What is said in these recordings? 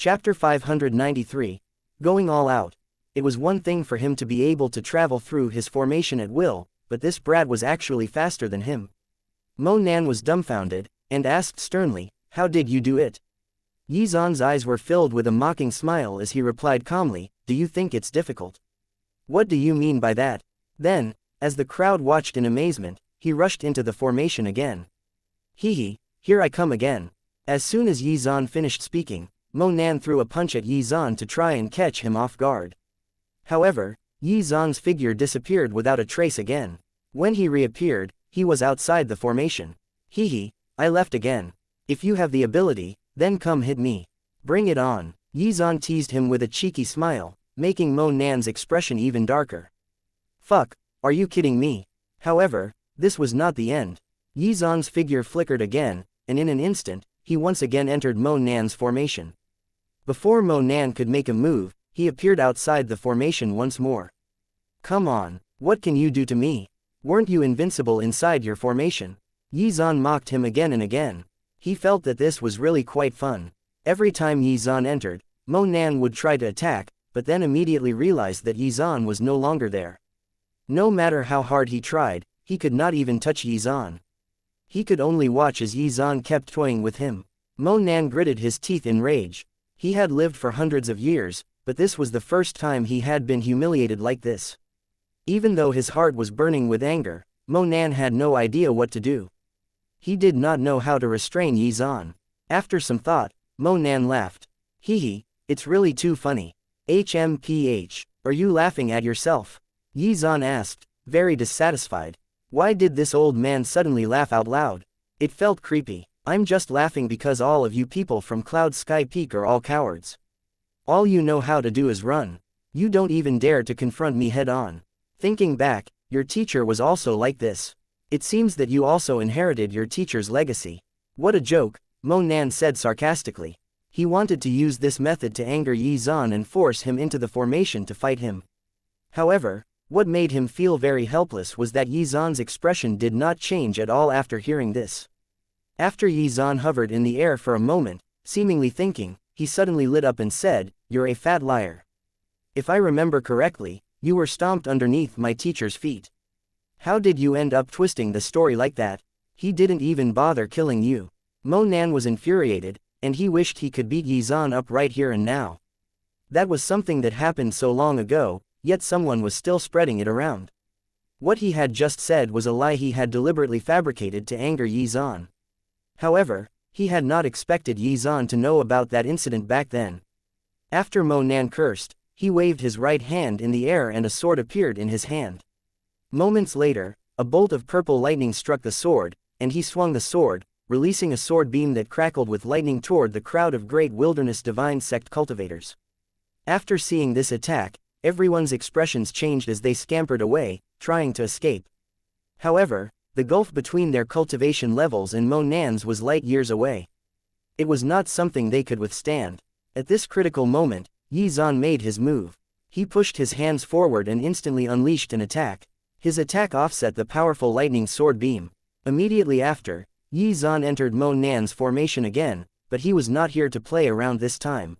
Chapter 593. Going all out. It was one thing for him to be able to travel through his formation at will, but this brat was actually faster than him. Mo Nan was dumbfounded, and asked sternly, "How did you do it?" Yi Zan's eyes were filled with a mocking smile as he replied calmly, "Do you think it's difficult?" "What do you mean by that?" Then, as the crowd watched in amazement, he rushed into the formation again. "Hee, here I come again." As soon as Yi Zan finished speaking, Mo Nan threw a punch at Yi Zan to try and catch him off guard. However, Yi Zan's figure disappeared without a trace again. When he reappeared, he was outside the formation. "Hee, I left again. If you have the ability, then come hit me. Bring it on." Yi Zan teased him with a cheeky smile, making Mo Nan's expression even darker. "Fuck, are you kidding me?" However, this was not the end. Yi Zan's figure flickered again, and in an instant, he once again entered Mo Nan's formation. Before Mo Nan could make a move, he appeared outside the formation once more. "Come on, what can you do to me? Weren't you invincible inside your formation?" Yi Zan mocked him again and again. He felt that this was really quite fun. Every time Yi Zan entered, Mo Nan would try to attack, but then immediately realized that Yi Zan was no longer there. No matter how hard he tried, he could not even touch Yi Zan. He could only watch as Yi Zan kept toying with him. Mo Nan gritted his teeth in rage. He had lived for hundreds of years, but this was the first time he had been humiliated like this. Even though his heart was burning with anger, Mo Nan had no idea what to do. He did not know how to restrain Yi Zan. After some thought, Mo Nan laughed. "Hee, it's really too funny. HMPH, are you laughing at yourself?" Yi Zan asked, very dissatisfied. Why did this old man suddenly laugh out loud? It felt creepy. "I'm just laughing because all of you people from Cloud Sky Peak are all cowards. All you know how to do is run. You don't even dare to confront me head on. Thinking back, your teacher was also like this. It seems that you also inherited your teacher's legacy." "What a joke," Mo Nan said sarcastically. He wanted to use this method to anger Yi Zan and force him into the formation to fight him. However, what made him feel very helpless was that Yi Zan's expression did not change at all after hearing this. After Yi Zan hovered in the air for a moment, seemingly thinking, he suddenly lit up and said, "You're a fat liar. If I remember correctly, you were stomped underneath my teacher's feet. How did you end up twisting the story like that? He didn't even bother killing you." Mo Nan was infuriated, and he wished he could beat Yi Zan up right here and now. That was something that happened so long ago, yet someone was still spreading it around. What he had just said was a lie he had deliberately fabricated to anger Yi Zan. However, he had not expected Yi Zan to know about that incident back then. After Mo Nan cursed, he waved his right hand in the air and a sword appeared in his hand. Moments later, a bolt of purple lightning struck the sword, and he swung the sword, releasing a sword beam that crackled with lightning toward the crowd of Great Wilderness Divine Sect cultivators. After seeing this attack, everyone's expressions changed as they scampered away, trying to escape. However, the gulf between their cultivation levels and Mo Nan's was light years away. It was not something they could withstand. At this critical moment, Yi Zan made his move. He pushed his hands forward and instantly unleashed an attack. His attack offset the powerful lightning sword beam. Immediately after, Yi Zan entered Mo Nan's formation again, but he was not here to play around this time.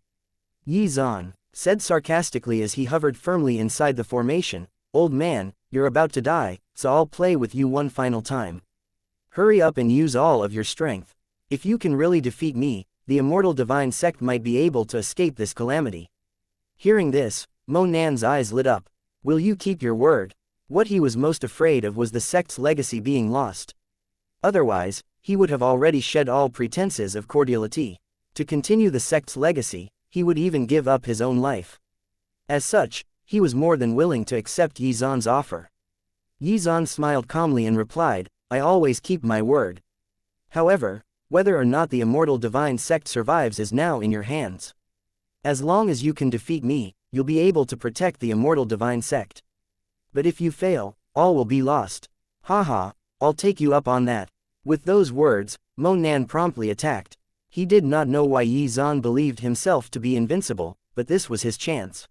Yi Zan said sarcastically as he hovered firmly inside the formation, "Old man, you're about to die, so I'll play with you one final time. Hurry up and use all of your strength. If you can really defeat me, the immortal divine sect might be able to escape this calamity." Hearing this, Mo Nan's eyes lit up. "Will you keep your word?" What he was most afraid of was the sect's legacy being lost. Otherwise, he would have already shed all pretenses of cordiality. To continue the sect's legacy, he would even give up his own life. As such, he was more than willing to accept Yi Zan's offer. Yi Zan smiled calmly and replied, "I always keep my word. However, whether or not the immortal divine sect survives is now in your hands. As long as you can defeat me, you'll be able to protect the immortal divine sect. But if you fail, all will be lost. Haha, I'll take you up on that." With those words, Mo Nan promptly attacked. He did not know why Yi Zan believed himself to be invincible, but this was his chance.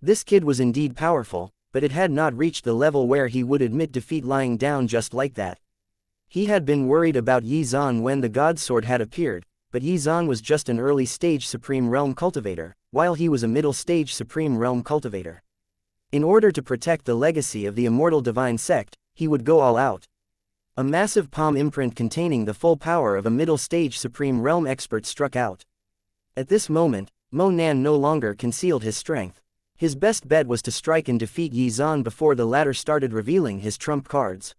This kid was indeed powerful, but it had not reached the level where he would admit defeat lying down just like that. He had been worried about Yi Zan when the God Sword had appeared, but Xuan was just an early-stage Supreme Realm cultivator, while he was a middle-stage Supreme Realm cultivator. In order to protect the legacy of the immortal divine sect, he would go all out. A massive palm imprint containing the full power of a middle-stage Supreme Realm expert struck out. At this moment, Mo Nan no longer concealed his strength. His best bet was to strike and defeat Xuan before the latter started revealing his trump cards.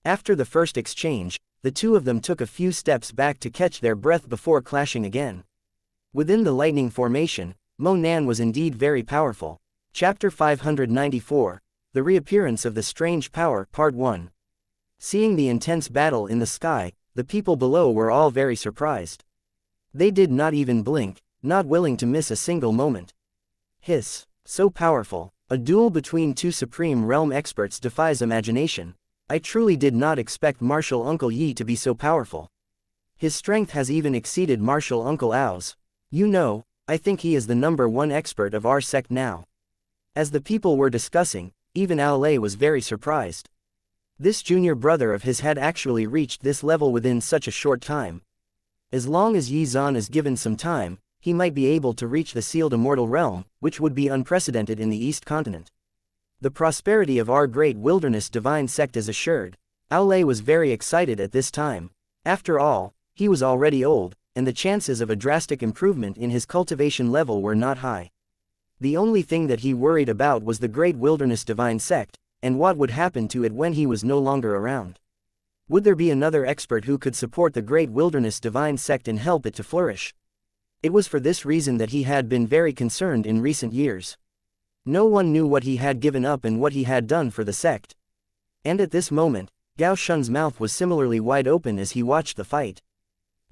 After the first exchange, the two of them took a few steps back to catch their breath before clashing again. Within the lightning formation, Mo Nan was indeed very powerful. Chapter 594, The Reappearance of the Strange Power, Part 1. Seeing the intense battle in the sky, the people below were all very surprised. They did not even blink, not willing to miss a single moment. Hiss. So powerful. A duel between two Supreme Realm experts defies imagination. I truly did not expect Martial Uncle Yi to be so powerful. His strength has even exceeded Martial Uncle Ao's. You know, I think he is the #1 expert of our sect now. As the people were discussing, even Ao Lei was very surprised. This junior brother of his had actually reached this level within such a short time. As long as Xuan is given some time, he might be able to reach the sealed immortal realm, which would be unprecedented in the East Continent. The prosperity of our great wilderness divine sect is assured. Ao Lei was very excited at this time. After all, he was already old, and the chances of a drastic improvement in his cultivation level were not high. The only thing that he worried about was the great wilderness divine sect, and what would happen to it when he was no longer around. Would there be another expert who could support the great wilderness divine sect and help it to flourish? It was for this reason that he had been very concerned in recent years. No one knew what he had given up and what he had done for the sect. And at this moment, Gao Shun's mouth was similarly wide open as he watched the fight.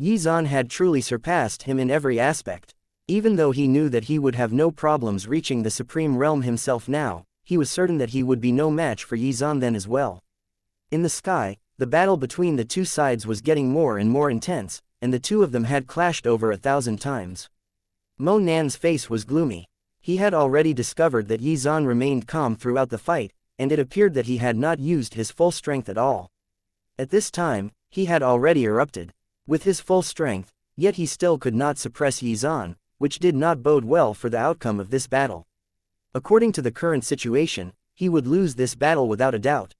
Xuan had truly surpassed him in every aspect. Even though he knew that he would have no problems reaching the Supreme Realm himself now, he was certain that he would be no match for Xuan then as well. In the sky, the battle between the two sides was getting more and more intense, and the two of them had clashed over 1,000 times. Mo Nan's face was gloomy. He had already discovered that Xuan remained calm throughout the fight, and it appeared that he had not used his full strength at all. At this time, he had already erupted. With his full strength, yet he still could not suppress Xuan, which did not bode well for the outcome of this battle. According to the current situation, he would lose this battle without a doubt.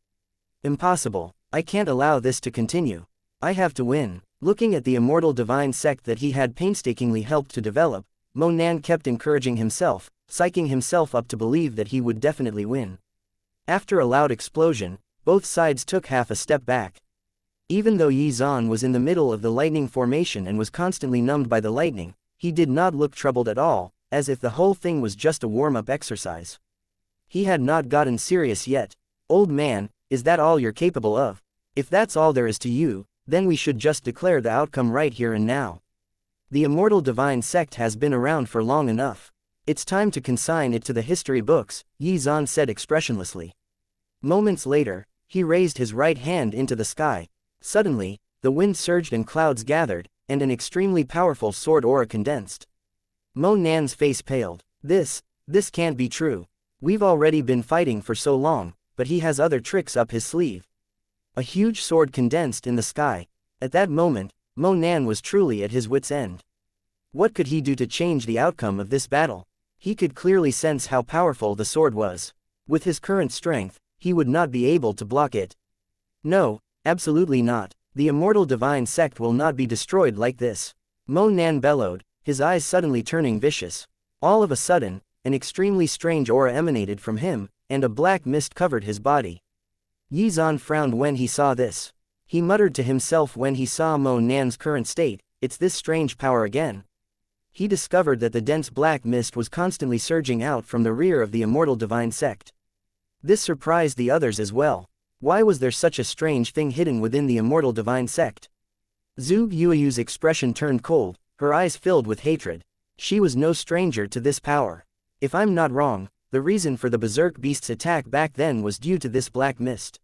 Impossible. I can't allow this to continue. I have to win. Looking at the immortal divine sect that he had painstakingly helped to develop, Mo Nan kept encouraging himself, psyching himself up to believe that he would definitely win. After a loud explosion, both sides took half a step back. Even though Xuan was in the middle of the lightning formation and was constantly numbed by the lightning, he did not look troubled at all, as if the whole thing was just a warm-up exercise. He had not gotten serious yet. Old man, is that all you're capable of? If that's all there is to you, then we should just declare the outcome right here and now. The immortal divine sect has been around for long enough. It's time to consign it to the history books, Xuan said expressionlessly. Moments later, he raised his right hand into the sky. Suddenly, the wind surged and clouds gathered, and an extremely powerful sword aura condensed. Mo Nan's face paled. This can't be true. We've already been fighting for so long, but he has other tricks up his sleeve. A huge sword condensed in the sky. At that moment, Mo Nan was truly at his wit's end. What could he do to change the outcome of this battle? He could clearly sense how powerful the sword was. With his current strength, he would not be able to block it. No, absolutely not. The immortal divine sect will not be destroyed like this. Mo Nan bellowed, his eyes suddenly turning vicious. All of a sudden, an extremely strange aura emanated from him, and a black mist covered his body. Xuan frowned when he saw this. He muttered to himself when he saw Mo Nan's current state, it's this strange power again. He discovered that the dense black mist was constantly surging out from the rear of the immortal divine sect. This surprised the others as well. Why was there such a strange thing hidden within the immortal divine sect? Zhu Yueyu's expression turned cold, her eyes filled with hatred. She was no stranger to this power. If I'm not wrong, the reason for the berserk beast's attack back then was due to this black mist.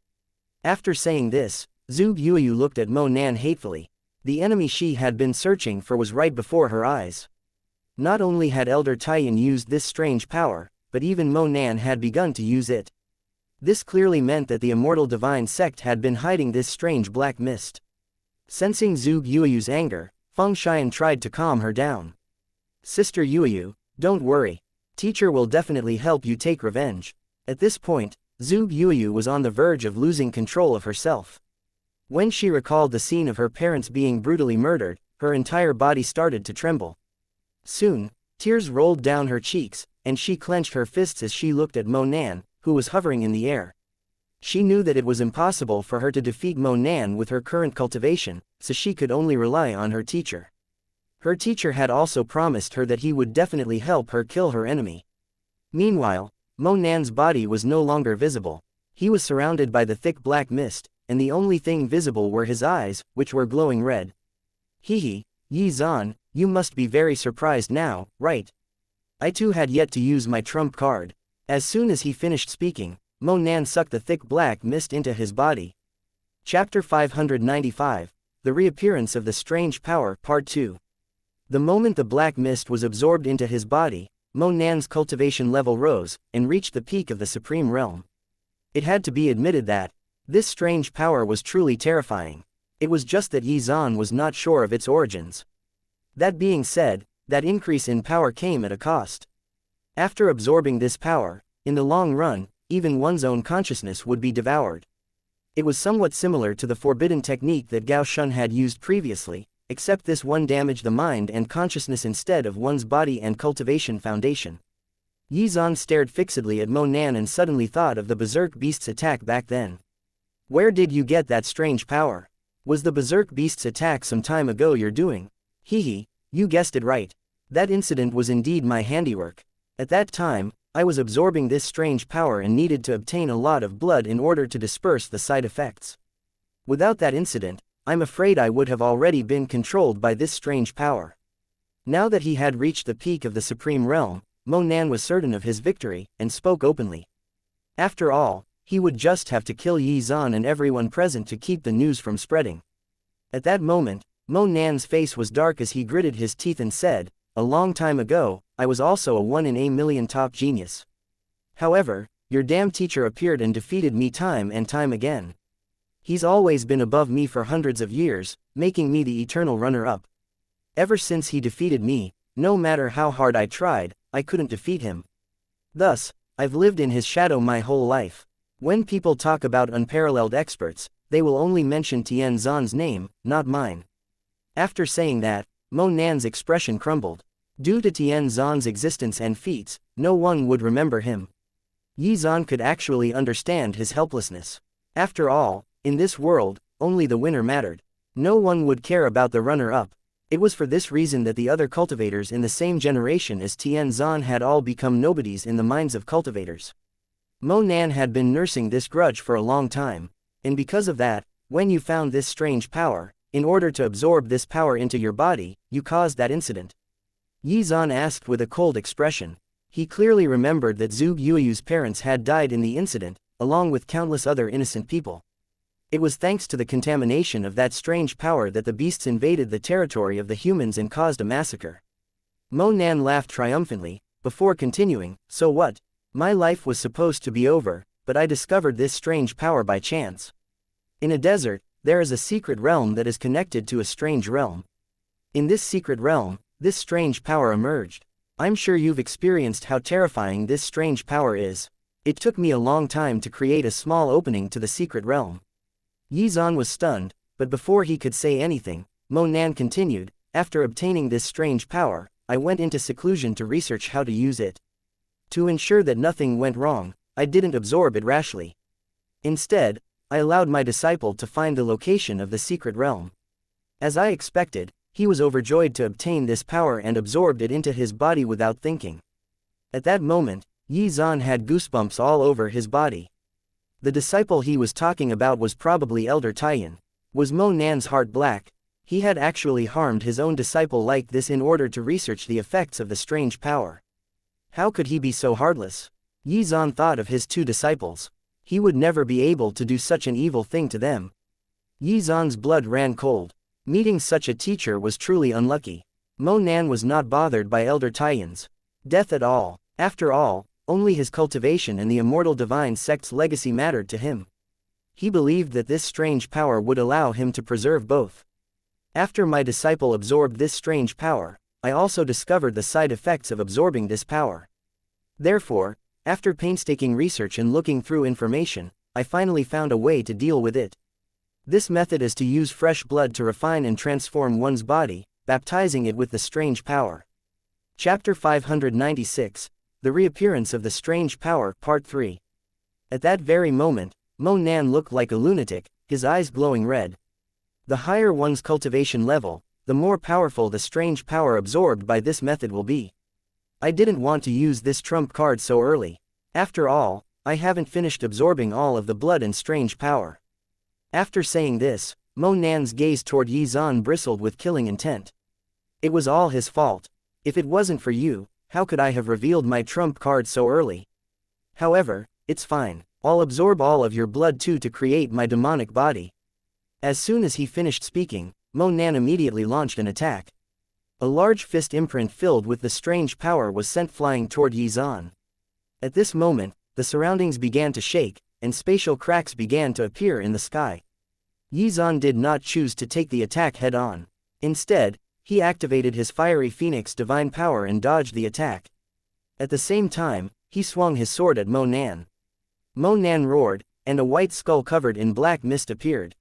After saying this, Zhu Yueyu looked at Mo Nan hatefully. The enemy she had been searching for was right before her eyes. Not only had Elder Taiyan used this strange power, but even Mo Nan had begun to use it. This clearly meant that the immortal divine sect had been hiding this strange black mist. Sensing Zhu Yueyu's anger, Feng Xian tried to calm her down. Sister Yuyu, don't worry. Teacher will definitely help you take revenge. At this point, Zhu Yuyu was on the verge of losing control of herself. When she recalled the scene of her parents being brutally murdered, her entire body started to tremble. Soon, tears rolled down her cheeks, and she clenched her fists as she looked at Mo Nan, who was hovering in the air. She knew that it was impossible for her to defeat Mo Nan with her current cultivation, so she could only rely on her teacher. Her teacher had also promised her that he would definitely help her kill her enemy. Meanwhile, Mo Nan's body was no longer visible. He was surrounded by the thick black mist, and the only thing visible were his eyes, which were glowing red. Hehe, Yi Zan, you must be very surprised now, right? I too had yet to use my trump card. As soon as he finished speaking, Mo Nan sucked the thick black mist into his body. Chapter 595, The Reappearance of the Strange Power, Part 2. The moment the black mist was absorbed into his body, Mo Nan's cultivation level rose, and reached the peak of the Supreme Realm. It had to be admitted that this strange power was truly terrifying. It was just that Yi Zan was not sure of its origins. That being said, that increase in power came at a cost. After absorbing this power, in the long run, even one's own consciousness would be devoured. It was somewhat similar to the forbidden technique that Gao Shun had used previously, except this one damaged the mind and consciousness instead of one's body and cultivation foundation. Yi Zan stared fixedly at Mo Nan and suddenly thought of the Berserk Beast's attack back then. Where did you get that strange power? Was the Berserk Beast's attack some time ago your doing? Hehe, you guessed it right. That incident was indeed my handiwork. At that time, I was absorbing this strange power and needed to obtain a lot of blood in order to disperse the side effects. Without that incident, I'm afraid I would have already been controlled by this strange power. Now that he had reached the peak of the Supreme Realm, Mo Nan was certain of his victory, and spoke openly. After all, he would just have to kill Yi Zan and everyone present to keep the news from spreading. At that moment, Mo Nan's face was dark as he gritted his teeth and said, "A long time ago, I was also a 1 in a million top genius. However, your damn teacher appeared and defeated me time and time again. He's always been above me for hundreds of years, making me the eternal runner-up. Ever since he defeated me, no matter how hard I tried, I couldn't defeat him. Thus, I've lived in his shadow my whole life. When people talk about unparalleled experts, they will only mention Tian Zan's name, not mine." After saying that, Mo Nan's expression crumbled. Due to Tian Zan's existence and feats, no one would remember him. Yi Zan could actually understand his helplessness. After all, in this world, only the winner mattered. No one would care about the runner-up. It was for this reason that the other cultivators in the same generation as Tian Zan had all become nobodies in the minds of cultivators. Mo Nan had been nursing this grudge for a long time, and because of that, when you found this strange power, in order to absorb this power into your body, you caused that incident. Yi Zan asked with a cold expression. He clearly remembered that Zhu Yueyu's parents had died in the incident, along with countless other innocent people. It was thanks to the contamination of that strange power that the beasts invaded the territory of the humans and caused a massacre. Mo Nan laughed triumphantly, before continuing, "So what? My life was supposed to be over, but I discovered this strange power by chance. In a desert, there is a secret realm that is connected to a strange realm. In this secret realm, this strange power emerged. I'm sure you've experienced how terrifying this strange power is. It took me a long time to create a small opening to the secret realm." Yi Zan was stunned, but before he could say anything, Mo Nan continued, "After obtaining this strange power, I went into seclusion to research how to use it. To ensure that nothing went wrong, I didn't absorb it rashly. Instead, I allowed my disciple to find the location of the secret realm. As I expected, he was overjoyed to obtain this power and absorbed it into his body without thinking. At that moment, Yi Zan had goosebumps all over his body. The disciple he was talking about was probably Elder Taiyan. Was Mo Nan's heart black? He had actually harmed his own disciple like this in order to research the effects of the strange power. How could he be so heartless? Yi Zan thought of his 2 disciples. He would never be able to do such an evil thing to them. Yi Zan's blood ran cold. Meeting such a teacher was truly unlucky. Mo Nan was not bothered by Elder Taiyan's death at all. After all, only his cultivation and the immortal divine sect's legacy mattered to him. He believed that this strange power would allow him to preserve both. After my disciple absorbed this strange power, I also discovered the side effects of absorbing this power. Therefore, after painstaking research and looking through information, I finally found a way to deal with it. This method is to use fresh blood to refine and transform one's body, baptizing it with the strange power. Chapter 596, The Reappearance of the Strange Power, Part 3. At that very moment, Mo Nan looked like a lunatic, his eyes glowing red. The higher one's cultivation level, the more powerful the strange power absorbed by this method will be. I didn't want to use this trump card so early. After all, I haven't finished absorbing all of the blood and strange power. After saying this, Mo Nan's gaze toward Yi Zan bristled with killing intent. It was all his fault. If it wasn't for you, how could I have revealed my trump card so early? However, it's fine. I'll absorb all of your blood too to create my demonic body. As soon as he finished speaking, Mo Nan immediately launched an attack. A large fist imprint filled with the strange power was sent flying toward Yi Zan. At this moment, the surroundings began to shake, and spatial cracks began to appear in the sky. Yi Zan did not choose to take the attack head-on. Instead, he activated his fiery phoenix divine power and dodged the attack. At the same time, he swung his sword at Mo Nan. Mo Nan roared, and a white skull covered in black mist appeared.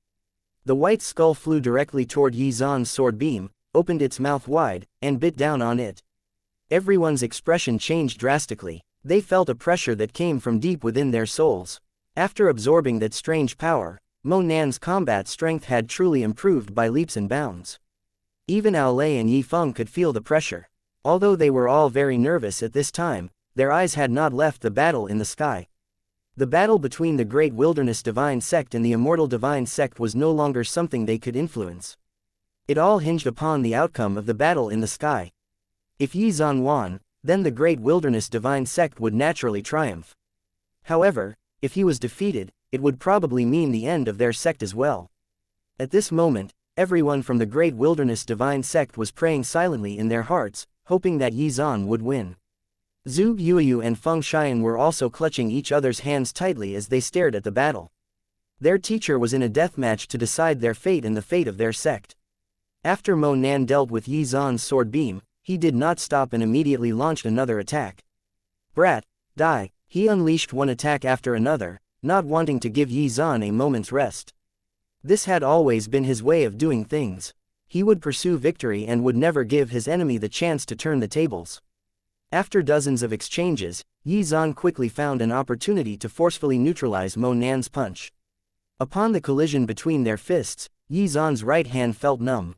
The white skull flew directly toward Yi Zan's sword beam, opened its mouth wide, and bit down on it. Everyone's expression changed drastically. They felt a pressure that came from deep within their souls. After absorbing that strange power, Mo Nan's combat strength had truly improved by leaps and bounds. Even Ao Lei and Yi Feng could feel the pressure. Although they were all very nervous at this time, their eyes had not left the battle in the sky. The battle between the Great Wilderness Divine Sect and the Immortal Divine Sect was no longer something they could influence. It all hinged upon the outcome of the battle in the sky. If Yi Zan won, then the Great Wilderness Divine Sect would naturally triumph. However, if he was defeated, it would probably mean the end of their sect as well. At this moment, everyone from the Great Wilderness Divine Sect was praying silently in their hearts, hoping that Yi Zan would win. Zhu Yuyu and Feng Xian were also clutching each other's hands tightly as they stared at the battle. Their teacher was in a deathmatch to decide their fate and the fate of their sect. After Mo Nan dealt with Yi Zan's sword beam, he did not stop and immediately launched another attack. Brat, die! He unleashed one attack after another, not wanting to give Yi Zan a moment's rest. This had always been his way of doing things. He would pursue victory and would never give his enemy the chance to turn the tables. After dozens of exchanges, Yi Zan quickly found an opportunity to forcefully neutralize Mo Nan's punch. Upon the collision between their fists, Yi Zan's right hand felt numb.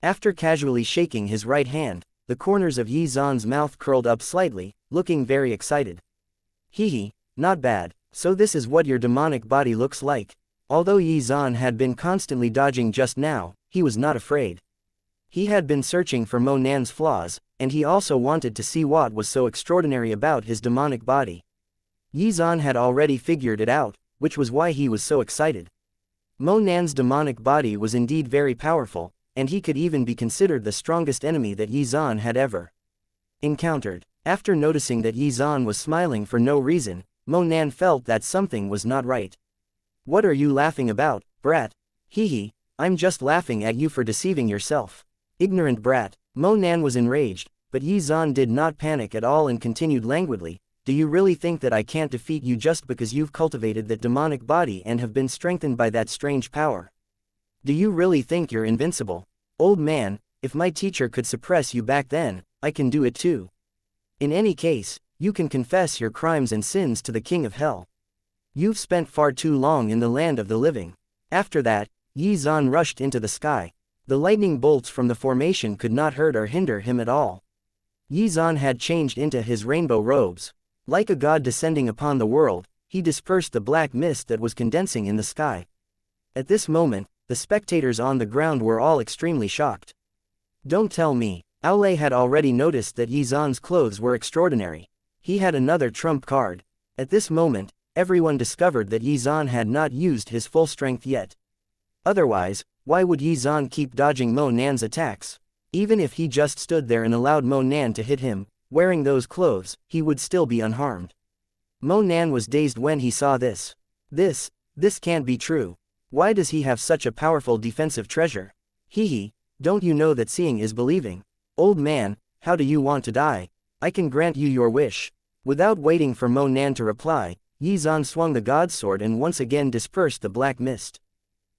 After casually shaking his right hand, the corners of Yi Zan's mouth curled up slightly, looking very excited. Hehe, not bad, so this is what your demonic body looks like. Although Yi Zan had been constantly dodging just now, he was not afraid. He had been searching for Mo Nan's flaws, and he also wanted to see what was so extraordinary about his demonic body. Yi Zan had already figured it out, which was why he was so excited. Mo Nan's demonic body was indeed very powerful, and he could even be considered the strongest enemy that Yi Zan had ever encountered. After noticing that Yi Zan was smiling for no reason, Mo Nan felt that something was not right. What are you laughing about, brat? Hehe, I'm just laughing at you for deceiving yourself. Ignorant brat. Mo Nan was enraged, but Yi Zan did not panic at all and continued languidly, do you really think that I can't defeat you just because you've cultivated that demonic body and have been strengthened by that strange power? Do you really think you're invincible? Old man, if my teacher could suppress you back then, I can do it too. In any case, you can confess your crimes and sins to the King of Hell. You've spent far too long in the land of the living. After that, Yi Zan rushed into the sky. The lightning bolts from the formation could not hurt or hinder him at all. Yi Zan had changed into his rainbow robes. Like a god descending upon the world, he dispersed the black mist that was condensing in the sky. At this moment, the spectators on the ground were all extremely shocked. Don't tell me. Ao Lei had already noticed that Yi Zan's clothes were extraordinary. He had another trump card. At this moment, everyone discovered that Yi Zan had not used his full strength yet. Otherwise, why would Yi Zan keep dodging Mo Nan's attacks? Even if he just stood there and allowed Mo Nan to hit him, wearing those clothes, he would still be unharmed. Mo Nan was dazed when he saw this. This can't be true. Why does he have such a powerful defensive treasure? Hehe, Don't you know that seeing is believing? Old man, how do you want to die? I can grant you your wish. Without waiting for Mo Nan to reply, Xuan swung the god sword and once again dispersed the black mist.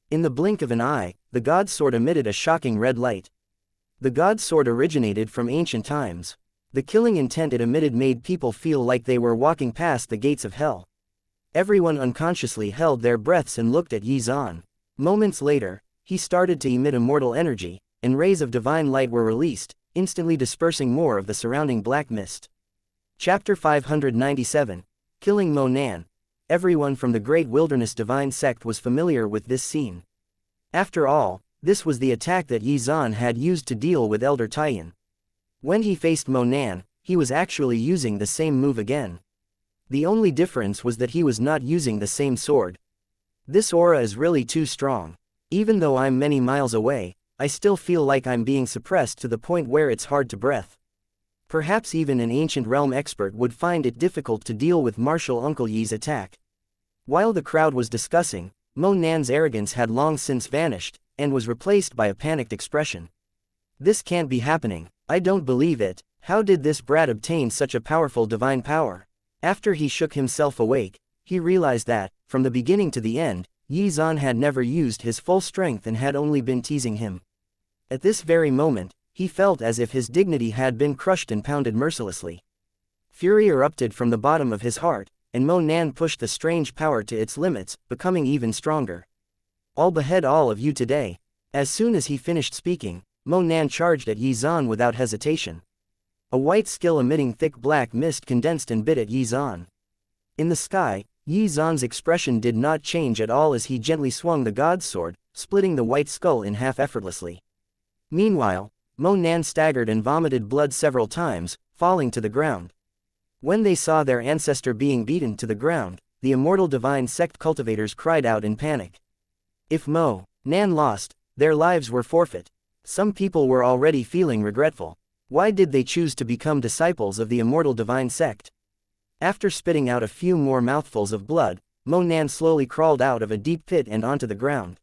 In the blink of an eye, the god sword emitted a shocking red light. The god sword originated from ancient times. The killing intent it emitted made people feel like they were walking past the gates of hell. Everyone unconsciously held their breaths and looked at Xuan. Moments later, he started to emit immortal energy, and rays of divine light were released, instantly dispersing more of the surrounding black mist. Chapter 597. Killing Mo Nan. Everyone from the Great Wilderness Divine Sect was familiar with this scene. After all, this was the attack that Xuan had used to deal with Elder Taiyan. When he faced Mo Nan, he was actually using the same move again. The only difference was that he was not using the same sword. This aura is really too strong. Even though I'm many miles away, I still feel like I'm being suppressed to the point where it's hard to breathe. Perhaps even an ancient realm expert would find it difficult to deal with Martial Uncle Yi's attack. While the crowd was discussing, Mo Nan's arrogance had long since vanished, and was replaced by a panicked expression. This can't be happening. I don't believe it. How did this brat obtain such a powerful divine power? After he shook himself awake, he realized that, from the beginning to the end, Xuan had never used his full strength and had only been teasing him. At this very moment, he felt as if his dignity had been crushed and pounded mercilessly. Fury erupted from the bottom of his heart, and Mo Nan pushed the strange power to its limits, becoming even stronger. I'll behead all of you today. As soon as he finished speaking, Mo Nan charged at Xuan without hesitation. A white skill emitting thick black mist condensed and bit at Xuan. In the sky, Xuan's expression did not change at all as he gently swung the god sword, splitting the white skull in half effortlessly. Meanwhile, Mo Nan staggered and vomited blood several times, falling to the ground. When they saw their ancestor being beaten to the ground, the immortal divine sect cultivators cried out in panic. If Mo Nan lost, their lives were forfeit. Some people were already feeling regretful. Why did they choose to become disciples of the immortal divine sect? After spitting out a few more mouthfuls of blood, Mo Nan slowly crawled out of a deep pit and onto the ground.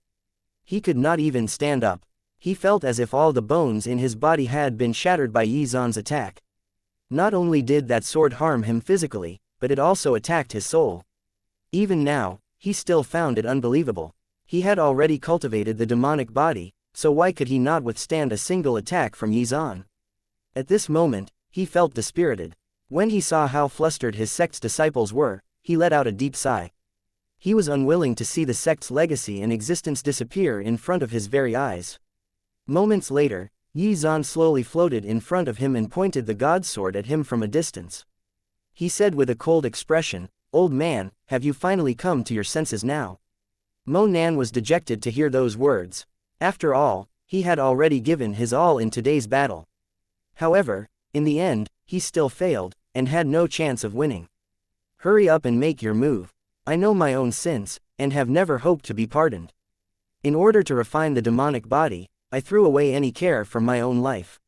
He could not even stand up. He felt as if all the bones in his body had been shattered by Xuan's attack. Not only did that sword harm him physically, but it also attacked his soul. Even now, he still found it unbelievable. He had already cultivated the demonic body, so why could he not withstand a single attack from Xuan? At this moment, he felt dispirited. When he saw how flustered his sect's disciples were, he let out a deep sigh. He was unwilling to see the sect's legacy and existence disappear in front of his very eyes. Moments later, Xuan slowly floated in front of him and pointed the god sword at him from a distance. He said with a cold expression, "Old man, have you finally come to your senses now?" Mo Nan was dejected to hear those words. After all, he had already given his all in today's battle. However, in the end, he still failed, and had no chance of winning. Hurry up and make your move. I know my own sins, and have never hoped to be pardoned. In order to refine the demonic body, I threw away any care for my own life.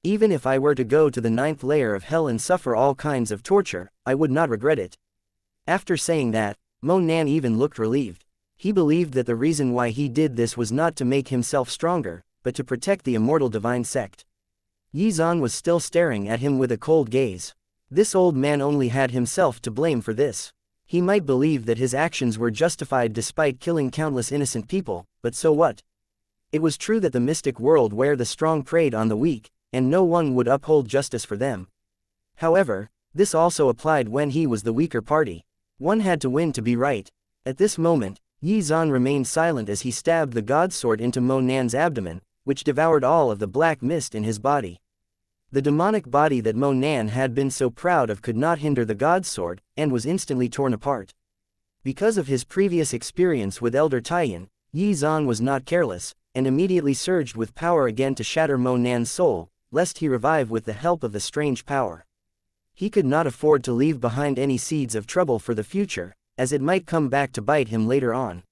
Even if I were to go to the 9th layer of hell and suffer all kinds of torture, I would not regret it. After saying that, Mo Nan even looked relieved. He believed that the reason why he did this was not to make himself stronger, but to protect the immortal divine sect. Xuan was still staring at him with a cold gaze. This old man only had himself to blame for this. He might believe that his actions were justified despite killing countless innocent people, but so what? It was true that the mystic world where the strong preyed on the weak, and no one would uphold justice for them. However, this also applied when he was the weaker party. One had to win to be right. At this moment, Xuan remained silent as he stabbed the god sword into Mo Nan's abdomen, which devoured all of the black mist in his body. The demonic body that Mo Nan had been so proud of could not hinder the god sword, and was instantly torn apart. Because of his previous experience with Elder Taiyan, Xuan was not careless, and immediately surged with power again to shatter Mo Nan's soul, lest he revive with the help of the strange power. He could not afford to leave behind any seeds of trouble for the future, as it might come back to bite him later on.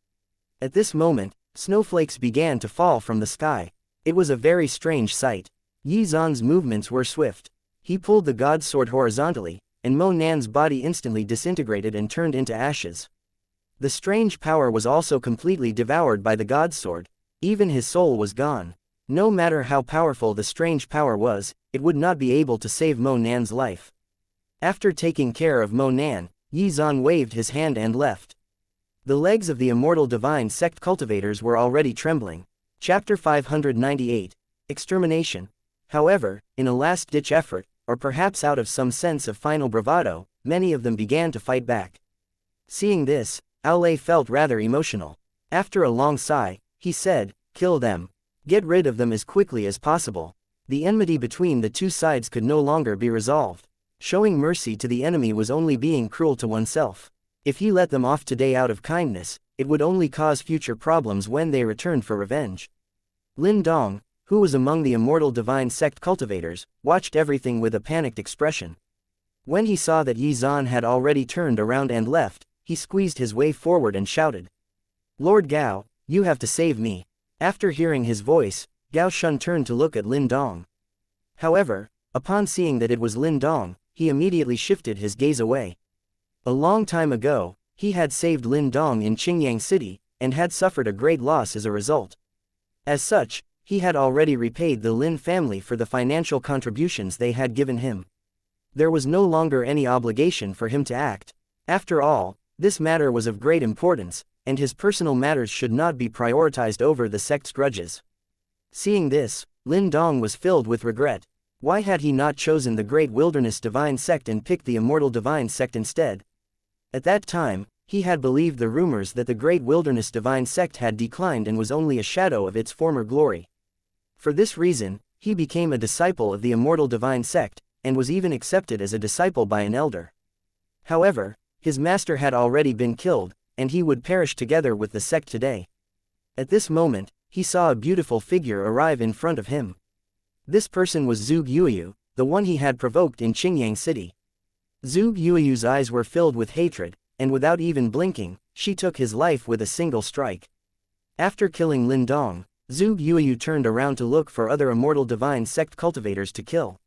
At this moment, snowflakes began to fall from the sky. It was a very strange sight. Xuan's movements were swift. He pulled the god sword horizontally, and Mo Nan's body instantly disintegrated and turned into ashes. The strange power was also completely devoured by the god sword. Even his soul was gone. No matter how powerful the strange power was, it would not be able to save Mo Nan's life. After taking care of Mo Nan, Xuan waved his hand and left. The legs of the immortal divine sect cultivators were already trembling. Chapter 598. Extermination. However, in a last-ditch effort, or perhaps out of some sense of final bravado, many of them began to fight back. Seeing this, Aulay felt rather emotional. After a long sigh, he said, "Kill them. Get rid of them as quickly as possible." The enmity between the two sides could no longer be resolved. Showing mercy to the enemy was only being cruel to oneself. If he let them off today out of kindness, it would only cause future problems when they returned for revenge. Lin Dong, who was among the immortal divine sect cultivators, watched everything with a panicked expression. When he saw that Xuan had already turned around and left, he squeezed his way forward and shouted, "Lord Gao, you have to save me." After hearing his voice, Gao Shun turned to look at Lin Dong. However, upon seeing that it was Lin Dong, he immediately shifted his gaze away. A long time ago, he had saved Lin Dong in Qingyang City, and had suffered a great loss as a result. As such, he had already repaid the Lin family for the financial contributions they had given him. There was no longer any obligation for him to act. After all, this matter was of great importance, and his personal matters should not be prioritized over the sect's grudges. Seeing this, Lin Dong was filled with regret. Why had he not chosen the Great Wilderness Divine Sect and picked the Immortal Divine Sect instead? At that time, he had believed the rumors that the Great Wilderness Divine Sect had declined and was only a shadow of its former glory. For this reason, he became a disciple of the Immortal Divine Sect, and was even accepted as a disciple by an elder. However, his master had already been killed, and he would perish together with the sect today. At this moment, he saw a beautiful figure arrive in front of him. This person was Zhuge Yuyu, the one he had provoked in Qingyang City. Zhuge Yuyu's eyes were filled with hatred, and without even blinking, she took his life with a single strike. After killing Lin Dong, Zhuge Yuyu turned around to look for other immortal divine sect cultivators to kill.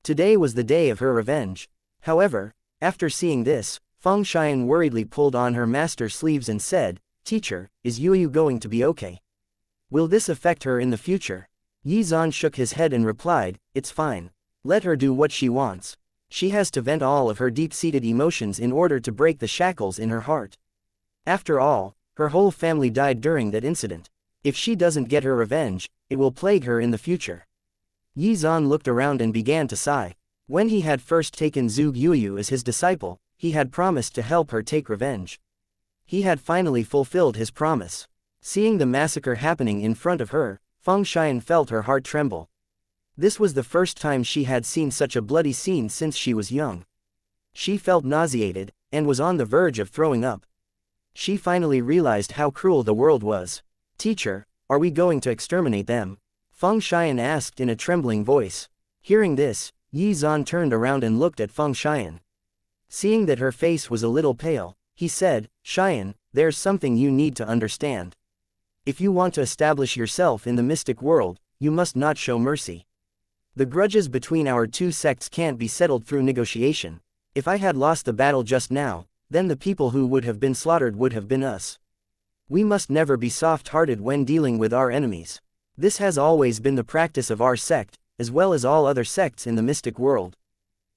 Today was the day of her revenge. However, after seeing this, Feng Xian worriedly pulled on her master's sleeves and said, "Teacher, is Yuyu going to be okay? Will this affect her in the future?" Xuan shook his head and replied, "It's fine. Let her do what she wants. She has to vent all of her deep-seated emotions in order to break the shackles in her heart. After all, her whole family died during that incident. If she doesn't get her revenge, it will plague her in the future." Xuan looked around and began to sigh. When he had first taken Zhuge Yuyu as his disciple, he had promised to help her take revenge. He had finally fulfilled his promise. Seeing the massacre happening in front of her, Feng Xian felt her heart tremble. This was the first time she had seen such a bloody scene since she was young. She felt nauseated, and was on the verge of throwing up. She finally realized how cruel the world was. "Teacher, are we going to exterminate them?" Feng Xian asked in a trembling voice. Hearing this, Xuan turned around and looked at Feng Xian. Seeing that her face was a little pale, he said, "Xian, there's something you need to understand. If you want to establish yourself in the mystic world, you must not show mercy. The grudges between our two sects can't be settled through negotiation. If I had lost the battle just now, then the people who would have been slaughtered would have been us. We must never be soft-hearted when dealing with our enemies. This has always been the practice of our sect, as well as all other sects in the mystic world.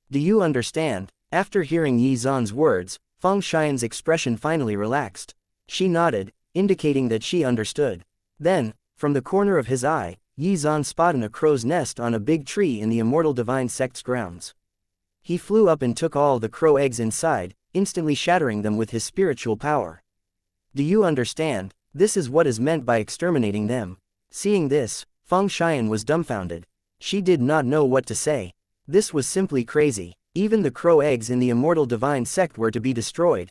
Do you understand?" After hearing Xuan's words, Feng Xian's expression finally relaxed. She nodded, indicating that she understood. Then, from the corner of his eye, Xuan spotted a crow's nest on a big tree in the Immortal Divine Sect's grounds. He flew up and took all the crow eggs inside, instantly shattering them with his spiritual power. "Do you understand? This is what is meant by exterminating them." Seeing this, Feng Xian was dumbfounded. She did not know what to say. This was simply crazy. Even the crow eggs in the Immortal Divine Sect were to be destroyed.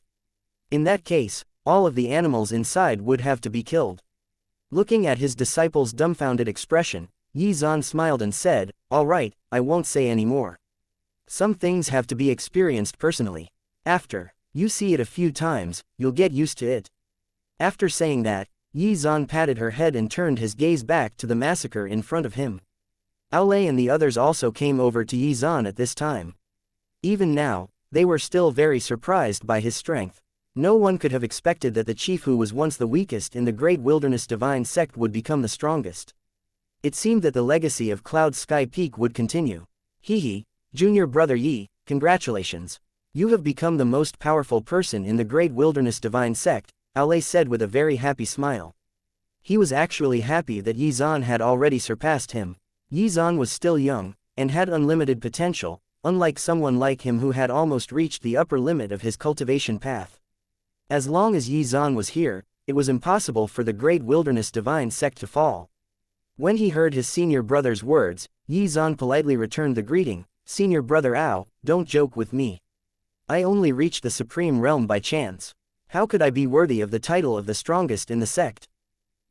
In that case, all of the animals inside would have to be killed. Looking at his disciple's dumbfounded expression, Xuan smiled and said, "All right, I won't say any more. Some things have to be experienced personally. After you see it a few times, you'll get used to it." After saying that, Xuan patted her head and turned his gaze back to the massacre in front of him. Aulay and the others also came over to Xuan at this time. Even now, they were still very surprised by his strength. No one could have expected that the chief who was once the weakest in the Great Wilderness Divine Sect would become the strongest. It seemed that the legacy of Cloud Sky Peak would continue. Hehe, junior brother Yi, congratulations. You have become the most powerful person in the Great Wilderness Divine Sect, Aulay said with a very happy smile. He was actually happy that Yi Zhan had already surpassed him. Yi Zhan was still young, and had unlimited potential, unlike someone like him who had almost reached the upper limit of his cultivation path. As long as Yi Zhan was here, it was impossible for the Great Wilderness Divine Sect to fall. When he heard his senior brother's words, Yi Zhan politely returned the greeting, "Senior brother Ao, don't joke with me. I only reached the Supreme Realm by chance. How could I be worthy of the title of the strongest in the sect?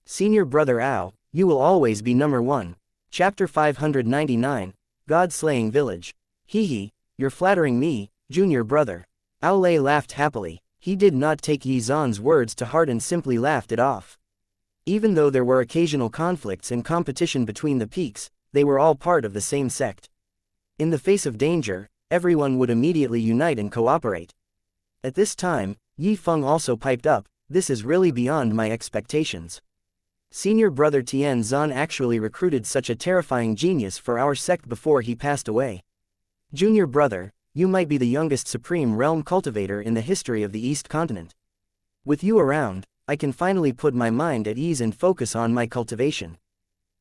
Senior brother Ao, you will always be number 1. Chapter 599, God-Slaying Village. Hehe, you're flattering me, junior brother." Aulay laughed happily. He did not take Yi Zhan's words to heart and simply laughed it off. Even though there were occasional conflicts and competition between the peaks, they were all part of the same sect. In the face of danger, everyone would immediately unite and cooperate. At this time, Yi Feng also piped up, "This is really beyond my expectations. Senior brother Tian Zhan actually recruited such a terrifying genius for our sect before he passed away. Junior brother, you might be the youngest Supreme Realm cultivator in the history of the East Continent. With you around, I can finally put my mind at ease and focus on my cultivation."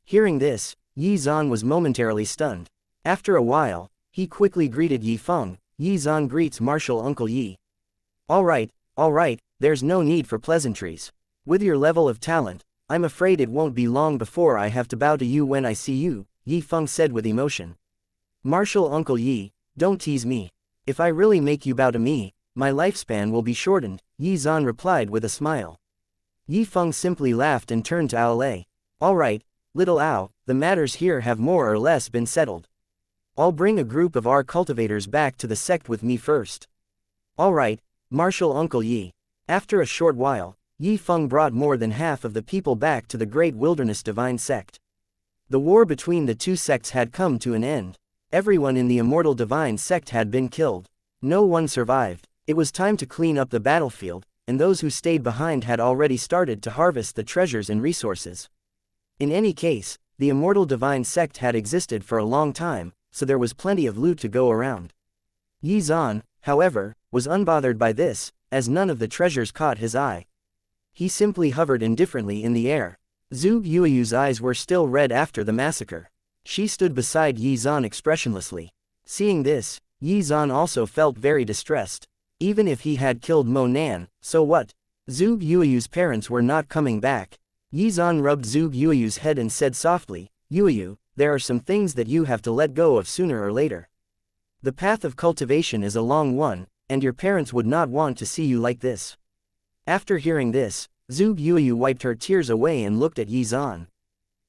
Hearing this, Yi Zhan was momentarily stunned. After a while, he quickly greeted Yi Feng. "Yi Zhan greets Martial Uncle Yi." All right, there's no need for pleasantries. With your level of talent, I'm afraid it won't be long before I have to bow to you when I see you," Yi Feng said with emotion. "Martial Uncle Yi, don't tease me. If I really make you bow to me, my lifespan will be shortened," Yi Zhan replied with a smile. Yi Feng simply laughed and turned to Aulay. "All right, little Ao, the matters here have more or less been settled. I'll bring a group of our cultivators back to the sect with me first." "All right, Martial Uncle Yi." After a short while, Yi Feng brought more than half of the people back to the Great Wilderness Divine Sect. The war between the two sects had come to an end. Everyone in the Immortal Divine Sect had been killed. No one survived. It was time to clean up the battlefield, and those who stayed behind had already started to harvest the treasures and resources. In any case, the Immortal Divine Sect had existed for a long time, so there was plenty of loot to go around. Yi Zhan, however, was unbothered by this, as none of the treasures caught his eye. He simply hovered indifferently in the air. Zhu Yueyu's eyes were still red after the massacre. She stood beside Yi Zhan expressionlessly. Seeing this, Yi Zhan also felt very distressed. Even if he had killed Mo Nan, so what? Zhu Yueyu's parents were not coming back. Yi Zhan rubbed Zhu Yueyu's head and said softly, "Yueyu, there are some things that you have to let go of sooner or later. The path of cultivation is a long one, and your parents would not want to see you like this." After hearing this, Zhu Yueyu wiped her tears away and looked at Yi Zhan.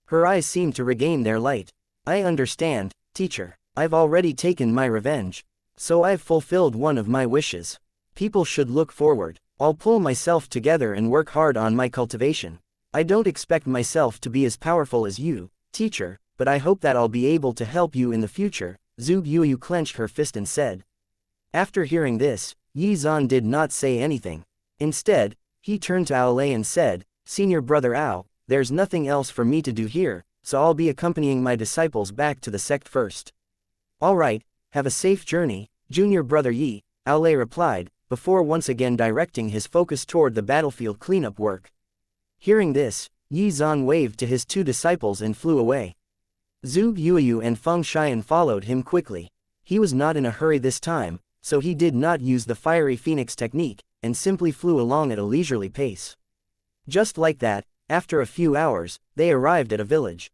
Her eyes seemed to regain their light. "I understand, teacher. I've already taken my revenge. So I've fulfilled one of my wishes. People should look forward. I'll pull myself together and work hard on my cultivation. I don't expect myself to be as powerful as you, teacher, but I hope that I'll be able to help you in the future," Zhu Yueyu clenched her fist and said. After hearing this, Yi Zhan did not say anything. Instead, he turned to Aulay and said, "Senior brother Ao, there's nothing else for me to do here, so I'll be accompanying my disciples back to the sect first." "All right, have a safe journey, junior brother Yi," Aulay replied, before once again directing his focus toward the battlefield cleanup work. Hearing this, Yi Zhan waved to his two disciples and flew away. Zhu Yueyu and Feng Xian followed him quickly. He was not in a hurry this time, so he did not use the fiery phoenix technique, and simply flew along at a leisurely pace. Just like that, after a few hours, they arrived at a village.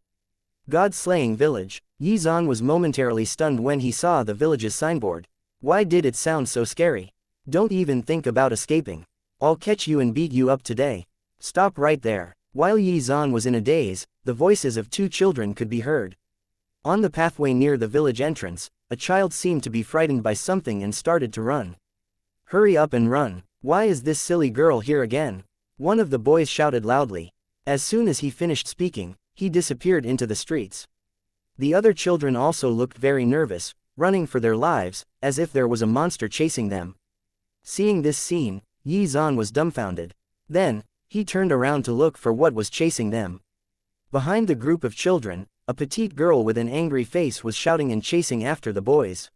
God-Slaying Village. Yi Zhan was momentarily stunned when he saw the village's signboard. Why did it sound so scary? "Don't even think about escaping. I'll catch you and beat you up today. Stop right there." While Yi Zhan was in a daze, the voices of two children could be heard. On the pathway near the village entrance, a child seemed to be frightened by something and started to run. "Hurry up and run. Why is this silly girl here again?" one of the boys shouted loudly. As soon as he finished speaking, he disappeared into the streets. The other children also looked very nervous, running for their lives, as if there was a monster chasing them. Seeing this scene, Yi Zhan was dumbfounded. Then, he turned around to look for what was chasing them. Behind the group of children, A petite girl with an angry face was shouting and chasing after the boys.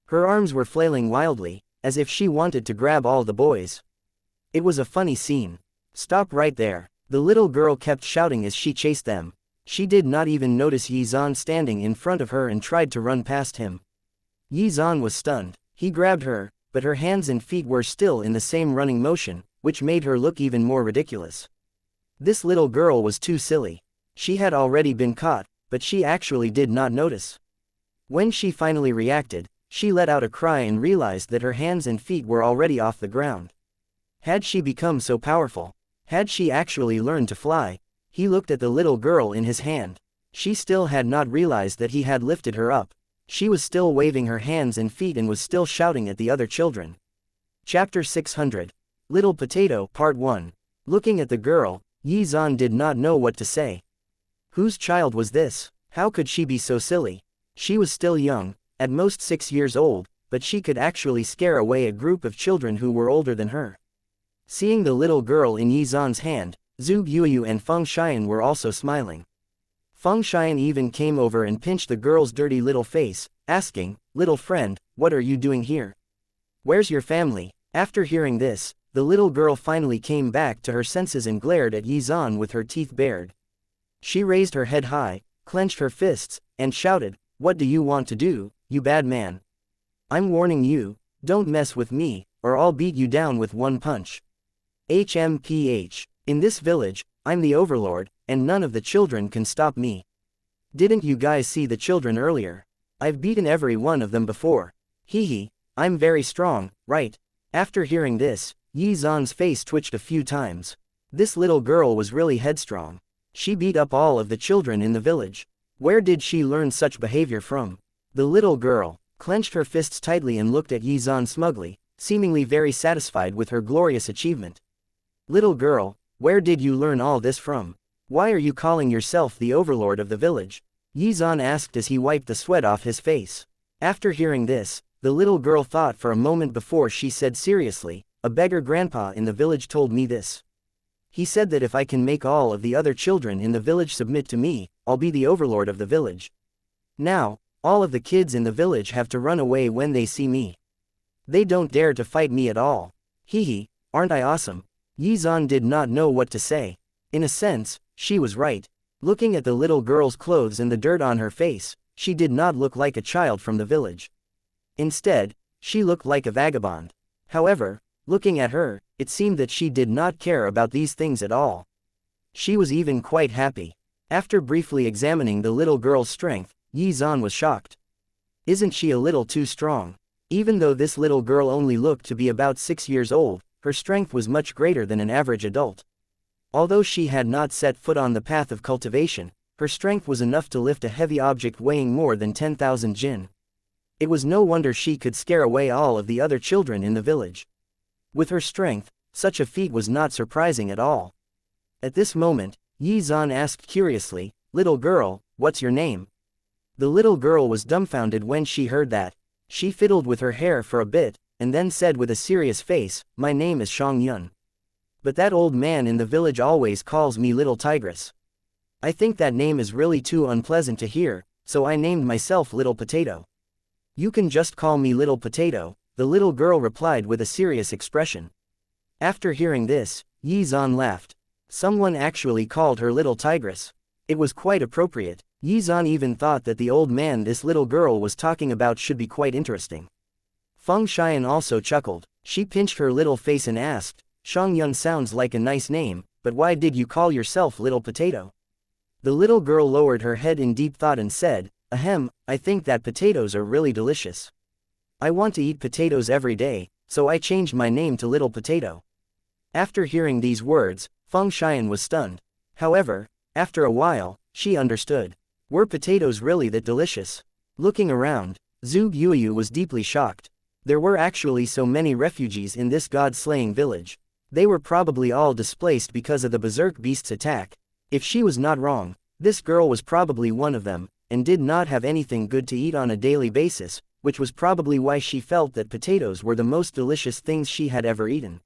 Her arms were flailing wildly, as if she wanted to grab all the boys. It was a funny scene. Stop right there. The little girl kept shouting as she chased them. She did not even notice Xuan standing in front of her and tried to run past him. Xuan was stunned. He grabbed her, but her hands and feet were still in the same running motion, which made her look even more ridiculous. This little girl was too silly. She had already been caught, but she actually did not notice. When she finally reacted, she let out a cry and realized that her hands and feet were already off the ground. Had she become so powerful? Had she actually learned to fly? He looked at the little girl in his hand. She still had not realized that he had lifted her up. She was still waving her hands and feet and was still shouting at the other children. Chapter 600. Little Potato, Part 1. Looking at the girl, Xuan did not know what to say. Whose child was this? How could she be so silly? She was still young, at most 6 years old, but she could actually scare away a group of children who were older than her. Seeing the little girl in Xuan's hand, Zhu Yuyu and Feng Xian were also smiling. Feng Xian even came over and pinched the girl's dirty little face, asking, "Little friend, what are you doing here? Where's your family?" After hearing this, the little girl finally came back to her senses and glared at Xuan with her teeth bared. She raised her head high, clenched her fists, and shouted, "What do you want to do, you bad man? I'm warning you, don't mess with me, or I'll beat you down with one punch. HMPH. In this village, I'm the overlord, and none of the children can stop me. Didn't you guys see the children earlier? I've beaten every one of them before. Hee, I'm very strong, right?" After hearing this, Xuan's face twitched a few times. This little girl was really headstrong. She beat up all of the children in the village. Where did she learn such behavior from? The little girl clenched her fists tightly and looked at Xuan smugly, seemingly very satisfied with her glorious achievement. "Little girl, where did you learn all this from? Why are you calling yourself the overlord of the village?" Xuan asked as he wiped the sweat off his face. After hearing this, the little girl thought for a moment before she said seriously, "A beggar grandpa in the village told me this. He said that if I can make all of the other children in the village submit to me, I'll be the overlord of the village. Now, all of the kids in the village have to run away when they see me. They don't dare to fight me at all. Hee, aren't I awesome?" Xuan did not know what to say. In a sense, she was right. Looking at the little girl's clothes and the dirt on her face, she did not look like a child from the village. Instead, she looked like a vagabond. However, looking at her, it seemed that she did not care about these things at all. She was even quite happy. After briefly examining the little girl's strength, Xuan was shocked. Isn't she a little too strong? Even though this little girl only looked to be about 6 years old, her strength was much greater than an average adult. Although she had not set foot on the path of cultivation, her strength was enough to lift a heavy object weighing more than 10,000 jin. It was no wonder she could scare away all of the other children in the village. With her strength, such a feat was not surprising at all. At this moment, Xuan asked curiously, "Little girl, what's your name?" The little girl was dumbfounded when she heard that. She fiddled with her hair for a bit, and then said with a serious face, "My name is Xianxia. But that old man in the village always calls me Little Tigress. I think that name is really too unpleasant to hear, so I named myself Little Potato." "You can just call me Little Potato," the little girl replied with a serious expression. After hearing this, Xuan laughed. Someone actually called her Little Tigress. It was quite appropriate. Xuan even thought that the old man this little girl was talking about should be quite interesting. Feng Xian also chuckled. She pinched her little face and asked, "Xiangyun sounds like a nice name, but why did you call yourself Little Potato?" The little girl lowered her head in deep thought and said, "Ahem, I think that potatoes are really delicious. I want to eat potatoes every day, so I changed my name to Little Potato." After hearing these words, Feng Xian was stunned. However, after a while, she understood. Were potatoes really that delicious? Looking around, Zhu Yuyu was deeply shocked. There were actually so many refugees in this god-slaying village. They were probably all displaced because of the berserk beast's attack. If she was not wrong, this girl was probably one of them, and did not have anything good to eat on a daily basis, which was probably why she felt that potatoes were the most delicious things she had ever eaten.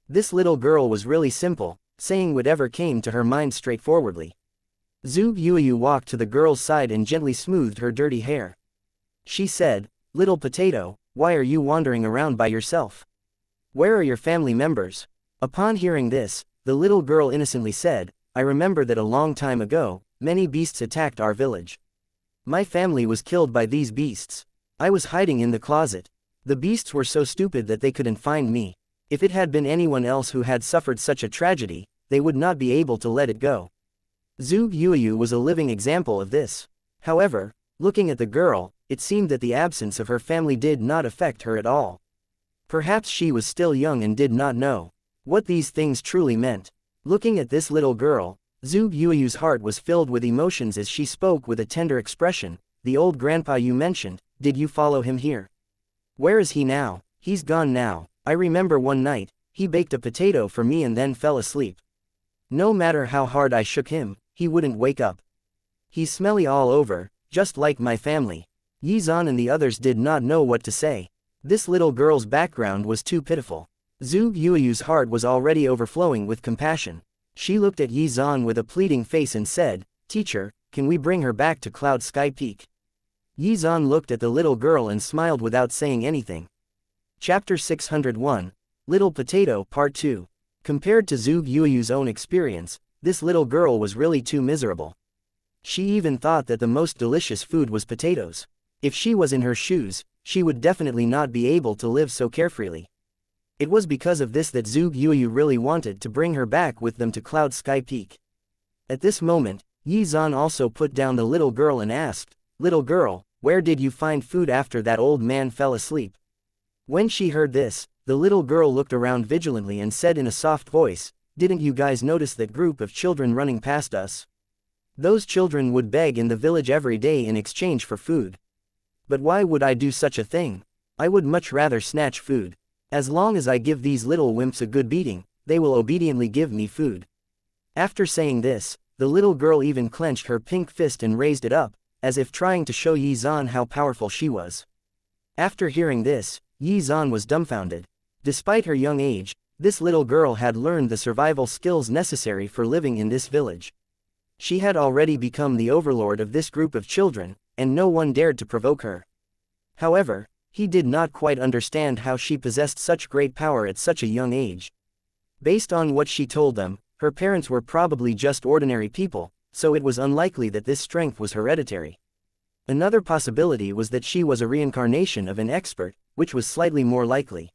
This little girl was really simple, saying whatever came to her mind straightforwardly. Zhu Yuyu walked to the girl's side and gently smoothed her dirty hair. She said, "Little potato, why are you wandering around by yourself? Where are your family members?" Upon hearing this, the little girl innocently said, "I remember that a long time ago, many beasts attacked our village. My family was killed by these beasts. I was hiding in the closet. The beasts were so stupid that they couldn't find me. If it had been anyone else who had suffered such a tragedy, they would not be able to let it go." Zhu Yuyu was a living example of this. However, looking at the girl, it seemed that the absence of her family did not affect her at all. Perhaps she was still young and did not know what these things truly meant. Looking at this little girl, Zhu Yuyu's heart was filled with emotions as she spoke with a tender expression. "The old grandpa you mentioned, did you follow him here? Where is he now?" "He's gone now. I remember one night, he baked a potato for me and then fell asleep. No matter how hard I shook him, he wouldn't wake up. He's smelly all over, just like my family." Yizan and the others did not know what to say. This little girl's background was too pitiful. Zhu Yuyu's heart was already overflowing with compassion. She looked at Yizan with a pleading face and said, "Teacher, can we bring her back to Cloud Sky Peak?" Yizan looked at the little girl and smiled without saying anything. Chapter 601, Little Potato Part 2. Compared to Zhu Yuyu's own experience, this little girl was really too miserable. She even thought that the most delicious food was potatoes. If she was in her shoes, she would definitely not be able to live so carefreely. It was because of this that Zhu Yuyu really wanted to bring her back with them to Cloud Sky Peak. At this moment, Yizan also put down the little girl and asked, "Little girl, where did you find food after that old man fell asleep?" When she heard this, the little girl looked around vigilantly and said in a soft voice, "Didn't you guys notice that group of children running past us? Those children would beg in the village every day in exchange for food. But why would I do such a thing? I would much rather snatch food. As long as I give these little wimps a good beating, they will obediently give me food." After saying this, the little girl even clenched her pink fist and raised it up, as if trying to show Yizan how powerful she was. After hearing this, Yizan was dumbfounded. Despite her young age, this little girl had learned the survival skills necessary for living in this village. She had already become the overlord of this group of children, and no one dared to provoke her. However, he did not quite understand how she possessed such great power at such a young age. Based on what she told them, her parents were probably just ordinary people, so it was unlikely that this strength was hereditary. Another possibility was that she was a reincarnation of an expert, which was slightly more likely.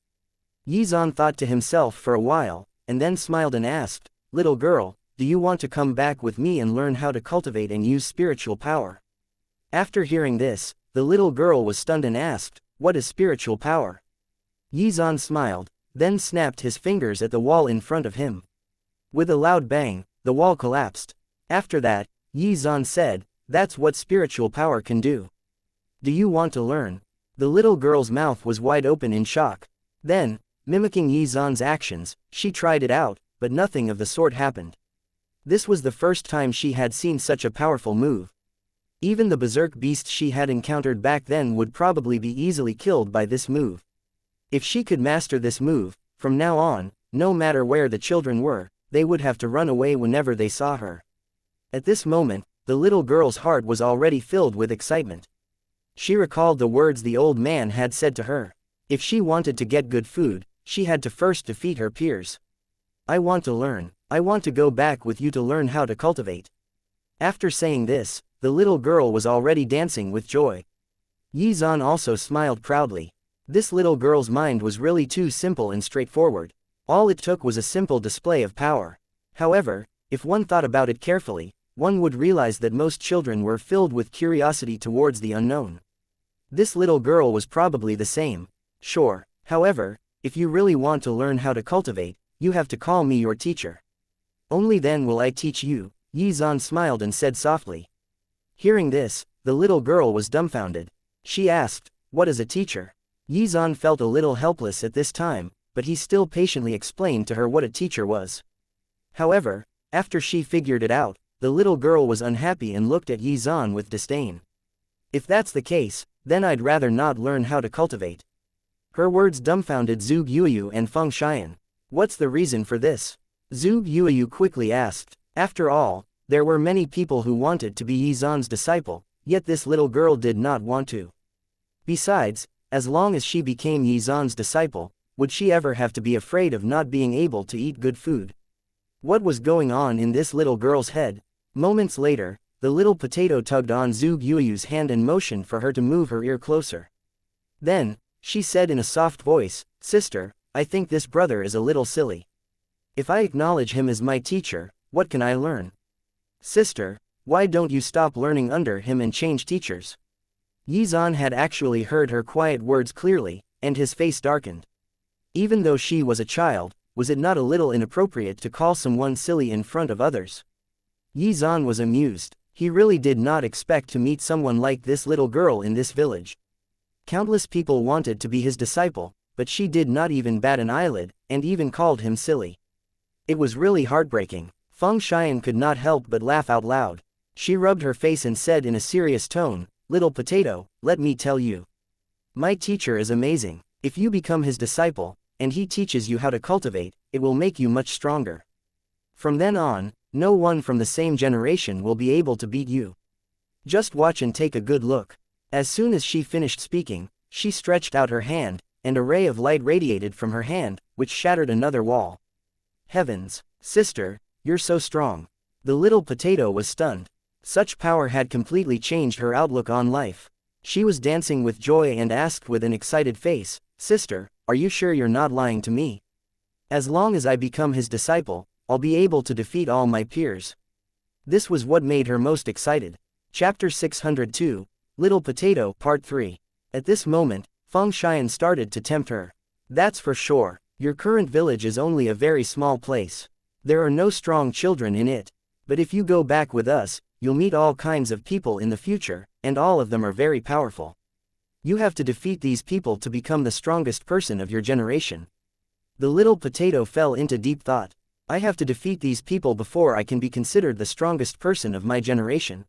Yizan thought to himself for a while, and then smiled and asked, "Little girl, do you want to come back with me and learn how to cultivate and use spiritual power?" After hearing this, the little girl was stunned and asked, "What is spiritual power?" Yizan smiled, then snapped his fingers at the wall in front of him. With a loud bang, the wall collapsed. After that, Yizan said, "That's what spiritual power can do. Do you want to learn?" The little girl's mouth was wide open in shock. Then, mimicking Yizan's actions, she tried it out, but nothing of the sort happened. This was the first time she had seen such a powerful move. Even the berserk beasts she had encountered back then would probably be easily killed by this move. If she could master this move, from now on, no matter where the children were, they would have to run away whenever they saw her. At this moment, the little girl's heart was already filled with excitement. She recalled the words the old man had said to her. If she wanted to get good food, she had to first defeat her peers. "I want to learn. I want to go back with you to learn how to cultivate." After saying this, the little girl was already dancing with joy. Yizan also smiled proudly. This little girl's mind was really too simple and straightforward. All it took was a simple display of power. However, if one thought about it carefully, one would realize that most children were filled with curiosity towards the unknown. This little girl was probably the same. Sure, however, if you really want to learn how to cultivate, you have to call me your teacher. Only then will I teach you, Yizan smiled and said softly. Hearing this, the little girl was dumbfounded. She asked, "What is a teacher?" Yizan felt a little helpless at this time, but he still patiently explained to her what a teacher was. However, after she figured it out, the little girl was unhappy and looked at Yizan with disdain. "If that's the case, then I'd rather not learn how to cultivate." Her words dumbfounded Zhu Yuyu and Feng Xian. "What's the reason for this?" Zhu Yuyu quickly asked. After all, There were many people who wanted to be Yi Zan's disciple, yet this little girl did not want to. Besides, as long as she became Yi Zan's disciple, would she ever have to be afraid of not being able to eat good food? What was going on in this little girl's head? Moments later, the little potato tugged on Zhuge Yueyu's hand and motioned for her to move her ear closer. Then, she said in a soft voice, "Sister, I think this brother is a little silly. If I acknowledge him as my teacher, what can I learn? Sister, why don't you stop learning under him and change teachers?" Yi Zan had actually heard her quiet words clearly, and his face darkened. Even though she was a child, was it not a little inappropriate to call someone silly in front of others? Yi Zan was amused. He really did not expect to meet someone like this little girl in this village. Countless people wanted to be his disciple, but she did not even bat an eyelid, and even called him silly. It was really heartbreaking. Feng Xian could not help but laugh out loud. She rubbed her face and said in a serious tone, "Little potato, let me tell you. My teacher is amazing. If you become his disciple, and he teaches you how to cultivate, it will make you much stronger. From then on, no one from the same generation will be able to beat you. Just watch and take a good look." As soon as she finished speaking, she stretched out her hand, and a ray of light radiated from her hand, which shattered another wall. Heavens, sister, you're so strong. The little potato was stunned. Such power had completely changed her outlook on life. She was dancing with joy and asked with an excited face, "Sister, are you sure you're not lying to me? As long as I become his disciple, I'll be able to defeat all my peers." This was what made her most excited. Chapter 602, Little Potato, Part 3. At this moment, Feng Xian started to tempt her. "That's for sure. Your current village is only a very small place. There are no strong children in it. But if you go back with us, you'll meet all kinds of people in the future, and all of them are very powerful. You have to defeat these people to become the strongest person of your generation." The little potato fell into deep thought. "I have to defeat these people before I can be considered the strongest person of my generation,"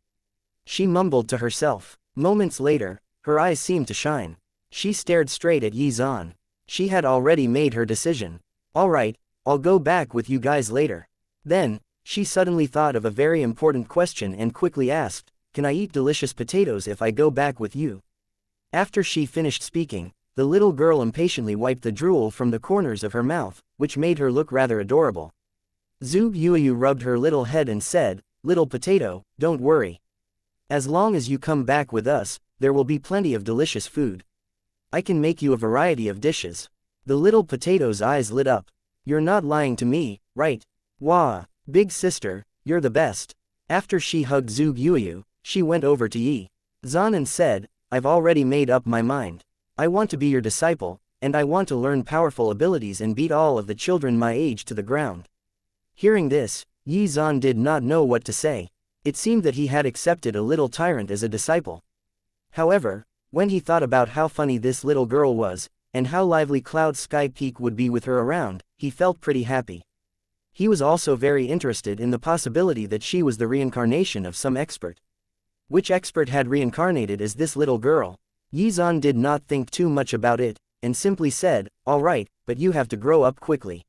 she mumbled to herself. Moments later, her eyes seemed to shine. She stared straight at Yi Zan. She had already made her decision. "All right, I'll go back with you guys later." Then, she suddenly thought of a very important question and quickly asked, "Can I eat delicious potatoes if I go back with you?" After she finished speaking, the little girl impatiently wiped the drool from the corners of her mouth, which made her look rather adorable. Zhuge Yueyu rubbed her little head and said, "Little potato, don't worry. As long as you come back with us, there will be plenty of delicious food. I can make you a variety of dishes." The little potato's eyes lit up. "You're not lying to me, right? Wah, big sister, you're the best." After she hugged Zhuge Yueyu, she went over to Yi Zan and said, "I've already made up my mind. I want to be your disciple, and I want to learn powerful abilities and beat all of the children my age to the ground." Hearing this, Yi Zan did not know what to say. It seemed that he had accepted a little tyrant as a disciple. However, when he thought about how funny this little girl was, and how lively Cloud Sky Peak would be with her around, he felt pretty happy. He was also very interested in the possibility that she was the reincarnation of some expert. Which expert had reincarnated as this little girl? Yi Zan did not think too much about it, and simply said, "All right, but you have to grow up quickly.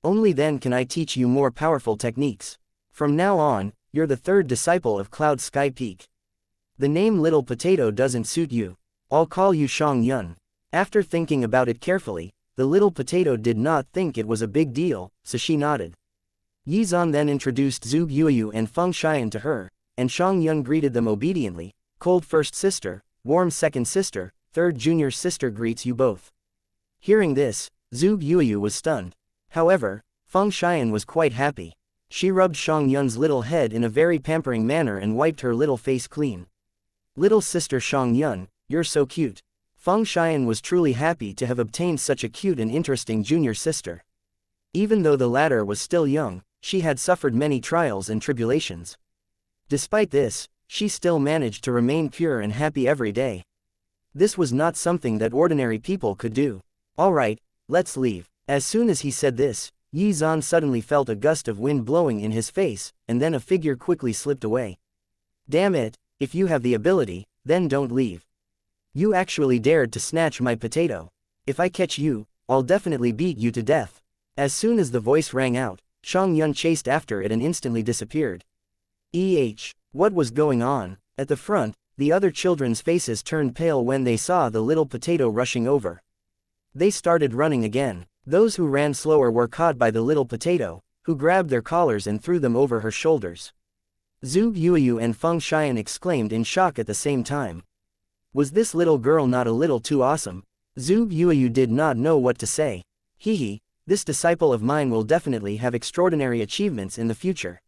Only then can I teach you more powerful techniques. From now on, you're the third disciple of Cloud Sky Peak. The name Little Potato doesn't suit you. I'll call you Xianxia." After thinking about it carefully, the little potato did not think it was a big deal, so she nodded. Yi Zan then introduced Zhuge Yueyu and Feng Xian to her, and Xianxia greeted them obediently. "Cold first sister, warm second sister, third junior sister greets you both." Hearing this, Zhuge Yueyu was stunned. However, Feng Xian was quite happy. She rubbed Xiangyan's little head in a very pampering manner and wiped her little face clean. "Little sister Xiangyan, you're so cute." Feng Xian was truly happy to have obtained such a cute and interesting junior sister. Even though the latter was still young, she had suffered many trials and tribulations. Despite this, she still managed to remain pure and happy every day. This was not something that ordinary people could do. "All right, let's leave." As soon as he said this, Yi Zan suddenly felt a gust of wind blowing in his face, and then a figure quickly slipped away. "Damn it, if you have the ability, then don't leave. You actually dared to snatch my potato. If I catch you, I'll definitely beat you to death." As soon as the voice rang out, Xiangyun chased after it and instantly disappeared. What was going on? At the front, the other children's faces turned pale when they saw the little potato rushing over. They started running again. Those who ran slower were caught by the little potato, who grabbed their collars and threw them over her shoulders. Zhu Yuyu and Feng Xian exclaimed in shock at the same time. Was this little girl not a little too awesome? Zhu Yuyu did not know what to say. This disciple of mine will definitely have extraordinary achievements in the future.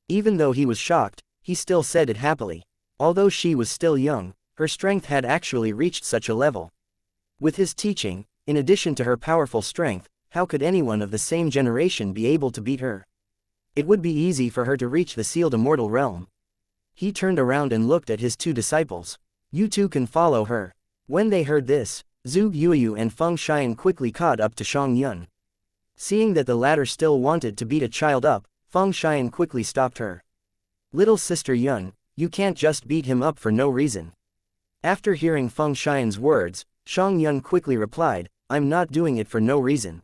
Even though he was shocked, he still said it happily. Although she was still young, her strength had actually reached such a level. With his teaching, in addition to her powerful strength, how could anyone of the same generation be able to beat her? It would be easy for her to reach the sealed immortal realm. He turned around and looked at his two disciples. You two can follow her. When they heard this, Zhu Yuyu and Feng Xian quickly caught up to Shang Yun. Seeing that the latter still wanted to beat a child up, Feng Xian quickly stopped her. Little sister Yun, you can't just beat him up for no reason. After hearing Feng Xian's words, Shang Yun quickly replied, I'm not doing it for no reason.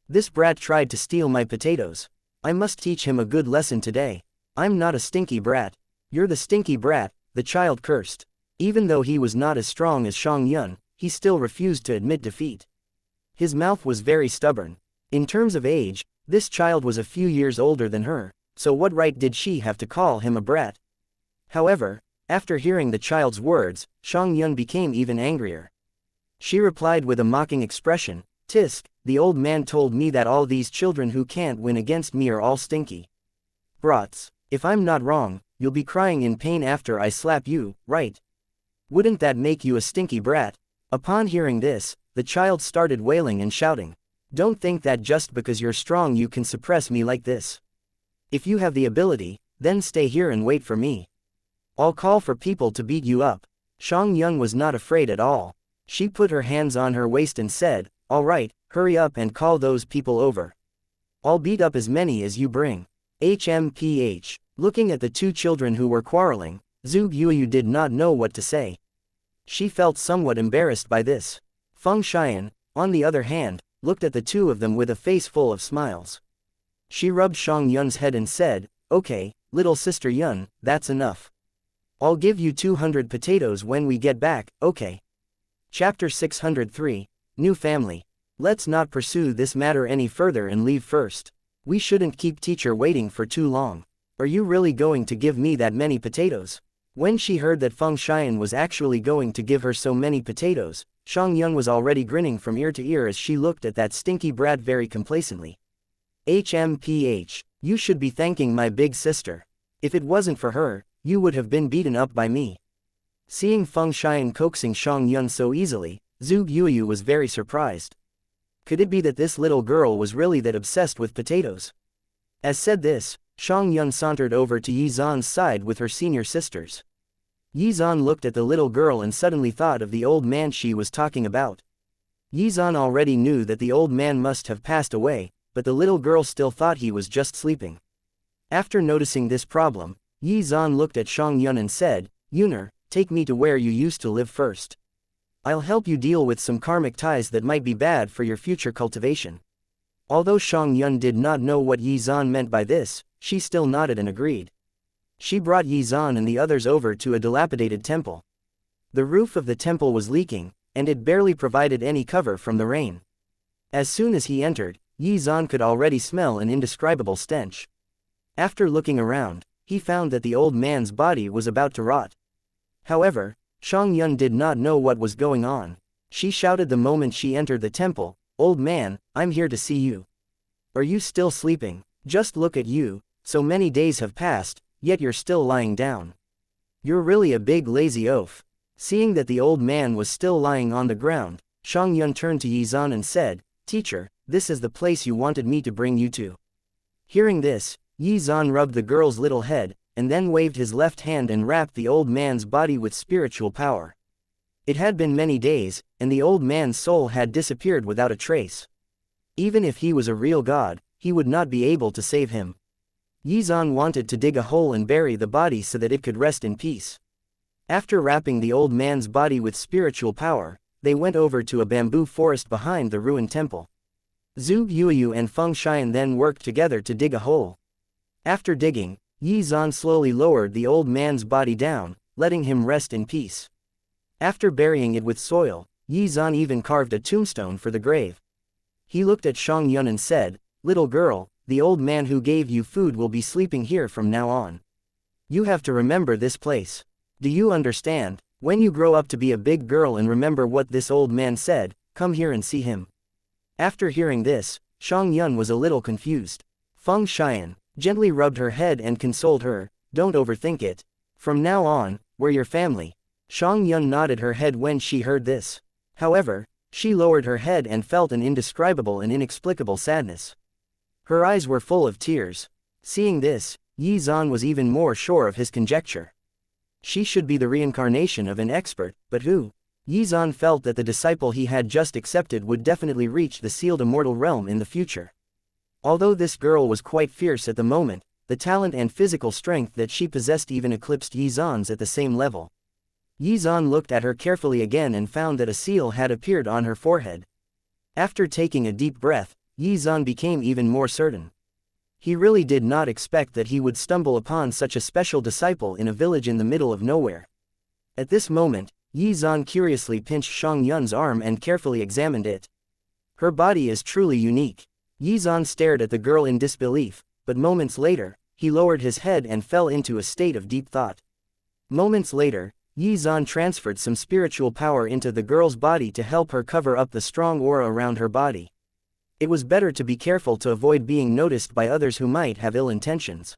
This brat tried to steal my potatoes. I must teach him a good lesson today. I'm not a stinky brat. You're the stinky brat, the child cursed. Even though he was not as strong as Shang Yun, he still refused to admit defeat. His mouth was very stubborn. In terms of age, this child was a few years older than her, so what right did she have to call him a brat? However, after hearing the child's words, Shang Yun became even angrier. She replied with a mocking expression, Tisk, the old man told me that all these children who can't win against me are all stinky brats. If I'm not wrong, you'll be crying in pain after I slap you, right? Wouldn't that make you a stinky brat? Upon hearing this, the child started wailing and shouting. Don't think that just because you're strong you can suppress me like this. If you have the ability, then stay here and wait for me. I'll call for people to beat you up. Shang Yun was not afraid at all. She put her hands on her waist and said, all right, hurry up and call those people over. I'll beat up as many as you bring. Looking at the two children who were quarreling, Zhu Yuyu did not know what to say. She felt somewhat embarrassed by this. Feng Xian, on the other hand, looked at the two of them with a face full of smiles. She rubbed Shang Yun's head and said, okay, little sister Yun, that's enough. I'll give you 200 potatoes when we get back, okay? Chapter 603, New Family. Let's not pursue this matter any further and leave first. We shouldn't keep teacher waiting for too long. Are you really going to give me that many potatoes? When she heard that Feng Xian was actually going to give her so many potatoes, Shang Yun was already grinning from ear to ear as she looked at that stinky brat very complacently. You should be thanking my big sister. If it wasn't for her, you would have been beaten up by me. Seeing Feng Xian coaxing Shang Yun so easily, Zhu Yuyu was very surprised. Could it be that this little girl was really that obsessed with potatoes? As said this, Shang Yun sauntered over to Yi Zan's side with her senior sisters. Yi Zan looked at the little girl and suddenly thought of the old man she was talking about. Yi Zan already knew that the old man must have passed away, but the little girl still thought he was just sleeping. After noticing this problem, Yi Zan looked at Shang Yun and said, Yuner, take me to where you used to live first. I'll help you deal with some karmic ties that might be bad for your future cultivation. Although Shang Yun did not know what Yi Zan meant by this, she still nodded and agreed. She brought Yi Zan and the others over to a dilapidated temple. The roof of the temple was leaking, and it barely provided any cover from the rain. As soon as he entered, Yi Zan could already smell an indescribable stench. After looking around, he found that the old man's body was about to rot. However, Shang Yun did not know what was going on. She shouted the moment she entered the temple, Old man, I'm here to see you. Are you still sleeping? Just look at you, so many days have passed, yet you're still lying down. You're really a big lazy oaf. Seeing that the old man was still lying on the ground, Shang Yun turned to Yi Zan and said, Teacher, this is the place you wanted me to bring you to. Hearing this, Yi Zan rubbed the girl's little head, and then waved his left hand and wrapped the old man's body with spiritual power. It had been many days, and the old man's soul had disappeared without a trace. Even if he was a real god, he would not be able to save him. Yi Zan wanted to dig a hole and bury the body so that it could rest in peace. After wrapping the old man's body with spiritual power, they went over to a bamboo forest behind the ruined temple. Zhu Yuyu and Feng Xian then worked together to dig a hole. After digging, Yi Zan slowly lowered the old man's body down, letting him rest in peace. After burying it with soil, Yi Zan even carved a tombstone for the grave. He looked at Xianxia and said, "Little girl, the old man who gave you food will be sleeping here from now on. You have to remember this place. Do you understand? When you grow up to be a big girl and remember what this old man said, come here and see him." After hearing this, Xianxia was a little confused. Feng Xian gently rubbed her head and consoled her, "Don't overthink it. From now on, we're your family." Xianxia nodded her head when she heard this. However, she lowered her head and felt an indescribable and inexplicable sadness. Her eyes were full of tears. Seeing this, Yi Zan was even more sure of his conjecture. She should be the reincarnation of an expert, but who? Yi Zan felt that the disciple he had just accepted would definitely reach the sealed immortal realm in the future. Although this girl was quite fierce at the moment, the talent and physical strength that she possessed even eclipsed Yi Zan's at the same level. Yi Zan looked at her carefully again and found that a seal had appeared on her forehead. After taking a deep breath, Yi Zan became even more certain. He really did not expect that he would stumble upon such a special disciple in a village in the middle of nowhere. At this moment, Yi Zan curiously pinched Xianxia's arm and carefully examined it. Her body is truly unique. Yi Zan stared at the girl in disbelief, but moments later, he lowered his head and fell into a state of deep thought. Moments later, Yi Zan transferred some spiritual power into the girl's body to help her cover up the strong aura around her body. It was better to be careful to avoid being noticed by others who might have ill intentions.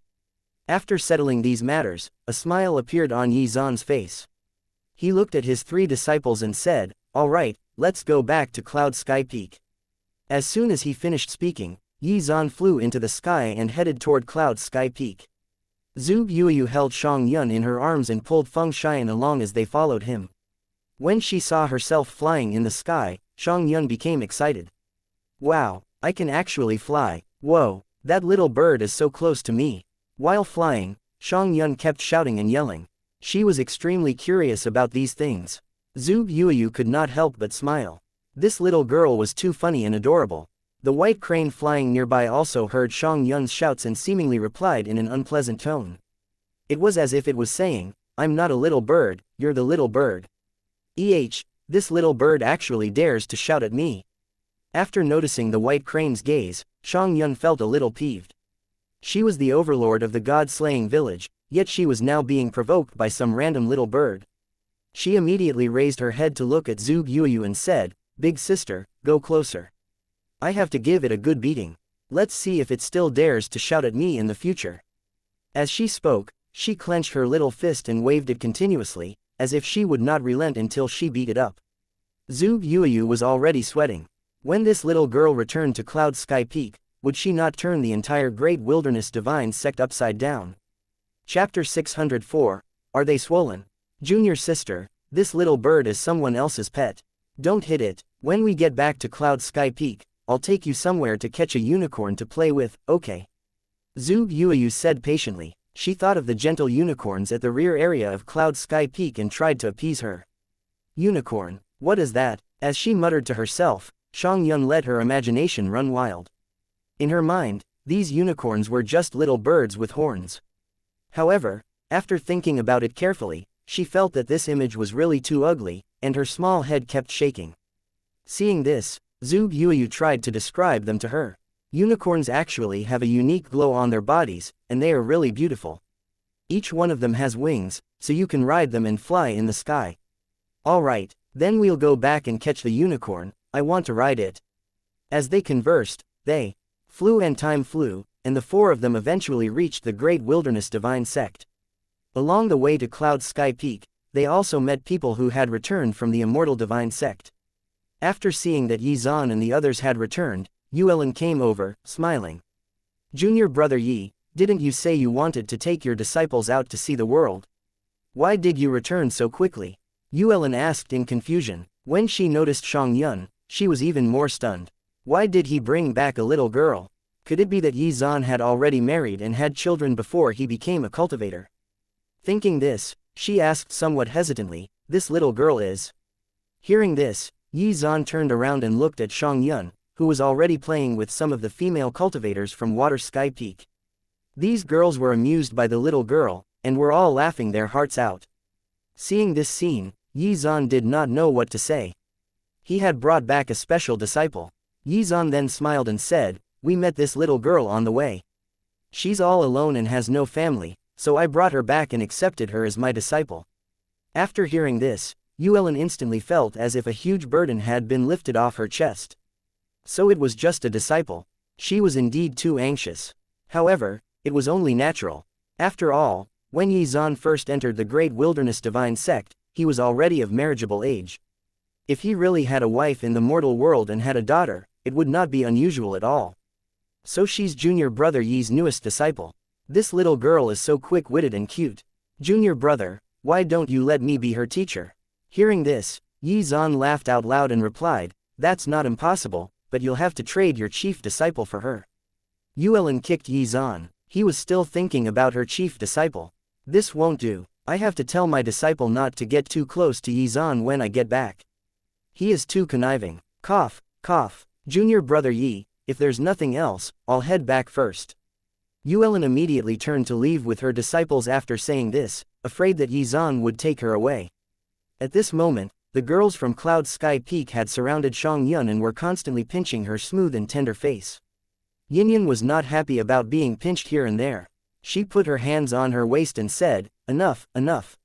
After settling these matters, a smile appeared on Yi Zan's face. He looked at his 3 disciples and said, "All right, let's go back to Cloud Sky Peak." As soon as he finished speaking, Yi Zan flew into the sky and headed toward Cloud Sky Peak. Zhu Yuyu held Xianxia in her arms and pulled Feng Xian along as they followed him. When she saw herself flying in the sky, Xianxia became excited. "Wow, I can actually fly. Whoa, that little bird is so close to me." While flying, Xianxia kept shouting and yelling. She was extremely curious about these things. Zhu Yuyu could not help but smile. This little girl was too funny and adorable. The white crane flying nearby also heard Xianxia's shouts and seemingly replied in an unpleasant tone. It was as if it was saying, "I'm not a little bird, you're the little bird. This little bird actually dares to shout at me." After noticing the white crane's gaze, Xianxia felt a little peeved. She was the overlord of the god-slaying village, yet she was now being provoked by some random little bird. She immediately raised her head to look at Zhu Yuyu and said, "Big sister, go closer. I have to give it a good beating. Let's see if it still dares to shout at me in the future." As she spoke, she clenched her little fist and waved it continuously, as if she would not relent until she beat it up. Zhu Yuyu was already sweating. When this little girl returned to Cloud Sky Peak, would she not turn the entire Great Wilderness Divine Sect upside down? Chapter 604, Are They Swollen? Junior sister, this little bird is someone else's pet. Don't hit it. When we get back to Cloud Sky Peak, I'll take you somewhere to catch a unicorn to play with, okay? Zhu Yuyu said patiently. She thought of the gentle unicorns at the rear area of Cloud Sky Peak and tried to appease her. Unicorn, what is that? As she muttered to herself, Xianxia let her imagination run wild. In her mind, these unicorns were just little birds with horns. However, after thinking about it carefully, she felt that this image was really too ugly, and her small head kept shaking. Seeing this, Zhu Yuyu tried to describe them to her. Unicorns actually have a unique glow on their bodies, and they are really beautiful. Each one of them has wings, so you can ride them and fly in the sky. Alright, then we'll go back and catch the unicorn, I want to ride it. As they conversed, they flew and time flew, and the 4 of them eventually reached the Great Wilderness Divine Sect. Along the way to Cloud Sky Peak, they also met people who had returned from the Immortal Divine Sect. After seeing that Yi Zan and the others had returned, Yuelin came over, smiling. "Junior brother Yi, didn't you say you wanted to take your disciples out to see the world? Why did you return so quickly?" Yuelin asked in confusion. When she noticed Xianxia, she was even more stunned. Why did he bring back a little girl? Could it be that Yi Zan had already married and had children before he became a cultivator? Thinking this, she asked somewhat hesitantly, "This little girl is?" Hearing this, Yi Zan turned around and looked at Xianxia, who was already playing with some of the female cultivators from Water Sky Peak. These girls were amused by the little girl, and were all laughing their hearts out. Seeing this scene, Xuan did not know what to say. He had brought back a special disciple. Xuan then smiled and said, "We met this little girl on the way. She's all alone and has no family, so I brought her back and accepted her as my disciple." After hearing this, Yuelin instantly felt as if a huge burden had been lifted off her chest. So it was just a disciple. She was indeed too anxious. However, it was only natural. After all, when Xuan first entered the Great Wilderness Divine Sect, he was already of marriageable age. If he really had a wife in the mortal world and had a daughter, it would not be unusual at all. So she's junior brother Yi's newest disciple. This little girl is so quick-witted and cute. Junior brother, why don't you let me be her teacher? Hearing this, Xuan laughed out loud and replied, "That's not impossible, but you'll have to trade your chief disciple for her." Yuelin kicked Xuan. He was still thinking about her chief disciple. "This won't do. I have to tell my disciple not to get too close to Xuan when I get back. He is too conniving." Cough, cough. "Junior brother Yi, if there's nothing else, I'll head back first." Yuelin immediately turned to leave with her disciples after saying this, afraid that Xuan would take her away. At this moment, the girls from Cloud Sky Peak had surrounded Xianxia and were constantly pinching her smooth and tender face. Yinyan was not happy about being pinched here and there. She put her hands on her waist and said, "Enough, enough.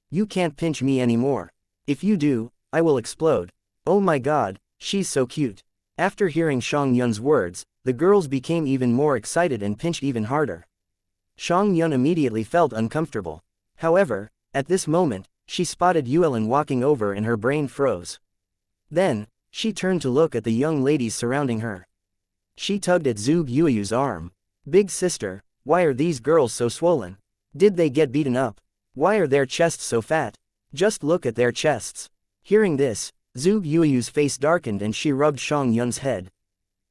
You can't pinch me anymore. If you do, I will explode. Oh my god, she's so cute." After hearing Xiangyun's words, the girls became even more excited and pinched even harder. Xiangyun immediately felt uncomfortable. However, at this moment, she spotted Yuelin walking over and her brain froze. Then, she turned to look at the young ladies surrounding her. She tugged at Zhuge Yueyu's arm. "Big sister, why are these girls so swollen? Did they get beaten up? Why are their chests so fat? Just look at their chests." Hearing this, Zhuge Yueyu's face darkened and she rubbed Xiangyun's head.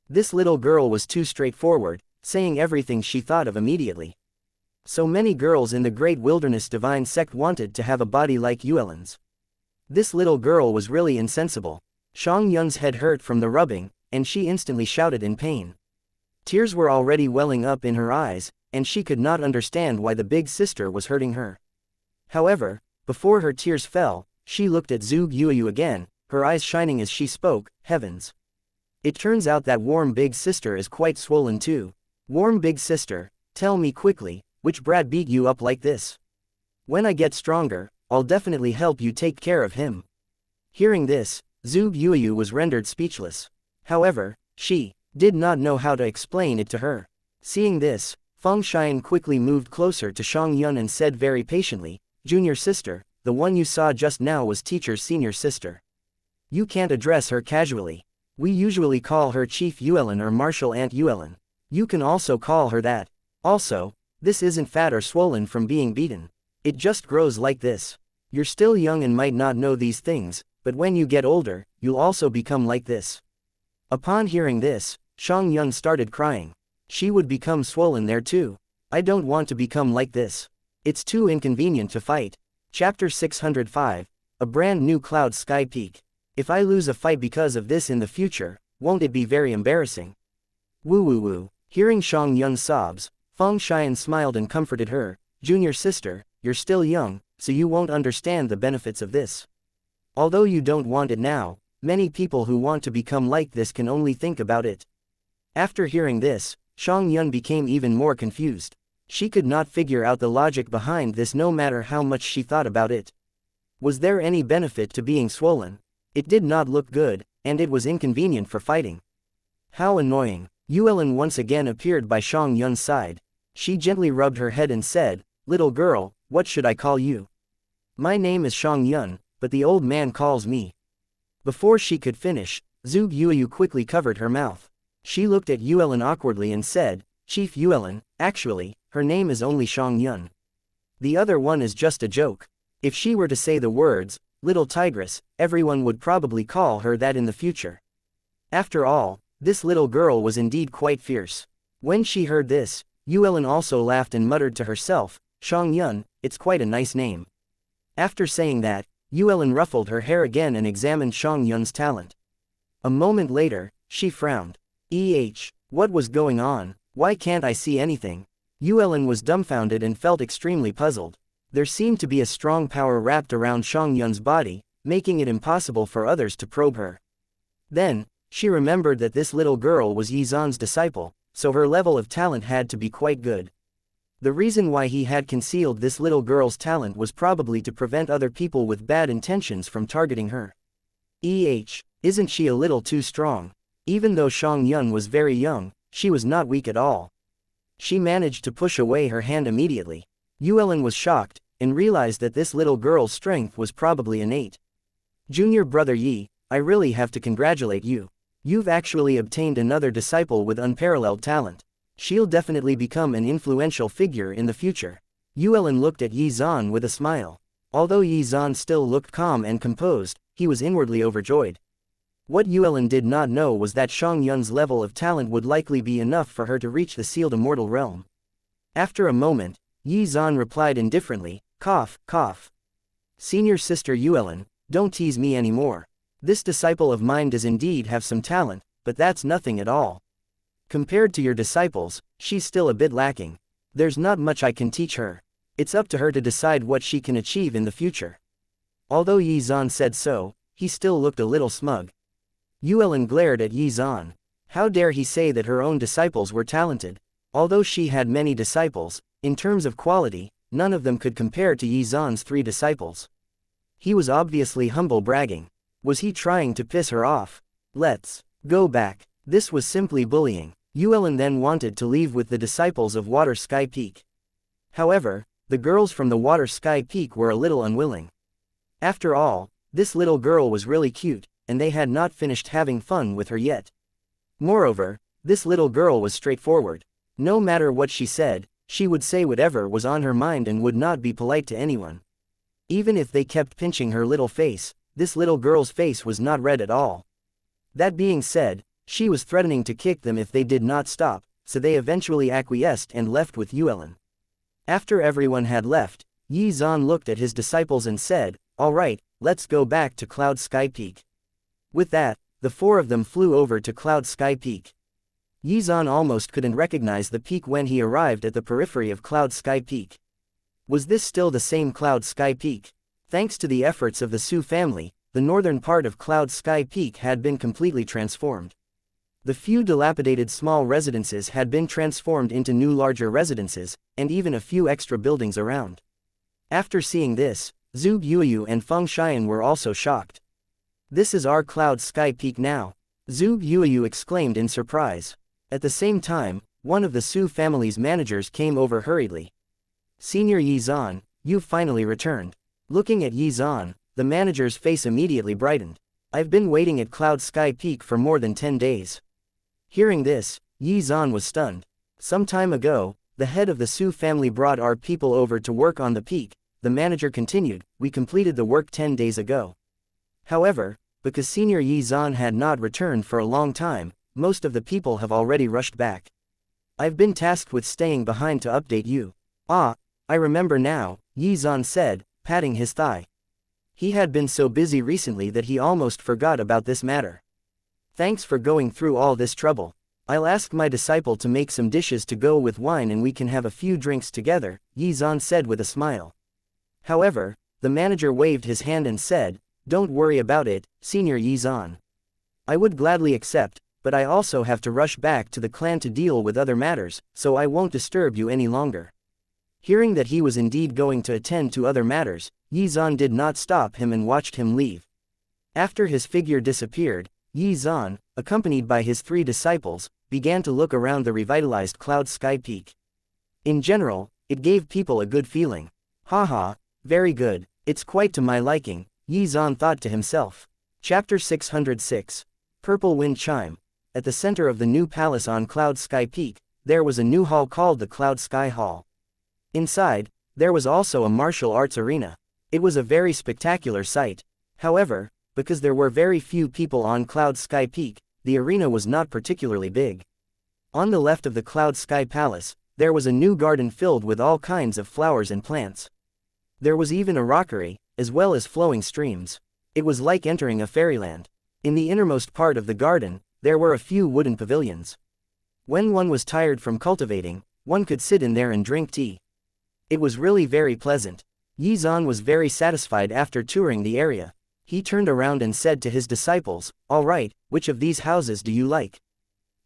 This little girl was too straightforward, saying everything she thought of immediately. So many girls in the Great Wilderness Divine Sect wanted to have a body like Yuelin's. This little girl was really insensible. Xiangyun's head hurt from the rubbing, and she instantly shouted in pain. Tears were already welling up in her eyes, and she could not understand why the big sister was hurting her. However, before her tears fell, she looked at Zhuge Yueyu again, her eyes shining as she spoke, "Heavens. It turns out that warm big sister is quite swollen too. Warm big sister, tell me quickly, which brat beat you up like this? When I get stronger, I'll definitely help you take care of him." Hearing this, Zhuge Yueyu was rendered speechless. However, she did not know how to explain it to her. Seeing this, Feng Xian quickly moved closer to Xiangyun and said very patiently, "Junior sister, the one you saw just now was teacher's senior sister. You can't address her casually. We usually call her Chief Yuelin or Martial Aunt Yuelin. You can also call her that. Also, this isn't fat or swollen from being beaten. It just grows like this. You're still young and might not know these things, but when you get older, you'll also become like this." Upon hearing this, Xiangyun started crying. She would become swollen there too. "I don't want to become like this. It's too inconvenient to fight." Chapter 605, A Brand New Cloud Sky Peak. "If I lose a fight because of this in the future, won't it be very embarrassing?" Woo woo woo. Hearing Xiangyun's sobs, Feng Xian smiled and comforted her. "Junior sister, you're still young, so you won't understand the benefits of this. Although you don't want it now, many people who want to become like this can only think about it." After hearing this, Xiangyun became even more confused. She could not figure out the logic behind this no matter how much she thought about it. Was there any benefit to being swollen? It did not look good, and it was inconvenient for fighting. How annoying. Yuelin once again appeared by Xiangyun's side. She gently rubbed her head and said, "Little girl, what should I call you?" "My name is Xiangyun, but the old man calls me." Before she could finish, Zhuge Yueyu quickly covered her mouth. She looked at Yuelin awkwardly and said, "Chief Yuelin, actually, her name is only Xiangyun. The other one is just a joke." If she were to say the words, "Little Tigress," everyone would probably call her that in the future. After all, this little girl was indeed quite fierce. When she heard this, Yuelin also laughed and muttered to herself, "Xiangyun, it's quite a nice name." After saying that, Yuelin ruffled her hair again and examined Xiangyun's talent. A moment later, she frowned. What was going on? Why can't I see anything? Yuelin was dumbfounded and felt extremely puzzled. There seemed to be a strong power wrapped around Xiangyun's body, making it impossible for others to probe her. Then, she remembered that this little girl was Yizan's disciple, so her level of talent had to be quite good. The reason why he had concealed this little girl's talent was probably to prevent other people with bad intentions from targeting her. Isn't she a little too strong? Even though Xiangyun was very young, she was not weak at all. She managed to push away her hand immediately. Yuelin was shocked, and realized that this little girl's strength was probably innate. Junior brother Yi, I really have to congratulate you. You've actually obtained another disciple with unparalleled talent. She'll definitely become an influential figure in the future. Yuelin looked at Yizan with a smile. Although Yizan still looked calm and composed, he was inwardly overjoyed. What Yuelin did not know was that Xiangyun's level of talent would likely be enough for her to reach the sealed immortal realm. After a moment, Yizan replied indifferently, cough, cough. Senior sister Yuelin, don't tease me anymore. This disciple of mine does indeed have some talent, but that's nothing at all. Compared to your disciples, she's still a bit lacking. There's not much I can teach her. It's up to her to decide what she can achieve in the future. Although Yizan said so, he still looked a little smug. Yuelin glared at Yizan. How dare he say that her own disciples were talented? Although she had many disciples, in terms of quality, none of them could compare to Yizan's 3 disciples. He was obviously humble bragging. Was he trying to piss her off? Let's go back. This was simply bullying. Yuelin then wanted to leave with the disciples of Water Sky Peak. However, the girls from the Water Sky Peak were a little unwilling. After all, this little girl was really cute, and they had not finished having fun with her yet. Moreover, this little girl was straightforward. No matter what she said, she would say whatever was on her mind and would not be polite to anyone. Even if they kept pinching her little face, this little girl's face was not red at all. That being said, she was threatening to kick them if they did not stop, so they eventually acquiesced and left with Yuelin. After everyone had left, Yizan looked at his disciples and said, "All right, let's go back to Cloud Sky Peak." With that, the 4 of them flew over to Cloud Sky Peak. Yizan almost couldn't recognize the peak when he arrived at the periphery of Cloud Sky Peak. Was this still the same Cloud Sky Peak? Thanks to the efforts of the Su family, the northern part of Cloud Sky Peak had been completely transformed. The few dilapidated small residences had been transformed into new larger residences, and even a few extra buildings around. After seeing this, Zhu Yuyu and Feng Xian were also shocked. This is our Cloud Sky Peak now, Zhu Yuyu exclaimed in surprise. At the same time, one of the Su family's managers came over hurriedly. Senior Yizan, you've finally returned. Looking at Yizan, the manager's face immediately brightened. I've been waiting at Cloud Sky Peak for more than 10 days. Hearing this, Yizan was stunned. Some time ago, the head of the Su family brought our people over to work on the peak. The manager continued, we completed the work 10 days ago. However, because Senior Yizan had not returned for a long time, most of the people have already rushed back. I've been tasked with staying behind to update you. Ah, I remember now, Yizan said, patting his thigh. He had been so busy recently that he almost forgot about this matter. Thanks for going through all this trouble. I'll ask my disciple to make some dishes to go with wine and we can have a few drinks together, Yizan said with a smile. However, the manager waved his hand and said, don't worry about it, Senior Yizan. I would gladly accept, but I also have to rush back to the clan to deal with other matters, so I won't disturb you any longer. Hearing that he was indeed going to attend to other matters, Yizan did not stop him and watched him leave. After his figure disappeared, Yizan, accompanied by his 3 disciples, began to look around the revitalized Cloud Sky Peak. In general, it gave people a good feeling. Haha, very good, it's quite to my liking, Yizan thought to himself. Chapter 606. Purple Wind Chime. At the center of the new palace on Cloud Sky Peak, there was a new hall called the Cloud Sky Hall. Inside, there was also a martial arts arena. It was a very spectacular sight. However, because there were very few people on Cloud Sky Peak, the arena was not particularly big. On the left of the Cloud Sky Palace, there was a new garden filled with all kinds of flowers and plants. There was even a rockery, as well as flowing streams. It was like entering a fairyland. In the innermost part of the garden, there were a few wooden pavilions. When one was tired from cultivating, One could sit in there and drink tea. It was really very pleasant. Xuan was very satisfied after touring the area. He turned around and said to his disciples, "All right, which of these houses do you like?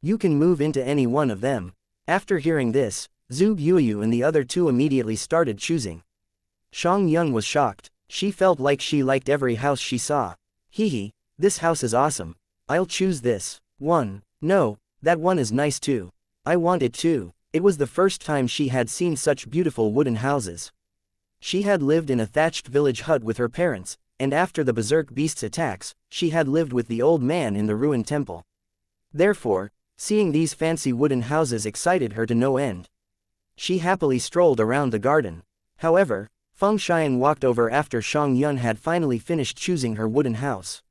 You can move into any one of them." After hearing this, Zhu Yuyu and the other two immediately started choosing. Xianxia was shocked. She felt like she liked every house she saw. Hehe, this house is awesome. I'll choose this one. No, that one is nice too. I want it too. It was the first time she had seen such beautiful wooden houses. She had lived in a thatched village hut with her parents, and after the berserk beast's attacks, she had lived with the old man in the ruined temple. Therefore, seeing these fancy wooden houses excited her to no end. She happily strolled around the garden. However, Feng Xian walked over after Xianxia had finally finished choosing her wooden house.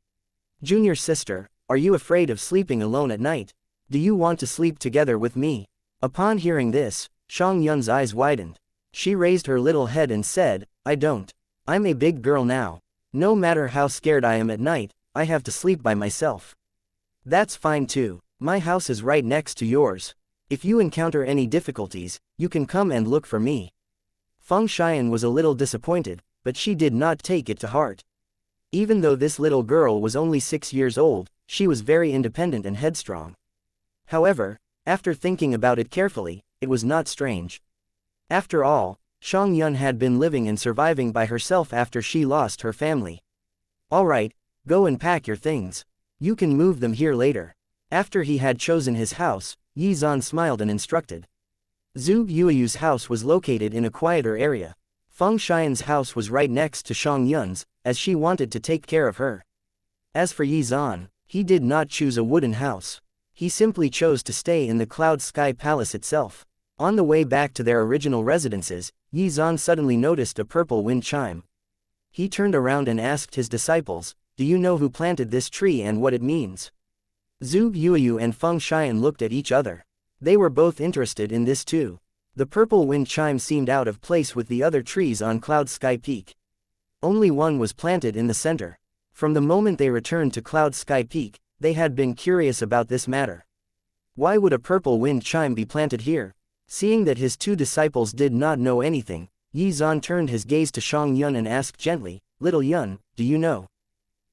"Junior sister, are you afraid of sleeping alone at night? Do you want to sleep together with me?" Upon hearing this, Xiangyan's eyes widened. She raised her little head and said, "I don't. I'm a big girl now. No matter how scared I am at night, I have to sleep by myself." "That's fine too. My house is right next to yours. If you encounter any difficulties, you can come and look for me." Feng Xian was a little disappointed, but she did not take it to heart. Even though this little girl was only 6 years old, she was very independent and headstrong. However, after thinking about it carefully, it was not strange. After all, Xianxia had been living and surviving by herself after she lost her family. "All right, go and pack your things. You can move them here later." After he had chosen his house, Xuan smiled and instructed. Zhu Yueyu's house was located in a quieter area. Feng Xian's house was right next to Xiangyun's, as she wanted to take care of her. As for Xuan, he did not choose a wooden house. He simply chose to stay in the Cloud Sky Palace itself. On the way back to their original residences, Xuan suddenly noticed a purple wind chime. He turned around and asked his disciples, "Do you know who planted this tree and what it means?" Zhu Yueyu and Feng Xian looked at each other. They were both interested in this too. The purple wind chime seemed out of place with the other trees on Cloud Sky Peak. Only one was planted in the center. From the moment they returned to Cloud Sky Peak, they had been curious about this matter. Why would a purple wind chime be planted here? Seeing that his two disciples did not know anything, Xuan turned his gaze to Xiangyun and asked gently, "Little Yun, do you know?"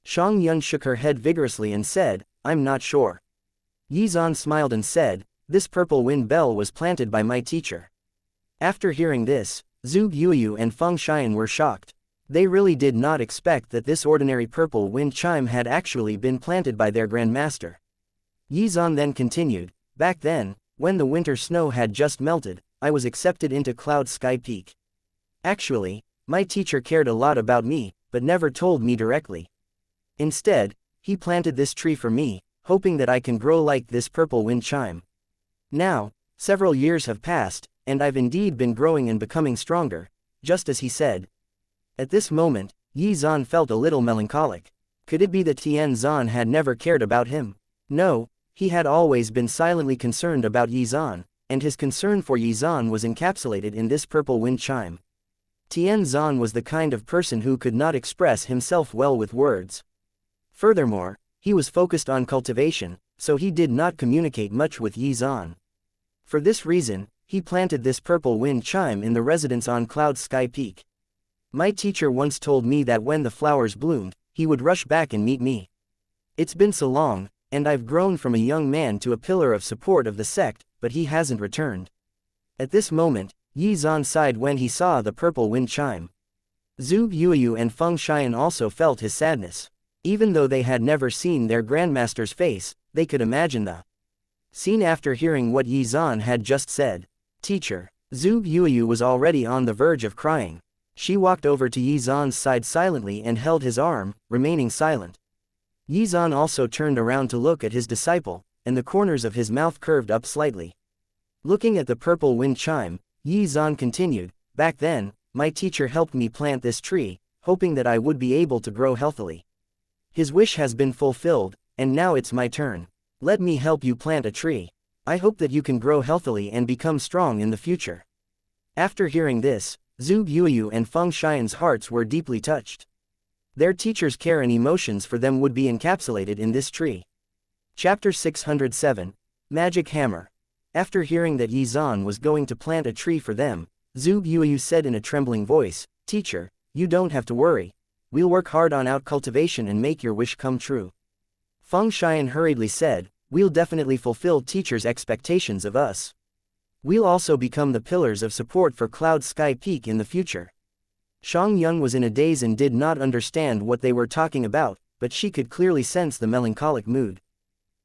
Xiangyun shook her head vigorously and said, "I'm not sure." Xuan smiled and said, "This purple wind bell was planted by my teacher." After hearing this, Zhu Yueyu and Feng Xian were shocked. They really did not expect that this ordinary purple wind chime had actually been planted by their grandmaster. Xuan then continued, "Back then, when the winter snow had just melted, I was accepted into Cloud Sky Peak. Actually, my teacher cared a lot about me, but never told me directly. Instead, he planted this tree for me, hoping that I can grow like this purple wind chime. Now, several years have passed, and I've indeed been growing and becoming stronger, just as he said." At this moment, Xuan felt a little melancholic. Could it be that Tianzan had never cared about him? No, he had always been silently concerned about Xuan, and his concern for Xuan was encapsulated in this purple wind chime. Tianzan was the kind of person who could not express himself well with words. Furthermore, he was focused on cultivation, so he did not communicate much with Xuan. For this reason, he planted this purple wind chime in the residence on Cloud Sky Peak. My teacher once told me that when the flowers bloomed, he would rush back and meet me. It's been so long, and I've grown from a young man to a pillar of support of the sect, but he hasn't returned. At this moment, Xuan sighed when he saw the purple wind chime. Zhu Yueyu and Feng Xian also felt his sadness. Even though they had never seen their grandmaster's face, they could imagine the scene after hearing what Xuan had just said. "Teacher." Zhu Yueyu was already on the verge of crying. She walked over to Xuan's side silently and held his arm, remaining silent. Xuan also turned around to look at his disciple, and the corners of his mouth curved up slightly. Looking at the purple wind chime, Xuan continued, "Back then, my teacher helped me plant this tree, hoping that I would be able to grow healthily. His wish has been fulfilled, and now it's my turn. Let me help you plant a tree. I hope that you can grow healthily and become strong in the future." After hearing this, Zhu Yueyu and Feng Xian's hearts were deeply touched. Their teacher's care and emotions for them would be encapsulated in this tree. Chapter 607, Magic Hammer. After hearing that Yi Zan was going to plant a tree for them, Zhu Yuyu said in a trembling voice, "Teacher, you don't have to worry. We'll work hard on out cultivation and make your wish come true." Feng Xian hurriedly said, "We'll definitely fulfill teacher's expectations of us. We'll also become the pillars of support for Cloud Sky Peak in the future." Shang Yun was in a daze and did not understand what they were talking about, but she could clearly sense the melancholic mood.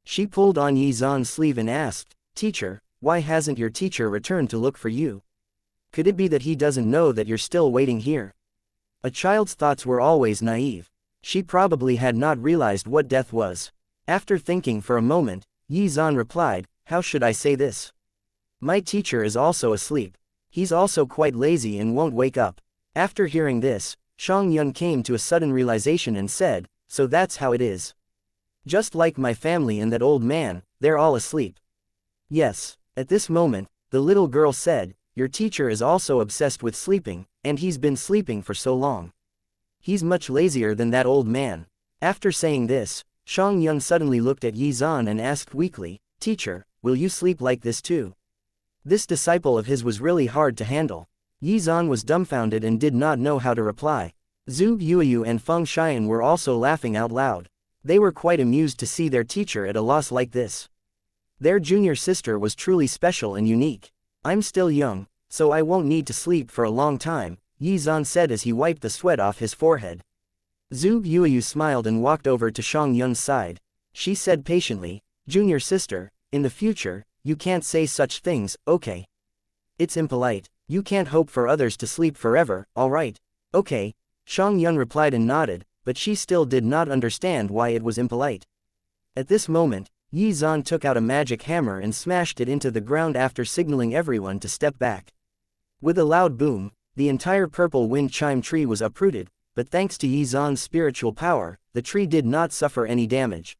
She pulled on Yi Zan's sleeve and asked, "Teacher, why hasn't your teacher returned to look for you? Could it be that he doesn't know that you're still waiting here?" A child's thoughts were always naive. She probably had not realized what death was. After thinking for a moment, Yi Zan replied, "How should I say this? My teacher is also asleep. He's also quite lazy and won't wake up." After hearing this, Shang Yun came to a sudden realization and said, "So that's how it is. Just like my family and that old man, they're all asleep." Yes. At this moment, the little girl said, "Your teacher is also obsessed with sleeping, and he's been sleeping for so long. He's much lazier than that old man." After saying this, Shang Yun suddenly looked at Yi Zan and asked weakly, "Teacher, will you sleep like this too?" This disciple of his was really hard to handle. Yi Zan was dumbfounded and did not know how to reply. Zhu Yuyu and Feng Xian were also laughing out loud. They were quite amused to see their teacher at a loss like this. Their junior sister was truly special and unique. "I'm still young, so I won't need to sleep for a long time," Yi Zan said as he wiped the sweat off his forehead. Zhu Yuyu smiled and walked over to Shang Yun's side. She said patiently, "Junior sister, in the future, you can't say such things, okay? It's impolite. You can't hope for others to sleep forever, alright?" "Okay," Shang Yun replied and nodded, but she still did not understand why it was impolite. At this moment, Yi Zan took out a magic hammer and smashed it into the ground after signaling everyone to step back. With a loud boom, the entire purple wind chime tree was uprooted, but thanks to Yi Zan's spiritual power, the tree did not suffer any damage.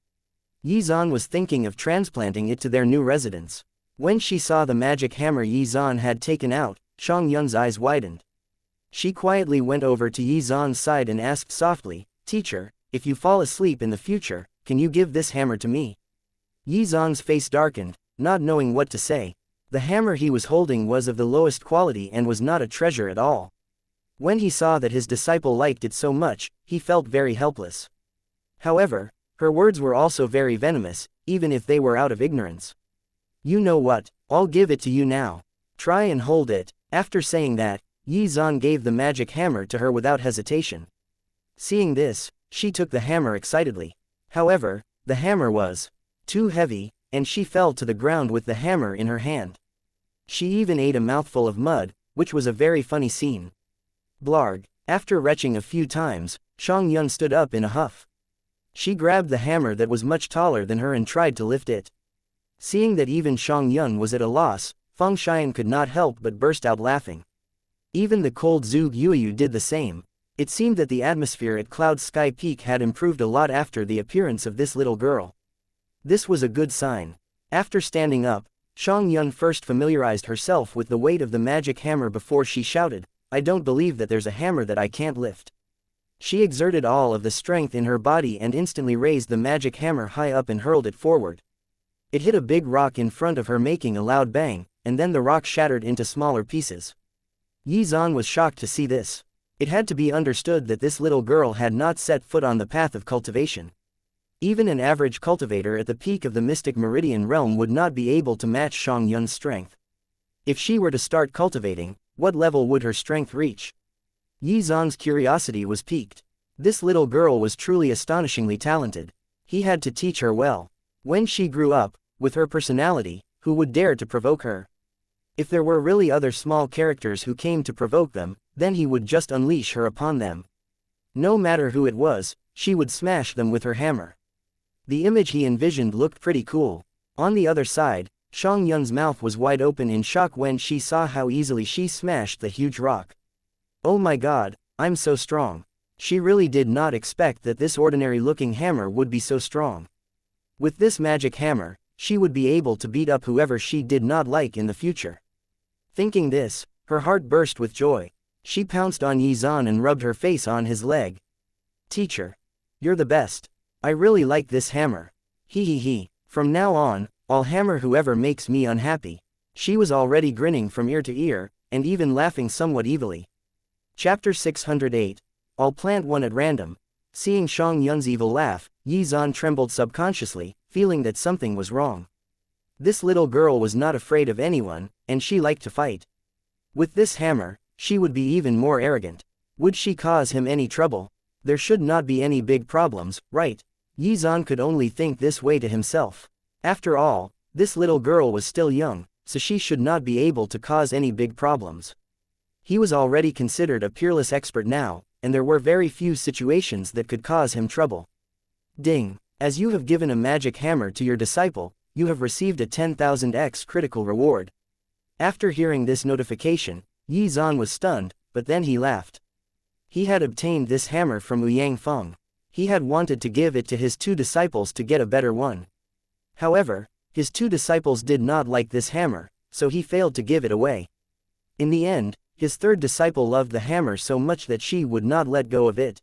Yi Zan was thinking of transplanting it to their new residence. When she saw the magic hammer Yi Zan had taken out, Shang Yun's eyes widened. She quietly went over to Yi Zan's side and asked softly, "Teacher, if you fall asleep in the future, can you give this hammer to me?" Yi Zan's face darkened, not knowing what to say. The hammer he was holding was of the lowest quality and was not a treasure at all. When he saw that his disciple liked it so much, he felt very helpless. However, her words were also very venomous, even if they were out of ignorance. "You know what, I'll give it to you now. Try and hold it." After saying that, Yi Zan gave the magic hammer to her without hesitation. Seeing this, she took the hammer excitedly. However, the hammer was too heavy, and she fell to the ground with the hammer in her hand. She even ate a mouthful of mud, which was a very funny scene. Blarg. After retching a few times, Shang Yun stood up in a huff. She grabbed the hammer that was much taller than her and tried to lift it. Seeing that even Shang Yun was at a loss, Feng Xian could not help but burst out laughing. Even the cold Zhu Yuyu did the same. It seemed that the atmosphere at Cloud Sky Peak had improved a lot after the appearance of this little girl. This was a good sign. After standing up, Shang Yun first familiarized herself with the weight of the magic hammer before she shouted, "I don't believe that there's a hammer that I can't lift." She exerted all of the strength in her body and instantly raised the magic hammer high up and hurled it forward. It hit a big rock in front of her, making a loud bang, and then the rock shattered into smaller pieces. Yi Zan was shocked to see this. It had to be understood that this little girl had not set foot on the path of cultivation. Even an average cultivator at the peak of the Mystic Meridian realm would not be able to match Shang Yun's strength. If she were to start cultivating, what level would her strength reach? Yi Zan's curiosity was piqued. This little girl was truly astonishingly talented. He had to teach her well. When she grew up, with her personality, who would dare to provoke her? If there were really other small characters who came to provoke them, then he would just unleash her upon them. No matter who it was, she would smash them with her hammer. The image he envisioned looked pretty cool. On the other side, Shang Yun's mouth was wide open in shock when she saw how easily she smashed the huge rock. "Oh my god, I'm so strong." She really did not expect that this ordinary-looking hammer would be so strong. With this magic hammer, she would be able to beat up whoever she did not like in the future. Thinking this, her heart burst with joy. She pounced on Yi Zan and rubbed her face on his leg. "Teacher, you're the best. I really like this hammer. He. From now on, I'll hammer whoever makes me unhappy. She was already grinning from ear to ear, and even laughing somewhat evilly. Chapter 608. I'll plant one at random. Seeing Xiang Yun's evil laugh, Yi Zan trembled subconsciously, feeling that something was wrong. This little girl was not afraid of anyone, and she liked to fight. With this hammer, she would be even more arrogant. Would she cause him any trouble? There should not be any big problems, right? Yi Zan could only think this way to himself. After all, this little girl was still young, so she should not be able to cause any big problems. He was already considered a peerless expert now, and there were very few situations that could cause him trouble. Ding! As you have given a magic hammer to your disciple, you have received a 10,000x critical reward. After hearing this notification, Yi Zan was stunned, but then he laughed. He had obtained this hammer from Ouyang Feng. He had wanted to give it to his 2 disciples to get a better one. However, his 2 disciples did not like this hammer, so he failed to give it away. In the end, his 3rd disciple loved the hammer so much that she would not let go of it.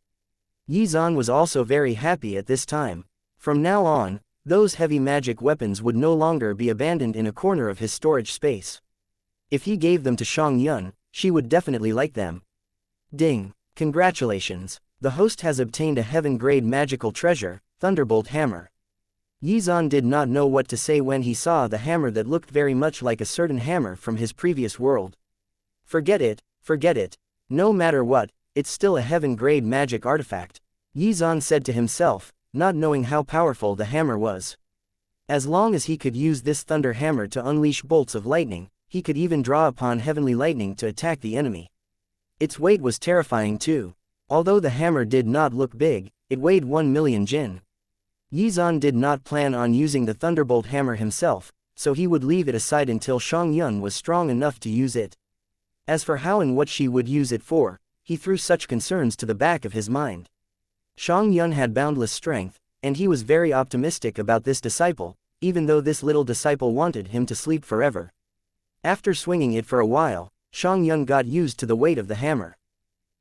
Yi Zan was also very happy at this time. From now on, those heavy magic weapons would no longer be abandoned in a corner of his storage space. If he gave them to Xiang Yun, she would definitely like them. Ding! Congratulations! The host has obtained a heaven-grade magical treasure, Thunderbolt Hammer. Yi Zan did not know what to say when he saw the hammer that looked very much like a certain hammer from his previous world. Forget it, forget it. No matter what, it's still a heaven-grade magic artifact. Yi Zan said to himself, not knowing how powerful the hammer was. As long as he could use this thunder hammer to unleash bolts of lightning, he could even draw upon heavenly lightning to attack the enemy. Its weight was terrifying too. Although the hammer did not look big, it weighed 1 million jin. Yi Zan did not plan on using the Thunderbolt hammer himself, so he would leave it aside until Xiang Yun was strong enough to use it. As for how and what she would use it for, he threw such concerns to the back of his mind. Xiang Yun had boundless strength, and he was very optimistic about this disciple, even though this little disciple wanted him to sleep forever. After swinging it for a while, Xiang Yun got used to the weight of the hammer.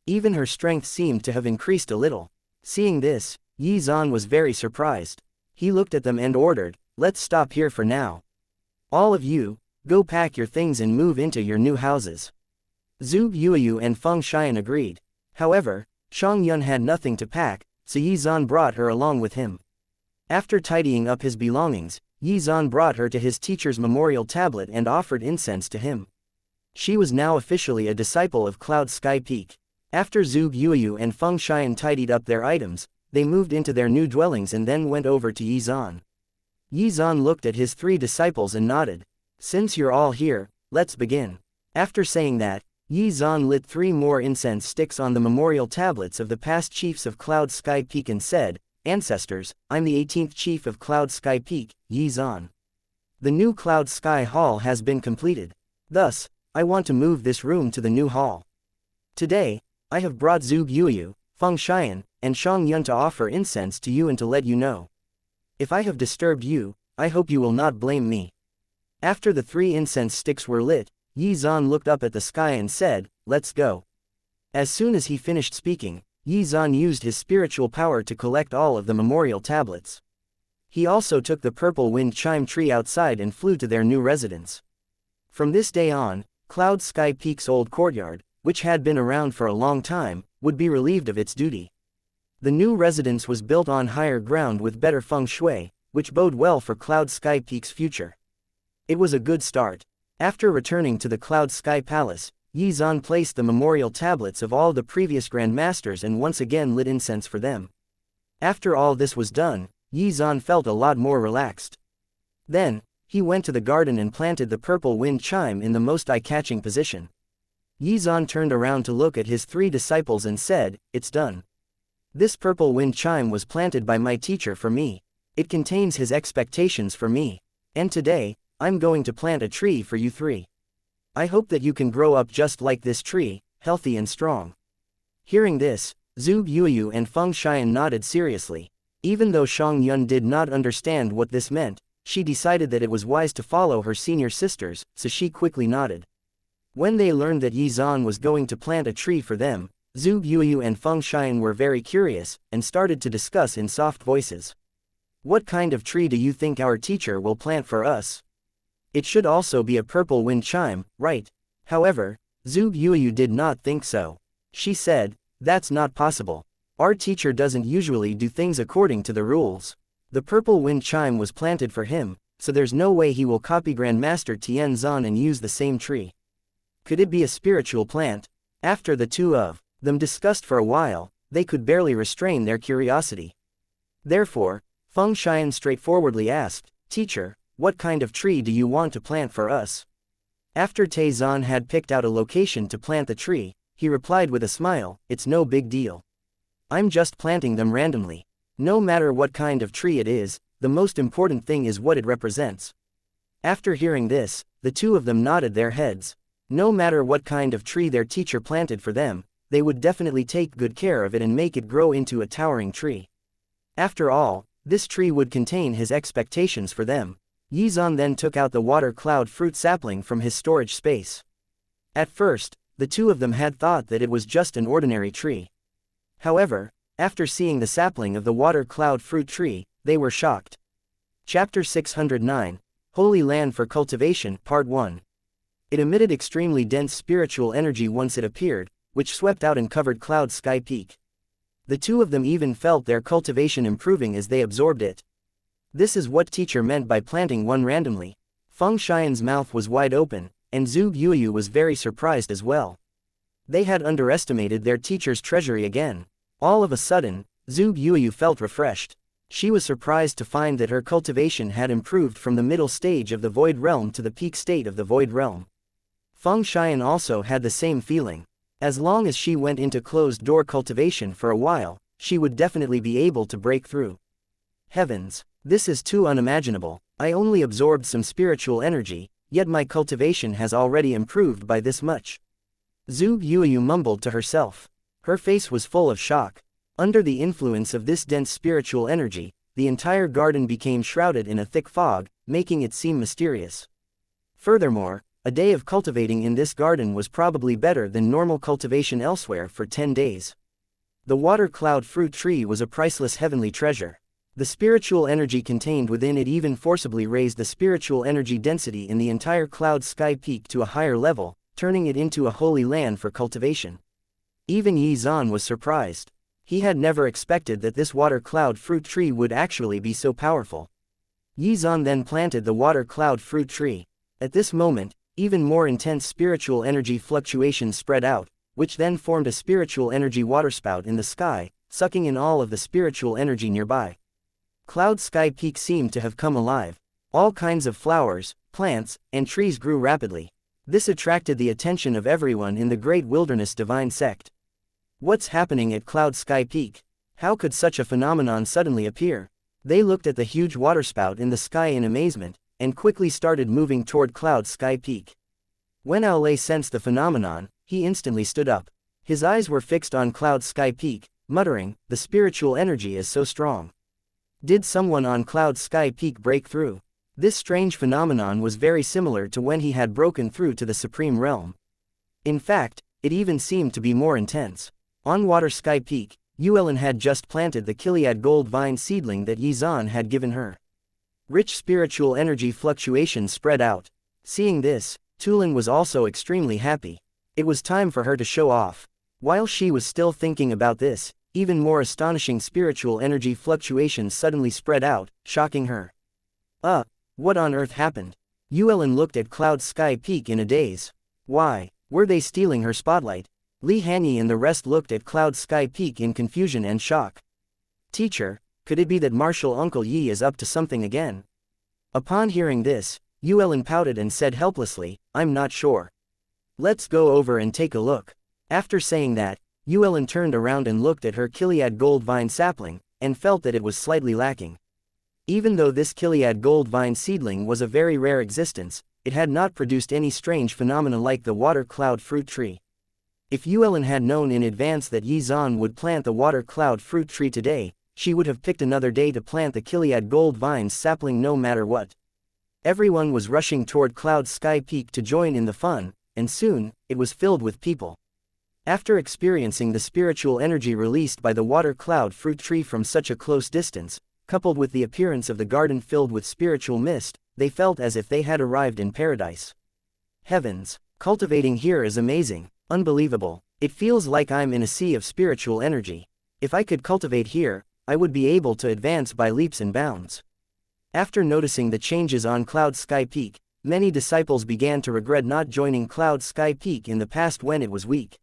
Even her strength seemed to have increased a little. Seeing this, Yi Zan was very surprised. He looked at them and ordered, "Let's stop here for now. All of you, go pack your things and move into your new houses." Zhu Yuyu and Feng Xian agreed. However, Xiang Yun had nothing to pack, so Yi Zan brought her along with him. After tidying up his belongings, Yi Zan brought her to his teacher's memorial tablet and offered incense to him. She was now officially a disciple of Cloud Sky Peak. After Zhu Yuyu and Feng Xian tidied up their items, they moved into their new dwellings and then went over to Yi Zan. Yi Zan looked at his 3 disciples and nodded. "Since you're all here, let's begin." After saying that, Yi Zan lit 3 more incense sticks on the memorial tablets of the past chiefs of Cloud Sky Peak and said, "Ancestors, I'm the 18th chief of Cloud Sky Peak, Yi Zan. The new Cloud Sky Hall has been completed. Thus, I want to move this room to the new hall. Today, I have brought Zhu Yuyu, Feng Xian, and Xiang Yun to offer incense to you and to let you know. If I have disturbed you, I hope you will not blame me." After the 3 incense sticks were lit, Yi Zan looked up at the sky and said, "Let's go." As soon as he finished speaking, Yi Zan used his spiritual power to collect all of the memorial tablets. He also took the purple wind chime tree outside and flew to their new residence. From this day on, Cloud Sky Peak's old courtyard, which had been around for a long time, would be relieved of its duty. The new residence was built on higher ground with better feng shui, which bode well for Cloud Sky Peak's future. It was a good start. After returning to the Cloud Sky Palace, Yi Zan placed the memorial tablets of all the previous grandmasters and once again lit incense for them. After all this was done, Yi Zan felt a lot more relaxed. Then, he went to the garden and planted the purple wind chime in the most eye-catching position. Yi Zan turned around to look at his 3 disciples and said, "It's done. This purple wind chime was planted by my teacher for me. It contains his expectations for me. And today, I'm going to plant a tree for you 3. I hope that you can grow up just like this tree, healthy and strong." Hearing this, Zhu Yuyu and Feng Xian nodded seriously. Even though Xiang Yun did not understand what this meant, she decided that it was wise to follow her senior sisters, so she quickly nodded. When they learned that Yi Zan was going to plant a tree for them, Zhu Yuyu and Feng Xian were very curious, and started to discuss in soft voices. What kind of tree do you think our teacher will plant for us? It should also be a purple wind chime, right? However, Zhu Yuyu did not think so. She said, that's not possible. Our teacher doesn't usually do things according to the rules. The purple wind chime was planted for him, so there's no way he will copy Grandmaster Tianzan and use the same tree. Could it be a spiritual plant? After the two of them discussed for a while, they could barely restrain their curiosity. Therefore, Feng Xian straightforwardly asked, Teacher, what kind of tree do you want to plant for us? After Taizan had picked out a location to plant the tree, he replied with a smile, it's no big deal. I'm just planting them randomly. No matter what kind of tree it is, the most important thing is what it represents. After hearing this, the two of them nodded their heads. No matter what kind of tree their teacher planted for them, they would definitely take good care of it and make it grow into a towering tree. After all, this tree would contain his expectations for them. Yizan then took out the water cloud fruit sapling from his storage space. At first, the two of them had thought that it was just an ordinary tree. However, after seeing the sapling of the water cloud fruit tree, they were shocked. Chapter 609, Holy Land for Cultivation, Part 1. It emitted extremely dense spiritual energy once it appeared, which swept out and covered Cloud Sky Peak. The two of them even felt their cultivation improving as they absorbed it. This is what teacher meant by planting one randomly. Feng Xian's mouth was wide open, and Zhu Yuyu was very surprised as well. They had underestimated their teacher's treasury again. All of a sudden, Zhu Yuyu felt refreshed. She was surprised to find that her cultivation had improved from the middle stage of the Void Realm to the peak state of the Void Realm. Feng Xian also had the same feeling. As long as she went into closed-door cultivation for a while, she would definitely be able to break through. Heavens! This is too unimaginable. I only absorbed some spiritual energy, yet my cultivation has already improved by this much. Zhu Yuyu mumbled to herself. Her face was full of shock. Under the influence of this dense spiritual energy, the entire garden became shrouded in a thick fog, making it seem mysterious. Furthermore, a day of cultivating in this garden was probably better than normal cultivation elsewhere for 10 days. The water cloud fruit tree was a priceless heavenly treasure. The spiritual energy contained within it even forcibly raised the spiritual energy density in the entire Cloud Sky Peak to a higher level, turning it into a holy land for cultivation. Even Yizan was surprised. He had never expected that this water cloud fruit tree would actually be so powerful. Yizan then planted the water cloud fruit tree. At this moment, even more intense spiritual energy fluctuations spread out, which then formed a spiritual energy waterspout in the sky, sucking in all of the spiritual energy nearby. Cloud Sky Peak seemed to have come alive. All kinds of flowers, plants, and trees grew rapidly. This attracted the attention of everyone in the Great Wilderness Divine Sect. What's happening at Cloud Sky Peak? How could such a phenomenon suddenly appear? They looked at the huge waterspout in the sky in amazement, and quickly started moving toward Cloud Sky Peak. When Aolei sensed the phenomenon, he instantly stood up. His eyes were fixed on Cloud Sky Peak, muttering, the spiritual energy is so strong. Did someone on Cloud Sky Peak break through? This strange phenomenon was very similar to when he had broken through to the Supreme Realm. In fact, it even seemed to be more intense. On Water Sky Peak, Yuelin had just planted the Gilead gold vine seedling that Yizan had given her. Rich spiritual energy fluctuations spread out. Seeing this, Tulin was also extremely happy. It was time for her to show off. While she was still thinking about this, even more astonishing spiritual energy fluctuations suddenly spread out, shocking her. What on earth happened? Yuelin looked at Cloud Sky Peak in a daze. Why, were they stealing her spotlight? Li Hanyi and the rest looked at Cloud Sky Peak in confusion and shock. Teacher, could it be that Martial Uncle Yi is up to something again? Upon hearing this, Yuelin pouted and said helplessly, I'm not sure. Let's go over and take a look. After saying that, Yuelin turned around and looked at her Gilead gold vine sapling, and felt that it was slightly lacking. Even though this Gilead gold vine seedling was a very rare existence, it had not produced any strange phenomena like the water cloud fruit tree. If Yuelin had known in advance that Yizan would plant the water cloud fruit tree today, she would have picked another day to plant the Gilead gold vine sapling no matter what. Everyone was rushing toward Cloud Sky Peak to join in the fun, and soon, it was filled with people. After experiencing the spiritual energy released by the water cloud fruit tree from such a close distance, Coupled with the appearance of the garden filled with spiritual mist, they felt as if they had arrived in paradise. Heavens! Cultivating here is amazing, unbelievable. It feels like I'm in a sea of spiritual energy. If I could cultivate here, I would be able to advance by leaps and bounds. After noticing the changes on Cloud Sky Peak, many disciples began to regret not joining Cloud Sky Peak in the past when it was weak.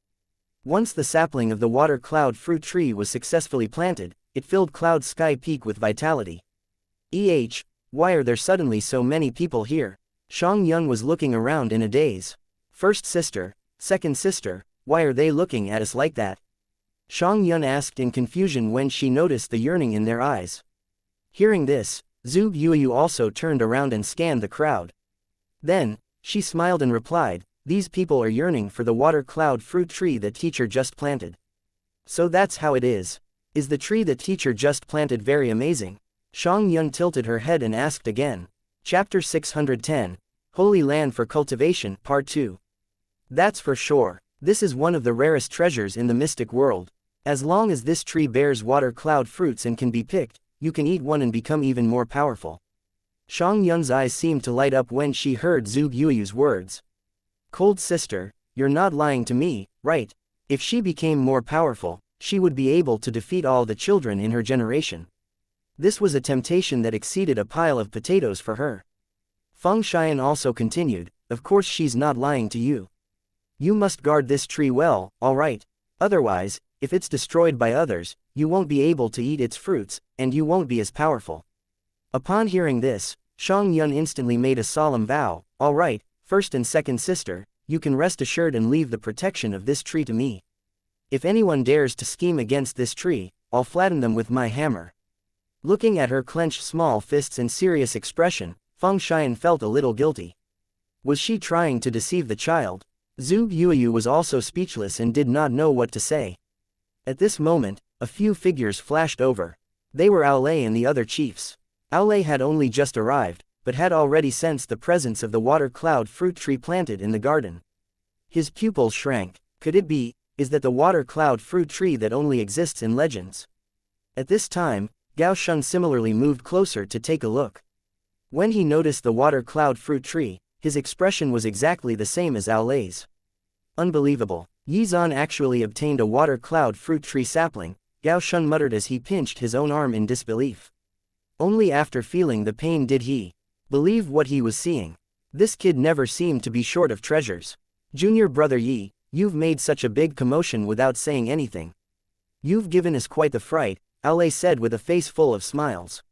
Once the sapling of the water cloud fruit tree was successfully planted, it filled Cloud Sky Peak with vitality. Why are there suddenly so many people here? Xianxia was looking around in a daze. First sister, second sister, why are they looking at us like that? Xianxia asked in confusion when she noticed the yearning in their eyes. Hearing this, Zhu Yuyu also turned around and scanned the crowd. Then, she smiled and replied, "These people are yearning for the water cloud fruit tree that teacher just planted." So that's how it is. Is the tree that teacher just planted very amazing? Xianxia tilted her head and asked again. Chapter 610, Holy Land for Cultivation, Part 2. That's for sure. This is one of the rarest treasures in the mystic world. As long as this tree bears water cloud fruits and can be picked, you can eat one and become even more powerful. Xiangxia's eyes seemed to light up when she heard Zhu Yuyu's words. Cold sister, you're not lying to me, right? If she became more powerful, she would be able to defeat all the children in her generation. This was a temptation that exceeded a pile of potatoes for her. Feng Xian also continued, of course she's not lying to you. You must guard this tree well, alright? Otherwise, if it's destroyed by others, you won't be able to eat its fruits, and you won't be as powerful. Upon hearing this, Xianxia instantly made a solemn vow, alright, first and second sister, you can rest assured and leave the protection of this tree to me. If anyone dares to scheme against this tree, I'll flatten them with my hammer. Looking at her clenched small fists and serious expression, Feng Xian felt a little guilty. Was she trying to deceive the child? Zhu Yuyu was also speechless and did not know what to say. At this moment, a few figures flashed over. They were Aolei and the other chiefs. Aolei had only just arrived, but had already sensed the presence of the water cloud fruit tree planted in the garden. His pupils shrank. Could it be, is that the water cloud fruit tree that only exists in legends? At this time, Xuan similarly moved closer to take a look. When he noticed the water cloud fruit tree, his expression was exactly the same as Aolei's. Unbelievable. Yizan actually obtained a water cloud fruit tree sapling, Xuan muttered as he pinched his own arm in disbelief. Only after feeling the pain did he believe what he was seeing. This kid never seemed to be short of treasures. Junior brother Yi, you've made such a big commotion without saying anything. You've given us quite the fright, Aolei said with a face full of smiles.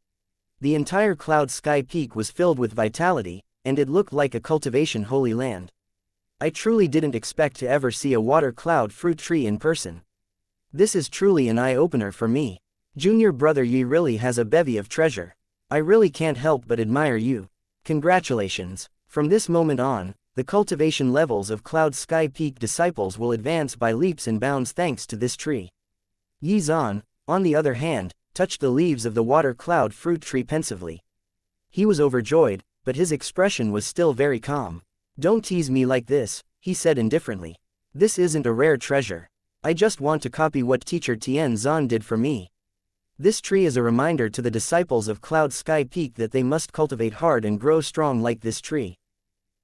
The entire Cloud Sky Peak was filled with vitality, and it looked like a cultivation holy land. I truly didn't expect to ever see a water cloud fruit tree in person. This is truly an eye-opener for me. Junior brother Yi really has a bevy of treasure. I really can't help but admire you. Congratulations. From this moment on, the cultivation levels of Cloud Sky Peak disciples will advance by leaps and bounds thanks to this tree. Yizan, on the other hand, touched the leaves of the water cloud fruit tree pensively. He was overjoyed, but his expression was still very calm. Don't tease me like this, he said indifferently. This isn't a rare treasure. I just want to copy what teacher Tian Zan did for me. This tree is a reminder to the disciples of Cloud Sky Peak that they must cultivate hard and grow strong like this tree.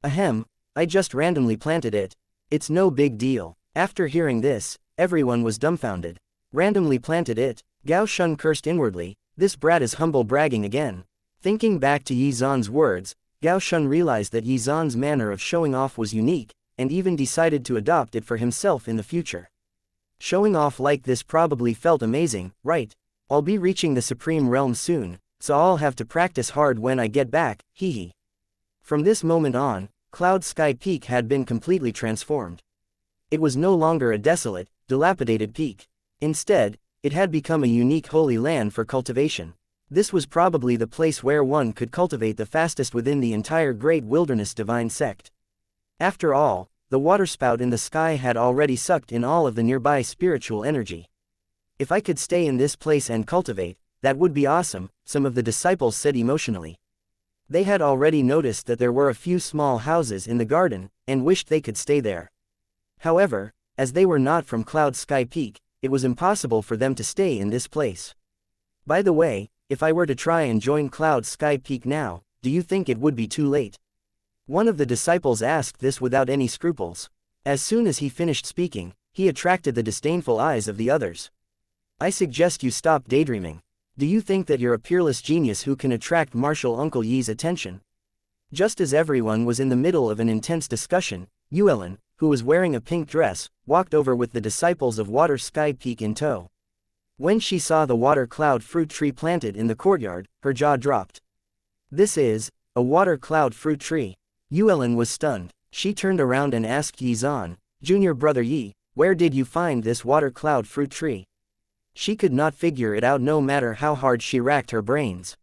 Ahem, I just randomly planted it. It's no big deal. After hearing this, everyone was dumbfounded. Randomly planted it? Xuan cursed inwardly, this brat is humble bragging again. Thinking back to Yizan's words, Xuan realized that Yizan's manner of showing off was unique, and even decided to adopt it for himself in the future. Showing off like this probably felt amazing, right? I'll be reaching the Supreme Realm soon, so I'll have to practice hard when I get back, hehe. From this moment on, Cloud Sky Peak had been completely transformed. It was no longer a desolate, dilapidated peak. Instead, it had become a unique holy land for cultivation. This was probably the place where one could cultivate the fastest within the entire Great Wilderness Divine Sect. After all, the waterspout in the sky had already sucked in all of the nearby spiritual energy. If I could stay in this place and cultivate, that would be awesome, some of the disciples said emotionally. They had already noticed that there were a few small houses in the garden, and wished they could stay there. However, as they were not from Cloud Sky Peak, it was impossible for them to stay in this place. By the way, if I were to try and join Cloud Sky Peak now, do you think it would be too late? One of the disciples asked this without any scruples. As soon as he finished speaking, he attracted the disdainful eyes of the others. I suggest you stop daydreaming. Do you think that you're a peerless genius who can attract Martial Uncle Yi's attention? Just as everyone was in the middle of an intense discussion, Yuelin, who was wearing a pink dress, walked over with the disciples of Water Sky Peak in tow. When she saw the water cloud fruit tree planted in the courtyard, her jaw dropped. This is a water cloud fruit tree. Yuelin was stunned. She turned around and asked Yizan, "Junior brother Yi, where did you find this water cloud fruit tree?" She could not figure it out no matter how hard she racked her brains.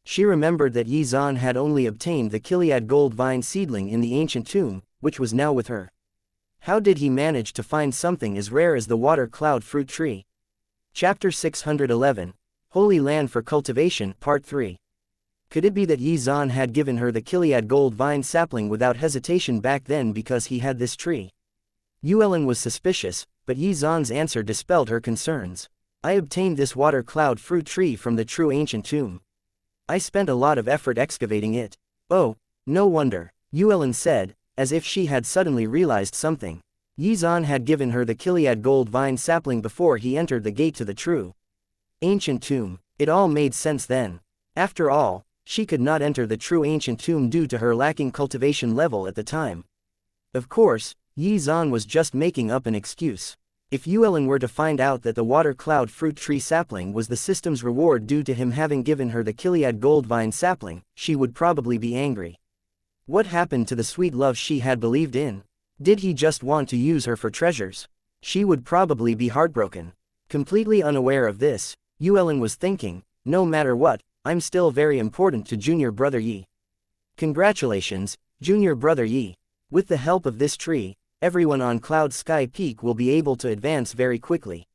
She remembered that Yizan had only obtained the Gilead gold vine seedling in the ancient tomb, which was now with her. How did he manage to find something as rare as the water cloud fruit tree? Chapter 611, Holy Land for Cultivation, Part 3. Could it be that Yizan had given her the Gilead gold vine sapling without hesitation back then because he had this tree? Yuelin was suspicious, but Yizan's answer dispelled her concerns. I obtained this water cloud fruit tree from the true ancient tomb. I spent a lot of effort excavating it. Oh, no wonder, Yuelin said, as if she had suddenly realized something. Yizan had given her the Gilead gold vine sapling before he entered the gate to the true ancient tomb. It all made sense then. After all, she could not enter the true ancient tomb due to her lacking cultivation level at the time. Of course, Yizan was just making up an excuse. If Yuelin were to find out that the water cloud fruit tree sapling was the system's reward due to him having given her the Gilead gold vine sapling, she would probably be angry. What happened to the sweet love she had believed in? Did he just want to use her for treasures? She would probably be heartbroken. Completely unaware of this, Yuelin was thinking, no matter what, I'm still very important to Junior Brother Yi. Congratulations, Junior Brother Yi. With the help of this tree, everyone on Cloud Sky Peak will be able to advance very quickly.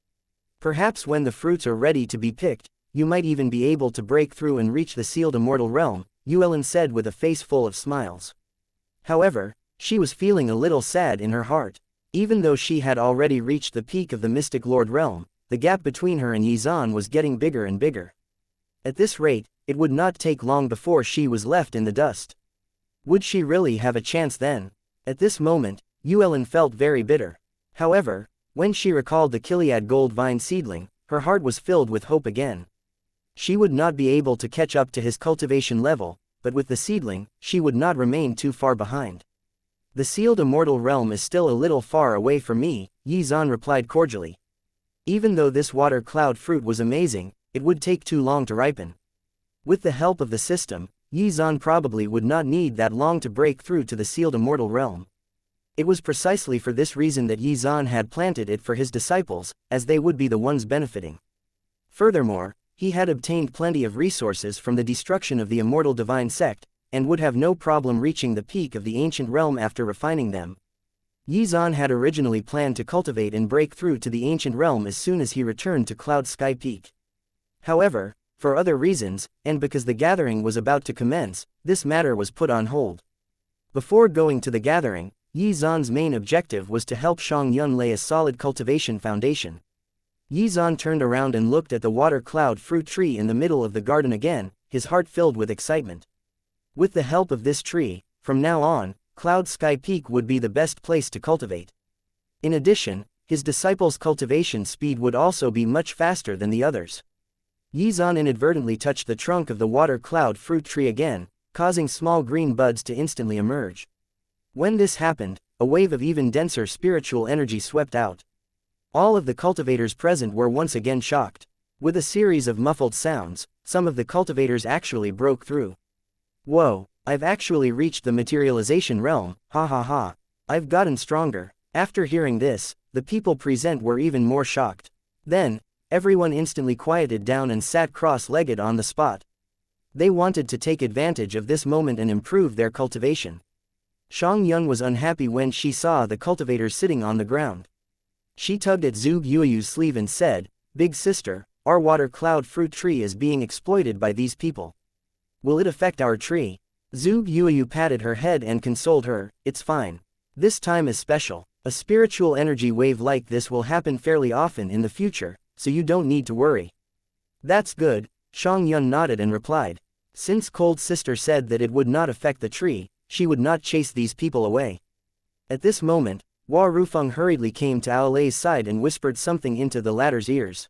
Perhaps when the fruits are ready to be picked, you might even be able to break through and reach the sealed immortal realm, Yuelin said with a face full of smiles. However, she was feeling a little sad in her heart. Even though she had already reached the peak of the Mystic Lord realm, the gap between her and Yizan was getting bigger and bigger. At this rate, it would not take long before she was left in the dust. Would she really have a chance then? At this moment, Yuelin felt very bitter. However, when she recalled the Gilead gold vine seedling, her heart was filled with hope again. She would not be able to catch up to his cultivation level, but with the seedling, she would not remain too far behind. The sealed immortal realm is still a little far away from me, Yizan replied cordially. Even though this water cloud fruit was amazing, it would take too long to ripen. With the help of the system, Yizan probably would not need that long to break through to the sealed immortal realm. It was precisely for this reason that Yizan had planted it for his disciples, as they would be the ones benefiting. Furthermore, he had obtained plenty of resources from the destruction of the immortal divine sect, and would have no problem reaching the peak of the ancient realm after refining them. Yizan had originally planned to cultivate and break through to the ancient realm as soon as he returned to Cloud Sky Peak. However, for other reasons, and because the gathering was about to commence, this matter was put on hold. Before going to the gathering, Yizan's main objective was to help Xianxia lay a solid cultivation foundation. Yizan turned around and looked at the water cloud fruit tree in the middle of the garden again, his heart filled with excitement. With the help of this tree, from now on, Cloud Sky Peak would be the best place to cultivate. In addition, his disciples' cultivation speed would also be much faster than the others. Yizan inadvertently touched the trunk of the water cloud fruit tree again, causing small green buds to instantly emerge. When this happened, a wave of even denser spiritual energy swept out. All of the cultivators present were once again shocked. With a series of muffled sounds, some of the cultivators actually broke through. Whoa, I've actually reached the materialization realm, ha ha ha. I've gotten stronger. After hearing this, the people present were even more shocked. Then, everyone instantly quieted down and sat cross-legged on the spot. They wanted to take advantage of this moment and improve their cultivation. Xianxia was unhappy when she saw the cultivators sitting on the ground. She tugged at Zhuge Yueyu's sleeve and said, "Big sister, our water cloud fruit tree is being exploited by these people. Will it affect our tree?" Zhuge Yueyu patted her head and consoled her, "It's fine. This time is special. A spiritual energy wave like this will happen fairly often in the future, so you don't need to worry." "That's good," Xianxia nodded and replied. Since Cold Sister said that it would not affect the tree, she would not chase these people away. At this moment, Hua Rufeng hurriedly came to Aolei's side and whispered something into the latter's ears.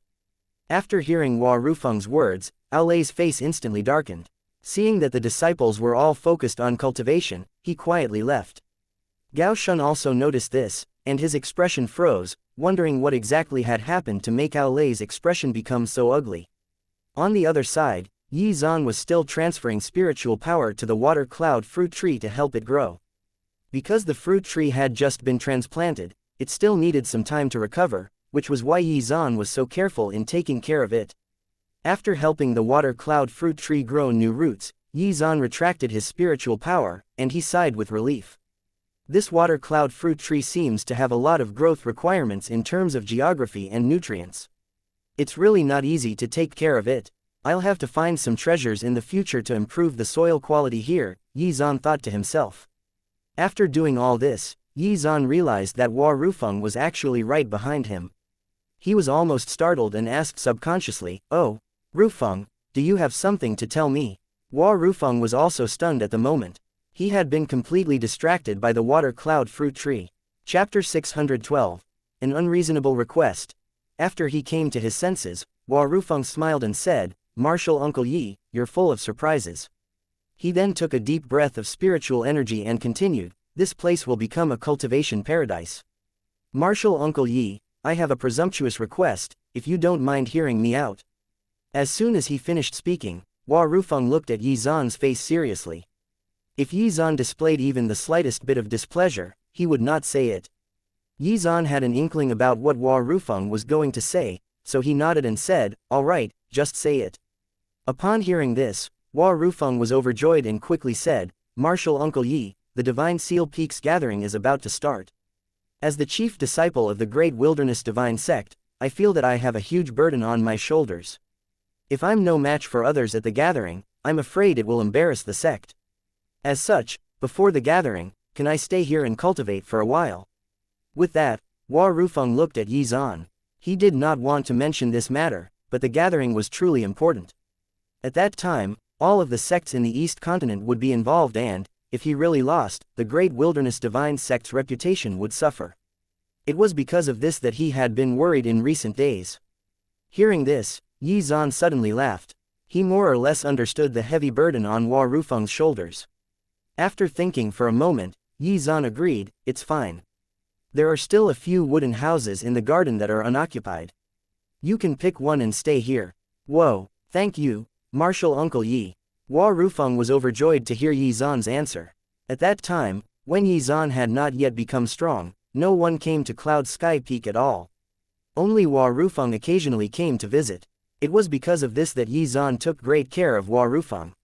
After hearing Hua Rufeng's words, Aolei's face instantly darkened. Seeing that the disciples were all focused on cultivation, he quietly left. Gao Shun also noticed this, and his expression froze, wondering what exactly had happened to make Aolei's expression become so ugly. On the other side, Yi Zhan was still transferring spiritual power to the water cloud fruit tree to help it grow. Because the fruit tree had just been transplanted, it still needed some time to recover, which was why Yi Zhan was so careful in taking care of it. After helping the water cloud fruit tree grow new roots, Yi Zhan retracted his spiritual power, and he sighed with relief. This water cloud fruit tree seems to have a lot of growth requirements in terms of geography and nutrients. It's really not easy to take care of it. I'll have to find some treasures in the future to improve the soil quality here, Yi Zhan thought to himself. After doing all this, Yi Zhan realized that Hua Rufeng was actually right behind him. He was almost startled and asked subconsciously, "Oh, Rufeng, do you have something to tell me?" Hua Rufeng was also stunned at the moment. He had been completely distracted by the water cloud fruit tree. Chapter 612. An unreasonable request. After he came to his senses, Hua Rufeng smiled and said, "Martial Uncle Yi, you're full of surprises." He then took a deep breath of spiritual energy and continued, "This place will become a cultivation paradise. Martial Uncle Yi, I have a presumptuous request, if you don't mind hearing me out." As soon as he finished speaking, Hua Rufeng looked at Yi Zhan's face seriously. If Yi Zhan displayed even the slightest bit of displeasure, he would not say it. Yi Zhan had an inkling about what Hua Rufeng was going to say, so he nodded and said, "All right, just say it." Upon hearing this, Hua Rufeng was overjoyed and quickly said, "Martial Uncle Yi, the Divine Seal Peaks gathering is about to start. As the chief disciple of the Great Wilderness Divine Sect, I feel that I have a huge burden on my shoulders. If I'm no match for others at the gathering, I'm afraid it will embarrass the sect. As such, before the gathering, can I stay here and cultivate for a while?" With that, Hua Rufeng looked at Yi Zhan. He did not want to mention this matter, but the gathering was truly important. At that time, all of the sects in the East Continent would be involved and, if he really lost, the Great Wilderness Divine Sect's reputation would suffer. It was because of this that he had been worried in recent days. Hearing this, Yi Zhan suddenly laughed. He more or less understood the heavy burden on Hua Rufeng's shoulders. After thinking for a moment, Yi Zhan agreed, "It's fine. There are still a few wooden houses in the garden that are unoccupied. You can pick one and stay here." "Whoa, thank you, Martial Uncle Yi." Hua Rufeng was overjoyed to hear Yi Zhan's answer. At that time, when Yi Zhan had not yet become strong, no one came to Cloud Sky Peak at all. Only Hua Rufeng occasionally came to visit. It was because of this that Yi Zhan took great care of Hua Rufeng.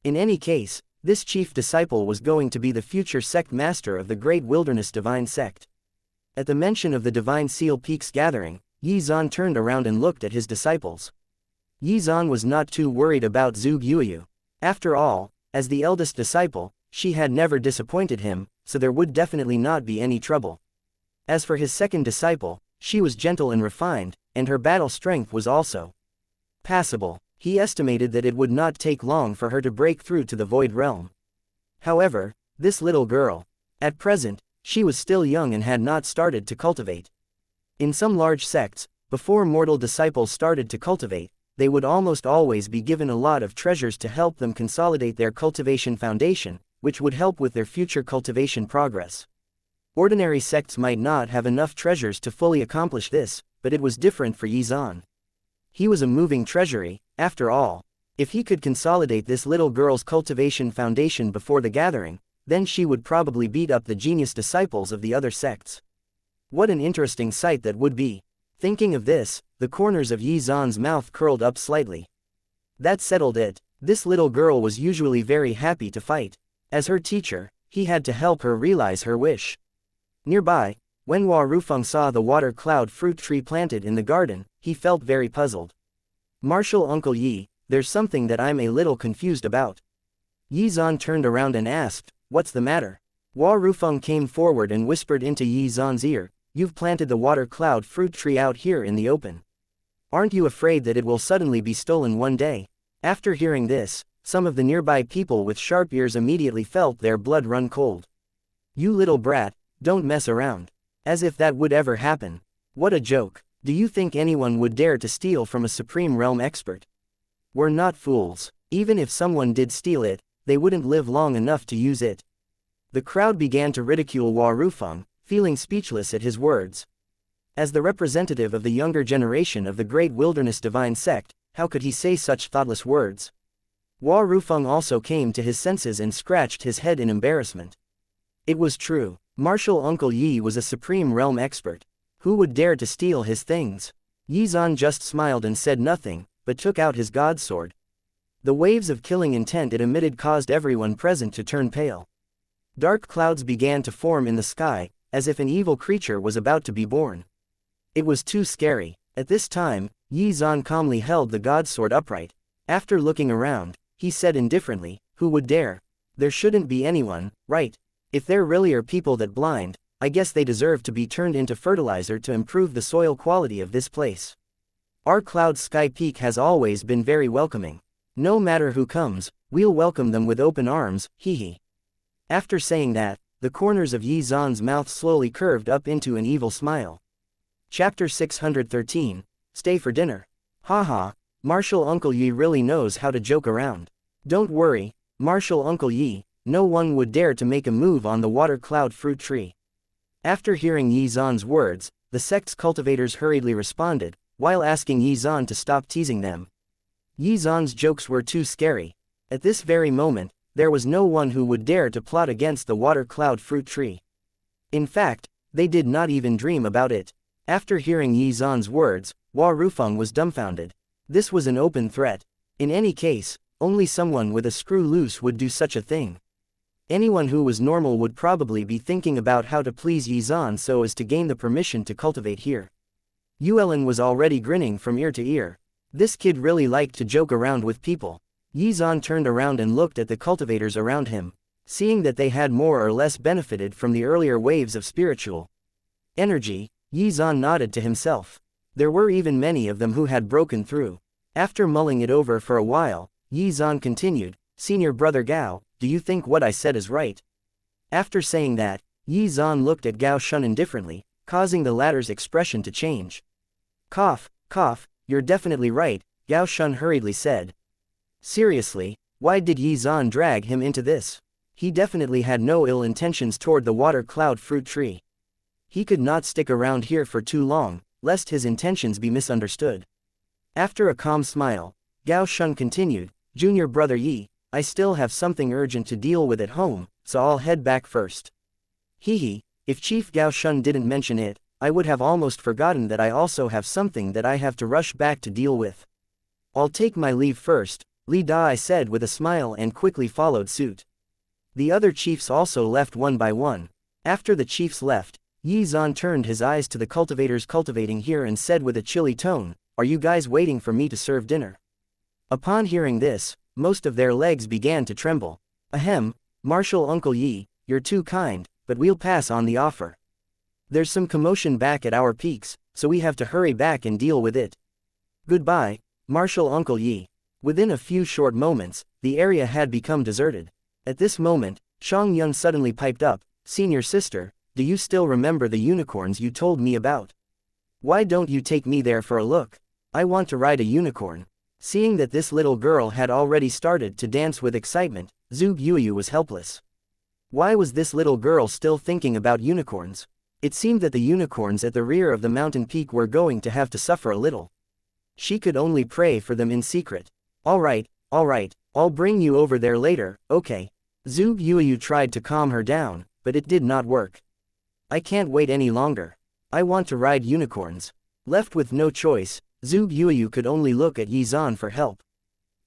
In any case, this chief disciple was going to be the future sect master of the Great Wilderness Divine Sect. At the mention of the Divine Seal Peaks gathering, Yi Zhan turned around and looked at his disciples. Yi Zhan was not too worried about Zhuge Yuyu. After all, as the eldest disciple, she had never disappointed him, so there would definitely not be any trouble. As for his second disciple, she was gentle and refined, and her battle strength was also passable. He estimated that it would not take long for her to break through to the Void Realm. However, this little girl, at present, she was still young and had not started to cultivate. In some large sects, before mortal disciples started to cultivate, they would almost always be given a lot of treasures to help them consolidate their cultivation foundation, which would help with their future cultivation progress. Ordinary sects might not have enough treasures to fully accomplish this, but it was different for Yi Zhan. He was a moving treasury, after all. If he could consolidate this little girl's cultivation foundation before the gathering, then she would probably beat up the genius disciples of the other sects. What an interesting sight that would be. Thinking of this, the corners of Yi Zhan's mouth curled up slightly. That settled it. This little girl was usually very happy to fight. As her teacher, he had to help her realize her wish. Nearby, when Hua Rufeng saw the water cloud fruit tree planted in the garden, he felt very puzzled. "Martial Uncle Yi, there's something that I'm a little confused about." Yi Zhan turned around and asked, "What's the matter?" Hua Rufeng came forward and whispered into Yi Zhan's ear, "You've planted the water cloud fruit tree out here in the open. Aren't you afraid that it will suddenly be stolen one day?" After hearing this, some of the nearby people with sharp ears immediately felt their blood run cold. You little brat, don't mess around. As if that would ever happen. What a joke. Do you think anyone would dare to steal from a Supreme Realm expert? We're not fools. Even if someone did steal it, they wouldn't live long enough to use it. The crowd began to ridicule Hua Rufeng, feeling speechless at his words. As the representative of the younger generation of the Great Wilderness Divine Sect, how could he say such thoughtless words? Hua Rufeng also came to his senses and scratched his head in embarrassment. It was true. Martial Uncle Yi was a Supreme Realm expert. Who would dare to steal his things? Yi Zan just smiled and said nothing, but took out his god sword. The waves of killing intent it emitted caused everyone present to turn pale. Dark clouds began to form in the sky, as if an evil creature was about to be born. It was too scary. At this time, Yi Zan calmly held the god sword upright. After looking around, he said indifferently, "Who would dare? There shouldn't be anyone, right? If there really are people that blind, I guess they deserve to be turned into fertilizer to improve the soil quality of this place. Our Cloud Sky Peak has always been very welcoming. No matter who comes, we'll welcome them with open arms, hee." After saying that, the corners of Yi Zan's mouth slowly curved up into an evil smile. Chapter 613, Stay for Dinner. Haha, Martial Uncle Yi really knows how to joke around. Don't worry, Martial Uncle Yi, no one would dare to make a move on the water cloud fruit tree. After hearing Yi Zan's words, the sect's cultivators hurriedly responded, while asking Yi Zan to stop teasing them. Yi Zan's jokes were too scary. At this very moment, there was no one who would dare to plot against the water cloud fruit tree. In fact, they did not even dream about it. After hearing Yi Zan's words, Hua Rufeng was dumbfounded. This was an open threat. In any case, only someone with a screw loose would do such a thing. Anyone who was normal would probably be thinking about how to please Yi Zan so as to gain the permission to cultivate here. Yuelin was already grinning from ear to ear. This kid really liked to joke around with people. Yi Zan turned around and looked at the cultivators around him. Seeing that they had more or less benefited from the earlier waves of spiritual energy, Yi Zan nodded to himself. There were even many of them who had broken through. After mulling it over for a while, Yi Zan continued, "Senior brother Gao, do you think what I said is right?" After saying that, Yi Zan looked at Gao Shun indifferently, causing the latter's expression to change. Cough, cough, you're definitely right, Gao Shun hurriedly said. Seriously, why did Yi Zan drag him into this? He definitely had no ill intentions toward the water cloud fruit tree. He could not stick around here for too long, lest his intentions be misunderstood. After a calm smile, Gao Shun continued, "Junior brother Yi, I still have something urgent to deal with at home, so I'll head back first." Hee, if Chief Gao Shun didn't mention it, I would have almost forgotten that I also have something that I have to rush back to deal with. I'll take my leave first, Li Dai said with a smile and quickly followed suit. The other chiefs also left one by one. After the chiefs left, Yi Zan turned his eyes to the cultivators cultivating here and said with a chilly tone, "Are you guys waiting for me to serve dinner?" Upon hearing this, most of their legs began to tremble. "Ahem, Martial Uncle Yi, you're too kind, but we'll pass on the offer. There's some commotion back at our peaks, so we have to hurry back and deal with it. Goodbye, Martial Uncle Yi." Within a few short moments, the area had become deserted. At this moment, Shang Yun suddenly piped up, "Senior sister, do you still remember the unicorns you told me about? Why don't you take me there for a look? I want to ride a unicorn." Seeing that this little girl had already started to dance with excitement, Zhu Yuyu was helpless. Why was this little girl still thinking about unicorns? It seemed that the unicorns at the rear of the mountain peak were going to have to suffer a little. She could only pray for them in secret. All right, I'll bring you over there later, okay. Zhu Yuyu tried to calm her down, but it did not work. "I can't wait any longer. I want to ride unicorns." Left with no choice, Zhu Yuyu could only look at Yi Zan for help.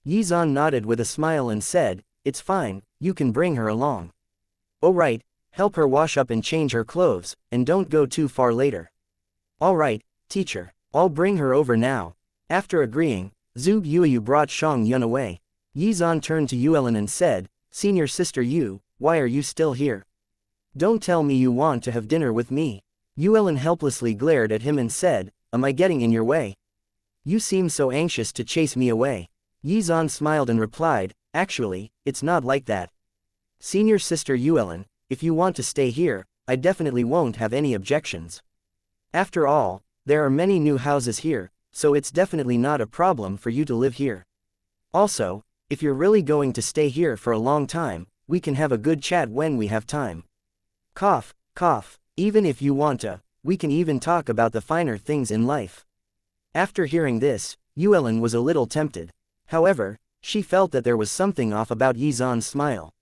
Yi Zan nodded with a smile and said, "It's fine, you can bring her along. Oh right, help her wash up and change her clothes, and don't go too far later." "All right, teacher, I'll bring her over now." After agreeing, Zhu Yuyu brought Shang Yun away. Yi Zan turned to Yuelin and said, "Senior sister Yu, why are you still here? Don't tell me you want to have dinner with me." Yuelin helplessly glared at him and said, "Am I getting in your way? You seem so anxious to chase me away." Yizan smiled and replied, actually, it's not like that. Senior Sister Yuelin, if you want to stay here, I definitely won't have any objections. After all, there are many new houses here, so it's definitely not a problem for you to live here. Also, if you're really going to stay here for a long time, we can have a good chat when we have time. Cough, cough, even if you want to, we can even talk about the finer things in life. After hearing this, Yuelin was a little tempted. However, she felt that there was something off about Yizan's smile.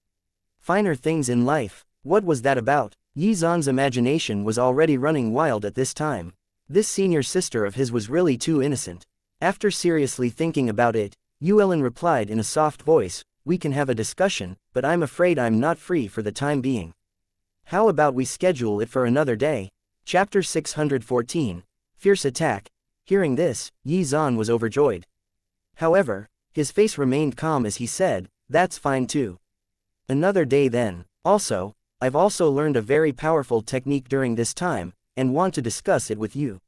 Finer things in life, what was that about? Yizan's imagination was already running wild at this time. This senior sister of his was really too innocent. After seriously thinking about it, Yuelin replied in a soft voice, we can have a discussion, but I'm afraid I'm not free for the time being. How about we schedule it for another day? Chapter 614, Fierce Attack. Hearing this, Yizan was overjoyed. However, his face remained calm as he said, that's fine too. Another day then. Also, I've also learned a very powerful technique during this time, and want to discuss it with you.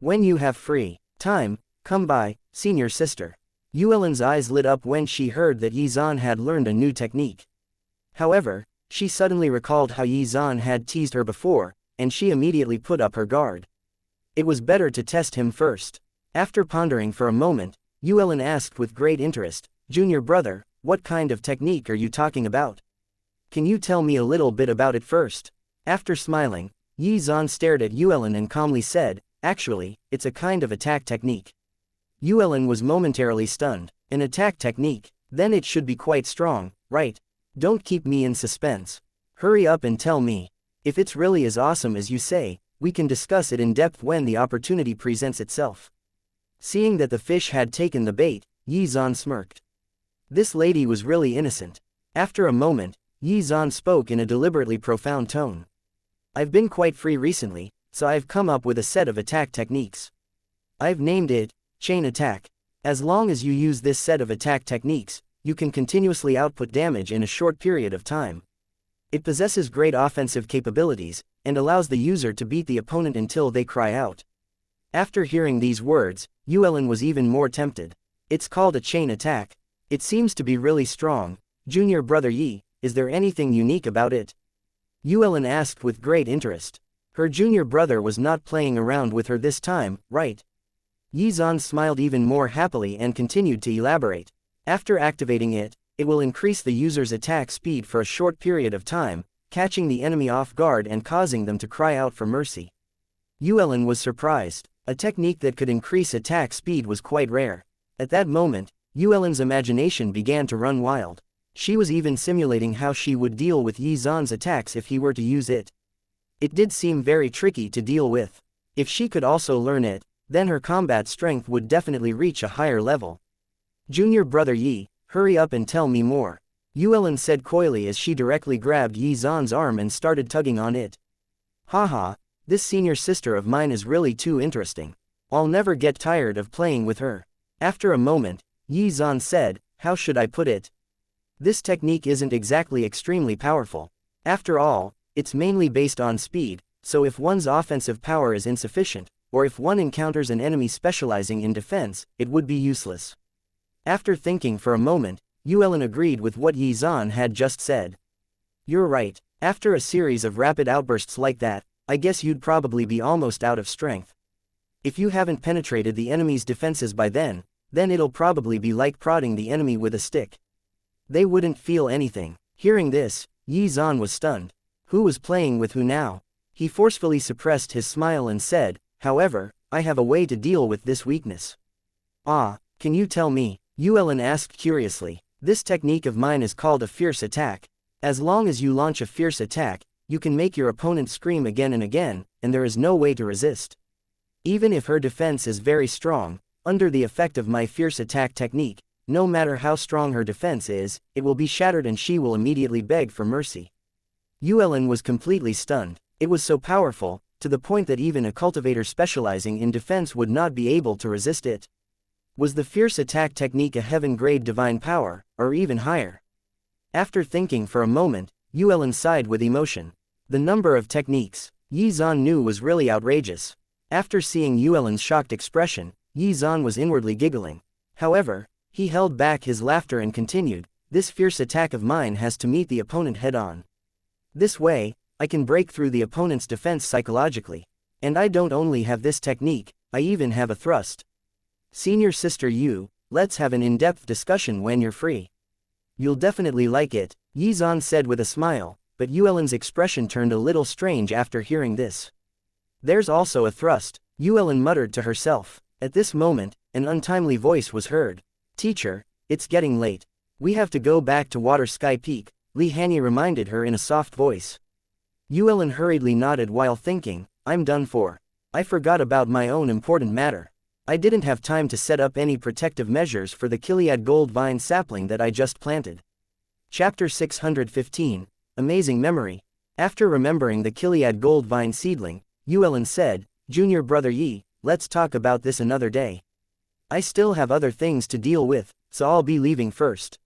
When you have free time, come by, senior sister. Yuelin's eyes lit up when she heard that Yizan had learned a new technique. However, she suddenly recalled how Yizan had teased her before, and she immediately put up her guard. It was better to test him first. After pondering for a moment, Yuelin asked with great interest, Junior brother, what kind of technique are you talking about? Can you tell me a little bit about it first? After smiling, Yizan stared at Yuelin and calmly said, actually, it's a kind of attack technique. Yuelin was momentarily stunned. An attack technique? Then it should be quite strong, right? Don't keep me in suspense. Hurry up and tell me. If it's really as awesome as you say, we can discuss it in depth when the opportunity presents itself. Seeing that the fish had taken the bait, Yizan smirked. This lady was really innocent. After a moment, Yizan spoke in a deliberately profound tone. I've been quite free recently, so I've come up with a set of attack techniques. I've named it, Chain Attack. As long as you use this set of attack techniques, you can continuously output damage in a short period of time. It possesses great offensive capabilities, and allows the user to beat the opponent until they cry out. After hearing these words, Yuelin was even more tempted. It's called a chain attack. It seems to be really strong. Junior brother Yi, is there anything unique about it? Yuelin asked with great interest. Her junior brother was not playing around with her this time, right? Yizan smiled even more happily and continued to elaborate. After activating it, it will increase the user's attack speed for a short period of time, catching the enemy off guard and causing them to cry out for mercy. Yuelin was surprised. A technique that could increase attack speed was quite rare. At that moment, Yuelin's imagination began to run wild. She was even simulating how she would deal with Yizan's attacks if he were to use it. It did seem very tricky to deal with. If she could also learn it, then her combat strength would definitely reach a higher level. Junior brother Yi, hurry up and tell me more. Yuelin said coyly as she directly grabbed Yizan's arm and started tugging on it. Haha, this senior sister of mine is really too interesting. I'll never get tired of playing with her. After a moment, Yizan said, how should I put it? This technique isn't exactly extremely powerful. After all, it's mainly based on speed, so if one's offensive power is insufficient, or if one encounters an enemy specializing in defense, it would be useless. After thinking for a moment, Yuelin agreed with what Yizan had just said. You're right. After a series of rapid outbursts like that, I guess you'd probably be almost out of strength. If you haven't penetrated the enemy's defenses by then it'll probably be like prodding the enemy with a stick. They wouldn't feel anything. Hearing this, Yizan was stunned. Who was playing with who now? He forcefully suppressed his smile and said, however, I have a way to deal with this weakness. Ah, can you tell me? Yuelin asked curiously. This technique of mine is called a fierce attack. As long as you launch a fierce attack, you can make your opponent scream again and again, and there is no way to resist. Even if her defense is very strong, under the effect of my fierce attack technique, no matter how strong her defense is, it will be shattered and she will immediately beg for mercy. Yuelin was completely stunned. It was so powerful, to the point that even a cultivator specializing in defense would not be able to resist it. Was the fierce attack technique a heaven-grade divine power, or even higher? After thinking for a moment, Yuelin sighed with emotion. The number of techniques Yizan knew was really outrageous. After seeing Yuelin's shocked expression, Yizan was inwardly giggling. However, He held back his laughter and continued, this fierce attack of mine has to meet the opponent head-on. This way, I can break through the opponent's defense psychologically. And I don't only have this technique, I even have a thrust. Senior sister Yu, let's have an in-depth discussion when you're free. You'll definitely like it, Yizan said with a smile, but Yuelin's expression turned a little strange after hearing this. There's also a thrust, Yuelin muttered to herself. At this moment, an untimely voice was heard. Teacher, it's getting late. We have to go back to Water Sky Peak, Li Hanyi reminded her in a soft voice. Yuelin hurriedly nodded while thinking, I'm done for. I forgot about my own important matter. I didn't have time to set up any protective measures for the Gilead gold vine sapling that I just planted. Chapter 615, Amazing Memory. After remembering the Gilead gold vine seedling, Yuelin said, Junior brother Yi, let's talk about this another day. I still have other things to deal with, so I'll be leaving first.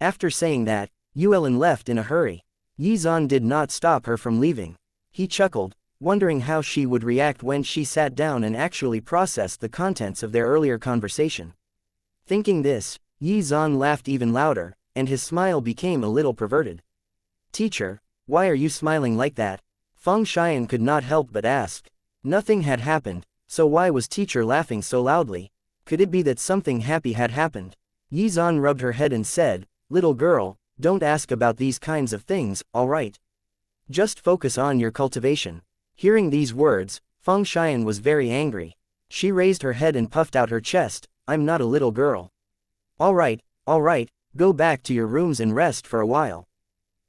After saying that, Yuelin left in a hurry. Yizan did not stop her from leaving. He chuckled, wondering how she would react when she sat down and actually processed the contents of their earlier conversation. Thinking this, Yizan laughed even louder, and his smile became a little perverted. Teacher, why are you smiling like that? Feng Xian could not help but ask. Nothing had happened, so why was teacher laughing so loudly? Could it be that something happy had happened? Yizan rubbed her head and said, Little girl, don't ask about these kinds of things, alright? Just focus on your cultivation. Hearing these words, Feng Xian was very angry. She raised her head and puffed out her chest, I'm not a little girl. Alright, go back to your rooms and rest for a while.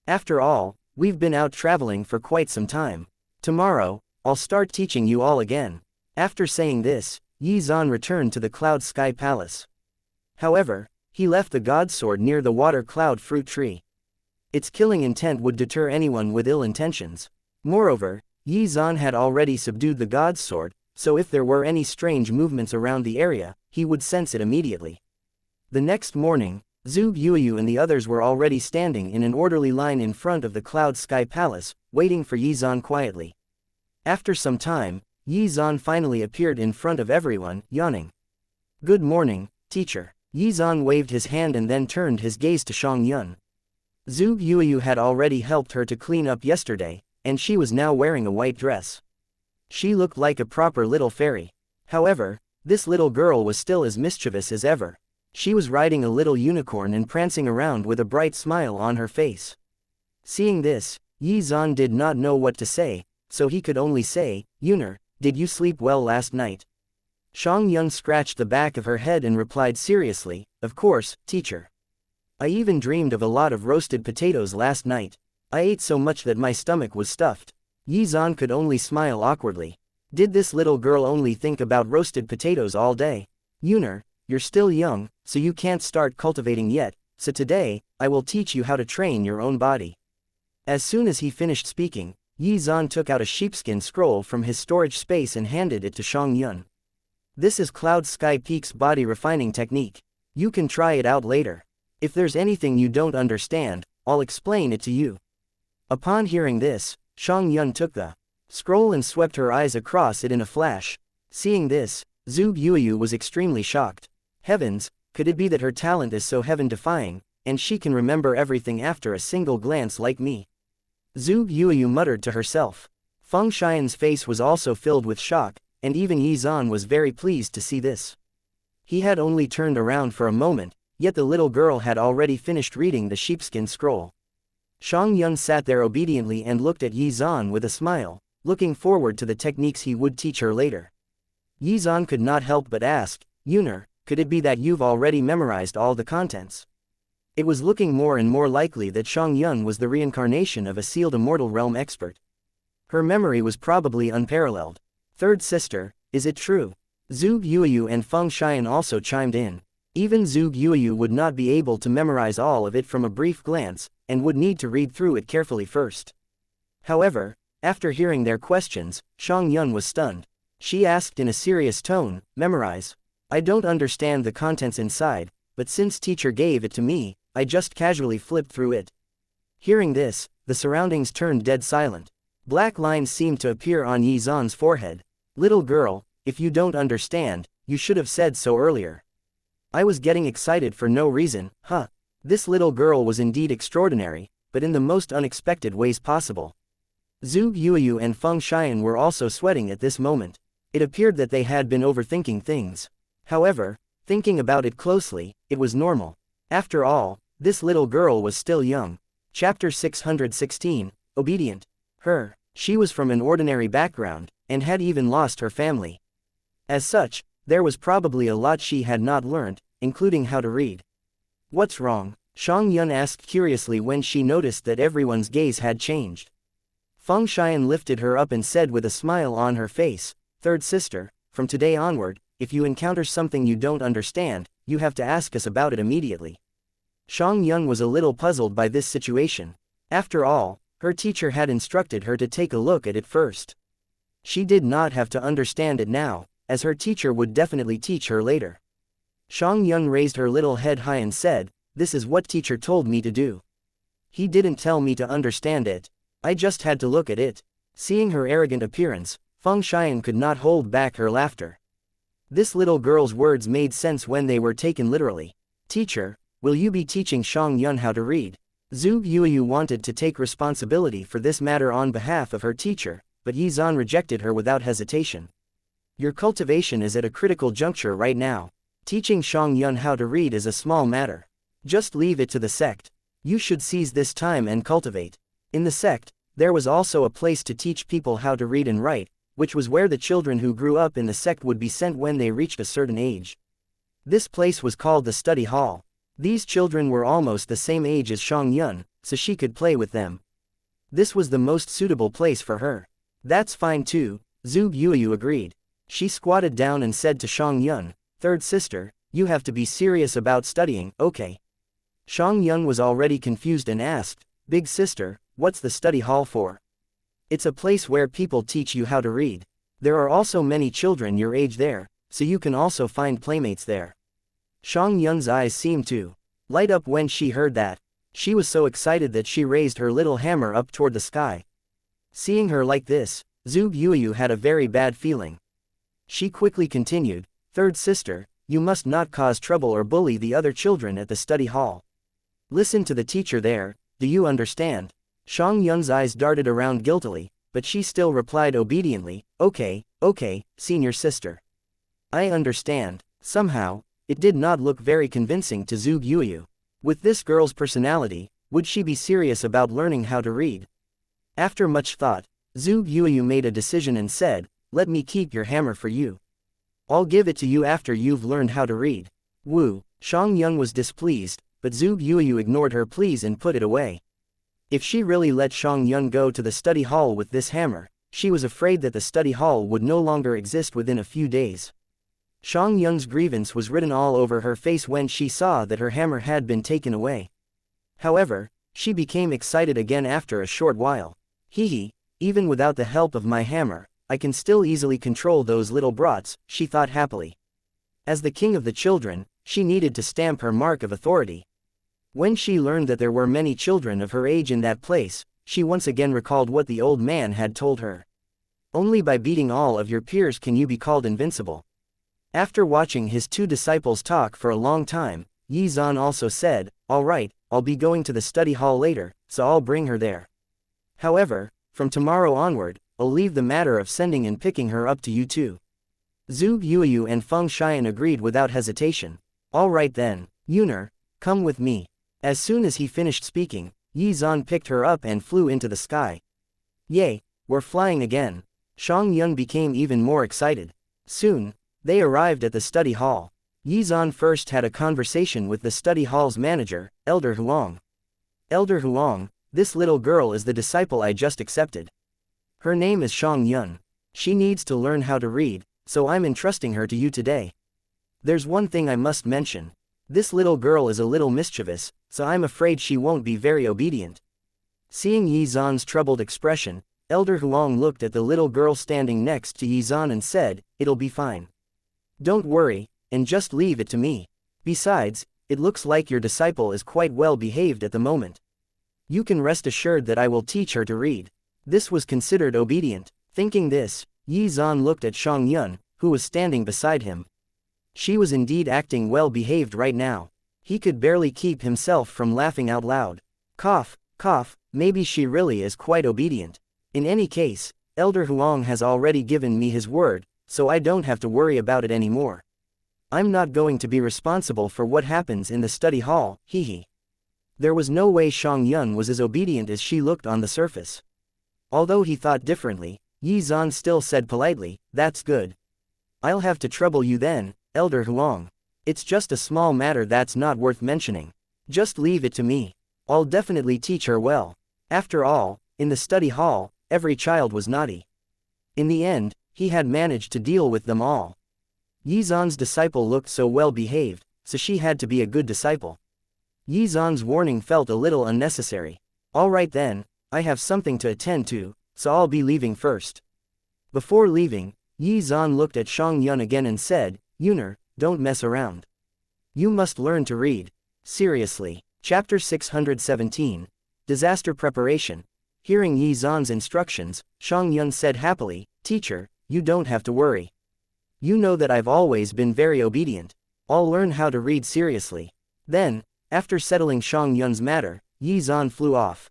After all, we've been out traveling for quite some time. Tomorrow, I'll start teaching you all again. After saying this, Yizan returned to the Cloud Sky Palace. However, he left the God Sword near the water cloud fruit tree. Its killing intent would deter anyone with ill intentions. Moreover, Yizan had already subdued the God Sword, so if there were any strange movements around the area, he would sense it immediately. The next morning, Zhu Yuyu and the others were already standing in an orderly line in front of the Cloud Sky Palace, waiting for Yizan quietly. After some time, Yizan finally appeared in front of everyone, yawning. Good morning, teacher. Yizan waved his hand and then turned his gaze to Xianxia. Zhu Yuyu had already helped her to clean up yesterday, and she was now wearing a white dress. She looked like a proper little fairy. However, this little girl was still as mischievous as ever. She was riding a little unicorn and prancing around with a bright smile on her face. Seeing this, Yizan did not know what to say, so he could only say, Yuner, did you sleep well last night? Xianxia scratched the back of her head and replied seriously, Of course, teacher. I even dreamed of a lot of roasted potatoes last night. I ate so much that my stomach was stuffed. Yizan could only smile awkwardly. Did this little girl only think about roasted potatoes all day? Yuner, you're still young, so you can't start cultivating yet, so today, I will teach you how to train your own body. As soon as he finished speaking, Yizan took out a sheepskin scroll from his storage space and handed it to Xianxia. This is Cloud Sky Peak's body refining technique. You can try it out later. If there's anything you don't understand, I'll explain it to you. Upon hearing this, Xianxia took the scroll and swept her eyes across it in a flash. Seeing this, Zhu Yuyu was extremely shocked. Heavens, could it be that her talent is so heaven-defying, and she can remember everything after a single glance like me? Zhu Yuyu muttered to herself. Feng Xian's face was also filled with shock, and even Yizan was very pleased to see this. He had only turned around for a moment, yet the little girl had already finished reading the sheepskin scroll. Xianxia sat there obediently and looked at Yizan with a smile, looking forward to the techniques he would teach her later. Yizan could not help but ask, Yuner, could it be that you've already memorized all the contents? It was looking more and more likely that Xianxia was the reincarnation of a sealed immortal realm expert. Her memory was probably unparalleled. Third sister, is it true? Zhu Yuyu and Feng Xian also chimed in. Even Zhu Yuyu would not be able to memorize all of it from a brief glance, and would need to read through it carefully first. However, after hearing their questions, Xianxia was stunned. She asked in a serious tone, Memorize? I don't understand the contents inside, but since teacher gave it to me, I just casually flipped through it. Hearing this, the surroundings turned dead silent. Black lines seemed to appear on Yizan's forehead. Little girl, if you don't understand, you should have said so earlier. I was getting excited for no reason, huh? This little girl was indeed extraordinary, but in the most unexpected ways possible. Zhu Yuyu and Feng Xian were also sweating at this moment. It appeared that they had been overthinking things. However, thinking about it closely, it was normal. After all, this little girl was still young. Chapter 616, Obedient. She was from an ordinary background, and had even lost her family. As such, there was probably a lot she had not learned, including how to read. What's wrong? Xianxia asked curiously when she noticed that everyone's gaze had changed. Feng Xian lifted her up and said with a smile on her face, "Third sister, from today onward, if you encounter something you don't understand, you have to ask us about it immediately." Xianxia was a little puzzled by this situation. After all, her teacher had instructed her to take a look at it first. She did not have to understand it now, as her teacher would definitely teach her later. Xianxia raised her little head high and said, "This is what teacher told me to do. He didn't tell me to understand it. I just had to look at it." Seeing her arrogant appearance, Feng Xian could not hold back her laughter. This little girl's words made sense when they were taken literally. "Teacher, will you be teaching Xianxia how to read?" Zhu Yuyu wanted to take responsibility for this matter on behalf of her teacher, but Yizan rejected her without hesitation. "Your cultivation is at a critical juncture right now. Teaching Xianxia how to read is a small matter. Just leave it to the sect. You should seize this time and cultivate." In the sect, there was also a place to teach people how to read and write, which was where the children who grew up in the sect would be sent when they reached a certain age. This place was called the study hall. These children were almost the same age as Xianxia, so she could play with them. This was the most suitable place for her. "That's fine too," Zhu Yuyu agreed. She squatted down and said to Xianxia, "Third sister, you have to be serious about studying, okay?" Xianxia was already confused and asked, "Big sister, what's the study hall for?" "It's a place where people teach you how to read. There are also many children your age there, so you can also find playmates there." Xiangxia's eyes seemed to light up when she heard that. She was so excited that she raised her little hammer up toward the sky. Seeing her like this, Zhu Yuyu had a very bad feeling. She quickly continued, "Third sister, you must not cause trouble or bully the other children at the study hall. Listen to the teacher there, do you understand?" Xiangxia's eyes darted around guiltily, but she still replied obediently, okay, senior sister. "I understand." Somehow, it did not look very convincing to Zhu Yuyu. With this girl's personality, would she be serious about learning how to read? After much thought, Zhu Yuyu made a decision and said, "Let me keep your hammer for you. I'll give it to you after you've learned how to read." Wu, Xianxia was displeased, but Zhu Yuyu ignored her pleas and put it away. If she really let Xianxia go to the study hall with this hammer, she was afraid that the study hall would no longer exist within a few days. Xiangxia's grievance was written all over her face when she saw that her hammer had been taken away. However, she became excited again after a short while. "Hee, even without the help of my hammer, I can still easily control those little brats," she thought happily. As the king of the children, she needed to stamp her mark of authority. When she learned that there were many children of her age in that place, she once again recalled what the old man had told her. "Only by beating all of your peers can you be called invincible." After watching his two disciples talk for a long time, Yizan also said, "All right, I'll be going to the study hall later, so I'll bring her there. However, from tomorrow onward, I'll leave the matter of sending and picking her up to you two." Zhu Yuyu and Feng Xian agreed without hesitation. "All right then, Yuner, come with me." As soon as he finished speaking, Yizan picked her up and flew into the sky. "Yay, we're flying again." Xianxia became even more excited. Soon, they arrived at the study hall. Yizan first had a conversation with the study hall's manager, Elder Huang. "Elder Huang, this little girl is the disciple I just accepted. Her name is Xianxia. She needs to learn how to read, so I'm entrusting her to you today. There's one thing I must mention. This little girl is a little mischievous, so I'm afraid she won't be very obedient." Seeing Yizan's troubled expression, Elder Huang looked at the little girl standing next to Yizan and said, "It'll be fine. Don't worry, and just leave it to me. Besides, it looks like your disciple is quite well behaved at the moment. You can rest assured that I will teach her to read." This was considered obedient. Thinking this, Yizan looked at Xianxia, who was standing beside him. She was indeed acting well behaved right now. He could barely keep himself from laughing out loud. Cough, cough, maybe she really is quite obedient. In any case, Elder Huang has already given me his word, so I don't have to worry about it anymore. I'm not going to be responsible for what happens in the study hall, hee. There was no way Xianxia was as obedient as she looked on the surface. Although he thought differently, Yi Zan still said politely, "That's good. I'll have to trouble you then, Elder Huang. It's just a small matter that's not worth mentioning. Just leave it to me. I'll definitely teach her well." After all, in the study hall, every child was naughty. In the end, he had managed to deal with them all. Yi Zan's disciple looked so well behaved, so she had to be a good disciple. Yi Zan's warning felt a little unnecessary. Alright then, I have something to attend to, so I'll be leaving first. Before leaving, Yi Zan looked at Xianxia again and said, "Yuner, don't mess around. You must learn to read. Seriously." Chapter 617. Disaster Preparation. Hearing Yi Zan's instructions, Xianxia said happily, "Teacher, you don't have to worry. You know that I've always been very obedient. I'll learn how to read seriously." Then, after settling Xiangxia's matter, Yi Zan flew off.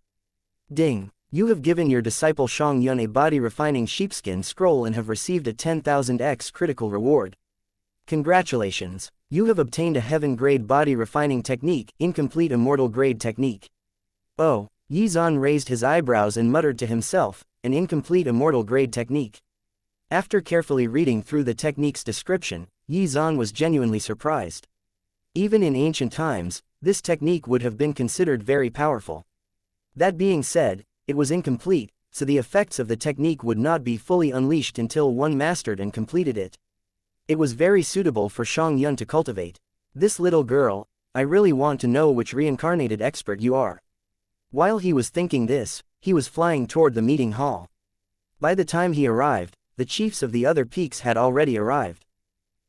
Ding! You have given your disciple Xianxia a body-refining sheepskin scroll and have received a 10,000x critical reward. Congratulations! You have obtained a heaven-grade body-refining technique, incomplete immortal-grade technique. Oh, Yi Zan raised his eyebrows and muttered to himself, an incomplete immortal-grade technique. After carefully reading through the technique's description, Yi Zan was genuinely surprised. Even in ancient times, this technique would have been considered very powerful. That being said, it was incomplete, so the effects of the technique would not be fully unleashed until one mastered and completed it. It was very suitable for Xianxia to cultivate. "This little girl, I really want to know which reincarnated expert you are." While he was thinking this, he was flying toward the meeting hall. By the time he arrived, the chiefs of the other peaks had already arrived.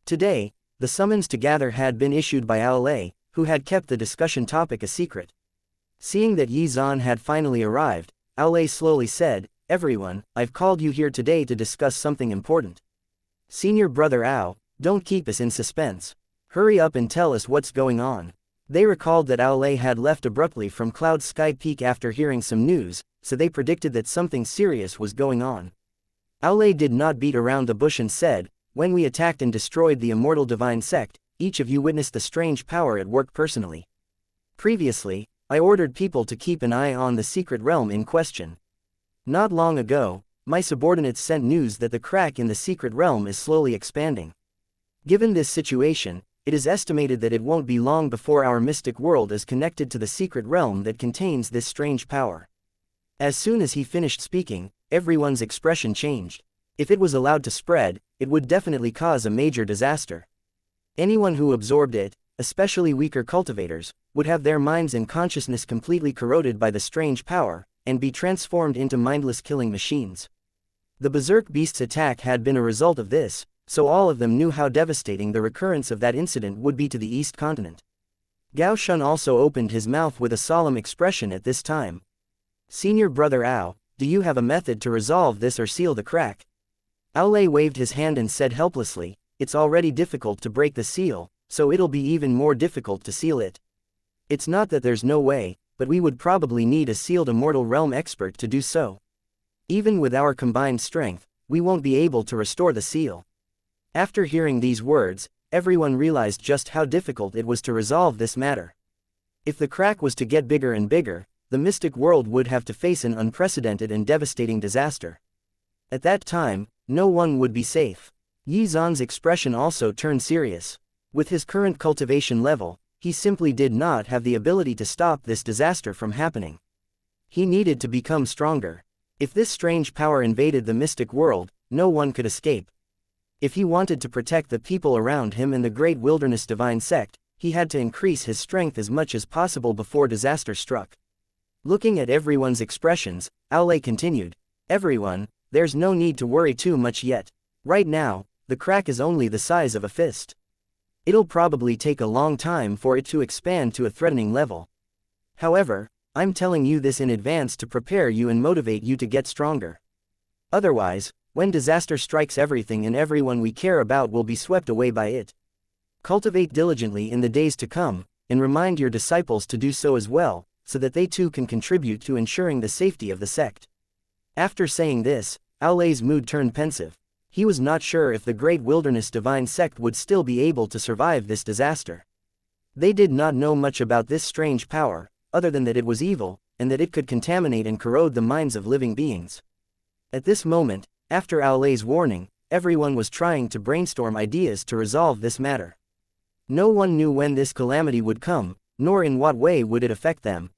Today, the summons to gather had been issued by Aolei, who had kept the discussion topic a secret. Seeing that Yi Zan had finally arrived, Aolei slowly said, "Everyone, I've called you here today to discuss something important. Senior brother Ao, don't keep us in suspense. Hurry up and tell us what's going on." They recalled that Aolei had left abruptly from Cloud Sky Peak after hearing some news, so they predicted that something serious was going on. Aolei did not beat around the bush and said, "When we attacked and destroyed the immortal divine sect, each of you witnessed the strange power at work personally. Previously, I ordered people to keep an eye on the secret realm in question. Not long ago, my subordinates sent news that the crack in the secret realm is slowly expanding. Given this situation, it is estimated that it won't be long before our mystic world is connected to the secret realm that contains this strange power." As soon as he finished speaking, everyone's expression changed. If it was allowed to spread, it would definitely cause a major disaster. Anyone who absorbed it, especially weaker cultivators, would have their minds and consciousness completely corroded by the strange power, and be transformed into mindless killing machines. The berserk beast's attack had been a result of this, so all of them knew how devastating the recurrence of that incident would be to the East Continent. Gao Shun also opened his mouth with a solemn expression at this time. "Senior brother Ao, do you have a method to resolve this or seal the crack?" Aolei waved his hand and said helplessly, "It's already difficult to break the seal, so it'll be even more difficult to seal it. It's not that there's no way, but we would probably need a sealed immortal realm expert to do so. Even with our combined strength, we won't be able to restore the seal." After hearing these words, everyone realized just how difficult it was to resolve this matter. If the crack was to get bigger and bigger, the mystic world would have to face an unprecedented and devastating disaster. At that time, no one would be safe. Yi Zan's expression also turned serious. With his current cultivation level, he simply did not have the ability to stop this disaster from happening. He needed to become stronger. If this strange power invaded the mystic world, no one could escape. If he wanted to protect the people around him and the great wilderness divine sect, he had to increase his strength as much as possible before disaster struck. Looking at everyone's expressions, Aolei continued, "Everyone, there's no need to worry too much yet. Right now, the crack is only the size of a fist. It'll probably take a long time for it to expand to a threatening level. However, I'm telling you this in advance to prepare you and motivate you to get stronger. Otherwise, when disaster strikes, everything and everyone we care about will be swept away by it. Cultivate diligently in the days to come, and remind your disciples to do so as well, so that they too can contribute to ensuring the safety of the sect. After saying this, Aolei's mood turned pensive. He was not sure if the Great Wilderness Divine Sect would still be able to survive this disaster. They did not know much about this strange power, other than that it was evil, and that it could contaminate and corrode the minds of living beings. At this moment, after Aolei's warning, everyone was trying to brainstorm ideas to resolve this matter. No one knew when this calamity would come, nor in what way would it affect them.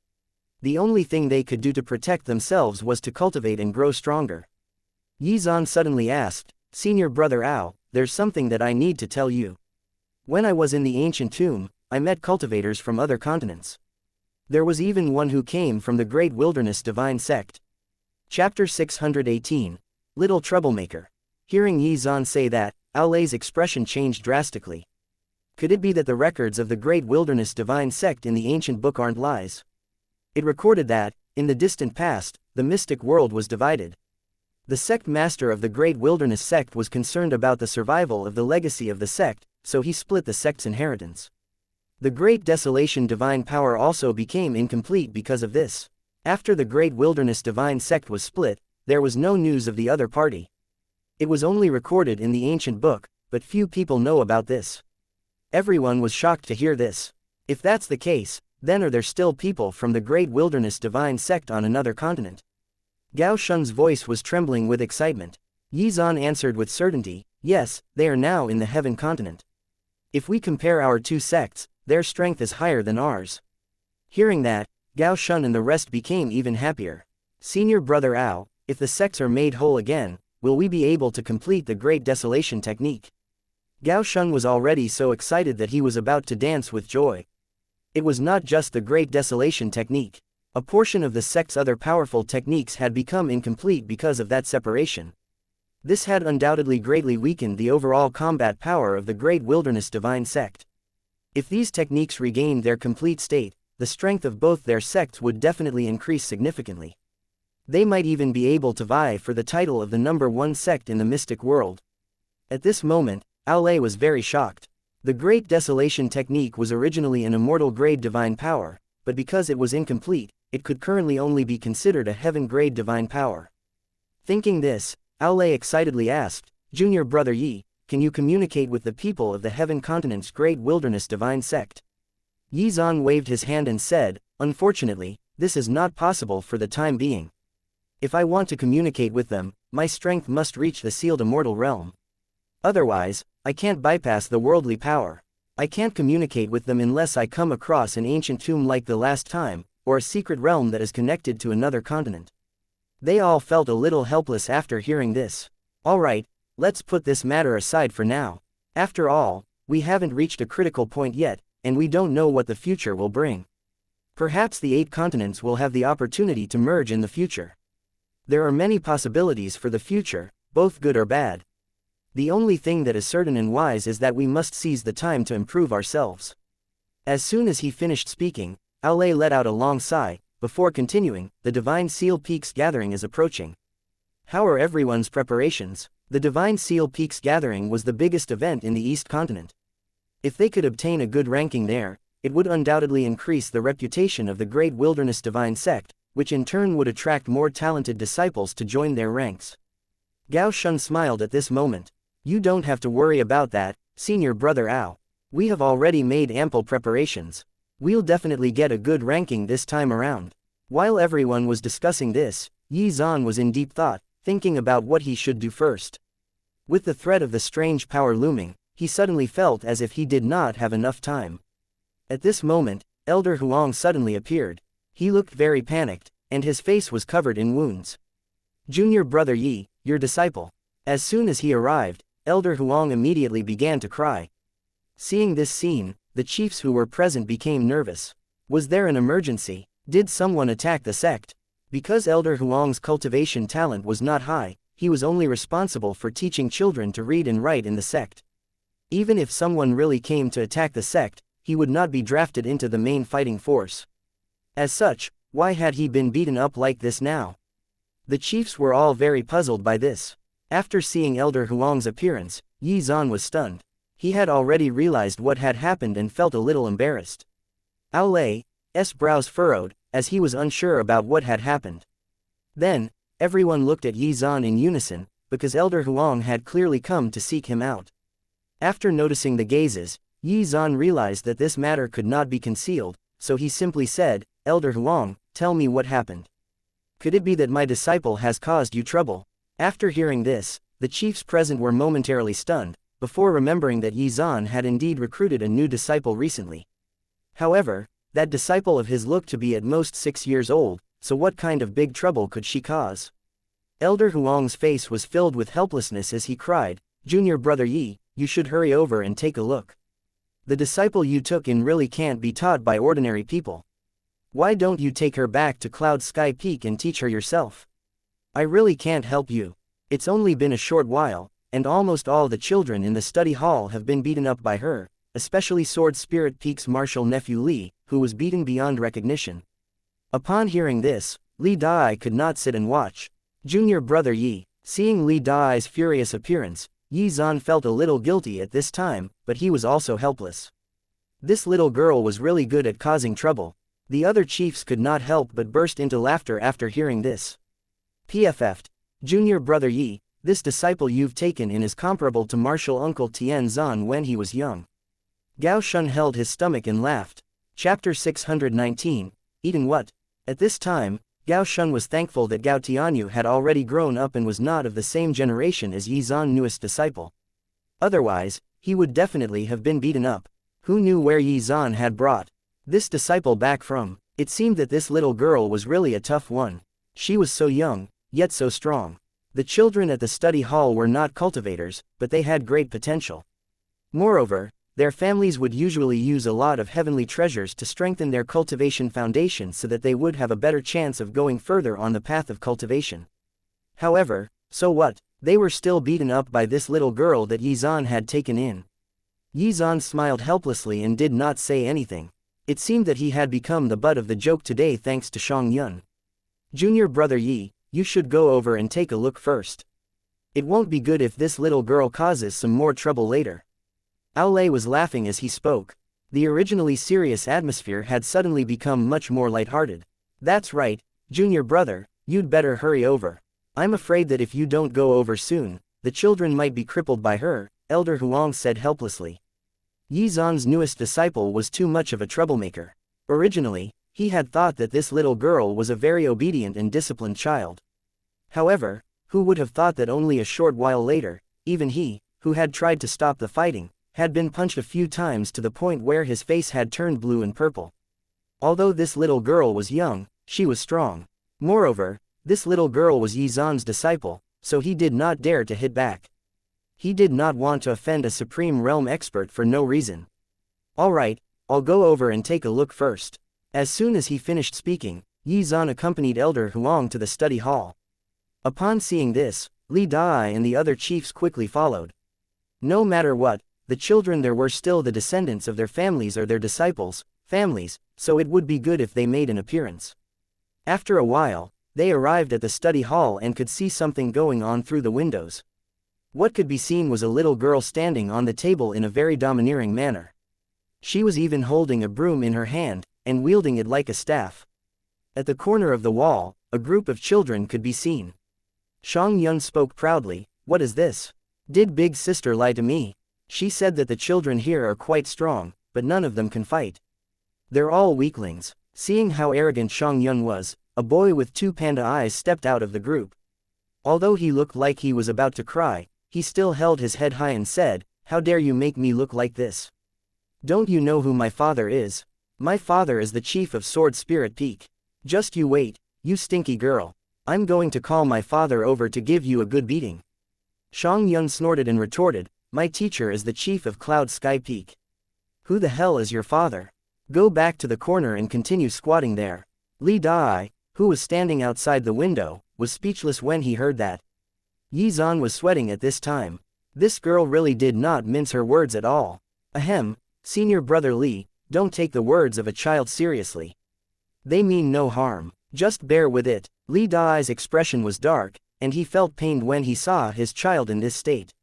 The only thing they could do to protect themselves was to cultivate and grow stronger. Xuan suddenly asked, "Senior Brother Ao, there's something that I need to tell you. When I was in the ancient tomb, I met cultivators from other continents. There was even one who came from the Great Wilderness Divine Sect." Chapter 618. Little Troublemaker. Hearing Xuan say that, Aolei's expression changed drastically. Could it be that the records of the Great Wilderness Divine Sect in the ancient book aren't lies? It recorded that, in the distant past, the mystic world was divided. The sect master of the Great Wilderness Sect was concerned about the survival of the legacy of the sect, so he split the sect's inheritance. The Great Desolation Divine Power also became incomplete because of this. After the Great Wilderness Divine Sect was split, there was no news of the other party. It was only recorded in the ancient book, but few people know about this. Everyone was shocked to hear this. If that's the case, then are there still people from the Great Wilderness Divine Sect on another continent? Gao Shun's voice was trembling with excitement. Xuan answered with certainty, "Yes, they are now in the Heaven continent. If we compare our two sects, their strength is higher than ours." Hearing that, Gao Shun and the rest became even happier. "Senior Brother Ao, if the sects are made whole again, will we be able to complete the Great Desolation technique?" Gao Shun was already so excited that he was about to dance with joy. It was not just the Great Desolation technique. A portion of the sect's other powerful techniques had become incomplete because of that separation. This had undoubtedly greatly weakened the overall combat power of the Great Wilderness Divine Sect. If these techniques regained their complete state, the strength of both their sects would definitely increase significantly. They might even be able to vie for the title of the #1 sect in the mystic world. At this moment, Aolei was very shocked. The Great Desolation technique was originally an immortal grade divine power, but because it was incomplete, it could currently only be considered a heaven grade divine power. Thinking this, Aolei excitedly asked, "Junior Brother Yi, can you communicate with the people of the Heaven Continent's Great Wilderness Divine Sect?" Xuan waved his hand and said, "Unfortunately, this is not possible for the time being. If I want to communicate with them, my strength must reach the sealed immortal realm. Otherwise, I can't bypass the worldly power. I can't communicate with them unless I come across an ancient tomb like the last time, or a secret realm that is connected to another continent." They all felt a little helpless after hearing this. "Alright, let's put this matter aside for now. After all, we haven't reached a critical point yet, and we don't know what the future will bring. Perhaps the 8 continents will have the opportunity to merge in the future. There are many possibilities for the future, both good or bad. The only thing that is certain and wise is that we must seize the time to improve ourselves." As soon as he finished speaking, Aolei let out a long sigh, before continuing, "The Divine Seal Peaks Gathering is approaching. How are everyone's preparations?" The Divine Seal Peaks Gathering was the biggest event in the East Continent. If they could obtain a good ranking there, it would undoubtedly increase the reputation of the Great Wilderness Divine Sect, which in turn would attract more talented disciples to join their ranks. Gao Shun smiled at this moment. "You don't have to worry about that, Senior Brother Ao. We have already made ample preparations. We'll definitely get a good ranking this time around." While everyone was discussing this, Xuan was in deep thought, thinking about what he should do first. With the threat of the strange power looming, he suddenly felt as if he did not have enough time. At this moment, Elder Huang suddenly appeared. He looked very panicked, and his face was covered in wounds. "Junior Brother Yi, your disciple." As soon as he arrived, Elder Huang immediately began to cry. Seeing this scene, the chiefs who were present became nervous. Was there an emergency? Did someone attack the sect? Because Elder Huang's cultivation talent was not high, he was only responsible for teaching children to read and write in the sect. Even if someone really came to attack the sect, he would not be drafted into the main fighting force. As such, why had he been beaten up like this now? The chiefs were all very puzzled by this. After seeing Elder Huang's appearance, Xuan was stunned. He had already realized what had happened and felt a little embarrassed. Aolei's brows furrowed, as he was unsure about what had happened. Then, everyone looked at Yi Zan in unison, because Elder Huang had clearly come to seek him out. After noticing the gazes, Yi Zan realized that this matter could not be concealed, so he simply said, "Elder Huang, tell me what happened. Could it be that my disciple has caused you trouble?" After hearing this, the chiefs present were momentarily stunned, before remembering that Yi Zan had indeed recruited a new disciple recently. However, that disciple of his looked to be at most 6 years old, so what kind of big trouble could she cause? Elder Huang's face was filled with helplessness as he cried, "Junior brother Yi, you should hurry over and take a look. The disciple you took in really can't be taught by ordinary people. Why don't you take her back to Cloud Sky Peak and teach her yourself? I really can't help you. It's only been a short while, and almost all the children in the study hall have been beaten up by her, especially Sword Spirit Peak's martial nephew Li, who was beaten beyond recognition." Upon hearing this, Li Dai could not sit and watch. Junior brother Yi, seeing Li Dai's furious appearance, Yi Zan felt a little guilty at this time, but he was also helpless. This little girl was really good at causing trouble. The other chiefs could not help but burst into laughter after hearing this. PFF'd. Junior brother Yi, this disciple you've taken in is comparable to martial uncle Tian Zan when he was young. Gao Shun held his stomach and laughed. Chapter 619, Eating What? At this time, Gao Shun was thankful that Gao Tianyu had already grown up and was not of the same generation as Yi Zan's newest disciple. Otherwise, he would definitely have been beaten up. Who knew where Yi Zan had brought this disciple back from? It seemed that this little girl was really a tough one. She was so young, yet so strong. The children at the study hall were not cultivators, but they had great potential. Moreover, their families would usually use a lot of heavenly treasures to strengthen their cultivation foundation so that they would have a better chance of going further on the path of cultivation. However, so what? They were still beaten up by this little girl that Yi Zan had taken in. Yi Zan smiled helplessly and did not say anything. It seemed that he had become the butt of the joke today thanks to Shang Yun. Junior brother Yi, you should go over and take a look first. It won't be good if this little girl causes some more trouble later. Aolei was laughing as he spoke. The originally serious atmosphere had suddenly become much more lighthearted. That's right, junior brother, you'd better hurry over. I'm afraid that if you don't go over soon, the children might be crippled by her, Elder Huang said helplessly. Yi Zan's newest disciple was too much of a troublemaker. Originally, he had thought that this little girl was a very obedient and disciplined child. However, who would have thought that only a short while later, even he, who had tried to stop the fighting, had been punched a few times to the point where his face had turned blue and purple. Although this little girl was young, she was strong. Moreover, this little girl was Yi Zan's disciple, so he did not dare to hit back. He did not want to offend a Supreme Realm expert for no reason. Alright, I'll go over and take a look first. As soon as he finished speaking, Yi Zan accompanied Elder Huang to the study hall. Upon seeing this, Li Dai and the other chiefs quickly followed. No matter what, the children there were still the descendants of their families or their disciples' families, so it would be good if they made an appearance. After a while, they arrived at the study hall and could see something going on through the windows. What could be seen was a little girl standing on the table in a very domineering manner. She was even holding a broom in her hand, and wielding it like a staff. At the corner of the wall, a group of children could be seen. Shang Yun spoke proudly, "What is this? Did Big Sister lie to me? She said that the children here are quite strong, but none of them can fight. They're all weaklings." Seeing how arrogant Shang Yun was, a boy with 2 panda eyes stepped out of the group. Although he looked like he was about to cry, he still held his head high and said, "How dare you make me look like this? Don't you know who my father is? My father is the chief of Sword Spirit Peak. Just you wait, you stinky girl. I'm going to call my father over to give you a good beating." Shang Yun snorted and retorted, "My teacher is the chief of Cloud Sky Peak. Who the hell is your father? Go back to the corner and continue squatting there." Li Dai, who was standing outside the window, was speechless when he heard that. Yi Zan was sweating at this time. This girl really did not mince her words at all. Ahem, senior brother Li, don't take the words of a child seriously. They mean no harm, just bear with it. Li Dai's expression was dark, and he felt pained when he saw his child in this state.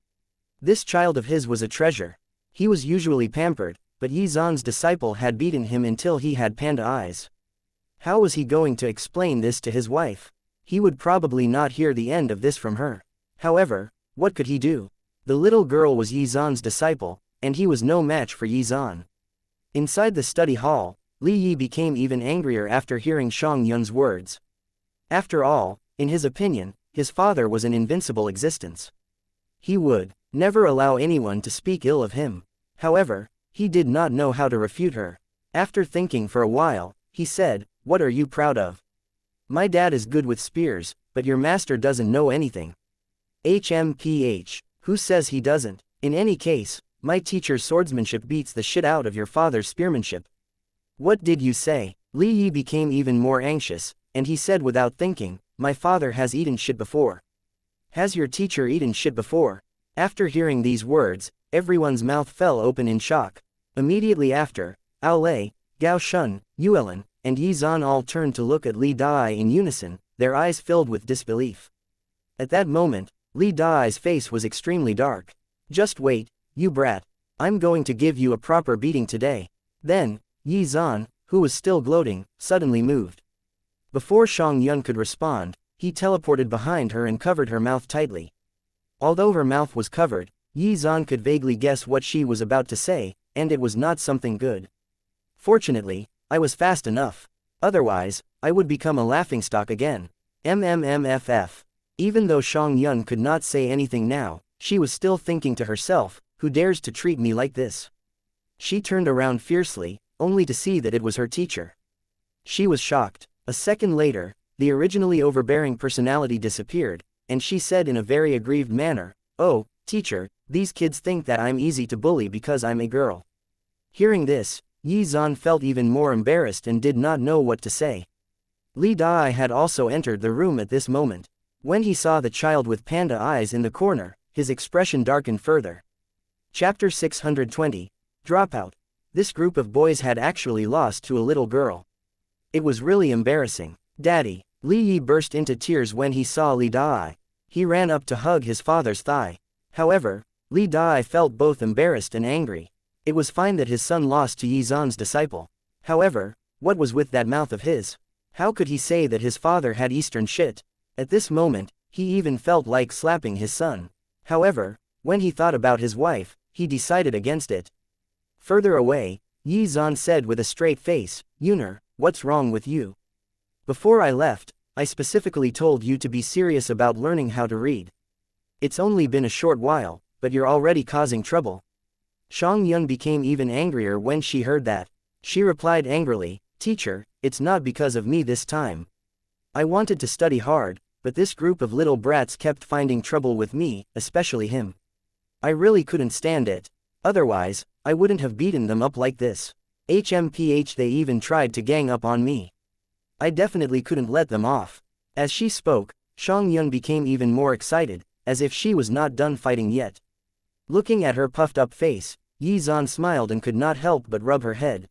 This child of his was a treasure. He was usually pampered, but Yi Zan's disciple had beaten him until he had panda eyes. How was he going to explain this to his wife? He would probably not hear the end of this from her. However, what could he do? The little girl was Yi Zan's disciple, and he was no match for Yi Zan. Inside the study hall, Li Yi became even angrier after hearing Shang Yun's words. After all, in his opinion, his father was an invincible existence. He would never allow anyone to speak ill of him. However, he did not know how to refute her. After thinking for a while, he said, "What are you proud of? My dad is good with spears, but your master doesn't know anything." HMPH. Who says he doesn't? In any case, my teacher's swordsmanship beats the shit out of your father's spearmanship. What did you say? Li Yi became even more anxious, and he said without thinking, "My father has eaten shit before." Has your teacher eaten shit before? After hearing these words, everyone's mouth fell open in shock. Immediately after, Ao Lei, Gao Shun, Yuelin, and Yi Zan all turned to look at Li Dai in unison, their eyes filled with disbelief. At that moment, Li Dai's face was extremely dark. "Just wait, you brat. I'm going to give you a proper beating today." Then, Yi Zan, who was still gloating, suddenly moved. Before Shang Yun could respond, he teleported behind her and covered her mouth tightly. Although her mouth was covered, Yi Zan could vaguely guess what she was about to say, and it was not something good. "Fortunately, I was fast enough. Otherwise, I would become a laughingstock again." MMMFF. Even though Shang Yun could not say anything now, she was still thinking to herself, "Who dares to treat me like this?" She turned around fiercely, only to see that it was her teacher. She was shocked. A second later, the originally overbearing personality disappeared, and she said in a very aggrieved manner, "Oh, teacher, these kids think that I'm easy to bully because I'm a girl." Hearing this, Yi Zan felt even more embarrassed and did not know what to say. Li Dai had also entered the room at this moment. When he saw the child with panda eyes in the corner, his expression darkened further. Chapter 620. Dropout. This group of boys had actually lost to a little girl. It was really embarrassing. "Daddy." Li Yi burst into tears when he saw Li Dai. He ran up to hug his father's thigh. However, Li Dai felt both embarrassed and angry. It was fine that his son lost to Yi Zan's disciple. However, what was with that mouth of his? How could he say that his father had Eastern shit? At this moment, he even felt like slapping his son. However, when he thought about his wife, he decided against it. Further away, Yi Zan said with a straight face, "Yuner, what's wrong with you? Before I left, I specifically told you to be serious about learning how to read. It's only been a short while, but you're already causing trouble." Shang Yun became even angrier when she heard that. She replied angrily, "Teacher, it's not because of me this time. I wanted to study hard, but this group of little brats kept finding trouble with me, especially him. I really couldn't stand it. Otherwise, I wouldn't have beaten them up like this. HMPH, they even tried to gang up on me. I definitely couldn't let them off." As she spoke, Shang Yun became even more excited, as if she was not done fighting yet. Looking at her puffed up face, Yi Zan smiled and could not help but rub her head.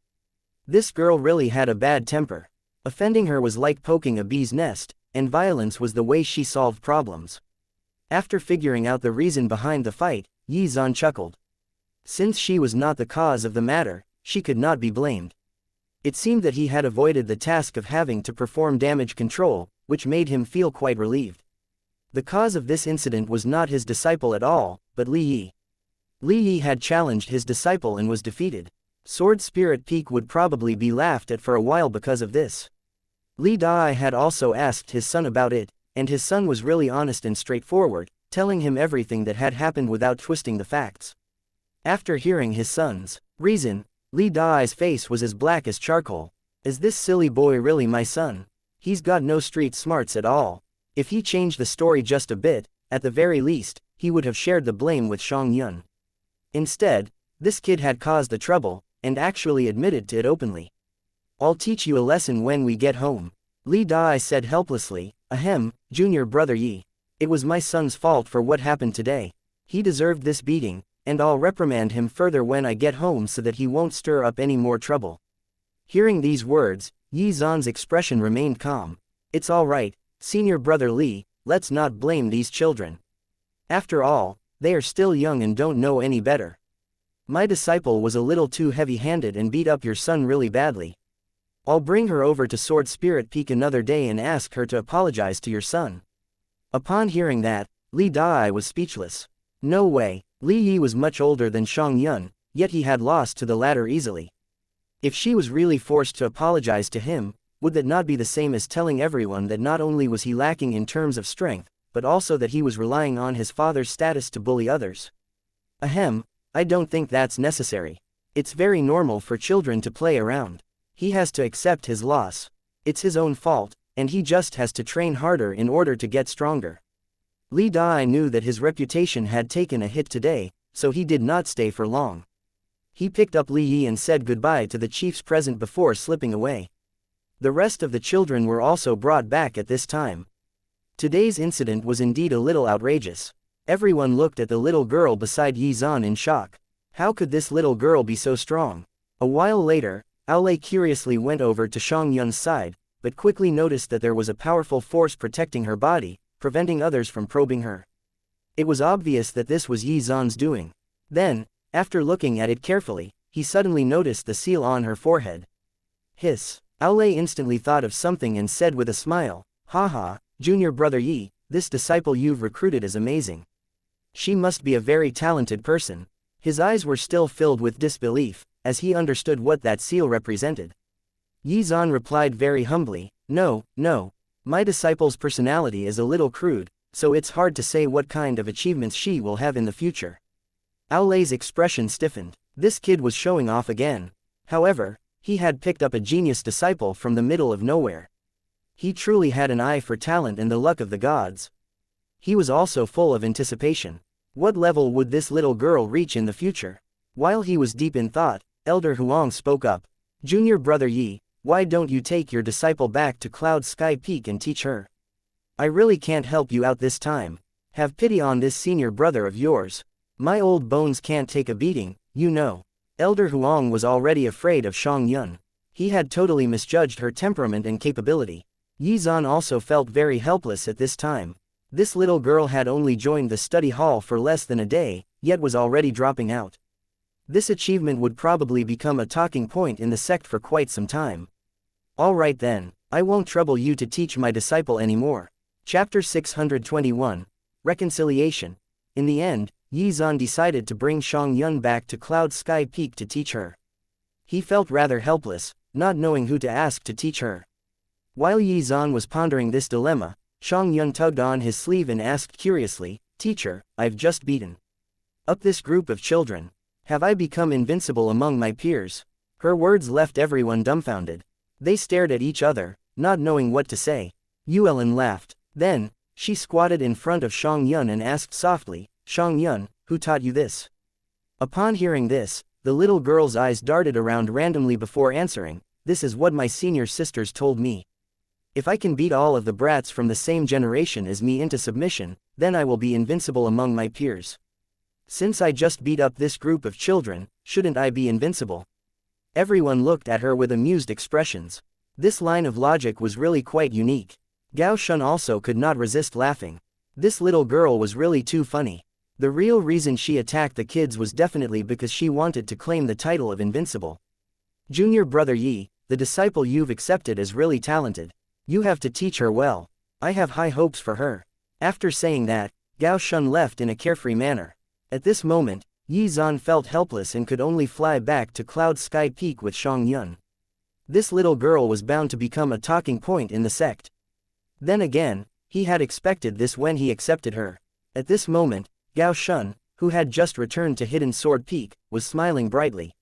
This girl really had a bad temper. Offending her was like poking a bee's nest, and violence was the way she solved problems. After figuring out the reason behind the fight, Yi Zan chuckled. Since she was not the cause of the matter, she could not be blamed. It seemed that he had avoided the task of having to perform damage control, which made him feel quite relieved. The cause of this incident was not his disciple at all, but Li Yi. Li Yi had challenged his disciple and was defeated. Sword Spirit Peak would probably be laughed at for a while because of this. Li Dai had also asked his son about it, and his son was really honest and straightforward, telling him everything that had happened without twisting the facts. After hearing his son's reason, Li Dai's face was as black as charcoal. Is this silly boy really my son? He's got no street smarts at all. If he changed the story just a bit, at the very least, he would have shared the blame with Shang Yun. Instead, this kid had caused the trouble, and actually admitted to it openly. I'll teach you a lesson when we get home. Li Dai said helplessly, ahem, junior brother Yi. It was my son's fault for what happened today. He deserved this beating, and I'll reprimand him further when I get home so that he won't stir up any more trouble. Hearing these words, Yi Zan's expression remained calm. It's all right, senior brother Li, let's not blame these children. After all, they are still young and don't know any better. My disciple was a little too heavy-handed and beat up your son really badly. I'll bring her over to Sword Spirit Peak another day and ask her to apologize to your son." Upon hearing that, Li Dai was speechless. No way, Li Yi was much older than Xianxia, yet he had lost to the latter easily. If she was really forced to apologize to him, would that not be the same as telling everyone that not only was he lacking in terms of strength, but also that he was relying on his father's status to bully others? Ahem, I don't think that's necessary. It's very normal for children to play around. He has to accept his loss. It's his own fault, and he just has to train harder in order to get stronger. Li Dai knew that his reputation had taken a hit today, so he did not stay for long. He picked up Li Yi and said goodbye to the chiefs present before slipping away. The rest of the children were also brought back at this time. Today's incident was indeed a little outrageous. Everyone looked at the little girl beside Yi Zan in shock. How could this little girl be so strong? A while later, Aolei curiously went over to Xiangyun's side, but quickly noticed that there was a powerful force protecting her body, preventing others from probing her. It was obvious that this was Yi Zan's doing. Then, after looking at it carefully, he suddenly noticed the seal on her forehead. Hiss. Aolei instantly thought of something and said with a smile, "Haha, junior brother Yi, this disciple you've recruited is amazing. She must be a very talented person." His eyes were still filled with disbelief, as he understood what that seal represented. Yi Zan replied very humbly, No, my disciple's personality is a little crude, so it's hard to say what kind of achievements she will have in the future. Aolei's expression stiffened. This kid was showing off again. However, he had picked up a genius disciple from the middle of nowhere. He truly had an eye for talent and the luck of the gods. He was also full of anticipation. What level would this little girl reach in the future? While he was deep in thought, Elder Huang spoke up. "Junior brother Yi, why don't you take your disciple back to Cloud Sky Peak and teach her? I really can't help you out this time. Have pity on this senior brother of yours. My old bones can't take a beating, you know." Elder Huang was already afraid of Xiangyun. He had totally misjudged her temperament and capability. Yi Zan also felt very helpless at this time. This little girl had only joined the study hall for less than a day, yet was already dropping out. This achievement would probably become a talking point in the sect for quite some time. Alright then, I won't trouble you to teach my disciple anymore. Chapter 621. Reconciliation. In the end, Yi Zan decided to bring Xiangyun back to Cloud Sky Peak to teach her. He felt rather helpless, not knowing who to ask to teach her. While Yi Zan was pondering this dilemma, Xiangyun tugged on his sleeve and asked curiously, "Teacher, I've just beaten up this group of children. Have I become invincible among my peers?" Her words left everyone dumbfounded. They stared at each other, not knowing what to say. Yuelin laughed. Then, she squatted in front of Xiangyun and asked softly, "Xiangyun, who taught you this?" Upon hearing this, the little girl's eyes darted around randomly before answering, "This is what my senior sisters told me. If I can beat all of the brats from the same generation as me into submission, then I will be invincible among my peers. Since I just beat up this group of children, shouldn't I be invincible?" Everyone looked at her with amused expressions. This line of logic was really quite unique. Gao Shun also could not resist laughing. This little girl was really too funny. The real reason she attacked the kids was definitely because she wanted to claim the title of invincible. "Junior brother Yi, the disciple you've accepted is really talented. You have to teach her well. I have high hopes for her." After saying that, Gao Shun left in a carefree manner. At this moment, Yi Zan felt helpless and could only fly back to Cloud Sky Peak with Xiangyun. This little girl was bound to become a talking point in the sect. Then again, he had expected this when he accepted her. At this moment, Gao Shun, who had just returned to Hidden Sword Peak, was smiling brightly.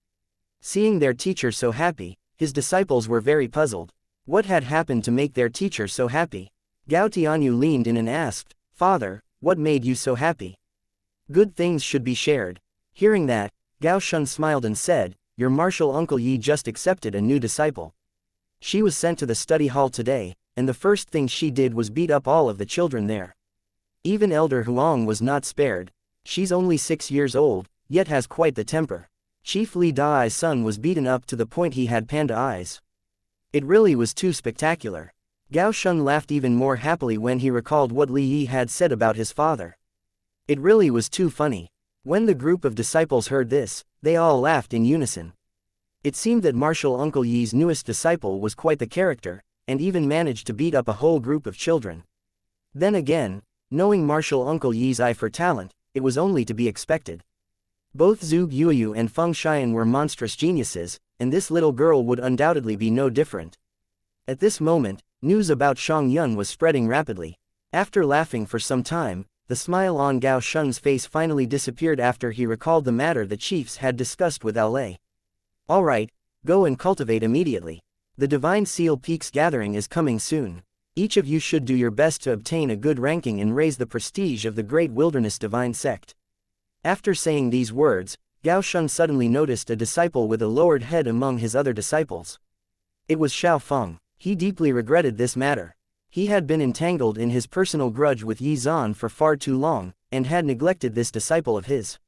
Seeing their teacher so happy, his disciples were very puzzled. What had happened to make their teacher so happy? Gao Tianyu leaned in and asked, "Father, what made you so happy?" "Good things should be shared." Hearing that, Gao Shun smiled and said, "Your martial uncle Yi just accepted a new disciple. She was sent to the study hall today, and the first thing she did was beat up all of the children there. Even Elder Huang was not spared. She's only 6 years old, yet has quite the temper. Chief Li Dai's son was beaten up to the point he had panda eyes. It really was too spectacular." Gao Shun laughed even more happily when he recalled what Li Yi had said about his father. It really was too funny. When the group of disciples heard this, they all laughed in unison. It seemed that Martial Uncle Yi's newest disciple was quite the character, and even managed to beat up a whole group of children. Then again, knowing Martial Uncle Yi's eye for talent, it was only to be expected. Both Zhu Yuyu and Feng Xian were monstrous geniuses, and this little girl would undoubtedly be no different. At this moment, news about Xiangyun was spreading rapidly. After laughing for some time, the smile on Gao Shun's face finally disappeared after he recalled the matter the chiefs had discussed with Lei. Alright, go and cultivate immediately. The Divine Seal Peaks gathering is coming soon. Each of you should do your best to obtain a good ranking and raise the prestige of the Great Wilderness Divine Sect. After saying these words, Gao Shun suddenly noticed a disciple with a lowered head among his other disciples. It was Xiao Feng. He deeply regretted this matter. He had been entangled in his personal grudge with Yi Zan for far too long, and had neglected this disciple of his.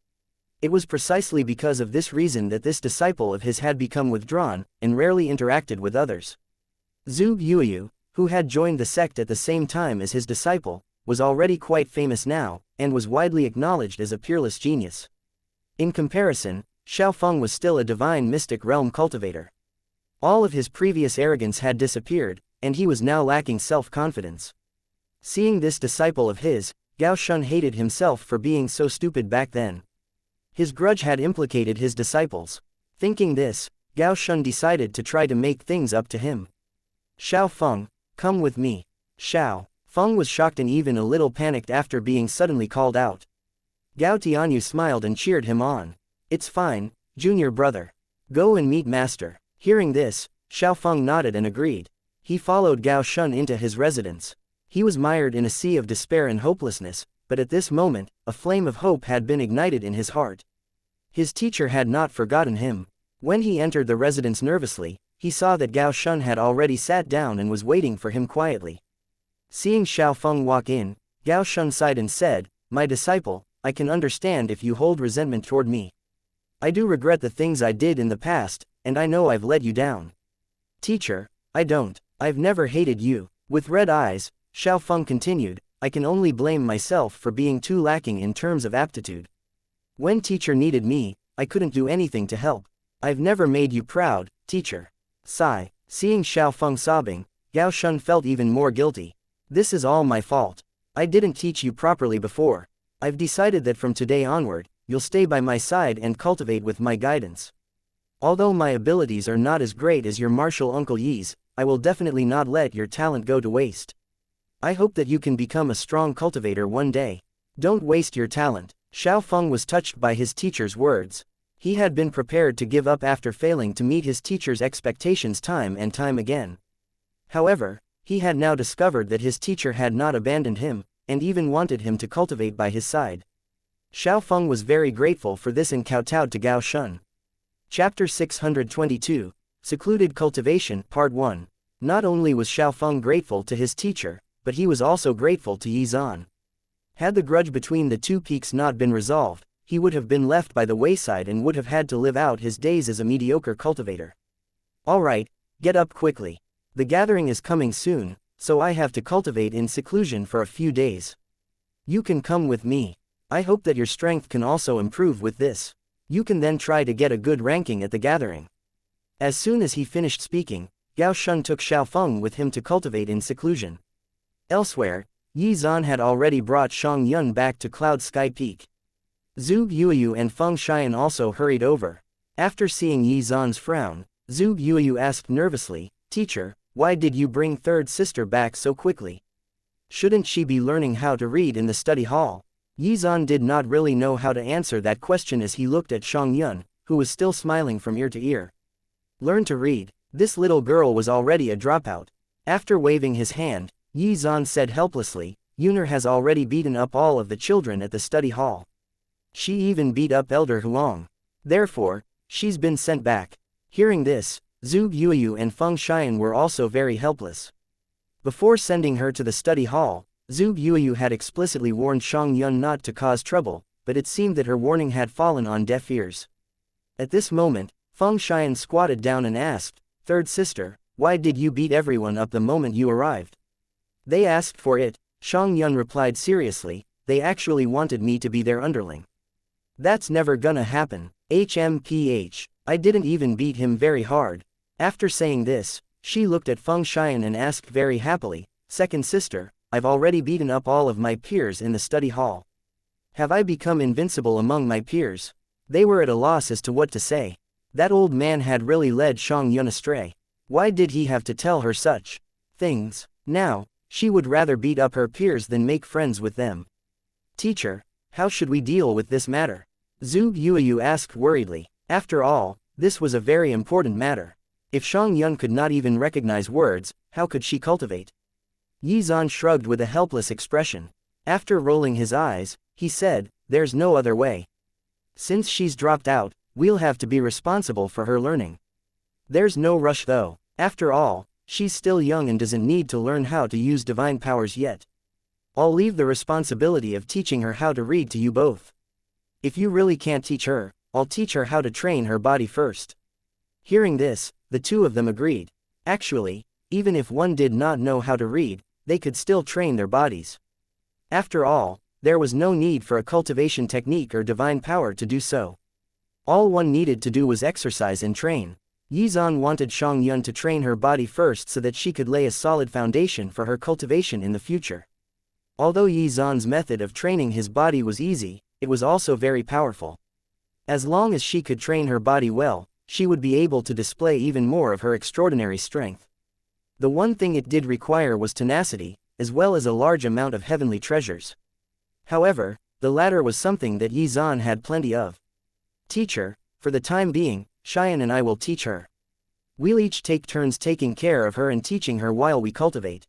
It was precisely because of this reason that this disciple of his had become withdrawn, and rarely interacted with others. Zhu Yuyu, who had joined the sect at the same time as his disciple, was already quite famous now, and was widely acknowledged as a peerless genius. In comparison, Xiao Feng was still a divine mystic realm cultivator. All of his previous arrogance had disappeared, and he was now lacking self-confidence. Seeing this disciple of his, Gao Shun hated himself for being so stupid back then. His grudge had implicated his disciples. Thinking this, Gao Shun decided to try to make things up to him. Xiao Feng, come with me. Xiao Feng was shocked and even a little panicked after being suddenly called out. Gao Tianyu smiled and cheered him on. It's fine, junior brother. Go and meet master. Hearing this, Xiao Feng nodded and agreed. He followed Gao Shun into his residence. He was mired in a sea of despair and hopelessness, but at this moment, a flame of hope had been ignited in his heart. His teacher had not forgotten him. When he entered the residence nervously, he saw that Gao Shun had already sat down and was waiting for him quietly. Seeing Xiao Feng walk in, Gao Shun sighed and said, "My disciple, I can understand if you hold resentment toward me. I do regret the things I did in the past, and I know I've let you down. Teacher, I don't. I've never hated you." With red eyes, Xiao Feng continued, "I can only blame myself for being too lacking in terms of aptitude. When teacher needed me, I couldn't do anything to help. I've never made you proud, teacher." Sigh. Seeing Xiao Feng sobbing, Gao Shun felt even more guilty. "This is all my fault. I didn't teach you properly before. I've decided that from today onward, you'll stay by my side and cultivate with my guidance. Although my abilities are not as great as your martial Uncle Yi's, I will definitely not let your talent go to waste. I hope that you can become a strong cultivator one day. Don't waste your talent." Xiao Feng was touched by his teacher's words. He had been prepared to give up after failing to meet his teacher's expectations time and time again. However, he had now discovered that his teacher had not abandoned him, and even wanted him to cultivate by his side. Xiao Feng was very grateful for this and kowtowed to Gao Shun. Chapter 622, Secluded Cultivation, Part 1. Not only was Xiao Feng grateful to his teacher, but he was also grateful to Yi Zan. Had the grudge between the two peaks not been resolved, he would have been left by the wayside and would have had to live out his days as a mediocre cultivator. Alright, get up quickly. The gathering is coming soon, so I have to cultivate in seclusion for a few days. You can come with me. I hope that your strength can also improve with this. You can then try to get a good ranking at the gathering." As soon as he finished speaking, Gao Shun took Xiao Feng with him to cultivate in seclusion. Elsewhere, Yi Zan had already brought Xiangyun back to Cloud Sky Peak. Zhu Yuyu and Feng Xian also hurried over. After seeing Yi Zan's frown, Zhu Yuyu asked nervously, "Teacher, why did you bring third sister back so quickly? Shouldn't she be learning how to read in the study hall?" Yi Zan did not really know how to answer that question as he looked at Xiangyun, who was still smiling from ear to ear. Learn to read. This little girl was already a dropout. After waving his hand, Yi Zan said helplessly, "Yuner has already beaten up all of the children at the study hall. She even beat up Elder Huang. Therefore, she's been sent back." Hearing this, Zhu Yuyu and Feng Xian were also very helpless. Before sending her to the study hall, Zhu Yuyu had explicitly warned Xiangyun not to cause trouble, but it seemed that her warning had fallen on deaf ears. At this moment, Feng Xian squatted down and asked, "Third sister, why did you beat everyone up the moment you arrived?" "They asked for it," Xiangyun replied seriously, "they actually wanted me to be their underling." That's never gonna happen. HMPH. I didn't even beat him very hard. After saying this, she looked at Feng Xian and asked very happily, second sister, I've already beaten up all of my peers in the study hall. Have I become invincible among my peers? They were at a loss as to what to say. That old man had really led Xiangyun astray. Why did he have to tell her such things? Now, she would rather beat up her peers than make friends with them. Teacher, how should we deal with this matter? Zhu Yuyu asked worriedly. After all, this was a very important matter. If Xiangyun could not even recognize words, how could she cultivate? Yizan shrugged with a helpless expression. After rolling his eyes, he said, there's no other way. Since she's dropped out, we'll have to be responsible for her learning. There's no rush though. After all, she's still young and doesn't need to learn how to use divine powers yet. I'll leave the responsibility of teaching her how to read to you both. If you really can't teach her, I'll teach her how to train her body first. Hearing this, the two of them agreed. Actually, even if one did not know how to read, they could still train their bodies. After all, there was no need for a cultivation technique or divine power to do so. All one needed to do was exercise and train. Yizan wanted Xiangyun to train her body first so that she could lay a solid foundation for her cultivation in the future. Although Yizan's method of training his body was easy, it was also very powerful. As long as she could train her body well, she would be able to display even more of her extraordinary strength. The one thing it did require was tenacity, as well as a large amount of heavenly treasures. However, the latter was something that Yizan had plenty of. Teacher, for the time being, Xian and I will teach her. We'll each take turns taking care of her and teaching her while we cultivate.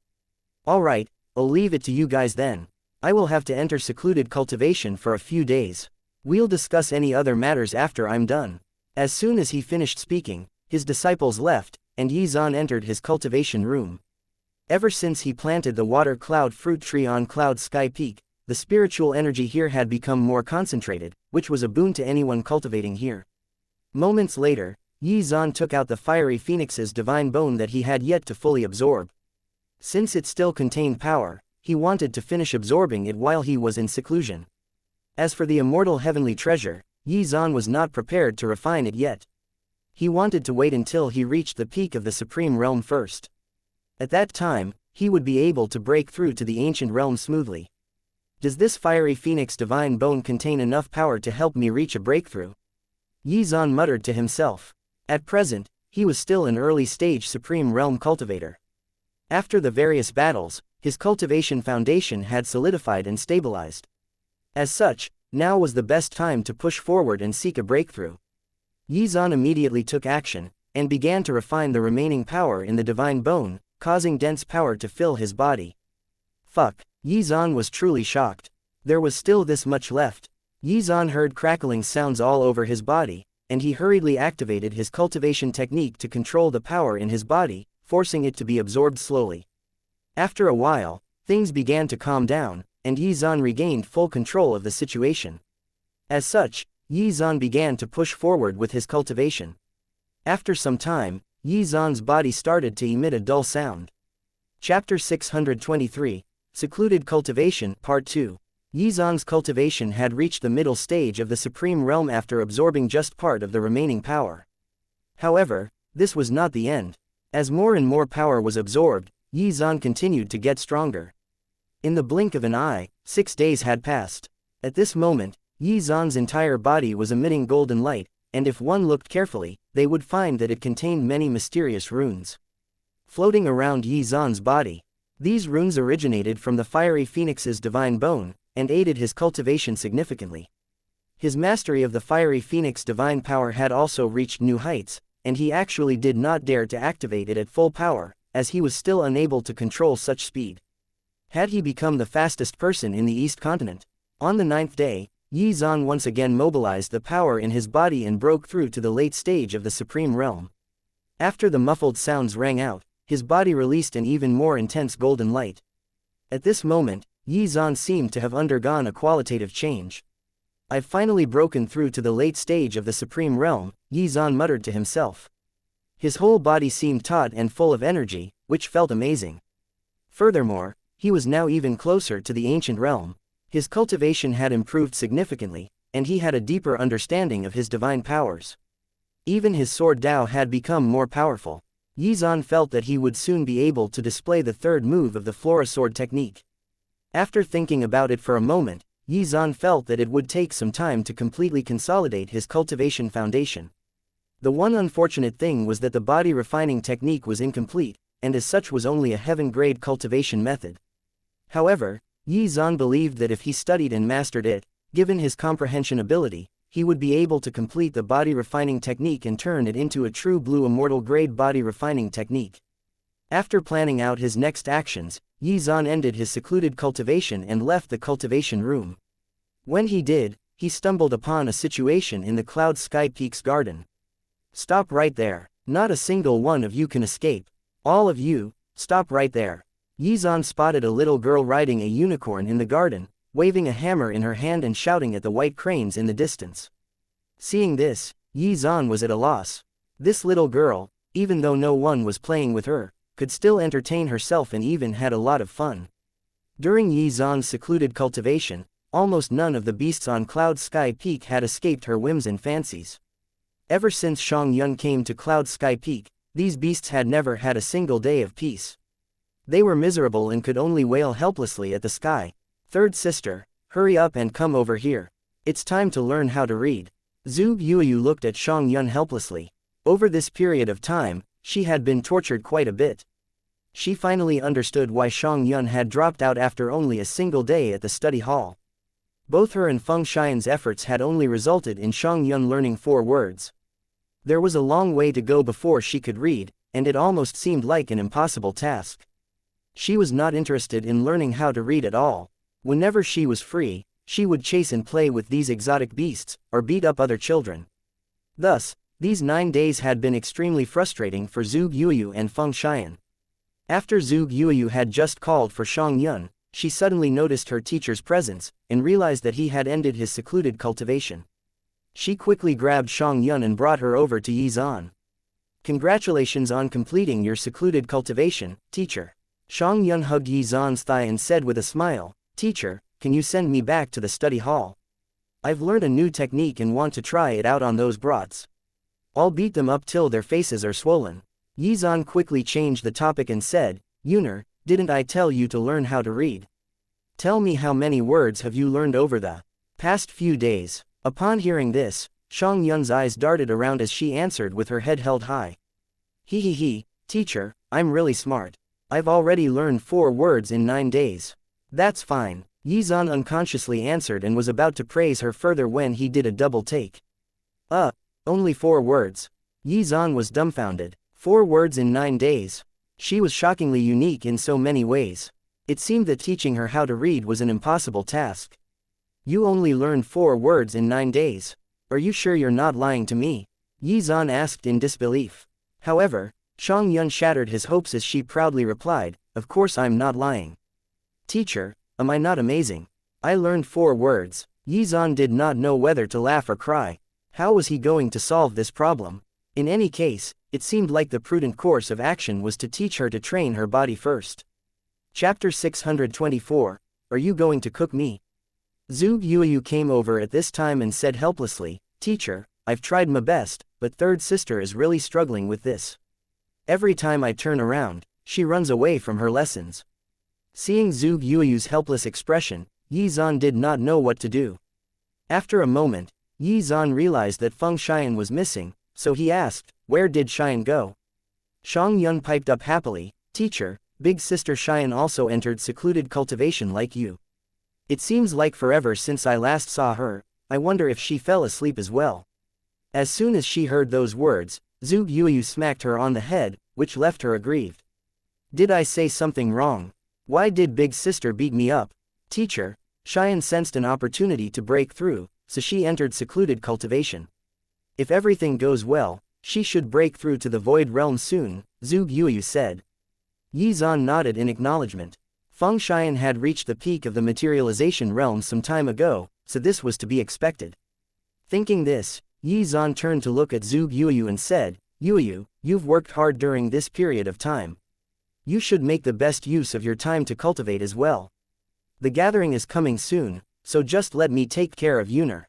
Alright, I'll leave it to you guys then. I will have to enter secluded cultivation for a few days. We'll discuss any other matters after I'm done. As soon as he finished speaking, his disciples left, and Yizan entered his cultivation room. Ever since he planted the water cloud fruit tree on Cloud Sky Peak, the spiritual energy here had become more concentrated, which was a boon to anyone cultivating here. Moments later, Yizan took out the fiery phoenix's divine bone that he had yet to fully absorb. Since it still contained power, he wanted to finish absorbing it while he was in seclusion. As for the immortal heavenly treasure, Yizan was not prepared to refine it yet. He wanted to wait until he reached the peak of the supreme realm first. At that time, he would be able to break through to the ancient realm smoothly. Does this fiery phoenix divine bone contain enough power to help me reach a breakthrough? Yizan muttered to himself. At present, he was still an early-stage supreme realm cultivator. After the various battles, his cultivation foundation had solidified and stabilized. As such, now was the best time to push forward and seek a breakthrough. Yizan immediately took action, and began to refine the remaining power in the divine bone, causing dense power to fill his body. Fuck, Yizan was truly shocked. There was still this much left. Yizan heard crackling sounds all over his body, and he hurriedly activated his cultivation technique to control the power in his body, forcing it to be absorbed slowly. After a while, things began to calm down, and Yizan regained full control of the situation. As such, Yizan began to push forward with his cultivation. After some time, Yizan's body started to emit a dull sound. Chapter 623, Secluded Cultivation, Part 2. Yizan's cultivation had reached the middle stage of the Supreme Realm after absorbing just part of the remaining power. However, this was not the end. As more and more power was absorbed, Yizan continued to get stronger. In the blink of an eye, 6 days had passed. At this moment, Yizan's entire body was emitting golden light, and if one looked carefully, they would find that it contained many mysterious runes floating around Yizan's body. These runes originated from the fiery phoenix's divine bone, and aided his cultivation significantly. His mastery of the fiery phoenix divine power had also reached new heights, and he actually did not dare to activate it at full power, as he was still unable to control such speed. Had he become the fastest person in the East Continent? On the 9th day, Yizan once again mobilized the power in his body and broke through to the late stage of the Supreme Realm. After the muffled sounds rang out, his body released an even more intense golden light. At this moment, Yizan seemed to have undergone a qualitative change. I've finally broken through to the late stage of the Supreme Realm, Yizan muttered to himself. His whole body seemed taut and full of energy, which felt amazing. Furthermore, he was now even closer to the ancient realm. His cultivation had improved significantly, and he had a deeper understanding of his divine powers. Even his sword Dao had become more powerful. Yizan felt that he would soon be able to display the third move of the Flora sword technique. After thinking about it for a moment, Yizan felt that it would take some time to completely consolidate his cultivation foundation. The one unfortunate thing was that the body refining technique was incomplete, and as such was only a heaven-grade cultivation method. However, Yizan believed that if he studied and mastered it, given his comprehension ability, he would be able to complete the body refining technique and turn it into a true blue immortal grade body refining technique. After planning out his next actions, Yizan ended his secluded cultivation and left the cultivation room. When he did, he stumbled upon a situation in the Cloud Sky Peak's garden. "Stop right there. Not a single one of you can escape. All of you, stop right there." Yizan spotted a little girl riding a unicorn in the garden, waving a hammer in her hand and shouting at the white cranes in the distance. Seeing this, Yizan was at a loss. This little girl, even though no one was playing with her, could still entertain herself and even had a lot of fun. During Yizan's secluded cultivation, almost none of the beasts on Cloud Sky Peak had escaped her whims and fancies. Ever since Xianxia came to Cloud Sky Peak, these beasts had never had a single day of peace. They were miserable and could only wail helplessly at the sky. "Third sister, hurry up and come over here. It's time to learn how to read." Zhu Yuyu looked at Xianxia helplessly. Over this period of time, she had been tortured quite a bit. She finally understood why Xianxia had dropped out after only a single day at the study hall. Both her and Feng Xian's efforts had only resulted in Xianxia learning 4 words. There was a long way to go before she could read, and it almost seemed like an impossible task. She was not interested in learning how to read at all. Whenever she was free, she would chase and play with these exotic beasts, or beat up other children. Thus, these 9 days had been extremely frustrating for Zhu Yuyu and Feng Xian. After Zhu Yuyu had just called for Xianxia, she suddenly noticed her teacher's presence, and realized that he had ended his secluded cultivation. She quickly grabbed Xianxia and brought her over to Yizan. "Congratulations on completing your secluded cultivation, teacher." Xianxia hugged Yizan's thigh and said with a smile, "Teacher, can you send me back to the study hall? I've learned a new technique and want to try it out on those brats. I'll beat them up till their faces are swollen." Yizan quickly changed the topic and said, "Yuner, didn't I tell you to learn how to read? Tell me, how many words have you learned over the past few days?" Upon hearing this, Xianxia's eyes darted around as she answered with her head held high. He, teacher, I'm really smart. I've already learned 4 words in 9 days. That's fine, Yizan unconsciously answered and was about to praise her further when he did a double take. Only 4 words. Yizan was dumbfounded. 4 words in 9 days. She was shockingly unique in so many ways. It seemed that teaching her how to read was an impossible task. "You only learned 4 words in 9 days. Are you sure you're not lying to me?" Yizan asked in disbelief. However, Xianxia shattered his hopes as she proudly replied, "Of course I'm not lying. Teacher, am I not amazing? I learned 4 words." Yizan did not know whether to laugh or cry. How was he going to solve this problem? In any case, it seemed like the prudent course of action was to teach her to train her body first. Chapter 624, Are you going to cook me? Zhu Yuyu came over at this time and said helplessly, "Teacher, I've tried my best, but third sister is really struggling with this. Every time I turn around, she runs away from her lessons." Seeing Zhu Yuyu's helpless expression, Yizan did not know what to do. After a moment, Yizan realized that Feng Xian was missing, so he asked, "Where did Xian go?" Xianxia piped up happily, "Teacher, big sister Xian also entered secluded cultivation like you. It seems like forever since I last saw her. I wonder if she fell asleep as well." As soon as she heard those words, Zhu Yuyu smacked her on the head, which left her aggrieved. "Did I say something wrong? Why did big sister beat me up?" "Teacher," Xian sensed an opportunity to break through, so she entered secluded cultivation. "If everything goes well, she should break through to the void realm soon," Zhu Yuyu said. Yizan nodded in acknowledgement. Feng Xian had reached the peak of the materialization realm some time ago, so this was to be expected. Thinking this, Yizan turned to look at Zhu Yuyu and said, "Yuyu, you've worked hard during this period of time. You should make the best use of your time to cultivate as well. The gathering is coming soon, so just let me take care of Yuner."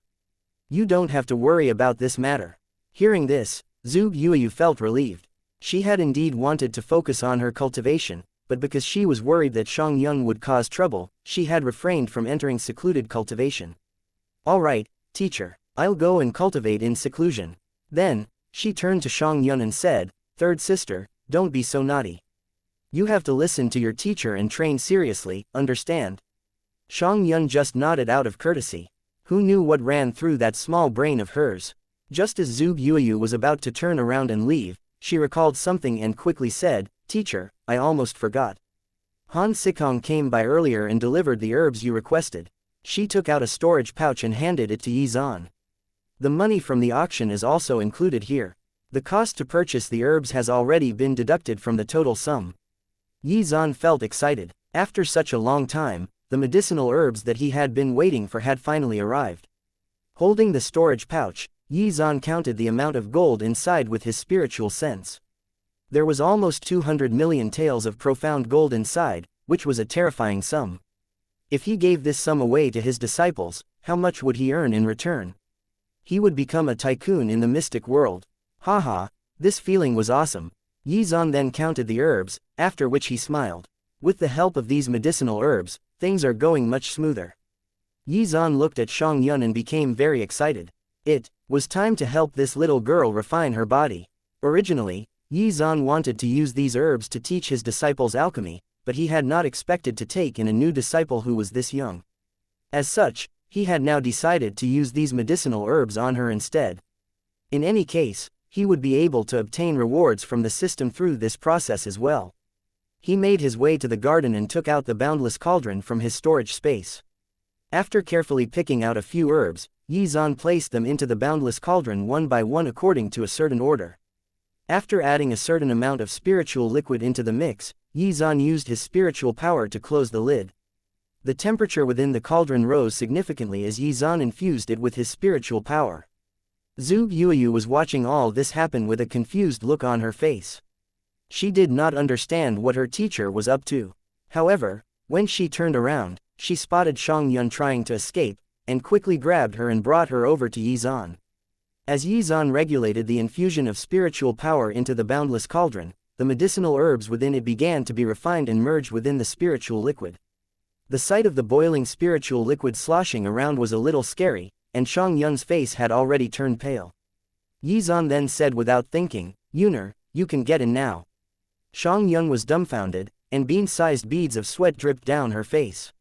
You don't have to worry about this matter. Hearing this, Zhu Yuyu felt relieved. She had indeed wanted to focus on her cultivation, but because she was worried that Xiangyun would cause trouble, she had refrained from entering secluded cultivation. All right, teacher, I'll go and cultivate in seclusion. Then, she turned to Xiangyun and said, "Third sister, don't be so naughty. You have to listen to your teacher and train seriously, understand?" Xiangyun just nodded out of courtesy. Who knew what ran through that small brain of hers? Just as Zhu Yuyu was about to turn around and leave, she recalled something and quickly said, "Teacher, I almost forgot. Han Sikong came by earlier and delivered the herbs you requested." She took out a storage pouch and handed it to Yizan. "The money from the auction is also included here. The cost to purchase the herbs has already been deducted from the total sum." Yizan felt excited. After such a long time, the medicinal herbs that he had been waiting for had finally arrived. Holding the storage pouch, Yizan counted the amount of gold inside with his spiritual sense. There was almost 200 million taels of profound gold inside, which was a terrifying sum. If he gave this sum away to his disciples, how much would he earn in return? He would become a tycoon in the mystic world. Haha, this feeling was awesome. Yizan then counted the herbs, after which he smiled. With the help of these medicinal herbs, things are going much smoother. Yizan looked at Xiangyun and became very excited. It was time to help this little girl refine her body. Originally, Yizan wanted to use these herbs to teach his disciples alchemy, but he had not expected to take in a new disciple who was this young. As such, he had now decided to use these medicinal herbs on her instead. In any case, he would be able to obtain rewards from the system through this process as well. He made his way to the garden and took out the boundless cauldron from his storage space. After carefully picking out a few herbs, Yizan placed them into the boundless cauldron one by one according to a certain order. After adding a certain amount of spiritual liquid into the mix, Yizan used his spiritual power to close the lid. The temperature within the cauldron rose significantly as Yizan infused it with his spiritual power. Zhu Yuyu was watching all this happen with a confused look on her face. She did not understand what her teacher was up to. However, when she turned around, she spotted Xiangyun trying to escape, and quickly grabbed her and brought her over to Yizan. As Yizan regulated the infusion of spiritual power into the boundless cauldron, the medicinal herbs within it began to be refined and merged within the spiritual liquid. The sight of the boiling spiritual liquid sloshing around was a little scary, and Xiangyun's face had already turned pale. Yizan then said without thinking, "Yuner, you can get in now." Xiangyun was dumbfounded, and bean-sized beads of sweat dripped down her face.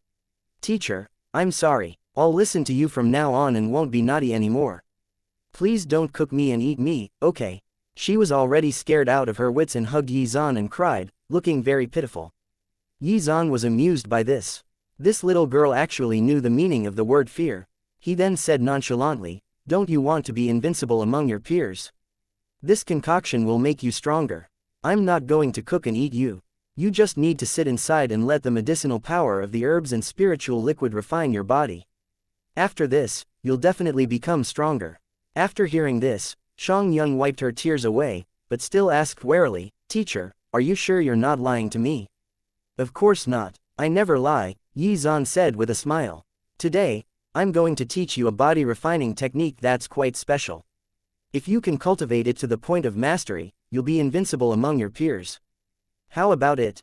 "Teacher, I'm sorry, I'll listen to you from now on and won't be naughty anymore. Please don't cook me and eat me, okay?" She was already scared out of her wits and hugged Yizan and cried, looking very pitiful. Yizan was amused by this. This little girl actually knew the meaning of the word fear. He then said nonchalantly, "Don't you want to be invincible among your peers? This concoction will make you stronger. I'm not going to cook and eat you. You just need to sit inside and let the medicinal power of the herbs and spiritual liquid refine your body. After this, you'll definitely become stronger." After hearing this, Xiangyun wiped her tears away, but still asked warily, "Teacher, are you sure you're not lying to me?" "Of course not, I never lie," Yizan said with a smile. "Today, I'm going to teach you a body refining technique that's quite special. If you can cultivate it to the point of mastery, you'll be invincible among your peers. How about it?"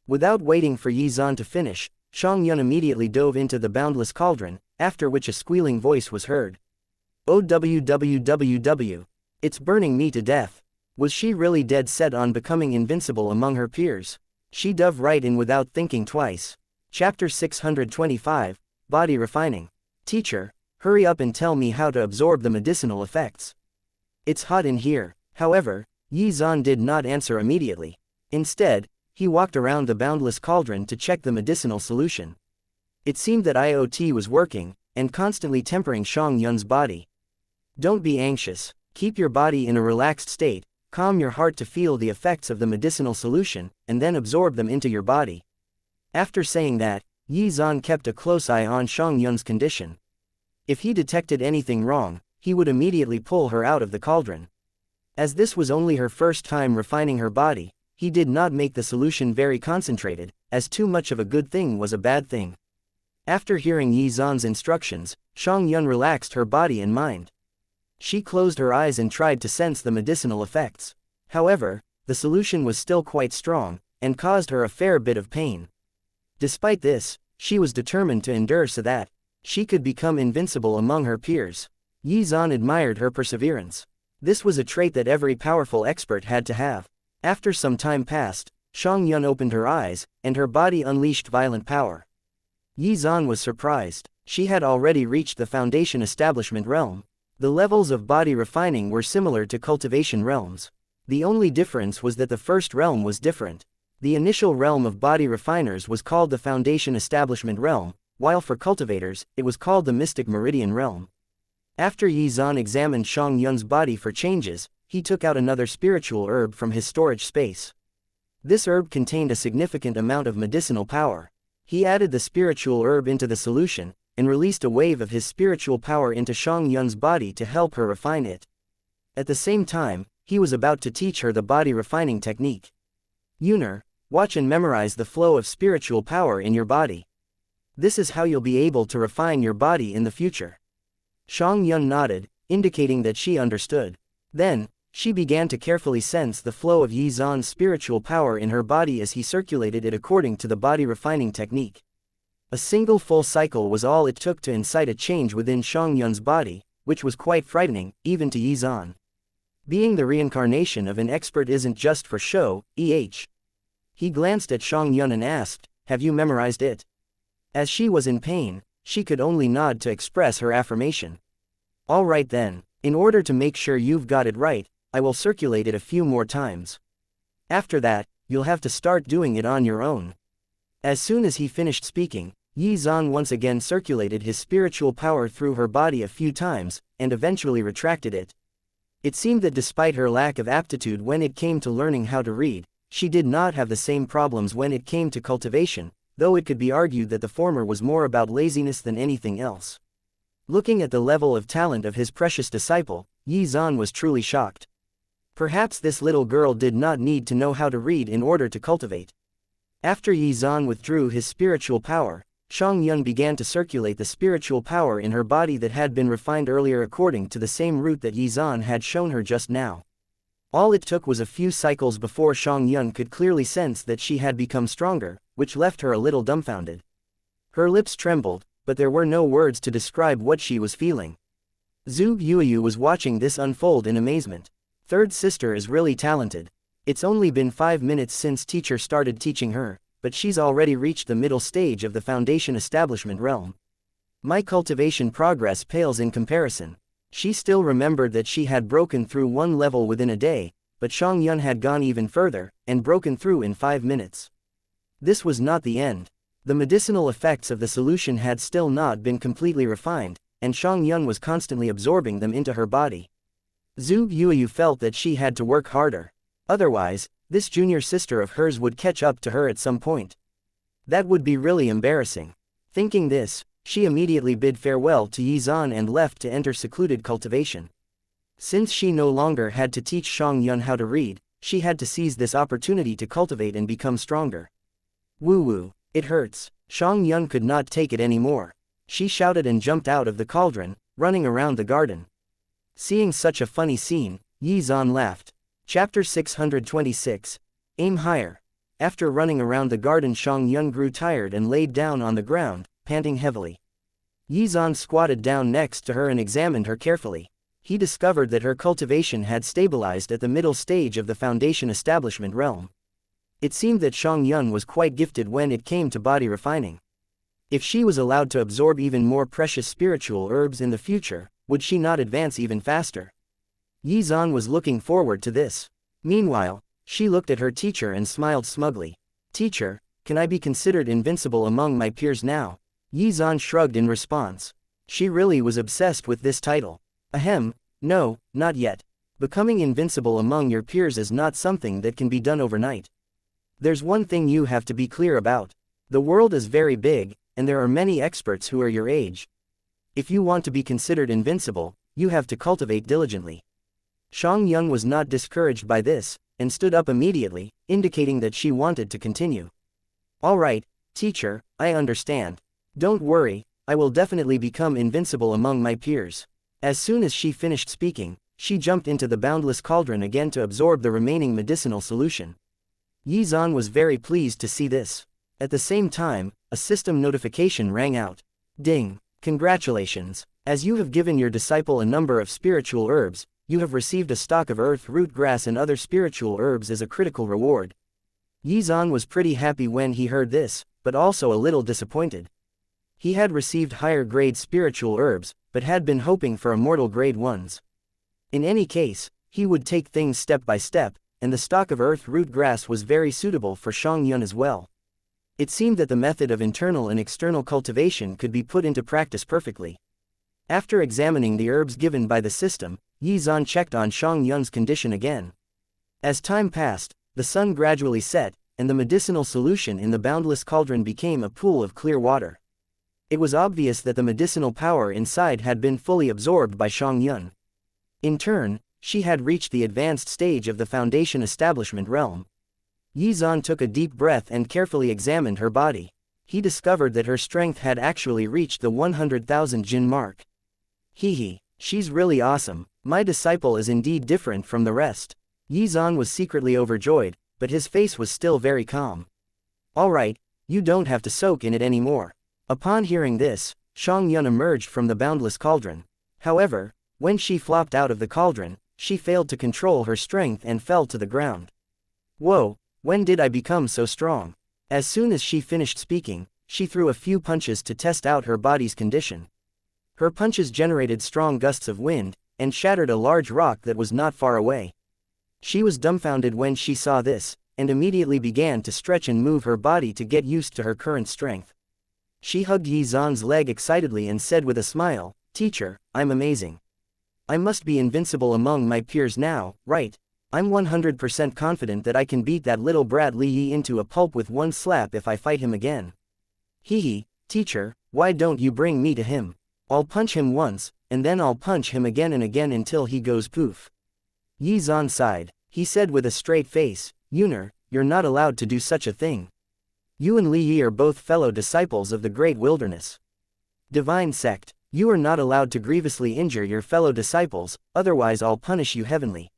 Without waiting for Yizan to finish, Xiangyun immediately dove into the boundless cauldron, after which a squealing voice was heard. "Oh www. It's burning me to death." Was she really dead set on becoming invincible among her peers? She dove right in without thinking twice. Chapter 625, Body Refining. "Teacher, hurry up and tell me how to absorb the medicinal effects. It's hot in here." However, Yizan did not answer immediately. Instead, he walked around the boundless cauldron to check the medicinal solution. It seemed that IoT was working, and constantly tempering Xiangyun's body. "Don't be anxious, keep your body in a relaxed state, calm your heart to feel the effects of the medicinal solution, and then absorb them into your body." After saying that, Yizan kept a close eye on Xiangyun's condition. If he detected anything wrong, he would immediately pull her out of the cauldron. As this was only her first time refining her body, he did not make the solution very concentrated, as too much of a good thing was a bad thing. After hearing Yi Zan's instructions, Xianxia relaxed her body and mind. She closed her eyes and tried to sense the medicinal effects. However, the solution was still quite strong, and caused her a fair bit of pain. Despite this, she was determined to endure so that she could become invincible among her peers. Yi Zan admired her perseverance. This was a trait that every powerful expert had to have. After some time passed, Xianxia opened her eyes, and her body unleashed violent power. Yi Zan was surprised. She had already reached the foundation establishment realm. The levels of body refining were similar to cultivation realms. The only difference was that the first realm was different. The initial realm of body refiners was called the Foundation Establishment Realm, while for cultivators, it was called the Mystic Meridian Realm. After Yi Zan examined Xiangxia's body for changes, he took out another spiritual herb from his storage space. This herb contained a significant amount of medicinal power. He added the spiritual herb into the solution, and released a wave of his spiritual power into Xiangxia's body to help her refine it. At the same time, he was about to teach her the body refining technique. Yuner, watch and memorize the flow of spiritual power in your body. This is how you'll be able to refine your body in the future. Xianxia nodded, indicating that she understood. Then, she began to carefully sense the flow of Yi Zan's spiritual power in her body as he circulated it according to the body refining technique. A single full cycle was all it took to incite a change within Xiangxia's body, which was quite frightening, even to Yi Zan. Being the reincarnation of an expert isn't just for show, He glanced at Xianxia and asked, "Have you memorized it?" As she was in pain, she could only nod to express her affirmation. "All right then, in order to make sure you've got it right, I will circulate it a few more times. After that, you'll have to start doing it on your own." As soon as he finished speaking, Yi Zan once again circulated his spiritual power through her body a few times, and eventually retracted it. It seemed that despite her lack of aptitude when it came to learning how to read, she did not have the same problems when it came to cultivation, though it could be argued that the former was more about laziness than anything else. Looking at the level of talent of his precious disciple, Yi Zan was truly shocked. Perhaps this little girl did not need to know how to read in order to cultivate. After Yi Zan withdrew his spiritual power, Xianxia began to circulate the spiritual power in her body that had been refined earlier according to the same route that Yi Zan had shown her just now. All it took was a few cycles before Xianxia could clearly sense that she had become stronger, which left her a little dumbfounded. Her lips trembled, but there were no words to describe what she was feeling. Zhu Yuyu was watching this unfold in amazement. Third sister is really talented. It's only been 5 minutes since teacher started teaching her, but she's already reached the middle stage of the foundation establishment realm. My cultivation progress pales in comparison. She still remembered that she had broken through one level within a day, but Xianxia had gone even further, and broken through in 5 minutes. This was not the end. The medicinal effects of the solution had still not been completely refined, and Xianxia was constantly absorbing them into her body. Zhu Yuyu felt that she had to work harder. Otherwise, this junior sister of hers would catch up to her at some point. That would be really embarrassing. Thinking this, she immediately bid farewell to Yi Zan and left to enter secluded cultivation. Since she no longer had to teach Xianxia how to read, she had to seize this opportunity to cultivate and become stronger. Woo-woo, it hurts. Xianxia could not take it anymore. She shouted and jumped out of the cauldron, running around the garden. Seeing such a funny scene, Yi Zan laughed. Chapter 626, Aim Higher. After running around the garden, Xianxia grew tired and laid down on the ground, panting heavily. Yi Zan squatted down next to her and examined her carefully. He discovered that her cultivation had stabilized at the middle stage of the foundation establishment realm. It seemed that Xianxia was quite gifted when it came to body refining. If she was allowed to absorb even more precious spiritual herbs in the future, would she not advance even faster? Yi Zan was looking forward to this. Meanwhile, she looked at her teacher and smiled smugly. "Teacher, can I be considered invincible among my peers now?" Yi Zan shrugged in response. She really was obsessed with this title. Ahem, no, not yet. Becoming invincible among your peers is not something that can be done overnight. There's one thing you have to be clear about. The world is very big, and there are many experts who are your age. If you want to be considered invincible, you have to cultivate diligently. Xianxia was not discouraged by this, and stood up immediately, indicating that she wanted to continue. "All right, teacher, I understand. Don't worry, I will definitely become invincible among my peers. As soon as she finished speaking, she jumped into the boundless cauldron again to absorb the remaining medicinal solution. Xuan was very pleased to see this. At the same time, a system notification rang out. Ding! Congratulations! As you have given your disciple a number of spiritual herbs, you have received a stock of earth root grass and other spiritual herbs as a critical reward. Xuan was pretty happy when he heard this, but also a little disappointed. He had received higher grade spiritual herbs, but had been hoping for immortal grade ones. In any case, he would take things step by step, and the stock of earth root grass was very suitable for Xianxia as well. It seemed that the method of internal and external cultivation could be put into practice perfectly. After examining the herbs given by the system, Xuan checked on Xianxia's condition again. As time passed, the sun gradually set, and the medicinal solution in the boundless cauldron became a pool of clear water. It was obvious that the medicinal power inside had been fully absorbed by Xianxia. In turn, she had reached the advanced stage of the foundation establishment realm. Xuan took a deep breath and carefully examined her body. He discovered that her strength had actually reached the 100,000 jin mark. Hehe, she's really awesome. My disciple is indeed different from the rest. Xuan was secretly overjoyed, but his face was still very calm. Alright, you don't have to soak in it anymore. Upon hearing this, Xianxia emerged from the boundless cauldron. However, when she flopped out of the cauldron, she failed to control her strength and fell to the ground. Whoa, when did I become so strong? As soon as she finished speaking, she threw a few punches to test out her body's condition. Her punches generated strong gusts of wind, and shattered a large rock that was not far away. She was dumbfounded when she saw this, and immediately began to stretch and move her body to get used to her current strength. She hugged Xuan's leg excitedly and said with a smile, "Teacher, I'm amazing. I must be invincible among my peers now, right? I'm 100% confident that I can beat that little brat Li Yi into a pulp with one slap if I fight him again." Hehe, teacher, why don't you bring me to him? I'll punch him once, and then I'll punch him again and again until he goes poof. Xuan sighed. He said with a straight face, "Yuner, you're not allowed to do such a thing. You and Li Yi are both fellow disciples of the Great Wilderness Divine Sect. You are not allowed to grievously injure your fellow disciples, otherwise I'll punish you heavenly."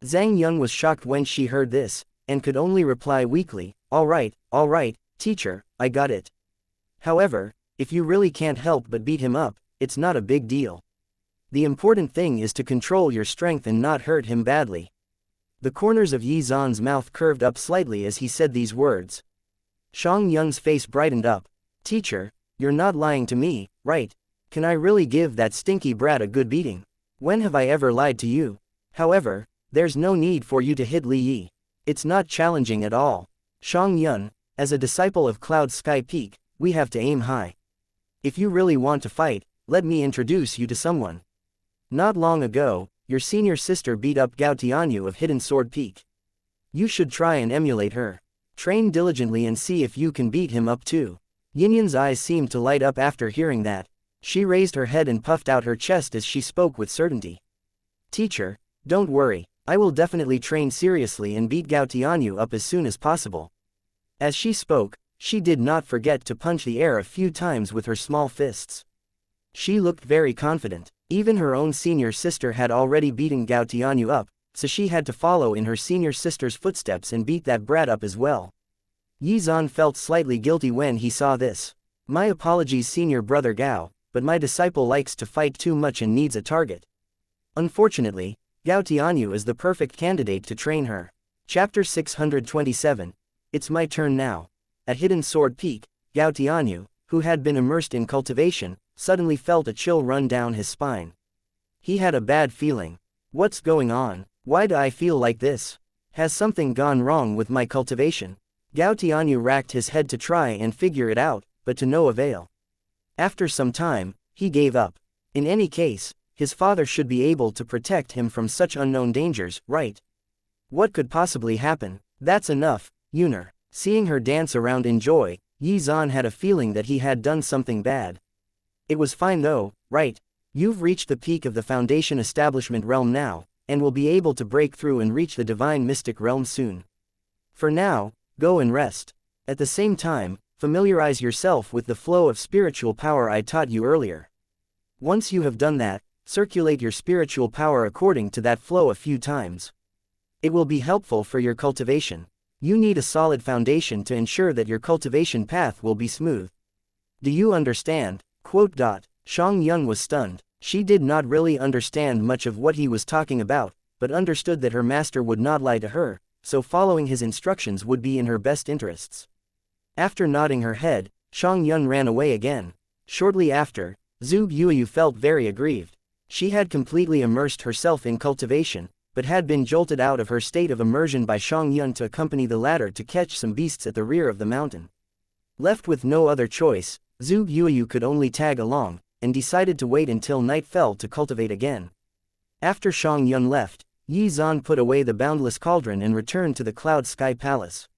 Zhang Yun was shocked when she heard this, and could only reply weakly, all right, teacher, I got it. However, if you really can't help but beat him up, it's not a big deal. The important thing is to control your strength and not hurt him badly. The corners of Xuan's mouth curved up slightly as he said these words. Xiangyun's face brightened up. Teacher, you're not lying to me, right? Can I really give that stinky brat a good beating? When have I ever lied to you? However, there's no need for you to hit Li Yi. It's not challenging at all. Xiangyun, as a disciple of Cloud Sky Peak, we have to aim high. If you really want to fight, let me introduce you to someone. Not long ago, your senior sister beat up Gao Tianyu of Hidden Sword Peak. You should try and emulate her. Train diligently and see if you can beat him up too. Yinyan's eyes seemed to light up after hearing that. She raised her head and puffed out her chest as she spoke with certainty. Teacher, don't worry, I will definitely train seriously and beat Gao Tianyu up as soon as possible. As she spoke, she did not forget to punch the air a few times with her small fists. She looked very confident. Even her own senior sister had already beaten Gao Tianyu up, so she had to follow in her senior sister's footsteps and beat that brat up as well. Xuan felt slightly guilty when he saw this. My apologies, senior brother Gao, but my disciple likes to fight too much and needs a target. Unfortunately, Gao Tianyu is the perfect candidate to train her. Chapter 627. It's my turn now. At Hidden Sword Peak, Gao Tianyu, who had been immersed in cultivation, suddenly felt a chill run down his spine. He had a bad feeling. What's going on? Why do I feel like this? Has something gone wrong with my cultivation? Gao Tianyu racked his head to try and figure it out, but to no avail. After some time, he gave up. In any case, his father should be able to protect him from such unknown dangers, right? What could possibly happen? That's enough, Yuner. Seeing her dance around in joy, Xuan had a feeling that he had done something bad. It was fine though, right? You've reached the peak of the Foundation Establishment realm now, and will be able to break through and reach the Divine Mystic realm soon. For now, go and rest. At the same time, Familiarize yourself with the flow of spiritual power I taught you earlier. Once you have done that, circulate your spiritual power according to that flow a few times. It will be helpful for your cultivation. You need a solid foundation to ensure that your cultivation path will be smooth. Do you understand? Xianxia was stunned. She did not really understand much of what he was talking about, but understood that her master would not lie to her, so following his instructions would be in her best interests. After nodding her head, Xianxia ran away again. Shortly after, Zhu Yuyu felt very aggrieved. She had completely immersed herself in cultivation, but had been jolted out of her state of immersion by Xianxia to accompany the latter to catch some beasts at the rear of the mountain. Left with no other choice, Zhu Yuyu could only tag along, and decided to wait until night fell to cultivate again. After Xianxia left, Xuan put away the boundless cauldron and returned to the Cloud Sky Palace.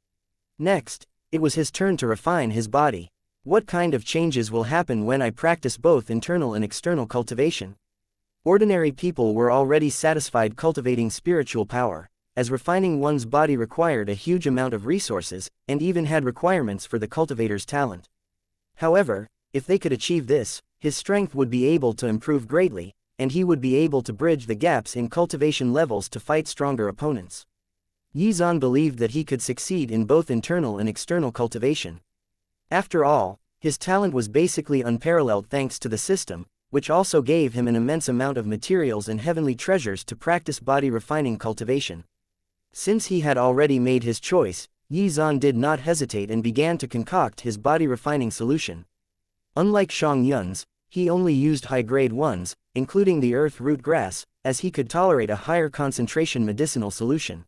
Next, it was his turn to refine his body. What kind of changes will happen when I practice both internal and external cultivation? Ordinary people were already satisfied cultivating spiritual power, as refining one's body required a huge amount of resources, and even had requirements for the cultivator's talent. However, if they could achieve this, his strength would be able to improve greatly, and he would be able to bridge the gaps in cultivation levels to fight stronger opponents. Xuan believed that he could succeed in both internal and external cultivation. After all, his talent was basically unparalleled thanks to the system, which also gave him an immense amount of materials and heavenly treasures to practice body refining cultivation. Since he had already made his choice, Xuan did not hesitate and began to concoct his body refining solution. Unlike Xianxia's, he only used high-grade ones, including the earth root grass, as he could tolerate a higher concentration medicinal solution.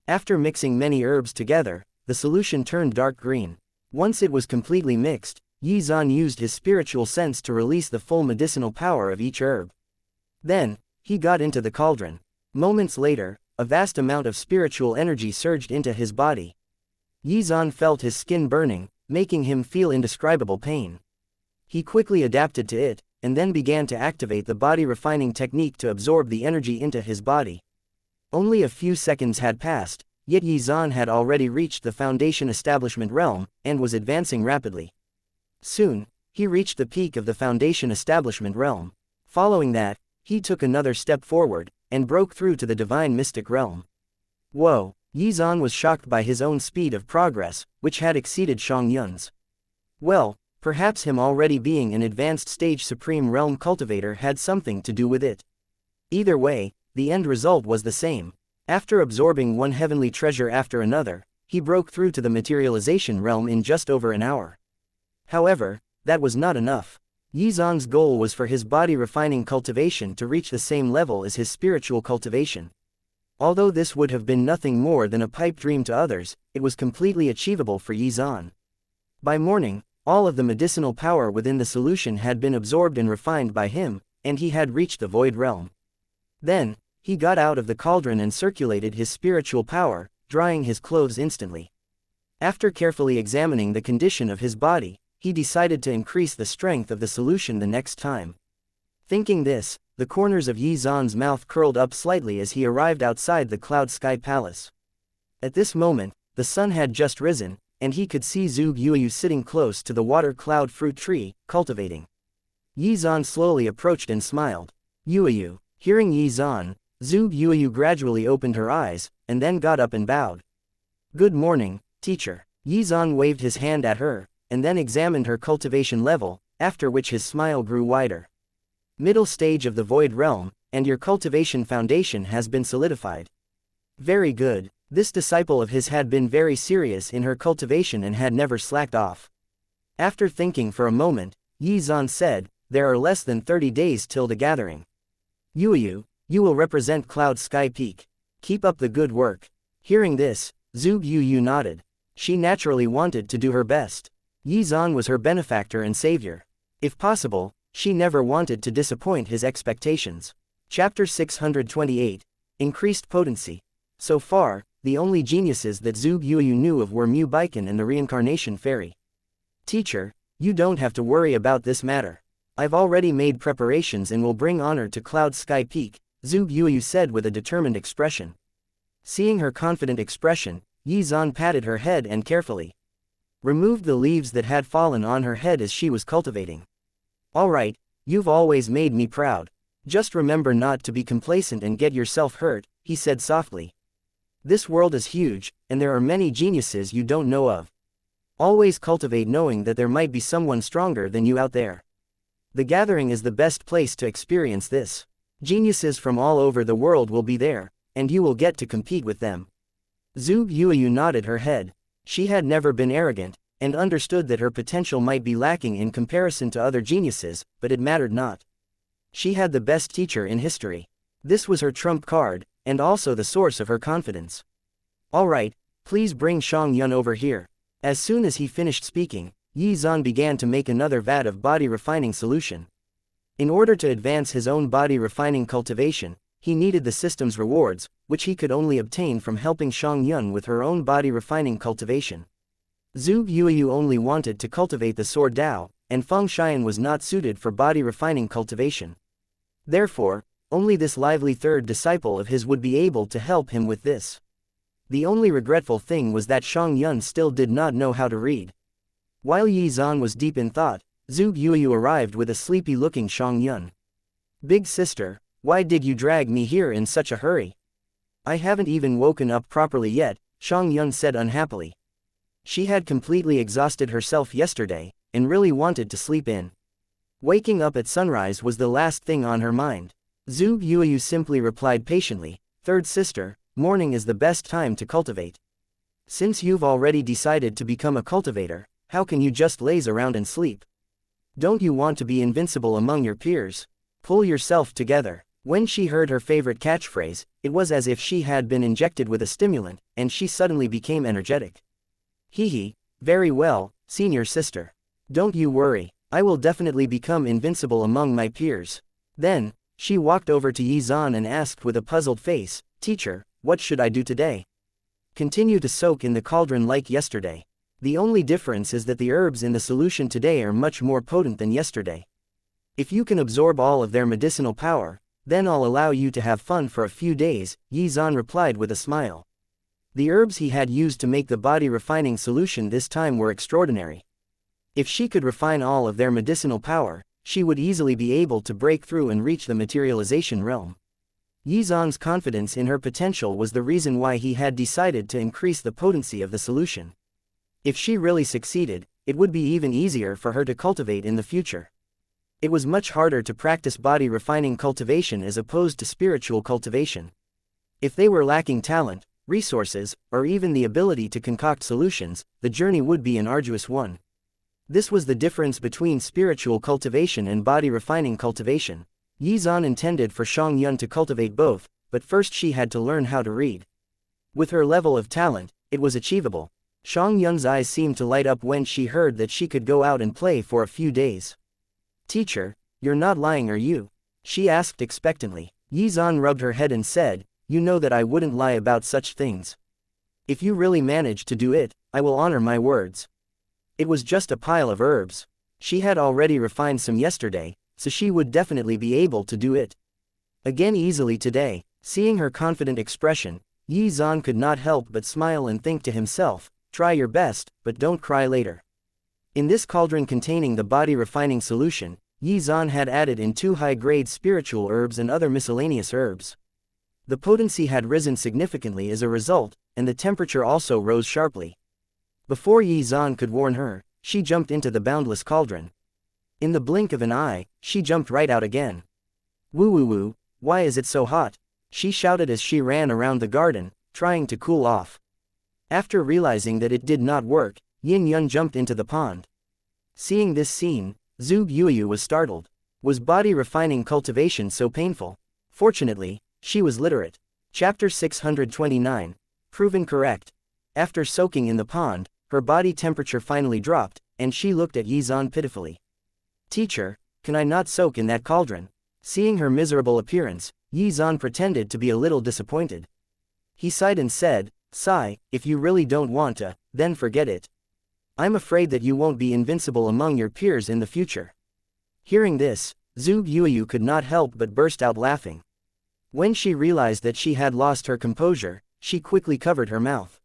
After mixing many herbs together, the solution turned dark green. Once it was completely mixed, Xuan used his spiritual sense to release the full medicinal power of each herb. Then, he got into the cauldron. Moments later, a vast amount of spiritual energy surged into his body. Xuan felt his skin burning, making him feel indescribable pain. He quickly adapted to it, and then began to activate the body refining technique to absorb the energy into his body. Only a few seconds had passed, yet Xuan had already reached the foundation establishment realm, and was advancing rapidly. Soon, he reached the peak of the foundation establishment realm. Following that, he took another step forward, and broke through to the divine mystic realm. Whoa! Xuan was shocked by his own speed of progress, which had exceeded Xianxia's. Well, perhaps him already being an advanced stage supreme realm cultivator had something to do with it. Either way, the end result was the same. After absorbing one heavenly treasure after another, he broke through to the materialization realm in just over an hour. However, that was not enough. Xuan's goal was for his body refining cultivation to reach the same level as his spiritual cultivation. Although this would have been nothing more than a pipe dream to others, it was completely achievable for Xuan. By morning, all of the medicinal power within the solution had been absorbed and refined by him, and he had reached the void realm. Then, he got out of the cauldron and circulated his spiritual power, drying his clothes instantly. After carefully examining the condition of his body, he decided to increase the strength of the solution the next time. Thinking this, the corners of Xuan's mouth curled up slightly as he arrived outside the Cloud Sky Palace. At this moment, the sun had just risen, and he could see Zhu Yuyu sitting close to the water cloud fruit tree, cultivating. Xuan slowly approached and smiled. Yuyu. Hearing Xuan, Zhu Yuyu gradually opened her eyes, and then got up and bowed. Good morning, teacher. Xuan waved his hand at her, and then examined her cultivation level, after which his smile grew wider. Middle stage of the void realm, and your cultivation foundation has been solidified. Very good. This disciple of his had been very serious in her cultivation and had never slacked off. After thinking for a moment, Xuan said, there are less than 30 days till the gathering. Yuyu, you will represent Cloud Sky Peak. Keep up the good work. Hearing this, Zhu Yuyu nodded. She naturally wanted to do her best. Xuan was her benefactor and savior. If possible, she never wanted to disappoint his expectations. Chapter 628. Increased Potency. So far, the only geniuses that Zhu Yuyu knew of were Mu Baiken and the Reincarnation Fairy. Teacher, you don't have to worry about this matter. I've already made preparations and will bring honor to Cloud Sky Peak, Zhu Yuyu said with a determined expression. Seeing her confident expression, Xuan patted her head and carefully. removed the leaves that had fallen on her head as she was cultivating. Alright, you've always made me proud. Just remember not to be complacent and get yourself hurt, he said softly. This world is huge, and there are many geniuses you don't know of. Always cultivate knowing that there might be someone stronger than you out there. The gathering is the best place to experience this. Geniuses from all over the world will be there, and you will get to compete with them. Zhu Yuyu nodded her head. She had never been arrogant, and understood that her potential might be lacking in comparison to other geniuses, but it mattered not. She had the best teacher in history. This was her trump card, and also the source of her confidence. Alright, please bring Xianxia over here. As soon as he finished speaking, Yi Zan began to make another vat of body refining solution. In order to advance his own body refining cultivation, he needed the system's rewards, which he could only obtain from helping Xianxia with her own body refining cultivation. Zhu Yuyu only wanted to cultivate the sword Dao, and Feng Xian was not suited for body refining cultivation. Therefore, only this lively third disciple of his would be able to help him with this. The only regretful thing was that Xianxia still did not know how to read. While Yi Zan was deep in thought, Zhu Yuyu arrived with a sleepy-looking Xianxia. Big sister, why did you drag me here in such a hurry? I haven't even woken up properly yet, Xianxia said unhappily. She had completely exhausted herself yesterday, and really wanted to sleep in. Waking up at sunrise was the last thing on her mind. Zhu Yuyu simply replied patiently, Third sister, morning is the best time to cultivate. Since you've already decided to become a cultivator, how can you just laze around and sleep? Don't you want to be invincible among your peers? Pull yourself together. When she heard her favorite catchphrase, it was as if she had been injected with a stimulant, and she suddenly became energetic. Hee, very well, senior sister. Don't you worry, I will definitely become invincible among my peers. Then, she walked over to Yi Zan and asked with a puzzled face, Teacher, what should I do today? Continue to soak in the cauldron like yesterday. The only difference is that the herbs in the solution today are much more potent than yesterday. If you can absorb all of their medicinal power, then I'll allow you to have fun for a few days, Yi Zan replied with a smile. The herbs he had used to make the body refining solution this time were extraordinary. If she could refine all of their medicinal power, she would easily be able to break through and reach the materialization realm. Yi Zan's confidence in her potential was the reason why he had decided to increase the potency of the solution. If she really succeeded, it would be even easier for her to cultivate in the future. It was much harder to practice body refining cultivation as opposed to spiritual cultivation. If they were lacking talent, resources, or even the ability to concoct solutions, the journey would be an arduous one. This was the difference between spiritual cultivation and body refining cultivation. Yi Zan intended for Xianxia to cultivate both, but first she had to learn how to read. With her level of talent, it was achievable. Xiangxia's eyes seemed to light up when she heard that she could go out and play for a few days. Teacher, you're not lying, are you? She asked expectantly. Yi Zan rubbed her head and said, You know that I wouldn't lie about such things. If you really manage to do it, I will honor my words. It was just a pile of herbs. She had already refined some yesterday, so she would definitely be able to do it again easily today. Seeing her confident expression, Yi Zan could not help but smile and think to himself, Try your best, but don't cry later. In this cauldron containing the body refining solution, Yi Zan had added in 2 high-grade spiritual herbs and other miscellaneous herbs. The potency had risen significantly as a result, and the temperature also rose sharply. Before Yi Zan could warn her, she jumped into the boundless cauldron. In the blink of an eye, she jumped right out again. Woo, why is it so hot? She shouted as she ran around the garden, trying to cool off. After realizing that it did not work, Yin Yun jumped into the pond. Seeing this scene, Zhu Yuyu was startled. Was body refining cultivation so painful? Fortunately, she was literate. Chapter 629. Proven correct. After soaking in the pond, her body temperature finally dropped, and she looked at Yi Zan pitifully. Teacher, can I not soak in that cauldron? Seeing her miserable appearance, Yi Zan pretended to be a little disappointed. He sighed and said, Sigh, if you really don't want to, then forget it. I'm afraid that you won't be invincible among your peers in the future. Hearing this, Zhu Yuyu could not help but burst out laughing. When she realized that she had lost her composure, she quickly covered her mouth.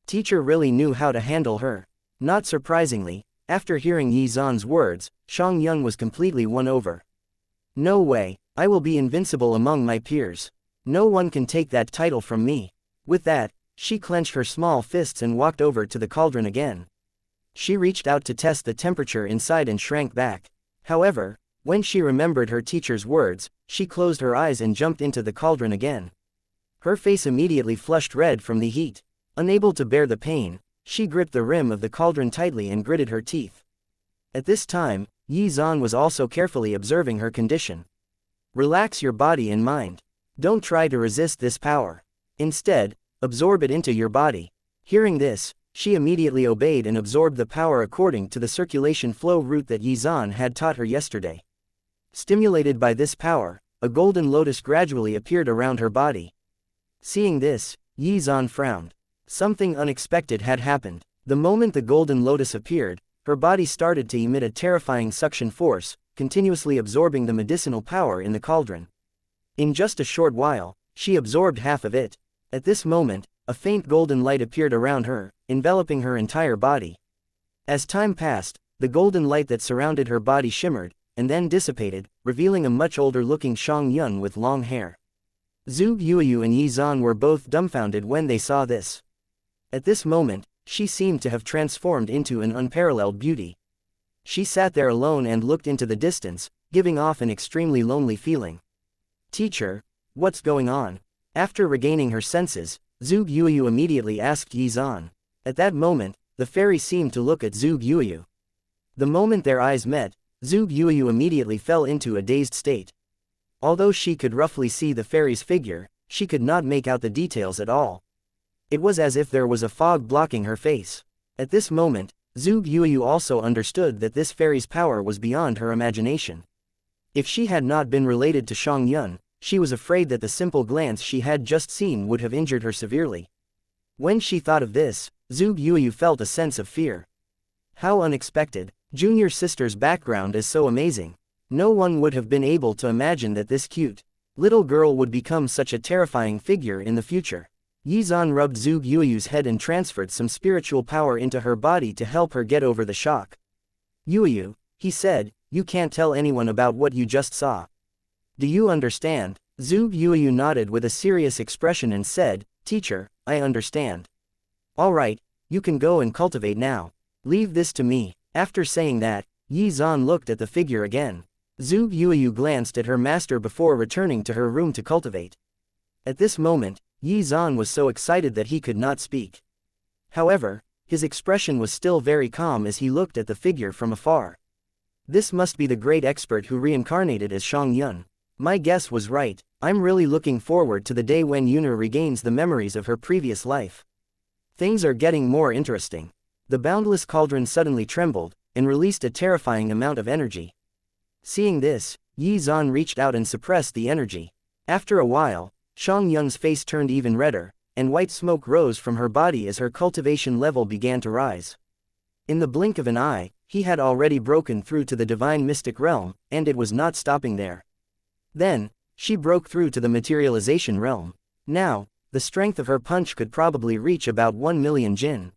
Teacher really knew how to handle her. Not surprisingly, after hearing Yi Zan's words, Xianxia was completely won over. No way, I will be invincible among my peers. No one can take that title from me. With that, she clenched her small fists and walked over to the cauldron again. She reached out to test the temperature inside and shrank back. However, when she remembered her teacher's words, she closed her eyes and jumped into the cauldron again. Her face immediately flushed red from the heat. Unable to bear the pain, she gripped the rim of the cauldron tightly and gritted her teeth. At this time, Yi Zan was also carefully observing her condition. Relax your body and mind. Don't try to resist this power. Instead, absorb it into your body. Hearing this, she immediately obeyed and absorbed the power according to the circulation flow route that Yi Zan had taught her yesterday. Stimulated by this power, a golden lotus gradually appeared around her body. Seeing this, Yi Zan frowned. Something unexpected had happened. The moment the golden lotus appeared, her body started to emit a terrifying suction force, continuously absorbing the medicinal power in the cauldron. In just a short while, she absorbed half of it. At this moment, a faint golden light appeared around her, enveloping her entire body. As time passed, the golden light that surrounded her body shimmered, and then dissipated, revealing a much older-looking Xianxia with long hair. Zhu Yuyu and Yi Zan were both dumbfounded when they saw this. At this moment, she seemed to have transformed into an unparalleled beauty. She sat there alone and looked into the distance, giving off an extremely lonely feeling. Teacher, what's going on? After regaining her senses, Zhu Yuyu immediately asked Yi Zan. At that moment, the fairy seemed to look at Zhu Yuyu. The moment their eyes met, Zhu Yuyu immediately fell into a dazed state. Although she could roughly see the fairy's figure, she could not make out the details at all. It was as if there was a fog blocking her face. At this moment, Zhu Yuyu also understood that this fairy's power was beyond her imagination. If she had not been related to Xianxia, she was afraid that the simple glance she had just seen would have injured her severely. When she thought of this, Zhu Yuyu felt a sense of fear. How unexpected! Junior sister's background is so amazing. No one would have been able to imagine that this cute little girl would become such a terrifying figure in the future. Yi Zan rubbed Zhu Yuyu's head and transferred some spiritual power into her body to help her get over the shock. Yuyu, he said, you can't tell anyone about what you just saw. Do you understand? Zhu Yuyu nodded with a serious expression and said, Teacher, I understand. Alright, you can go and cultivate now. Leave this to me. After saying that, Yi Zan looked at the figure again. Zhu Yuyu glanced at her master before returning to her room to cultivate. At this moment, Yi Zan was so excited that he could not speak. However, his expression was still very calm as he looked at the figure from afar. This must be the great expert who reincarnated as Xianxia. My guess was right. I'm really looking forward to the day when Yuna regains the memories of her previous life. Things are getting more interesting. The boundless cauldron suddenly trembled, and released a terrifying amount of energy. Seeing this, Yi Zan reached out and suppressed the energy. After a while, Xianxia's face turned even redder, and white smoke rose from her body as her cultivation level began to rise. In the blink of an eye, he had already broken through to the divine mystic realm, and it was not stopping there. Then, she broke through to the materialization realm. Now, the strength of her punch could probably reach about 1 million jin.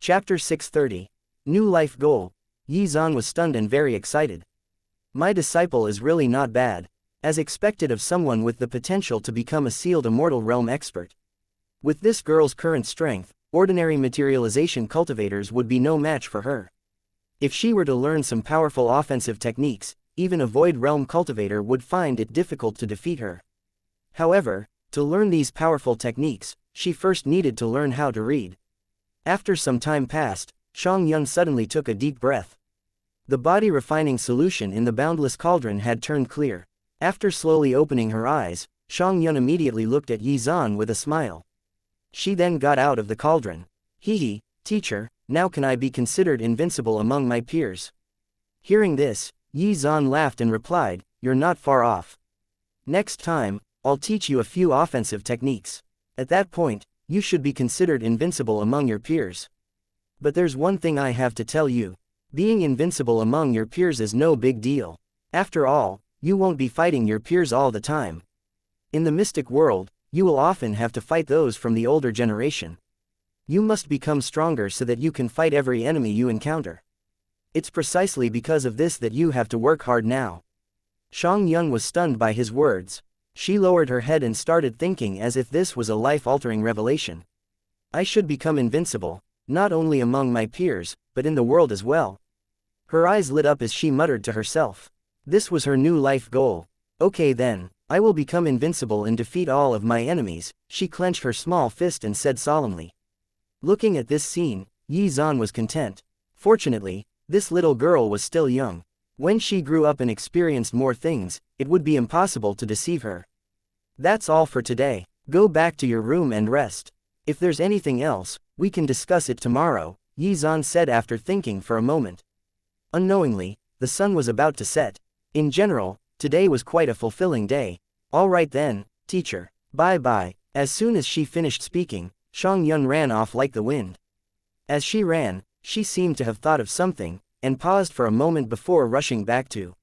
Chapter 630. New Life Goal. Yi Zan was stunned and very excited. My disciple is really not bad. As expected of someone with the potential to become a sealed immortal realm expert. With this girl's current strength, ordinary materialization cultivators would be no match for her. If she were to learn some powerful offensive techniques, even a void realm cultivator would find it difficult to defeat her. However, to learn these powerful techniques, she first needed to learn how to read. After some time passed, Xianxia suddenly took a deep breath. The body refining solution in the boundless cauldron had turned clear. After slowly opening her eyes, Xianxia immediately looked at Yi Zan with a smile. She then got out of the cauldron. Hee, teacher, now can I be considered invincible among my peers? Hearing this, Yi Zan laughed and replied, you're not far off. Next time, I'll teach you a few offensive techniques. At that point, you should be considered invincible among your peers. But there's one thing I have to tell you. Being invincible among your peers is no big deal. After all, you won't be fighting your peers all the time. In the mystic world, you will often have to fight those from the older generation. You must become stronger so that you can fight every enemy you encounter. It's precisely because of this that you have to work hard now. Xianxia was stunned by his words. She lowered her head and started thinking as if this was a life-altering revelation. I should become invincible, not only among my peers, but in the world as well. Her eyes lit up as she muttered to herself. This was her new life goal. Okay then, I will become invincible and defeat all of my enemies, she clenched her small fist and said solemnly. Looking at this scene, Xuan was content. Fortunately, this little girl was still young. When she grew up and experienced more things, it would be impossible to deceive her. That's all for today. Go back to your room and rest. If there's anything else, we can discuss it tomorrow, Xuan said after thinking for a moment. Unknowingly, the sun was about to set. In general, today was quite a fulfilling day. All right then, teacher. Bye-bye. As soon as she finished speaking, Xianxia ran off like the wind. As she ran, she seemed to have thought of something, and paused for a moment before rushing back to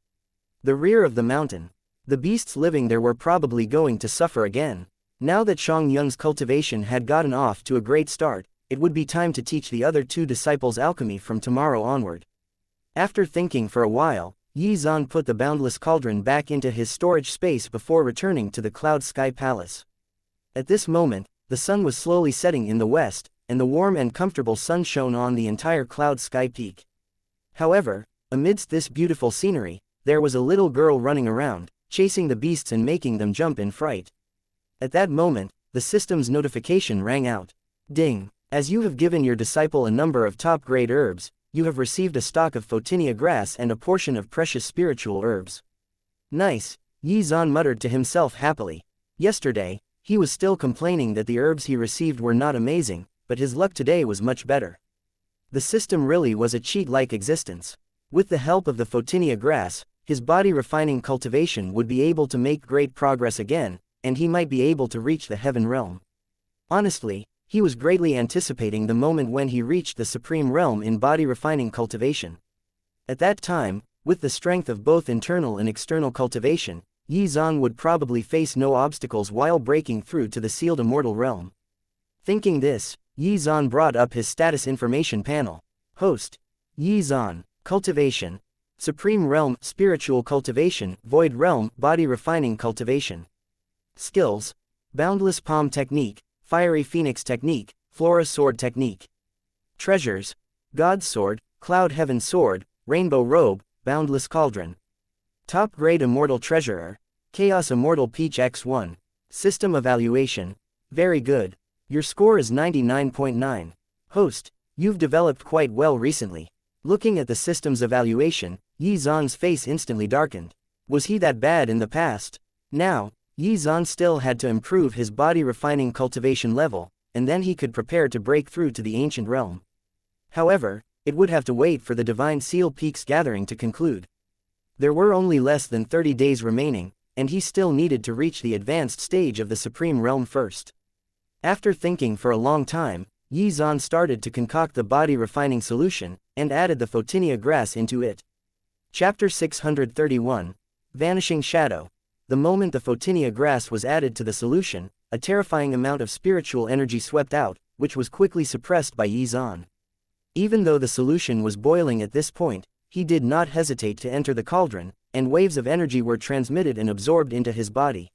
the rear of the mountain. The beasts living there were probably going to suffer again. Now that Xianxia's cultivation had gotten off to a great start, it would be time to teach the other two disciples alchemy from tomorrow onward. After thinking for a while, Xuan put the boundless cauldron back into his storage space before returning to the Cloud Sky Palace. At this moment, the sun was slowly setting in the west, and the warm and comfortable sun shone on the entire Cloud Sky Peak. However, amidst this beautiful scenery, there was a little girl running around, chasing the beasts and making them jump in fright. At that moment, the system's notification rang out. Ding! As you have given your disciple a number of top-grade herbs, you have received a stock of photinia grass and a portion of precious spiritual herbs. Nice, Xuan muttered to himself happily. Yesterday, he was still complaining that the herbs he received were not amazing, but his luck today was much better. The system really was a cheat-like existence. With the help of the photinia grass, his body-refining cultivation would be able to make great progress again, and he might be able to reach the heaven realm. Honestly, he was greatly anticipating the moment when he reached the supreme realm in body-refining cultivation. At that time, with the strength of both internal and external cultivation, Xuan would probably face no obstacles while breaking through to the sealed immortal realm. Thinking this, Xuan brought up his status information panel. Host: Xuan, cultivation. Supreme realm, spiritual cultivation, void realm, body refining cultivation. Skills: boundless palm technique, fiery phoenix technique, flora sword technique. Treasures: God's sword, cloud heaven sword, rainbow robe, boundless cauldron. Top grade immortal treasurer, chaos immortal peach x1. System evaluation: very good. Your score is 99.9. Host: you've developed quite well recently. Looking at the system's evaluation, Xuan's face instantly darkened. Was he that bad in the past? Now, Xuan still had to improve his body-refining cultivation level, and then he could prepare to break through to the ancient realm. However, it would have to wait for the Divine Seal Peaks gathering to conclude. There were only less than 30 days remaining, and he still needed to reach the advanced stage of the Supreme Realm first. After thinking for a long time, Xuan started to concoct the body-refining solution, and added the photinia grass into it. Chapter 631. Vanishing Shadow. The moment the photinia grass was added to the solution, a terrifying amount of spiritual energy swept out, which was quickly suppressed by Xuan. Even though the solution was boiling at this point, he did not hesitate to enter the cauldron, and waves of energy were transmitted and absorbed into his body.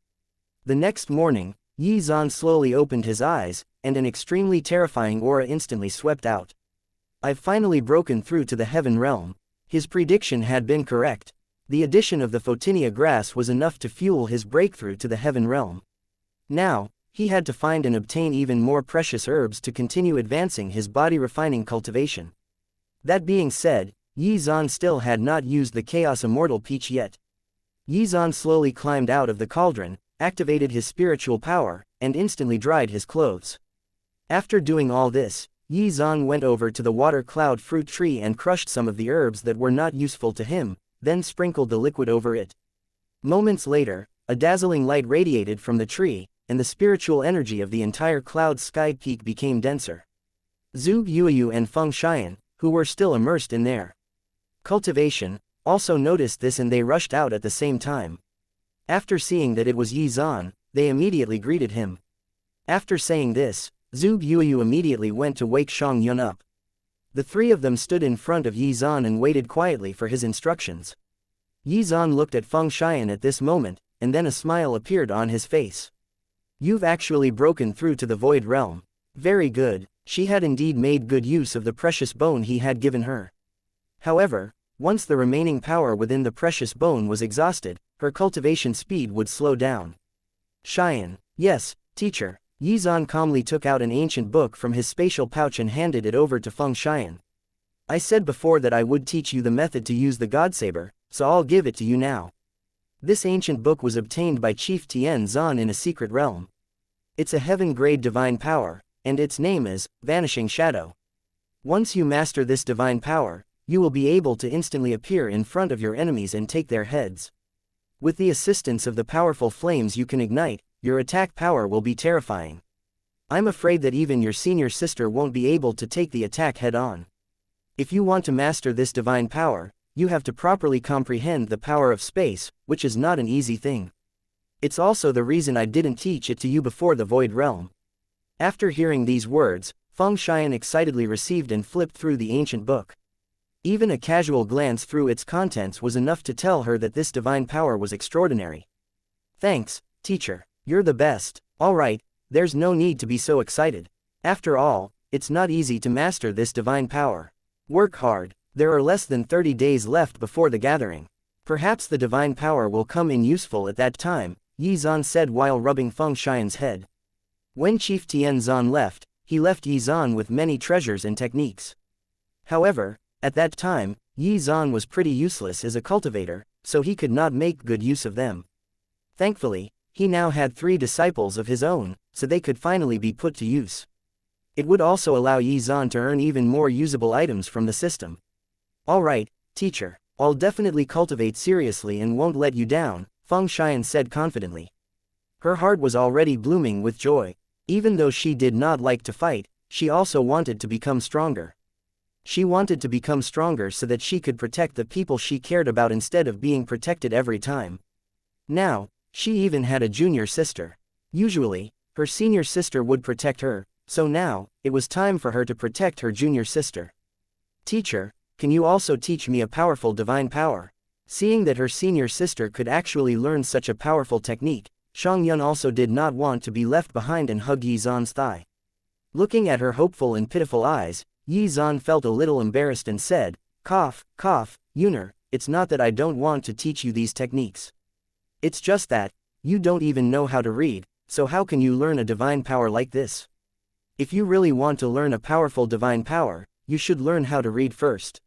The next morning, Xuan slowly opened his eyes, and an extremely terrifying aura instantly swept out. I've finally broken through to the heaven realm. His prediction had been correct. The addition of the photinia grass was enough to fuel his breakthrough to the heaven realm. Now, he had to find and obtain even more precious herbs to continue advancing his body-refining cultivation. That being said, Xuan still had not used the Chaos Immortal Peach yet. Xuan slowly climbed out of the cauldron, activated his spiritual power, and instantly dried his clothes. After doing all this, Xuan went over to the water cloud fruit tree and crushed some of the herbs that were not useful to him, then sprinkled the liquid over it. Moments later, a dazzling light radiated from the tree, and the spiritual energy of the entire cloud sky peak became denser. Zhu Yuyu and Feng Xian, who were still immersed in their cultivation, also noticed this and they rushed out at the same time. After seeing that it was Xuan, they immediately greeted him. After saying this, Zhuge Yuyu immediately went to wake Shang Yun up. The three of them stood in front of Yi Zan and waited quietly for his instructions. Yi Zan looked at Feng Xian at this moment, and then a smile appeared on his face. You've actually broken through to the Void Realm. Very good. She had indeed made good use of the precious bone he had given her. However, once the remaining power within the precious bone was exhausted, her cultivation speed would slow down. Xian. Yes, teacher. Yi Zan calmly took out an ancient book from his spatial pouch and handed it over to Feng Xian. I said before that I would teach you the method to use the God Saber, so I'll give it to you now. This ancient book was obtained by Chief Tian Zan in a secret realm. It's a heaven-grade divine power, and its name is Vanishing Shadow. Once you master this divine power, you will be able to instantly appear in front of your enemies and take their heads. With the assistance of the powerful flames you can ignite, your attack power will be terrifying. I'm afraid that even your senior sister won't be able to take the attack head-on. If you want to master this divine power, you have to properly comprehend the power of space, which is not an easy thing. It's also the reason I didn't teach it to you before the Void Realm. After hearing these words, Feng Xian excitedly received and flipped through the ancient book. Even a casual glance through its contents was enough to tell her that this divine power was extraordinary. Thanks, teacher. You're the best. Alright, there's no need to be so excited. After all, it's not easy to master this divine power. Work hard. There are less than 30 days left before the gathering. Perhaps the divine power will come in useful at that time, Yi Zan said while rubbing Feng Xian's head. When Chief Tian Zan left, he left Yi Zan with many treasures and techniques. However, at that time, Yi Zan was pretty useless as a cultivator, so he could not make good use of them. Thankfully, he now had 3 disciples of his own, so they could finally be put to use. It would also allow Yi Zan to earn even more usable items from the system. Alright, teacher, I'll definitely cultivate seriously and won't let you down, Feng Xian said confidently. Her heart was already blooming with joy. Even though she did not like to fight, she also wanted to become stronger. She wanted to become stronger so that she could protect the people she cared about instead of being protected every time. Now, she even had a junior sister. Usually, her senior sister would protect her, so now, it was time for her to protect her junior sister. Teacher, can you also teach me a powerful divine power? Seeing that her senior sister could actually learn such a powerful technique, Shang Yun also did not want to be left behind and hugged Yi Zan's thigh. Looking at her hopeful and pitiful eyes, Yi Zan felt a little embarrassed and said, Cough, Yuner, it's not that I don't want to teach you these techniques. It's just that, you don't even know how to read, so how can you learn a divine power like this? If you really want to learn a powerful divine power, you should learn how to read first.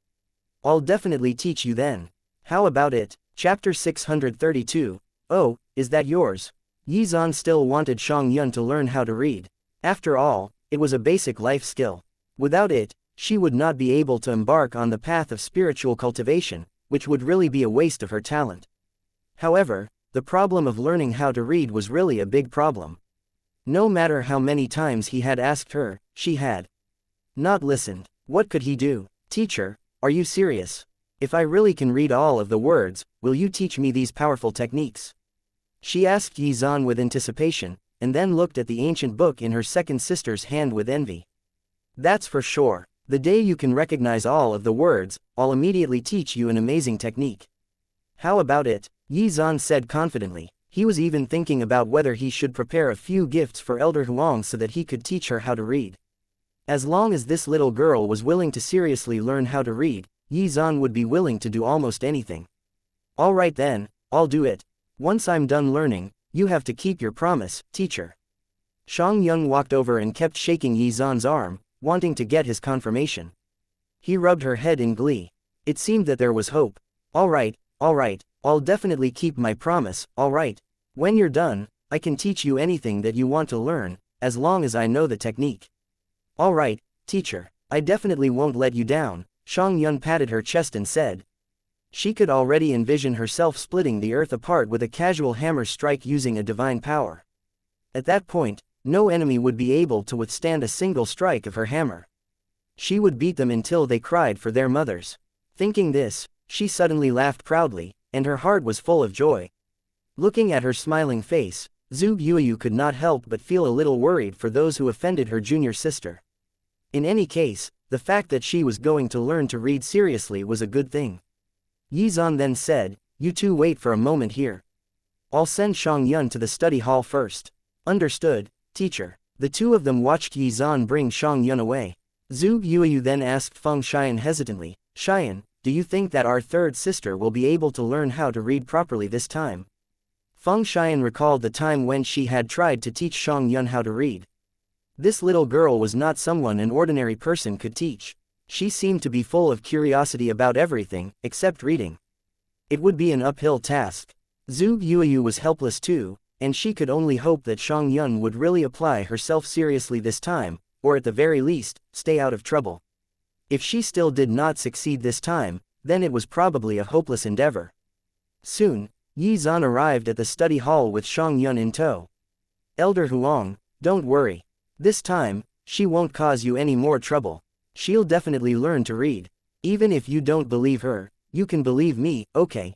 I'll definitely teach you then. How about it? Chapter 632. Oh, is that yours? Yi Zan still wanted Shang Yun to learn how to read. After all, it was a basic life skill. Without it, she would not be able to embark on the path of spiritual cultivation, which would really be a waste of her talent. However, the problem of learning how to read was really a big problem. No matter how many times he had asked her, she had not listened. What could he do? Teacher, are you serious? If I really can read all of the words, will you teach me these powerful techniques? She asked Yi Zan with anticipation, and then looked at the ancient book in her second sister's hand with envy. That's for sure. The day you can recognize all of the words, I'll immediately teach you an amazing technique. How about it? Yi Zan said confidently. He was even thinking about whether he should prepare a few gifts for Elder Huang so that he could teach her how to read. As long as this little girl was willing to seriously learn how to read, Yi Zan would be willing to do almost anything. Alright then, I'll do it. Once I'm done learning, you have to keep your promise, teacher. Shang Yun walked over and kept shaking Yi Zan's arm, wanting to get his confirmation. He rubbed her head in glee. It seemed that there was hope. Alright, I'll definitely keep my promise, alright. When you're done, I can teach you anything that you want to learn, as long as I know the technique. Alright, teacher, I definitely won't let you down, Shang Yun patted her chest and said. She could already envision herself splitting the earth apart with a casual hammer strike using a divine power. At that point, no enemy would be able to withstand a single strike of her hammer. She would beat them until they cried for their mothers. Thinking this, she suddenly laughed proudly, and her heart was full of joy. Looking at her smiling face, Zhu Yuyu could not help but feel a little worried for those who offended her junior sister. In any case, the fact that she was going to learn to read seriously was a good thing. Yizan then said, "You two wait for a moment here. I'll send Xiangyun to the study hall first." "Understood, teacher." The two of them watched Yizan bring Xiangyun away. Zhu Yuyu then asked Feng Xian hesitantly, "Xian, do you think that our third sister will be able to learn how to read properly this time?" Feng Xian recalled the time when she had tried to teach Xiangyun how to read. This little girl was not someone an ordinary person could teach. She seemed to be full of curiosity about everything, except reading. It would be an uphill task. Zhu Yuyu was helpless too, and she could only hope that Xiangyun would really apply herself seriously this time, or at the very least, stay out of trouble. If she still did not succeed this time, then it was probably a hopeless endeavor. Soon, Yizan arrived at the study hall with Xiangyun in tow. "Elder Huang, don't worry. This time, she won't cause you any more trouble. She'll definitely learn to read. Even if you don't believe her, you can believe me, okay?"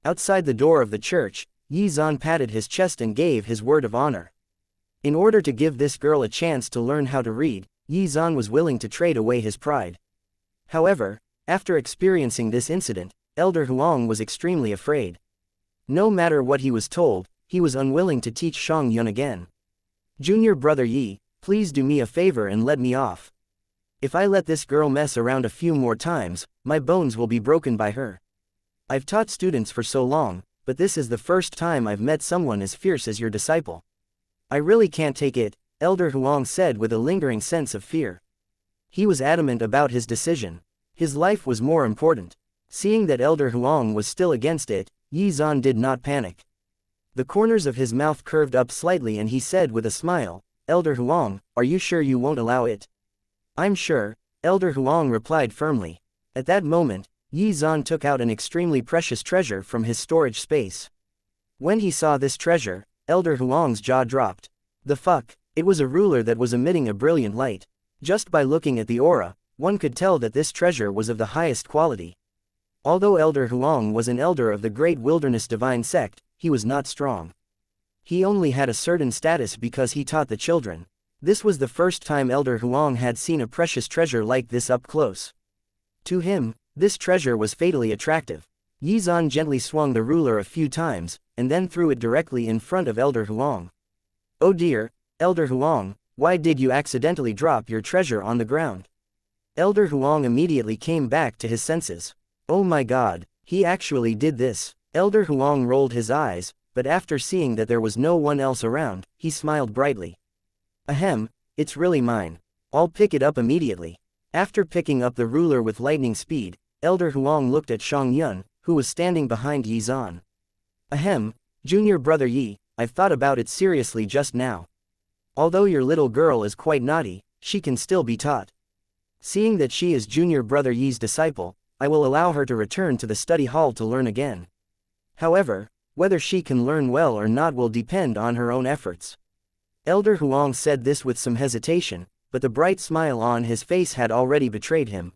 Outside the door of the church, Yizan patted his chest and gave his word of honor. In order to give this girl a chance to learn how to read, Yizan was willing to trade away his pride. However, after experiencing this incident, Elder Huang was extremely afraid. No matter what he was told, he was unwilling to teach Xiangyun again. "Junior brother Yi, please do me a favor and let me off. If I let this girl mess around a few more times, my bones will be broken by her. I've taught students for so long, but this is the first time I've met someone as fierce as your disciple. I really can't take it," Elder Huang said with a lingering sense of fear. He was adamant about his decision. His life was more important. Seeing that Elder Huang was still against it, Yizan did not panic. The corners of his mouth curved up slightly and he said with a smile, "Elder Huang, are you sure you won't allow it?" "I'm sure," Elder Huang replied firmly. At that moment, Yizan took out an extremely precious treasure from his storage space. When he saw this treasure, Elder Huang's jaw dropped. The fuck? It was a ruler that was emitting a brilliant light. Just by looking at the aura, one could tell that this treasure was of the highest quality. Although Elder Huang was an elder of the Great Wilderness Divine Sect, he was not strong. He only had a certain status because he taught the children. This was the first time Elder Huang had seen a precious treasure like this up close. To him, this treasure was fatally attractive. Yizan gently swung the ruler a few times, and then threw it directly in front of Elder Huang. "Oh dear, Elder Huang, why did you accidentally drop your treasure on the ground?" Elder Huang immediately came back to his senses. "Oh my god, he actually did this." Elder Huang rolled his eyes, but after seeing that there was no one else around, he smiled brightly. "Ahem, it's really mine. I'll pick it up immediately." After picking up the ruler with lightning speed, Elder Huang looked at Xiangyun, who was standing behind Yizan. "Ahem, junior brother Yi, I've thought about it seriously just now. Although your little girl is quite naughty, she can still be taught. Seeing that she is junior brother Yi's disciple, I will allow her to return to the study hall to learn again. However, whether she can learn well or not will depend on her own efforts." Elder Huang said this with some hesitation, but the bright smile on his face had already betrayed him.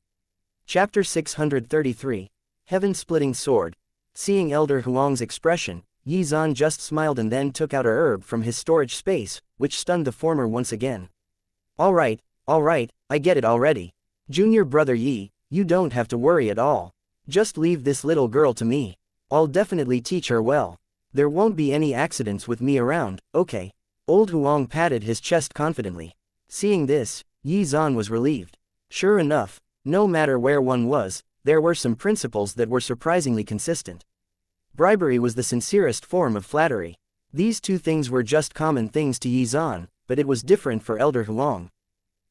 Chapter 633. Heaven-Splitting Sword. Seeing Elder Huang's expression, Yizan just smiled and then took out a herb from his storage space, which stunned the former once again. All right, I get it already. Junior brother Yi, you don't have to worry at all. Just leave this little girl to me. I'll definitely teach her well. There won't be any accidents with me around, okay?" Old Huang patted his chest confidently. Seeing this, Yizan was relieved. Sure enough, no matter where one was, there were some principles that were surprisingly consistent. Bribery was the sincerest form of flattery. These two things were just common things to Yizan, but it was different for Elder Huang.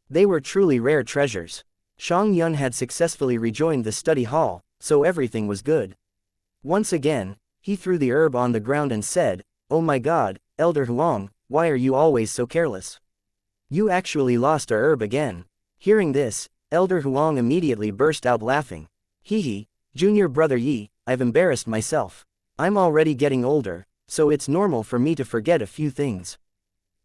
They were truly rare treasures. Xiangyun had successfully rejoined the study hall, so everything was good. Once again, he threw the herb on the ground and said, "Oh my god, Elder Huang, why are you always so careless? You actually lost a herb again." Hearing this, Elder Huang immediately burst out laughing. "Hee, junior brother Yi, I've embarrassed myself. I'm already getting older, so it's normal for me to forget a few things."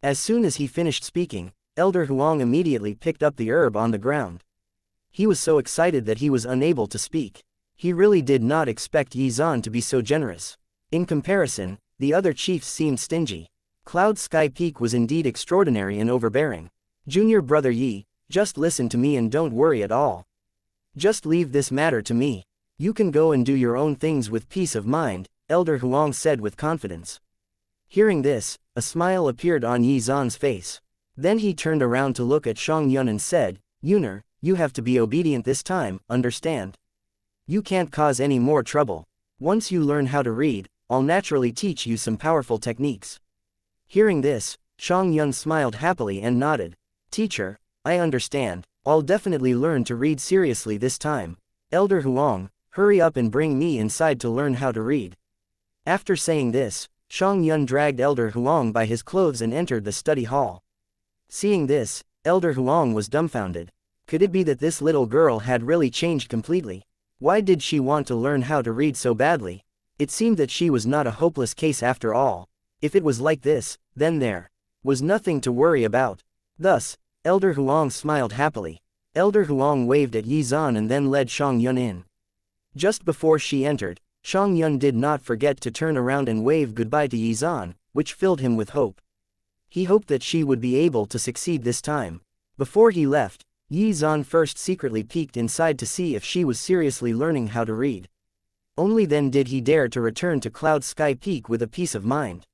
As soon as he finished speaking, Elder Huang immediately picked up the herb on the ground. He was so excited that he was unable to speak. He really did not expect Yizan to be so generous. In comparison, the other chiefs seemed stingy. Cloud Sky Peak was indeed extraordinary and overbearing. Junior brother Yi, just listen to me and don't worry at all. Just leave this matter to me. You can go and do your own things with peace of mind, Elder Huang said with confidence. Hearing this, a smile appeared on Yi Zan's face. Then he turned around to look at Xianxia and said, Yuner, you have to be obedient this time, understand? You can't cause any more trouble. Once you learn how to read, I'll naturally teach you some powerful techniques. Hearing this, Xianxia smiled happily and nodded. Teacher, I understand. I'll definitely learn to read seriously this time. Elder Huang, hurry up and bring me inside to learn how to read. After saying this, Xianxia dragged Elder Huang by his clothes and entered the study hall. Seeing this, Elder Huang was dumbfounded. Could it be that this little girl had really changed completely? Why did she want to learn how to read so badly? It seemed that she was not a hopeless case after all. If it was like this, then there was nothing to worry about. Thus, Elder Huang smiled happily. Elder Huang waved at Yi Zan and then led Xianxia in. Just before she entered, Xianxia did not forget to turn around and wave goodbye to Yi Zan, which filled him with hope. He hoped that she would be able to succeed this time. Before he left, Yi Zan first secretly peeked inside to see if she was seriously learning how to read. Only then did he dare to return to Cloud Sky Peak with a peace of mind.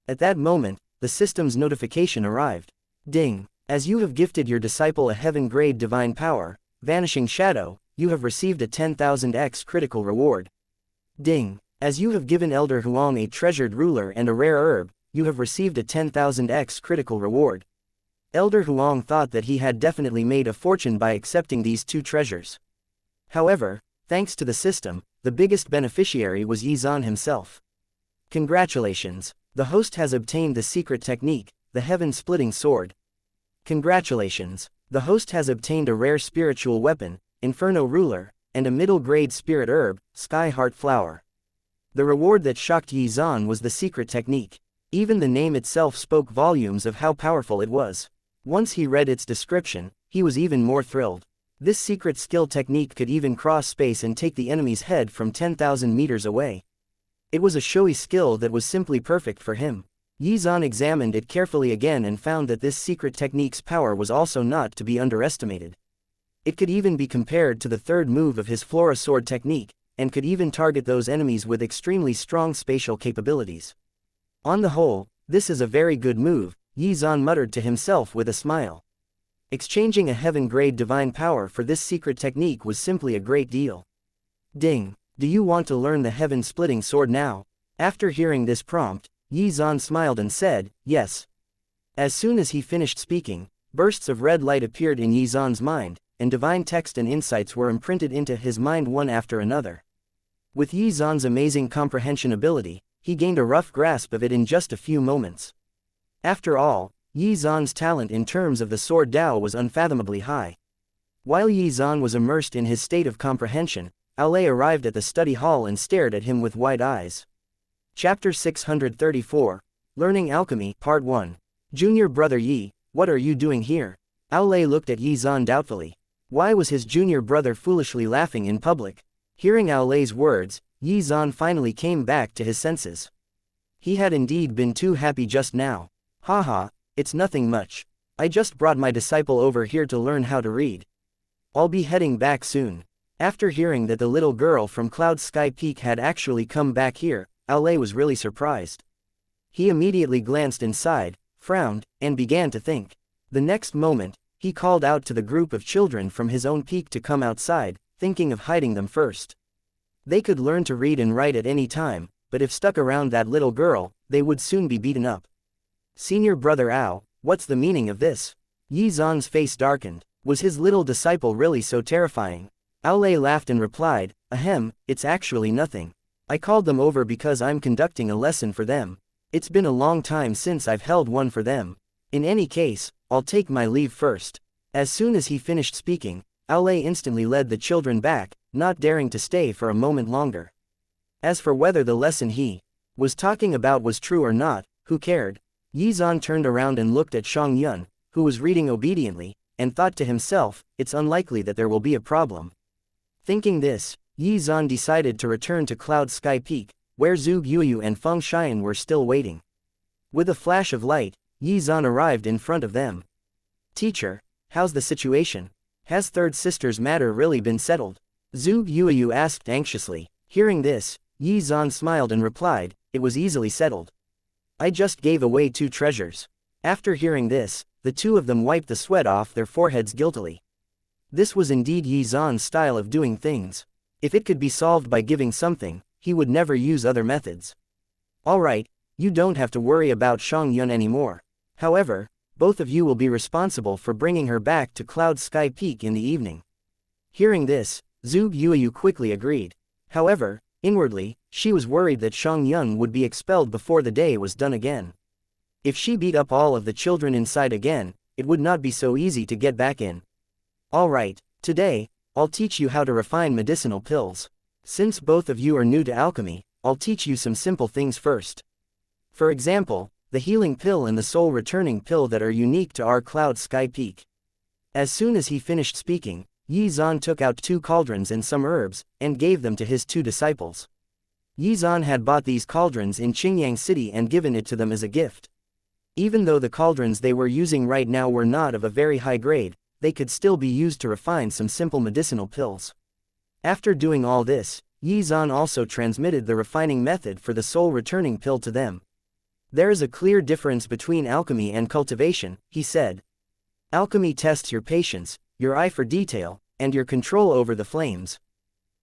At that moment, the system's notification arrived. Ding! As you have gifted your disciple a heaven-grade divine power, Vanishing Shadow, you have received a 10,000x critical reward. Ding! As you have given Elder Huang a treasured ruler and a rare herb, you have received a 10,000x critical reward. Elder Huang thought that he had definitely made a fortune by accepting these two treasures. However, thanks to the system, the biggest beneficiary was Yi Zan himself. Congratulations! The host has obtained the secret technique, the heaven-splitting sword. Congratulations! The host has obtained a rare spiritual weapon, Inferno Ruler, and a middle-grade spirit herb, Sky Heart Flower. The reward that shocked Yi Zan was the secret technique. Even the name itself spoke volumes of how powerful it was. Once he read its description, he was even more thrilled. This secret skill technique could even cross space and take the enemy's head from 10,000 meters away. It was a showy skill that was simply perfect for him. Yi Zan examined it carefully again and found that this secret technique's power was also not to be underestimated. It could even be compared to the third move of his Flora Sword technique, and could even target those enemies with extremely strong spatial capabilities. On the whole, this is a very good move, Yi Zan muttered to himself with a smile. Exchanging a heaven-grade divine power for this secret technique was simply a great deal. Ding! Do you want to learn the heaven-splitting sword now? After hearing this prompt, Yi Zan smiled and said, yes. As soon as he finished speaking, bursts of red light appeared in Yi Zan's mind, and divine text and insights were imprinted into his mind one after another. With Yi Zan's amazing comprehension ability, he gained a rough grasp of it in just a few moments. After all, Yi Zan's talent in terms of the sword Dao was unfathomably high. While Yi Zan was immersed in his state of comprehension, Aulay arrived at the study hall and stared at him with wide eyes. Chapter 634, Learning Alchemy, Part 1. Junior brother Yi, what are you doing here? Aulay looked at Yi Zan doubtfully. Why was his junior brother foolishly laughing in public? Hearing Aulay's words, Yi Zan finally came back to his senses. He had indeed been too happy just now. Haha, it's nothing much. I just brought my disciple over here to learn how to read. I'll be heading back soon. After hearing that the little girl from Cloud Sky Peak had actually come back here, Aulay was really surprised. He immediately glanced inside, frowned, and began to think. The next moment, he called out to the group of children from his own peak to come outside, thinking of hiding them first. They could learn to read and write at any time, but if stuck around that little girl, they would soon be beaten up. Senior brother Ao, what's the meaning of this? Yi Zan's face darkened. Was his little disciple really so terrifying? Aulay laughed and replied, ahem, it's actually nothing. I called them over because I'm conducting a lesson for them. It's been a long time since I've held one for them. In any case, I'll take my leave first. As soon as he finished speaking, Aulay instantly led the children back, not daring to stay for a moment longer. As for whether the lesson he was talking about was true or not, who cared? Yi Zan turned around and looked at Xianxia, who was reading obediently, and thought to himself, it's unlikely that there will be a problem. Thinking this, Yi Zan decided to return to Cloud Sky Peak, where Zhuge Yuyu and Feng Xian were still waiting. With a flash of light, Xuan arrived in front of them. "Teacher, how's the situation? Has third sister's matter really been settled?" Zhu Yuyu asked anxiously. Hearing this, Xuan smiled and replied, "It was easily settled. I just gave away 2 treasures." After hearing this, the two of them wiped the sweat off their foreheads guiltily. This was indeed Xuan's style of doing things. If it could be solved by giving something, he would never use other methods. "Alright, you don't have to worry about Xianxia anymore. However, both of you will be responsible for bringing her back to Cloud Sky Peak in the evening." Hearing this, Zhu Yuyu quickly agreed. However, inwardly, she was worried that Xianxia would be expelled before the day was done again. If she beat up all of the children inside again, it would not be so easy to get back in. "Alright, today, I'll teach you how to refine medicinal pills. Since both of you are new to alchemy, I'll teach you some simple things first. For example, the healing pill and the soul returning pill that are unique to our Cloud Sky Peak." As soon as he finished speaking, Xuan took out 2 cauldrons and some herbs, and gave them to his 2 disciples. Xuan had bought these cauldrons in Qingyang City and given it to them as a gift. Even though the cauldrons they were using right now were not of a very high grade, they could still be used to refine some simple medicinal pills. After doing all this, Xuan also transmitted the refining method for the soul returning pill to them. "There is a clear difference between alchemy and cultivation," he said. "Alchemy tests your patience, your eye for detail, and your control over the flames.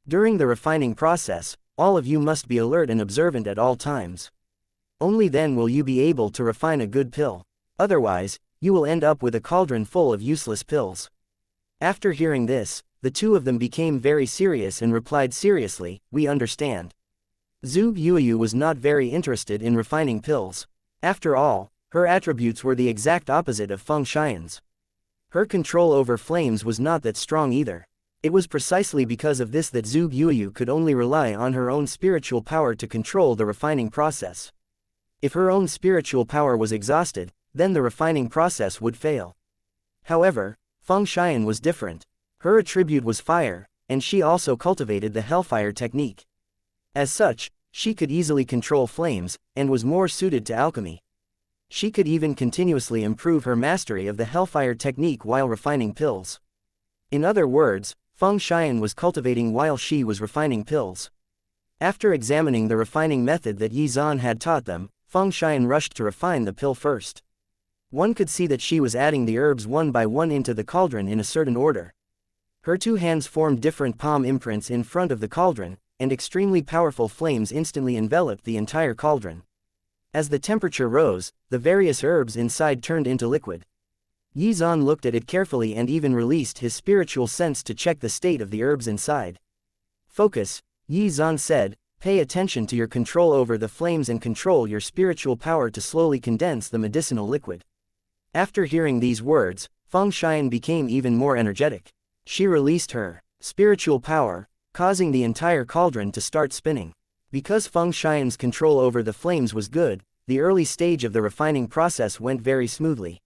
During the refining process, all of you must be alert and observant at all times. Only then will you be able to refine a good pill. Otherwise, you will end up with a cauldron full of useless pills." After hearing this, the two of them became very serious and replied seriously, "We understand." Zhu Yuyu was not very interested in refining pills. After all, her attributes were the exact opposite of Feng Xian's. Her control over flames was not that strong either. It was precisely because of this that Zhu Yuyu could only rely on her own spiritual power to control the refining process. If her own spiritual power was exhausted, then the refining process would fail. However, Feng Xian was different. Her attribute was fire, and she also cultivated the hellfire technique. As such, she could easily control flames, and was more suited to alchemy. She could even continuously improve her mastery of the hellfire technique while refining pills. In other words, Feng Xian was cultivating while she was refining pills. After examining the refining method that Xuan had taught them, Feng Xian rushed to refine the pill first. One could see that she was adding the herbs one by one into the cauldron in a certain order. Her 2 hands formed different palm imprints in front of the cauldron, and extremely powerful flames instantly enveloped the entire cauldron. As the temperature rose, the various herbs inside turned into liquid. Xuan looked at it carefully and even released his spiritual sense to check the state of the herbs inside. "Focus," Xuan said, "pay attention to your control over the flames and control your spiritual power to slowly condense the medicinal liquid." After hearing these words, Feng Xian became even more energetic. She released her spiritual power, causing the entire cauldron to start spinning. Because Feng Xian's control over the flames was good, the early stage of the refining process went very smoothly.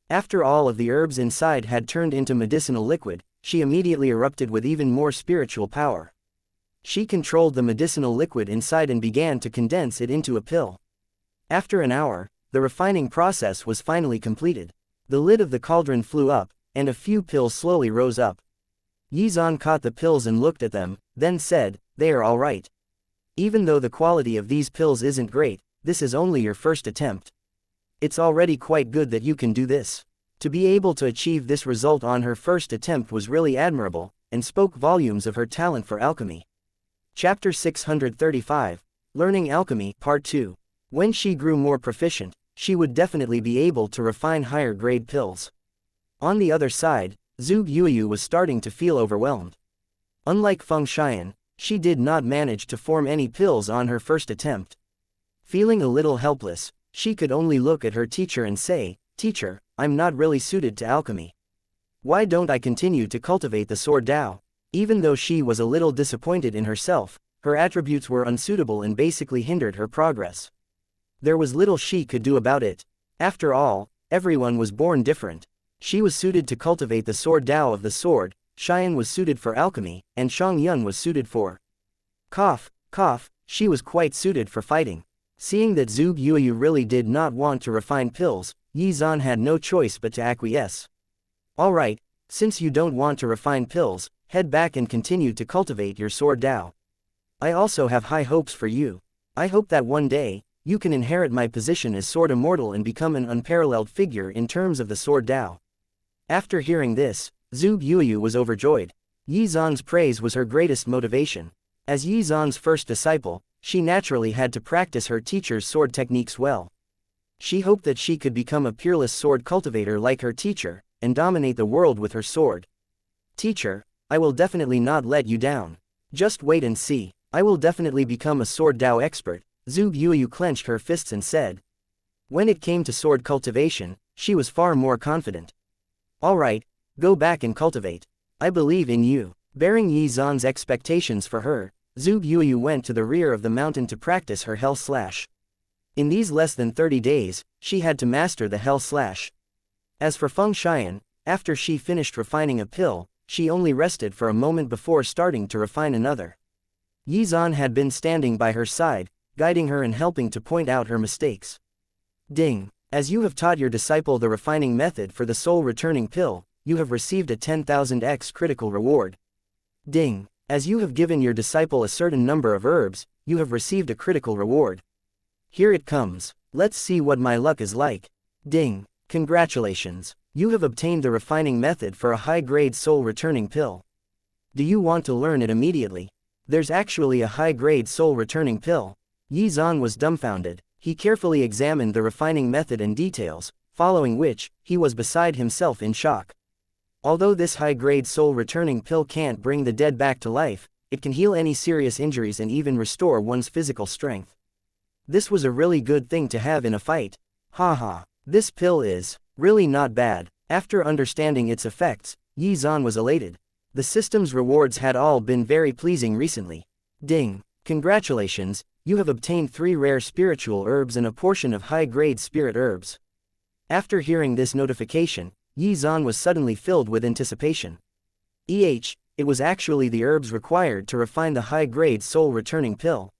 After all of the herbs inside had turned into medicinal liquid, she immediately erupted with even more spiritual power. She controlled the medicinal liquid inside and began to condense it into a pill. After an hour, the refining process was finally completed. The lid of the cauldron flew up, and a few pills slowly rose up. Xuan caught the pills and looked at them, then said, "They are all right. Even though the quality of these pills isn't great, this is only your first attempt. It's already quite good that you can do this." To be able to achieve this result on her first attempt was really admirable, and spoke volumes of her talent for alchemy. Chapter 635, Learning Alchemy, Part 2. When she grew more proficient, she would definitely be able to refine higher grade pills. On the other side, Zhu Yuyu was starting to feel overwhelmed. Unlike Feng Xian, she did not manage to form any pills on her first attempt. Feeling a little helpless, she could only look at her teacher and say, "Teacher, I'm not really suited to alchemy. Why don't I continue to cultivate the sword Dao?" Even though she was a little disappointed in herself, her attributes were unsuitable and basically hindered her progress. There was little she could do about it. After all, everyone was born different. She was suited to cultivate the sword Dao of the sword, Xian was suited for alchemy, and Xianxia was suited for cough, she was quite suited for fighting. Seeing that Zhuge Yuyu really did not want to refine pills, Yi Zan had no choice but to acquiesce. Alright, since you don't want to refine pills, head back and continue to cultivate your sword Dao. I also have high hopes for you. I hope that one day, you can inherit my position as Sword Immortal and become an unparalleled figure in terms of the sword Dao. After hearing this, Zhuge Yuyu was overjoyed. Yi Zan's praise was her greatest motivation. As Yi Zan's first disciple, she naturally had to practice her teacher's sword techniques well. She hoped that she could become a peerless sword cultivator like her teacher, and dominate the world with her sword. Teacher, I will definitely not let you down. Just wait and see. I will definitely become a sword Dao expert, Zhuge Yuyu clenched her fists and said. When it came to sword cultivation, she was far more confident. Alright, go back and cultivate. I believe in you. Bearing Yi Zan's expectations for her, Zhuge Yuyu went to the rear of the mountain to practice her Hell Slash. In these less than 30 days, she had to master the Hell Slash. As for Feng Xian, after she finished refining a pill, she only rested for a moment before starting to refine another. Yi Zan had been standing by her side, guiding her and helping to point out her mistakes. Ding! As you have taught your disciple the refining method for the soul returning pill, you have received a 10,000x critical reward. Ding! As you have given your disciple a certain number of herbs, you have received a critical reward. Here it comes. Let's see what my luck is like. Ding! Congratulations! You have obtained the refining method for a high-grade soul returning pill. Do you want to learn it immediately? There's actually a high-grade soul returning pill. Yi Zan was dumbfounded. He carefully examined the refining method and details, following which, he was beside himself in shock. Although this high-grade soul-returning pill can't bring the dead back to life, it can heal any serious injuries and even restore one's physical strength. This was a really good thing to have in a fight. Haha, this pill is really not bad. After understanding its effects, Yi Zan was elated. The system's rewards had all been very pleasing recently. Ding! Congratulations, you have obtained 3 rare spiritual herbs and a portion of high-grade spirit herbs. After hearing this notification, Yi Zan was suddenly filled with anticipation. It was actually the herbs required to refine the high-grade soul-returning pill.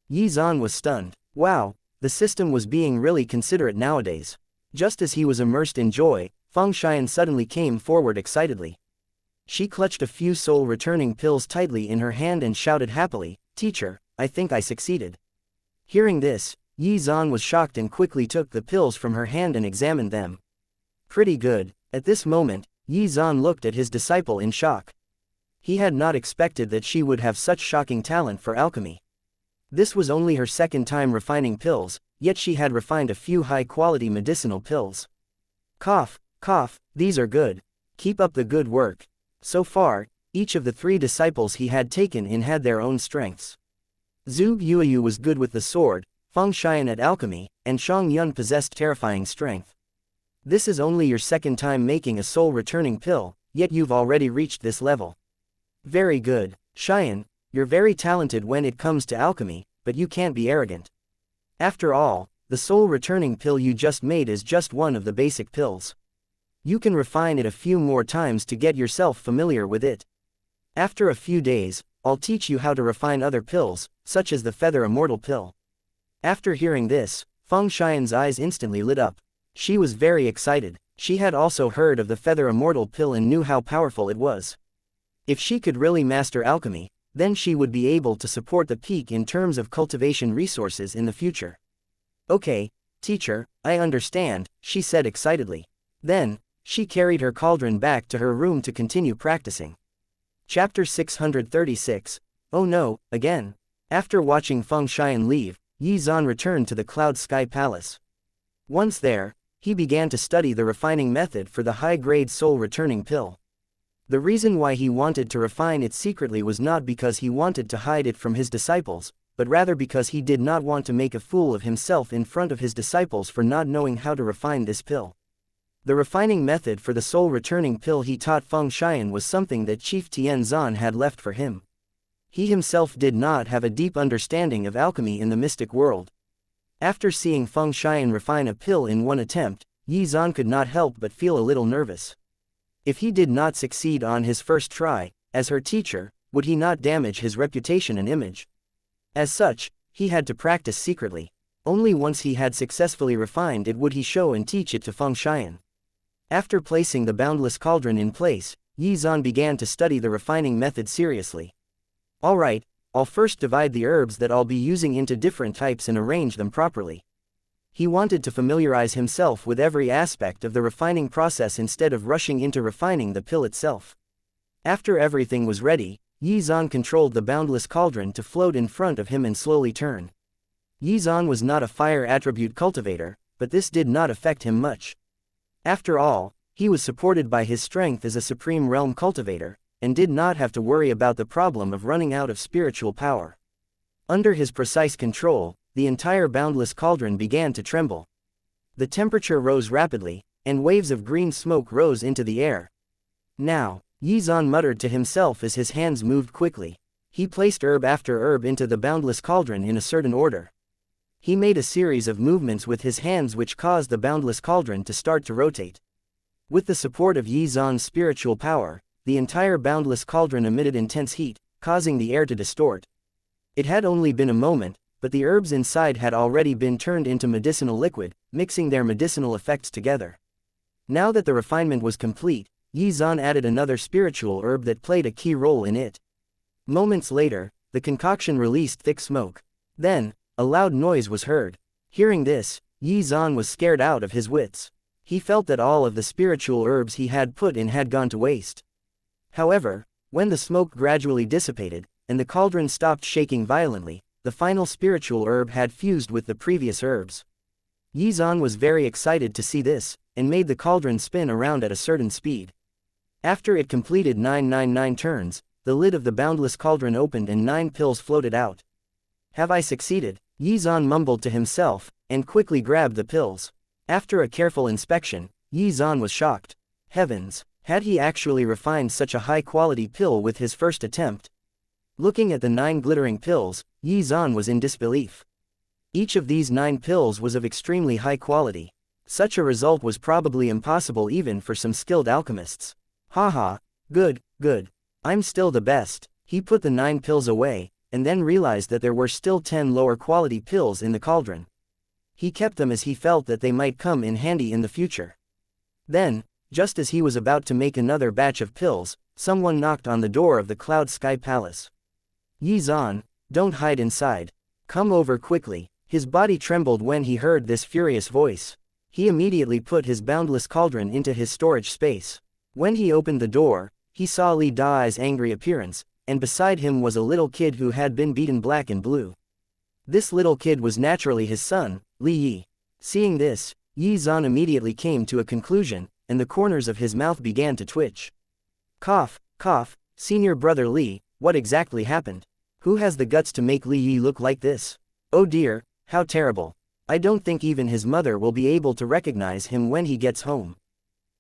Yi Zan was stunned. Wow, the system was being really considerate nowadays. Just as he was immersed in joy, Feng Xian suddenly came forward excitedly. She clutched a few soul-returning pills tightly in her hand and shouted happily, Teacher, I think I succeeded. Hearing this, Yi Zan was shocked and quickly took the pills from her hand and examined them. Pretty good. At this moment, Yi Zan looked at his disciple in shock. He had not expected that she would have such shocking talent for alchemy. This was only her second time refining pills, yet she had refined a few high-quality medicinal pills. Cough, cough, these are good. Keep up the good work. So far, each of the 3 disciples he had taken in had their own strengths. Zhuge Yuyu was good with the sword, Feng Xian at alchemy, and Shang Yun possessed terrifying strength. This is only your second time making a soul-returning pill, yet you've already reached this level. Very good, Xian, you're very talented when it comes to alchemy, but you can't be arrogant. After all, the soul-returning pill you just made is just one of the basic pills. You can refine it a few more times to get yourself familiar with it. After a few days, I'll teach you how to refine other pills, such as the Feather Immortal Pill. After hearing this, Feng Xian's eyes instantly lit up. She was very excited. She had also heard of the Feather Immortal Pill and knew how powerful it was. If she could really master alchemy, then she would be able to support the peak in terms of cultivation resources in the future. Okay, teacher, I understand, she said excitedly. Then, she carried her cauldron back to her room to continue practicing. Chapter 636. Oh no, again. After watching Feng Xian leave, Yi Zan returned to the Cloud Sky Palace. Once there, he began to study the refining method for the high-grade soul-returning pill. The reason why he wanted to refine it secretly was not because he wanted to hide it from his disciples, but rather because he did not want to make a fool of himself in front of his disciples for not knowing how to refine this pill. The refining method for the soul-returning pill he taught Feng Xian was something that Chief Tianzan had left for him. He himself did not have a deep understanding of alchemy in the mystic world. After seeing Feng Xian refine a pill in one attempt, Yi Zan could not help but feel a little nervous. If he did not succeed on his first try, as her teacher, would he not damage his reputation and image? As such, he had to practice secretly. Only once he had successfully refined it would he show and teach it to Fengshan. After placing the boundless cauldron in place, Xuan began to study the refining method seriously. Alright, I'll first divide the herbs that I'll be using into different types and arrange them properly. He wanted to familiarize himself with every aspect of the refining process instead of rushing into refining the pill itself. After everything was ready, Xuan controlled the boundless cauldron to float in front of him and slowly turn. Xuan was not a fire attribute cultivator, but this did not affect him much. After all, he was supported by his strength as a supreme realm cultivator, and did not have to worry about the problem of running out of spiritual power. Under his precise control, the entire boundless cauldron began to tremble. The temperature rose rapidly, and waves of green smoke rose into the air. Now, Xuan muttered to himself as his hands moved quickly. He placed herb after herb into the boundless cauldron in a certain order. He made a series of movements with his hands which caused the boundless cauldron to start to rotate. With the support of Xuan's spiritual power, the entire boundless cauldron emitted intense heat, causing the air to distort. It had only been a moment, but the herbs inside had already been turned into medicinal liquid, mixing their medicinal effects together. Now that the refinement was complete, Xuan added another spiritual herb that played a key role in it. Moments later, the concoction released thick smoke. Then, a loud noise was heard. Hearing this, Xuan was scared out of his wits. He felt that all of the spiritual herbs he had put in had gone to waste. However, when the smoke gradually dissipated, and the cauldron stopped shaking violently, the final spiritual herb had fused with the previous herbs. Xuan was very excited to see this, and made the cauldron spin around at a certain speed. After it completed 999 turns, the lid of the boundless cauldron opened and 9 pills floated out. Have I succeeded? Xuan mumbled to himself, and quickly grabbed the pills. After a careful inspection, Xuan was shocked. Heavens, had he actually refined such a high-quality pill with his first attempt? Looking at the 9 glittering pills, Xuan was in disbelief. Each of these 9 pills was of extremely high quality. Such a result was probably impossible even for some skilled alchemists. Haha, good, good. I'm still the best. He put the 9 pills away, and then realized that there were still 10 lower quality pills in the cauldron. He kept them as he felt that they might come in handy in the future. Then, just as he was about to make another batch of pills, someone knocked on the door of the Cloud Sky Palace. Xuan, don't hide inside. Come over quickly. His body trembled when he heard this furious voice. He immediately put his boundless cauldron into his storage space. When he opened the door, he saw Li Dai's angry appearance, and beside him was a little kid who had been beaten black and blue. This little kid was naturally his son, Li Yi. Seeing this, Xuan immediately came to a conclusion, and the corners of his mouth began to twitch. Cough, cough, senior brother Li, what exactly happened? Who has the guts to make Li Yi look like this? Oh dear, how terrible. I don't think even his mother will be able to recognize him when he gets home.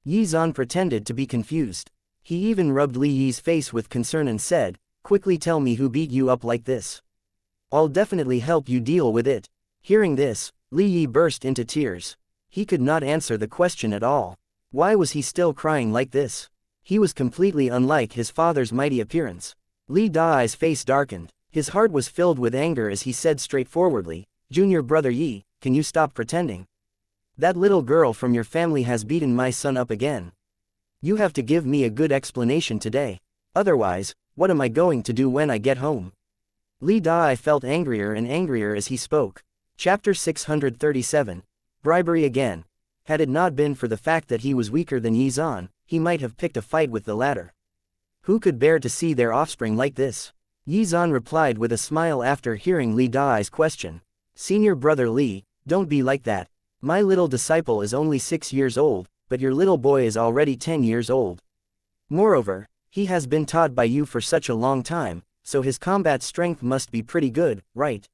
Xuan pretended to be confused. He even rubbed Li Yi's face with concern and said, quickly tell me who beat you up like this. I'll definitely help you deal with it. Hearing this, Li Yi burst into tears. He could not answer the question at all. Why was he still crying like this? He was completely unlike his father's mighty appearance. Li Dai's face darkened. His heart was filled with anger as he said straightforwardly, Junior brother Yi, can you stop pretending? That little girl from your family has beaten my son up again. You have to give me a good explanation today. Otherwise, what am I going to do when I get home? Li Dai felt angrier and angrier as he spoke. Chapter 637. Bribery again. Had it not been for the fact that he was weaker than Xuan, he might have picked a fight with the latter. Who could bear to see their offspring like this? Xuan replied with a smile after hearing Li Dai's question. Senior brother Li, don't be like that. My little disciple is only 6 years old, but your little boy is already 10 years old. Moreover, he has been taught by you for such a long time, so his combat strength must be pretty good, right?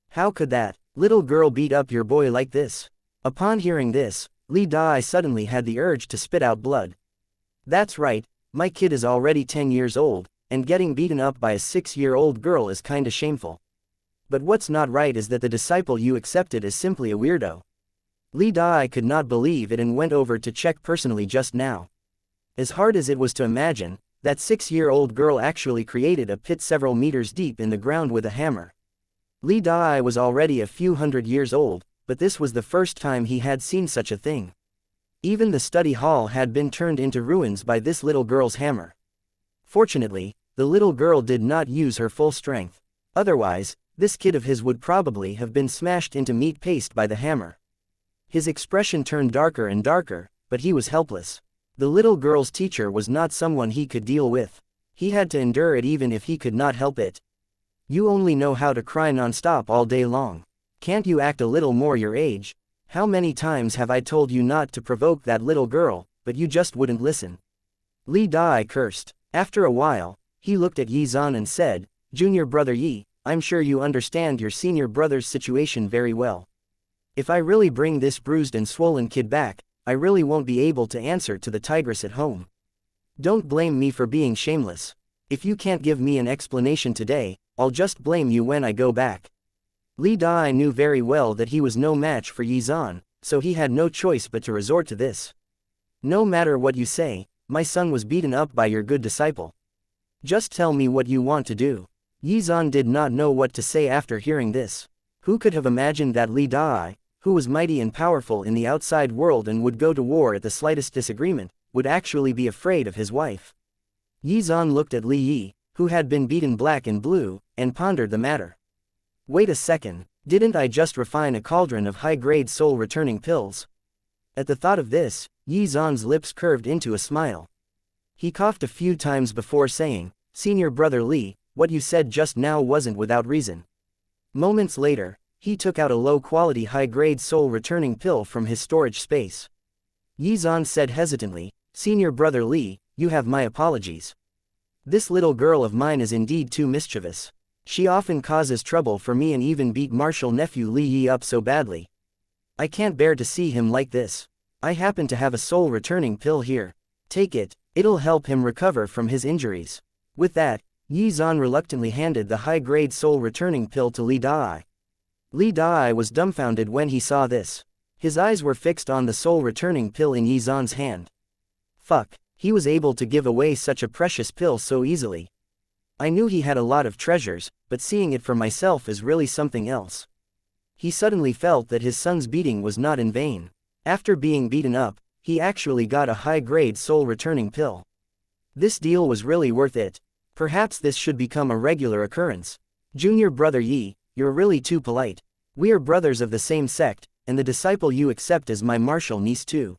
How could that little girl beat up your boy like this? Upon hearing this, Li Dai suddenly had the urge to spit out blood. That's right, my kid is already 10 years old, and getting beaten up by a 6-year-old girl is kinda shameful. But what's not right is that the disciple you accepted is simply a weirdo. Li Dai could not believe it and went over to check personally just now. As hard as it was to imagine, that 6-year-old girl actually created a pit several meters deep in the ground with a hammer. Li Dai was already a few hundred years old, but this was the first time he had seen such a thing. Even the study hall had been turned into ruins by this little girl's hammer. Fortunately, the little girl did not use her full strength. Otherwise, this kid of his would probably have been smashed into meat paste by the hammer. His expression turned darker and darker, but he was helpless. The little girl's teacher was not someone he could deal with. He had to endure it even if he could not help it. You only know how to cry non-stop all day long. Can't you act a little more your age? How many times have I told you not to provoke that little girl, but you just wouldn't listen? Li Dai cursed. After a while, he looked at Yi Zan and said, Junior brother Yi, I'm sure you understand your senior brother's situation very well. If I really bring this bruised and swollen kid back, I really won't be able to answer to the tigress at home. Don't blame me for being shameless. If you can't give me an explanation today, I'll just blame you when I go back. Li Dai knew very well that he was no match for Yi Zan, so he had no choice but to resort to this. No matter what you say, my son was beaten up by your good disciple. Just tell me what you want to do. Yi Zan did not know what to say after hearing this. Who could have imagined that Li Dai, who was mighty and powerful in the outside world and would go to war at the slightest disagreement, would actually be afraid of his wife? Yi Zan looked at Li Yi, who had been beaten black and blue, and pondered the matter. Wait a second, didn't I just refine a cauldron of high-grade soul-returning pills? At the thought of this, Yi Zan's lips curved into a smile. He coughed a few times before saying, Senior brother Li, what you said just now wasn't without reason. Moments later, he took out a low-quality high-grade soul-returning pill from his storage space. Yi Zan said hesitantly, Senior brother Li, you have my apologies. This little girl of mine is indeed too mischievous. She often causes trouble for me and even beat Marshal nephew Li Yi up so badly. I can't bear to see him like this. I happen to have a soul-returning pill here. Take it, it'll help him recover from his injuries. With that, Yi Zan reluctantly handed the high-grade soul-returning pill to Li Dai. Li Dai was dumbfounded when he saw this. His eyes were fixed on the soul-returning pill in Yi Zan's hand. Fuck, he was able to give away such a precious pill so easily. I knew he had a lot of treasures, but seeing it for myself is really something else. He suddenly felt that his son's beating was not in vain. After being beaten up, he actually got a high-grade soul-returning pill. This deal was really worth it. Perhaps this should become a regular occurrence. Junior brother Yi, you're really too polite. We are brothers of the same sect, and the disciple you accept as my martial niece too.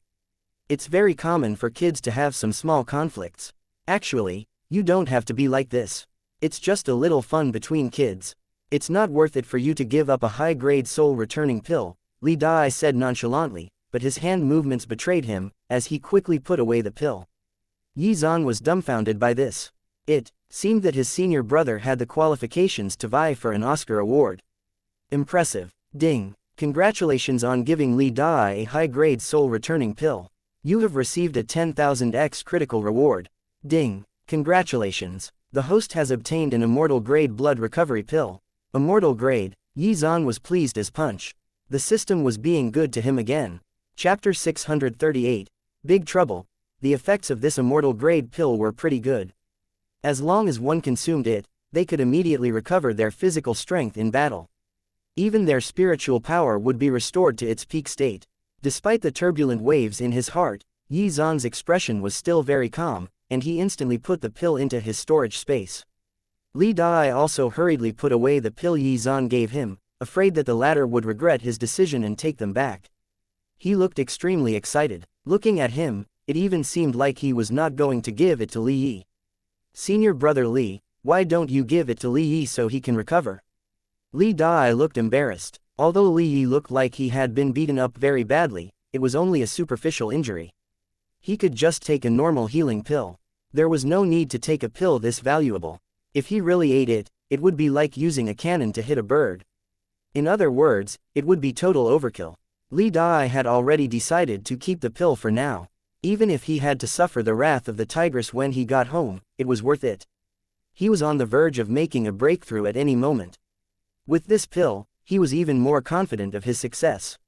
It's very common for kids to have some small conflicts. Actually, you don't have to be like this. It's just a little fun between kids. It's not worth it for you to give up a high-grade soul-returning pill, Li Dai said nonchalantly, but his hand movements betrayed him, as he quickly put away the pill. Yi Zan was dumbfounded by this. It seemed that his senior brother had the qualifications to vie for an Oscar award. Impressive. Ding. Congratulations on giving Li Dai a high-grade soul-returning pill. You have received a 10,000x critical reward. Ding. Congratulations. The host has obtained an immortal grade blood recovery pill. Immortal grade. Yi Zan was pleased as punch. The system was being good to him again. Chapter 638. Big Trouble. The effects of this immortal grade pill were pretty good. As long as one consumed it, they could immediately recover their physical strength in battle. Even their spiritual power would be restored to its peak state. Despite the turbulent waves in his heart, Yi Zan's expression was still very calm, and he instantly put the pill into his storage space. Li Dai also hurriedly put away the pill Yi Zan gave him, afraid that the latter would regret his decision and take them back. He looked extremely excited. Looking at him, it even seemed like he was not going to give it to Li Yi. Senior brother Li, why don't you give it to Li Yi so he can recover? Li Dai looked embarrassed. Although Li Yi looked like he had been beaten up very badly, it was only a superficial injury. He could just take a normal healing pill. There was no need to take a pill this valuable. If he really ate it, it would be like using a cannon to hit a bird. In other words, it would be total overkill. Li Dai had already decided to keep the pill for now. Even if he had to suffer the wrath of the tigress when he got home, it was worth it. He was on the verge of making a breakthrough at any moment. With this pill, he was even more confident of his success.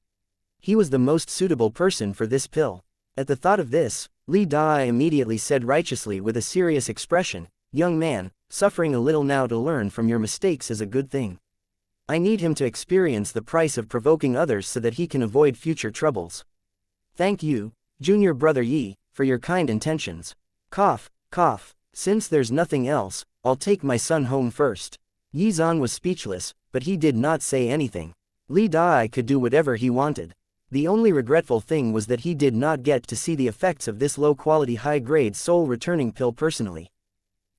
He was the most suitable person for this pill. At the thought of this, Li Dai immediately said righteously with a serious expression, "Young man, suffering a little now to learn from your mistakes is a good thing. I need him to experience the price of provoking others so that he can avoid future troubles. Thank you, junior brother Yi, for your kind intentions. Cough, cough, since there's nothing else, I'll take my son home first. Yi Zan was speechless, but he did not say anything. Li Dai could do whatever he wanted. The only regretful thing was that he did not get to see the effects of this low-quality high-grade soul-returning pill personally.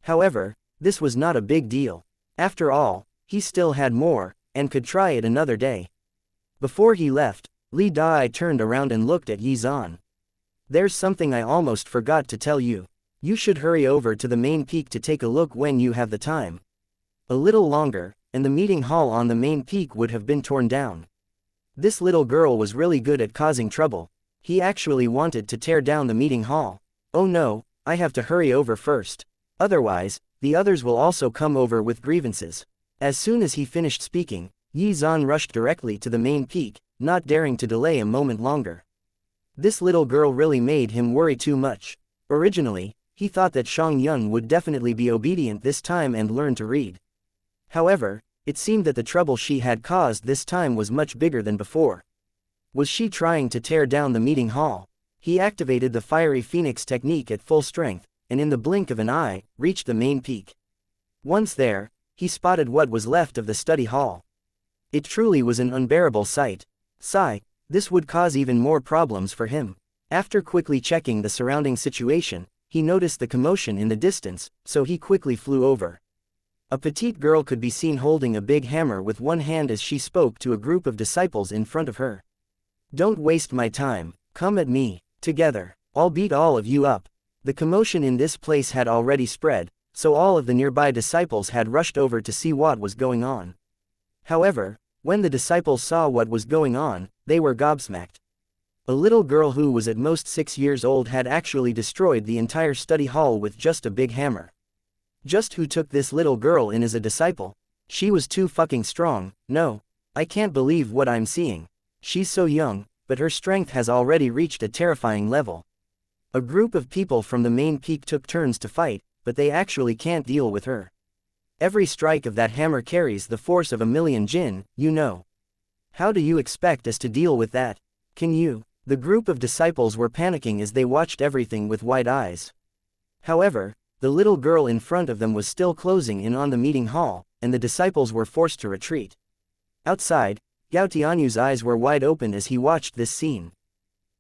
However, this was not a big deal. After all, he still had more, and could try it another day. Before he left, Li Dai turned around and looked at Yi Zan. There's something I almost forgot to tell you. You should hurry over to the main peak to take a look when you have the time. A little longer, and the meeting hall on the main peak would have been torn down. This little girl was really good at causing trouble. He actually wanted to tear down the meeting hall. Oh no, I have to hurry over first. Otherwise, the others will also come over with grievances. As soon as he finished speaking, Yi Zan rushed directly to the main peak, not daring to delay a moment longer. This little girl really made him worry too much. Originally, he thought that Xianxia would definitely be obedient this time and learn to read. However, it seemed that the trouble she had caused this time was much bigger than before. Was she trying to tear down the meeting hall? He activated the fiery phoenix technique at full strength, and in the blink of an eye, reached the main peak. Once there, he spotted what was left of the study hall. It truly was an unbearable sight. Sigh, this would cause even more problems for him. After quickly checking the surrounding situation, he noticed the commotion in the distance, so he quickly flew over. A petite girl could be seen holding a big hammer with one hand as she spoke to a group of disciples in front of her. Don't waste my time, come at me, together, I'll beat all of you up. The commotion in this place had already spread, so all of the nearby disciples had rushed over to see what was going on. However, when the disciples saw what was going on, they were gobsmacked. A little girl who was at most 6 years old had actually destroyed the entire study hall with just a big hammer. Just who took this little girl in as a disciple? She was too fucking strong. No, I can't believe what I'm seeing. She's so young, but her strength has already reached a terrifying level. A group of people from the main peak took turns to fight, but they actually can't deal with her. Every strike of that hammer carries the force of 1,000,000 jinn, you know. How do you expect us to deal with that? Can you? The group of disciples were panicking as they watched everything with wide eyes. However, the little girl in front of them was still closing in on the meeting hall, and the disciples were forced to retreat. Outside, Gao Tianyu's eyes were wide open as he watched this scene.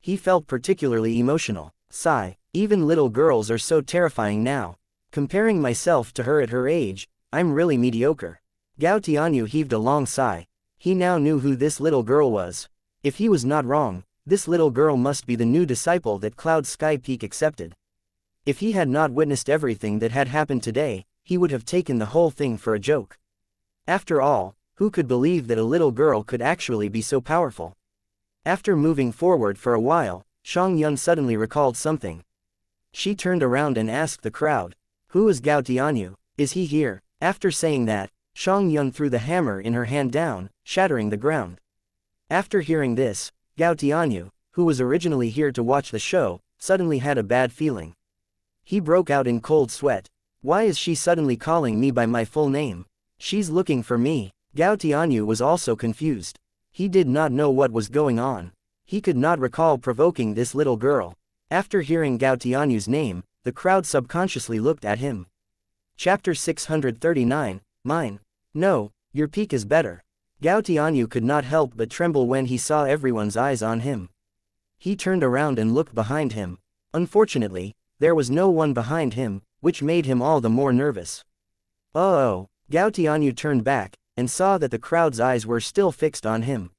He felt particularly emotional. Sigh, even little girls are so terrifying now. Comparing myself to her at her age, I'm really mediocre. Gao Tianyu heaved a long sigh. He now knew who this little girl was. If he was not wrong, this little girl must be the new disciple that Cloud Sky Peak accepted. If he had not witnessed everything that had happened today, he would have taken the whole thing for a joke. After all, who could believe that a little girl could actually be so powerful? After moving forward for a while, Xianxia suddenly recalled something. She turned around and asked the crowd, "Who is Gao Tianyu? Is he here?" After saying that, Xianxia threw the hammer in her hand down, shattering the ground. After hearing this, Gao Tianyu, who was originally here to watch the show, suddenly had a bad feeling. He broke out in cold sweat. Why is she suddenly calling me by my full name? She's looking for me. Gao Tianyu was also confused. He did not know what was going on. He could not recall provoking this little girl. After hearing Gao Tianyu's name, the crowd subconsciously looked at him. Chapter 639, Mine. No, your peak is better. Gao Tianyu could not help but tremble when he saw everyone's eyes on him. He turned around and looked behind him. Unfortunately, there was no one behind him, which made him all the more nervous. Oh, Gao Tianyu turned back, and saw that the crowd's eyes were still fixed on him.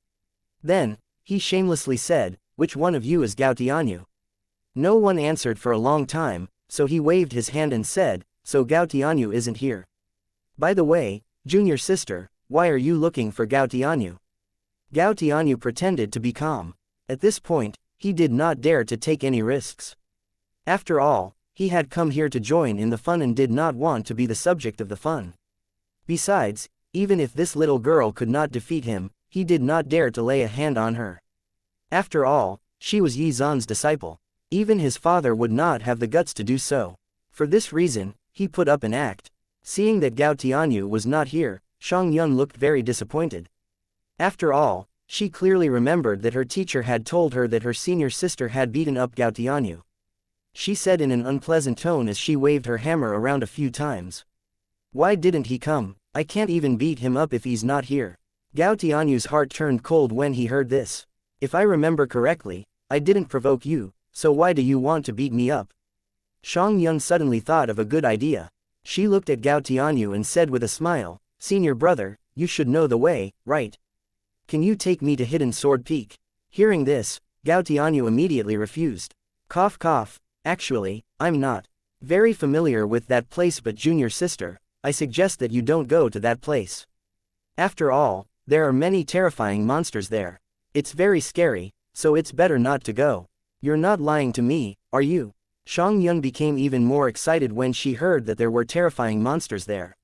Then, he shamelessly said, "Which one of you is Gao Tianyu?" No one answered for a long time, so he waved his hand and said, "So Gao Tianyu isn't here. By the way, junior sister, why are you looking for Gao Tianyu?" Gao Tianyu pretended to be calm. At this point, he did not dare to take any risks. After all, he had come here to join in the fun and did not want to be the subject of the fun. Besides, even if this little girl could not defeat him, he did not dare to lay a hand on her. After all, she was Yi Zan's disciple. Even his father would not have the guts to do so. For this reason, he put up an act. Seeing that Gao Tianyu was not here, Xianxia looked very disappointed. After all, she clearly remembered that her teacher had told her that her senior sister had beaten up Gao Tianyu. She said in an unpleasant tone as she waved her hammer around a few times. Why didn't he come? I can't even beat him up if he's not here. Gao Tianyu's heart turned cold when he heard this. If I remember correctly, I didn't provoke you, so why do you want to beat me up? Xianxia suddenly thought of a good idea. She looked at Gao Tianyu and said with a smile, Senior brother, you should know the way, right? Can you take me to Hidden Sword Peak? Hearing this, Gao Tianyu immediately refused. Cough cough, actually, I'm not very familiar with that place, but junior sister, I suggest that you don't go to that place. After all, there are many terrifying monsters there. It's very scary, so it's better not to go. You're not lying to me, are you? Xianxia became even more excited when she heard that there were terrifying monsters there.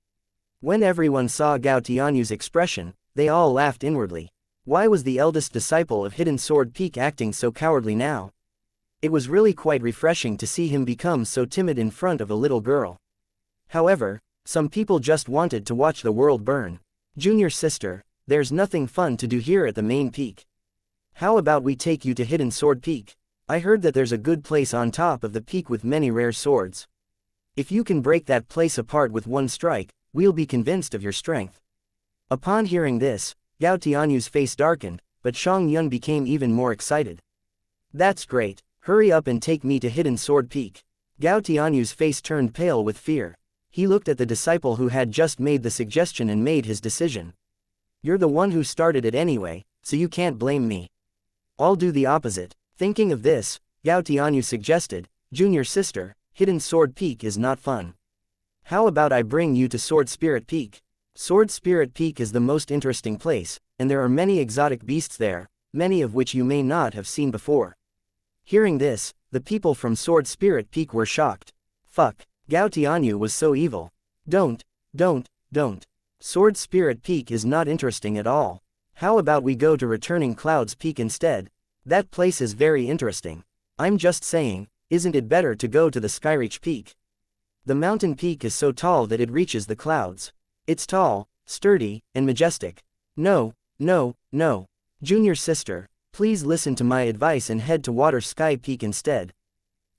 When everyone saw Gao Tianyu's expression, they all laughed inwardly. Why was the eldest disciple of Hidden Sword Peak acting so cowardly now? It was really quite refreshing to see him become so timid in front of a little girl. However, some people just wanted to watch the world burn. Junior sister, there's nothing fun to do here at the main peak. How about we take you to Hidden Sword Peak? I heard that there's a good place on top of the peak with many rare swords. If you can break that place apart with one strike, we'll be convinced of your strength. Upon hearing this, Gao Tianyu's face darkened, but Xianxia became even more excited. That's great, hurry up and take me to Hidden Sword Peak. Gao Tianyu's face turned pale with fear. He looked at the disciple who had just made the suggestion and made his decision. You're the one who started it anyway, so you can't blame me. I'll do the opposite. Thinking of this, Gao Tianyu suggested, Junior sister, Hidden Sword Peak is not fun. How about I bring you to Sword Spirit Peak? Sword Spirit Peak is the most interesting place, and there are many exotic beasts there, many of which you may not have seen before. Hearing this, the people from Sword Spirit Peak were shocked. Fuck, Gao Tianyu was so evil. Don't. Sword Spirit Peak is not interesting at all. How about we go to Returning Clouds Peak instead? That place is very interesting. I'm just saying, isn't it better to go to the Skyreach Peak? The mountain peak is so tall that it reaches the clouds. It's tall, sturdy, and majestic. No. Junior sister, please listen to my advice and head to Water Sky Peak instead.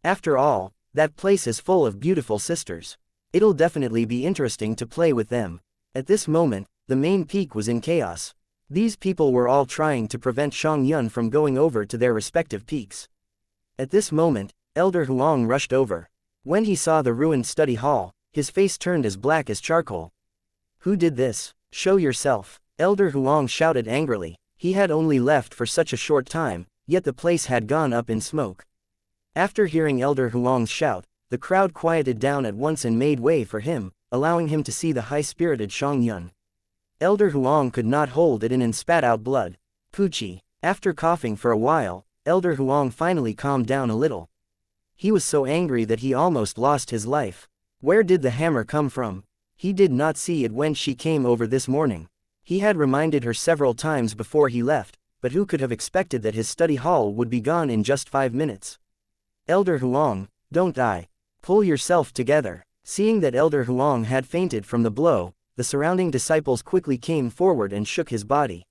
After all, that place is full of beautiful sisters. It'll definitely be interesting to play with them. At this moment, the main peak was in chaos. These people were all trying to prevent Xianxia from going over to their respective peaks. At this moment, Elder Huang rushed over. When he saw the ruined study hall, his face turned as black as charcoal. Who did this? Show yourself. Elder Huang shouted angrily. He had only left for such a short time, yet the place had gone up in smoke. After hearing Elder Huang's shout, the crowd quieted down at once and made way for him, allowing him to see the high-spirited Xianxia. Elder Huang could not hold it in and spat out blood. Poochie. After coughing for a while, Elder Huang finally calmed down a little. He was so angry that he almost lost his life. Where did the hammer come from? He did not see it when she came over this morning. He had reminded her several times before he left, but who could have expected that his study hall would be gone in just 5 minutes? Elder Huang, don't die. Pull yourself together. Seeing that Elder Huang had fainted from the blow, the surrounding disciples quickly came forward and shook his body.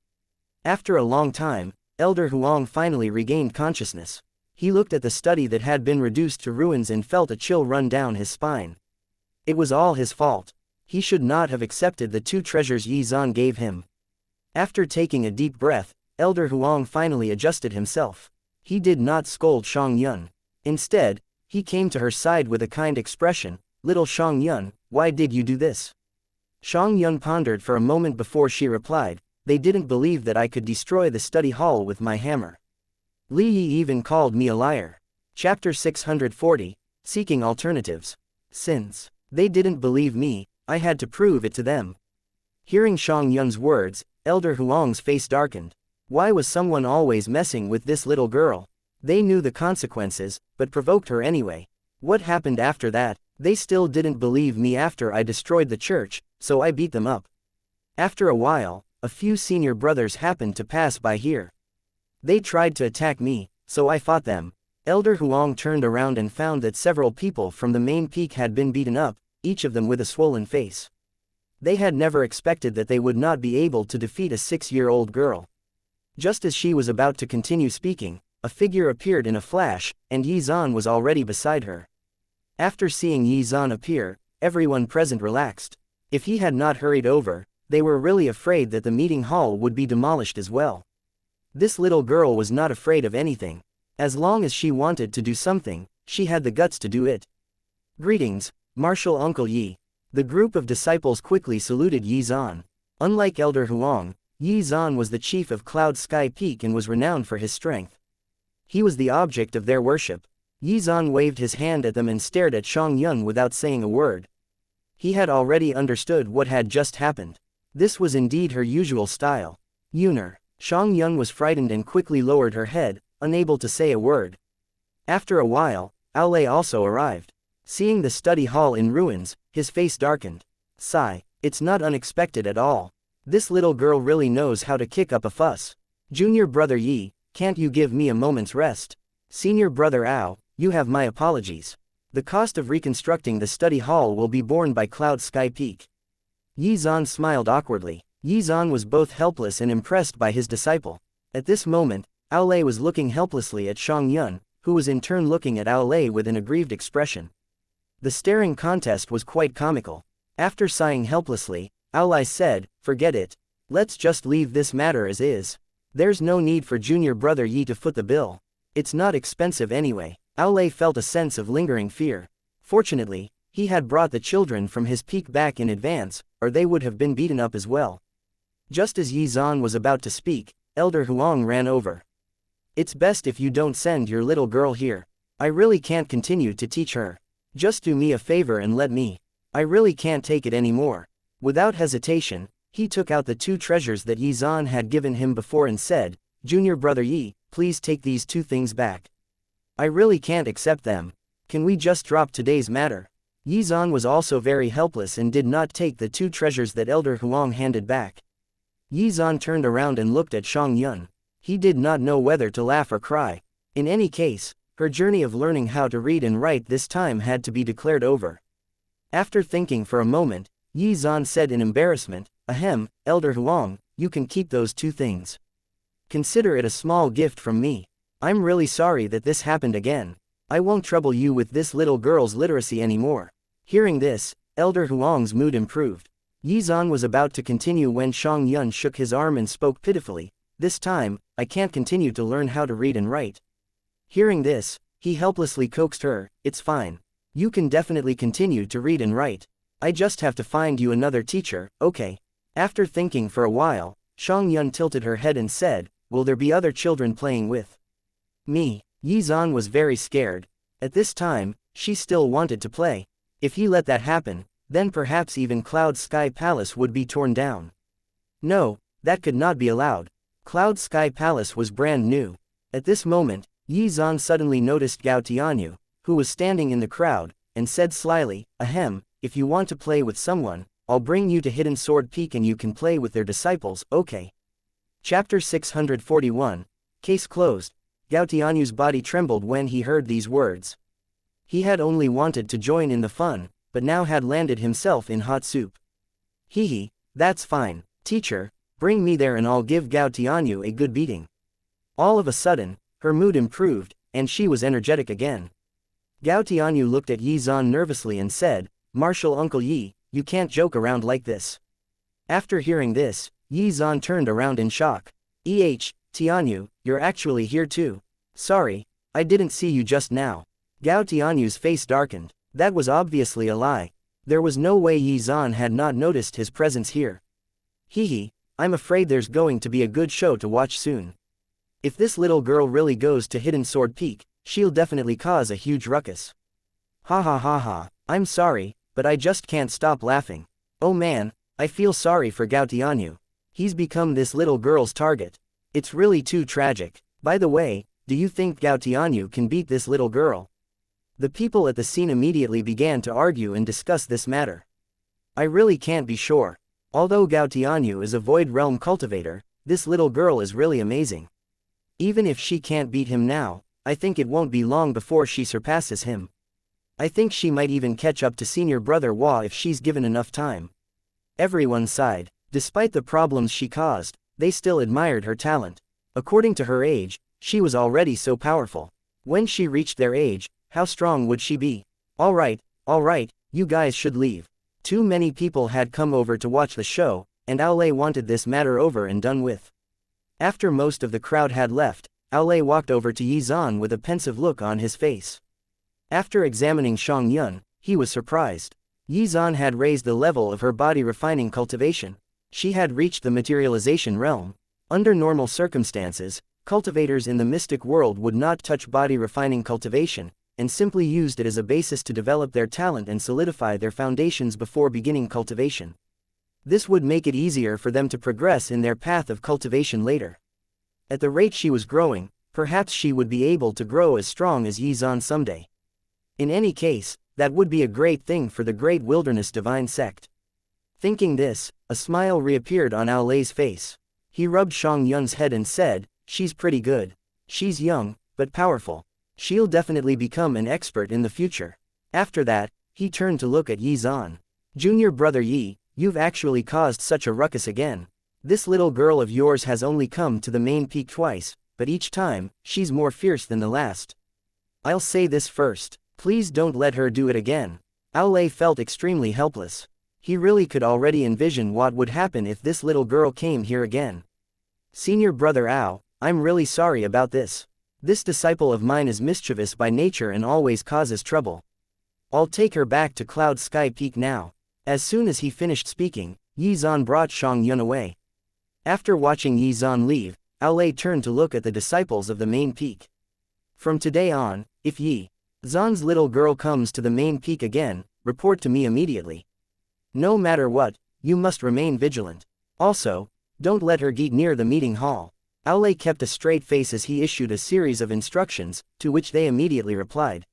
After a long time, Elder Huang finally regained consciousness. He looked at the study that had been reduced to ruins and felt a chill run down his spine. It was all his fault. He should not have accepted the 2 treasures Yi Zan gave him. After taking a deep breath, Elder Huang finally adjusted himself. He did not scold Xianxia. Instead, he came to her side with a kind expression. Little Xianxia, why did you do this? Xianxia pondered for a moment before she replied, they didn't believe that I could destroy the study hall with my hammer. Li Yi even called me a liar. Chapter 640, Seeking Alternatives. Since they didn't believe me, I had to prove it to them. Hearing Xianxia's words, Elder Huang's face darkened. Why was someone always messing with this little girl? They knew the consequences, but provoked her anyway. What happened after that? They still didn't believe me after I destroyed the church, so I beat them up. After a while, a few senior brothers happened to pass by here. They tried to attack me, so I fought them. Elder Huang turned around and found that several people from the main peak had been beaten up, each of them with a swollen face. They had never expected that they would not be able to defeat a 6-year-old girl. Just as she was about to continue speaking, a figure appeared in a flash, and Yi Zhan was already beside her. After seeing Yi Zhan appear, everyone present relaxed. If he had not hurried over, they were really afraid that the meeting hall would be demolished as well. This little girl was not afraid of anything. As long as she wanted to do something, she had the guts to do it. Greetings, Martial Uncle Yi. The group of disciples quickly saluted Yi Zhan. Unlike Elder Huang, Yi Zhan was the chief of Cloud Sky Peak and was renowned for his strength. He was the object of their worship. Yi Zhan waved his hand at them and stared at Xianxia without saying a word. He had already understood what had just happened. This was indeed her usual style. Yuner. Xianxia was frightened and quickly lowered her head, unable to say a word. After a while, Aolei also arrived. Seeing the study hall in ruins, his face darkened. Sigh, it's not unexpected at all. This little girl really knows how to kick up a fuss. Junior brother Yi, can't you give me a moment's rest? Senior brother Ao, you have my apologies. The cost of reconstructing the study hall will be borne by Cloud Sky Peak. Yi Zhan smiled awkwardly. Yi Zhan was both helpless and impressed by his disciple. At this moment, Aolei was looking helplessly at Xianxia, who was in turn looking at Aolei with an aggrieved expression. The staring contest was quite comical. After sighing helplessly, Aolei said, "Forget it. Let's just leave this matter as is. There's no need for junior brother Yi to foot the bill. It's not expensive anyway." Aolei felt a sense of lingering fear. Fortunately, he had brought the children from his peak back in advance, or they would have been beaten up as well. Just as Yi Zhan was about to speak, Elder Huang ran over. "It's best if you don't send your little girl here. I really can't continue to teach her. Just do me a favor and let me. I really can't take it anymore." Without hesitation, he took out the 2 treasures that Yi Zhan had given him before and said, "Junior brother Yi, please take these 2 things back. I really can't accept them. Can we just drop today's matter?" Yi Zhan was also very helpless and did not take the 2 treasures that Elder Huang handed back. Yi Zhan turned around and looked at Xianxia. He did not know whether to laugh or cry. In any case, her journey of learning how to read and write this time had to be declared over. After thinking for a moment, Yi Zhan said in embarrassment, "Ahem, Elder Huang, you can keep those 2 things. Consider it a small gift from me. I'm really sorry that this happened again. I won't trouble you with this little girl's literacy anymore." Hearing this, Elder Huang's mood improved. Yi Zhan was about to continue when Xianxia shook his arm and spoke pitifully, "This time, I can't continue to learn how to read and write." Hearing this, he helplessly coaxed her, "It's fine. You can definitely continue to read and write. I just have to find you another teacher, okay?" After thinking for a while, Xianxia tilted her head and said, "Will there be other children playing with me?" Yi Zhan was very scared. At this time, she still wanted to play. If he let that happen, then perhaps even Cloud Sky Palace would be torn down. No, that could not be allowed. Cloud Sky Palace was brand new. At this moment, Yi Zhan suddenly noticed Gao Tianyu, who was standing in the crowd, and said slyly, "Ahem, if you want to play with someone, I'll bring you to Hidden Sword Peak and you can play with their disciples, okay?" Chapter 641. Case closed. Gao Tianyu's body trembled when he heard these words. He had only wanted to join in the fun, but now had landed himself in hot soup. Hee, that's fine, teacher, bring me there and I'll give Gao Tianyu a good beating." All of a sudden, her mood improved, and she was energetic again. Gao Tianyu looked at Yi Zhan nervously and said, "Martial Uncle Yi, you can't joke around like this." After hearing this, Yi Zhan turned around in shock. Tianyu, you're actually here too. Sorry, I didn't see you just now." Gao Tianyu's face darkened. That was obviously a lie. There was no way Yi Zhan had not noticed his presence here. I'm afraid there's going to be a good show to watch soon. If this little girl really goes to Hidden Sword Peak, she'll definitely cause a huge ruckus. Ha ha ha ha, I'm sorry, but I just can't stop laughing. Oh man, I feel sorry for Gao Tianyu. He's become this little girl's target. It's really too tragic. By the way, do you think Gao Tianyu can beat this little girl? The people at the scene immediately began to argue and discuss this matter. I really can't be sure. Although Gao Tianyu is a Void Realm cultivator, this little girl is really amazing. Even if she can't beat him now, I think it won't be long before she surpasses him. I think she might even catch up to senior brother Hua if she's given enough time. Everyone sighed. Despite the problems she caused, they still admired her talent. According to her age, she was already so powerful. When she reached their age, how strong would she be? All right, you guys should leave. Too many people had come over to watch the show, and Aolei wanted this matter over and done with. After most of the crowd had left, Aolei walked over to Yizan with a pensive look on his face. After examining Xianxia, he was surprised. Yizan had raised the level of her body refining cultivation. She had reached the materialization realm. Under normal circumstances, cultivators in the mystic world would not touch body refining cultivation, and simply used it as a basis to develop their talent and solidify their foundations before beginning cultivation. This would make it easier for them to progress in their path of cultivation later. At the rate she was growing, perhaps she would be able to grow as strong as Yizan someday. In any case, that would be a great thing for the Great Wilderness Divine Sect. Thinking this, a smile reappeared on Aolei's face. He rubbed Xianxia's head and said, "She's pretty good. She's young, but powerful. She'll definitely become an expert in the future." After that, he turned to look at Yizan. "Junior brother Yi, you've actually caused such a ruckus again. This little girl of yours has only come to the main peak twice, but each time, she's more fierce than the last. I'll say this first, please don't let her do it again." Aolei felt extremely helpless. He really could already envision what would happen if this little girl came here again. "Senior brother Ao, I'm really sorry about this. This disciple of mine is mischievous by nature and always causes trouble. I'll take her back to Cloud Sky Peak now." As soon as he finished speaking, Yizan brought Xianxia away. After watching Yizan leave, Aolei turned to look at the disciples of the main peak. "From today on, if Yizan's little girl comes to the main peak again, report to me immediately. No matter what, you must remain vigilant. Also, don't let her get near the meeting hall." Aolei kept a straight face as he issued a series of instructions, to which they immediately replied.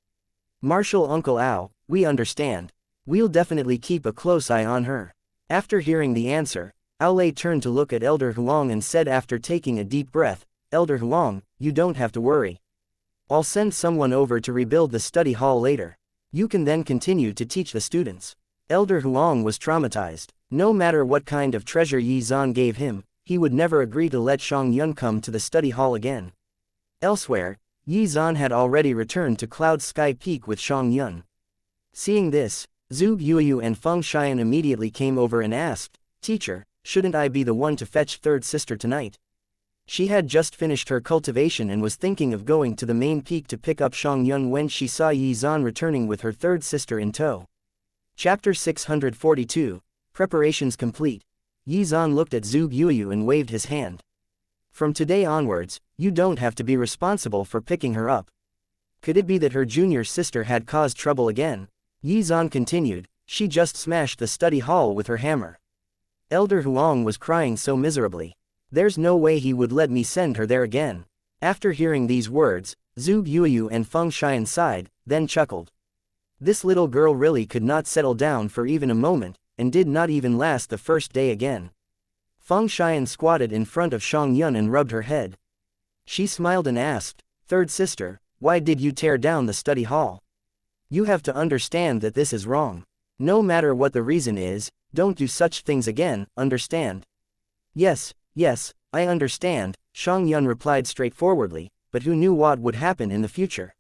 "Marshal Uncle Ao, we understand. We'll definitely keep a close eye on her." After hearing the answer, Aolei turned to look at Elder Huang and said after taking a deep breath, "Elder Huang, you don't have to worry. I'll send someone over to rebuild the study hall later. You can then continue to teach the students." Elder Huang was traumatized. No matter what kind of treasure Yizan gave him, he would never agree to let Xianxia come to the study hall again. Elsewhere, Yizan had already returned to Cloud Sky Peak with Xianxia. Seeing this, Zhu Yuyu and Feng Xian immediately came over and asked, "Teacher, shouldn't I be the one to fetch third sister tonight?" She had just finished her cultivation and was thinking of going to the main peak to pick up Xianxia when she saw Yizan returning with her third sister in tow. Chapter 642, Preparations complete. Yizan looked at Zhu Yuyu and waved his hand. "From today onwards, you don't have to be responsible for picking her up." Could it be that her junior sister had caused trouble again? Yizan continued, "She just smashed the study hall with her hammer." Elder Huang was crying so miserably. There's no way he would let me send her there again. After hearing these words, Zhu Yuyu and Feng Xian sighed, then chuckled. This little girl really could not settle down for even a moment, and did not even last the first day again. Feng Xian squatted in front of Xianxia and rubbed her head. She smiled and asked, "Third sister, why did you tear down the study hall? You have to understand that this is wrong. No matter what the reason is, don't do such things again, understand?" Yes, I understand," Xianxia replied straightforwardly, but who knew what would happen in the future.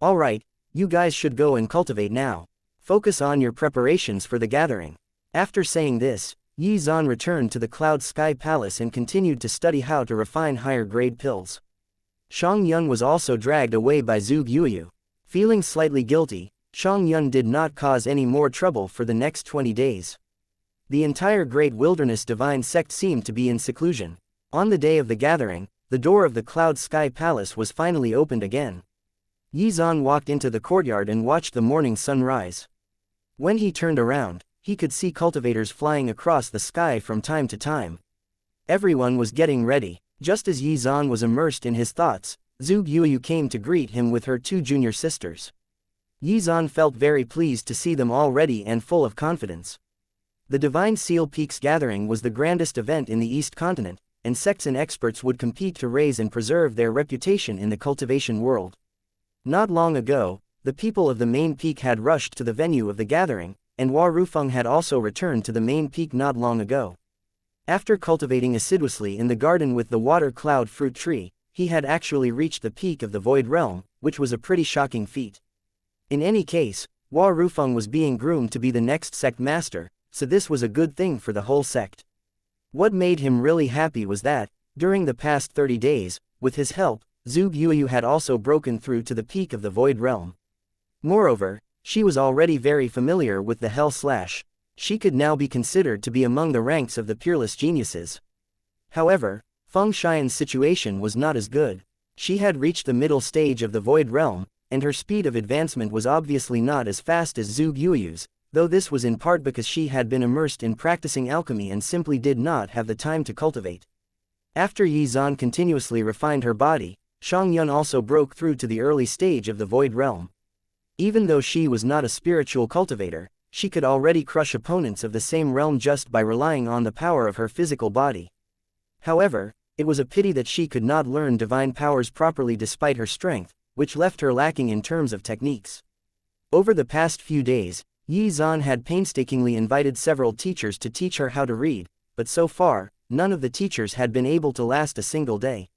"All right, you guys should go and cultivate now. Focus on your preparations for the gathering." After saying this, Yizan returned to the Cloud Sky Palace and continued to study how to refine higher-grade pills. Xianxia was also dragged away by Zhu Yuyu. Feeling slightly guilty, Xianxia did not cause any more trouble for the next 20 days. The entire Great Wilderness Divine Sect seemed to be in seclusion. On the day of the gathering, the door of the Cloud Sky Palace was finally opened again. Yizan walked into the courtyard and watched the morning sun rise. When he turned around, he could see cultivators flying across the sky from time to time. Everyone was getting ready. Just as Yizan was immersed in his thoughts, Zhu Yuyu came to greet him with her two junior sisters. Yizan felt very pleased to see them all ready and full of confidence. The Divine Seal Peaks gathering was the grandest event in the East Continent, and sects and experts would compete to raise and preserve their reputation in the cultivation world. Not long ago, the people of the main peak had rushed to the venue of the gathering, and Hua Rufeng had also returned to the main peak not long ago. After cultivating assiduously in the garden with the water cloud fruit tree, he had actually reached the peak of the Void Realm, which was a pretty shocking feat. In any case, Hua Rufeng was being groomed to be the next sect master, so this was a good thing for the whole sect. What made him really happy was that, during the past 30 days, with his help, Zhuge Yuyu had also broken through to the peak of the Void Realm. Moreover, she was already very familiar with the Hell Slash. She could now be considered to be among the ranks of the peerless geniuses. However, Feng Xian's situation was not as good. She had reached the middle stage of the Void Realm, and her speed of advancement was obviously not as fast as Zhuge Yuyu's, though this was in part because she had been immersed in practicing alchemy and simply did not have the time to cultivate. After Yi Zhan continuously refined her body, Xiangyun also broke through to the early stage of the Void Realm. Even though she was not a spiritual cultivator, she could already crush opponents of the same realm just by relying on the power of her physical body. However, it was a pity that she could not learn divine powers properly despite her strength, which left her lacking in terms of techniques. Over the past few days, Yi Zhan had painstakingly invited several teachers to teach her how to read, but so far, none of the teachers had been able to last a single day.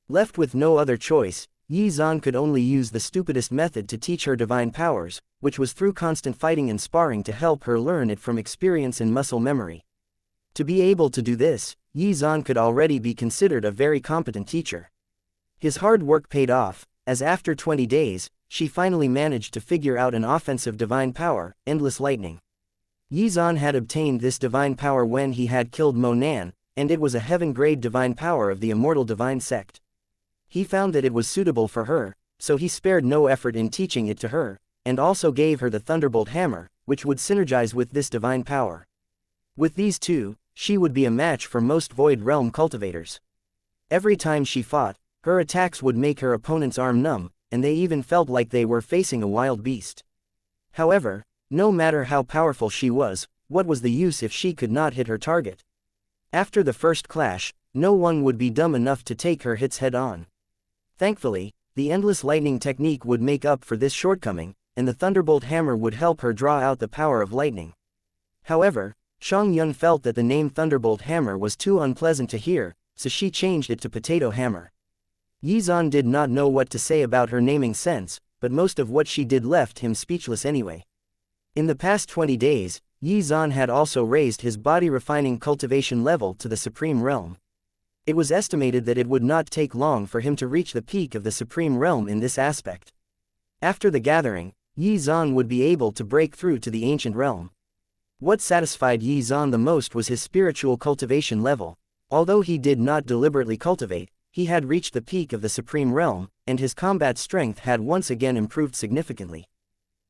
Left with no other choice, Yi Zhan could only use the stupidest method to teach her divine powers, which was through constant fighting and sparring to help her learn it from experience and muscle memory. To be able to do this, Yi Zhan could already be considered a very competent teacher. His hard work paid off, as after 20 days, she finally managed to figure out an offensive divine power, Endless Lightning. Yi Zhan had obtained this divine power when he had killed Mo Nan, and it was a heaven-grade divine power of the Immortal Divine Sect. He found that it was suitable for her, so he spared no effort in teaching it to her, and also gave her the Thunderbolt Hammer, which would synergize with this divine power. With these two, she would be a match for most Void Realm cultivators. Every time she fought, her attacks would make her opponent's arm numb, and they even felt like they were facing a wild beast. However, no matter how powerful she was, what was the use if she could not hit her target? After the first clash, no one would be dumb enough to take her hits head-on. Thankfully, the Endless Lightning technique would make up for this shortcoming, and the Thunderbolt Hammer would help her draw out the power of lightning. However, Xiangyun felt that the name Thunderbolt Hammer was too unpleasant to hear, so she changed it to Potato Hammer. Yi Zhan did not know what to say about her naming sense, but most of what she did left him speechless anyway. In the past 20 days, Yi Zhan had also raised his body-refining cultivation level to the Supreme Realm. It was estimated that it would not take long for him to reach the peak of the Supreme Realm in this aspect. After the gathering, Yi Zhan would be able to break through to the Ancient Realm. What satisfied Yi Zhan the most was his spiritual cultivation level. Although he did not deliberately cultivate, he had reached the peak of the Supreme Realm, and his combat strength had once again improved significantly.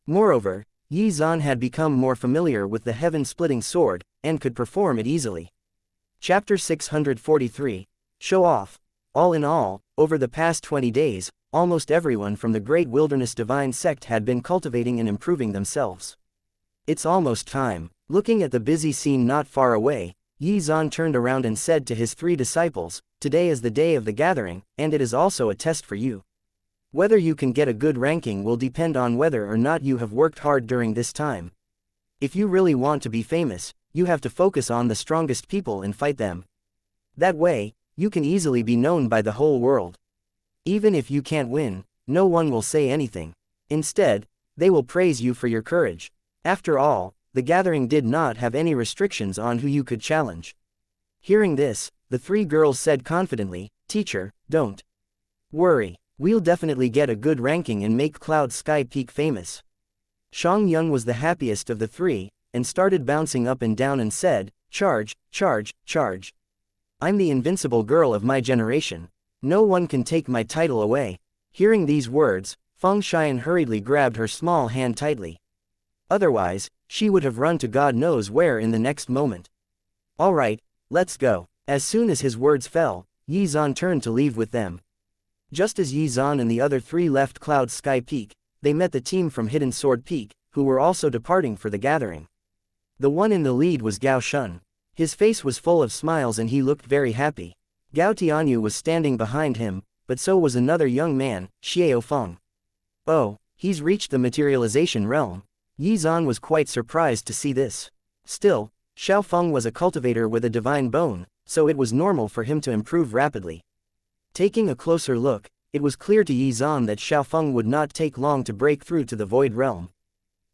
Moreover, Yi Zhan had become more familiar with the heaven-splitting sword, and could perform it easily. Chapter 643. Show Off. All in all, over the past 20 days, almost everyone from the Great Wilderness Divine Sect had been cultivating and improving themselves. It's almost time. Looking at the busy scene not far away, Yi Zhan turned around and said to his 3 disciples, "Today is the day of the gathering, and it is also a test for you. Whether you can get a good ranking will depend on whether or not you have worked hard during this time. If you really want to be famous, you have to focus on the strongest people and fight them. That way, you can easily be known by the whole world. Even if you can't win, no one will say anything. Instead, they will praise you for your courage. After all, the gathering did not have any restrictions on who you could challenge." Hearing this, the 3 girls said confidently, "Teacher, don't worry. We'll definitely get a good ranking and make Cloud Sky Peak famous." Xiangyun was the happiest of the 3, and started bouncing up and down and said, "Charge, charge, charge. I'm the invincible girl of my generation. No one can take my title away." Hearing these words, Feng Xian hurriedly grabbed her small hand tightly. Otherwise, she would have run to God knows where in the next moment. "All right, let's go." As soon as his words fell, Yi Zhan turned to leave with them. Just as Yi Zhan and the other 3 left Cloud Sky Peak, they met the team from Hidden Sword Peak, who were also departing for the gathering. The one in the lead was Gao Shun. His face was full of smiles and he looked very happy. Gao Tianyu was standing behind him, but so was another young man, Xiao Feng. "Oh, he's reached the materialization realm. Yi Zan was quite surprised to see this. Still, Xiao Feng was a cultivator with a divine bone, so it was normal for him to improve rapidly. Taking a closer look, it was clear to Yi Zan that Xiao Feng would not take long to break through to the Void Realm.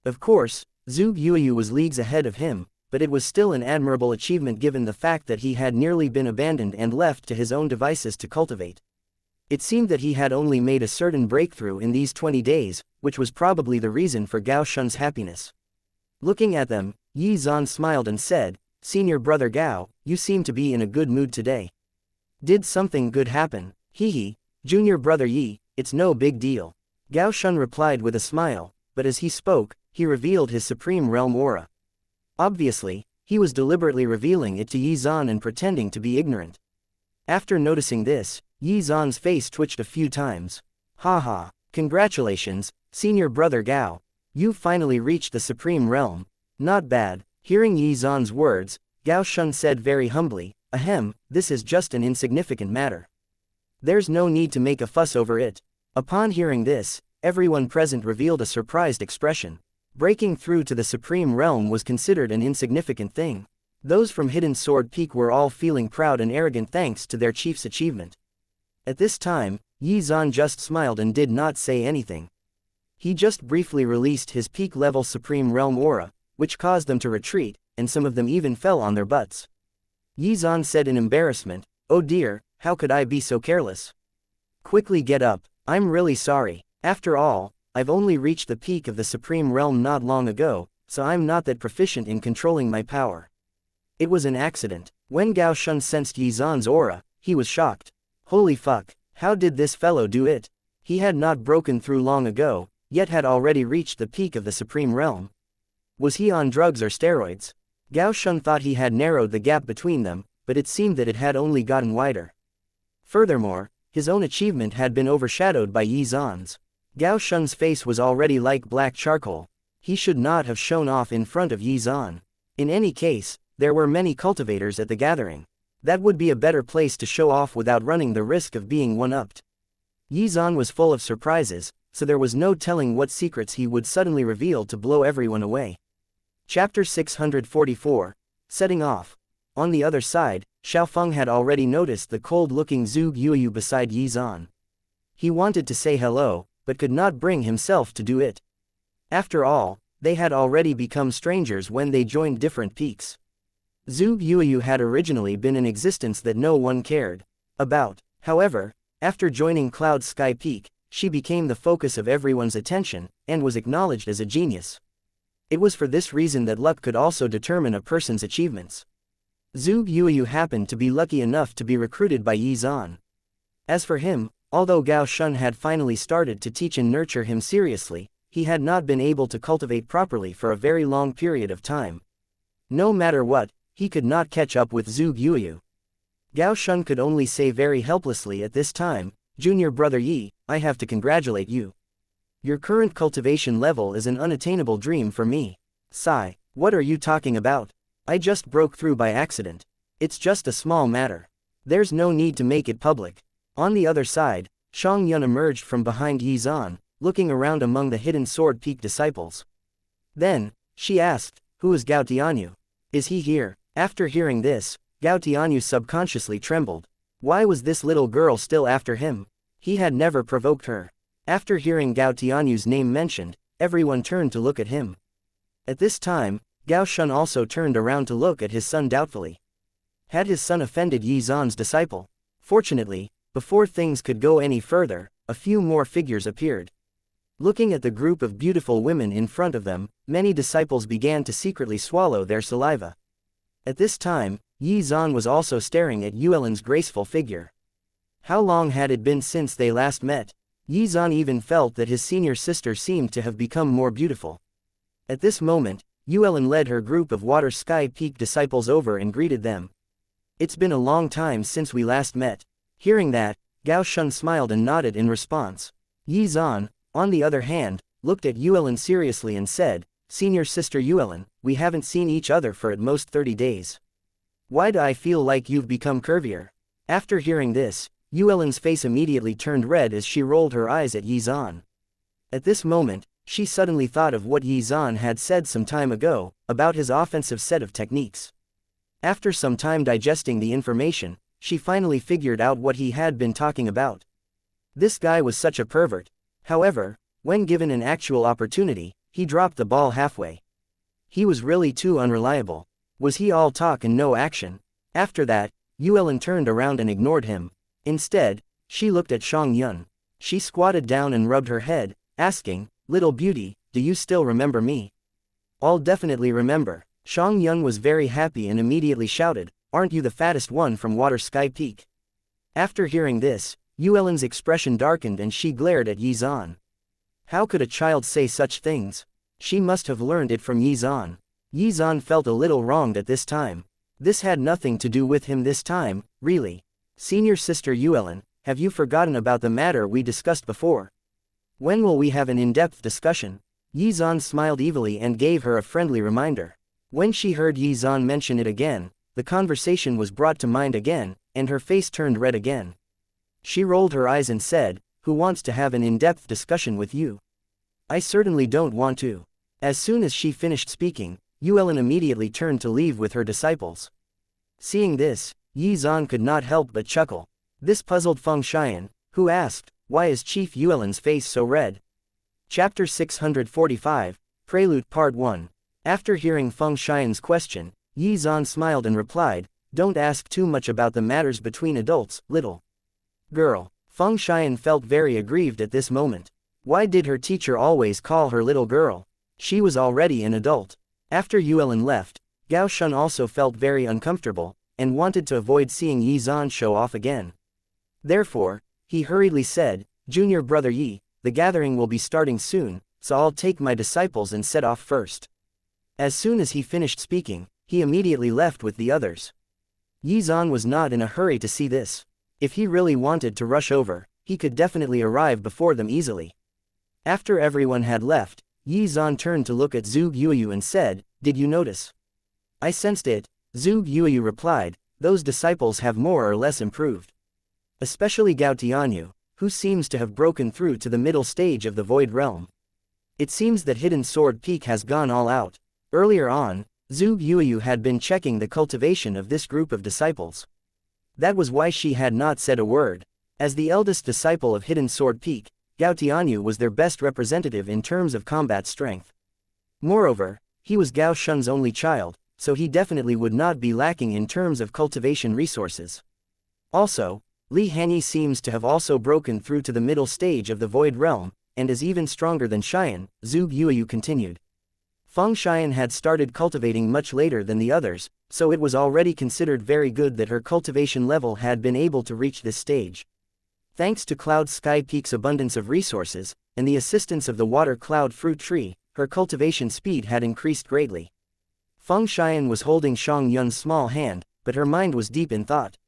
Of course, Zhuge Yuyu was leagues ahead of him, but it was still an admirable achievement given the fact that he had nearly been abandoned and left to his own devices to cultivate. It seemed that he had only made a certain breakthrough in these 20 days, which was probably the reason for Gao Shun's happiness. Looking at them, Yi Zan smiled and said, "Senior brother Gao, you seem to be in a good mood today. Did something good happen?" "Hee. Junior brother Yi, it's no big deal." Gao Shun replied with a smile, but as he spoke, he revealed his supreme realm aura. Obviously, he was deliberately revealing it to Yi Zan and pretending to be ignorant. After noticing this, Yi Zan's face twitched a few times. "Haha, congratulations, senior brother Gao. You've finally reached the supreme realm. Not bad." Hearing Yi Zan's words, Gao Shun said very humbly, "Ahem, this is just an insignificant matter. There's no need to make a fuss over it." Upon hearing this, everyone present revealed a surprised expression. Breaking through to the supreme realm was considered an insignificant thing. Those from Hidden Sword Peak were all feeling proud and arrogant thanks to their chief's achievement. At this time, Yi Zan just smiled and did not say anything. He just briefly released his peak-level supreme realm aura, which caused them to retreat, and some of them even fell on their butts. Yi Zan said in embarrassment, "Oh dear, how could I be so careless? Quickly get up, I'm really sorry. After all, I've only reached the peak of the supreme realm not long ago, so I'm not that proficient in controlling my power." It was an accident. When Gao Shun sensed Yi Zan's aura, he was shocked. Holy fuck, how did this fellow do it? He had not broken through long ago, yet had already reached the peak of the supreme realm. Was he on drugs or steroids? Gao Shun thought he had narrowed the gap between them, but it seemed that it had only gotten wider. Furthermore, his own achievement had been overshadowed by Yi Zan's. Gao Shun's face was already like black charcoal. He should not have shown off in front of Yi Zan. In any case, there were many cultivators at the gathering. That would be a better place to show off without running the risk of being one-upped. Yi Zan was full of surprises, so there was no telling what secrets he would suddenly reveal to blow everyone away. Chapter 644. Setting off. On the other side, Xiao Feng had already noticed the cold-looking Zhuge Yuyu beside Yi Zan. He wanted to say hello, but could not bring himself to do it. After all, they had already become strangers when they joined different peaks. Zhuge Yuyu had originally been an existence that no one cared about. However, after joining Cloud Sky Peak, she became the focus of everyone's attention, and was acknowledged as a genius. It was for this reason that luck could also determine a person's achievements. Zhuge Yuyu happened to be lucky enough to be recruited by Yi Zan. As for him, although Gao Shun had finally started to teach and nurture him seriously, he had not been able to cultivate properly for a very long period of time. No matter what, he could not catch up with Zhuge Yuyu. Gao Shun could only say very helplessly at this time, "Junior brother Yi, I have to congratulate you. Your current cultivation level is an unattainable dream for me." "Sigh, what are you talking about? I just broke through by accident. It's just a small matter. There's no need to make it public." On the other side, Xianxia emerged from behind Yi Zan, looking around among the Hidden Sword Peak disciples. Then, she asked, "Who is Gao Tianyu? Is he here?" After hearing this, Gao Tianyu subconsciously trembled. Why was this little girl still after him? He had never provoked her. After hearing Gao Tianyu's name mentioned, everyone turned to look at him. At this time, Gao Shun also turned around to look at his son doubtfully. Had his son offended Yi Zan's disciple? Fortunately, before things could go any further, a few more figures appeared. Looking at the group of beautiful women in front of them, many disciples began to secretly swallow their saliva. At this time, Yi Zan was also staring at Yuelin's graceful figure. How long had it been since they last met? Yi Zan even felt that his senior sister seemed to have become more beautiful. At this moment, Yuelin led her group of Water Sky Peak disciples over and greeted them. "It's been a long time since we last met." Hearing that, Gao Shun smiled and nodded in response. Yi Zan, on the other hand, looked at Yuelin seriously and said, "Senior sister Yuelin, we haven't seen each other for at most 30 days. Why do I feel like you've become curvier?" After hearing this, Yuelin's face immediately turned red as she rolled her eyes at Yi Zan. At this moment, She suddenly thought of what Yi Zan had said some time ago, about his offensive set of techniques. After some time digesting the information, she finally figured out what he had been talking about. This guy was such a pervert. However, when given an actual opportunity, he dropped the ball halfway. He was really too unreliable. Was he all talk and no action? After that, Yuelin turned around and ignored him. Instead, she looked at Xianxia. She squatted down and rubbed her head, asking, "Little beauty, do you still remember me?" "I'll definitely remember." Xianxia was very happy and immediately shouted, "Aren't you the fattest one from Water Sky Peak?" After hearing this, Yuelin's expression darkened and she glared at Yi Zan. How could a child say such things? She must have learned it from Yi Zan. Yi Zan felt a little wronged at this time. This had nothing to do with him this time, really. "Senior sister Yuelin, have you forgotten about the matter we discussed before? When will we have an in-depth discussion?" Yi Zan smiled evilly and gave her a friendly reminder. When she heard Yi Zan mention it again, the conversation was brought to mind again, and her face turned red again. She rolled her eyes and said, "Who wants to have an in-depth discussion with you? I certainly don't want to." As soon as she finished speaking, Yuelin immediately turned to leave with her disciples. Seeing this, Yi Zan could not help but chuckle. This puzzled Feng Xian, who asked, "Why is Chief Yuelin's face so red?" Chapter 645, Prelude Part 1. After hearing Feng Xian's question, Yi Zan smiled and replied, "Don't ask too much about the matters between adults, little girl." Feng Xian felt very aggrieved at this moment. Why did her teacher always call her little girl? She was already an adult. After Yuelin left, Gao Shun also felt very uncomfortable, and wanted to avoid seeing Yi Zan show off again. Therefore, he hurriedly said, "Junior brother Yi, the gathering will be starting soon, so I'll take my disciples and set off first." As soon as he finished speaking, he immediately left with the others. Yi Zan was not in a hurry to see this. If he really wanted to rush over, he could definitely arrive before them easily. After everyone had left, Yi Zan turned to look at Zhuge Yuyu and said, "Did you notice?" "I sensed it," Zhuge Yuyu replied. "Those disciples have more or less improved. Especially Gao Tianyu, who seems to have broken through to the middle stage of the Void Realm. It seems that Hidden Sword Peak has gone all out." Earlier on, Zhuge Yuyu had been checking the cultivation of this group of disciples. That was why she had not said a word. As the eldest disciple of Hidden Sword Peak, Gao Tianyu was their best representative in terms of combat strength. Moreover, he was Gao Shun's only child, so he definitely would not be lacking in terms of cultivation resources. Also, Li Hanyi seems to have also broken through to the middle stage of the Void Realm, and is even stronger than Xian, Zhuge Yuyu continued. Feng Xian had started cultivating much later than the others, so it was already considered very good that her cultivation level had been able to reach this stage. Thanks to Cloud Sky Peak's abundance of resources, and the assistance of the Water Cloud Fruit Tree, her cultivation speed had increased greatly. Feng Xian was holding Xiangyun's small hand, but her mind was deep in thought.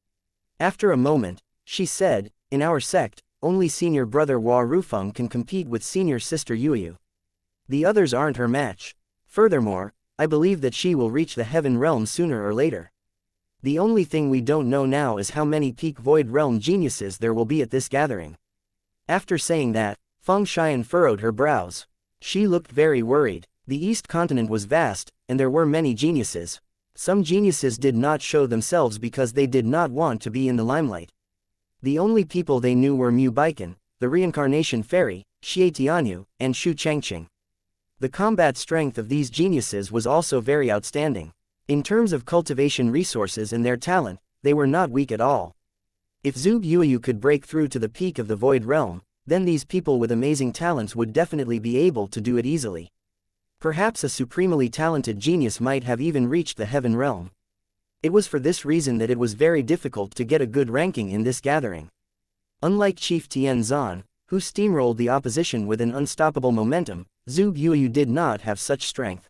After a moment, she said, "In our sect, only senior brother Hua Rufeng can compete with senior sister Yuyu. The others aren't her match. Furthermore, I believe that she will reach the Heaven Realm sooner or later. The only thing we don't know now is how many peak Void Realm geniuses there will be at this gathering." After saying that, Feng Xian furrowed her brows. She looked very worried. The East Continent was vast, and there were many geniuses. Some geniuses did not show themselves because they did not want to be in the limelight. The only people they knew were Mu Baikan, the Reincarnation Fairy, Xie Tianyu, and Shu Changqing. The combat strength of these geniuses was also very outstanding. In terms of cultivation resources and their talent, they were not weak at all. If Zhuge Yuyu could break through to the peak of the Void Realm, then these people with amazing talents would definitely be able to do it easily. Perhaps a supremely talented genius might have even reached the Heaven Realm. It was for this reason that it was very difficult to get a good ranking in this gathering. Unlike Chief Tian Zan, who steamrolled the opposition with an unstoppable momentum, Zhuge Yuyu did not have such strength.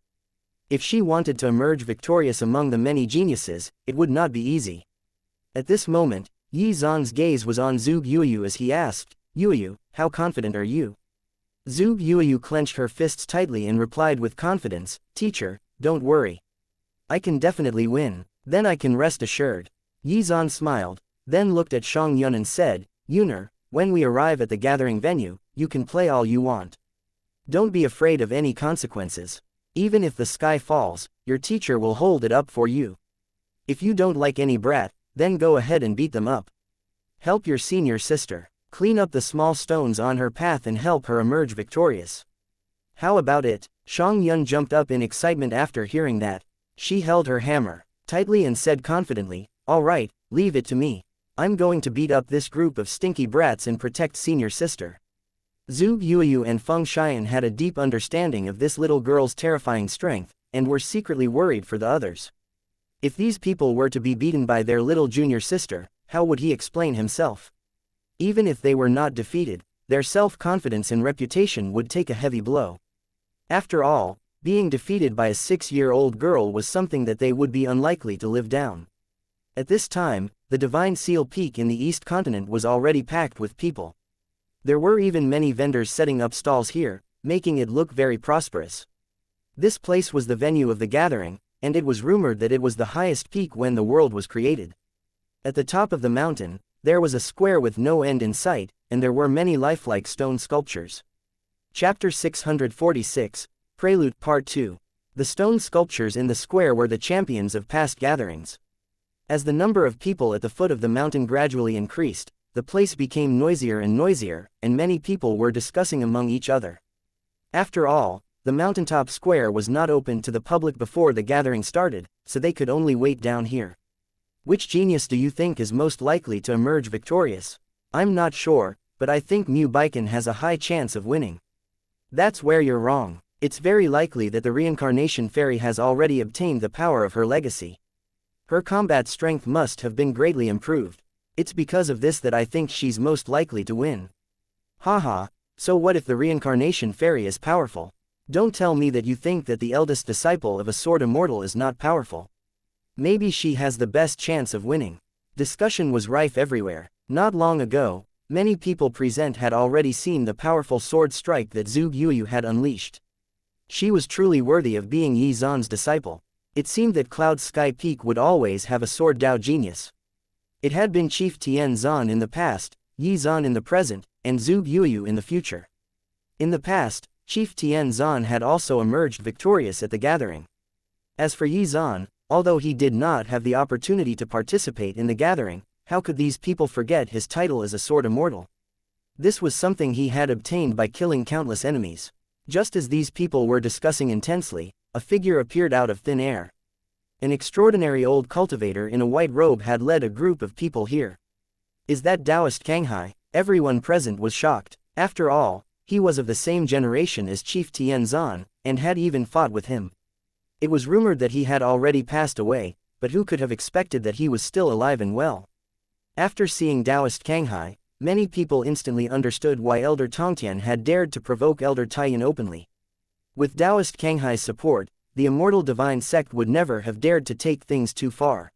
If she wanted to emerge victorious among the many geniuses, it would not be easy. At this moment, Yi Zan's gaze was on Zhuge Yuyu as he asked, "Yuyu, how confident are you?" Zhuge Yuyu clenched her fists tightly and replied with confidence, "Teacher, don't worry. I can definitely win. Then I can rest assured." Yi Zan smiled, then looked at Xiangyun and said, "Yuner, when we arrive at the gathering venue, you can play all you want." Don't be afraid of any consequences. Even if the sky falls, your teacher will hold it up for you. If you don't like any brat, then go ahead and beat them up. Help your senior sister. Clean up the small stones on her path and help her emerge victorious. How about it? Shang Yun jumped up in excitement after hearing that. She held her hammer tightly and said confidently, "All right, leave it to me. I'm going to beat up this group of stinky brats and protect senior sister." Zhu Yuyu and Feng Xian had a deep understanding of this little girl's terrifying strength, and were secretly worried for the others. If these people were to be beaten by their little junior sister, how would he explain himself? Even if they were not defeated, their self-confidence and reputation would take a heavy blow. After all, being defeated by a 6-year-old girl was something that they would be unlikely to live down. At this time, the Divine Seal Peak in the East Continent was already packed with people. There were even many vendors setting up stalls here, making it look very prosperous. This place was the venue of the gathering, and it was rumored that it was the highest peak when the world was created. At the top of the mountain, there was a square with no end in sight, and there were many lifelike stone sculptures. Chapter 646, Prelude Part 2. The stone sculptures in the square were the champions of past gatherings. As the number of people at the foot of the mountain gradually increased, the place became noisier, and many people were discussing among each other. After all, the mountaintop square was not open to the public before the gathering started, so they could only wait down here. Which genius do you think is most likely to emerge victorious? I'm not sure, but I think Mu Baiken has a high chance of winning. That's where you're wrong. It's very likely that the reincarnation fairy has already obtained the power of her legacy. Her combat strength must have been greatly improved. It's because of this that I think she's most likely to win. Haha, so what if the reincarnation fairy is powerful? Don't tell me that you think that the eldest disciple of a sword immortal is not powerful. Maybe she has the best chance of winning. Discussion was rife everywhere. Not long ago, many people present had already seen the powerful sword strike that Zhu Yuyu had unleashed. She was truly worthy of being Yi Zan's disciple. It seemed that Cloud Sky Peak would always have a sword Dao genius. It had been Chief Tian Zan in the past, Yi Zan in the present, and Zhu Yuyu in the future. In the past, Chief Tian Zan had also emerged victorious at the gathering. As for Yi Zan, although he did not have the opportunity to participate in the gathering, how could these people forget his title as a sword immortal? This was something he had obtained by killing countless enemies. Just as these people were discussing intensely, a figure appeared out of thin air. An extraordinary old cultivator in a white robe had led a group of people here. Is that Taoist Kanghai? Everyone present was shocked. After all, he was of the same generation as Chief Tian Zan, and had even fought with him. It was rumored that he had already passed away, but who could have expected that he was still alive and well? After seeing Taoist Kanghai, many people instantly understood why Elder Tongtian had dared to provoke Elder Taiyan openly. With Taoist Kanghai's support, the immortal divine sect would never have dared to take things too far.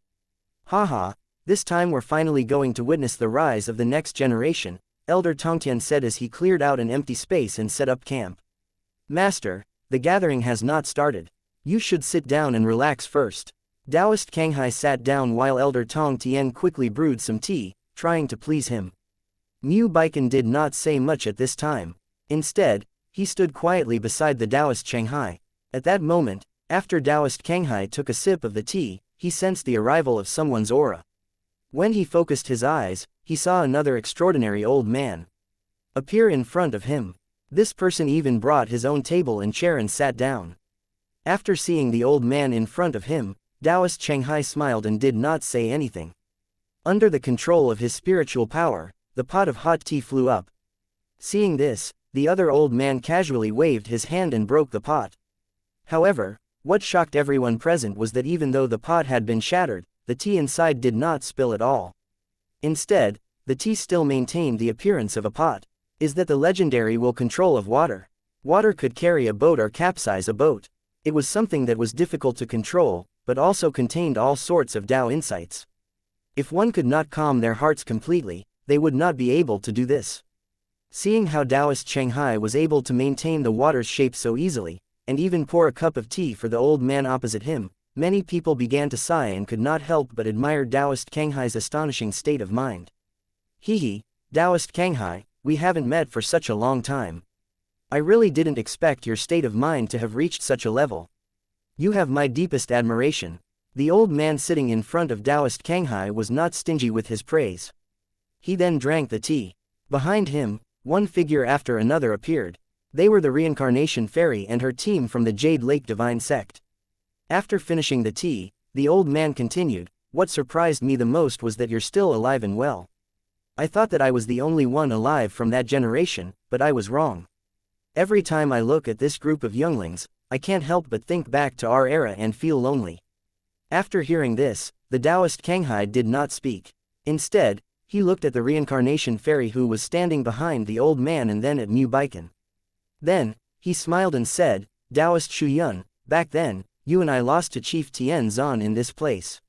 Haha, this time we're finally going to witness the rise of the next generation, Elder Tongtian said as he cleared out an empty space and set up camp. Master, the gathering has not started. You should sit down and relax first. Taoist Kanghai sat down while Elder Tong Tien quickly brewed some tea, trying to please him. Mu Baiken did not say much at this time. Instead, he stood quietly beside the Taoist Shanghai. At that moment, after Taoist Kanghai took a sip of the tea, he sensed the arrival of someone's aura. When he focused his eyes, he saw another extraordinary old man appear in front of him. This person even brought his own table and chair and sat down. After seeing the old man in front of him, Taoist Shanghai smiled and did not say anything. Under the control of his spiritual power, the pot of hot tea flew up. Seeing this, the other old man casually waved his hand and broke the pot. However, what shocked everyone present was that even though the pot had been shattered, the tea inside did not spill at all. Instead, the tea still maintained the appearance of a pot. Is that the legendary will control of water? Water could carry a boat or capsize a boat. It was something that was difficult to control, but also contained all sorts of Tao insights. If one could not calm their hearts completely, they would not be able to do this. Seeing how Taoist Shanghai was able to maintain the water's shape so easily, and even pour a cup of tea for the old man opposite him, many people began to sigh and could not help but admire Taoist Kanghai's astonishing state of mind. Hee, Taoist Kanghai, we haven't met for such a long time. I really didn't expect your state of mind to have reached such a level. You have my deepest admiration. The old man sitting in front of Taoist Kanghai was not stingy with his praise. He then drank the tea. Behind him, one figure after another appeared. They were the Reincarnation Fairy and her team from the Jade Lake Divine Sect. After finishing the tea, the old man continued, "What surprised me the most was that you're still alive and well. I thought that I was the only one alive from that generation, but I was wrong. Every time I look at this group of younglings, I can't help but think back to our era and feel lonely." After hearing this, the Taoist Kanghai did not speak. Instead, he looked at the Reincarnation Fairy who was standing behind the old man and then at Mu Baikan. Then, he smiled and said, "Taoist Xuan, back then, you and I lost to Chief Tian Zan in this place.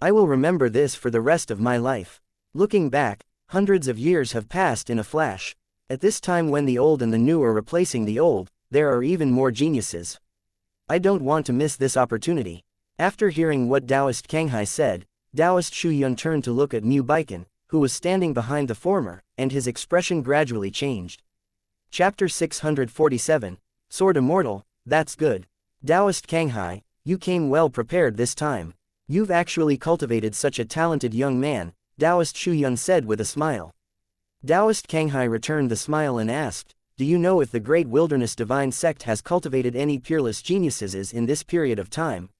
I will remember this for the rest of my life. Looking back, hundreds of years have passed in a flash. At this time when the old and the new are replacing the old, there are even more geniuses. I don't want to miss this opportunity." After hearing what Taoist Kanghai said, Taoist Xuan turned to look at Mu Baikan, who was standing behind the former, and his expression gradually changed. Chapter 647, Sword Immortal, that's good. Taoist Kanghai, you came well prepared this time. You've actually cultivated such a talented young man, Taoist Xuan said with a smile. Taoist Kanghai returned the smile and asked, "Do you know if the Great Wilderness Divine Sect has cultivated any peerless geniuses in this period of time?"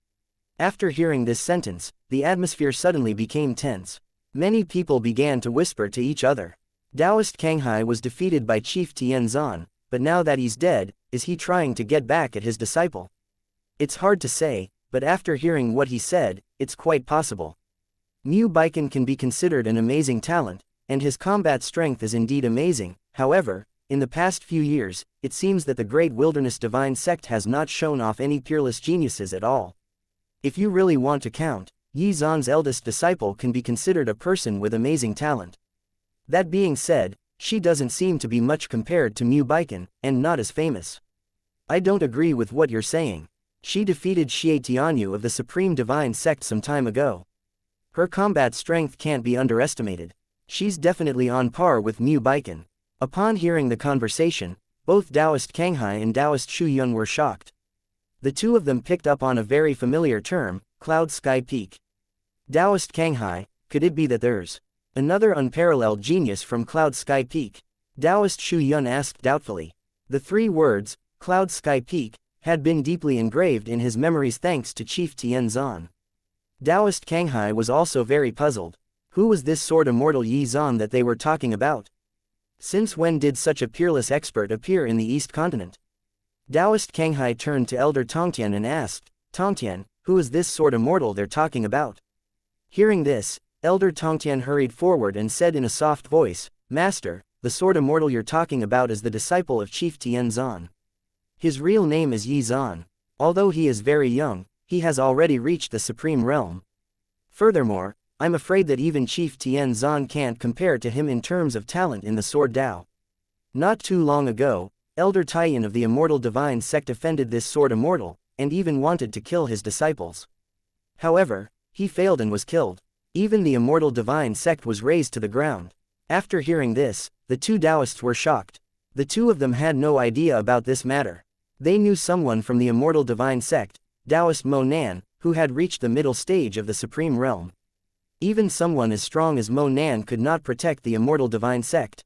After hearing this sentence, the atmosphere suddenly became tense. Many people began to whisper to each other. Taoist Kanghai was defeated by Chief Tian Zan, but now that he's dead, is he trying to get back at his disciple? It's hard to say, but after hearing what he said, it's quite possible. Mu Baikan can be considered an amazing talent, and his combat strength is indeed amazing. However, in the past few years, it seems that the Great Wilderness Divine Sect has not shown off any peerless geniuses at all. If you really want to count, Yi Zan's eldest disciple can be considered a person with amazing talent. That being said, she doesn't seem to be much compared to Mu Baikan, and not as famous. I don't agree with what you're saying. She defeated Xie Tianyu of the Supreme Divine Sect some time ago. Her combat strength can't be underestimated. She's definitely on par with Mu Baikan. Upon hearing the conversation, both Taoist Kanghai and Taoist Xuan were shocked. The two of them picked up on a very familiar term, Cloud Sky Peak. Taoist Kanghai, could it be that there's another unparalleled genius from Cloud Sky Peak? Taoist Xuan asked doubtfully. The three words, Cloud Sky Peak, had been deeply engraved in his memories thanks to Chief Tian Zan. Taoist Kanghai was also very puzzled. Who was this sword immortal Yi Zan that they were talking about? Since when did such a peerless expert appear in the East Continent? Taoist Kanghai turned to Elder Tongtian and asked, "Tongtian, who is this sword immortal they're talking about?" Hearing this, Elder Tongtian hurried forward and said in a soft voice, "Master, the sword immortal you're talking about is the disciple of Chief Tian Zan. His real name is Yi Zan. Although he is very young, he has already reached the Supreme Realm. Furthermore, I'm afraid that even Chief Tian Zan can't compare to him in terms of talent in the Sword Dao. Not too long ago, Elder Taiyan of the Immortal Divine Sect offended this sword immortal, and even wanted to kill his disciples. However, he failed and was killed. Even the Immortal Divine Sect was razed to the ground." After hearing this, the two Taoists were shocked. The two of them had no idea about this matter. They knew someone from the Immortal Divine Sect, Taoist Mo Nan, who had reached the middle stage of the Supreme Realm. Even someone as strong as Mo Nan could not protect the Immortal Divine Sect.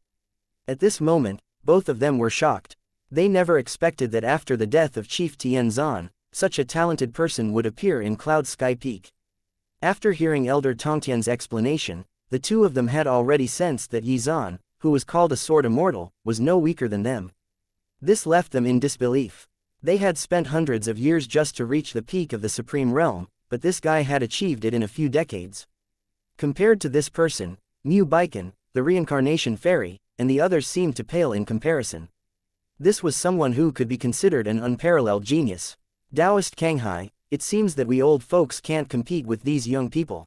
At this moment, both of them were shocked. They never expected that after the death of Chief Tian Zan, such a talented person would appear in Cloud Sky Peak. After hearing Elder Tongtian's explanation, the two of them had already sensed that Yi Zan, who was called a sword immortal, was no weaker than them. This left them in disbelief. They had spent hundreds of years just to reach the peak of the Supreme Realm, but this guy had achieved it in a few decades. Compared to this person, Mu Baikan, the Reincarnation Fairy, and the others seemed to pale in comparison. This was someone who could be considered an unparalleled genius. Taoist Kanghai, it seems that we old folks can't compete with these young people.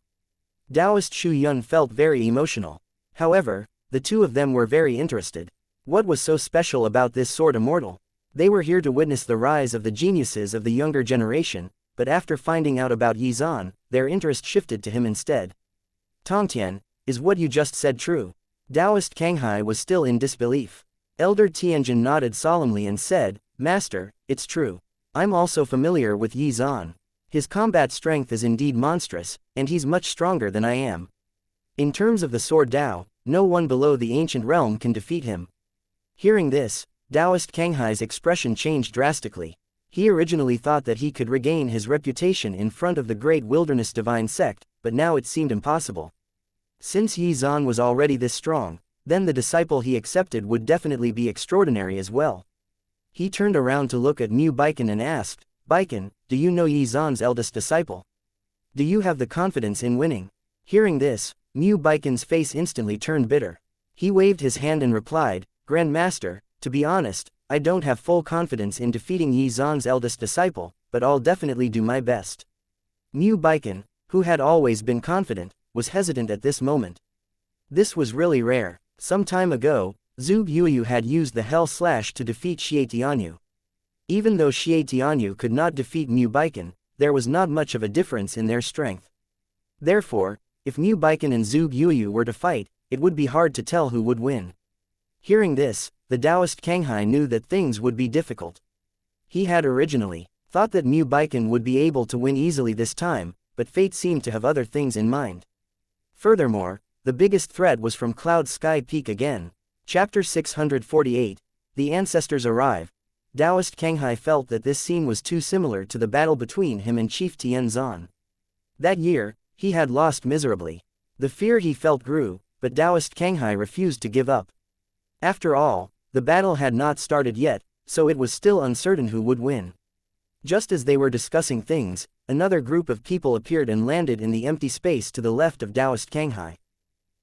Taoist Xuan felt very emotional. However, the two of them were very interested. What was so special about this sword immortal? They were here to witness the rise of the geniuses of the younger generation, but after finding out about Yi Zan, their interest shifted to him instead. Tongtian, is what you just said true? Taoist Kanghai was still in disbelief. Elder Tianjin nodded solemnly and said, Master, it's true. I'm also familiar with Yi Zan. His combat strength is indeed monstrous, and he's much stronger than I am. In terms of the sword Dao, no one below the ancient realm can defeat him. Hearing this, Taoist Kanghai's expression changed drastically. He originally thought that he could regain his reputation in front of the Great Wilderness Divine Sect, but now it seemed impossible. Since Yi Zan was already this strong, then the disciple he accepted would definitely be extraordinary as well. He turned around to look at Mu Baiken and asked, Baiken, do you know Yi Zan's eldest disciple? Do you have the confidence in winning? Hearing this, Mu Baiken's face instantly turned bitter. He waved his hand and replied, Grand Master, to be honest, I don't have full confidence in defeating Yi Zan's eldest disciple, but I'll definitely do my best. Mu Baiken, who had always been confident, was hesitant at this moment. This was really rare. Some time ago, Zhuge Yuyu had used the Hell Slash to defeat Xie Tianyu. Even though Xie Tianyu could not defeat Mu Baiken, there was not much of a difference in their strength. Therefore, if Mu Baiken and Zhuge Yuyu were to fight, it would be hard to tell who would win. Hearing this, the Taoist Kanghai knew that things would be difficult. He had originally thought that Mu Baiken would be able to win easily this time, but fate seemed to have other things in mind. Furthermore, the biggest threat was from Cloud Sky Peak again. Chapter 648, The Ancestors Arrive. Taoist Kanghai felt that this scene was too similar to the battle between him and Chief Tianzan. That year, he had lost miserably. The fear he felt grew, but Taoist Kanghai refused to give up. After all, the battle had not started yet, so it was still uncertain who would win. Just as they were discussing things, another group of people appeared and landed in the empty space to the left of Taoist Kanghai.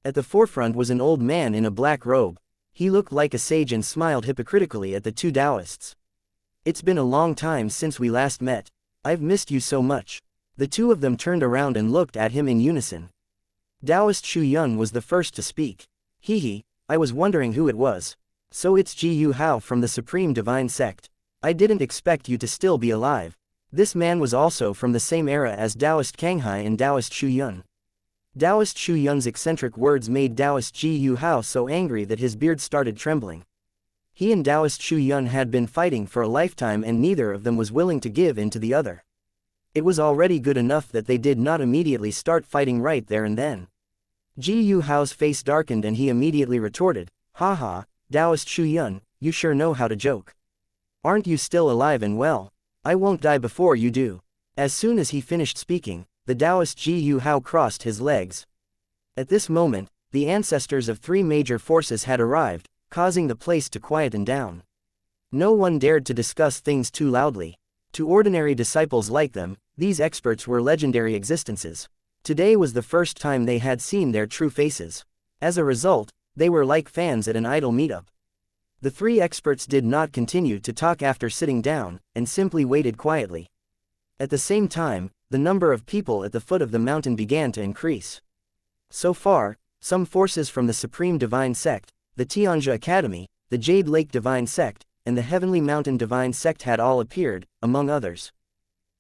At the forefront was an old man in a black robe. He looked like a sage and smiled hypocritically at the two Taoists. It's been a long time since we last met. I've missed you so much. The two of them turned around and looked at him in unison. Taoist Xuan was the first to speak. Hee, I was wondering who it was. So it's Ji Yu Hao from the Supreme Divine Sect. I didn't expect you to still be alive. This man was also from the same era as Taoist Kanghai and Taoist Xuan. Taoist Xuan's eccentric words made Taoist Ji Yu Hao so angry that his beard started trembling. He and Taoist Xuan had been fighting for a lifetime and neither of them was willing to give in to the other. It was already good enough that they did not immediately start fighting right there and then. Ji Yu Hao's face darkened and he immediately retorted, Haha, Taoist Xuan, you sure know how to joke. Aren't you still alive and well? I won't die before you do. As soon as he finished speaking, the Taoist Ji Yu Hao crossed his legs. At this moment, the ancestors of three major forces had arrived, causing the place to quieten down. No one dared to discuss things too loudly. To ordinary disciples like them, these experts were legendary existences. Today was the first time they had seen their true faces. As a result, they were like fans at an idol meetup. The three experts did not continue to talk after sitting down, and simply waited quietly. At the same time, the number of people at the foot of the mountain began to increase. So far, some forces from the Supreme Divine Sect, the Xianxia Academy, the Jade Lake Divine Sect, and the Heavenly Mountain Divine Sect had all appeared, among others.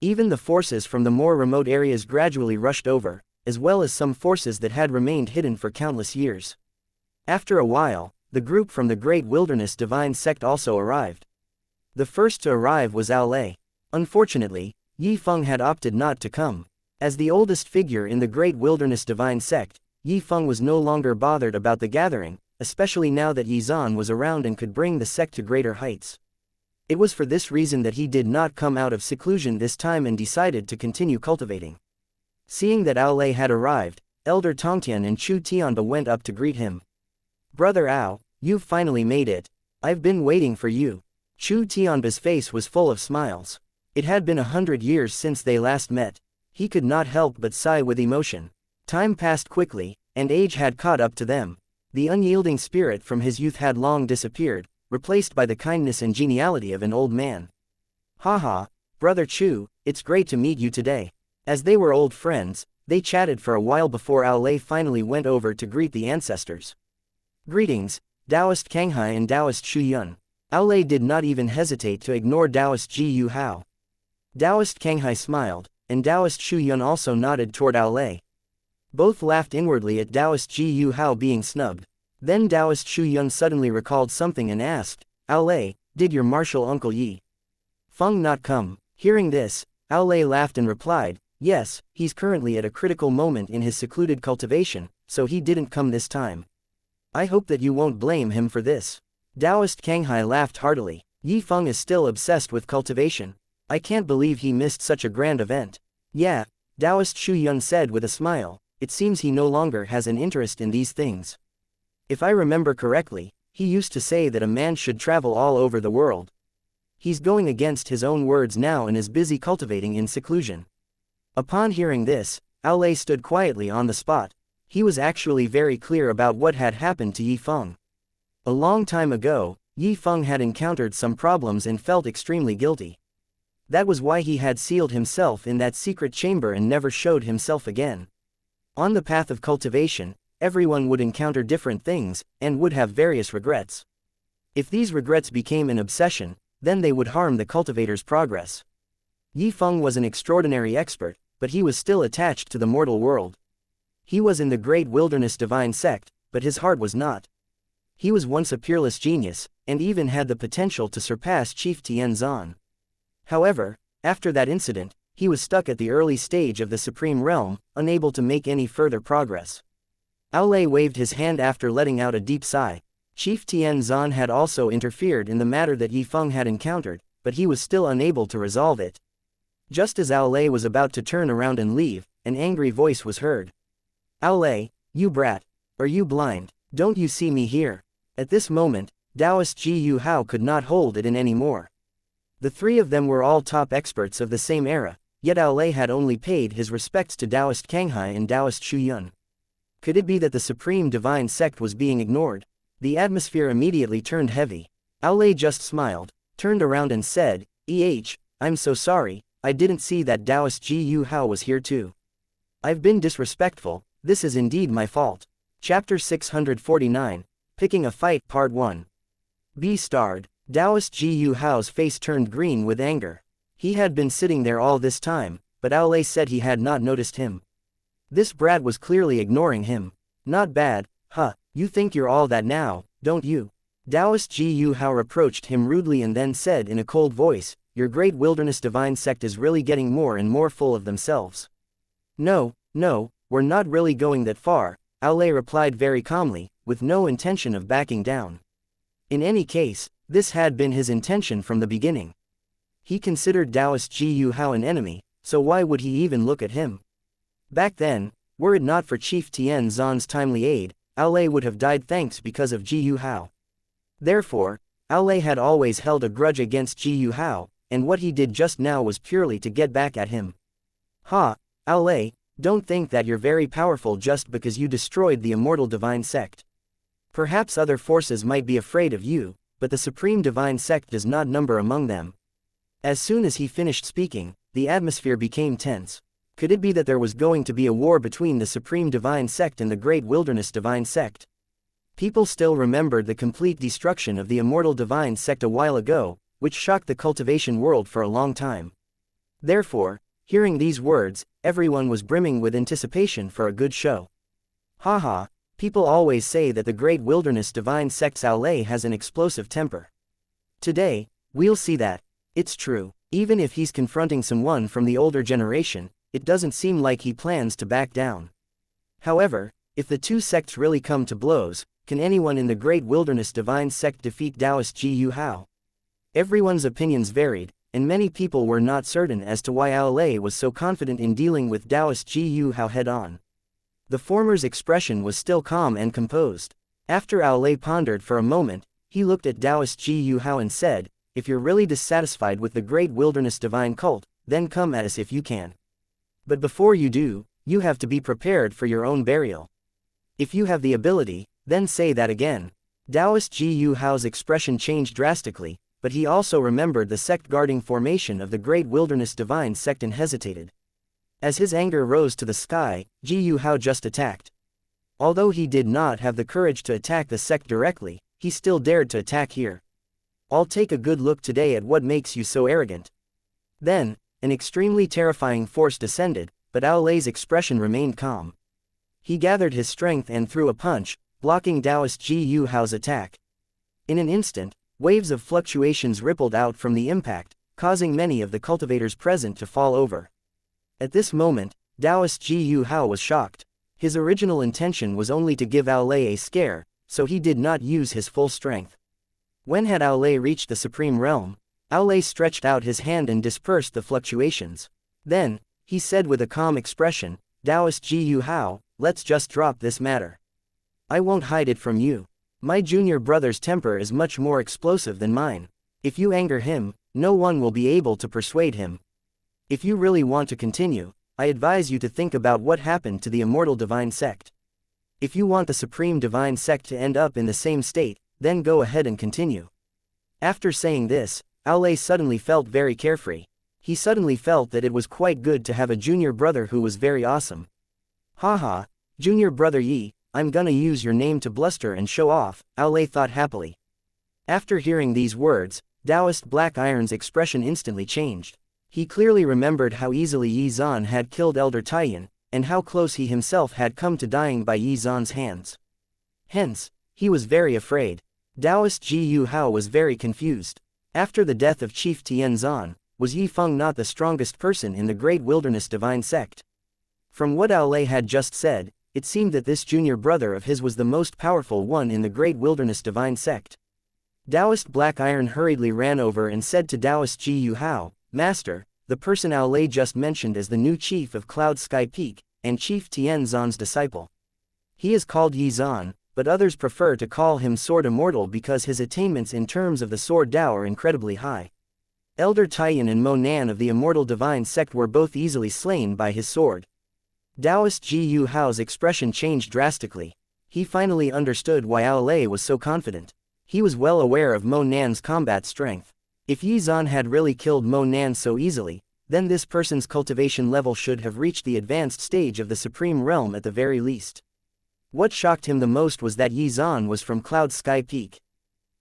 Even the forces from the more remote areas gradually rushed over, as well as some forces that had remained hidden for countless years. After a while, the group from the Great Wilderness Divine Sect also arrived. The first to arrive was Ao Lei. Unfortunately, Yi Feng had opted not to come. As the oldest figure in the Great Wilderness Divine Sect, Yi Feng was no longer bothered about the gathering, especially now that Yi Zan was around and could bring the sect to greater heights. It was for this reason that he did not come out of seclusion this time and decided to continue cultivating. Seeing that Ao Lei had arrived, Elder Tongtian and Chu Tianba went up to greet him. Brother Ao, you've finally made it. I've been waiting for you. Chu Tianba's face was full of smiles. It had been 100 years since they last met. He could not help but sigh with emotion. Time passed quickly, and age had caught up to them. The unyielding spirit from his youth had long disappeared, replaced by the kindness and geniality of an old man. Haha, Brother Chu, it's great to meet you today. As they were old friends, they chatted for a while before Ao Lei finally went over to greet the ancestors. Greetings, Taoist Kanghai and Taoist Xuan. Ao Lei did not even hesitate to ignore Taoist Ji Yu Hao. Taoist Kanghai smiled, and Taoist Xuan also nodded toward Ao Lei. Both laughed inwardly at Taoist Ji Yu Hao being snubbed. Then Taoist Xuan suddenly recalled something and asked, "Aolei, did your martial uncle Yi Feng not come?" Hearing this, Aolei laughed and replied, "Yes, he's currently at a critical moment in his secluded cultivation, so he didn't come this time. I hope that you won't blame him for this." Taoist Kanghai laughed heartily. Yi Feng is still obsessed with cultivation. I can't believe he missed such a grand event. Yeah, Taoist Xuan said with a smile, it seems he no longer has an interest in these things. If I remember correctly, he used to say that a man should travel all over the world. He's going against his own words now and is busy cultivating in seclusion. Upon hearing this, Aolei stood quietly on the spot. He was actually very clear about what had happened to Yi Feng. A long time ago, Yi Feng had encountered some problems and felt extremely guilty. That was why he had sealed himself in that secret chamber and never showed himself again. On the path of cultivation, everyone would encounter different things, and would have various regrets. If these regrets became an obsession, then they would harm the cultivator's progress. Yi Feng was an extraordinary expert, but he was still attached to the mortal world. He was in the Great Wilderness Divine Sect, but his heart was not. He was once a peerless genius, and even had the potential to surpass Chief Tianzan. However, after that incident, he was stuck at the early stage of the Supreme Realm, unable to make any further progress. Aolei waved his hand after letting out a deep sigh. Chief Tianzan had also interfered in the matter that Yi Feng had encountered, but he was still unable to resolve it. Just as Aolei was about to turn around and leave, an angry voice was heard. "Aolei, you brat! Are you blind? Don't you see me here?" At this moment, Taoist Ji Yu Hao could not hold it in anymore. The three of them were all top experts of the same era, yet Aolei had only paid his respects to Taoist Kanghai and Taoist Xuan. Could it be that the Supreme Divine Sect was being ignored? The atmosphere immediately turned heavy. Aolei just smiled, turned around and said, I'm so sorry, I didn't see that Taoist Ji Yu Hao was here too. I've been disrespectful, this is indeed my fault." Chapter 649, Picking a Fight Part 1. B-starred. Taoist Ji Yu Hao's face turned green with anger. He had been sitting there all this time, but Aolei said he had not noticed him. This brat was clearly ignoring him. Not bad, huh, you think you're all that now, don't you? Taoist Ji Yu Hao approached him rudely and then said in a cold voice, "Your Great Wilderness Divine Sect is really getting more and more full of themselves." No, we're not really going that far," Aolei replied very calmly, with no intention of backing down. In any case, this had been his intention from the beginning. He considered Taoist Ji Yu Hao an enemy, so why would he even look at him? Back then, were it not for Chief Tianzan's timely aid, Aolei would have died thanks because of Ji Yu Hao. Therefore, Aolei had always held a grudge against Ji Yu Hao, and what he did just now was purely to get back at him. Ha, Aolei, don't think that you're very powerful just because you destroyed the immortal divine sect. Perhaps other forces might be afraid of you, but the Supreme Divine Sect does not number among them. As soon as he finished speaking, the atmosphere became tense. Could it be that there was going to be a war between the Supreme Divine Sect and the Great Wilderness Divine Sect? People still remembered the complete destruction of the Immortal Divine Sect a while ago, which shocked the cultivation world for a long time. Therefore, hearing these words, everyone was brimming with anticipation for a good show. Haha, people always say that the Great Wilderness Divine Sect's Aolei has an explosive temper. Today, we'll see that. It's true, even if he's confronting someone from the older generation, it doesn't seem like he plans to back down. However, if the two sects really come to blows, can anyone in the Great Wilderness Divine Sect defeat Taoist Ji Yu Hao? Everyone's opinions varied, and many people were not certain as to why Aolei was so confident in dealing with Taoist Ji Yu Hao head-on. The former's expression was still calm and composed. After Aolei pondered for a moment, he looked at Taoist Ji Yu Hao and said, "If you're really dissatisfied with the Great Wilderness Divine Cult, then come at us if you can. But before you do, you have to be prepared for your own burial. If you have the ability, then say that again." Taoist Ji Yu Hao's expression changed drastically, but he also remembered the sect-guarding formation of the Great Wilderness Divine Sect and hesitated. As his anger rose to the sky, Ji Yu Hao just attacked. Although he did not have the courage to attack the sect directly, he still dared to attack here. "I'll take a good look today at what makes you so arrogant." Then, an extremely terrifying force descended, but Aolei's expression remained calm. He gathered his strength and threw a punch, blocking Taoist Ji Yu Hao's attack. In an instant, waves of fluctuations rippled out from the impact, causing many of the cultivators present to fall over. At this moment, Taoist Ji Yu Hao was shocked. His original intention was only to give Ao Lei a scare, so he did not use his full strength. When had Ao Lei reached the Supreme Realm? Ao Lei stretched out his hand and dispersed the fluctuations. Then, he said with a calm expression, Taoist Ji Yu Hao, let's just drop this matter. I won't hide it from you. My junior brother's temper is much more explosive than mine. If you anger him, no one will be able to persuade him. If you really want to continue, I advise you to think about what happened to the Immortal Divine Sect. If you want the Supreme Divine Sect to end up in the same state, then go ahead and continue. After saying this, Ao Lei suddenly felt very carefree. He suddenly felt that it was quite good to have a junior brother who was very awesome. Haha, junior brother Yi, I'm gonna use your name to bluster and show off, Ao Lei thought happily. After hearing these words, Taoist Black Iron's expression instantly changed. He clearly remembered how easily Yi Zan had killed Elder Taiyan, and how close he himself had come to dying by Yi Zan's hands. Hence, he was very afraid. Taoist Ji Yu Hao was very confused. After the death of Chief Tian Zan, was Yi Feng not the strongest person in the Great Wilderness Divine Sect? From what Ao Lei had just said, it seemed that this junior brother of his was the most powerful one in the Great Wilderness Divine Sect. Taoist Black Iron hurriedly ran over and said to Taoist Ji Yu Hao, Master, the person Ao Lei just mentioned as the new chief of Cloud Sky Peak, and Chief Tian Zan's disciple. He is called Yi Zan, but others prefer to call him Sword Immortal because his attainments in terms of the Sword Tao are incredibly high. Elder Taiyan and Mo Nan of the Immortal Divine Sect were both easily slain by his sword. Taoist Ji Yu Hao's expression changed drastically. He finally understood why Ao Lei was so confident. He was well aware of Mo Nan's combat strength. If Yi Zan had really killed Mo Nan so easily, then this person's cultivation level should have reached the advanced stage of the Supreme Realm at the very least. What shocked him the most was that Yi Zan was from Cloud Sky Peak.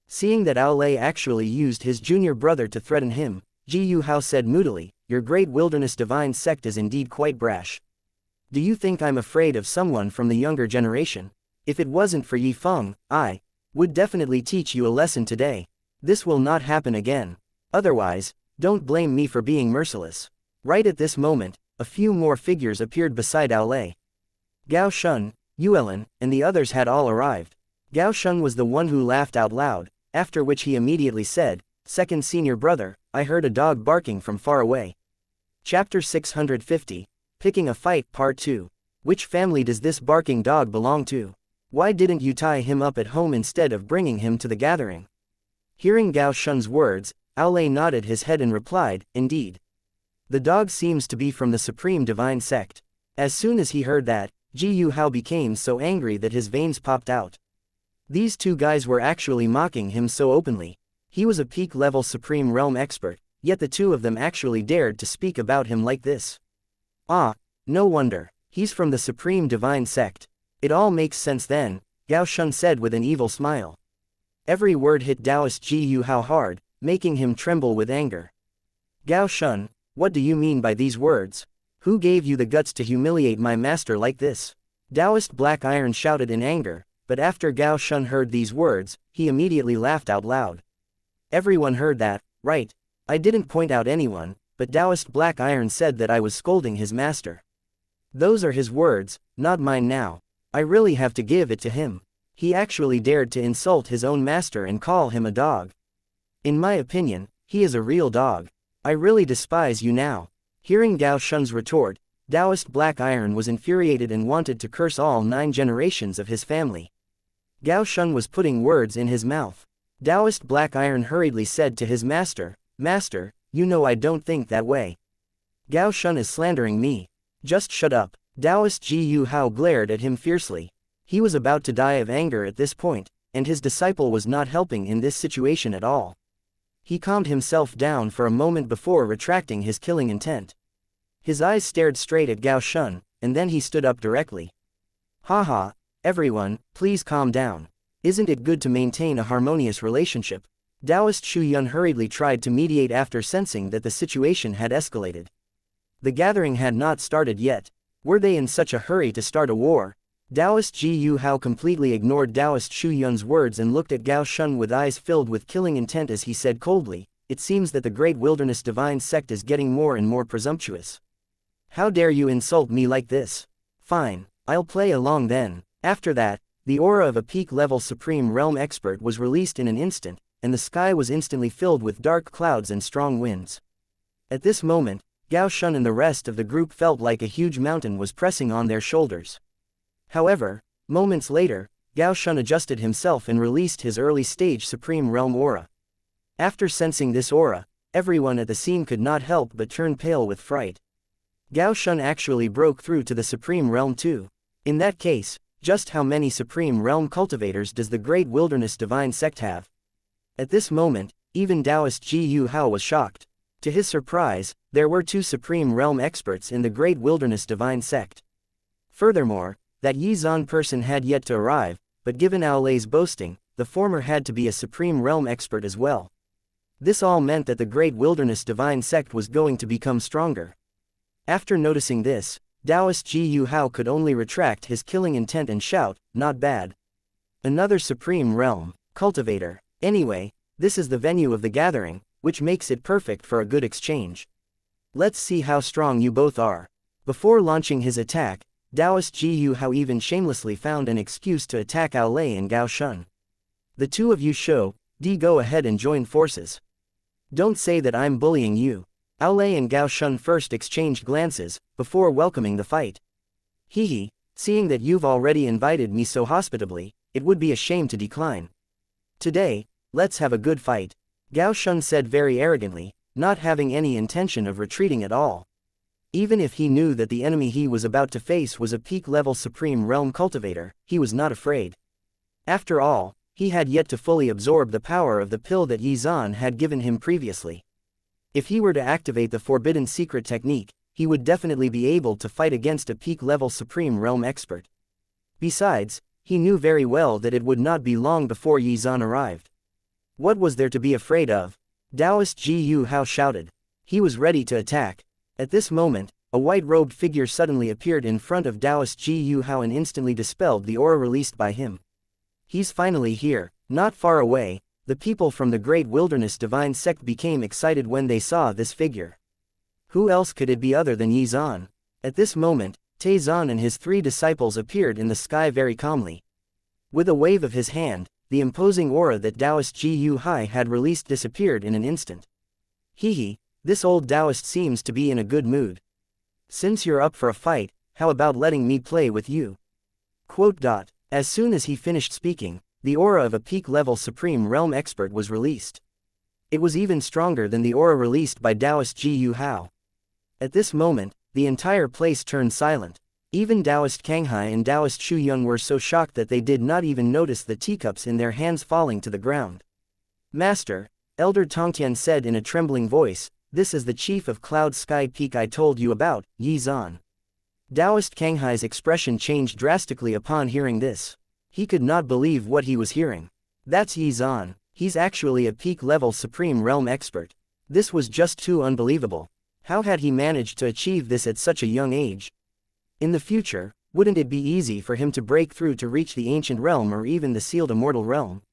Seeing that Ao Lei actually used his junior brother to threaten him, Ji Yu Hao said moodily, Your Great Wilderness Divine Sect is indeed quite brash. Do you think I'm afraid of someone from the younger generation? If it wasn't for Yi Feng, I would definitely teach you a lesson today. This will not happen again. Otherwise, don't blame me for being merciless. Right at this moment, a few more figures appeared beside Ao Lei. Gao Shun, Yuelin, and the others had all arrived. Gao Shun was the one who laughed out loud, after which he immediately said, Second senior brother, I heard a dog barking from far away. Chapter 650, Picking a Fight Part 2. Which family does this barking dog belong to? Why didn't you tie him up at home instead of bringing him to the gathering? Hearing Gao Shun's words, Ao Lei nodded his head and replied, Indeed. The dog seems to be from the Supreme Divine Sect. As soon as he heard that, Ji Yu Hao became so angry that his veins popped out. These two guys were actually mocking him so openly. He was a peak-level Supreme Realm expert, yet the two of them actually dared to speak about him like this. Ah, no wonder. He's from the Supreme Divine Sect. It all makes sense then, Gao Shun said with an evil smile. Every word hit Taoist Ji Yu Hao hard, making him tremble with anger. Gao Shun, what do you mean by these words? Who gave you the guts to humiliate my master like this? Taoist Black Iron shouted in anger, but after Gao Shun heard these words, he immediately laughed out loud. Everyone heard that, right? I didn't point out anyone, but Taoist Black Iron said that I was scolding his master. Those are his words, not mine now. I really have to give it to him. He actually dared to insult his own master and call him a dog. In my opinion, he is a real dog. I really despise you now. Hearing Gao Shun's retort, Taoist Black Iron was infuriated and wanted to curse all 9 generations of his family. Gao Shun was putting words in his mouth. Taoist Black Iron hurriedly said to his master, Master, you know I don't think that way. Gao Shun is slandering me. Just shut up. Taoist Ji Yu Hao glared at him fiercely. He was about to die of anger at this point, and his disciple was not helping in this situation at all. He calmed himself down for a moment before retracting his killing intent. His eyes stared straight at Gao Shun, and then he stood up directly. Haha, everyone, please calm down. Isn't it good to maintain a harmonious relationship? Taoist Shu Yun hurriedly tried to mediate after sensing that the situation had escalated. The gathering had not started yet. Were they in such a hurry to start a war? Taoist Ji Yu Hao completely ignored Taoist Shu Yun's words and looked at Gao Shun with eyes filled with killing intent as he said coldly, "It seems that the Great Wilderness Divine Sect is getting more and more presumptuous. How dare you insult me like this? Fine, I'll play along then." After that, the aura of a peak-level Supreme Realm expert was released in an instant, and the sky was instantly filled with dark clouds and strong winds. At this moment, Gao Shun and the rest of the group felt like a huge mountain was pressing on their shoulders. However, moments later, Gao Shun adjusted himself and released his early-stage Supreme Realm aura. After sensing this aura, everyone at the scene could not help but turn pale with fright. Gao Shun actually broke through to the Supreme Realm too. In that case, just how many Supreme Realm cultivators does the Great Wilderness Divine Sect have? At this moment, even Taoist Ji Yu Hao was shocked. To his surprise, there were 2 Supreme Realm experts in the Great Wilderness Divine Sect. Furthermore, that Yi Zan person had yet to arrive, but given Aolei's boasting, the former had to be a Supreme Realm expert as well. This all meant that the Great Wilderness Divine Sect was going to become stronger. After noticing this, Taoist Ji Yu Hao could only retract his killing intent and shout, "Not bad. Another Supreme Realm cultivator. Anyway, this is the venue of the gathering, which makes it perfect for a good exchange. Let's see how strong you both are." Before launching his attack, Taoist Ji Yu Hao even shamelessly found an excuse to attack Aolei and Gao Shun. "The two of you go ahead and join forces. Don't say that I'm bullying you." Aolei and Gao Shun first exchanged glances, before welcoming the fight. "Hehe, seeing that you've already invited me so hospitably, it would be a shame to decline. Today, let's have a good fight," Gao Shun said very arrogantly, not having any intention of retreating at all. Even if he knew that the enemy he was about to face was a peak-level Supreme Realm cultivator, he was not afraid. After all, he had yet to fully absorb the power of the pill that Yi Zan had given him previously. If he were to activate the forbidden secret technique, he would definitely be able to fight against a peak-level Supreme Realm expert. Besides, he knew very well that it would not be long before Yi Zan arrived. What was there to be afraid of? Taoist Ji Yu Hao shouted. He was ready to attack. At this moment, a white-robed figure suddenly appeared in front of Taoist Ji Yu Hao and instantly dispelled the aura released by him. "He's finally here, not far away." The people from the Great Wilderness Divine Sect became excited when they saw this figure. Who else could it be other than Yi Zan? At this moment, Te Zan and his 3 disciples appeared in the sky very calmly. With a wave of his hand, the imposing aura that Taoist Ji Yu Hai had released disappeared in an instant. "Hehe, this old Taoist seems to be in a good mood. Since you're up for a fight, how about letting me play with you?" As soon as he finished speaking, the aura of a peak-level Supreme Realm expert was released. It was even stronger than the aura released by Taoist Ji Yu Hao. At this moment, the entire place turned silent. Even Taoist Kanghai and Taoist Shu Yun were so shocked that they did not even notice the teacups in their hands falling to the ground. "Master," Elder Tongtian said in a trembling voice, "this is the chief of Cloud Sky Peak I told you about, Yi Zan." Taoist Kanghai's expression changed drastically upon hearing this. He could not believe what he was hearing. "That's Yi Zan. He's actually a peak-level Supreme Realm expert. This was just too unbelievable. How had he managed to achieve this at such a young age? In the future, wouldn't it be easy for him to break through to reach the Ancient Realm or even the Sealed Immortal Realm?"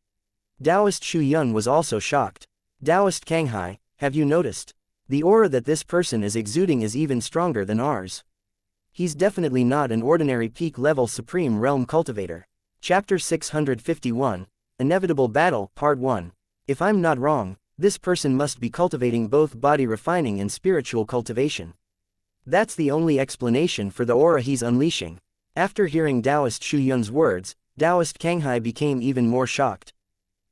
Taoist Shu Yun was also shocked. "Taoist Kanghai, have you noticed? The aura that this person is exuding is even stronger than ours. He's definitely not an ordinary peak-level Supreme Realm cultivator." Chapter 651, Inevitable Battle, Part 1. If I'm not wrong, this person must be cultivating both body refining and spiritual cultivation. That's the only explanation for the aura he's unleashing. After hearing Taoist Shu Yun's words, Taoist Kanghai became even more shocked.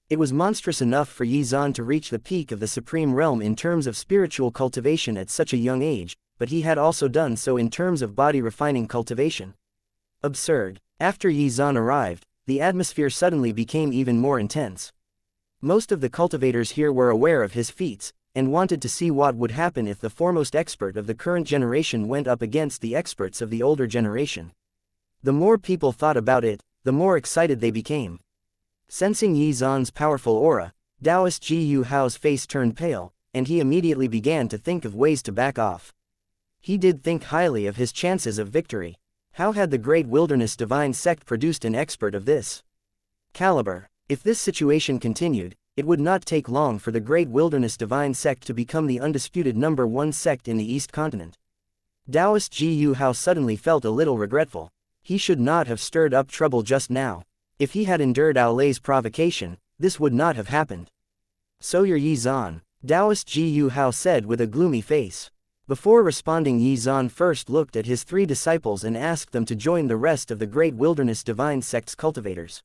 It was monstrous enough for Yi Zan to reach the peak of the Supreme Realm in terms of spiritual cultivation at such a young age, but he had also done so in terms of body refining cultivation. Absurd. After Yi Zan arrived, the atmosphere suddenly became even more intense. Most of the cultivators here were aware of his feats, and wanted to see what would happen if the foremost expert of the current generation went up against the experts of the older generation. The more people thought about it, the more excited they became. Sensing Yi Zan's powerful aura, Taoist Ji Yu Hao's face turned pale, and he immediately began to think of ways to back off. He did think highly of his chances of victory. How had the Great Wilderness Divine Sect produced an expert of this caliber? If this situation continued, it would not take long for the Great Wilderness Divine Sect to become the undisputed #1 sect in the East Continent. Taoist Gu Hao suddenly felt a little regretful. He should not have stirred up trouble just now. If he had endured Aolei's provocation, this would not have happened. So you're Yi Zan, Taoist Gu Hao said with a gloomy face. Before responding, Yi Zan first looked at his 3 disciples and asked them to join the rest of the Great Wilderness Divine Sect's cultivators.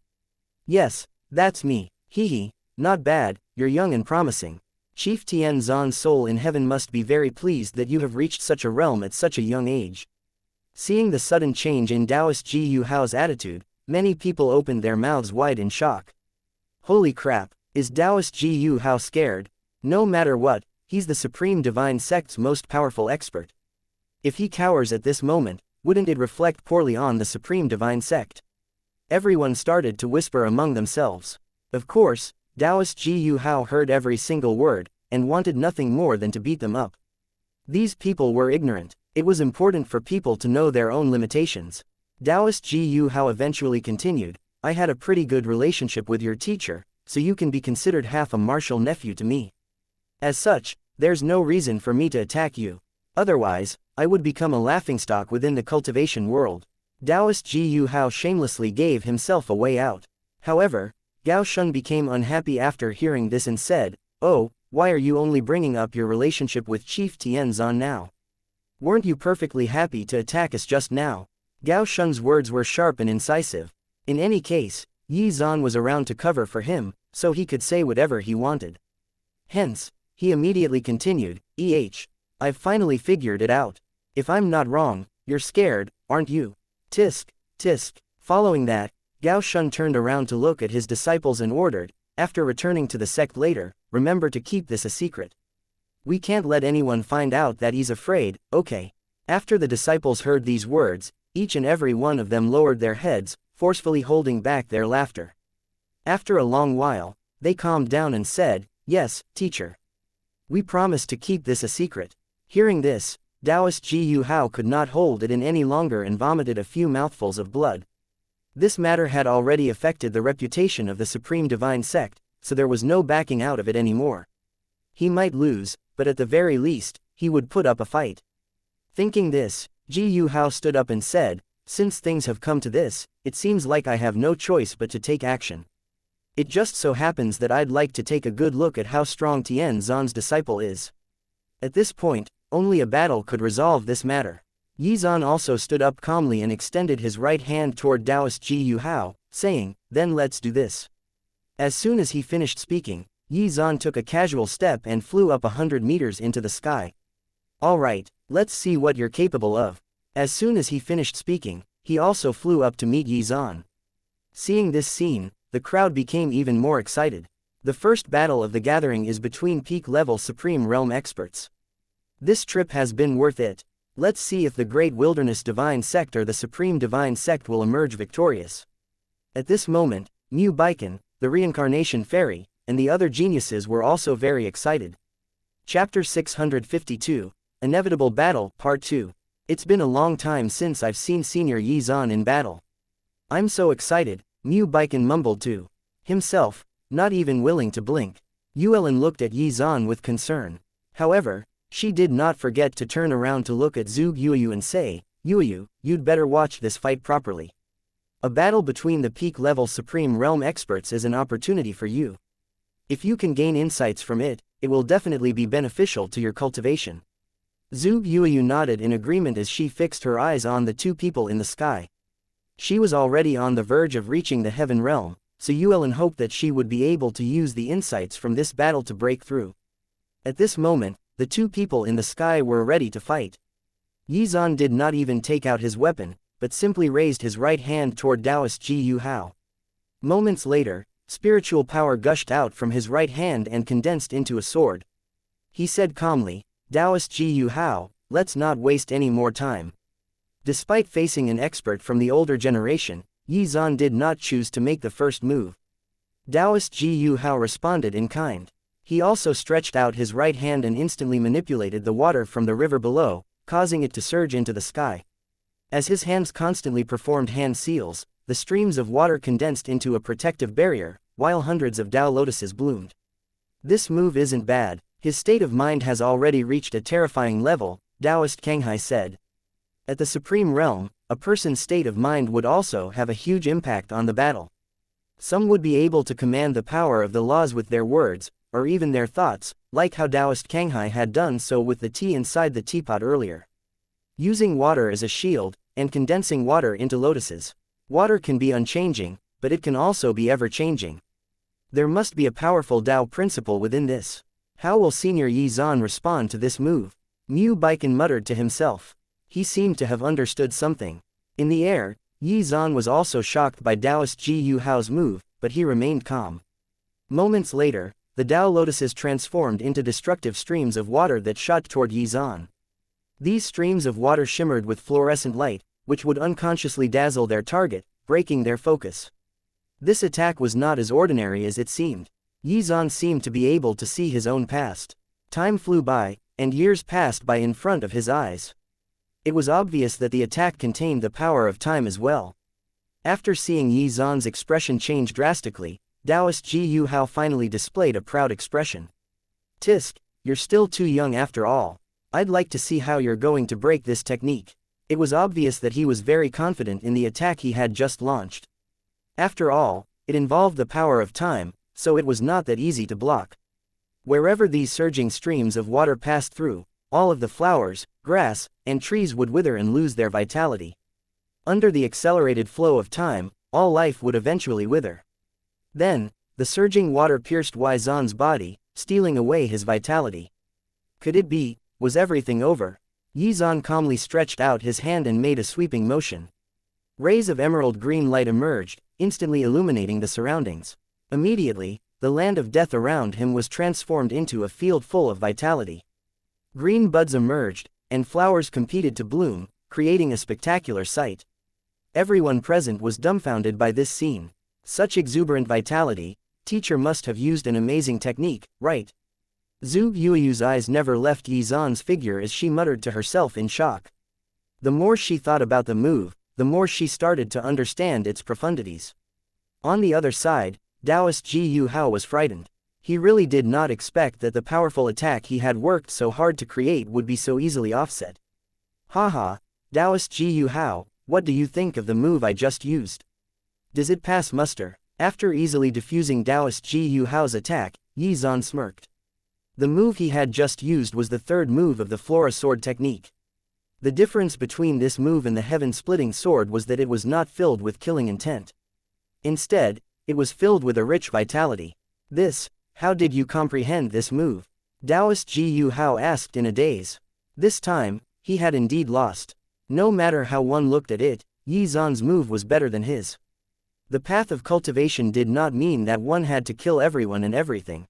Yes, that's me, hee, not bad, you're young and promising. Chief Tian Zan's soul in heaven must be very pleased that you have reached such a realm at such a young age. Seeing the sudden change in Taoist Gu Hao's attitude, many people opened their mouths wide in shock. Holy crap, is Taoist Gu Hao scared? No matter what, he's the Supreme Divine Sect's most powerful expert. If he cowers at this moment, wouldn't it reflect poorly on the Supreme Divine Sect? Everyone started to whisper among themselves. Of course, Taoist Gu Hao heard every single word, and wanted nothing more than to beat them up. These people were ignorant. It was important for people to know their own limitations. Taoist Gu Hao eventually continued, I had a pretty good relationship with your teacher, so you can be considered half a martial nephew to me. As such, there's no reason for me to attack you. Otherwise, I would become a laughingstock within the cultivation world. Taoist Gu Hao shamelessly gave himself a way out. However, Gao Shun became unhappy after hearing this and said, oh, why are you only bringing up your relationship with Chief Tian Zan now? Weren't you perfectly happy to attack us just now? Gao Shun's words were sharp and incisive. In any case, Yi Zan was around to cover for him, so he could say whatever he wanted. Hence, he immediately continued, I've finally figured it out. If I'm not wrong, you're scared, aren't you? Tisk, tisk. Following that, Gao Shun turned around to look at his disciples and ordered, after returning to the sect later, remember to keep this a secret. We can't let anyone find out that he's afraid, okay? After the disciples heard these words, each and every one of them lowered their heads, forcefully holding back their laughter. After a long while, they calmed down and said, yes, teacher. We promise to keep this a secret. Hearing this, Taoist Gu Hao could not hold it in any longer and vomited a few mouthfuls of blood. This matter had already affected the reputation of the Supreme Divine Sect, so there was no backing out of it anymore. He might lose, but at the very least, he would put up a fight. Thinking this, Gu Hao stood up and said, since things have come to this, it seems like I have no choice but to take action. It just so happens that I'd like to take a good look at how strong Tian Zan's disciple is. At this point, only a battle could resolve this matter. Yi Zan also stood up calmly and extended his right hand toward Taoist Gu Hao, saying, then let's do this. As soon as he finished speaking, Yi Zan took a casual step and flew up 100 meters into the sky. Alright, let's see what you're capable of. As soon as he finished speaking, he also flew up to meet Yi Zan. Seeing this scene, the crowd became even more excited. The first battle of the gathering is between peak-level Supreme Realm experts. This trip has been worth it. Let's see if the Great Wilderness Divine Sect or the Supreme Divine Sect will emerge victorious. At this moment, Mu Baikan, the Reincarnation Fairy, and the other geniuses were also very excited. Chapter 652, Inevitable Battle, Part 2. It's been a long time since I've seen Senior Yi Zan in battle. I'm so excited, Mu Baikan mumbled to himself, not even willing to blink. Yuelin looked at Yi Zan with concern. However, she did not forget to turn around to look at Zhuge Yuyu and say, Yuyu, you'd better watch this fight properly. A battle between the peak-level Supreme Realm experts is an opportunity for you. If you can gain insights from it, it will definitely be beneficial to your cultivation. Zhuge Yuyu nodded in agreement as she fixed her eyes on the 2 people in the sky. She was already on the verge of reaching the Heaven Realm, so Yuelin hoped that she would be able to use the insights from this battle to break through. At this moment, the 2 people in the sky were ready to fight. Yi Zan did not even take out his weapon, but simply raised his right hand toward Taoist Gu Hao. Moments later, spiritual power gushed out from his right hand and condensed into a sword. He said calmly, Taoist Gu Hao, let's not waste any more time. Despite facing an expert from the older generation, Yi Zan did not choose to make the first move. Taoist Gu Hao responded in kind. He also stretched out his right hand and instantly manipulated the water from the river below, causing it to surge into the sky. As his hands constantly performed hand seals, the streams of water condensed into a protective barrier, while hundreds of Tao lotuses bloomed. This move isn't bad, his state of mind has already reached a terrifying level, Taoist Kanghai said. At the Supreme Realm, a person's state of mind would also have a huge impact on the battle. Some would be able to command the power of the laws with their words, or even their thoughts, like how Taoist Kanghai had done so with the tea inside the teapot earlier. Using water as a shield, and condensing water into lotuses. Water can be unchanging, but it can also be ever-changing. There must be a powerful Tao principle within this. How will Senior Yi Zan respond to this move? Mu Baikan muttered to himself. He seemed to have understood something. In the air, Yi Zan was also shocked by Taoist Ji Yu Hao's move, but he remained calm. Moments later, the Tao lotuses transformed into destructive streams of water that shot toward Yi Zan. These streams of water shimmered with fluorescent light, which would unconsciously dazzle their target, breaking their focus. This attack was not as ordinary as it seemed. Yi Zan seemed to be able to see his own past. Time flew by, and years passed by in front of his eyes. It was obvious that the attack contained the power of time as well. After seeing Yi Zan's expression change drastically, Taoist Ji Yu Hao finally displayed a proud expression. Tisk, you're still too young after all. I'd like to see how you're going to break this technique. It was obvious that he was very confident in the attack he had just launched. After all, it involved the power of time, so it was not that easy to block. Wherever these surging streams of water passed through, all of the flowers, grass, and trees would wither and lose their vitality. Under the accelerated flow of time, all life would eventually wither. Then, the surging water pierced Yi Zan's body, stealing away his vitality. Could it be, was everything over? Yi Zan calmly stretched out his hand and made a sweeping motion. Rays of emerald green light emerged, instantly illuminating the surroundings. Immediately, the land of death around him was transformed into a field full of vitality. Green buds emerged, and flowers competed to bloom, creating a spectacular sight. Everyone present was dumbfounded by this scene. Such exuberant vitality, teacher must have used an amazing technique, right? Zhu Yueyu's eyes never left Yi Zan's figure as she muttered to herself in shock. The more she thought about the move, the more she started to understand its profundities. On the other side, Taoist Ji Yu Hao was frightened. He really did not expect that the powerful attack he had worked so hard to create would be so easily offset. Haha, Taoist Ji Yu Hao, what do you think of the move I just used? Does it pass muster? After easily defusing Taoist Ji Yu Hao's attack, Yi Zan smirked. The move he had just used was the third move of the Flora Sword technique. The difference between this move and the Heaven-Splitting Sword was that it was not filled with killing intent. Instead, it was filled with a rich vitality. How did you comprehend this move? Taoist Ji Yu Hao asked in a daze. This time, he had indeed lost. No matter how one looked at it, Yi Zan's move was better than his. The path of cultivation did not mean that one had to kill everyone and everything.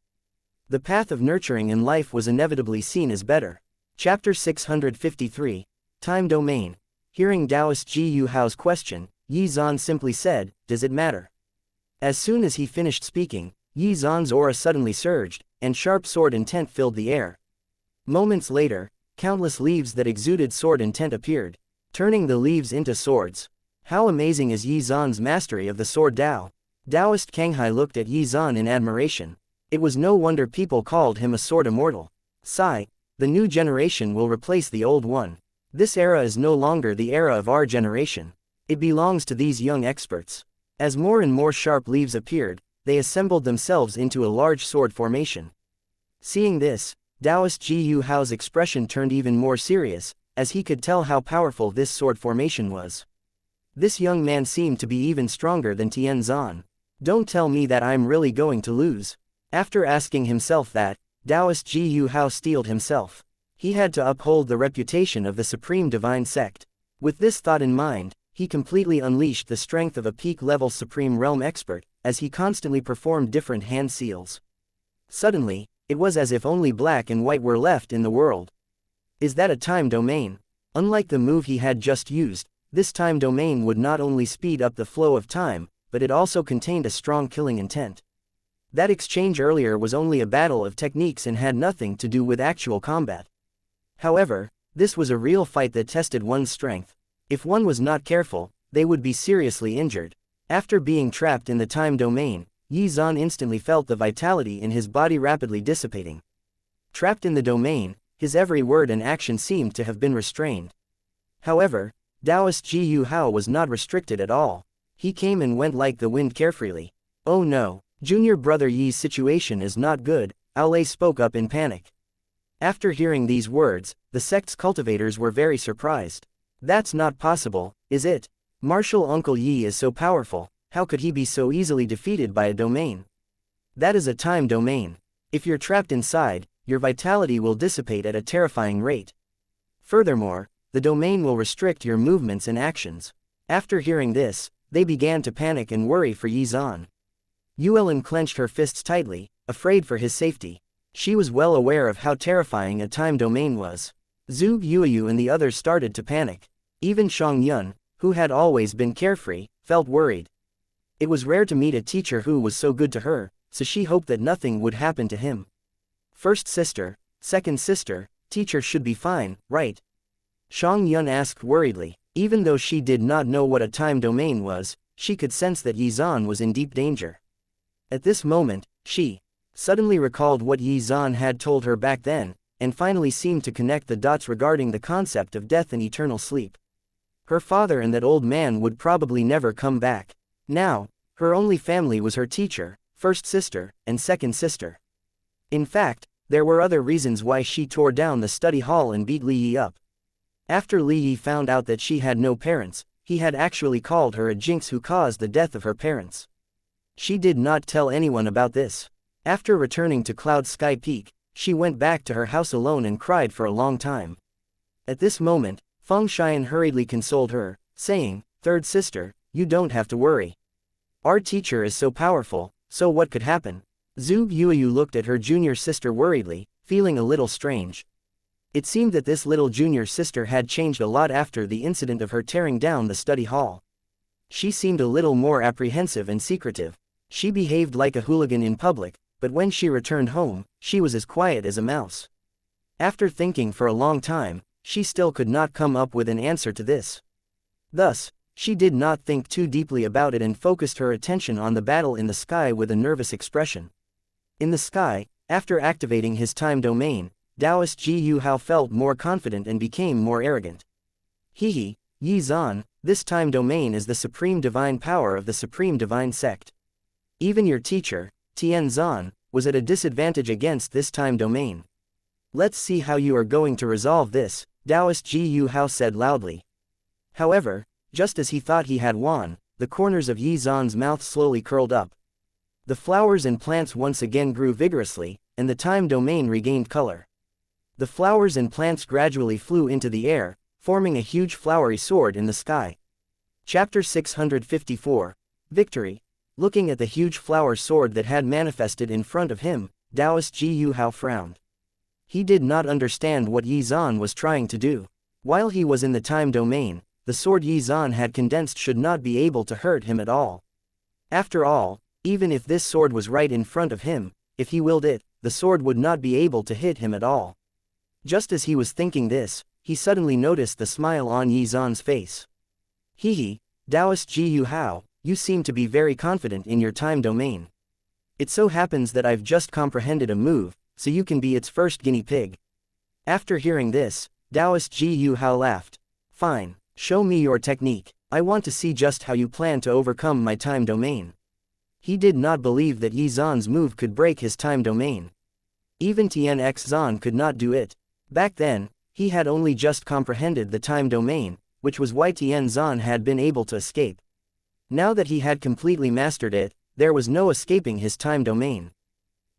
The path of nurturing in life was inevitably seen as better. Chapter 653, Time Domain. Hearing Taoist Ji Yu Hao's question, Yi Zan simply said, "Does it matter?" As soon as he finished speaking, Yi Zan's aura suddenly surged, and sharp sword intent filled the air. Moments later, countless leaves that exuded sword intent appeared, turning the leaves into swords. How amazing is Yi Zan's mastery of the sword Tao? Taoist Kanghai looked at Yi Zan in admiration. It was no wonder people called him a sword immortal. Sigh, the new generation will replace the old one. This era is no longer the era of our generation. It belongs to these young experts. As more and more sharp leaves appeared, they assembled themselves into a large sword formation. Seeing this, Taoist Ji Yu Hao's expression turned even more serious, as he could tell how powerful this sword formation was. This young man seemed to be even stronger than Tian Zan. Don't tell me that I'm really going to lose. After asking himself that, Taoist Ji Yu Hao steeled himself. He had to uphold the reputation of the Supreme Divine Sect. With this thought in mind, he completely unleashed the strength of a peak-level Supreme Realm expert, as he constantly performed different hand seals. Suddenly, it was as if only black and white were left in the world. Is that a time domain? Unlike the move he had just used, this time domain would not only speed up the flow of time, but it also contained a strong killing intent. That exchange earlier was only a battle of techniques and had nothing to do with actual combat. However, this was a real fight that tested one's strength. If one was not careful, they would be seriously injured. After being trapped in the time domain, Xuan instantly felt the vitality in his body rapidly dissipating. Trapped in the domain, his every word and action seemed to have been restrained. However, Taoist Ji Yu Hao was not restricted at all. He came and went like the wind carefreely. Oh no, junior brother Yi's situation is not good, Aolei spoke up in panic. After hearing these words, the sect's cultivators were very surprised. That's not possible, is it? Martial Uncle Yi is so powerful, how could he be so easily defeated by a domain? That is a time domain. If you're trapped inside, your vitality will dissipate at a terrifying rate. Furthermore, the domain will restrict your movements and actions. After hearing this, they began to panic and worry for Xuan. Yuelin clenched her fists tightly, afraid for his safety. She was well aware of how terrifying a time domain was. Zhu Yuyu and the others started to panic. Even Shang Yun, who had always been carefree, felt worried. It was rare to meet a teacher who was so good to her, so she hoped that nothing would happen to him. First sister, second sister, teacher should be fine, right? Shang Yun asked worriedly. Even though she did not know what a time domain was, she could sense that Xuan was in deep danger. At this moment, she suddenly recalled what Xuan had told her back then, and finally seemed to connect the dots regarding the concept of death and eternal sleep. Her father and that old man would probably never come back. Now, her only family was her teacher, first sister, and second sister. In fact, there were other reasons why she tore down the study hall and beat Li Yi up. After Li Yi found out that she had no parents, he had actually called her a jinx who caused the death of her parents. She did not tell anyone about this. After returning to Cloud Sky Peak, she went back to her house alone and cried for a long time. At this moment, Feng Xian hurriedly consoled her, saying, "Third sister, you don't have to worry. Our teacher is so powerful, so what could happen?" Zhu Yuyu looked at her junior sister worriedly, feeling a little strange. It seemed that this little junior sister had changed a lot after the incident of her tearing down the study hall. She seemed a little more apprehensive and secretive. She behaved like a hooligan in public, but when she returned home, she was as quiet as a mouse. After thinking for a long time, she still could not come up with an answer to this. Thus, she did not think too deeply about it and focused her attention on the battle in the sky with a nervous expression. In the sky, after activating his time domain, Taoist Ji Yu Hao felt more confident and became more arrogant. Hehe, Xuan, this time domain is the supreme divine power of the supreme divine sect. Even your teacher, Tian Zan, was at a disadvantage against this time domain. Let's see how you are going to resolve this, Taoist Ji Yu Hao said loudly. However, just as he thought he had won, the corners of Xuan's mouth slowly curled up. The flowers and plants once again grew vigorously, and the time domain regained color. The flowers and plants gradually flew into the air, forming a huge flowery sword in the sky. Chapter 654. Victory. Looking at the huge flower sword that had manifested in front of him, Taoist Ji Yu Hao frowned. He did not understand what Xuan was trying to do. While he was in the time domain, the sword Xuan had condensed should not be able to hurt him at all. After all, even if this sword was right in front of him, if he willed it, the sword would not be able to hit him at all. Just as he was thinking this, he suddenly noticed the smile on Xuan's face. Hehe, Taoist Ji Yu Hao, you seem to be very confident in your time domain. It so happens that I've just comprehended a move, so you can be its first guinea pig. After hearing this, Taoist Ji Yu Hao laughed. Fine, show me your technique. I want to see just how you plan to overcome my time domain. He did not believe that Xuan's move could break his time domain. Even Tian X Zan could not do it. Back then, he had only just comprehended the time domain, which was why Tian Zan had been able to escape. Now that he had completely mastered it, there was no escaping his time domain.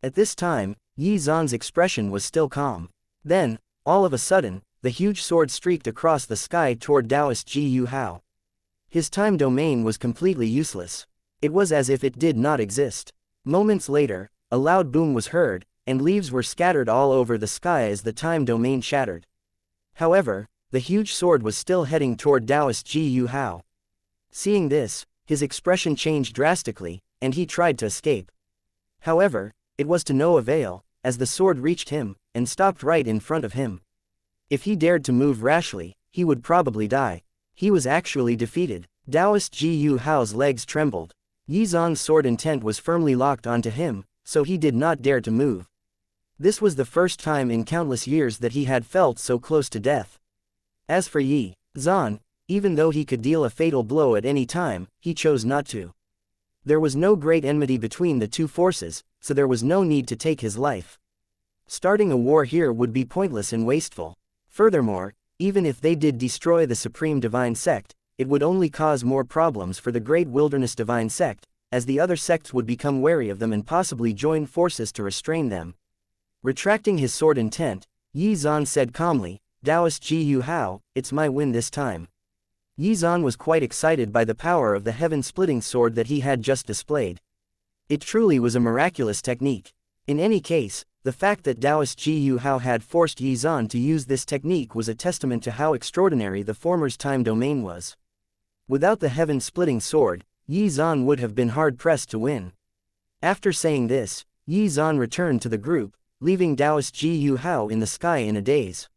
At this time, Xuan's expression was still calm. Then, all of a sudden, the huge sword streaked across the sky toward Taoist Ji Yu Hao. His time domain was completely useless. It was as if it did not exist. Moments later, a loud boom was heard, and leaves were scattered all over the sky as the time domain shattered. However, the huge sword was still heading toward Taoist Ji Yu Hao. Seeing this, his expression changed drastically, and he tried to escape. However, it was to no avail, as the sword reached him, and stopped right in front of him. If he dared to move rashly, he would probably die. He was actually defeated. Taoist Ji Yu Hao's legs trembled. Yi Zan's sword intent was firmly locked onto him, so he did not dare to move. This was the first time in countless years that he had felt so close to death. As for Yi Zan, even though he could deal a fatal blow at any time, he chose not to. There was no great enmity between the two forces, so there was no need to take his life. Starting a war here would be pointless and wasteful. Furthermore, even if they did destroy the Supreme Divine Sect, it would only cause more problems for the Great Wilderness Divine Sect, as the other sects would become wary of them and possibly join forces to restrain them. Retracting his sword intent, Yi Zan said calmly, "Taoist Ji Yu Hao, it's my win this time." Yi Zan was quite excited by the power of the heaven-splitting sword that he had just displayed. It truly was a miraculous technique. In any case, the fact that Taoist Ji Yu Hao had forced Yi Zan to use this technique was a testament to how extraordinary the former's time domain was. Without the heaven-splitting sword, Yi Zan would have been hard-pressed to win. After saying this, Yi Zan returned to the group, leaving Taoist Ji Yu Hao in the sky in a daze.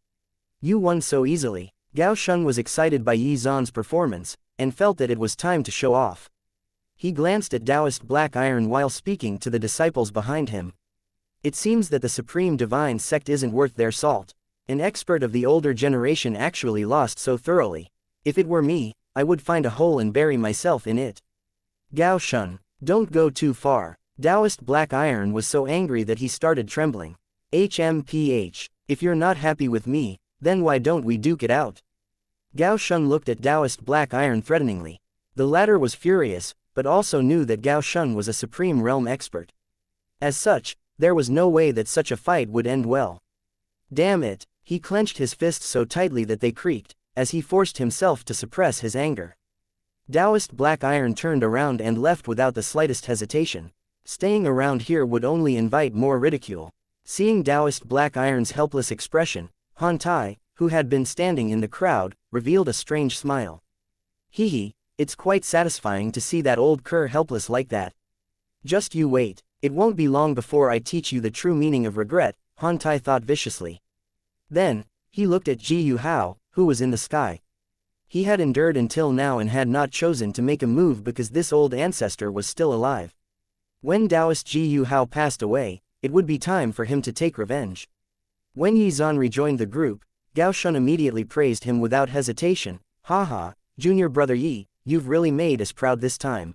"You won so easily." Gao Shun was excited by Yi Zan's performance, and felt that it was time to show off. He glanced at Taoist Black Iron while speaking to the disciples behind him. "It seems that the Supreme Divine Sect isn't worth their salt. An expert of the older generation actually lost so thoroughly. If it were me, I would find a hole and bury myself in it." "Gao Shun, don't go too far." Taoist Black Iron was so angry that he started trembling. "HMPH, if you're not happy with me, then why don't we duke it out?" Gao Shun looked at Taoist Black Iron threateningly. The latter was furious, but also knew that Gao Shun was a Supreme Realm expert. As such, there was no way that such a fight would end well. Damn it, he clenched his fists so tightly that they creaked, as he forced himself to suppress his anger. Taoist Black Iron turned around and left without the slightest hesitation. Staying around here would only invite more ridicule. Seeing Taoist Black Iron's helpless expression, Han Tai, who had been standing in the crowd, revealed a strange smile. "Hee, it's quite satisfying to see that old cur helpless like that. Just you wait, it won't be long before I teach you the true meaning of regret," Han Tai thought viciously. Then, he looked at Ji Yu Hao, who was in the sky. He had endured until now and had not chosen to make a move because this old ancestor was still alive. When Taoist Ji Yu Hao passed away, it would be time for him to take revenge. When Yi Zan rejoined the group, Gao Shun immediately praised him without hesitation. "Haha, junior brother Yi, you've really made us proud this time.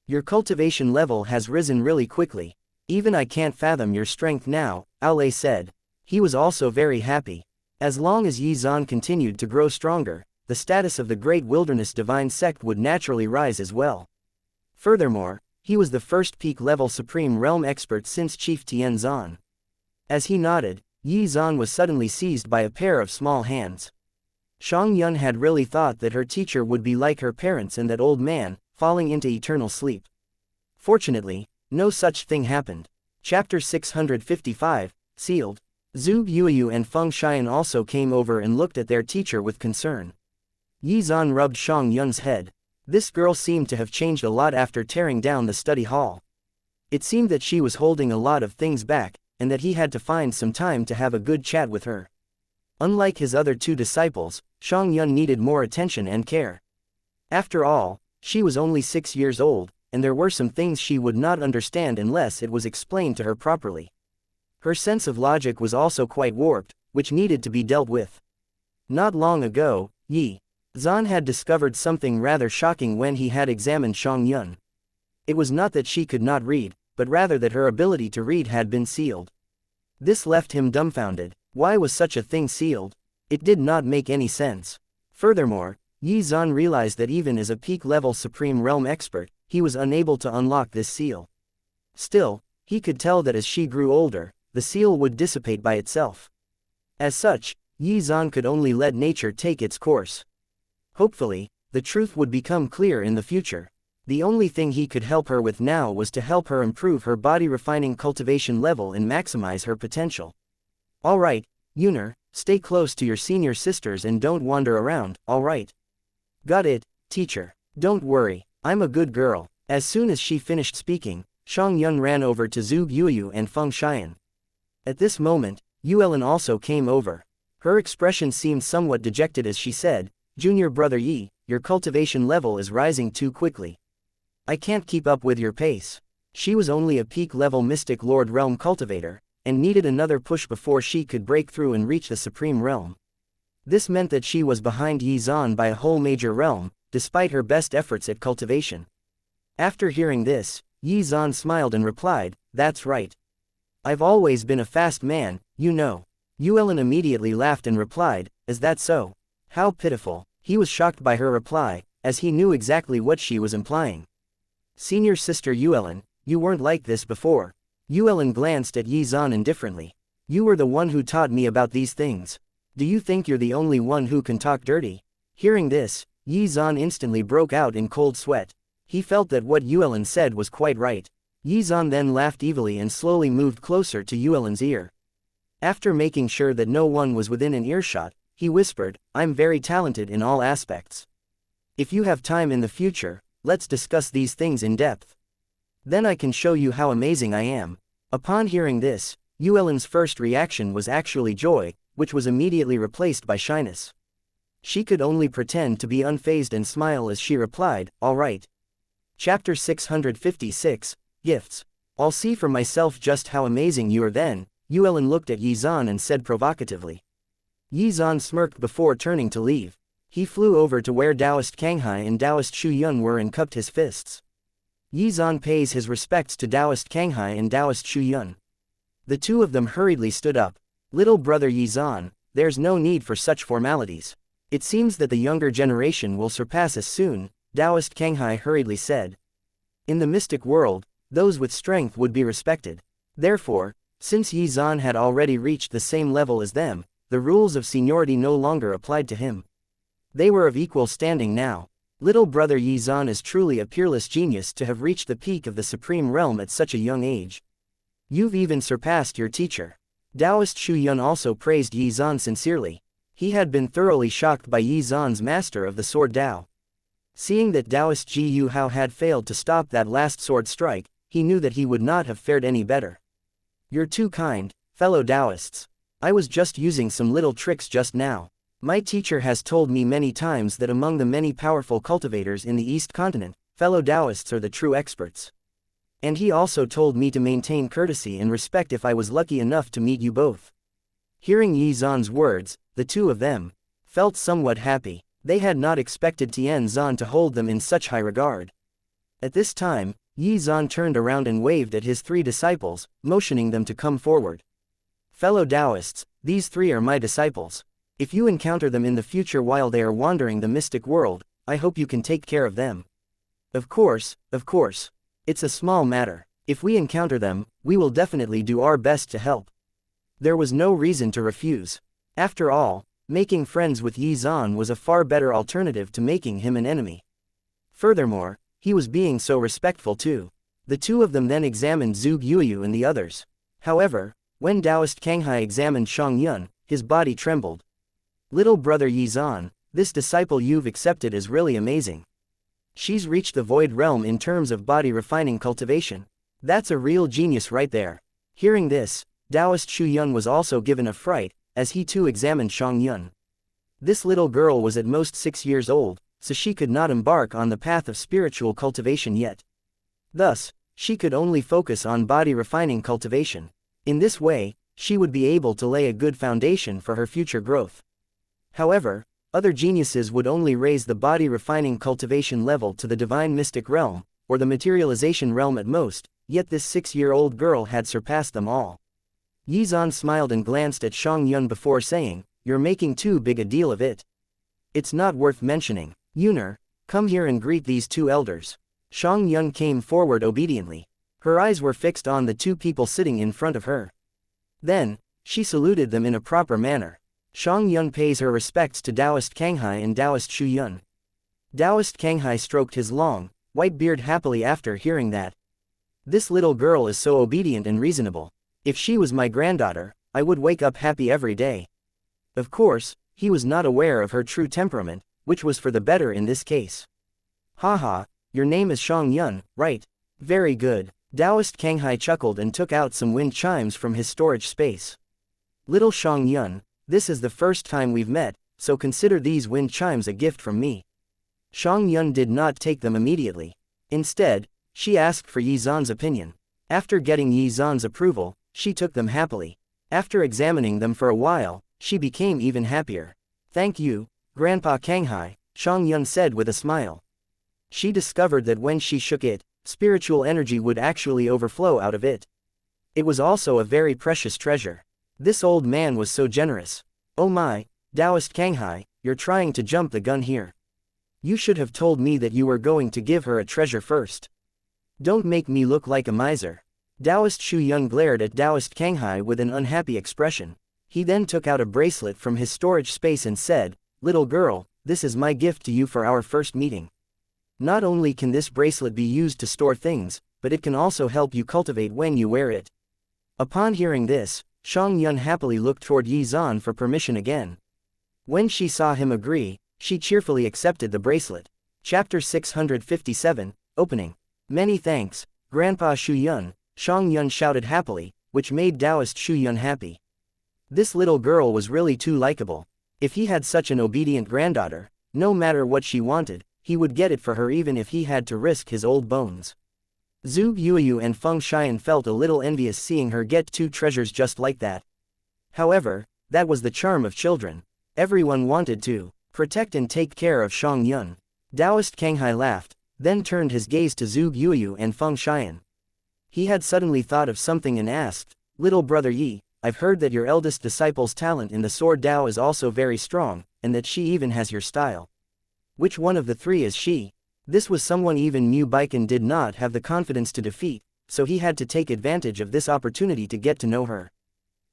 Your cultivation level has risen really quickly. Even I can't fathom your strength now," Aolei said. He was also very happy. As long as Yi Zan continued to grow stronger, the status of the Great Wilderness Divine Sect would naturally rise as well. Furthermore, he was the first peak-level Supreme Realm expert since Chief Tian Zan. As he nodded, Yi Zan was suddenly seized by a pair of small hands. Shang Yun had really thought that her teacher would be like her parents and that old man, falling into eternal sleep. Fortunately, no such thing happened. Chapter 655, Sealed. Zhu Yuyu and Feng Xian also came over and looked at their teacher with concern. Yi Zan rubbed Shang Yun's head. This girl seemed to have changed a lot after tearing down the study hall. It seemed that she was holding a lot of things back, and that he had to find some time to have a good chat with her. Unlike his other two disciples, Shang Yun needed more attention and care. After all, she was only 6 years old, and there were some things she would not understand unless it was explained to her properly. Her sense of logic was also quite warped, which needed to be dealt with. Not long ago, Yi Zan had discovered something rather shocking when he had examined Shang Yun. It was not that she could not read, but rather that her ability to read had been sealed. This left him dumbfounded. Why was such a thing sealed? It did not make any sense. Furthermore, Yi Zan realized that even as a peak-level Supreme Realm expert, he was unable to unlock this seal. Still, he could tell that as she grew older, the seal would dissipate by itself. As such, Yi Zan could only let nature take its course. Hopefully, the truth would become clear in the future. The only thing he could help her with now was to help her improve her body-refining cultivation level and maximize her potential. "Alright, Yuner, stay close to your senior sisters and don't wander around, alright?" "Got it, teacher. Don't worry, I'm a good girl." As soon as she finished speaking, Shang Yun ran over to Zhu Yuyu and Feng Xian. At this moment, Yuelin also came over. Her expression seemed somewhat dejected as she said, Junior brother Yi, your cultivation level is rising too quickly. I can't keep up with your pace. She was only a peak-level Mystic Lord Realm cultivator, and needed another push before she could break through and reach the Supreme Realm. This meant that she was behind Yi Zan by a whole major realm, despite her best efforts at cultivation. After hearing this, Yi Zan smiled and replied, "That's right. I've always been a fast man, you know." Yuelin immediately laughed and replied, "Is that so? How pitiful." He was shocked by her reply, as he knew exactly what she was implying. "Senior sister Yuelin, you weren't like this before." Yuelin glanced at Yi Zan indifferently. "You were the one who taught me about these things. Do you think you're the only one who can talk dirty?" Hearing this, Yi Zan instantly broke out in cold sweat. He felt that what Yuelin said was quite right. Yi Zan then laughed evilly and slowly moved closer to Yuelin's ear. After making sure that no one was within an earshot, he whispered, "I'm very talented in all aspects. If you have time in the future, let's discuss these things in depth. Then I can show you how amazing I am." Upon hearing this, Yuelin's first reaction was actually joy, which was immediately replaced by shyness. She could only pretend to be unfazed and smile as she replied, "All right." Chapter 656, Gifts. "I'll see for myself just how amazing you are then." Yuelin looked at Yi Zan and said provocatively. Yi Zan smirked before turning to leave. He flew over to where Taoist Kanghai and Taoist Xuan were and cupped his fists. Yi Zan pays his respects to Taoist Kanghai and Taoist Xuan. The two of them hurriedly stood up. "Little brother Yi Zan, there's no need for such formalities. It seems that the younger generation will surpass us soon," Taoist Kanghai hurriedly said. In the mystic world, those with strength would be respected. Therefore, since Yi Zan had already reached the same level as them, the rules of seniority no longer applied to him. They were of equal standing now. Little brother Yi Zan is truly a peerless genius to have reached the peak of the Supreme Realm at such a young age. You've even surpassed your teacher. Taoist Xuan also praised Yi Zan sincerely. He had been thoroughly shocked by Yi Zan's master of the sword Dao. Seeing that Taoist Ji Yu Hao had failed to stop that last sword strike, he knew that he would not have fared any better. "You're too kind, fellow Taoists. I was just using some little tricks just now. My teacher has told me many times that among the many powerful cultivators in the East Continent, fellow Taoists are the true experts. And he also told me to maintain courtesy and respect if I was lucky enough to meet you both." Hearing Yi Zan's words, the two of them felt somewhat happy. They had not expected Tian Zan to hold them in such high regard. At this time, Yi Zan turned around and waved at his three disciples, motioning them to come forward. "Fellow Taoists, these three are my disciples. If you encounter them in the future while they are wandering the mystic world, I hope you can take care of them." Of course. It's a small matter. If we encounter them, we will definitely do our best to help." There was no reason to refuse. After all, making friends with Yi Zan was a far better alternative to making him an enemy. Furthermore, he was being so respectful too. The two of them then examined Zhuge Yuyu and the others. However, when Taoist Kanghai examined Xianxia, his body trembled. "Little brother Yi Zan, this disciple you've accepted is really amazing. She's reached the void realm in terms of body refining cultivation. That's a real genius right there." Hearing this, Taoist Xuan was also given a fright, as he too examined Xianxia. This little girl was at most 6 years old, so she could not embark on the path of spiritual cultivation yet. Thus, she could only focus on body refining cultivation. In this way, she would be able to lay a good foundation for her future growth. However, other geniuses would only raise the body refining cultivation level to the divine mystic realm, or the materialization realm at most, yet this 6-year-old girl had surpassed them all. Yi Zan smiled and glanced at Xianxia before saying, "You're making too big a deal of it. It's not worth mentioning. Yuner, come here and greet these two elders." Xianxia came forward obediently. Her eyes were fixed on the two people sitting in front of her. Then, she saluted them in a proper manner. Xianxia pays her respects to Taoist Kanghai and Taoist Xuan. Taoist Kanghai stroked his long, white beard happily after hearing that. "This little girl is so obedient and reasonable. If she was my granddaughter, I would wake up happy every day." Of course, he was not aware of her true temperament, which was for the better in this case. "Haha, your name is Xianxia, right? Very good." Taoist Kanghai chuckled and took out some wind chimes from his storage space. "Little Xianxia, this is the first time we've met, so consider these wind chimes a gift from me." Xianxia did not take them immediately. Instead, she asked for Yi Zan's opinion. After getting Yi Zan's approval, she took them happily. After examining them for a while, she became even happier. "Thank you, Grandpa Kanghai," Xianxia said with a smile. She discovered that when she shook it, spiritual energy would actually overflow out of it. It was also a very precious treasure. This old man was so generous. "Oh my, Taoist Kanghai, you're trying to jump the gun here. You should have told me that you were going to give her a treasure first. Don't make me look like a miser." Taoist Xuan glared at Taoist Kanghai with an unhappy expression. He then took out a bracelet from his storage space and said, "Little girl, this is my gift to you for our first meeting. Not only can this bracelet be used to store things, but it can also help you cultivate when you wear it." Upon hearing this, Xianxia happily looked toward Yi Zan for permission again. When she saw him agree, she cheerfully accepted the bracelet. Chapter 657, Opening. "Many thanks, Grandpa Xuan," Xianxia shouted happily, which made Taoist Xuan happy. This little girl was really too likable. If he had such an obedient granddaughter, no matter what she wanted, he would get it for her even if he had to risk his old bones. Zhu Yuyu and Feng Xian felt a little envious seeing her get two treasures just like that. However, that was the charm of children. Everyone wanted to protect and take care of Xianxia. Taoist Kanghai laughed, then turned his gaze to Zhu Yuyu and Feng Xian. He had suddenly thought of something and asked, "Little brother Yi, I've heard that your eldest disciple's talent in the sword Dao is also very strong, and that she even has your style. Which one of the three is she?" This was someone even Mu Baiken did not have the confidence to defeat, so he had to take advantage of this opportunity to get to know her.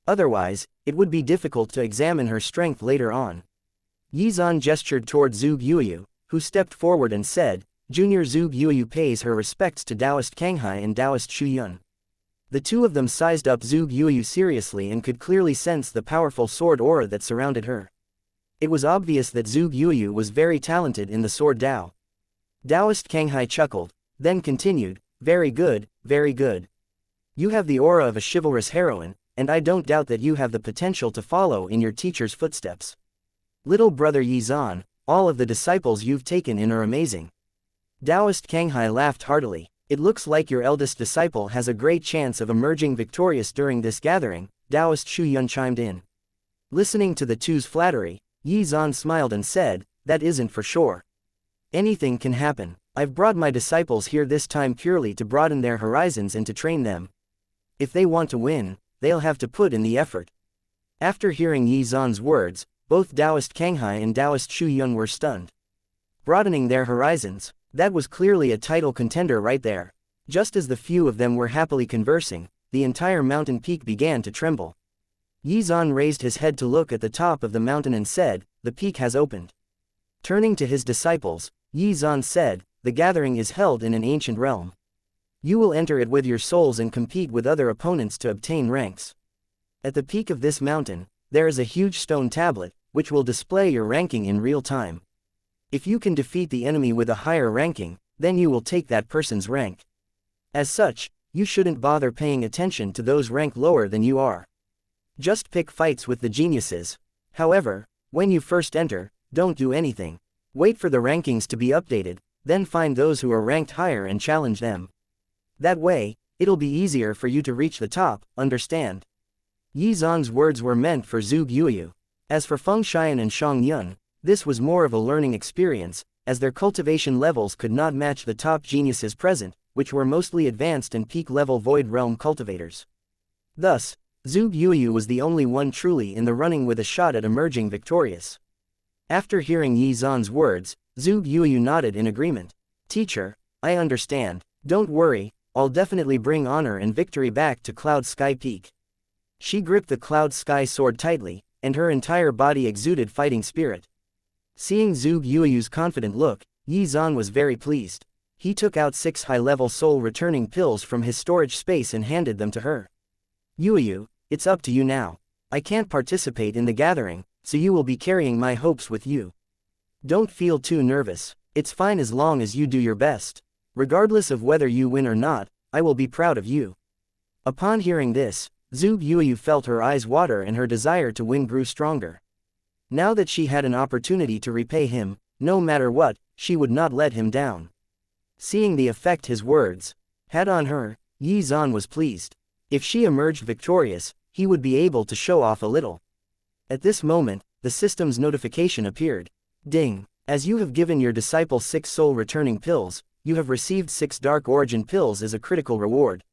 Otherwise, it would be difficult to examine her strength later on. Yi Zan gestured toward Zhu Yuyu, who stepped forward and said, "Junior Zhu Yuyu pays her respects to Taoist Kanghai and Taoist Xuan." The two of them sized up Zhu Yuyu seriously and could clearly sense the powerful sword aura that surrounded her. It was obvious that Zhu Yuyu was very talented in the sword Dao. Taoist Kanghai chuckled, then continued, very good, very good. You have the aura of a chivalrous heroine, and I don't doubt that you have the potential to follow in your teacher's footsteps. Little brother Yi Zan, all of the disciples you've taken in are amazing." Taoist Kanghai laughed heartily. "It looks like your eldest disciple has a great chance of emerging victorious during this gathering," Taoist Xuan chimed in. Listening to the two's flattery, Yi Zan smiled and said, "That isn't for sure. Anything can happen. I've brought my disciples here this time purely to broaden their horizons and to train them. If they want to win, they'll have to put in the effort." After hearing Yi Zan's words, both Taoist Kanghai and Taoist Xuan were stunned. Broadening their horizons, that was clearly a title contender right there. Just as the few of them were happily conversing, the entire mountain peak began to tremble. Yi Zan raised his head to look at the top of the mountain and said, "The peak has opened." Turning to his disciples, Yi Zan said, "The gathering is held in an ancient realm. You will enter it with your souls and compete with other opponents to obtain ranks. At the peak of this mountain, there is a huge stone tablet, which will display your ranking in real time. If you can defeat the enemy with a higher ranking, then you will take that person's rank. As such, you shouldn't bother paying attention to those ranked lower than you are. Just pick fights with the geniuses. However, when you first enter, don't do anything. Wait for the rankings to be updated, then find those who are ranked higher and challenge them. That way, it'll be easier for you to reach the top, understand?" Yi Zan's words were meant for Zhu Yuyu. As for Feng Xian and Xianxia, this was more of a learning experience, as their cultivation levels could not match the top geniuses present, which were mostly advanced and peak-level Void Realm cultivators. Thus, Zhu Yuyu was the only one truly in the running with a shot at emerging victorious. After hearing Yi Zan's words, Zhu Yuyu nodded in agreement. "Teacher, I understand. Don't worry, I'll definitely bring honor and victory back to Cloud Sky Peak." She gripped the Cloud Sky sword tightly, and her entire body exuded fighting spirit. Seeing Zhu Yuyu's confident look, Yi Zan was very pleased. He took out 6 high-level soul-returning pills from his storage space and handed them to her. "Yuyu, it's up to you now. I can't participate in the gathering, so you will be carrying my hopes with you. Don't feel too nervous. It's fine as long as you do your best. Regardless of whether you win or not, I will be proud of you." Upon hearing this, Zhu Yuyu felt her eyes water and her desire to win grew stronger. Now that she had an opportunity to repay him, no matter what, she would not let him down. Seeing the effect his words had on her, Yi Zan was pleased. If she emerged victorious, he would be able to show off a little. At this moment, the system's notification appeared. Ding! As you have given your disciple 6 soul-returning pills, you have received 6 Dark Origin pills as a critical reward.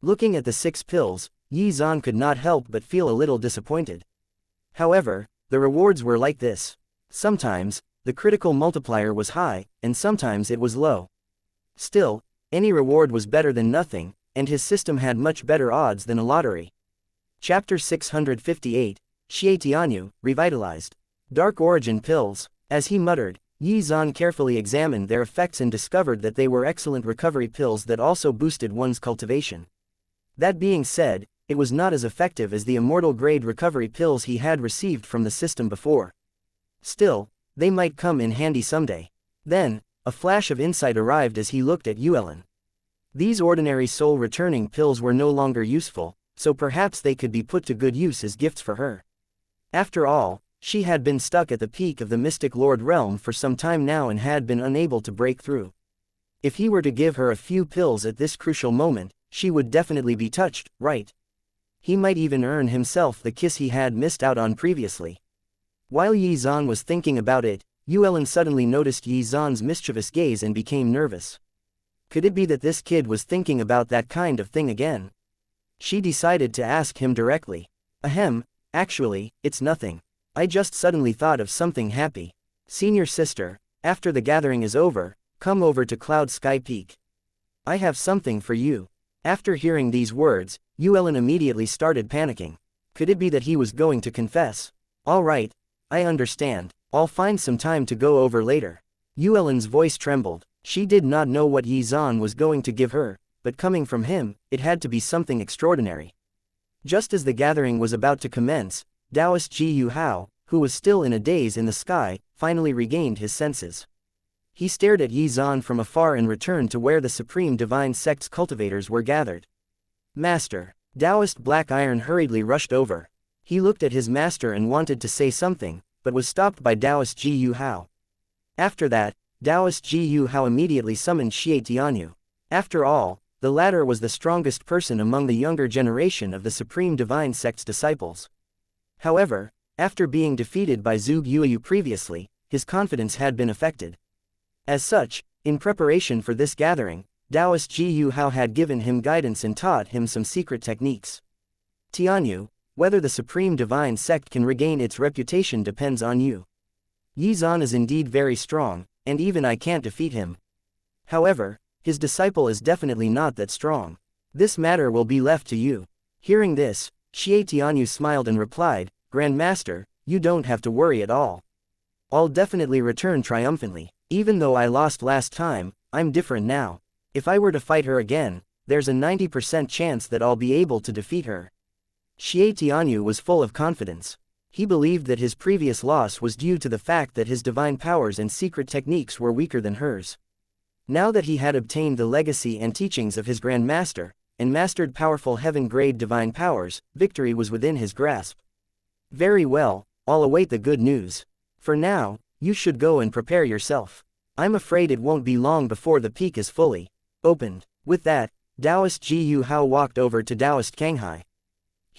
Looking at the 6 pills, Yi Zan could not help but feel a little disappointed. However, the rewards were like this. Sometimes, the critical multiplier was high, and sometimes it was low. Still, any reward was better than nothing, and his system had much better odds than a lottery. Chapter 658, Xianxia, Revitalized. Dark Origin Pills. As he muttered, Yi Zan carefully examined their effects and discovered that they were excellent recovery pills that also boosted one's cultivation. That being said, it was not as effective as the immortal grade recovery pills he had received from the system before. Still, they might come in handy someday. Then, a flash of insight arrived as he looked at Yuelin. These ordinary soul-returning pills were no longer useful, so perhaps they could be put to good use as gifts for her. After all, she had been stuck at the peak of the Mystic Lord realm for some time now and had been unable to break through. If he were to give her a few pills at this crucial moment, she would definitely be touched, right? He might even earn himself the kiss he had missed out on previously. While Yi Zan was thinking about it, Yuelin suddenly noticed Yi Zan's mischievous gaze and became nervous. Could it be that this kid was thinking about that kind of thing again? She decided to ask him directly. Ahem, actually, it's nothing. I just suddenly thought of something happy. Senior sister, after the gathering is over, come over to Cloud Sky Peak. I have something for you. After hearing these words, Yuelin immediately started panicking. Could it be that he was going to confess? All right, I understand. I'll find some time to go over later. Yuelin's voice trembled. She did not know what Yi Zan was going to give her, but coming from him, it had to be something extraordinary. Just as the gathering was about to commence, Taoist Ji Yu Hao, who was still in a daze in the sky, finally regained his senses. He stared at Yi Zan from afar and returned to where the Supreme Divine Sect's cultivators were gathered. Master. Taoist Black Iron hurriedly rushed over. He looked at his master and wanted to say something, but was stopped by Taoist Ji Yu Hao. After that, Taoist Ji Yu Hao immediately summoned Xie Tianyu. After all, the latter was the strongest person among the younger generation of the Supreme Divine Sect's disciples. However, after being defeated by Zhuge Yuyu previously, his confidence had been affected. As such, in preparation for this gathering, Taoist Ji Yu Hao had given him guidance and taught him some secret techniques. Tianyu, whether the Supreme Divine Sect can regain its reputation depends on you. Yi Zan is indeed very strong, and even I can't defeat him. However, his disciple is definitely not that strong. This matter will be left to you. Hearing this, Xie Tianyu smiled and replied, Grand Master, you don't have to worry at all. I'll definitely return triumphantly. Even though I lost last time, I'm different now. If I were to fight her again, there's a 90% chance that I'll be able to defeat her. Xie Tianyu was full of confidence. He believed that his previous loss was due to the fact that his divine powers and secret techniques were weaker than hers. Now that he had obtained the legacy and teachings of his Grand Master, and mastered powerful heaven-grade divine powers, victory was within his grasp. Very well, I'll await the good news. For now, you should go and prepare yourself. I'm afraid it won't be long before the peak is fully opened. With that, Taoist Ji Yu Hao walked over to Taoist Kanghai.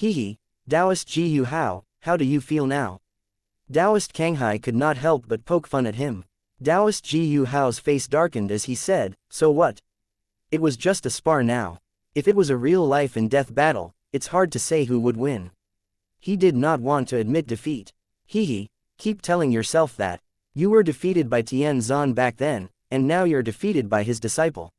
Hehe, Taoist Ji Yu Hao, how do you feel now? Taoist Kanghai could not help but poke fun at him. Taoist Ji Yu Hao's face darkened as he said, so what? It was just a spar now. If it was a real life and death battle, it's hard to say who would win. He did not want to admit defeat. Hehe, keep telling yourself that. You were defeated by Tian Zan back then, and now you're defeated by his disciple.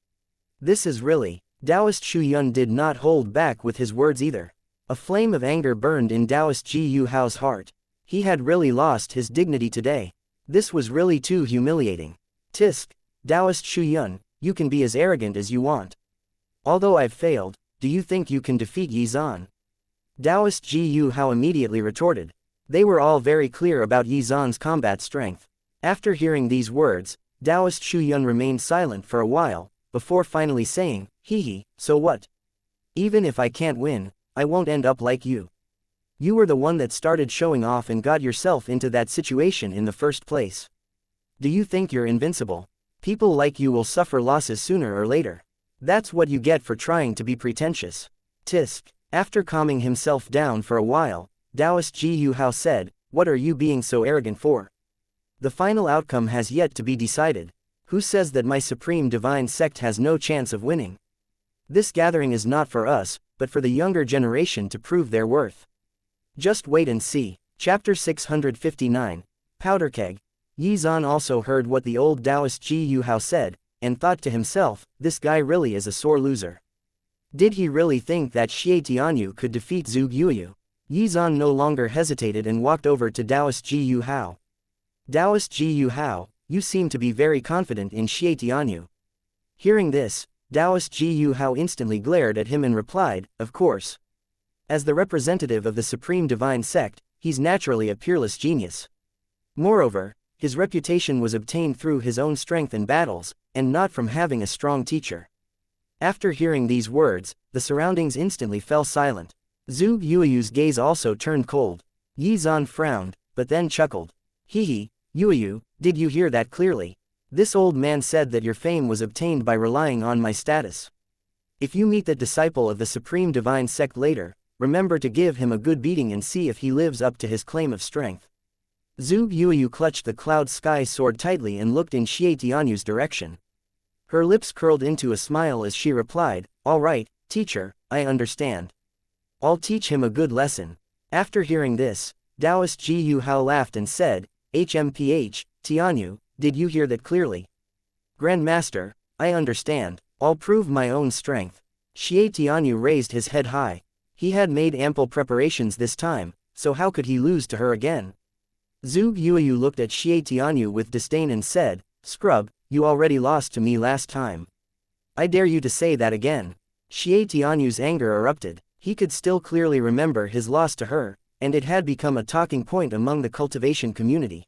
This is really. Taoist Shu Yun did not hold back with his words either. A flame of anger burned in Taoist Ji Yu Hao's heart. He had really lost his dignity today. This was really too humiliating. Tisk, Taoist Shu Yun, you can be as arrogant as you want. Although I've failed, do you think you can defeat Yi Zan? Taoist Ji Yu Hao immediately retorted. They were all very clear about Yi Zan's combat strength. After hearing these words, Taoist Shu Yun remained silent for a while, before finally saying, hehe, so what? Even if I can't win, I won't end up like you. You were the one that started showing off and got yourself into that situation in the first place. Do you think you're invincible? People like you will suffer losses sooner or later. That's what you get for trying to be pretentious. Tisk. After calming himself down for a while, Taoist Ji Hao said, "What are you being so arrogant for? The final outcome has yet to be decided. Who says that my supreme divine sect has no chance of winning? This gathering is not for us, but for the younger generation to prove their worth. Just wait and see." Chapter 659. Powder Keg. Yi Zan also heard what the old Taoist Ji Hao said, and thought to himself, this guy really is a sore loser. Did he really think that Xie Tianyu could defeat Zhuge Yuyu? Yi Zan no longer hesitated and walked over to Taoist Ji Hao. "Taoist Ji Hao, you seem to be very confident in Xie Tianyu." Hearing this, Taoist Ji Hao instantly glared at him and replied, "Of course. As the representative of the Supreme Divine Sect, he's naturally a peerless genius. Moreover, his reputation was obtained through his own strength in battles, and not from having a strong teacher." After hearing these words, the surroundings instantly fell silent. Zhuge Yueyu's gaze also turned cold. Yi Zan frowned, but then chuckled. "Hehe, Yueyu, did you hear that clearly? This old man said that your fame was obtained by relying on my status. If you meet the disciple of the Supreme Divine Sect later, remember to give him a good beating and see if he lives up to his claim of strength." Zhuge Yueyu clutched the cloud sky sword tightly and looked in Xie Tianyu's direction. Her lips curled into a smile as she replied, "All right, teacher, I understand. I'll teach him a good lesson." After hearing this, Taoist Ji Hao laughed and said, "HMPH, Tianyu, did you hear that clearly? Grandmaster, I understand. I'll prove my own strength." Xie Tianyu raised his head high. He had made ample preparations this time, so how could he lose to her again? Zhuge Yueyu looked at Xie Tianyu with disdain and said, "Scrub, you already lost to me last time. I dare you to say that again." Xie Tianyu's anger erupted. He could still clearly remember his loss to her, and it had become a talking point among the cultivation community.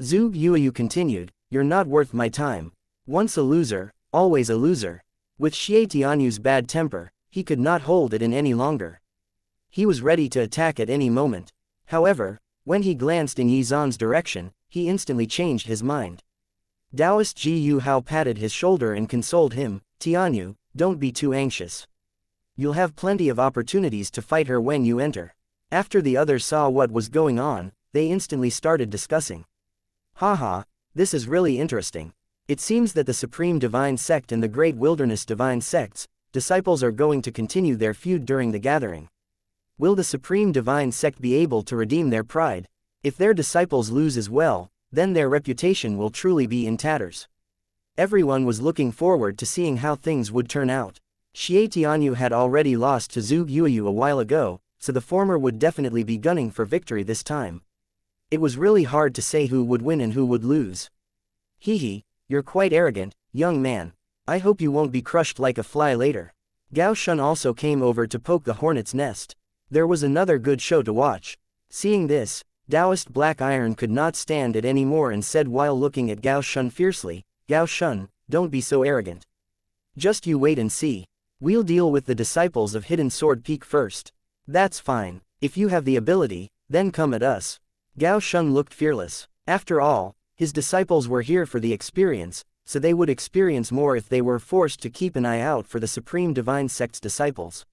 Zhuge Yueyu continued, "You're not worth my time. Once a loser, always a loser." With Xie Tianyu's bad temper, he could not hold it in any longer. He was ready to attack at any moment. However, when he glanced in Yi Zan's direction, he instantly changed his mind. Taoist Ji Hao patted his shoulder and consoled him, "Tianyu, don't be too anxious. You'll have plenty of opportunities to fight her when you enter." After the others saw what was going on, they instantly started discussing. "Haha, this is really interesting. It seems that the Supreme Divine Sect and the Great Wilderness Divine Sects, disciples are going to continue their feud during the gathering. Will the Supreme Divine Sect be able to redeem their pride? If their disciples lose as well, then their reputation will truly be in tatters." Everyone was looking forward to seeing how things would turn out. Xie Tianyu had already lost to Zhuge Yueyu a while ago, so the former would definitely be gunning for victory this time. It was really hard to say who would win and who would lose. "Hehe, you're quite arrogant, young man. I hope you won't be crushed like a fly later." Gao Shun also came over to poke the hornet's nest. There was another good show to watch. Seeing this, Taoist Black Iron could not stand it anymore and said while looking at Gao Shun fiercely, "Gao Shun, don't be so arrogant. Just you wait and see. We'll deal with the disciples of Hidden Sword Peak first. That's fine. If you have the ability, then come at us." Gao Shun looked fearless. After all, his disciples were here for the experience, so they would experience more if they were forced to keep an eye out for the Supreme Divine Sect's disciples.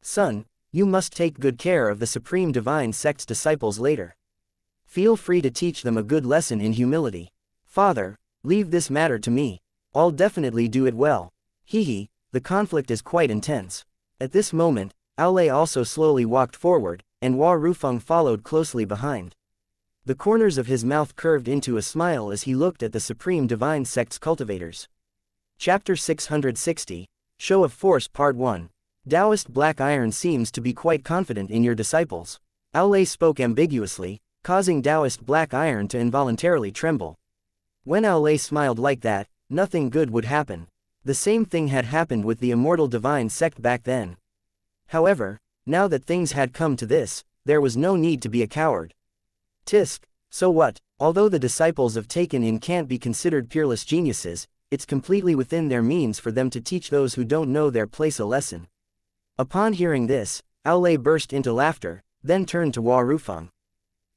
"Son, you must take good care of the Supreme Divine Sect's disciples later. Feel free to teach them a good lesson in humility." "Father, leave this matter to me. I'll definitely do it well." Hehe, the conflict is quite intense. At this moment, Aolei also slowly walked forward, and Hua Rufeng followed closely behind. The corners of his mouth curved into a smile as he looked at the Supreme Divine Sect's cultivators. Chapter 660, Show of Force Part 1. Taoist Black Iron seems to be quite confident in your disciples. Aolei spoke ambiguously, causing Taoist Black Iron to involuntarily tremble. When Aolei smiled like that, nothing good would happen. The same thing had happened with the Immortal Divine Sect back then. However, now that things had come to this, there was no need to be a coward. Tisk, so what? Although the disciples of Taken In can't be considered peerless geniuses, it's completely within their means for them to teach those who don't know their place a lesson. Upon hearing this, Aolei burst into laughter, then turned to Hua Rufeng.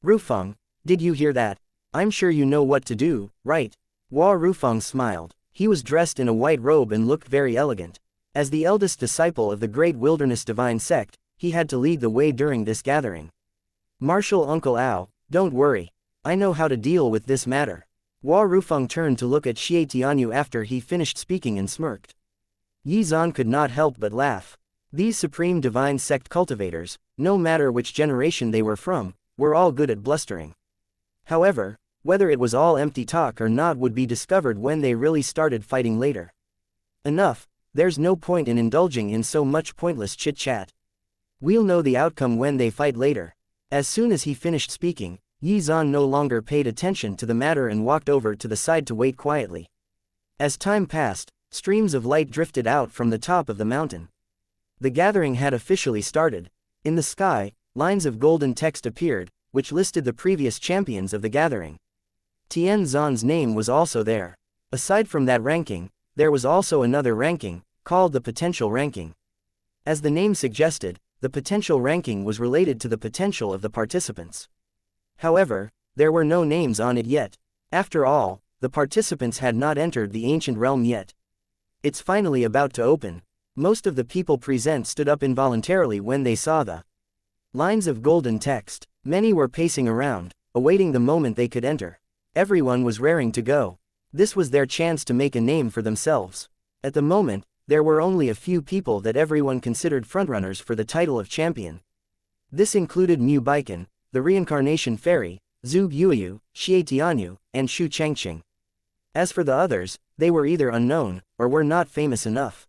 Rufeng, did you hear that? I'm sure you know what to do, right? Hua Rufeng smiled. He was dressed in a white robe and looked very elegant. As the eldest disciple of the Great Wilderness Divine Sect, he had to lead the way during this gathering. Martial Uncle Ao, don't worry. I know how to deal with this matter. Hua Rufeng turned to look at Xie Tianyu after he finished speaking and smirked. Yi Zan could not help but laugh. These Supreme Divine Sect cultivators, no matter which generation they were from, were all good at blustering. However, whether it was all empty talk or not would be discovered when they really started fighting later. Enough, there's no point in indulging in so much pointless chit-chat. We'll know the outcome when they fight later. As soon as he finished speaking, Yi Zan no longer paid attention to the matter and walked over to the side to wait quietly. As time passed, streams of light drifted out from the top of the mountain. The gathering had officially started. In the sky, lines of golden text appeared, which listed the previous champions of the gathering. Tian Zan's name was also there. Aside from that ranking, there was also another ranking, called the potential ranking. As the name suggested, the potential ranking was related to the potential of the participants. However, there were no names on it yet. After all, the participants had not entered the ancient realm yet. It's finally about to open. Most of the people present stood up involuntarily when they saw the lines of golden text. Many were pacing around, awaiting the moment they could enter. Everyone was raring to go. This was their chance to make a name for themselves. At the moment, there were only a few people that everyone considered frontrunners for the title of champion. This included Mu Baikan, the Reincarnation Fairy, Zhu Yuyu, Xie Tianyu, and Shu Changqing. As for the others, they were either unknown, or were not famous enough.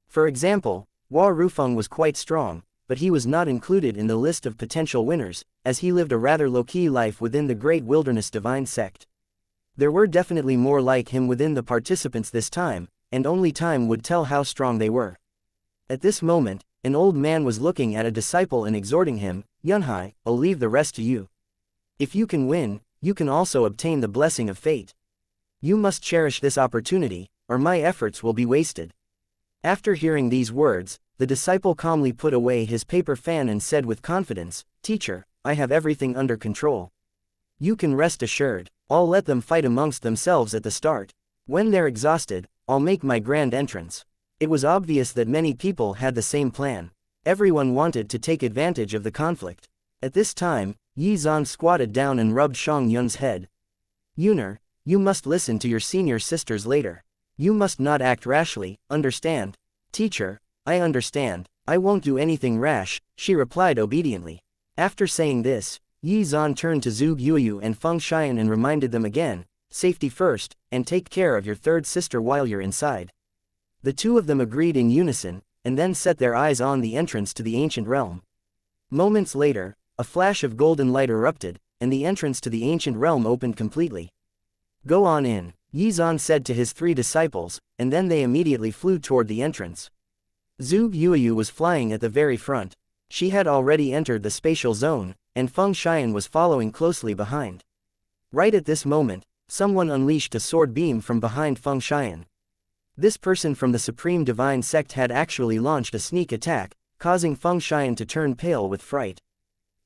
For example, Hua Rufeng was quite strong, but he was not included in the list of potential winners, as he lived a rather low-key life within the Great Wilderness Divine Sect. There were definitely more like him within the participants this time, and only time would tell how strong they were. At this moment, an old man was looking at a disciple and exhorting him, "Yunhai, I'll leave the rest to you. If you can win, you can also obtain the blessing of fate. You must cherish this opportunity, or my efforts will be wasted." After hearing these words, the disciple calmly put away his paper fan and said with confidence, "Teacher, I have everything under control. You can rest assured. I'll let them fight amongst themselves at the start. When they're exhausted, I'll make my grand entrance." It was obvious that many people had the same plan. Everyone wanted to take advantage of the conflict. At this time, Yi Zan squatted down and rubbed Shang Yun's head. "Yuner, you must listen to your senior sisters later. You must not act rashly, understand?" "Teacher, I understand. I won't do anything rash," she replied obediently. After saying this, Yi Zan turned to Zhu Yuyu and Feng Xian and reminded them again, "Safety first, and take care of your third sister while you're inside." The two of them agreed in unison, and then set their eyes on the entrance to the ancient realm. Moments later, a flash of golden light erupted, and the entrance to the ancient realm opened completely. "Go on in," Yi Zan said to his three disciples, and then they immediately flew toward the entrance. Zhu Yuyu was flying at the very front. She had already entered the spatial zone, and Feng Xian was following closely behind. Right at this moment, someone unleashed a sword beam from behind Feng Xian. This person from the Supreme Divine Sect had actually launched a sneak attack, causing Feng Xian to turn pale with fright.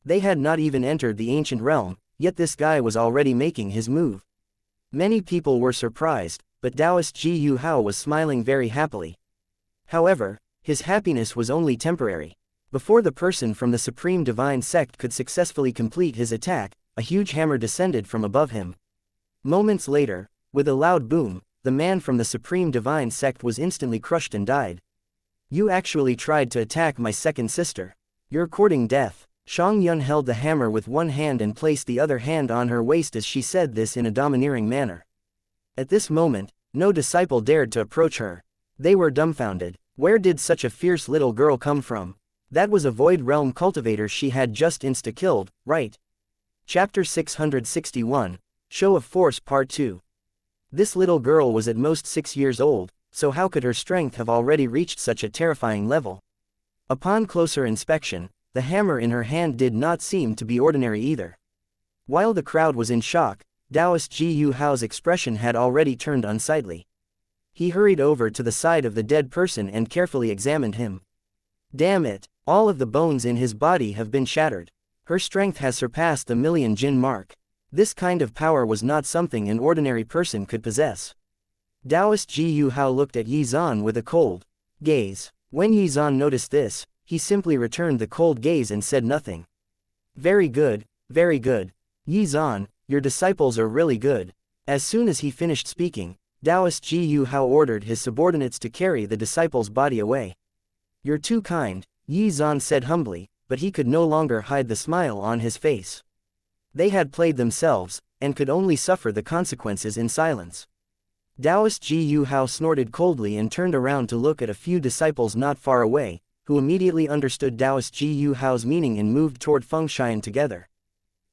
They had not even entered the ancient realm, yet this guy was already making his move. Many people were surprised, but Taoist Ji Yu Hao was smiling very happily. However, his happiness was only temporary. Before the person from the Supreme Divine Sect could successfully complete his attack, a huge hammer descended from above him. Moments later, with a loud boom, the man from the Supreme Divine Sect was instantly crushed and died. "You actually tried to attack my second sister. You're courting death." Shang Yun held the hammer with one hand and placed the other hand on her waist as she said this in a domineering manner. At this moment, no disciple dared to approach her. They were dumbfounded. Where did such a fierce little girl come from? That was a Void Realm cultivator she had just insta-killed, right? Chapter 661, Show of Force Part 2. This little girl was at most 6 years old, so how could her strength have already reached such a terrifying level? Upon closer inspection, the hammer in her hand did not seem to be ordinary either. While the crowd was in shock, Taoist Ji Yu Hao's expression had already turned unsightly. He hurried over to the side of the dead person and carefully examined him. "Damn it, all of the bones in his body have been shattered. Her strength has surpassed the million jin mark. This kind of power was not something an ordinary person could possess. Taoist Ji Yu Hao looked at Yi Zan with a cold gaze. When Yi Zan noticed this, he simply returned the cold gaze and said nothing. Very good, very good. Yi Zan, your disciples are really good. As soon as he finished speaking, Taoist Ji Yu Hao ordered his subordinates to carry the disciple's body away. You're too kind, Yi Zan said humbly, but he could no longer hide the smile on his face. They had played themselves, and could only suffer the consequences in silence. Taoist Ji Yu Hao snorted coldly and turned around to look at a few disciples not far away, who immediately understood Taoist Ji Yu Hao's meaning and moved toward Feng Xian together.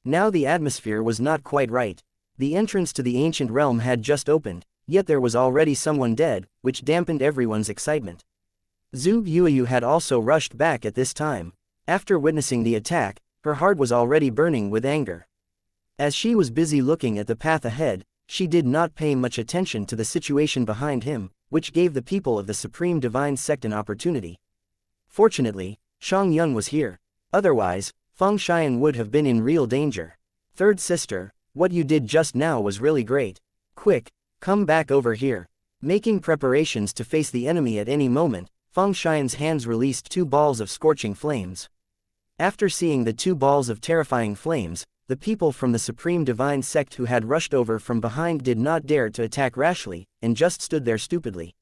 Now the atmosphere was not quite right. The entrance to the ancient realm had just opened, yet there was already someone dead, which dampened everyone's excitement. Zhu Yuyu had also rushed back at this time. After witnessing the attack, her heart was already burning with anger. As she was busy looking at the path ahead, she did not pay much attention to the situation behind him, which gave the people of the Supreme Divine Sect an opportunity. Fortunately, Xianxia was here. Otherwise, Feng Xian would have been in real danger. Third sister, what you did just now was really great. Quick, come back over here. Making preparations to face the enemy at any moment, Feng Xian's hands released 2 balls of scorching flames. After seeing the 2 balls of terrifying flames, the people from the Supreme Divine Sect who had rushed over from behind did not dare to attack rashly, and just stood there stupidly.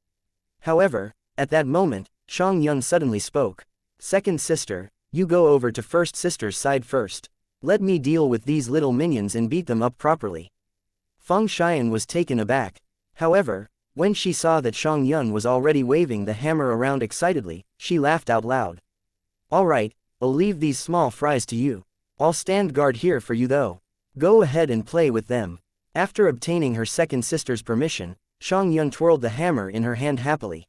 However, at that moment, Xianxia suddenly spoke. Second sister, you go over to first sister's side first. Let me deal with these little minions and beat them up properly. Feng Xian was taken aback. However, when she saw that Xianxia was already waving the hammer around excitedly, she laughed out loud. Alright, I'll leave these small fries to you. I'll stand guard here for you though. Go ahead and play with them. After obtaining her second sister's permission, Xianxia twirled the hammer in her hand happily.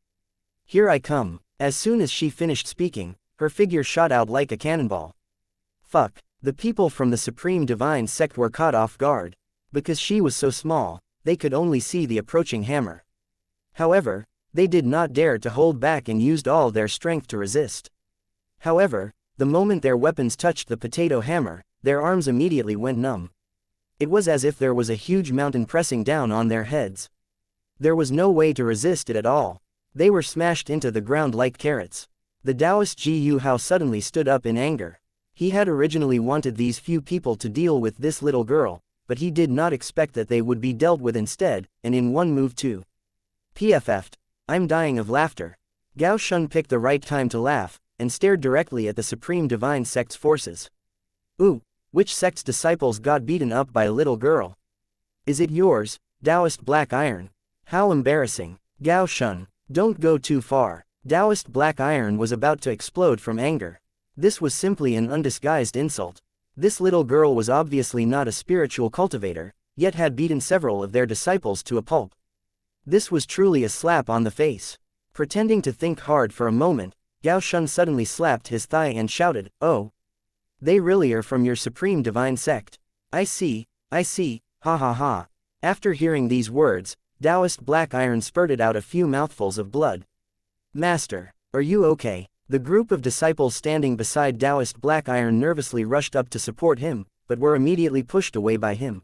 Here I come. As soon as she finished speaking, her figure shot out like a cannonball. Fuck, the people from the Supreme Divine Sect were caught off guard. Because she was so small, they could only see the approaching hammer. However, they did not dare to hold back and used all their strength to resist. However, the moment their weapons touched the potato hammer, their arms immediately went numb. It was as if there was a huge mountain pressing down on their heads. There was no way to resist it at all. They were smashed into the ground like carrots. The Taoist Ji Yu Hao suddenly stood up in anger. He had originally wanted these few people to deal with this little girl, but he did not expect that they would be dealt with instead, and in one move too. PFF'd. I'm dying of laughter. Gao Shun picked the right time to laugh, and stared directly at the Supreme Divine Sect's forces. Ooh, which sect's disciples got beaten up by a little girl? Is it yours, Taoist Black Iron? How embarrassing. Gao Shun, don't go too far. Taoist Black Iron was about to explode from anger. This was simply an undisguised insult. This little girl was obviously not a spiritual cultivator, yet had beaten several of their disciples to a pulp. This was truly a slap on the face. Pretending to think hard for a moment, Gao Shun suddenly slapped his thigh and shouted, "Oh! They really are from your Supreme Divine Sect. I see, ha ha ha." After hearing these words, Taoist Black Iron spurted out a few mouthfuls of blood. Master, are you okay? The group of disciples standing beside Taoist Black Iron nervously rushed up to support him, but were immediately pushed away by him.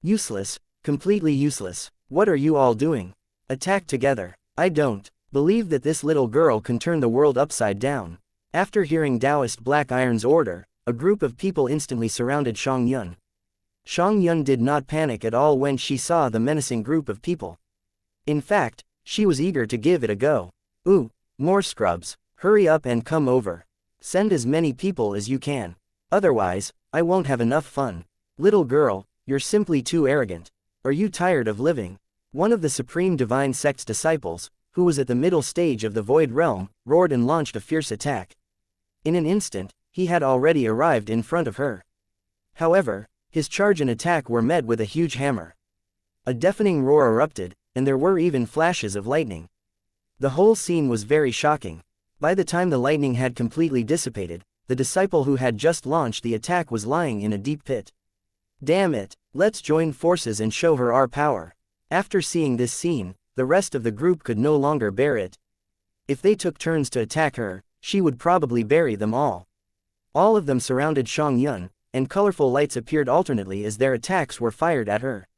Useless, completely useless. What are you all doing? Attack together. I don't believe that this little girl can turn the world upside down. After hearing Taoist Black Iron's order, a group of people instantly surrounded Xianxia. Xianxia did not panic at all when she saw the menacing group of people. In fact, she was eager to give it a go. Ooh, more scrubs. Hurry up and come over. Send as many people as you can. Otherwise, I won't have enough fun. Little girl, you're simply too arrogant. Are you tired of living? One of the Supreme Divine Sect's disciples, who was at the middle stage of the Void Realm, roared and launched a fierce attack. In an instant, he had already arrived in front of her. However, his charge and attack were met with a huge hammer. A deafening roar erupted, and there were even flashes of lightning. The whole scene was very shocking. By the time the lightning had completely dissipated, the disciple who had just launched the attack was lying in a deep pit. Damn it, let's join forces and show her our power. After seeing this scene, the rest of the group could no longer bear it. If they took turns to attack her, she would probably bury them all. All of them surrounded Xianxia, and colorful lights appeared alternately as their attacks were fired at her.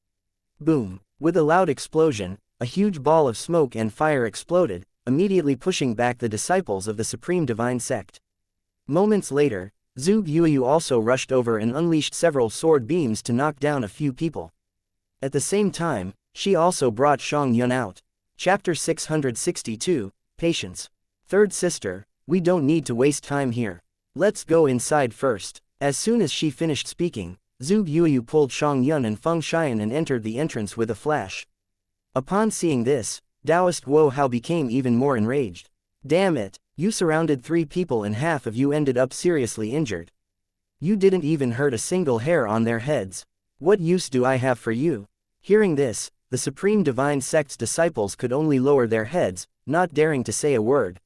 Boom! With a loud explosion, a huge ball of smoke and fire exploded, immediately pushing back the disciples of the Supreme Divine Sect. Moments later, Zhuge Yuyu also rushed over and unleashed several sword beams to knock down a few people. At the same time, she also brought Xianxia out. Chapter 662, Patience. Third sister, we don't need to waste time here. Let's go inside first. As soon as she finished speaking, Zhuge Yuyu pulled Xianxia and Feng Xian and entered the entrance with a flash. Upon seeing this, Taoist Wo Hao became even more enraged. Damn it, you surrounded 3 people and half of you ended up seriously injured. You didn't even hurt a single hair on their heads. What use do I have for you? Hearing this, the Supreme Divine Sect's disciples could only lower their heads, not daring to say a word.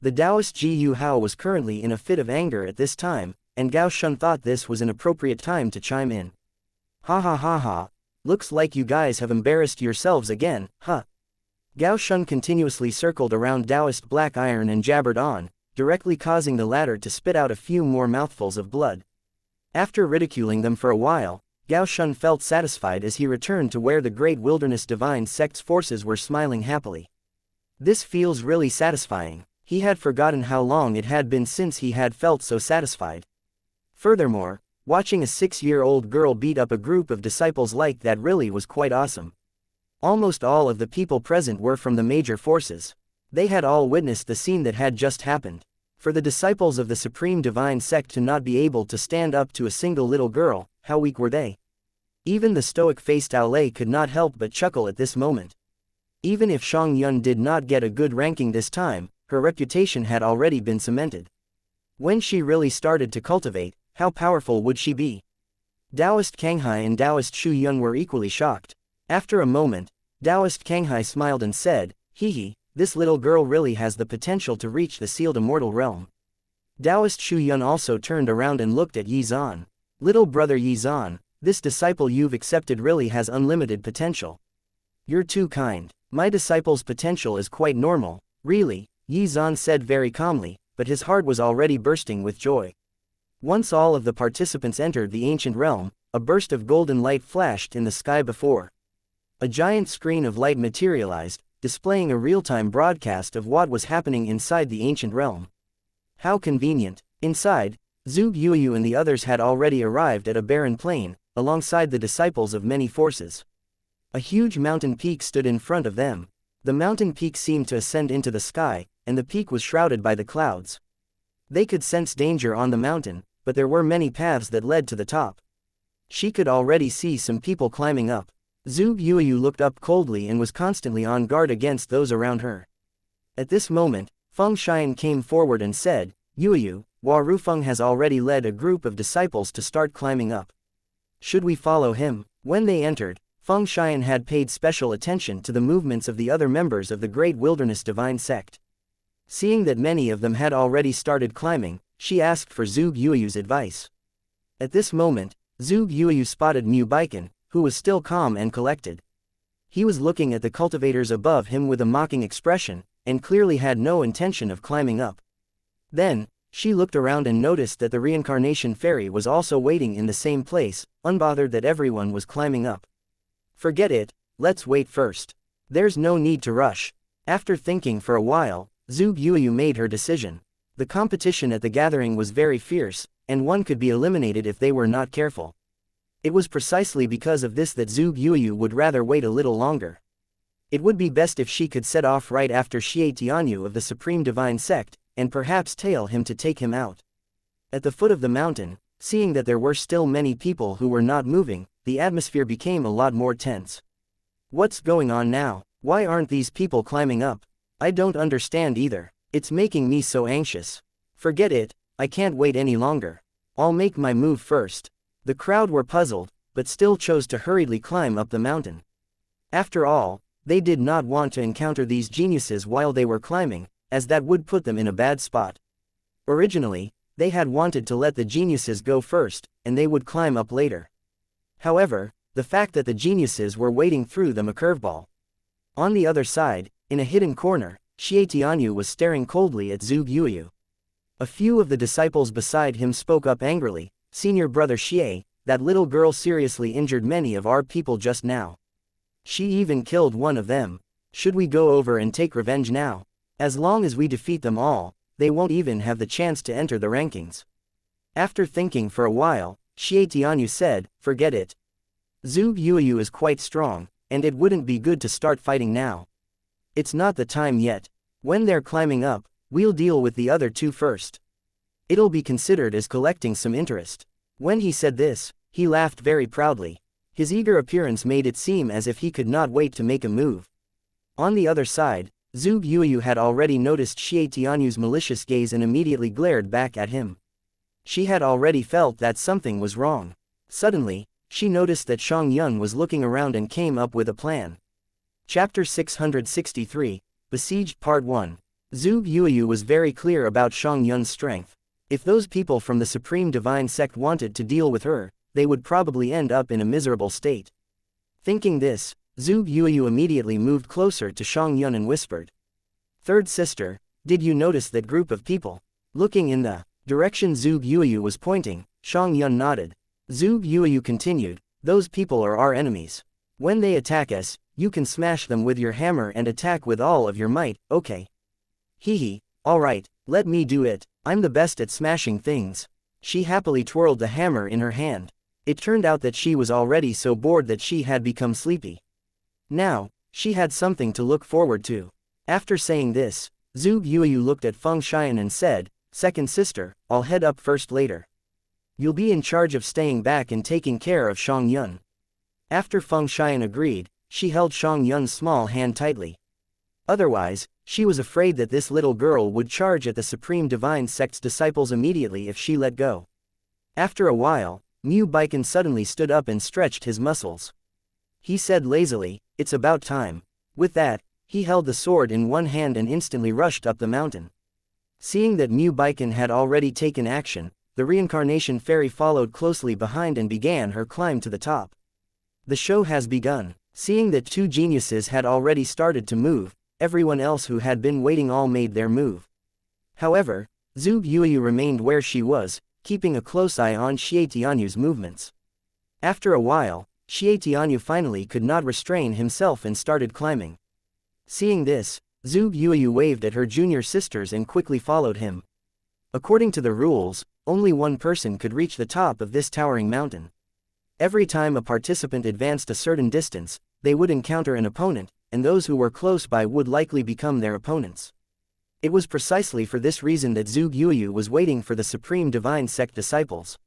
The Taoist Ji Yu Hao was currently in a fit of anger at this time, and Gao Shun thought this was an appropriate time to chime in. Ha ha ha ha. Looks like you guys have embarrassed yourselves again, huh? Gao Shun continuously circled around Taoist Black Iron and jabbered on, directly causing the latter to spit out a few more mouthfuls of blood. After ridiculing them for a while, Gao Shun felt satisfied as he returned to where the Great Wilderness Divine Sect's forces were smiling happily. This feels really satisfying. He had forgotten how long it had been since he had felt so satisfied. Furthermore, watching a 6-year-old girl beat up a group of disciples like that really was quite awesome. Almost all of the people present were from the major forces. They had all witnessed the scene that had just happened. For the disciples of the Supreme Divine Sect to not be able to stand up to a single little girl, how weak were they? Even the stoic-faced Aolei could not help but chuckle at this moment. Even if Xianxia did not get a good ranking this time, her reputation had already been cemented. When she really started to cultivate, how powerful would she be? Taoist Kanghai and Taoist Shu Yun were equally shocked. After a moment, Taoist Kanghai smiled and said, "Hee, this little girl really has the potential to reach the sealed immortal realm." Taoist Shu Yun also turned around and looked at Yi Zhan. "Little brother Yi Zhan, this disciple you've accepted really has unlimited potential. You're too kind. My disciple's potential is quite normal, really," Yi Zhan said very calmly, but his heart was already bursting with joy. Once all of the participants entered the ancient realm, a burst of golden light flashed in the sky before. A giant screen of light materialized, displaying a real-time broadcast of what was happening inside the ancient realm. How convenient. Inside, Zhuge Yuyu and the others had already arrived at a barren plain, alongside the disciples of many forces. A huge mountain peak stood in front of them. The mountain peak seemed to ascend into the sky, and the peak was shrouded by the clouds. They could sense danger on the mountain, but there were many paths that led to the top. She could already see some people climbing up. Zhuge Yuyu looked up coldly and was constantly on guard against those around her. At this moment, Feng Xian came forward and said, "Yuyu, Hua Rufeng has already led a group of disciples to start climbing up. Should we follow him?" When they entered, Feng Xian had paid special attention to the movements of the other members of the Great Wilderness Divine Sect. Seeing that many of them had already started climbing, she asked for Zhuge Yuyu's advice. At this moment, Zhuge Yuyu spotted Mu Baiken, who was still calm and collected. He was looking at the cultivators above him with a mocking expression, and clearly had no intention of climbing up. Then, she looked around and noticed that the reincarnation fairy was also waiting in the same place, unbothered that everyone was climbing up. "Forget it, let's wait first. There's no need to rush." After thinking for a while, Zhuge Yuyu made her decision. The competition at the gathering was very fierce, and one could be eliminated if they were not careful. It was precisely because of this that Zhuge Yuyu would rather wait a little longer. It would be best if she could set off right after Xie Tianyu of the Supreme Divine Sect, and perhaps tail him to take him out. At the foot of the mountain, seeing that there were still many people who were not moving, the atmosphere became a lot more tense. What's going on now? Why aren't these people climbing up? I don't understand either. It's making me so anxious. Forget it, I can't wait any longer. I'll make my move first. The crowd were puzzled, but still chose to hurriedly climb up the mountain. After all, they did not want to encounter these geniuses while they were climbing, as that would put them in a bad spot. Originally, they had wanted to let the geniuses go first, and they would climb up later. However, the fact that the geniuses were waiting threw them a curveball. On the other side, in a hidden corner, Xie Tianyu was staring coldly at Zhuge Yuyu. A few of the disciples beside him spoke up angrily, "Senior brother Xie, that little girl seriously injured many of our people just now. She even killed one of them. Should we go over and take revenge now? As long as we defeat them all, they won't even have the chance to enter the rankings." After thinking for a while, Xie Tianyu said, "Forget it. Zhu Yuyu is quite strong, and it wouldn't be good to start fighting now. It's not the time yet. When they're climbing up, we'll deal with the other two first. It'll be considered as collecting some interest." When he said this, he laughed very proudly. His eager appearance made it seem as if he could not wait to make a move. On the other side, Zhu Yuyu had already noticed Xie Tianyu's malicious gaze and immediately glared back at him. She had already felt that something was wrong. Suddenly, she noticed that Xuan was looking around and came up with a plan. Chapter 663, Besieged Part 1. Zhu Yuyu was very clear about Xuan's strength. If those people from the Supreme Divine Sect wanted to deal with her, they would probably end up in a miserable state. Thinking this, Zhu Yuyu immediately moved closer to Xuan and whispered, "Third sister, did you notice that group of people?" Looking in the direction Zhu Yuyu was pointing, Xuan nodded. Zhu Yuyu continued, "Those people are our enemies. When they attack us, you can smash them with your hammer and attack with all of your might, okay?" "Hehe, alright, let me do it, I'm the best at smashing things." She happily twirled the hammer in her hand. It turned out that she was already so bored that she had become sleepy. Now, she had something to look forward to. After saying this, Zhu Yuyu looked at Feng Xian and said, "Second sister, I'll head up first later. You'll be in charge of staying back and taking care of Xuan." After Feng Xian agreed, she held Xuan's small hand tightly. Otherwise, she was afraid that this little girl would charge at the Supreme Divine Sect's disciples immediately if she let go. After a while, Mu Baikan suddenly stood up and stretched his muscles. He said lazily, "It's about time." With that, he held the sword in one hand and instantly rushed up the mountain. Seeing that Mu Baikan had already taken action, the reincarnation fairy followed closely behind and began her climb to the top. The show has begun. Seeing that two geniuses had already started to move, everyone else who had been waiting all made their move. However, Zhu Yuyu remained where she was, keeping a close eye on Xie Tianyu's movements. After a while, Xie Tianyu finally could not restrain himself and started climbing. Seeing this, Zhu Yuyu waved at her junior sisters and quickly followed him. According to the rules, only one person could reach the top of this towering mountain. Every time a participant advanced a certain distance, they would encounter an opponent, and those who were close by would likely become their opponents. It was precisely for this reason that Zhu Yuyu was waiting for the Supreme Divine Sect disciples.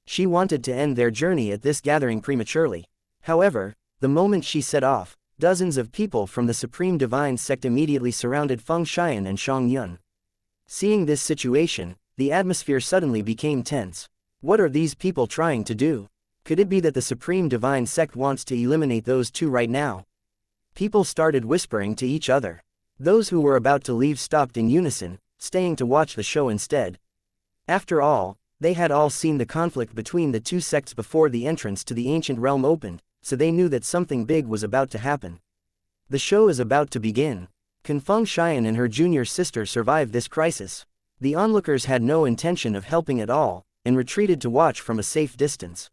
She wanted to end their journey at this gathering prematurely. However, the moment she set off, dozens of people from the Supreme Divine Sect immediately surrounded Feng Xian and Xuan. Seeing this situation, the atmosphere suddenly became tense. What are these people trying to do? Could it be that the Supreme Divine Sect wants to eliminate those two right now? People started whispering to each other. Those who were about to leave stopped in unison, staying to watch the show instead. After all, they had all seen the conflict between the two sects before the entrance to the ancient realm opened, so they knew that something big was about to happen. The show is about to begin. Can Feng Xian and her junior sister survive this crisis? The onlookers had no intention of helping at all, and retreated to watch from a safe distance.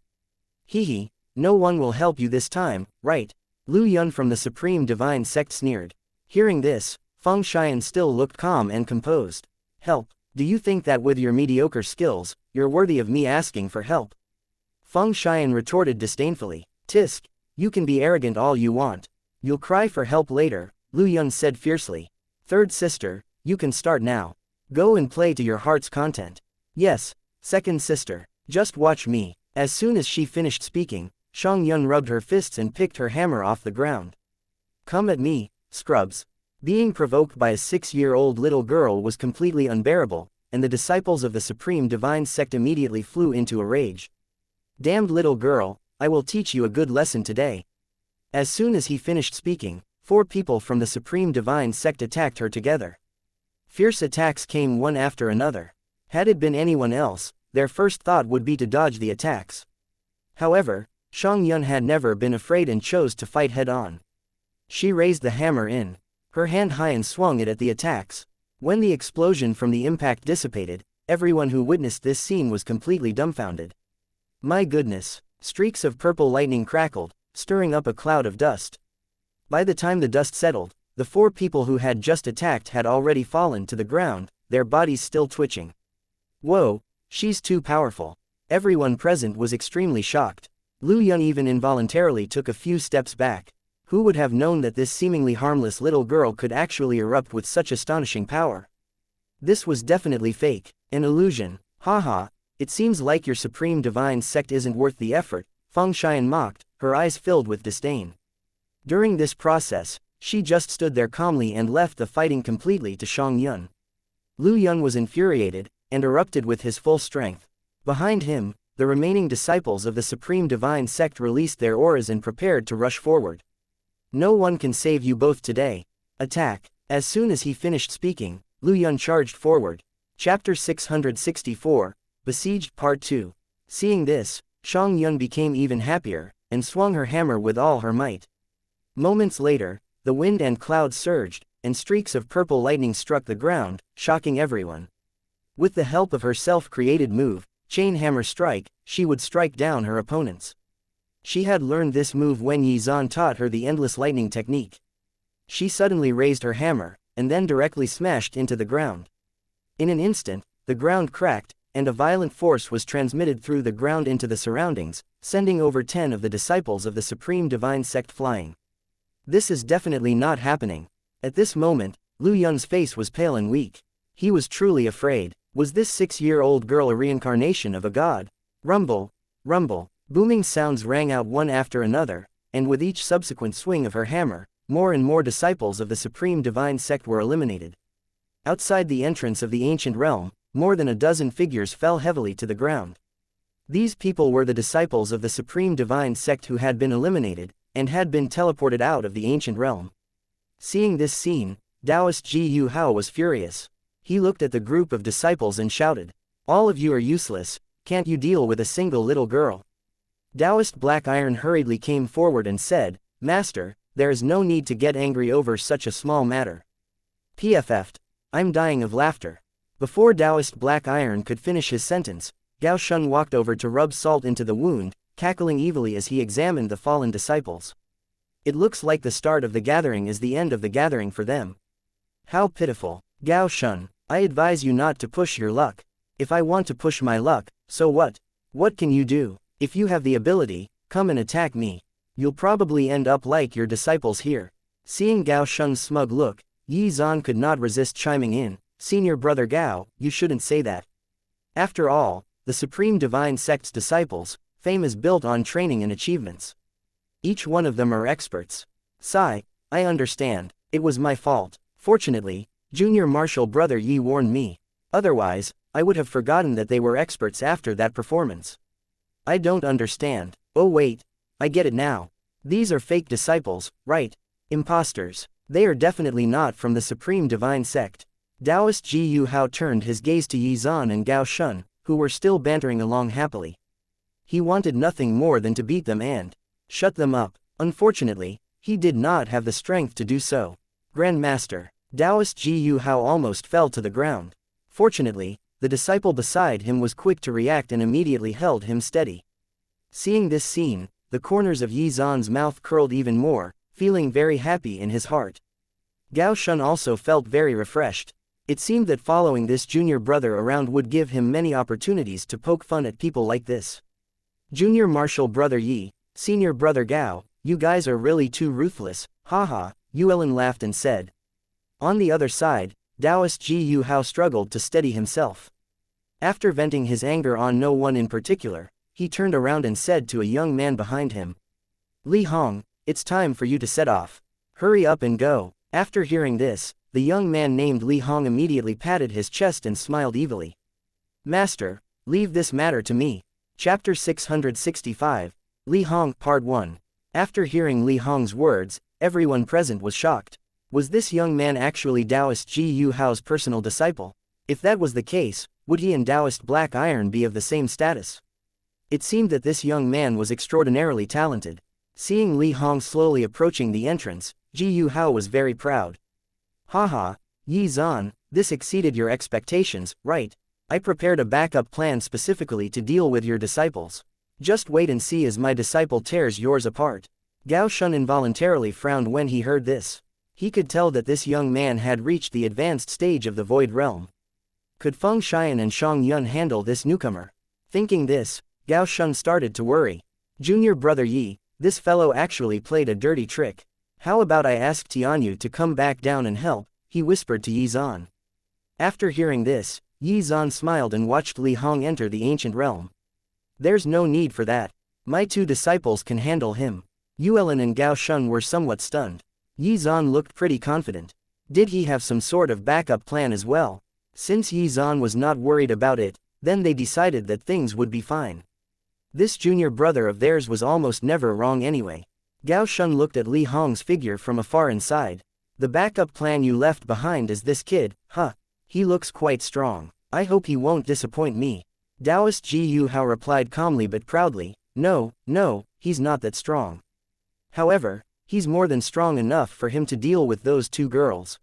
"Hehe, no one will help you this time, right?" Lu Yun from the Supreme Divine Sect sneered. Hearing this, Feng Xian still looked calm and composed. "Help? Do you think that with your mediocre skills, you're worthy of me asking for help?" Feng Xian retorted disdainfully. "Tisk, you can be arrogant all you want. You'll cry for help later," Lu Yun said fiercely. "Third sister, you can start now. Go and play to your heart's content." "Yes, second sister, just watch me." As soon as she finished speaking, Xuan rubbed her fists and picked her hammer off the ground. "Come at me, scrubs." Being provoked by a 6-year-old little girl was completely unbearable, and the disciples of the Supreme Divine Sect immediately flew into a rage. "Damned little girl, I will teach you a good lesson today." As soon as he finished speaking, 4 people from the Supreme Divine Sect attacked her together. Fierce attacks came one after another. Had it been anyone else, their first thought would be to dodge the attacks. However, Xuan had never been afraid and chose to fight head-on. She raised the hammer in her hand high and swung it at the attacks. When the explosion from the impact dissipated, Everyone who witnessed this scene was completely dumbfounded. My goodness! Streaks of purple lightning crackled, stirring up a cloud of dust. By the time the dust settled, the 4 people who had just attacked had already fallen to the ground, their bodies still twitching. Whoa, she's too powerful. Everyone present was extremely shocked. Lu Yun even involuntarily took a few steps back. Who would have known that this seemingly harmless little girl could actually erupt with such astonishing power? This was definitely fake, an illusion. Haha, it seems like your supreme divine sect isn't worth the effort, Feng Xian mocked, her eyes filled with disdain. During this process, she just stood there calmly and left the fighting completely to Shang Yun. Lu Yun was infuriated, and erupted with his full strength. Behind him, the remaining disciples of the Supreme Divine Sect released their auras and prepared to rush forward. No one can save you both today. Attack! As soon as he finished speaking, Lu Yun charged forward. Chapter 664, Besieged Part 2. Seeing this, Shang Yun became even happier, and swung her hammer with all her might. Moments later, the wind and clouds surged, and streaks of purple lightning struck the ground, shocking everyone. With the help of her self-created move, Chain Hammer Strike, she would strike down her opponents. She had learned this move when Yi Zan taught her the endless lightning technique. She suddenly raised her hammer, and then directly smashed into the ground. In an instant, the ground cracked, and a violent force was transmitted through the ground into the surroundings, sending over 10 of the disciples of the Supreme Divine Sect flying. This is definitely not happening. At this moment, Lu Yun's face was pale and weak. He was truly afraid. Was this 6-year-old girl a reincarnation of a god? Rumble, rumble, booming sounds rang out one after another, and with each subsequent swing of her hammer, more and more disciples of the Supreme Divine Sect were eliminated. Outside the entrance of the ancient realm, more than a dozen figures fell heavily to the ground. These people were the disciples of the Supreme Divine Sect who had been eliminated, and had been teleported out of the ancient realm. Seeing this scene, Taoist Ji Yu Hao was furious. He looked at the group of disciples and shouted, "All of you are useless, can't you deal with a single little girl?" Taoist Black Iron hurriedly came forward and said, "Master, there is no need to get angry over such a small matter." PFF'd. I'm dying of laughter. Before Taoist Black Iron could finish his sentence, Gao Shun walked over to rub salt into the wound, cackling evilly as he examined the fallen disciples. It looks like the start of the gathering is the end of the gathering for them. How pitiful. Gao Shun, I advise you not to push your luck. If I want to push my luck, so what? What can you do? If you have the ability, come and attack me. You'll probably end up like your disciples here. Seeing Gao Shun's smug look, Yi Zan could not resist chiming in, "Senior brother Gao, you shouldn't say that. After all, the Supreme Divine Sect's disciples, fame is built on training and achievements. Each one of them are experts." Sigh, I understand, it was my fault. Fortunately, Junior Martial Brother Yi warned me. Otherwise, I would have forgotten that they were experts after that performance. I don't understand. Oh wait, I get it now. These are fake disciples, right? Imposters. They are definitely not from the Supreme Divine Sect. Taoist Ji Yu Hao turned his gaze to Yi Zan and Gao Shun, who were still bantering along happily. He wanted nothing more than to beat them and shut them up. Unfortunately, he did not have the strength to do so. Grandmaster. Taoist Ji Yu Hao almost fell to the ground. Fortunately, the disciple beside him was quick to react and immediately held him steady. Seeing this scene, the corners of Yi Zan's mouth curled even more, feeling very happy in his heart. Gao Shun also felt very refreshed. It seemed that following this junior brother around would give him many opportunities to poke fun at people like this. Junior Martial Brother Yi, Senior Brother Gao, you guys are really too ruthless, haha, Yuelin laughed and said. On the other side, Taoist Ji Yu Hao struggled to steady himself. After venting his anger on no one in particular, he turned around and said to a young man behind him, "Li Hong, it's time for you to set off. Hurry up and go." After hearing this, the young man named Li Hong immediately patted his chest and smiled evilly. "Master, leave this matter to me." Chapter 665, Li Hong, Part 1. After hearing Li Hong's words, everyone present was shocked. Was this young man actually Taoist Ji Yu Hao's personal disciple? If that was the case, would he and Taoist Black Iron be of the same status? It seemed that this young man was extraordinarily talented. Seeing Li Hong slowly approaching the entrance, Ji Yu Hao was very proud. "Haha, Yi Zan, this exceeded your expectations, right? I prepared a backup plan specifically to deal with your disciples. Just wait and see as my disciple tears yours apart. Gao Shun involuntarily frowned when he heard this. He could tell that this young man had reached the advanced stage of the Void Realm. Could Feng Xian and Shang Yun handle this newcomer? Thinking this, Gao Shun started to worry. Junior brother Yi, this fellow actually played a dirty trick. How about I ask Tianyu to come back down and help, he whispered to Yi Zan. After hearing this, Yi Zan smiled and watched Li Hong enter the ancient realm. There's no need for that. My two disciples can handle him. Yuelin and Gao Shun were somewhat stunned. Yi Zan looked pretty confident. Did he have some sort of backup plan as well? Since Yi Zan was not worried about it, then they decided that things would be fine. This junior brother of theirs was almost never wrong anyway. Gao Shun looked at Li Hong's figure from afar and sighed. The backup plan you left behind is this kid, huh? He looks quite strong. I hope he won't disappoint me. Taoist Ji Yu Hao replied calmly but proudly, no, he's not that strong. However, he's more than strong enough for him to deal with those two girls.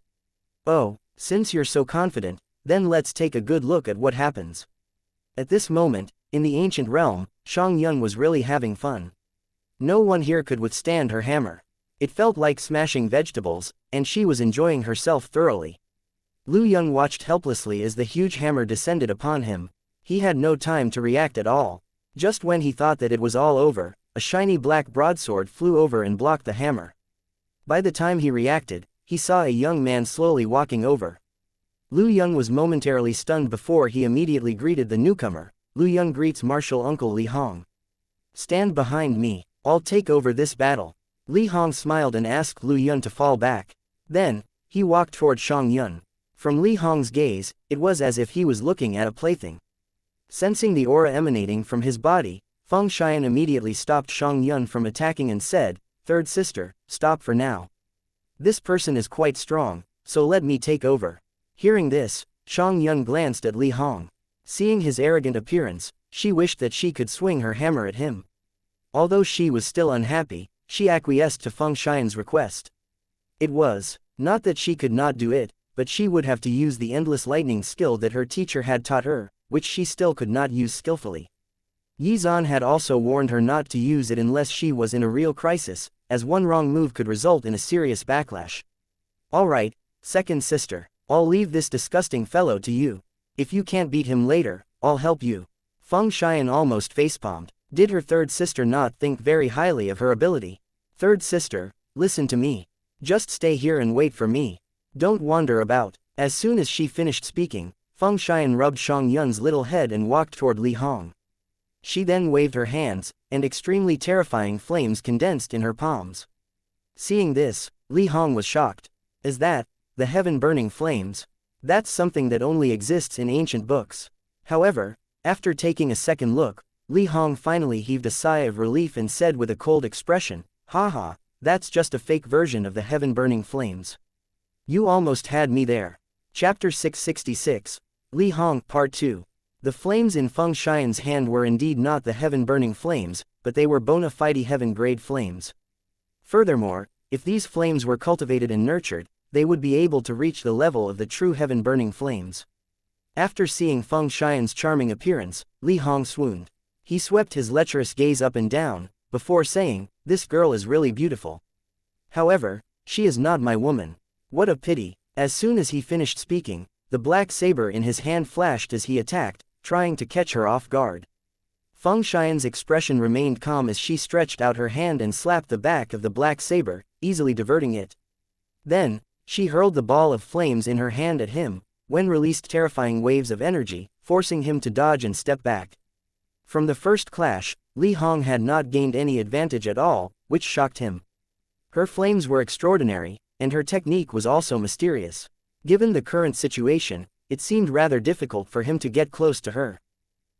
Oh, since you're so confident, then let's take a good look at what happens. At this moment, in the ancient realm, Shang Yun was really having fun. No one here could withstand her hammer. It felt like smashing vegetables, and she was enjoying herself thoroughly. Lu Yun watched helplessly as the huge hammer descended upon him. He had no time to react at all. Just when he thought that it was all over, a shiny black broadsword flew over and blocked the hammer. By the time he reacted, he saw a young man slowly walking over. Lu Yun was momentarily stunned before he immediately greeted the newcomer. Lu Yun greets martial uncle Li Hong. Stand behind me, I'll take over this battle. Li Hong smiled and asked Lu Yun to fall back. Then, he walked toward Shang Yun. From Li Hong's gaze, it was as if he was looking at a plaything. Sensing the aura emanating from his body, Feng Xian immediately stopped Shang Yun from attacking and said, "Third sister, stop for now. This person is quite strong, so let me take over." Hearing this, Shang Yun glanced at Li Hong. Seeing his arrogant appearance, she wished that she could swing her hammer at him. Although she was still unhappy, she acquiesced to Feng Xian's request. It was not that she could not do it, but she would have to use the endless lightning skill that her teacher had taught her, which she still could not use skillfully. Yi Zan had also warned her not to use it unless she was in a real crisis, as one wrong move could result in a serious backlash. Alright, second sister, I'll leave this disgusting fellow to you. If you can't beat him later, I'll help you. Feng Xian almost facepalmed. Did her third sister not think very highly of her ability? Third sister, listen to me. Just stay here and wait for me. Don't wander about. As soon as she finished speaking, Feng Xian rubbed Shang Yun's little head and walked toward Li Hong. She then waved her hands, and extremely terrifying flames condensed in her palms. Seeing this, Li Hong was shocked. Is that the heaven-burning flames? That's something that only exists in ancient books. However, after taking a second look, Li Hong finally heaved a sigh of relief and said with a cold expression, "Haha, that's just a fake version of the heaven-burning flames. You almost had me there." Chapter 666, Li Hong, Part 2. The flames in Feng Xian's hand were indeed not the heaven-burning flames, but they were bona fide heaven-grade flames. Furthermore, if these flames were cultivated and nurtured, they would be able to reach the level of the true heaven-burning flames. After seeing Feng Xian's charming appearance, Li Hong swooned. He swept his lecherous gaze up and down, before saying, "This girl is really beautiful. However, she is not my woman. What a pity." As soon as he finished speaking, the black saber in his hand flashed as he attacked, trying to catch her off guard. Feng Xian's expression remained calm as she stretched out her hand and slapped the back of the black saber, easily diverting it. Then, she hurled the ball of flames in her hand at him, when released terrifying waves of energy, forcing him to dodge and step back. From the first clash, Li Hong had not gained any advantage at all, which shocked him. Her flames were extraordinary, and her technique was also mysterious. Given the current situation, it seemed rather difficult for him to get close to her.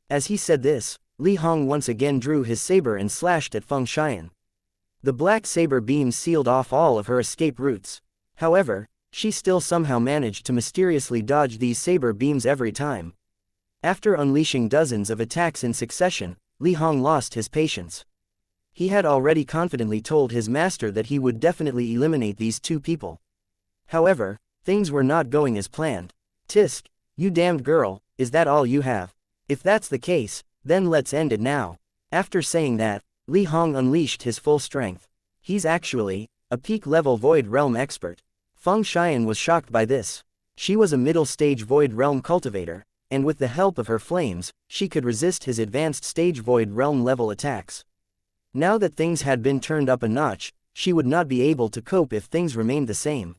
As he said this, Li Hong once again drew his saber and slashed at Feng Xian. The black saber beam sealed off all of her escape routes. However, she still somehow managed to mysteriously dodge these saber beams every time. After unleashing dozens of attacks in succession, Li Hong lost his patience. He had already confidently told his master that he would definitely eliminate these two people. However, things were not going as planned. "Tisk, you damned girl, is that all you have? If that's the case, then let's end it now. After saying that, Li Hong unleashed his full strength. He's actually a peak-level Void Realm expert. Feng Xian was shocked by this. She was a middle-stage Void Realm cultivator, and with the help of her flames, she could resist his advanced-stage Void Realm level attacks. Now that things had been turned up a notch, she would not be able to cope if things remained the same.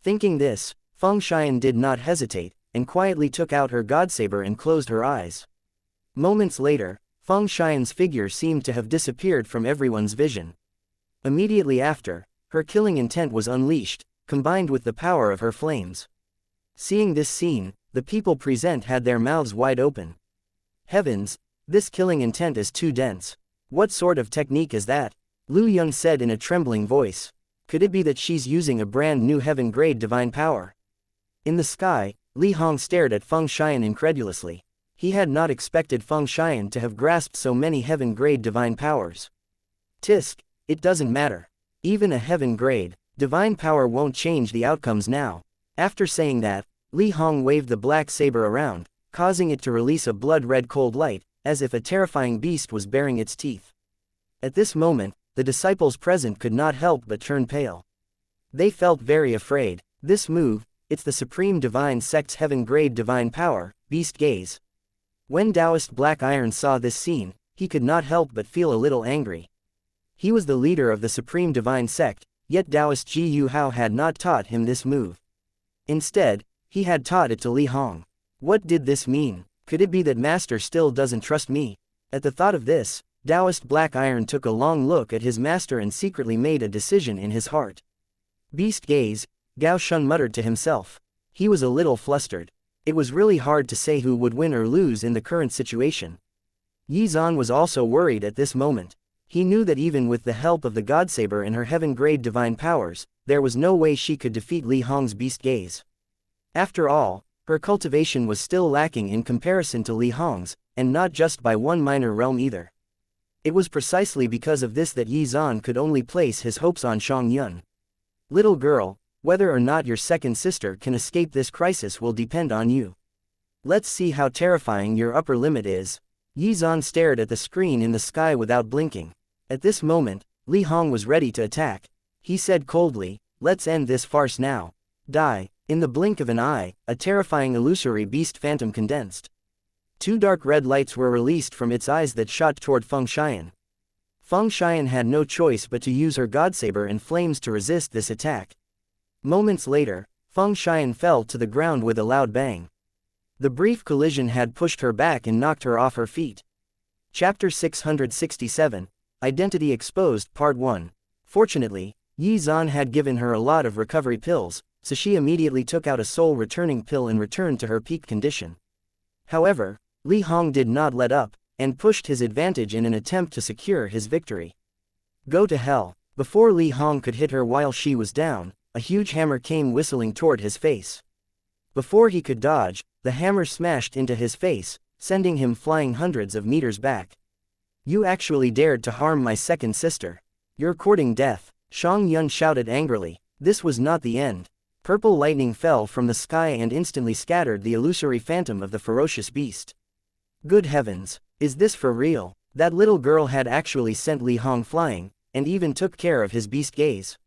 Thinking this, Feng Xian did not hesitate, and quietly took out her godsaber and closed her eyes. Moments later, Feng Xian's figure seemed to have disappeared from everyone's vision. Immediately after, her killing intent was unleashed, combined with the power of her flames. Seeing this scene, the people present had their mouths wide open. Heavens, this killing intent is too dense. What sort of technique is that? Lu Yun said in a trembling voice. Could it be that she's using a brand new heaven-grade divine power? In the sky, Li Hong stared at Feng Xian incredulously. He had not expected Feng Xian to have grasped so many heaven-grade divine powers. Tisk, it doesn't matter. Even a heaven-grade divine power won't change the outcomes now. After saying that, Li Hong waved the black saber around, causing it to release a blood-red cold light, as if a terrifying beast was baring its teeth. At this moment, the disciples present could not help but turn pale. They felt very afraid. This move, it's the Supreme Divine Sect's heaven-grade divine power, Beast Gaze. When Taoist Black Iron saw this scene, he could not help but feel a little angry. He was the leader of the Supreme Divine Sect, yet Taoist Ji Yu Hao had not taught him this move. Instead, he had taught it to Li Hong. What did this mean? Could it be that Master still doesn't trust me? At the thought of this, Taoist Black Iron took a long look at his master and secretly made a decision in his heart. Beast Gaze, Gao Shun muttered to himself. He was a little flustered. It was really hard to say who would win or lose in the current situation. Yi Zan was also worried at this moment. He knew that even with the help of the Godsaber and her heaven-grade divine powers, there was no way she could defeat Li Hong's Beast Gaze. After all, her cultivation was still lacking in comparison to Li Hong's, and not just by one minor realm either. It was precisely because of this that Yi Zan could only place his hopes on Shang Yun. Little girl, whether or not your second sister can escape this crisis will depend on you. Let's see how terrifying your upper limit is. Yi Zan stared at the screen in the sky without blinking. At this moment, Li Hong was ready to attack. He said coldly, let's end this farce now. Die. In the blink of an eye, a terrifying illusory beast phantom condensed. Two dark red lights were released from its eyes that shot toward Feng Xian. Feng Xian had no choice but to use her Godsaber and flames to resist this attack. Moments later, Feng Xian fell to the ground with a loud bang. The brief collision had pushed her back and knocked her off her feet. Chapter 667, Identity Exposed Part 1. Fortunately, Yi Zan had given her a lot of recovery pills, so she immediately took out a soul-returning pill and returned to her peak condition. However, Li Hong did not let up, and pushed his advantage in an attempt to secure his victory. Go to hell. Before Li Hong could hit her while she was down, a huge hammer came whistling toward his face. Before he could dodge, the hammer smashed into his face, sending him flying hundreds of meters back. You actually dared to harm my second sister. You're courting death. Shang Yun shouted angrily. This was not the end. Purple lightning fell from the sky and instantly scattered the illusory phantom of the ferocious beast. Good heavens, is this for real? That little girl had actually sent Li Hong flying, and even took care of his beast gaze.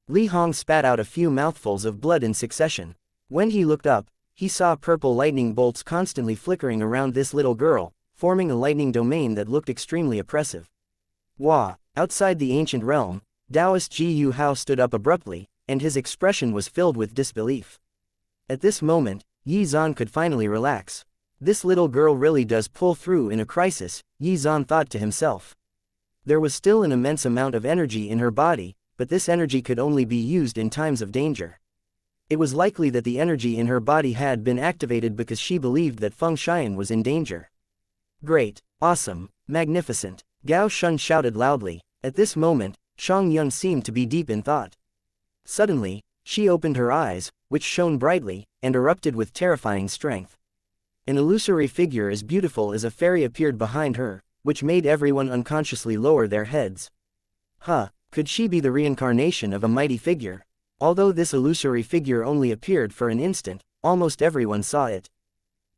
Li Hong spat out a few mouthfuls of blood in succession. When he looked up, he saw purple lightning bolts constantly flickering around this little girl, forming a lightning domain that looked extremely oppressive. Wah! Outside the ancient realm, Taoist Ji Yu Hao stood up abruptly, and his expression was filled with disbelief. At this moment, Yi Zan could finally relax. This little girl really does pull through in a crisis, Yi Zan thought to himself. There was still an immense amount of energy in her body, but this energy could only be used in times of danger. It was likely that the energy in her body had been activated because she believed that Feng Xian was in danger. Great, awesome, magnificent, Gao Shun shouted loudly. At this moment, Shang Yun seemed to be deep in thought. Suddenly, she opened her eyes, which shone brightly, and erupted with terrifying strength. An illusory figure as beautiful as a fairy appeared behind her, which made everyone unconsciously lower their heads. Could she be the reincarnation of a mighty figure? Although this illusory figure only appeared for an instant, almost everyone saw it.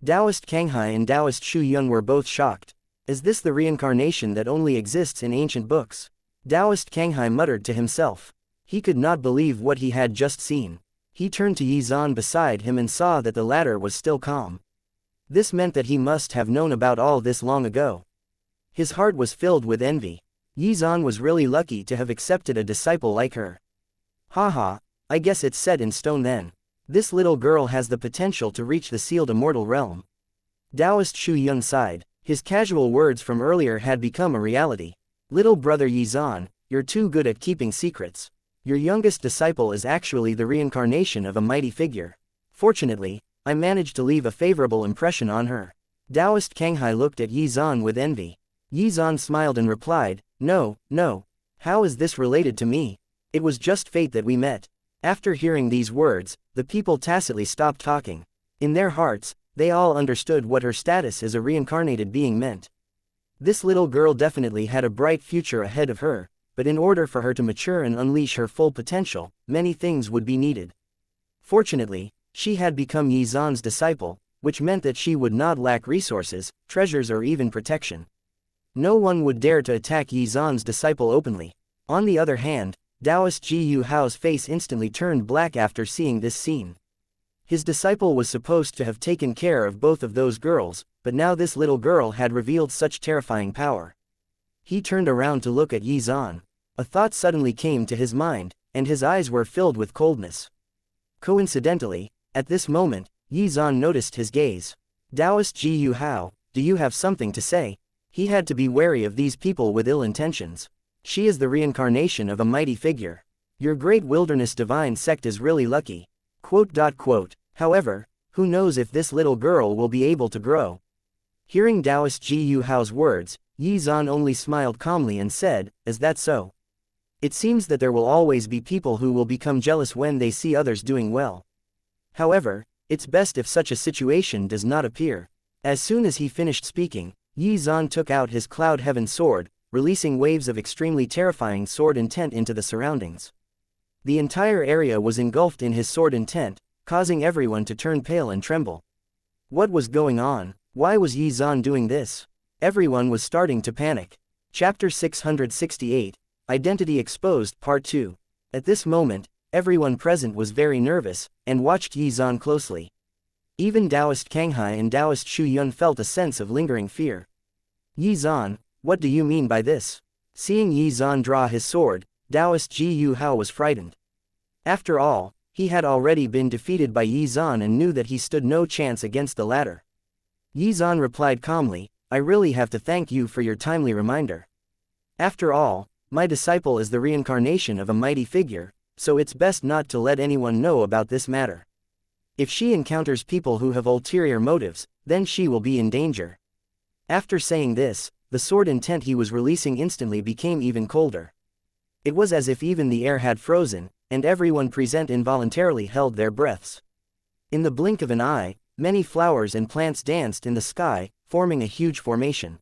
Taoist Kanghai and Taoist Shu Yun were both shocked. Is this the reincarnation that only exists in ancient books? Taoist Kanghai muttered to himself. He could not believe what he had just seen. He turned to Yizan beside him and saw that the latter was still calm. This meant that he must have known about all this long ago. His heart was filled with envy. Yizan was really lucky to have accepted a disciple like her. Haha, I guess it's set in stone then. This little girl has the potential to reach the sealed immortal realm. Taoist Shu Yun sighed. His casual words from earlier had become a reality. Little brother Yizan, you're too good at keeping secrets. Your youngest disciple is actually the reincarnation of a mighty figure. Fortunately, I managed to leave a favorable impression on her. Taoist Kanghai looked at Yizan with envy. Yizan smiled and replied, No, no. How is this related to me? It was just fate that we met. After hearing these words, the people tacitly stopped talking. In their hearts, they all understood what her status as a reincarnated being meant. This little girl definitely had a bright future ahead of her, but in order for her to mature and unleash her full potential, many things would be needed. Fortunately, she had become Yizan's disciple, which meant that she would not lack resources, treasures or even protection. No one would dare to attack Yizan's disciple openly. On the other hand, Taoist Ji Yu Hao's face instantly turned black after seeing this scene. His disciple was supposed to have taken care of both of those girls, but now this little girl had revealed such terrifying power. He turned around to look at Yizan. A thought suddenly came to his mind, and his eyes were filled with coldness. Coincidentally, at this moment, Yizan noticed his gaze. Taoist Ji Yu Hao, do you have something to say? He had to be wary of these people with ill intentions. She is the reincarnation of a mighty figure. Your great wilderness divine sect is really lucky. ... However, who knows if this little girl will be able to grow? Hearing Taoist Ji Yu Hao's words, Yizan only smiled calmly and said, Is that so? It seems that there will always be people who will become jealous when they see others doing well. However, it's best if such a situation does not appear. As soon as he finished speaking, Yizan took out his Cloud Heaven sword, releasing waves of extremely terrifying sword intent into the surroundings. The entire area was engulfed in his sword intent, causing everyone to turn pale and tremble. What was going on? Why was Yizan doing this? Everyone was starting to panic. Chapter 668, Identity Exposed Part 2. At this moment, everyone present was very nervous, and watched Yizan closely. Even Taoist Kanghai and Taoist Shu Yun felt a sense of lingering fear. Yizan, what do you mean by this? Seeing Yizan draw his sword, Taoist Ji Yu Hao was frightened. After all, he had already been defeated by Yizan and knew that he stood no chance against the latter. Yizan replied calmly, I really have to thank you for your timely reminder. After all, my disciple is the reincarnation of a mighty figure, so it's best not to let anyone know about this matter. If she encounters people who have ulterior motives, then she will be in danger. After saying this, the sword intent he was releasing instantly became even colder. It was as if even the air had frozen, and everyone present involuntarily held their breaths. In the blink of an eye, many flowers and plants danced in the sky, forming a huge formation.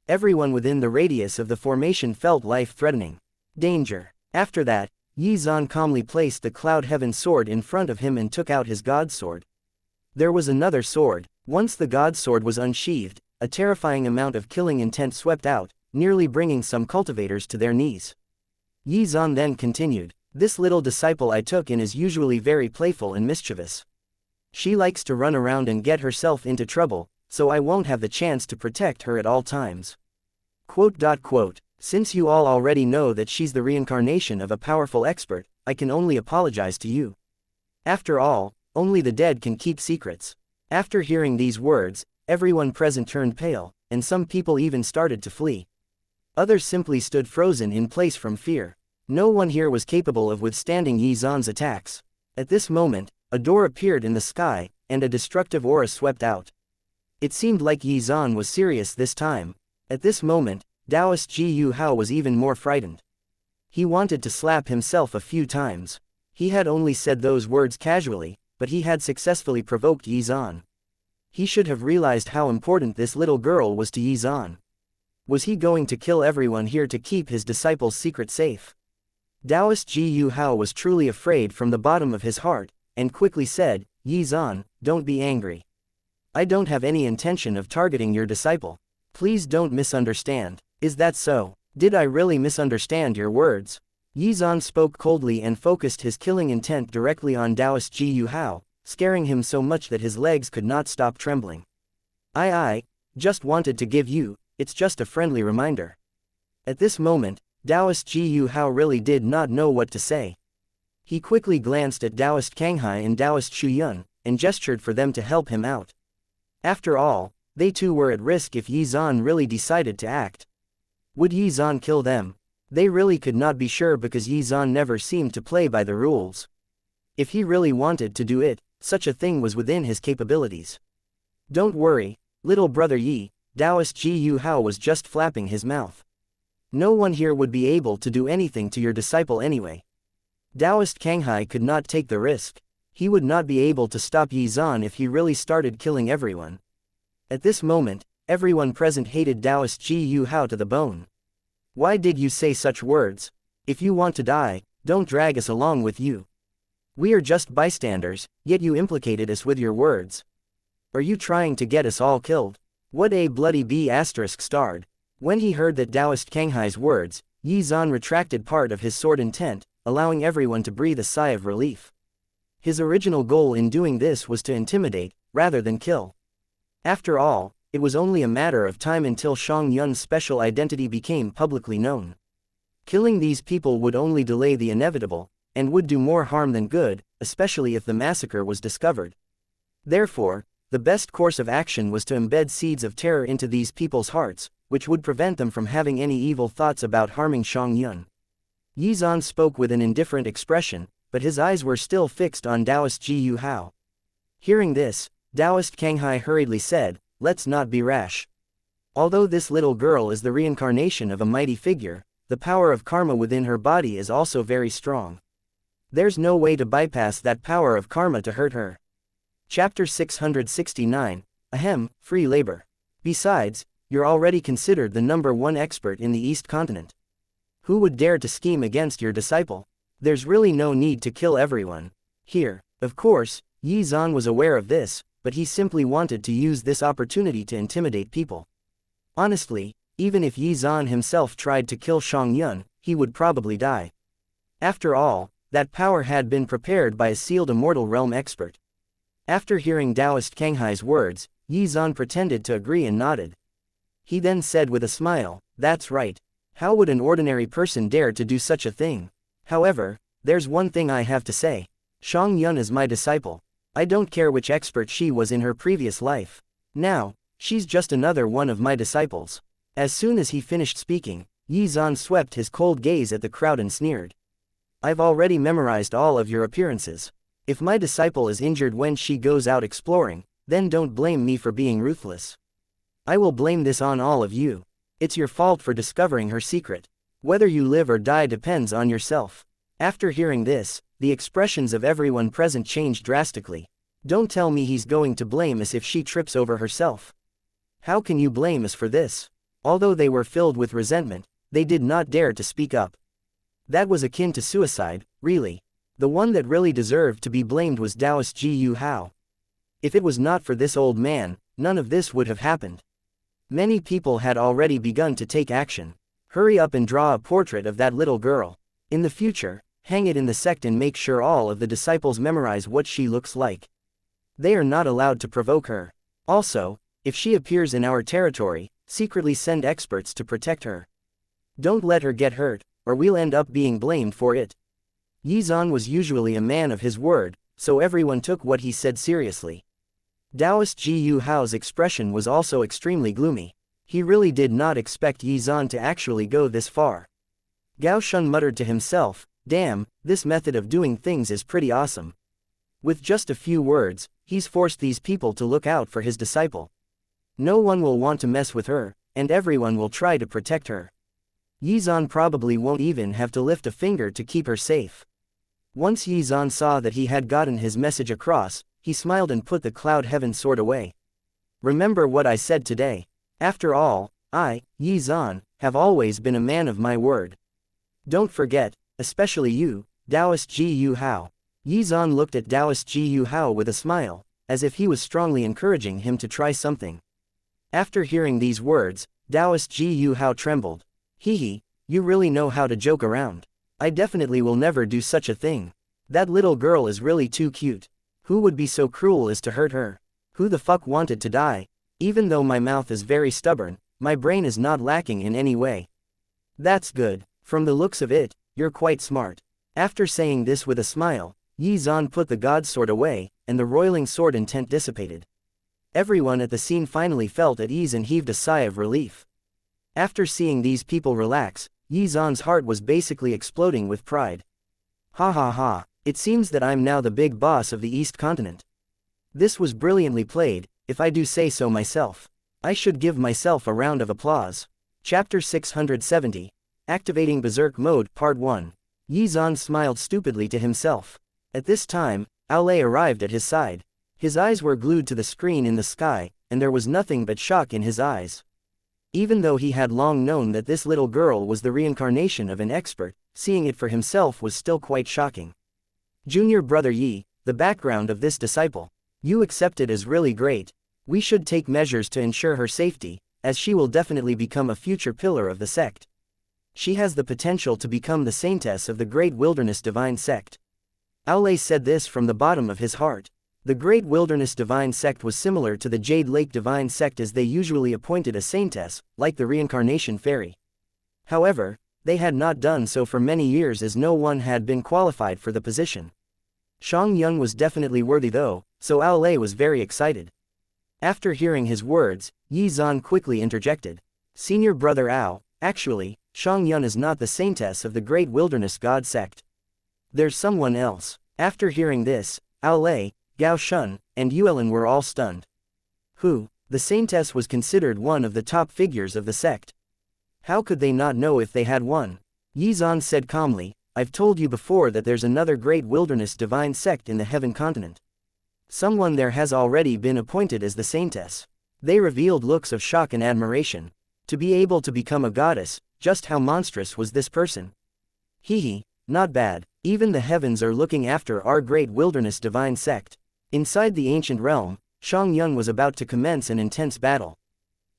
Everyone within the radius of the formation felt life-threatening danger. After that, Yizan calmly placed the Cloud Heaven sword in front of him and took out his God sword. There was another sword. Once the God sword was unsheathed, a terrifying amount of killing intent swept out, nearly bringing some cultivators to their knees. Yizan then continued, This little disciple I took in is usually very playful and mischievous. She likes to run around and get herself into trouble, so I won't have the chance to protect her at all times. ... Since you all already know that she's the reincarnation of a powerful expert, I can only apologize to you. After all, only the dead can keep secrets. After hearing these words, everyone present turned pale, and some people even started to flee. Others simply stood frozen in place from fear. No one here was capable of withstanding Yizan's attacks. At this moment, a door appeared in the sky, and a destructive aura swept out. It seemed like Yizan was serious this time. At this moment, Taoist Ji Yu Hao was even more frightened. He wanted to slap himself a few times. He had only said those words casually, but he had successfully provoked Yizan. He should have realized how important this little girl was to Yizan. Was he going to kill everyone here to keep his disciple's secret safe? Taoist Ji Yu Hao was truly afraid from the bottom of his heart, and quickly said, Yizan, don't be angry. I don't have any intention of targeting your disciple. Please don't misunderstand. Is that so? Did I really misunderstand your words? Yizan spoke coldly and focused his killing intent directly on Taoist Ji Yu Hao, scaring him so much that his legs could not stop trembling. I just wanted to give you, it's just a friendly reminder. At this moment, Taoist Ji Yu Hao really did not know what to say. He quickly glanced at Taoist Kanghai and Taoist Shuyun, and gestured for them to help him out. After all, they too were at risk if Yizan really decided to act. Would Yizan kill them? They really could not be sure because Yizan never seemed to play by the rules. If he really wanted to do it, such a thing was within his capabilities. Don't worry, little brother Yi, Taoist Ji Yu Hao was just flapping his mouth. No one here would be able to do anything to your disciple anyway. Taoist Kanghai could not take the risk. He would not be able to stop Yizan if he really started killing everyone. At this moment, everyone present hated Taoist Ji Yu Hao to the bone. Why did you say such words? If you want to die, don't drag us along with you. We are just bystanders, yet you implicated us with your words. Are you trying to get us all killed? What a bloody B*****. When he heard that Taoist Kanghai's words, Yizan retracted part of his sword intent, allowing everyone to breathe a sigh of relief. His original goal in doing this was to intimidate, rather than kill. After all, it was only a matter of time until Xianxia's special identity became publicly known. Killing these people would only delay the inevitable, and would do more harm than good, especially if the massacre was discovered. Therefore, the best course of action was to embed seeds of terror into these people's hearts, which would prevent them from having any evil thoughts about harming Xianxia. Yizan spoke with an indifferent expression, but his eyes were still fixed on Taoist Ji Yu Hao. Hearing this, Taoist Kanghai hurriedly said, "Let's not be rash. Although this little girl is the reincarnation of a mighty figure, the power of karma within her body is also very strong. There's no way to bypass that power of karma to hurt her." Chapter 669, Ahem, Free Labor. Besides, you're already considered the #1 expert in the East Continent. Who would dare to scheme against your disciple? There's really no need to kill everyone. Here, of course, Yizan was aware of this, but he simply wanted to use this opportunity to intimidate people. Honestly, even if Yizan himself tried to kill Xianxia, he would probably die. After all, that power had been prepared by a sealed immortal realm expert. After hearing Taoist Kanghai's words, Yizan pretended to agree and nodded. He then said with a smile, "That's right. How would an ordinary person dare to do such a thing? However, there's one thing I have to say. Xianxia is my disciple. I don't care which expert she was in her previous life. Now, she's just another one of my disciples." As soon as he finished speaking, Yizan swept his cold gaze at the crowd and sneered. "I've already memorized all of your appearances. If my disciple is injured when she goes out exploring, then don't blame me for being ruthless. I will blame this on all of you. It's your fault for discovering her secret. Whether you live or die depends on yourself." After hearing this, the expressions of everyone present changed drastically. Don't tell me he's going to blame us if she trips over herself. How can you blame us for this? Although they were filled with resentment, they did not dare to speak up. That was akin to suicide, really. The one that really deserved to be blamed was Taoist Ji Yu Hao. If it was not for this old man, none of this would have happened. Many people had already begun to take action. Hurry up and draw a portrait of that little girl. In the future, hang it in the sect and make sure all of the disciples memorize what she looks like. They are not allowed to provoke her. Also, if she appears in our territory, secretly send experts to protect her. Don't let her get hurt, or we'll end up being blamed for it. Yizan was usually a man of his word, so everyone took what he said seriously. Taoist Ji Yu Hao's expression was also extremely gloomy. He really did not expect Yizan to actually go this far. Gao Shun muttered to himself, "Damn, this method of doing things is pretty awesome." With just a few words, he's forced these people to look out for his disciple. No one will want to mess with her, and everyone will try to protect her. Yizan probably won't even have to lift a finger to keep her safe. Once Yizan saw that he had gotten his message across, he smiled and put the Cloud Heaven sword away. "Remember what I said today. After all, I, Yizan, have always been a man of my word. Don't forget, especially you, Taoist Ji Yu Hao." Yizan looked at Taoist Ji Yu Hao with a smile, as if he was strongly encouraging him to try something. After hearing these words, Taoist Ji Yu Hao trembled. Hee, you really know how to joke around. I definitely will never do such a thing. That little girl is really too cute. Who would be so cruel as to hurt her? Who the fuck wanted to die? Even though my mouth is very stubborn, my brain is not lacking in any way. That's good. From the looks of it, you're quite smart. After saying this with a smile, Yi Zan put the god sword away, and the roiling sword intent dissipated. Everyone at the scene finally felt at ease and heaved a sigh of relief. After seeing these people relax, Yi Zan's heart was basically exploding with pride. Ha ha ha, it seems that I'm now the big boss of the East Continent. This was brilliantly played, if I do say so myself. I should give myself a round of applause. Chapter 670. Activating Berserk Mode Part 1. Yi Zan smiled stupidly to himself. At this time, Aolei arrived at his side. His eyes were glued to the screen in the sky, and there was nothing but shock in his eyes. Even though he had long known that this little girl was the reincarnation of an expert, seeing it for himself was still quite shocking. Junior brother Yi, the background of this disciple. You accepted as really great. We should take measures to ensure her safety, as she will definitely become a future pillar of the sect. She has the potential to become the saintess of the Great Wilderness Divine Sect. Aolei said this from the bottom of his heart. The Great Wilderness Divine Sect was similar to the Jade Lake Divine Sect, as they usually appointed a saintess, like the Reincarnation Fairy. However, they had not done so for many years, as no one had been qualified for the position. Xianxia was definitely worthy though, so Aolei was very excited. After hearing his words, Yi Zan quickly interjected. Senior brother Ao, actually, Xianxia is not the saintess of the Great Wilderness God Sect. There's someone else. After hearing this, Aolei, Gao Shun, and Yuelin were all stunned. Who? The saintess was considered one of the top figures of the sect. How could they not know if they had one? Yi Zan said calmly, I've told you before that there's another Great Wilderness Divine Sect in the Heaven Continent. Someone there has already been appointed as the saintess. They revealed looks of shock and admiration. To be able to become a goddess, just how monstrous was this person? Hee, not bad. Even the heavens are looking after our Great Wilderness Divine Sect. Inside the ancient realm, Xianxia was about to commence an intense battle.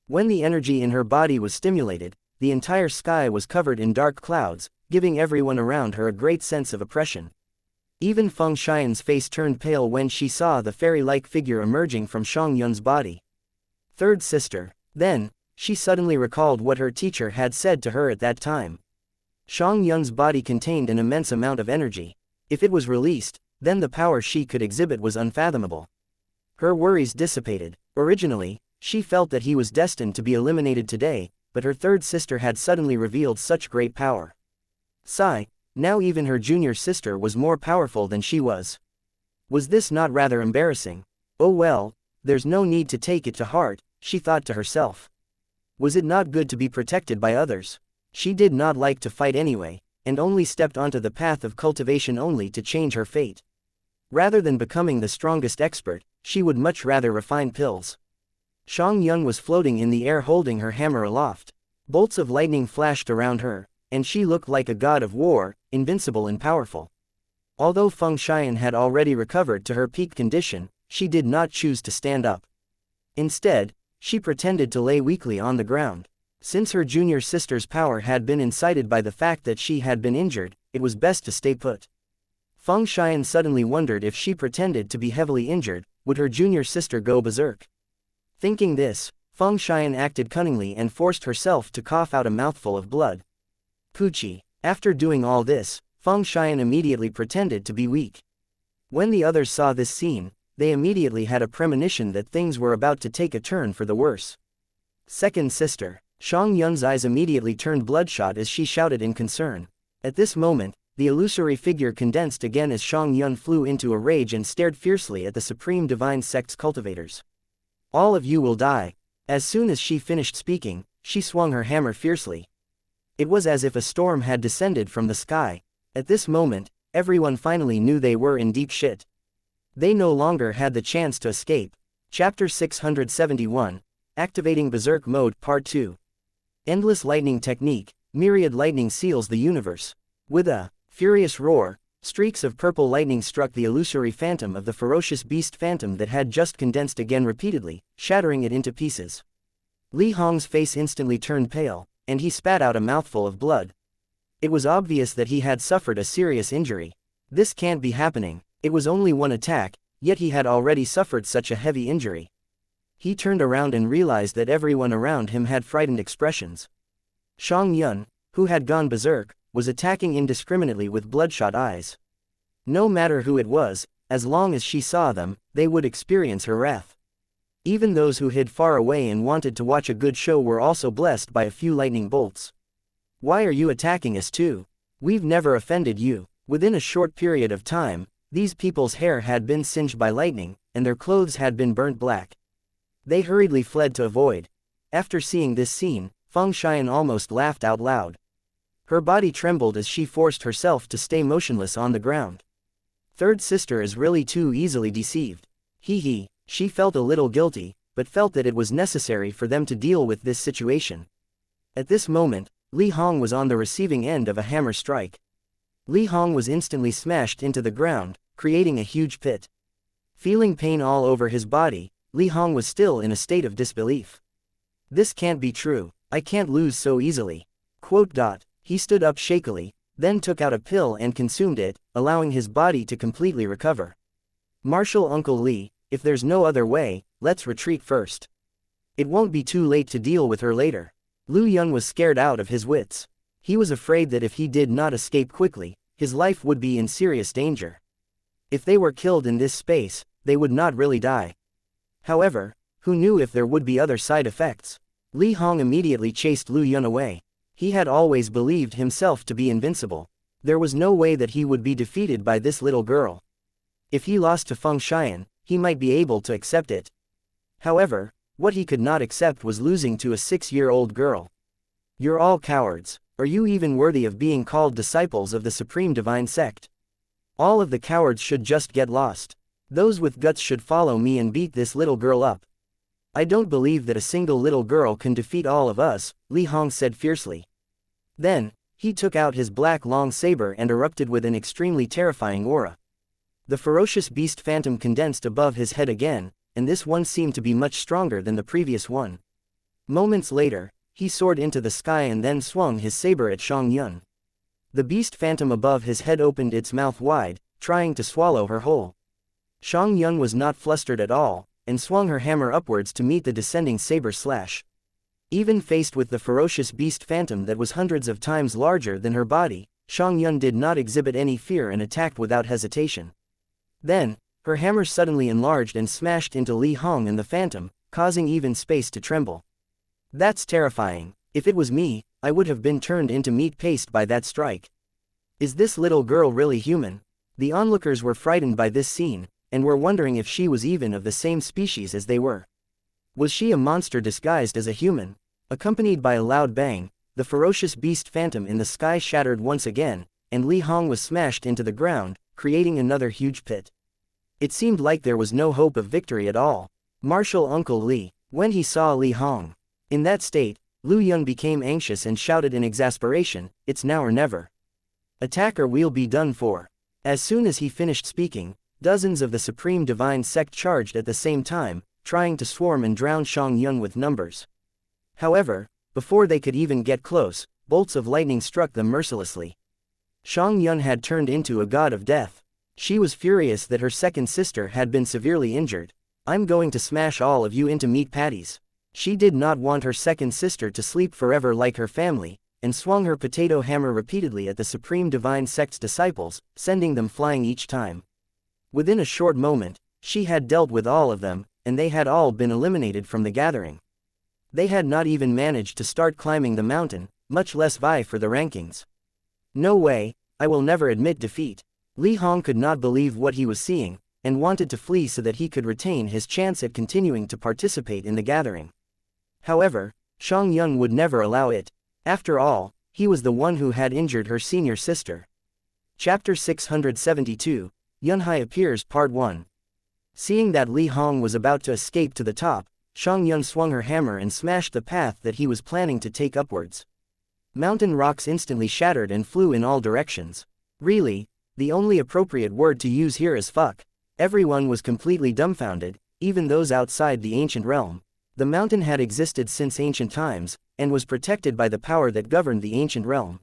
When the energy in her body was stimulated, the entire sky was covered in dark clouds, giving everyone around her a great sense of oppression. Even Feng Xian's face turned pale when she saw the fairy-like figure emerging from Xiangyan's body. Third sister. Then, she suddenly recalled what her teacher had said to her at that time. Xiangyan's body contained an immense amount of energy. If it was released, then the power she could exhibit was unfathomable. Her worries dissipated. Originally, she felt that he was destined to be eliminated today, but her third sister had suddenly revealed such great power. Sigh, now even her junior sister was more powerful than she was. Was this not rather embarrassing? Oh well, there's no need to take it to heart, she thought to herself. Was it not good to be protected by others? She did not like to fight anyway, and only stepped onto the path of cultivation only to change her fate. Rather than becoming the strongest expert, she would much rather refine pills. Xianxia was floating in the air holding her hammer aloft. Bolts of lightning flashed around her, and she looked like a god of war, invincible and powerful. Although Feng Xian had already recovered to her peak condition, she did not choose to stand up. Instead, she pretended to lay weakly on the ground. Since her junior sister's power had been incited by the fact that she had been injured, it was best to stay put. Feng Xian suddenly wondered if she pretended to be heavily injured, would her junior sister go berserk? Thinking this, Feng Xian acted cunningly and forced herself to cough out a mouthful of blood. Poochie. After doing all this, Feng Xian immediately pretended to be weak. When the others saw this scene, they immediately had a premonition that things were about to take a turn for the worse. Second sister. Xiangyun's eyes immediately turned bloodshot as she shouted in concern. At this moment, the illusory figure condensed again as Xiangyun flew into a rage and stared fiercely at the Supreme Divine Sect's cultivators. All of you will die. As soon as she finished speaking, she swung her hammer fiercely. It was as if a storm had descended from the sky. At this moment, everyone finally knew they were in deep shit. They no longer had the chance to escape. Chapter 671. Activating Berserk Mode Part 2. Endless lightning technique. Myriad lightning seals the universe. With a furious roar, Streaks of purple lightning struck the illusory phantom of the ferocious beast phantom that had just condensed again repeatedly, shattering it into pieces. Li Hong's face instantly turned pale, and he spat out a mouthful of blood. It was obvious that he had suffered a serious injury. This can't be happening. It was only one attack, yet he had already suffered such a heavy injury. He turned around and realized that everyone around him had frightened expressions. Xuan, who had gone berserk, was attacking indiscriminately with bloodshot eyes. No matter who it was, as long as she saw them, they would experience her wrath. Even those who hid far away and wanted to watch a good show were also blessed by a few lightning bolts. Why are you attacking us too? We've never offended you. Within a short period of time, these people's hair had been singed by lightning, and their clothes had been burnt black. They hurriedly fled to avoid. After seeing this scene, Feng Xian almost laughed out loud. Her body trembled as she forced herself to stay motionless on the ground. Third sister is really too easily deceived. Hee. She felt a little guilty, but felt that it was necessary for them to deal with this situation. At this moment, Li Hong was on the receiving end of a hammer strike. Li Hong was instantly smashed into the ground, creating a huge pit. Feeling pain all over his body, Li Hong was still in a state of disbelief. This can't be true. I can't lose so easily. He stood up shakily, then took out a pill and consumed it, allowing his body to completely recover. Martial Uncle Li, if there's no other way, let's retreat first. It won't be too late to deal with her later. Lu Yun was scared out of his wits. He was afraid that if he did not escape quickly, his life would be in serious danger. If they were killed in this space, they would not really die. However, who knew if there would be other side effects? Li Hong immediately chased Lu Yun away. He had always believed himself to be invincible. There was no way that he would be defeated by this little girl. If he lost to Feng Xian, he might be able to accept it. However, what he could not accept was losing to a 6-year-old girl. You're all cowards. Are you even worthy of being called disciples of the Supreme Divine Sect? All of the cowards should just get lost. Those with guts should follow me and beat this little girl up. I don't believe that a single little girl can defeat all of us, Li Hong said fiercely. Then, he took out his black long saber and erupted with an extremely terrifying aura. The ferocious beast phantom condensed above his head again, and this one seemed to be much stronger than the previous one. Moments later, he soared into the sky and then swung his saber at Xuan. The beast phantom above his head opened its mouth wide, trying to swallow her whole. Xuan was not flustered at all, and swung her hammer upwards to meet the descending saber slash. Even faced with the ferocious beast phantom that was hundreds of times larger than her body, Xuan did not exhibit any fear and attacked without hesitation. Then, her hammer suddenly enlarged and smashed into Li Hong and the phantom, causing even space to tremble. That's terrifying. If it was me, I would have been turned into meat paste by that strike. Is this little girl really human? The onlookers were frightened by this scene, and were wondering if she was even of the same species as they were. Was she a monster disguised as a human? Accompanied by a loud bang, the ferocious beast phantom in the sky shattered once again, and Li Hong was smashed into the ground, creating another huge pit. It seemed like there was no hope of victory at all. Martial Uncle Li, when he saw Li Hong in that state, Lu Yun became anxious and shouted in exasperation, "It's now or never. Attack or we'll be done for." As soon as he finished speaking, dozens of the Supreme Divine Sect charged at the same time, trying to swarm and drown Xuan with numbers. However, before they could even get close, bolts of lightning struck them mercilessly. Xuan had turned into a god of death. She was furious that her second sister had been severely injured. "I'm going to smash all of you into meat patties." She did not want her second sister to sleep forever like her family, and swung her potato hammer repeatedly at the Supreme Divine Sect's disciples, sending them flying each time. Within a short moment, she had dealt with all of them, and they had all been eliminated from the gathering. They had not even managed to start climbing the mountain, much less vie for the rankings. No way, I will never admit defeat. Li Hong could not believe what he was seeing, and wanted to flee so that he could retain his chance at continuing to participate in the gathering. However, Xuan would never allow it. After all, he was the one who had injured her senior sister. Chapter 672, Yunhai Appears Part 1. Seeing that Li Hong was about to escape to the top, Xuan swung her hammer and smashed the path that he was planning to take upwards. Mountain rocks instantly shattered and flew in all directions. Really, The only appropriate word to use here is fuck. Everyone was completely dumbfounded, even those outside the ancient realm. The mountain had existed since ancient times, and was protected by the power that governed the ancient realm.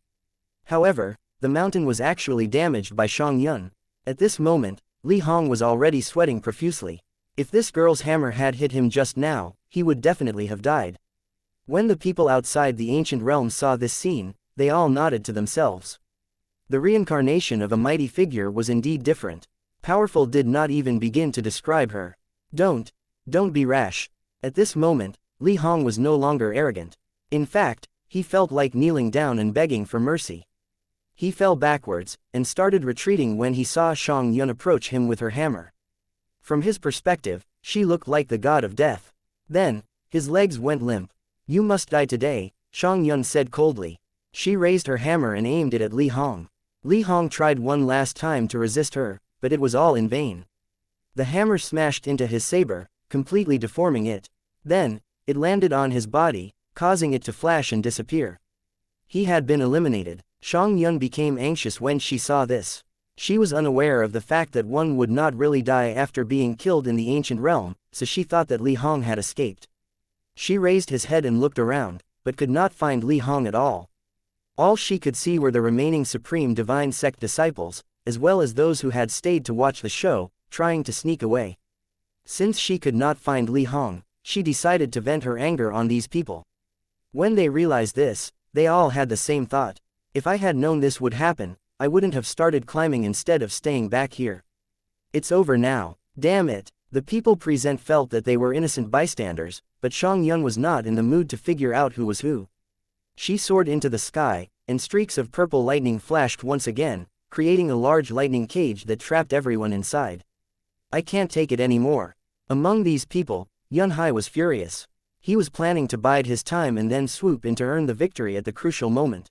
However, the mountain was actually damaged by Xianxia. At this moment, Li Hong was already sweating profusely. If this girl's hammer had hit him just now, he would definitely have died. When the people outside the ancient realm saw this scene, they all nodded to themselves. The reincarnation of a mighty figure was indeed different. Powerful did not even begin to describe her. Don't be rash. At this moment, Li Hong was no longer arrogant. In fact, he felt like kneeling down and begging for mercy. He fell backwards, and started retreating when he saw Xianxia approach him with her hammer. From his perspective, she looked like the god of death. Then, his legs went limp. You must die today, Xianxia said coldly. She raised her hammer and aimed it at Li Hong. Li Hong tried one last time to resist her, but it was all in vain. The hammer smashed into his saber, completely deforming it. Then, it landed on his body, causing it to flash and disappear. He had been eliminated. Xianxia became anxious when she saw this. She was unaware of the fact that one would not really die after being killed in the ancient realm, so she thought that Li Hong had escaped. She raised his head and looked around, but could not find Li Hong at all. All she could see were the remaining Supreme Divine Sect disciples, as well as those who had stayed to watch the show, trying to sneak away. Since she could not find Li Hong, she decided to vent her anger on these people. When they realized this, they all had the same thought. If I had known this would happen, I wouldn't have started climbing instead of staying back here. It's over now, damn it. The people present felt that they were innocent bystanders, but Xianxia was not in the mood to figure out who was who. She soared into the sky, and streaks of purple lightning flashed once again, creating a large lightning cage that trapped everyone inside. I can't take it anymore. Among these people, Yanhai was furious. He was planning to bide his time and then swoop in to earn the victory at the crucial moment.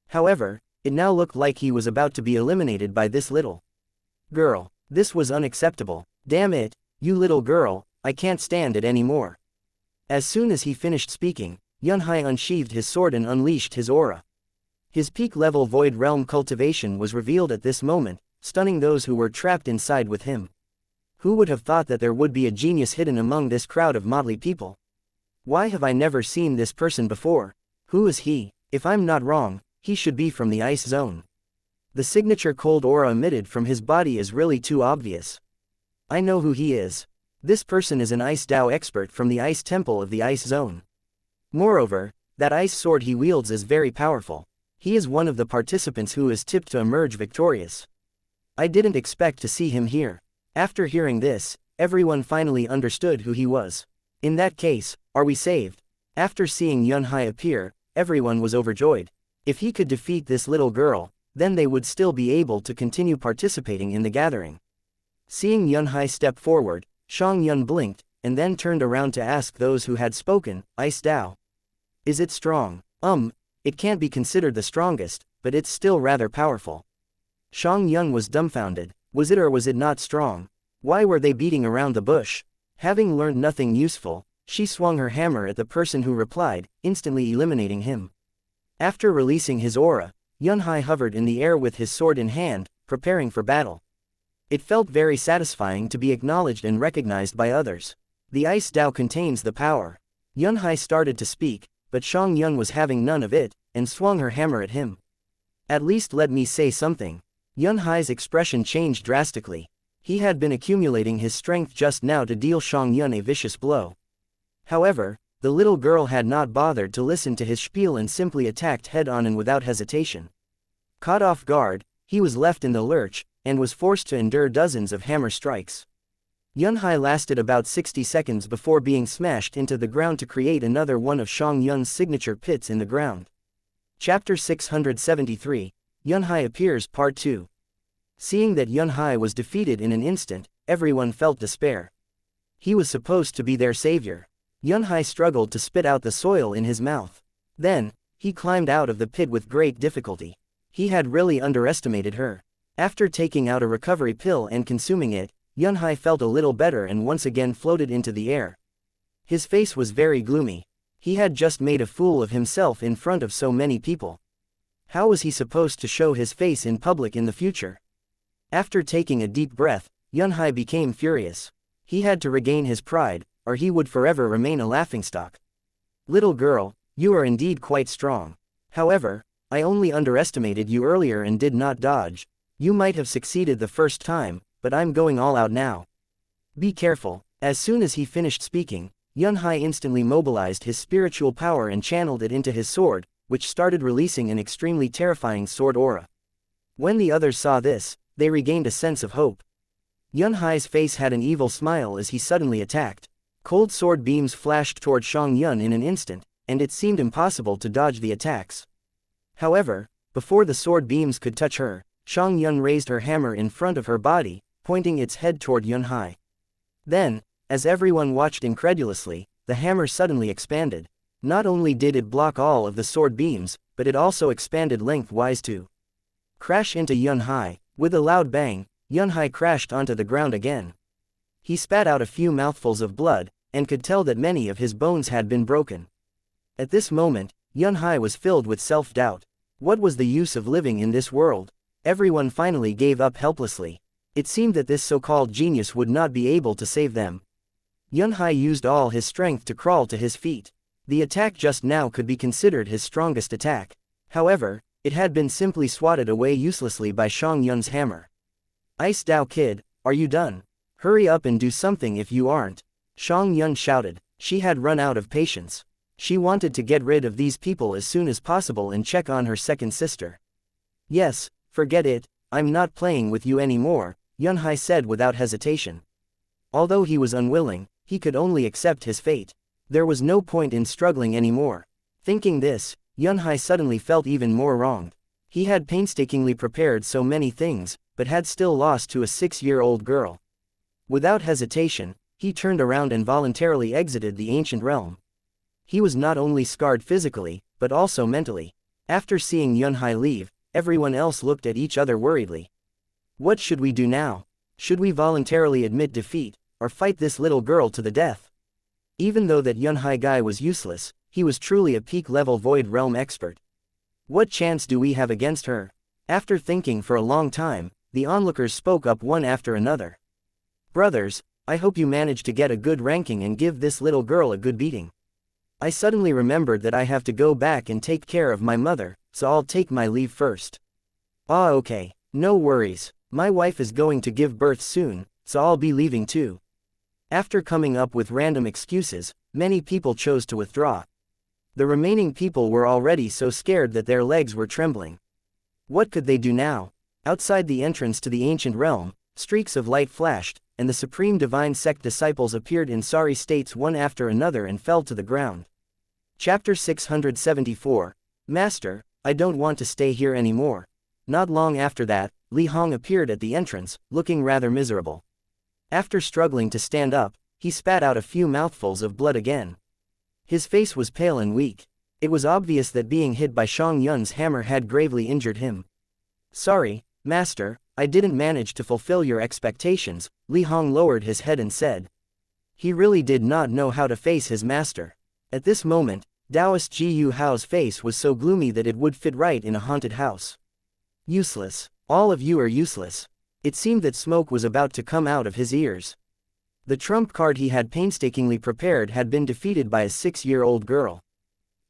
However, it now looked like he was about to be eliminated by this little girl. This was unacceptable. Damn it, you little girl, I can't stand it anymore. As soon as he finished speaking, Yanhai unsheathed his sword and unleashed his aura. His peak-level void realm cultivation was revealed at this moment, stunning those who were trapped inside with him. Who would have thought that there would be a genius hidden among this crowd of motley people? Why have I never seen this person before? Who is he? If I'm not wrong, he should be from the ice zone. The signature cold aura emitted from his body is really too obvious. I know who he is. This person is an ice Dao expert from the ice temple of the ice zone. Moreover, that ice sword he wields is very powerful. He is one of the participants who is tipped to emerge victorious. I didn't expect to see him here. After hearing this, everyone finally understood who he was. In that case, are we saved? After seeing Yanhai appear, everyone was overjoyed. If he could defeat this little girl, then they would still be able to continue participating in the gathering. Seeing Yanhai step forward, Xianxia blinked, and then turned around to ask those who had spoken, Ice Dao. Is it strong? It can't be considered the strongest, but it's still rather powerful. Xianxia was dumbfounded. Was it or was it not strong? Why were they beating around the bush? Having learned nothing useful, she swung her hammer at the person who replied, instantly eliminating him. After releasing his aura, Yanhai hovered in the air with his sword in hand, preparing for battle. It felt very satisfying to be acknowledged and recognized by others. The Ice Dao contains the power. Yanhai started to speak, but Xianxia was having none of it, and swung her hammer at him. At least let me say something. Yanhai's expression changed drastically. He had been accumulating his strength just now to deal Xianxia a vicious blow. However, the little girl had not bothered to listen to his spiel and simply attacked head-on and without hesitation. Caught off guard, he was left in the lurch, and was forced to endure dozens of hammer strikes. Yanhai lasted about 60 seconds before being smashed into the ground to create another one of Xianxia's signature pits in the ground. Chapter 673, Yanhai Appears Part 2. Seeing that Yanhai was defeated in an instant, everyone felt despair. He was supposed to be their savior. Yanhai struggled to spit out the soil in his mouth. Then, he climbed out of the pit with great difficulty. He had really underestimated her. After taking out a recovery pill and consuming it, Yanhai felt a little better and once again floated into the air. His face was very gloomy. He had just made a fool of himself in front of so many people. How was he supposed to show his face in public in the future? After taking a deep breath, Yunhai became furious. He had to regain his pride, or he would forever remain a laughingstock. Little girl, you are indeed quite strong. However, I only underestimated you earlier and did not dodge. You might have succeeded the first time, but I'm going all out now. Be careful. As soon as he finished speaking, Yunhai instantly mobilized his spiritual power and channeled it into his sword, which started releasing an extremely terrifying sword aura. When the others saw this, they regained a sense of hope. Yunhai's face had an evil smile as he suddenly attacked. Cold sword beams flashed toward Xianxia in an instant, and it seemed impossible to dodge the attacks. However, before the sword beams could touch her, Xianxia raised her hammer in front of her body, pointing its head toward Yunhai. Then, as everyone watched incredulously, the hammer suddenly expanded. Not only did it block all of the sword beams, but it also expanded lengthwise to crash into Yunhai. With a loud bang, Yunhai crashed onto the ground again. He spat out a few mouthfuls of blood, and could tell that many of his bones had been broken. At this moment, Yunhai was filled with self-doubt. What was the use of living in this world? Everyone finally gave up helplessly. It seemed that this so-called genius would not be able to save them. Yunhai used all his strength to crawl to his feet. The attack just now could be considered his strongest attack. However, it had been simply swatted away uselessly by Xianxia's hammer. Ice Dao kid, are you done? Hurry up and do something if you aren't. Xianxia shouted. She had run out of patience. She wanted to get rid of these people as soon as possible and check on her second sister. Yes, forget it, I'm not playing with you anymore, Yunhai said without hesitation. Although he was unwilling, he could only accept his fate. There was no point in struggling anymore. Thinking this, Yunhai suddenly felt even more wronged. He had painstakingly prepared so many things, but had still lost to a 6-year-old girl. Without hesitation, he turned around and voluntarily exited the ancient realm. He was not only scarred physically, but also mentally. After seeing Yunhai leave, everyone else looked at each other worriedly. What should we do now? Should we voluntarily admit defeat, or fight this little girl to the death? Even though that Yunhai guy was useless, he was truly a peak-level Void Realm expert. What chance do we have against her? After thinking for a long time, the onlookers spoke up one after another. Brothers, I hope you manage to get a good ranking and give this little girl a good beating. I suddenly remembered that I have to go back and take care of my mother, so I'll take my leave first. Ah, okay, no worries, my wife is going to give birth soon, so I'll be leaving too. After coming up with random excuses, many people chose to withdraw. The remaining people were already so scared that their legs were trembling. What could they do now? Outside the entrance to the ancient realm, streaks of light flashed, and the Supreme Divine Sect disciples appeared in sorry states one after another and fell to the ground. Chapter 674. Master, I don't want to stay here anymore. Not long after that, Li Hong appeared at the entrance, looking rather miserable. After struggling to stand up, he spat out a few mouthfuls of blood again. His face was pale and weak. It was obvious that being hit by Xianxia's hammer had gravely injured him. Sorry, Master, I didn't manage to fulfill your expectations, Li Hong lowered his head and said. He really did not know how to face his master. At this moment, Taoist Ji Yu Hao's face was so gloomy that it would fit right in a haunted house. Useless. All of you are useless. It seemed that smoke was about to come out of his ears. The trump card he had painstakingly prepared had been defeated by a 6-year-old girl.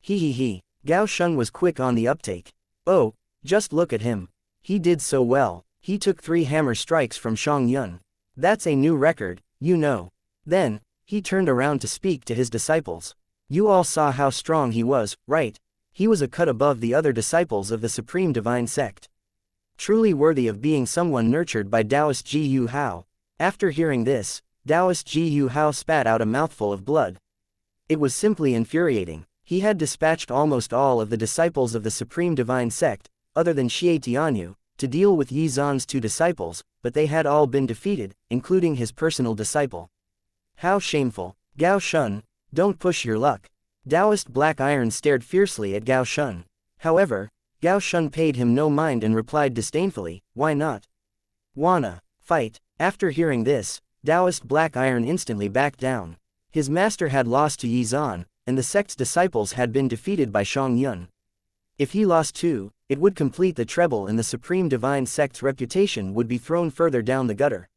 He. Gao Shun was quick on the uptake. Oh, just look at him. He did so well. He took 3 hammer strikes from Xianxia. That's a new record, you know. Then, he turned around to speak to his disciples. You all saw how strong he was, right? He was a cut above the other disciples of the Supreme Divine Sect. Truly worthy of being someone nurtured by Taoist Ji Yu Hao. After hearing this, Taoist Ji Yu Hao spat out a mouthful of blood. It was simply infuriating. He had dispatched almost all of the disciples of the Supreme Divine Sect, other than Xie Tianyu, to deal with Yi Zan's 2 disciples, but they had all been defeated, including his personal disciple. How shameful. Gao Shun, don't push your luck. Taoist Black Iron stared fiercely at Gao Shun. However, Gao Shun paid him no mind and replied disdainfully, why not? Wanna fight? After hearing this, Taoist Black Iron instantly backed down. His master had lost to Yi Zan, and the sect's disciples had been defeated by Xianxia. If he lost too, it would complete the treble and the Supreme Divine Sect's reputation would be thrown further down the gutter.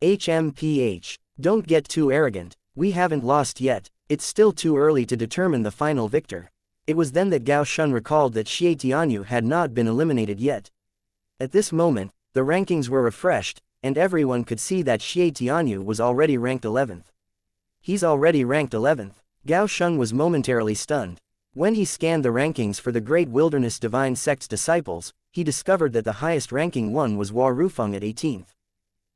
HMPH. Don't get too arrogant. We haven't lost yet. It's still too early to determine the final victor. It was then that Gao Shun recalled that Xie Tianyu had not been eliminated yet. At this moment, the rankings were refreshed, and everyone could see that Xie Tianyu was already ranked 11th. He's already ranked 11th. Gao Shun was momentarily stunned. When he scanned the rankings for the Great Wilderness Divine Sect's disciples, he discovered that the highest ranking one was Hua Rufeng at 18th.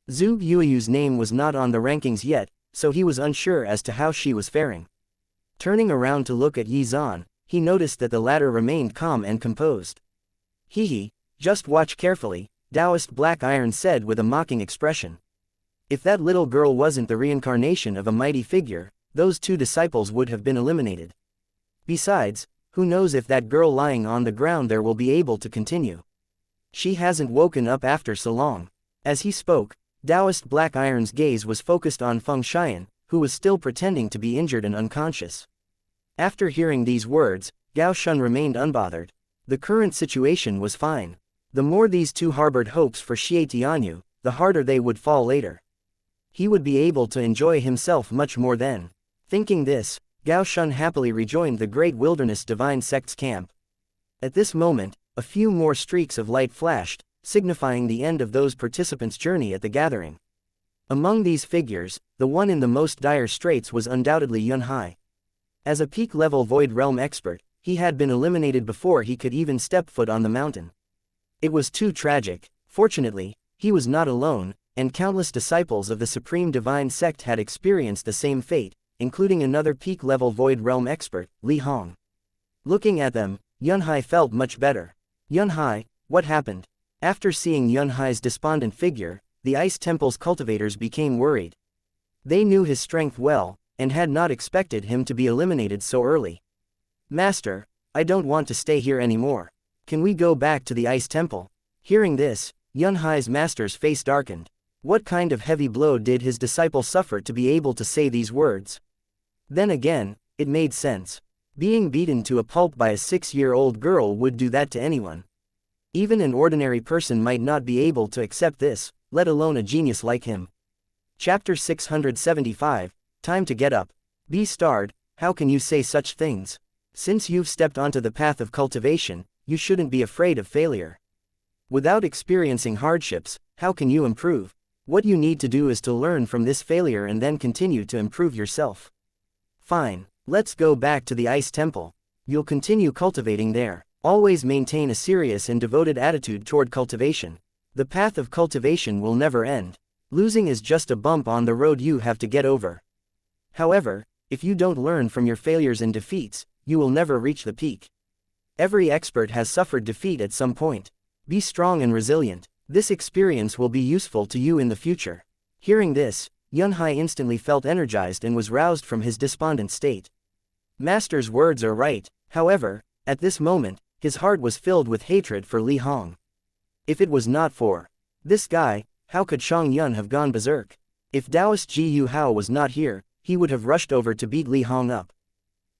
Zhu Yueyu's name was not on the rankings yet, so he was unsure as to how she was faring. Turning around to look at Yi Zhan, he noticed that the latter remained calm and composed. Hee, just watch carefully, Taoist Black Iron said with a mocking expression. If that little girl wasn't the reincarnation of a mighty figure, those two disciples would have been eliminated. Besides, who knows if that girl lying on the ground there will be able to continue. She hasn't woken up after so long. As he spoke, Taoist Black Iron's gaze was focused on Feng Xian, who was still pretending to be injured and unconscious. After hearing these words, Gao Shun remained unbothered. The current situation was fine. The more these two harbored hopes for Xie Tianyu, the harder they would fall later. He would be able to enjoy himself much more then. Thinking this, Gao Shun happily rejoined the Great Wilderness Divine Sect's camp. At this moment, a few more streaks of light flashed, signifying the end of those participants' journey at the gathering. Among these figures, the one in the most dire straits was undoubtedly Yunhai. As a peak-level Void Realm expert, he had been eliminated before he could even step foot on the mountain. It was too tragic. Fortunately, he was not alone, and countless disciples of the Supreme Divine Sect had experienced the same fate, including another peak-level Void Realm expert, Li Hong. Looking at them, Yunhai felt much better. Yunhai, what happened? After seeing Yunhai's despondent figure, the Ice Temple's cultivators became worried. They knew his strength well, and had not expected him to be eliminated so early. Master, I don't want to stay here anymore. Can we go back to the Ice Temple? Hearing this, Yunhai's master's face darkened. What kind of heavy blow did his disciple suffer to be able to say these words? Then again, it made sense. Being beaten to a pulp by a 6-year-old girl would do that to anyone. Even an ordinary person might not be able to accept this, let alone a genius like him. Chapter 675, Time to get up. Bestowed, how can you say such things? Since you've stepped onto the path of cultivation, you shouldn't be afraid of failure. Without experiencing hardships, how can you improve? What you need to do is to learn from this failure and then continue to improve yourself. Fine, let's go back to the Ice Temple. You'll continue cultivating there. Always maintain a serious and devoted attitude toward cultivation. The path of cultivation will never end. Losing is just a bump on the road you have to get over. However, if you don't learn from your failures and defeats, you will never reach the peak. Every expert has suffered defeat at some point. Be strong and resilient. This experience will be useful to you in the future. Hearing this, Yunhai instantly felt energized and was roused from his despondent state. Master's words are right. However, at this moment, his heart was filled with hatred for Li Hong. If it was not for this guy, how could Shang Yun have gone berserk? If Taoist Ji Yu Hao was not here, he would have rushed over to beat Li Hong up.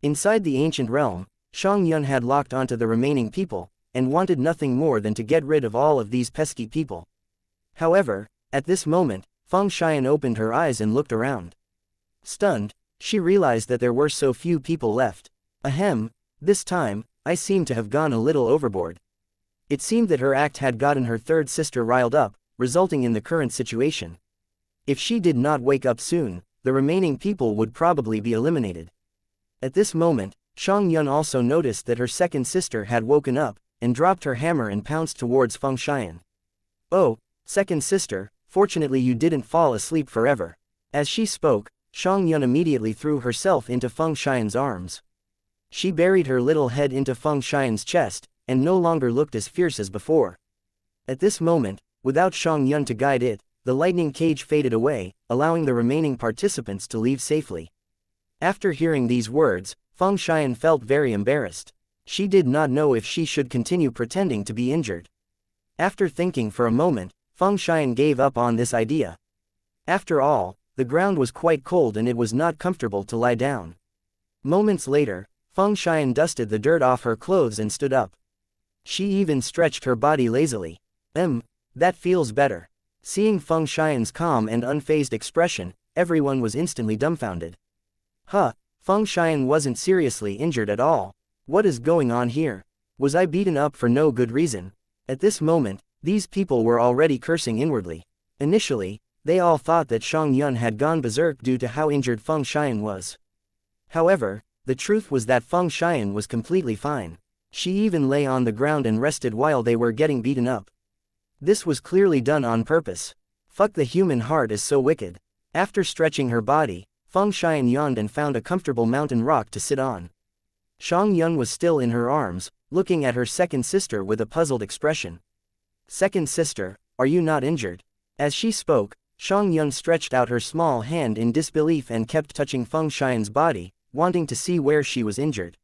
Inside the ancient realm, Shang Yun had locked onto the remaining people, and wanted nothing more than to get rid of all of these pesky people. However, at this moment, Feng Xian opened her eyes and looked around. Stunned, she realized that there were so few people left. Ahem, this time, I seem to have gone a little overboard. It seemed that her act had gotten her third sister riled up, resulting in the current situation. If she did not wake up soon, the remaining people would probably be eliminated. At this moment, Shang Yun also noticed that her second sister had woken up, and dropped her hammer and pounced towards Feng Xian. Oh, second sister, fortunately you didn't fall asleep forever. As she spoke, Shang Yun immediately threw herself into Feng Xian's arms. She buried her little head into Feng Xian's chest, and no longer looked as fierce as before. At this moment, without Shang Yun to guide it, the lightning cage faded away, allowing the remaining participants to leave safely. After hearing these words, Feng Xian felt very embarrassed. She did not know if she should continue pretending to be injured. After thinking for a moment, Feng Xian gave up on this idea. After all, the ground was quite cold and it was not comfortable to lie down. Moments later, Feng Xian dusted the dirt off her clothes and stood up. She even stretched her body lazily. That feels better. Seeing Feng Xian's calm and unfazed expression, everyone was instantly dumbfounded. Feng Xian wasn't seriously injured at all. What is going on here? Was I beaten up for no good reason? At this moment, these people were already cursing inwardly. Initially, they all thought that Shang Yun had gone berserk due to how injured Feng Xian was. However, the truth was that Feng Xian was completely fine. She even lay on the ground and rested while they were getting beaten up. This was clearly done on purpose. Fuck, the human heart is so wicked. After stretching her body, Feng Xian yawned and found a comfortable mountain rock to sit on. Shang Yun was still in her arms, looking at her second sister with a puzzled expression. Second sister, are you not injured? As she spoke, Shang Yun stretched out her small hand in disbelief and kept touching Feng Xian's body, wanting to see where she was injured.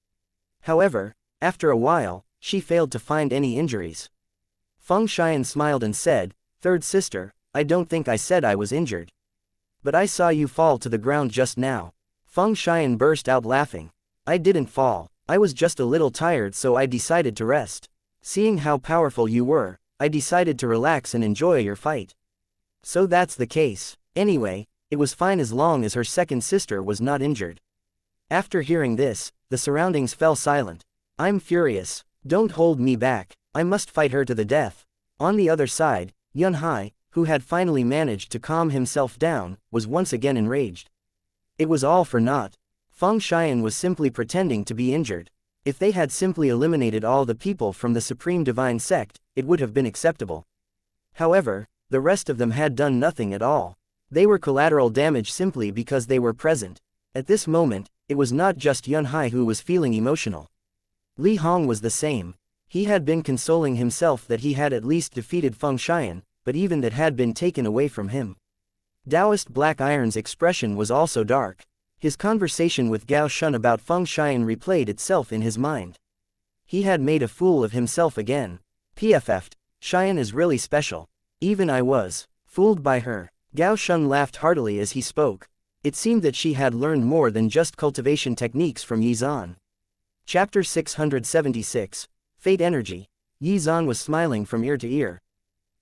However, after a while, she failed to find any injuries. Feng Xian smiled and said, "Third sister, I don't think I said I was injured. But I saw you fall to the ground just now." Feng Xian burst out laughing. "I didn't fall, I was just a little tired, so I decided to rest. Seeing how powerful you were, I decided to relax and enjoy your fight." So that's the case. Anyway, it was fine as long as her second sister was not injured. After hearing this, the surroundings fell silent. "I'm furious. Don't hold me back. I must fight her to the death." On the other side, Yun Hai, who had finally managed to calm himself down, was once again enraged. It was all for naught. Feng Xian was simply pretending to be injured. If they had simply eliminated all the people from the Supreme Divine Sect, it would have been acceptable. However, the rest of them had done nothing at all. They were collateral damage simply because they were present. At this moment, it was not just Yun Hai who was feeling emotional. Li Hong was the same. He had been consoling himself that he had at least defeated Feng Xian, but even that had been taken away from him. Taoist Black Iron's expression was also dark. His conversation with Gao Shun about Feng Xian replayed itself in his mind. He had made a fool of himself again. PFF'd, Xian is really special. Even I was fooled by her. Gao Shun laughed heartily as he spoke. It seemed that she had learned more than just cultivation techniques from Yi Zan. Chapter 676. Fate Energy. Yi Zan was smiling from ear to ear.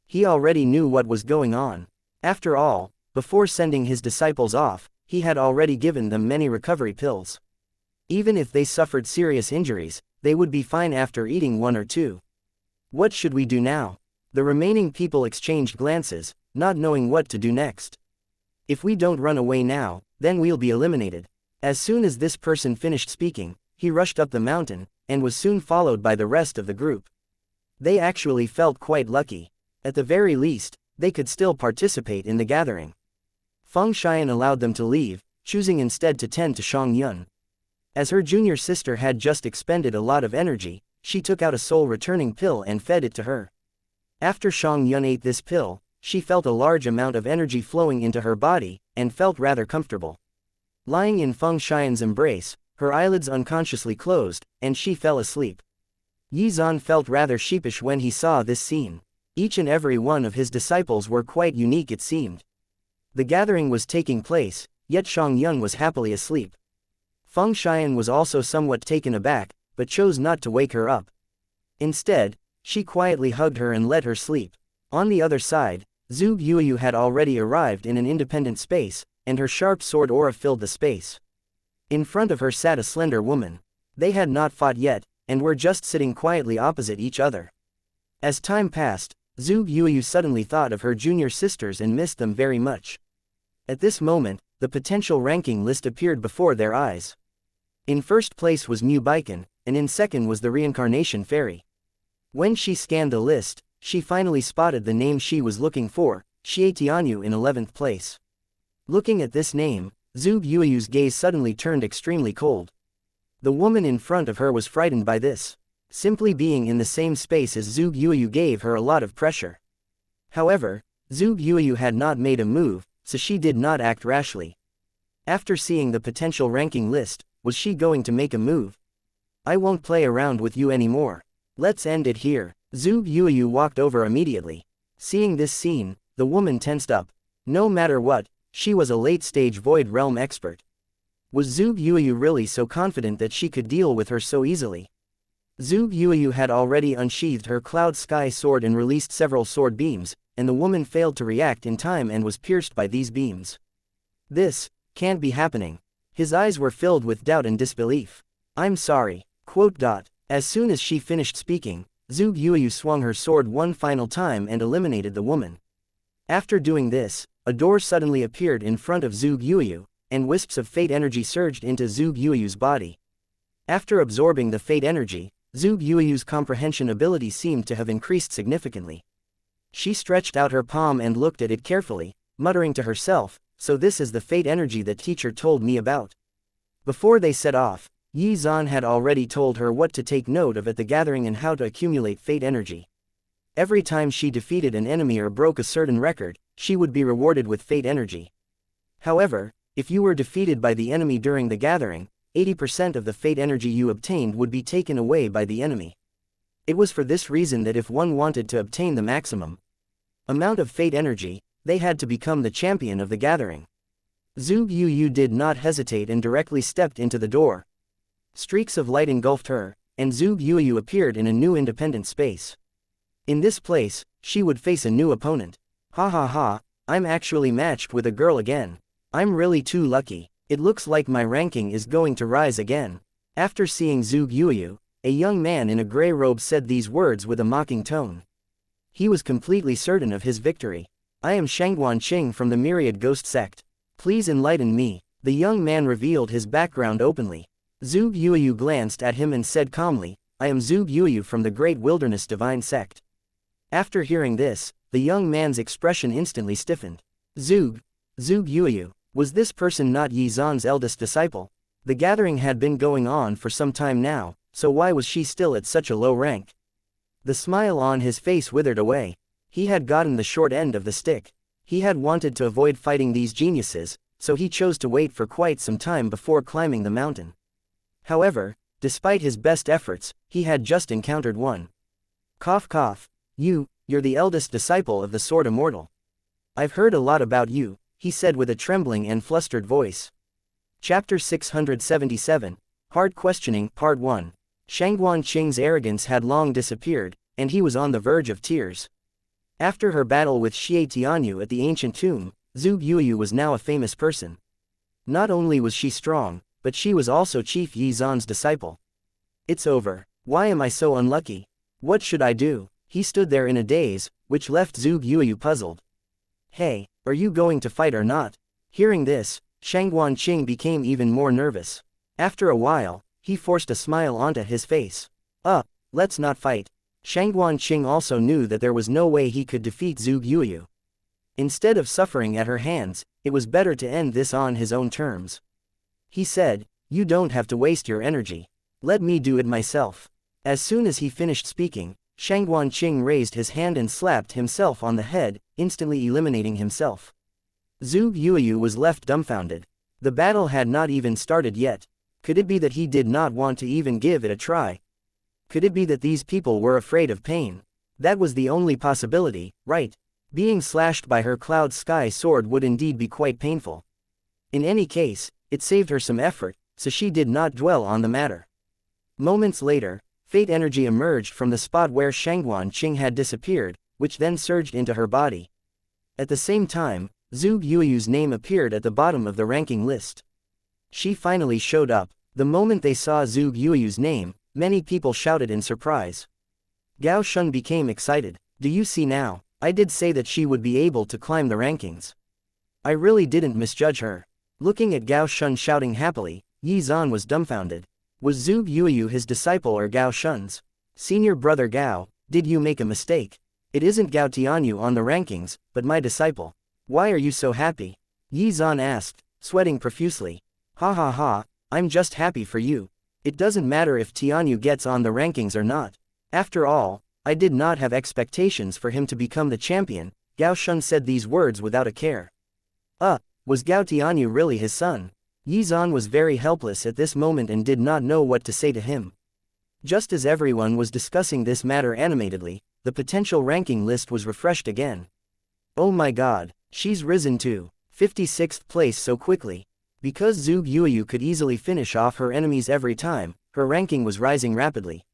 He already knew what was going on. After all, before sending his disciples off, he had already given them many recovery pills. Even if they suffered serious injuries, they would be fine after eating one or two. What should we do now? The remaining people exchanged glances, not knowing what to do next. If we don't run away now, then we'll be eliminated. As soon as this person finished speaking, he rushed up the mountain, and was soon followed by the rest of the group. They actually felt quite lucky. At the very least, they could still participate in the gathering. Feng Xian allowed them to leave, choosing instead to tend to Shang Yun. As her junior sister had just expended a lot of energy, she took out a soul-returning pill and fed it to her. After Shang Yun ate this pill, she felt a large amount of energy flowing into her body, and felt rather comfortable. Lying in Feng Xian's embrace, her eyelids unconsciously closed, and she fell asleep. Yi Zan felt rather sheepish when he saw this scene. Each and every one of his disciples were quite unique, it seemed. The gathering was taking place, yet Shang Yun was happily asleep. Feng Xian was also somewhat taken aback, but chose not to wake her up. Instead, she quietly hugged her and let her sleep. On the other side, Zhu Yuyu had already arrived in an independent space, and her sharp sword aura filled the space. In front of her sat a slender woman. They had not fought yet, and were just sitting quietly opposite each other. As time passed, Zhu Yuyu suddenly thought of her junior sisters and missed them very much. At this moment, the potential ranking list appeared before their eyes. In first place was Mu Baiken, and in second was the Reincarnation Fairy. When she scanned the list, she finally spotted the name she was looking for, Xie Tianyu, in 11th place. Looking at this name, Zhu Yueyu's gaze suddenly turned extremely cold. The woman in front of her was frightened by this. Simply being in the same space as Zhu Yueyu gave her a lot of pressure. However, Zhu Yueyu had not made a move, so she did not act rashly. After seeing the potential ranking list, was she going to make a move? "I won't play around with you anymore. Let's end it here." Zhu Yueyu walked over immediately. Seeing this scene, the woman tensed up. No matter what, she was a late-stage Void Realm expert. Was Zhu Yueyu really so confident that she could deal with her so easily? Zhuge Yuyu had already unsheathed her cloud sky sword and released several sword beams, and the woman failed to react in time and was pierced by these beams. This can't be happening. His eyes were filled with doubt and disbelief. I'm sorry. As soon as she finished speaking, Zhuge Yuyu swung her sword one final time and eliminated the woman. After doing this, a door suddenly appeared in front of Zhuge Yuyu, and wisps of fate energy surged into Zhuge Yuyu's body. After absorbing the fate energy, Zhuge Yuyu's comprehension ability seemed to have increased significantly. She stretched out her palm and looked at it carefully, muttering to herself, so this is the fate energy that teacher told me about. Before they set off, Yi Zan had already told her what to take note of at the gathering and how to accumulate fate energy. Every time she defeated an enemy or broke a certain record, she would be rewarded with fate energy. However, if you were defeated by the enemy during the gathering, 80% of the fate energy you obtained would be taken away by the enemy. It was for this reason that if one wanted to obtain the maximum amount of fate energy, they had to become the champion of the gathering. Zhuge Yuyu did not hesitate and directly stepped into the door. Streaks of light engulfed her, and Zhuge Yuyu appeared in a new independent space. In this place, she would face a new opponent. Ha ha ha, I'm actually matched with a girl again. I'm really too lucky. It looks like my ranking is going to rise again. After seeing Zhuge Yuyu, a young man in a gray robe said these words with a mocking tone. He was completely certain of his victory. I am Shangguan Qing from the Myriad Ghost Sect. Please enlighten me. The young man revealed his background openly. Zhuge Yuyu glanced at him and said calmly, I am Zhuge Yuyu from the Great Wilderness Divine Sect. After hearing this, the young man's expression instantly stiffened. Zhuge Yuyu, was this person not Yi Zan's eldest disciple? The gathering had been going on for some time now, so why was she still at such a low rank? The smile on his face withered away. He had gotten the short end of the stick. He had wanted to avoid fighting these geniuses, so he chose to wait for quite some time before climbing the mountain. However, despite his best efforts, he had just encountered one. Cough cough. You're the eldest disciple of the Sword Immortal. I've heard a lot about you, he said with a trembling and flustered voice. Chapter 677, Hard Questioning, Part 1. Shangguan Qing's arrogance had long disappeared, and he was on the verge of tears. After her battle with Xie Tianyu at the ancient tomb, Zhuge Yuyu was now a famous person. Not only was she strong, but she was also Chief Yi Zan's disciple. It's over. Why am I so unlucky? What should I do? He stood there in a daze, which left Zhuge Yuyu puzzled. Hey, are you going to fight or not? Hearing this, Shangguan Qing became even more nervous. After a while, he forced a smile onto his face. Let's not fight. Shangguan Qing also knew that there was no way he could defeat Zhuge Yuyu. Instead of suffering at her hands, it was better to end this on his own terms. He said, you don't have to waste your energy. Let me do it myself. As soon as he finished speaking, Shangguan Qing raised his hand and slapped himself on the head, instantly eliminating himself. Zhuge Yuyu was left dumbfounded. The battle had not even started yet. Could it be that he did not want to even give it a try? Could it be that these people were afraid of pain? That was the only possibility, right? Being slashed by her cloud sky sword would indeed be quite painful. In any case, it saved her some effort, so she did not dwell on the matter. Moments later, fate energy emerged from the spot where Shangguan Qing had disappeared, which then surged into her body. At the same time, Zhuge Yuyu's name appeared at the bottom of the ranking list. She finally showed up. The moment they saw Zhuge Yuyu's name, many people shouted in surprise. Gao Shun became excited. Do you see now? I did say that she would be able to climb the rankings. I really didn't misjudge her. Looking at Gao Shun shouting happily, Yi Zan was dumbfounded. Was Zhuge Yuyu his disciple or Gao Shun's? Senior brother Gao, did you make a mistake? It isn't Gao Tianyu on the rankings, but my disciple. Why are you so happy? Yi Zan asked, sweating profusely. Ha ha ha, I'm just happy for you. It doesn't matter if Tianyu gets on the rankings or not. After all, I did not have expectations for him to become the champion. Gao Shun said these words without a care. Was Gao Tianyu really his son? Yi Zan was very helpless at this moment and did not know what to say to him. Just as everyone was discussing this matter animatedly, the potential ranking list was refreshed again. Oh my god, she's risen to 56th place so quickly. Because Zhuge Yuyu could easily finish off her enemies every time, her ranking was rising rapidly.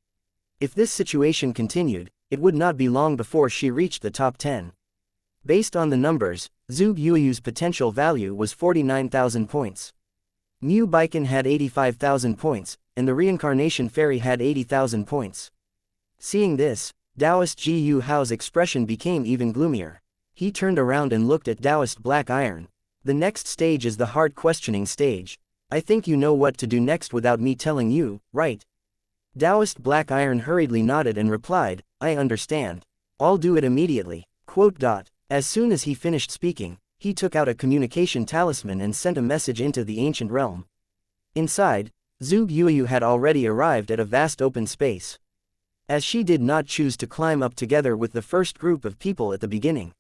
If this situation continued, it would not be long before she reached the top 10. Based on the numbers, Zhuge Yueyu's potential value was 49,000 points. Mu Baiken had 85,000 points, and the Reincarnation Fairy had 80,000 points. Seeing this, Taoist Ji Yu Hao's expression became even gloomier. He turned around and looked at Taoist Black Iron. The next stage is the hard questioning stage. I think you know what to do next without me telling you, right? Taoist Black Iron hurriedly nodded and replied, I understand. I'll do it immediately. As soon as he finished speaking, he took out a communication talisman and sent a message into the ancient realm. Inside, Zhuge Yueyu had already arrived at a vast open space. As she did not choose to climb up together with the first group of people at the beginning.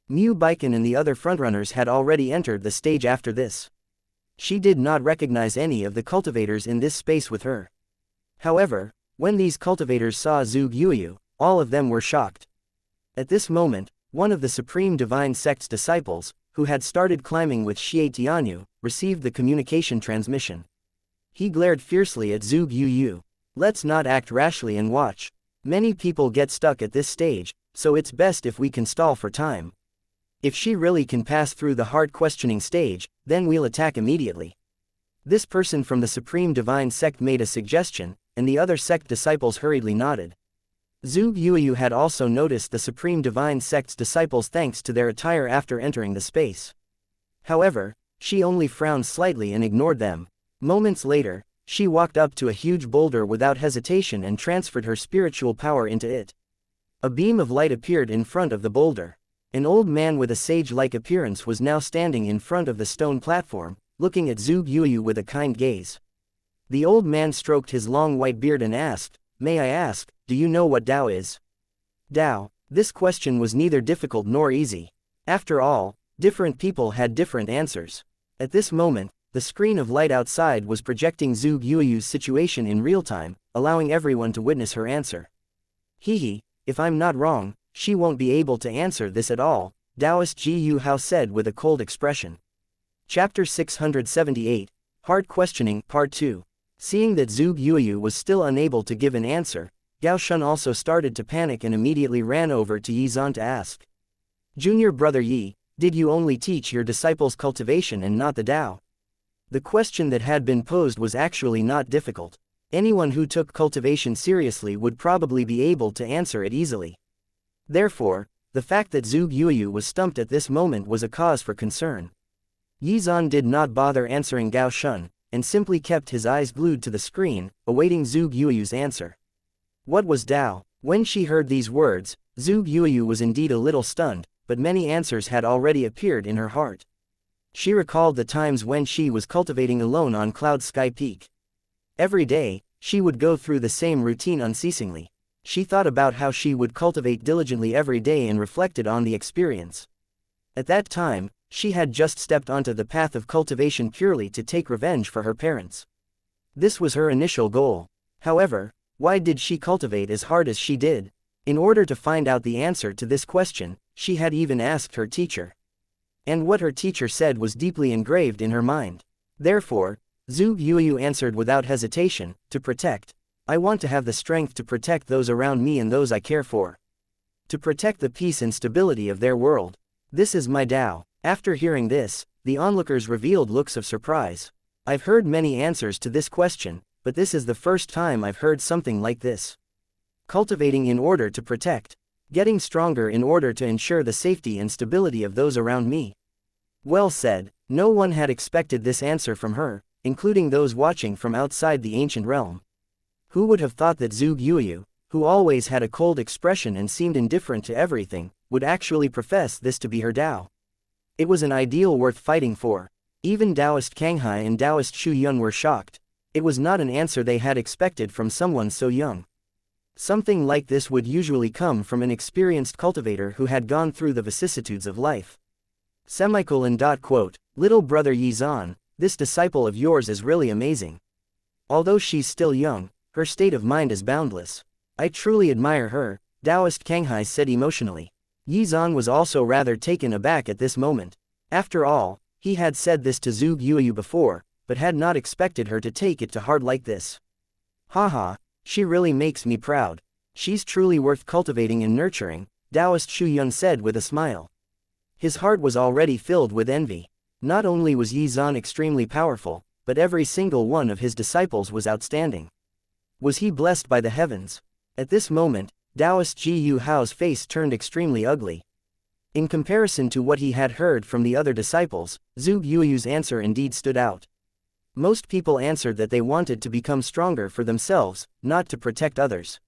Mu Baiken and the other frontrunners had already entered the stage after this. She did not recognize any of the cultivators in this space with her. However, when these cultivators saw Zhuge Yueyu, all of them were shocked. At this moment, one of the Supreme Divine Sect's disciples, who had started climbing with Xie Tianyu, received the communication transmission. He glared fiercely at Zhuge Yueyu. Let's not act rashly and watch. Many people get stuck at this stage, so it's best if we can stall for time. If she really can pass through the hard questioning stage, then we'll attack immediately. This person from the Supreme Divine Sect made a suggestion, and the other sect disciples hurriedly nodded. Zhuge Yueyu had also noticed the Supreme Divine Sect's disciples thanks to their attire after entering the space. However, she only frowned slightly and ignored them. Moments later, she walked up to a huge boulder without hesitation and transferred her spiritual power into it. A beam of light appeared in front of the boulder. An old man with a sage-like appearance was now standing in front of the stone platform, looking at Zhuge Yueyu with a kind gaze. The old man stroked his long white beard and asked, May I ask, do you know what Tao is? Tao. This question was neither difficult nor easy. After all, different people had different answers. At this moment, the screen of light outside was projecting Zhuge Yueyu's situation in real time, allowing everyone to witness her answer. If I'm not wrong, she won't be able to answer this at all, Taoist Ji Yu Hao said with a cold expression. Chapter 678, Hard Questioning, Part 2. Seeing that Zhuge Yueyu was still unable to give an answer, Xuan also started to panic and immediately ran over to Yizan to ask. Junior brother Yi, did you only teach your disciples cultivation and not the Tao? The question that had been posed was actually not difficult. Anyone who took cultivation seriously would probably be able to answer it easily. Therefore, the fact that Zhuge Yueyu was stumped at this moment was a cause for concern. Yizan did not bother answering Xuan, and simply kept his eyes glued to the screen, awaiting Zhuge Yueyu's answer. What was Tao? When she heard these words, Zhuge Yueyu was indeed a little stunned, but many answers had already appeared in her heart. She recalled the times when she was cultivating alone on Cloud Sky Peak. Every day, she would go through the same routine unceasingly. She thought about how she would cultivate diligently every day and reflected on the experience. At that time, she had just stepped onto the path of cultivation purely to take revenge for her parents. This was her initial goal. However, why did she cultivate as hard as she did? In order to find out the answer to this question, she had even asked her teacher. And what her teacher said was deeply engraved in her mind. Therefore, Zhuge Yueyu answered without hesitation, to protect. I want to have the strength to protect those around me and those I care for. To protect the peace and stability of their world. This is my Tao. After hearing this, the onlookers revealed looks of surprise. I've heard many answers to this question, but this is the first time I've heard something like this. Cultivating in order to protect. Getting stronger in order to ensure the safety and stability of those around me. Well said. No one had expected this answer from her, including those watching from outside the ancient realm. Who would have thought that Zhuge Yueyu, who always had a cold expression and seemed indifferent to everything, would actually profess this to be her Tao? It was an ideal worth fighting for. Even Taoist Kanghai and Taoist Shu Yun were shocked. It was not an answer they had expected from someone so young. Something like this would usually come from an experienced cultivator who had gone through the vicissitudes of life. Little brother Yizan, this disciple of yours is really amazing. Although she's still young, her state of mind is boundless. I truly admire her, Taoist Kanghai said emotionally. Yizan was also rather taken aback at this moment. After all, he had said this to Zhuge Yueyu before, but had not expected her to take it to heart like this. Haha, She really makes me proud. She's truly worth cultivating and nurturing, Taoist Xu Yun said with a smile. His heart was already filled with envy. Not only was Yi Zan extremely powerful, but every single one of his disciples was outstanding. Was he blessed by the heavens? At this moment, Taoist Ji Yu Hao's face turned extremely ugly. In comparison to what he had heard from the other disciples, Zhuge Yueyu's answer indeed stood out. Most people answered that they wanted to become stronger for themselves, not to protect others.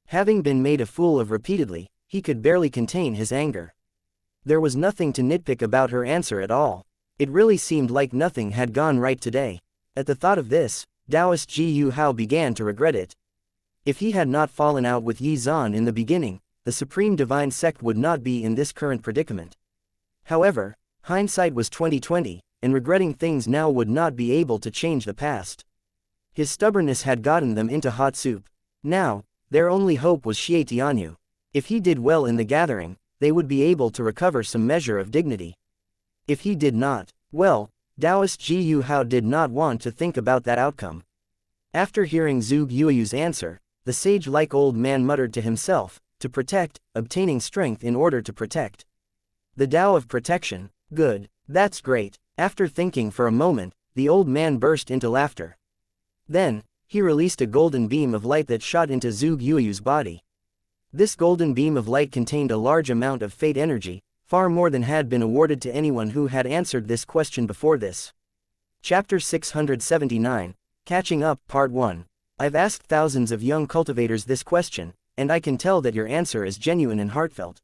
Having been made a fool of repeatedly, he could barely contain his anger. There was nothing to nitpick about her answer at all. It really seemed like nothing had gone right today. At the thought of this, Taoist Ji Yu Hao began to regret it. If he had not fallen out with Yi Zan in the beginning, the Supreme Divine Sect would not be in this current predicament. However, hindsight was 20/20, and regretting things now would not be able to change the past. His stubbornness had gotten them into hot soup. Now, their only hope was Xie Tianyu. If he did well in the gathering, they would be able to recover some measure of dignity. If he did not, well, Taoist Ji Yu Hao did not want to think about that outcome. After hearing Zhuge Yueyu's answer, the sage-like old man muttered to himself, to protect, obtaining strength in order to protect. The Tao of protection, good, that's great. After thinking for a moment, the old man burst into laughter. Then, he released a golden beam of light that shot into Zhuge Yueyu's body. This golden beam of light contained a large amount of fate energy, far more than had been awarded to anyone who had answered this question before this. Chapter 679, Catching Up, Part 1. I've asked thousands of young cultivators this question, and I can tell that your answer is genuine and heartfelt.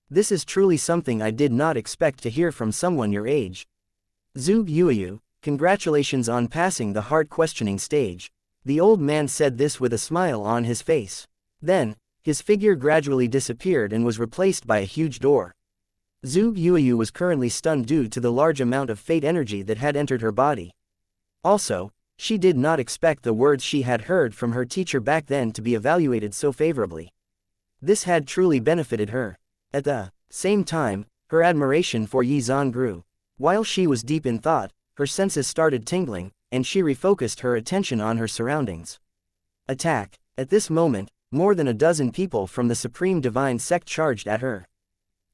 This is truly something I did not expect to hear from someone your age. Zhuge Yueyu, congratulations on passing the heart-questioning stage. The old man said this with a smile on his face. Then, his figure gradually disappeared and was replaced by a huge door. Zhuge Yueyu was currently stunned due to the large amount of fate energy that had entered her body. Also, she did not expect the words she had heard from her teacher back then to be evaluated so favorably. This had truly benefited her. At the same time, her admiration for Yi Zan grew. While she was deep in thought, her senses started tingling, and she refocused her attention on her surroundings. Attack! At this moment, more than a dozen people from the Supreme Divine Sect charged at her.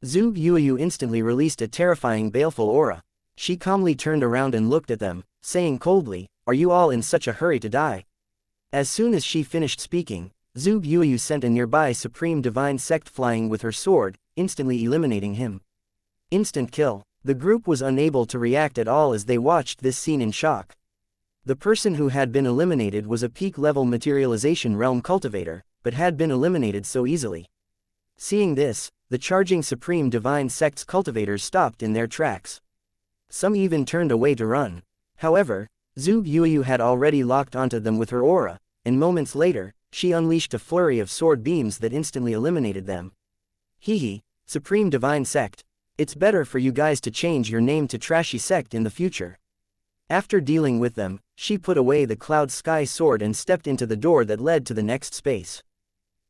Zhuge Yueyu instantly released a terrifying baleful aura. She calmly turned around and looked at them, saying coldly, "Are you all in such a hurry to die?" As soon as she finished speaking, Zhuge Yueyu sent a nearby Supreme Divine Sect flying with her sword, instantly eliminating him. Instant kill. The group was unable to react at all as they watched this scene in shock. The person who had been eliminated was a peak-level materialization realm cultivator, but had been eliminated so easily. Seeing this, the charging Supreme Divine Sect's cultivators stopped in their tracks. Some even turned away to run. However, Zhuge Yueyu had already locked onto them with her aura, and moments later, she unleashed a flurry of sword beams that instantly eliminated them. Hehe, Supreme Divine Sect. It's better for you guys to change your name to Trashy Sect in the future. After dealing with them, she put away the Cloud Sky sword and stepped into the door that led to the next space.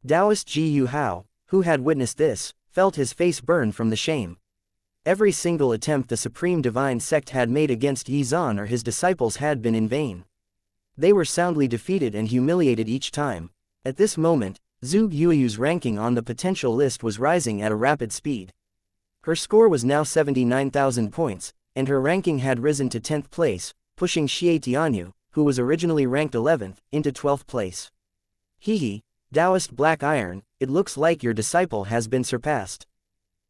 Taoist Ji Yu Hao, who had witnessed this, felt his face burn from the shame. Every single attempt the Supreme Divine Sect had made against Yi Zan or his disciples had been in vain. They were soundly defeated and humiliated each time. At this moment, Zhuge Yueyu's ranking on the potential list was rising at a rapid speed. Her score was now 79,000 points, and her ranking had risen to 10th place, pushing Xie Tianyu, who was originally ranked 11th, into 12th place. Hehe, Taoist Black Iron, it looks like your disciple has been surpassed.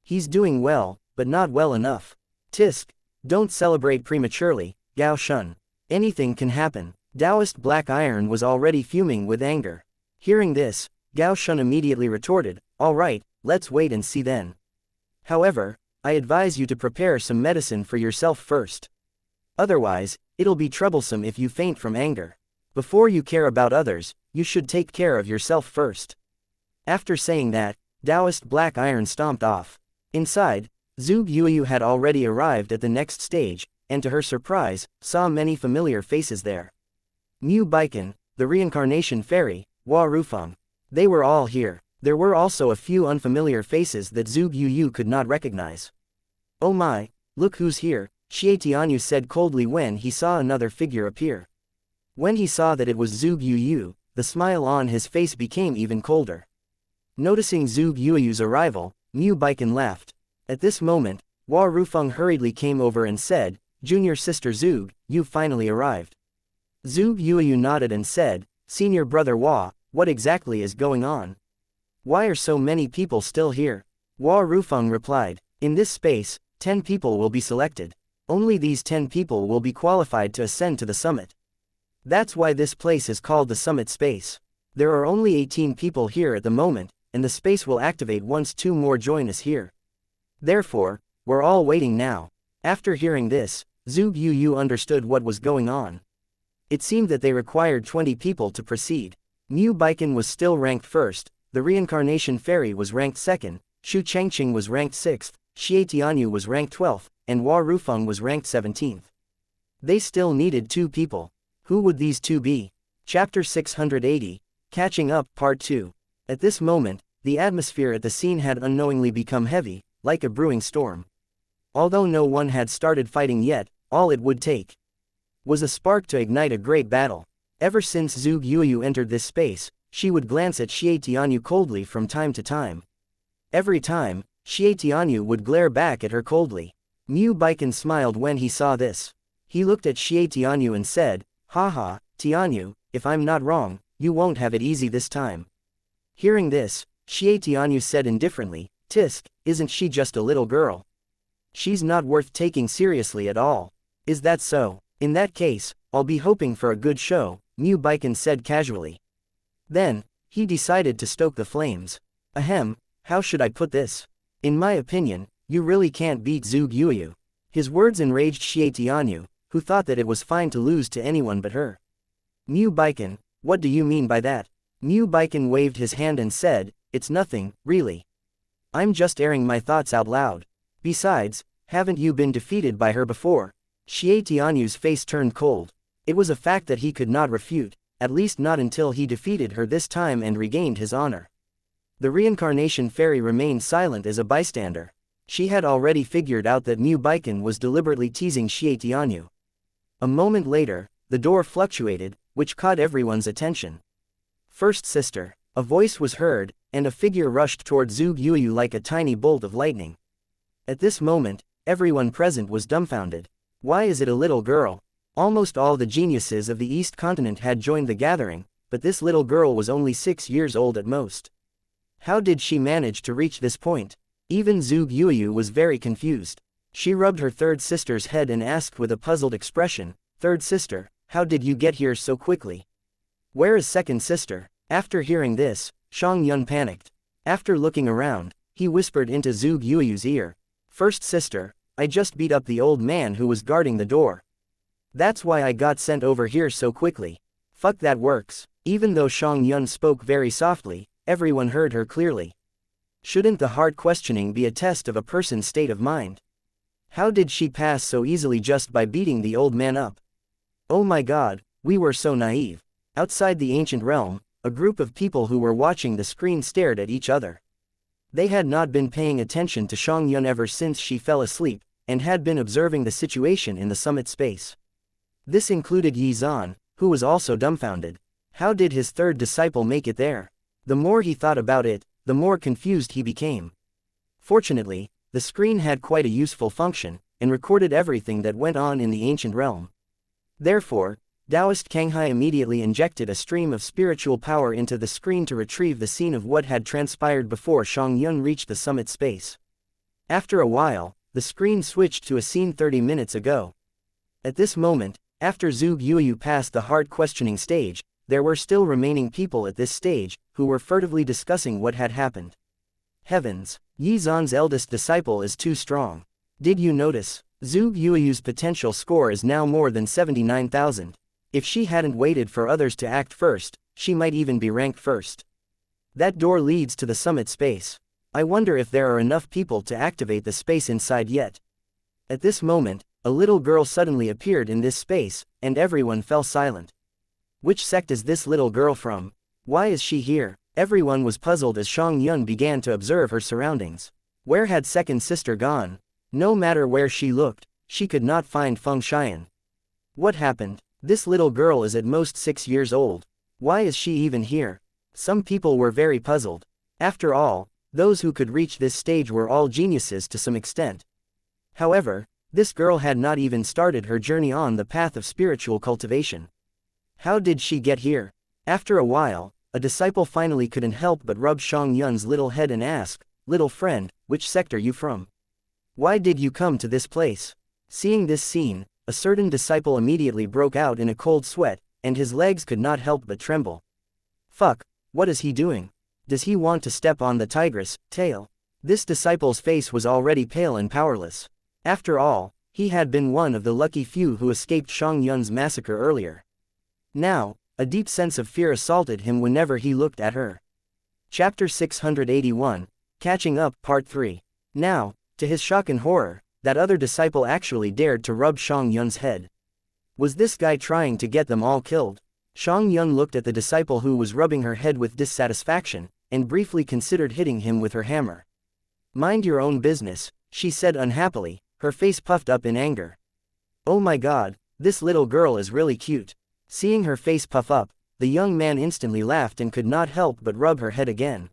He's doing well, but not well enough. Tisk, don't celebrate prematurely, Gao Shun. Anything can happen. Taoist Black Iron was already fuming with anger. Hearing this, Gao Shun immediately retorted, "All right, let's wait and see then. However, I advise you to prepare some medicine for yourself first. Otherwise, it'll be troublesome if you faint from anger. Before you care about others, you should take care of yourself first." After saying that, Taoist Black Iron stomped off. Inside, Zhuge Yueyu had already arrived at the next stage, and to her surprise, saw many familiar faces there. Mu Baikan, the Reincarnation Fairy, Hua Rufeng. They were all here. There were also a few unfamiliar faces that Zhuge Yueyu could not recognize. "Oh my, look who's here," Xie Tianyu said coldly when he saw another figure appear. When he saw that it was Zhuge Yueyu, the smile on his face became even colder. Noticing Zhuge Yueyu's arrival, Mu Baiken laughed. At this moment, Hua Rufeng hurriedly came over and said, "Junior sister Zhuge, you've finally arrived." Zhuge Yueyu nodded and said, "Senior brother Hua, what exactly is going on? Why are so many people still here?" Hua Rufeng replied, "In this space, 10 people will be selected. Only these 10 people will be qualified to ascend to the summit. That's why this place is called the summit space. There are only 18 people here at the moment, and the space will activate once 2 more join us here. Therefore, we're all waiting now." After hearing this, Zhuge Yueyu understood what was going on. It seemed that they required 20 people to proceed. Mu Baiken was still ranked first, the Reincarnation Fairy was ranked second, Shu Chengqing was ranked 6th, Xie Tianyu was ranked 12th, and Hua Rufeng was ranked 17th. They still needed 2 people. Who would these 2 be? Chapter 680, Catching Up, Part 2. At this moment, the atmosphere at the scene had unknowingly become heavy, like a brewing storm. Although no one had started fighting yet, all it would take was a spark to ignite a great battle. Ever since Zhuge Yueyu entered this space, she would glance at Xie Tianyu coldly from time to time. Every time, Xie Tianyu would glare back at her coldly. Mu Baiken smiled when he saw this. He looked at Xie Tianyu and said, "Haha, Tianyu, if I'm not wrong, you won't have it easy this time." Hearing this, Xie Tianyu said indifferently, "Tisk, isn't she just a little girl? She's not worth taking seriously at all." "Is that so? In that case, I'll be hoping for a good show," Mu Baiken said casually. Then, he decided to stoke the flames. "Ahem, how should I put this? In my opinion, you really can't beat Zhuge Yueyu." His words enraged Xie Tianyu, who thought that it was fine to lose to anyone but her. "Mu Baiken, what do you mean by that?" Mu Baiken waved his hand and said, "It's nothing, really. I'm just airing my thoughts out loud. Besides, haven't you been defeated by her before?" Xie Tianyu's face turned cold. It was a fact that he could not refute, at least not until he defeated her this time and regained his honor. The Reincarnation Fairy remained silent as a bystander. She had already figured out that Mu Baiken was deliberately teasing Xie Tianyu. A moment later, the door fluctuated, which caught everyone's attention. "First sister," a voice was heard, and a figure rushed toward Zhuge Yueyu like a tiny bolt of lightning. At this moment, everyone present was dumbfounded. Why is it a little girl? Almost all the geniuses of the East Continent had joined the gathering, but this little girl was only 6 years old at most. How did she manage to reach this point? Even Zhuge Yueyu was very confused. She rubbed her third sister's head and asked with a puzzled expression, "Third sister, how did you get here so quickly? Where is second sister?" After hearing this, Xianxia panicked. After looking around, he whispered into Zhuge Yueyu's ear, "First sister, I just beat up the old man who was guarding the door. That's why I got sent over here so quickly." Fuck, that works. Even though Xianxia spoke very softly, everyone heard her clearly. Shouldn't the hard questioning be a test of a person's state of mind? How did she pass so easily just by beating the old man up? Oh my god, we were so naive. Outside the ancient realm, a group of people who were watching the screen stared at each other. They had not been paying attention to Xianxia ever since she fell asleep, and had been observing the situation in the summit space. This included Yi Zhan, who was also dumbfounded. How did his third disciple make it there? The more he thought about it, the more confused he became. Fortunately, the screen had quite a useful function, and recorded everything that went on in the ancient realm. Therefore, Taoist Kanghai immediately injected a stream of spiritual power into the screen to retrieve the scene of what had transpired before Xianxia reached the summit space. After a while, the screen switched to a scene 30 minutes ago. At this moment, after Zhuge Yueyu passed the hard questioning stage, there were still remaining people at this stage, who were furtively discussing what had happened. Heavens, Yi Zhan's eldest disciple is too strong. Did you notice? Zhuge Yueyu's potential score is now more than 79,000. If she hadn't waited for others to act first, she might even be ranked first. That door leads to the summit space. I wonder if there are enough people to activate the space inside yet. At this moment, a little girl suddenly appeared in this space, and everyone fell silent. Which sect is this little girl from? Why is she here? Everyone was puzzled as Xianxia began to observe her surroundings. Where had second sister gone? No matter where she looked, she could not find Feng Xian. What happened? This little girl is at most 6 years old. Why is she even here? Some people were very puzzled. After all, those who could reach this stage were all geniuses to some extent. However, this girl had not even started her journey on the path of spiritual cultivation. How did she get here? After a while, a disciple finally couldn't help but rub Xiangyun's little head and ask, "Little friend, which sector you from? Why did you come to this place?" Seeing this scene, a certain disciple immediately broke out in a cold sweat, and his legs could not help but tremble. Fuck, what is he doing? Does he want to step on the tigress' tail? This disciple's face was already pale and powerless. After all, he had been one of the lucky few who escaped Xiangyun's massacre earlier. Now, a deep sense of fear assaulted him whenever he looked at her. Chapter 681, Catching Up, Part 3. Now, to his shock and horror, that other disciple actually dared to rub Xiangyun's head. Was this guy trying to get them all killed? Xiangyun looked at the disciple who was rubbing her head with dissatisfaction, and briefly considered hitting him with her hammer. "Mind your own business," she said unhappily, her face puffed up in anger. "Oh my god, this little girl is really cute." Seeing her face puff up, the young man instantly laughed and could not help but rub her head again.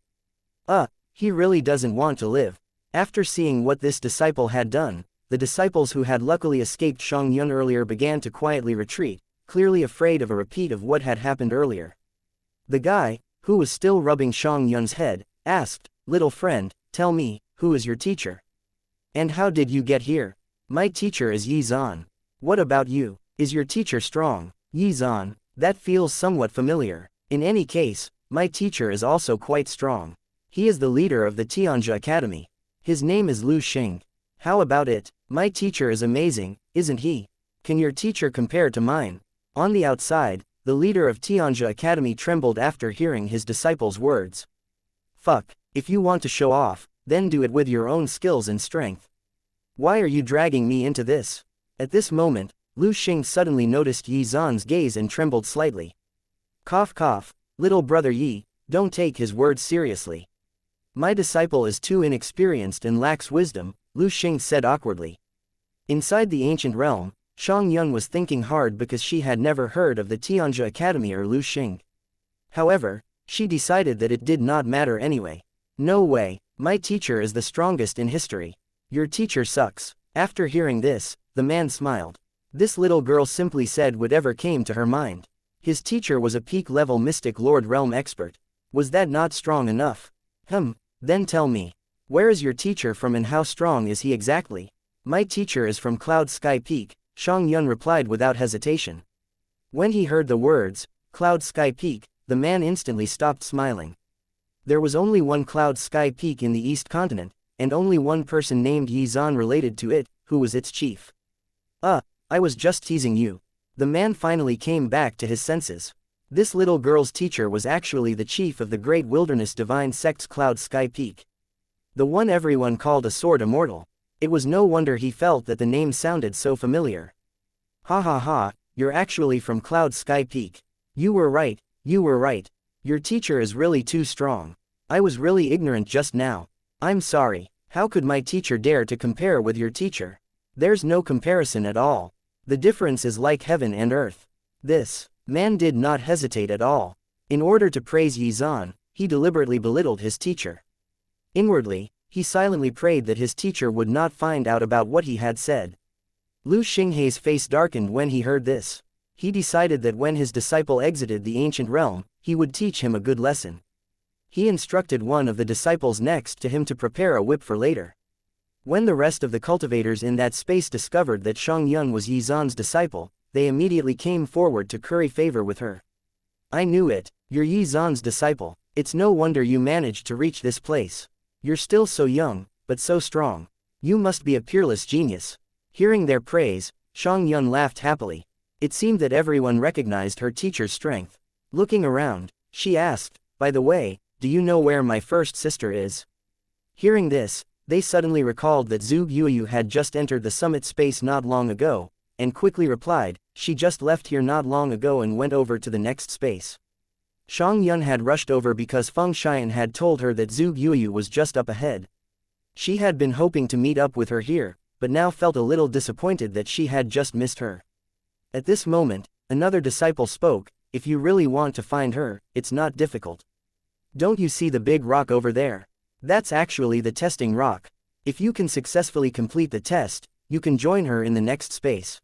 He really doesn't want to live. After seeing what this disciple had done, the disciples who had luckily escaped Xiangyun earlier began to quietly retreat, clearly afraid of a repeat of what had happened earlier. The guy, who was still rubbing Xiangyun's head, asked, "Little friend, tell me, who is your teacher? And how did you get here?" "My teacher is Xuan. What about you? Is your teacher strong?" "Xuan, that feels somewhat familiar. In any case, my teacher is also quite strong. He is the leader of the xianxia Academy. His name is Lu Xing. How about it? My teacher is amazing, isn't he? Can your teacher compare to mine?" On the outside, the leader of xianxia Academy trembled after hearing his disciple's words. "Fuck, if you want to show off, then do it with your own skills and strength. Why are you dragging me into this?" At this moment, Lu Xing suddenly noticed Yi Zan's gaze and trembled slightly. Cough cough, little brother Yi, don't take his words seriously. "My disciple is too inexperienced and lacks wisdom," Lu Xing said awkwardly. Inside the ancient realm, Xiangyun was thinking hard because she had never heard of the xianxia Academy or Lu Xing. However, she decided that it did not matter anyway. "No way, my teacher is the strongest in history. Your teacher sucks." After hearing this, the man smiled. This little girl simply said whatever came to her mind. His teacher was a peak-level mystic lord realm expert. Was that not strong enough? Then tell me. Where is your teacher from and how strong is he exactly? "My teacher is from Cloud Sky Peak," Xiangyun replied without hesitation. When he heard the words, Cloud Sky Peak, the man instantly stopped smiling. There was only one Cloud Sky Peak in the East Continent, and only one person named Yi Zan related to it, who was its chief. I was just teasing you." The man finally came back to his senses. This little girl's teacher was actually the chief of the Great Wilderness Divine Sect's Cloud Sky Peak. The one everyone called a sword immortal. It was no wonder he felt that the name sounded so familiar. "Ha ha ha, you're actually from Cloud Sky Peak. You were right, you were right. Your teacher is really too strong. I was really ignorant just now. I'm sorry, how could my teacher dare to compare with your teacher? There's no comparison at all. The difference is like heaven and earth." This man did not hesitate at all. In order to praise Yi Zan, he deliberately belittled his teacher. Inwardly, he silently prayed that his teacher would not find out about what he had said. Lu Xinghei's face darkened when he heard this. He decided that when his disciple exited the ancient realm, he would teach him a good lesson. He instructed one of the disciples next to him to prepare a whip for later. When the rest of the cultivators in that space discovered that Xiangyun was Yi Zan's disciple, they immediately came forward to curry favor with her. "I knew it, you're Yi Zan's disciple. It's no wonder you managed to reach this place. You're still so young, but so strong. You must be a peerless genius." Hearing their praise, Xiangyun laughed happily. It seemed that everyone recognized her teacher's strength. Looking around, she asked, "By the way, do you know where my first sister is?" Hearing this, they suddenly recalled that Zhu Yuyu had just entered the summit space not long ago, and quickly replied, "She just left here not long ago and went over to the next space." Xiangyun had rushed over because Feng Xian had told her that Zhu Yuyu was just up ahead. She had been hoping to meet up with her here, but now felt a little disappointed that she had just missed her. At this moment, another disciple spoke, if you really want to find her, it's not difficult. Don't you see the big rock over there? That's actually the testing rock. If you can successfully complete the test, you can join her in the next space.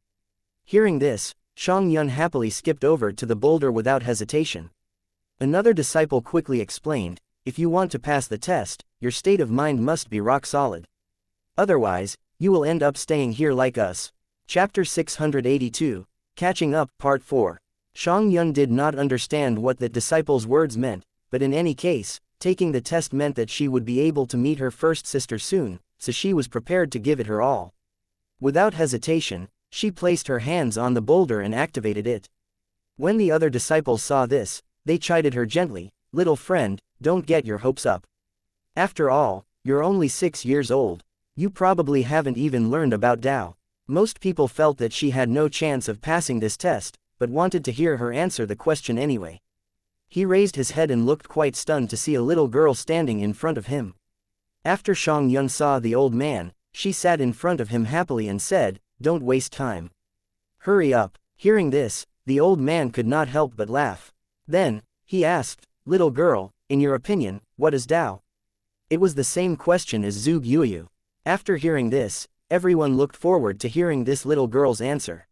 Hearing this, Xuan happily skipped over to the boulder without hesitation. Another disciple quickly explained, if you want to pass the test, your state of mind must be rock solid. Otherwise, you will end up staying here like us. Chapter 682, Catching Up, Part 4. Xuan did not understand what the disciple's words meant, but in any case, taking the test meant that she would be able to meet her first sister soon, so she was prepared to give it her all. Without hesitation, she placed her hands on the boulder and activated it. When the other disciples saw this, they chided her gently, "Little friend, don't get your hopes up. After all, you're only 6 years old. You probably haven't even learned about Tao." Most people felt that she had no chance of passing this test, but wanted to hear her answer the question anyway. He raised his head and looked quite stunned to see a little girl standing in front of him. After Xuan saw the old man, she sat in front of him happily and said, "Don't waste time. Hurry up." Hearing this, the old man could not help but laugh. Then, he asked, "Little girl, in your opinion, what is Tao?" It was the same question as Zhuge Yuyu. After hearing this, everyone looked forward to hearing this little girl's answer.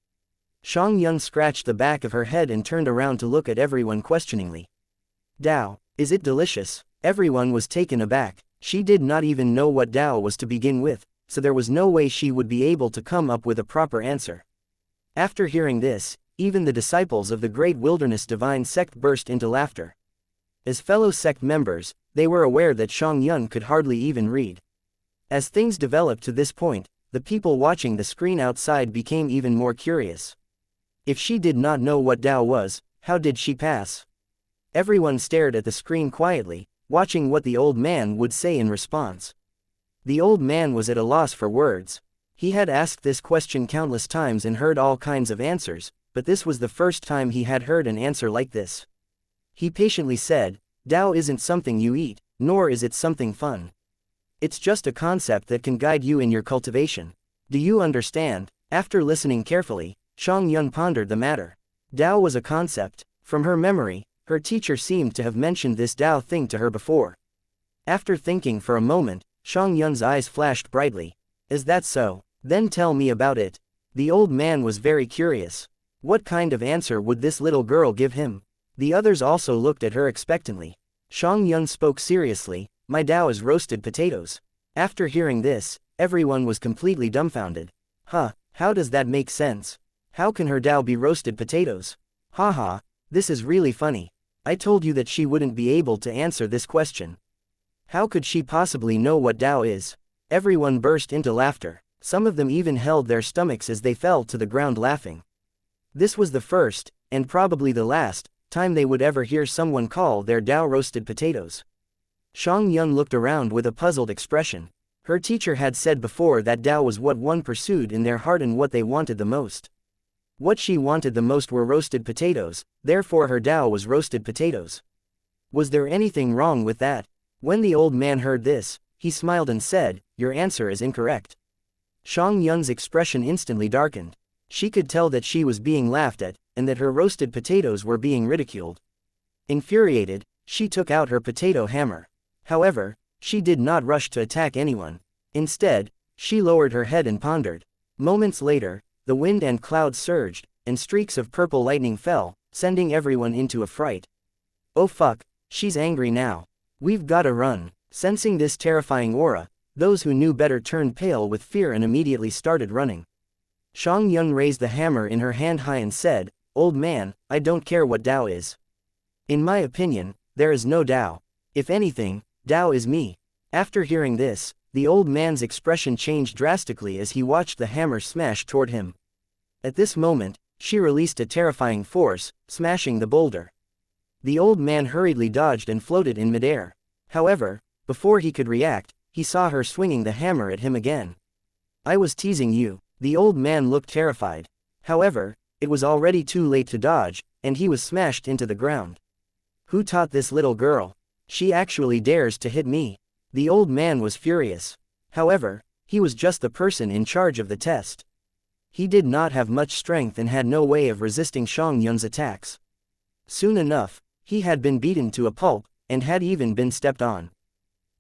Xuan scratched the back of her head and turned around to look at everyone questioningly. "Tao, is it delicious?" Everyone was taken aback. She did not even know what Tao was to begin with, so there was no way she would be able to come up with a proper answer. After hearing this, even the disciples of the Great Wilderness Divine Sect burst into laughter. As fellow sect members, they were aware that Xuan could hardly even read. As things developed to this point, the people watching the screen outside became even more curious. If she did not know what Tao was, how did she pass? Everyone stared at the screen quietly, watching what the old man would say in response. The old man was at a loss for words. He had asked this question countless times and heard all kinds of answers, but this was the first time he had heard an answer like this. He patiently said, "Tao isn't something you eat, nor is it something fun. It's just a concept that can guide you in your cultivation. Do you understand?" After listening carefully, Xuan pondered the matter. Tao was a concept. From her memory, her teacher seemed to have mentioned this Tao thing to her before. After thinking for a moment, Xuan's eyes flashed brightly. "Is that so? Then tell me about it." The old man was very curious. What kind of answer would this little girl give him? The others also looked at her expectantly. Xuan spoke seriously, "My Tao is roasted potatoes." After hearing this, everyone was completely dumbfounded. How does that make sense? How can her Tao be roasted potatoes? Haha, this is really funny. I told you that she wouldn't be able to answer this question. How could she possibly know what Tao is? Everyone burst into laughter. Some of them even held their stomachs as they fell to the ground laughing. This was the first, and probably the last, time they would ever hear someone call their Tao roasted potatoes. Xuan looked around with a puzzled expression. Her teacher had said before that Tao was what one pursued in their heart and what they wanted the most. What she wanted the most were roasted potatoes, therefore her Tao was roasted potatoes. Was there anything wrong with that? When the old man heard this, he smiled and said, "Your answer is incorrect." Xuan's expression instantly darkened. She could tell that she was being laughed at, and that her roasted potatoes were being ridiculed. Infuriated, she took out her potato hammer. However, she did not rush to attack anyone. Instead, she lowered her head and pondered. Moments later, the wind and clouds surged, and streaks of purple lightning fell, sending everyone into a fright. "Oh fuck, she's angry now. We've gotta run." Sensing this terrifying aura, those who knew better turned pale with fear and immediately started running. Xuan raised the hammer in her hand high and said, "Old man, I don't care what Tao is. In my opinion, there is no Tao. If anything, Tao is me." After hearing this, the old man's expression changed drastically as he watched the hammer smash toward him. At this moment, she released a terrifying force, smashing the boulder. The old man hurriedly dodged and floated in midair. However, before he could react, he saw her swinging the hammer at him again. "I was teasing you." The old man looked terrified. However, it was already too late to dodge, and he was smashed into the ground. "Who taught this little girl? She actually dares to hit me." The old man was furious. However, he was just the person in charge of the test. He did not have much strength and had no way of resisting Xuan's attacks. Soon enough, he had been beaten to a pulp, and had even been stepped on.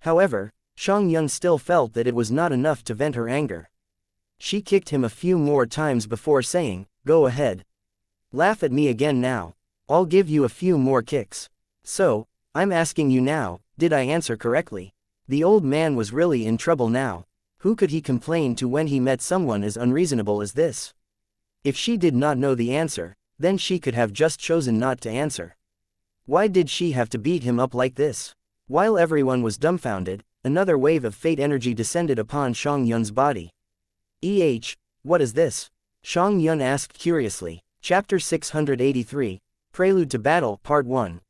However, Xianxia still felt that it was not enough to vent her anger. She kicked him a few more times before saying, "Go ahead. Laugh at me again now. I'll give you a few more kicks. So, I'm asking you now, did I answer correctly?" The old man was really in trouble now. Who could he complain to when he met someone as unreasonable as this? If she did not know the answer, then she could have just chosen not to answer. Why did she have to beat him up like this? While everyone was dumbfounded, another wave of fate energy descended upon Xianxia's body. What is this? Xianxia asked curiously. Chapter 683, Prelude to Battle, Part 1.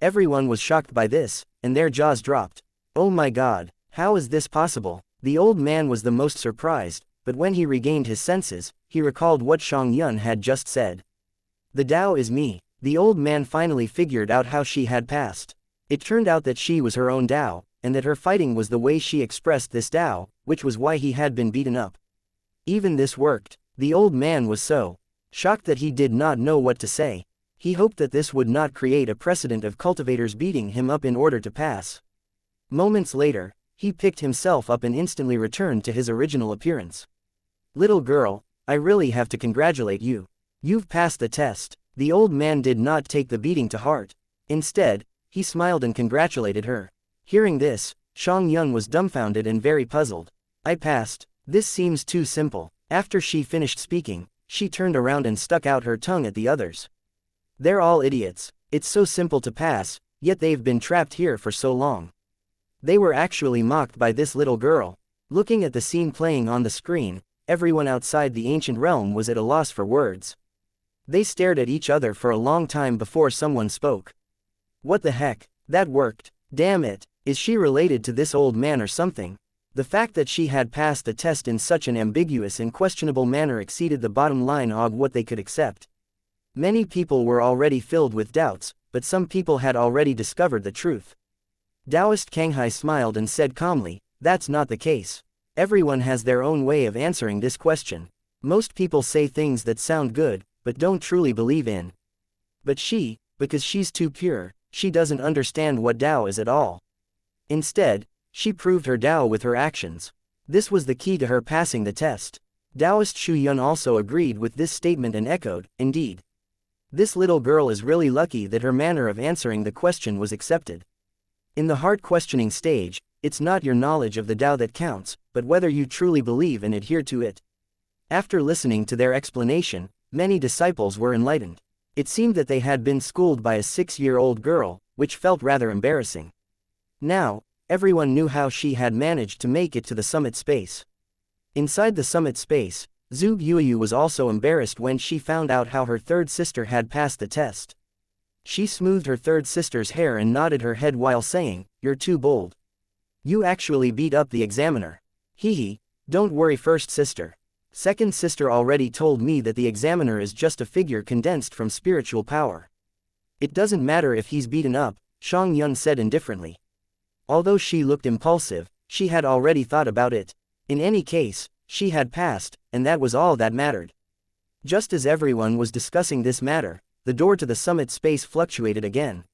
Everyone was shocked by this, and their jaws dropped. Oh my god, how is this possible? The old man was the most surprised, but when he regained his senses, he recalled what Xianxia had just said. The Tao is me. The old man finally figured out how she had passed. It turned out that she was her own Tao, and that her fighting was the way she expressed this Tao, which was why he had been beaten up. Even this worked. The old man was so shocked that he did not know what to say. He hoped that this would not create a precedent of cultivators beating him up in order to pass. Moments later, he picked himself up and instantly returned to his original appearance. "Little girl, I really have to congratulate you. You've passed the test." The old man did not take the beating to heart. Instead, he smiled and congratulated her. Hearing this, Xianxia was dumbfounded and very puzzled. "I passed. This seems too simple." After she finished speaking, she turned around and stuck out her tongue at the others. "They're all idiots. It's so simple to pass, yet they've been trapped here for so long." They were actually mocked by this little girl. Looking at the scene playing on the screen, everyone outside the ancient realm was at a loss for words. They stared at each other for a long time before someone spoke. "What the heck? That worked. Damn it, is she related to this old man or something?" The fact that she had passed the test in such an ambiguous and questionable manner exceeded the bottom line of what they could accept. Many people were already filled with doubts, but some people had already discovered the truth. Taoist Kanghai smiled and said calmly, "That's not the case. Everyone has their own way of answering this question. Most people say things that sound good, but don't truly believe in. But she, because she's too pure, she doesn't understand what Tao is at all. Instead, she proved her Tao with her actions. This was the key to her passing the test." Taoist Shu Yun also agreed with this statement and echoed, "Indeed. This little girl is really lucky that her manner of answering the question was accepted. In the heart questioning stage, it's not your knowledge of the Tao that counts, but whether you truly believe and adhere to it." After listening to their explanation, many disciples were enlightened. It seemed that they had been schooled by a 6-year-old girl, which felt rather embarrassing. Now, everyone knew how she had managed to make it to the summit space. Inside the summit space, Zhu Yuyu was also embarrassed when she found out how her third sister had passed the test. She smoothed her third sister's hair and nodded her head while saying, "You're too bold. You actually beat up the examiner." "Hee, don't worry first sister. Second sister already told me that the examiner is just a figure condensed from spiritual power. It doesn't matter if he's beaten up," Xianxia said indifferently. Although she looked impulsive, she had already thought about it. In any case, she had passed, and that was all that mattered. Just as everyone was discussing this matter, the door to the summit space fluctuated again.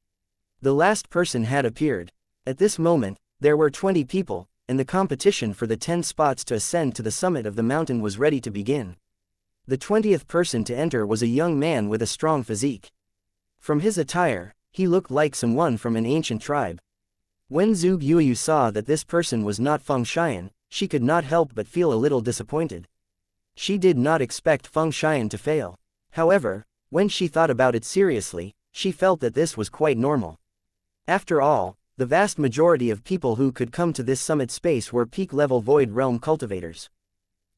The last person had appeared. At this moment, there were 20 people, and the competition for the 10 spots to ascend to the summit of the mountain was ready to begin. The 20th person to enter was a young man with a strong physique. From his attire, he looked like someone from an ancient tribe. When Zhu Yuyu saw that this person was not Feng Xian, she could not help but feel a little disappointed. She did not expect Feng Xian to fail. However, when she thought about it seriously, she felt that this was quite normal. After all, the vast majority of people who could come to this summit space were peak-level Void Realm cultivators.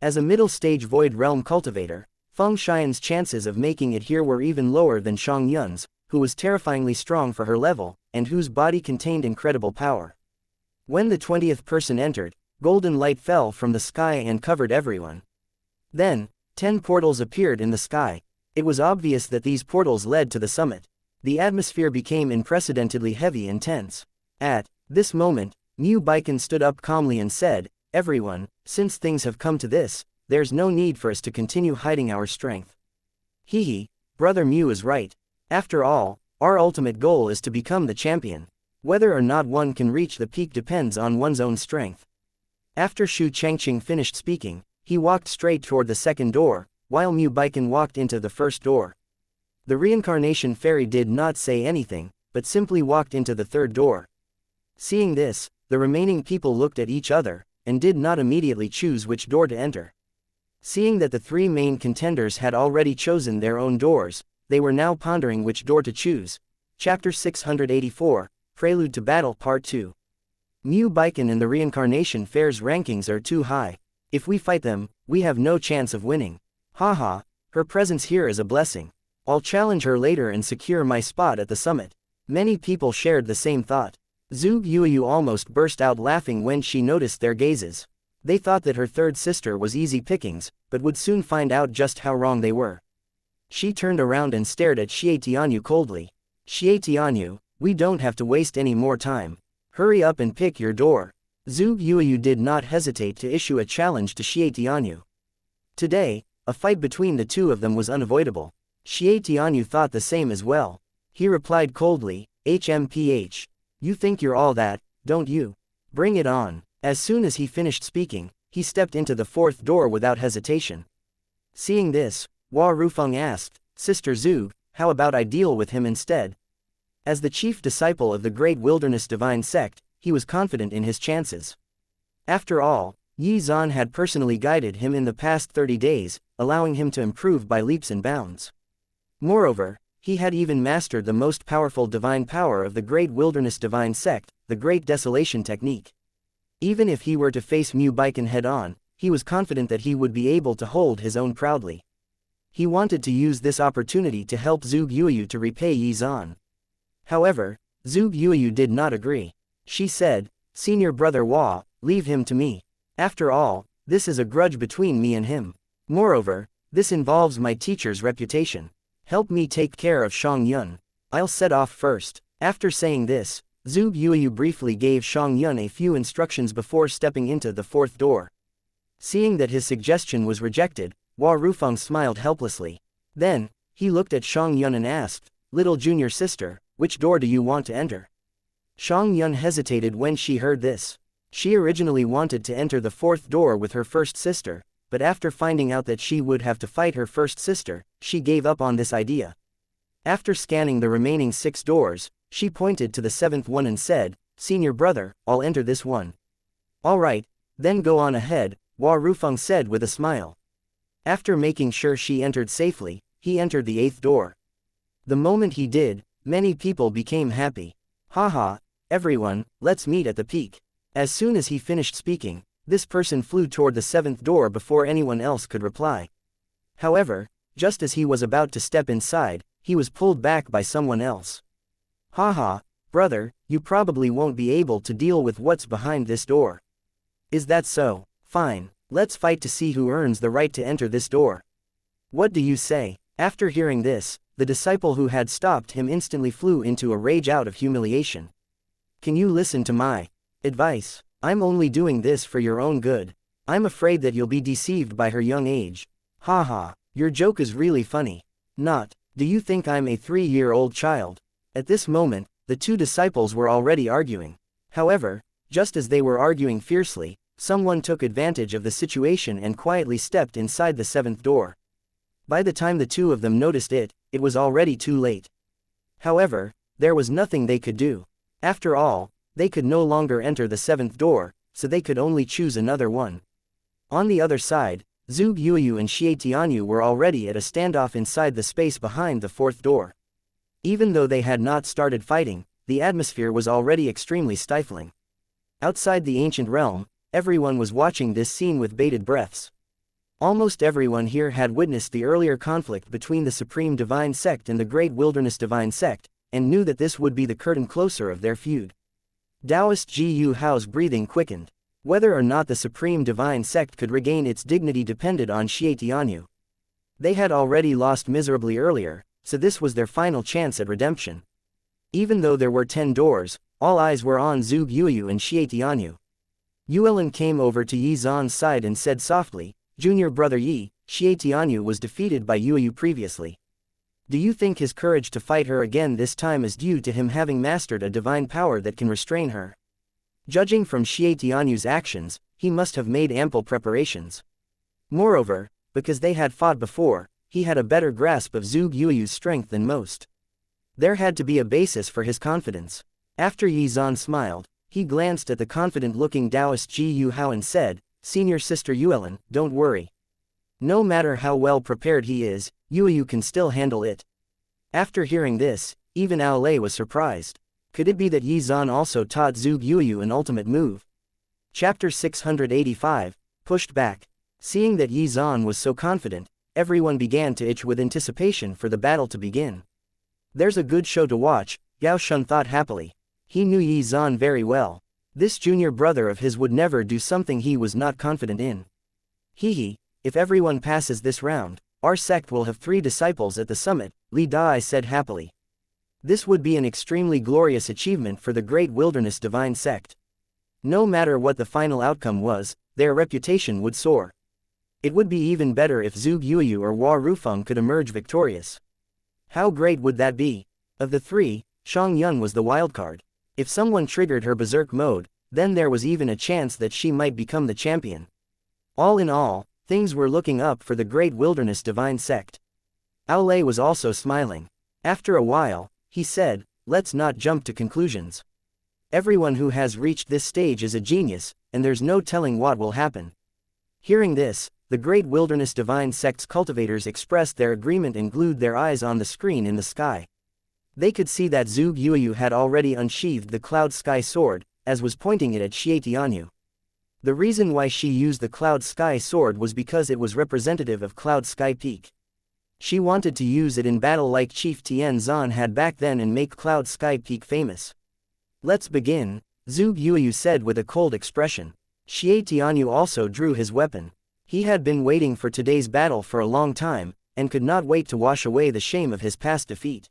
As a middle-stage Void Realm cultivator, Feng Xian's chances of making it here were even lower than Xianxia's, who was terrifyingly strong for her level, and whose body contained incredible power. When the 20th person entered, golden light fell from the sky and covered everyone. Then, 10 portals appeared in the sky. It was obvious that these portals led to the summit. The atmosphere became unprecedentedly heavy and tense. At this moment, Mu Baikan stood up calmly and said, "Everyone, since things have come to this, there's no need for us to continue hiding our strength. Brother Mu is right. After all, Our ultimate goal is to become the champion. Whether or not one can reach the peak depends on one's own strength. After Shu Changqing finished speaking, he walked straight toward the second door, while Mu Baiken walked into the first door. The reincarnation fairy did not say anything, but simply walked into the third door. Seeing this, the remaining people looked at each other, and did not immediately choose which door to enter. Seeing that the three main contenders had already chosen their own doors, they were now pondering which door to choose. Chapter 684, Prelude to Battle Part 2. Mu Baiken and the reincarnation fair's rankings are too high. If we fight them, we have no chance of winning. Haha, her presence here is a blessing. I'll challenge her later and secure my spot at the summit. Many people shared the same thought. Zhuge Yuyu almost burst out laughing when she noticed their gazes. They thought that her third sister was easy pickings, but would soon find out just how wrong they were. She turned around and stared at Xie Tianyu coldly. Xie Tianyu, we don't have to waste any more time. Hurry up and pick your door. Zhuge Yuyu did not hesitate to issue a challenge to Xie Tianyu. Today, a fight between the two of them was unavoidable. Xie Tianyu thought the same as well. He replied coldly, HMPH. You think you're all that, don't you? Bring it on. As soon as he finished speaking, he stepped into the fourth door without hesitation. Seeing this, Hua Rufeng asked, Sister Zhuge, how about I deal with him instead? As the chief disciple of the Great Wilderness Divine Sect, he was confident in his chances. After all, Yi Zhan had personally guided him in the past 30 days, allowing him to improve by leaps and bounds. Moreover, he had even mastered the most powerful divine power of the Great Wilderness Divine Sect, the Great Desolation Technique. Even if he were to face Mu Baiken head-on, he was confident that he would be able to hold his own proudly. He wanted to use this opportunity to help Zhuge Yuyu to repay Yi Zhan. However, Zhuge Yuyu did not agree. She said, Senior brother Hua, leave him to me. After all, this is a grudge between me and him. Moreover, this involves my teacher's reputation. Help me take care of Xianxia. I'll set off first. After saying this, Zhuge Yuyu briefly gave Xianxia a few instructions before stepping into the fourth door. Seeing that his suggestion was rejected, Hua Rufeng smiled helplessly. Then, he looked at Xianxia and asked, Little junior sister, which door do you want to enter? Xianxia hesitated when she heard this. She originally wanted to enter the fourth door with her first sister, but after finding out that she would have to fight her first sister, she gave up on this idea. After scanning the remaining 6 doors, she pointed to the 7th one and said, Senior brother, I'll enter this one. Alright, then go on ahead, Hua Rufeng said with a smile. After making sure she entered safely, he entered the 8th door. The moment he did, many people became happy. Haha, everyone, let's meet at the peak. As soon as he finished speaking, this person flew toward the 7th door before anyone else could reply. However, just as he was about to step inside, he was pulled back by someone else. Haha, brother, you probably won't be able to deal with what's behind this door. Is that so? Fine, let's fight to see who earns the right to enter this door. What do you say? After hearing this, the disciple who had stopped him instantly flew into a rage out of humiliation. Can you listen to my advice? I'm only doing this for your own good. I'm afraid that you'll be deceived by her young age. Haha, your joke is really funny. Not, do you think I'm a 3-year-old child? At this moment, the two disciples were already arguing. However, just as they were arguing fiercely, someone took advantage of the situation and quietly stepped inside the 7th door. By the time the two of them noticed it, it was already too late. However, there was nothing they could do. After all, they could no longer enter the 7th door, so they could only choose another one. On the other side, Zhuge Yuyu and Xie Tianyu were already at a standoff inside the space behind the 4th door. Even though they had not started fighting, the atmosphere was already extremely stifling. Outside the ancient realm, everyone was watching this scene with bated breaths. Almost everyone here had witnessed the earlier conflict between the Supreme Divine Sect and the Great Wilderness Divine Sect, and knew that this would be the curtain closer of their feud. Taoist Ji Yu Hao's breathing quickened. Whether or not the Supreme Divine Sect could regain its dignity depended on Xie Tianyu. They had already lost miserably earlier, so this was their final chance at redemption. Even though there were 10 doors, all eyes were on Zhuge Yuyu and Xie Tianyu. Yuelin came over to Yi Zhan's side and said softly, Junior brother Yi, Xie Tianyu was defeated by Yuyu previously. Do you think his courage to fight her again this time is due to him having mastered a divine power that can restrain her? Judging from Xie Tianyu's actions, he must have made ample preparations. Moreover, because they had fought before, he had a better grasp of Zhuge Yueyu's strength than most. There had to be a basis for his confidence. After Yi Zhan smiled, he glanced at the confident-looking Taoist Ji Yu Hao and said, "Senior Sister Yuelin, don't worry. No matter how well prepared he is, Yueyu can still handle it." After hearing this, even Ao Lei was surprised. Could it be that Yi Zhan also taught Zhuge Yueyu an ultimate move? Chapter 685, Pushed Back. Seeing that Yi Zhan was so confident, everyone began to itch with anticipation for the battle to begin. There's a good show to watch, Gao Shun thought happily. He knew Yi Zhan very well. This junior brother of his would never do something he was not confident in. Hee, if everyone passes this round, our sect will have 3 disciples at the summit, Li Dai said happily. This would be an extremely glorious achievement for the Great Wilderness Divine Sect. No matter what the final outcome was, their reputation would soar. It would be even better if Zhuge Yueyu or Hua Rufeng could emerge victorious. How great would that be? Of the 3, Shang Yun was the wildcard. If someone triggered her berserk mode, then there was even a chance that she might become the champion. All in all, things were looking up for the Great Wilderness Divine Sect. Ao Lei was also smiling. After a while, he said, "Let's not jump to conclusions. Everyone who has reached this stage is a genius, and there's no telling what will happen." Hearing this, the Great Wilderness Divine Sect's cultivators expressed their agreement and glued their eyes on the screen in the sky. They could see that Zhuge Yueyu had already unsheathed the Cloud Sky Sword, as was pointing it at Xie Tianyu. The reason why she used the Cloud Sky Sword was because it was representative of Cloud Sky Peak. She wanted to use it in battle like Chief Tian Zhan had back then and make Cloud Sky Peak famous. "Let's begin," Zhuge Yueyu said with a cold expression. Xie Tianyu also drew his weapon. He had been waiting for today's battle for a long time, and could not wait to wash away the shame of his past defeat.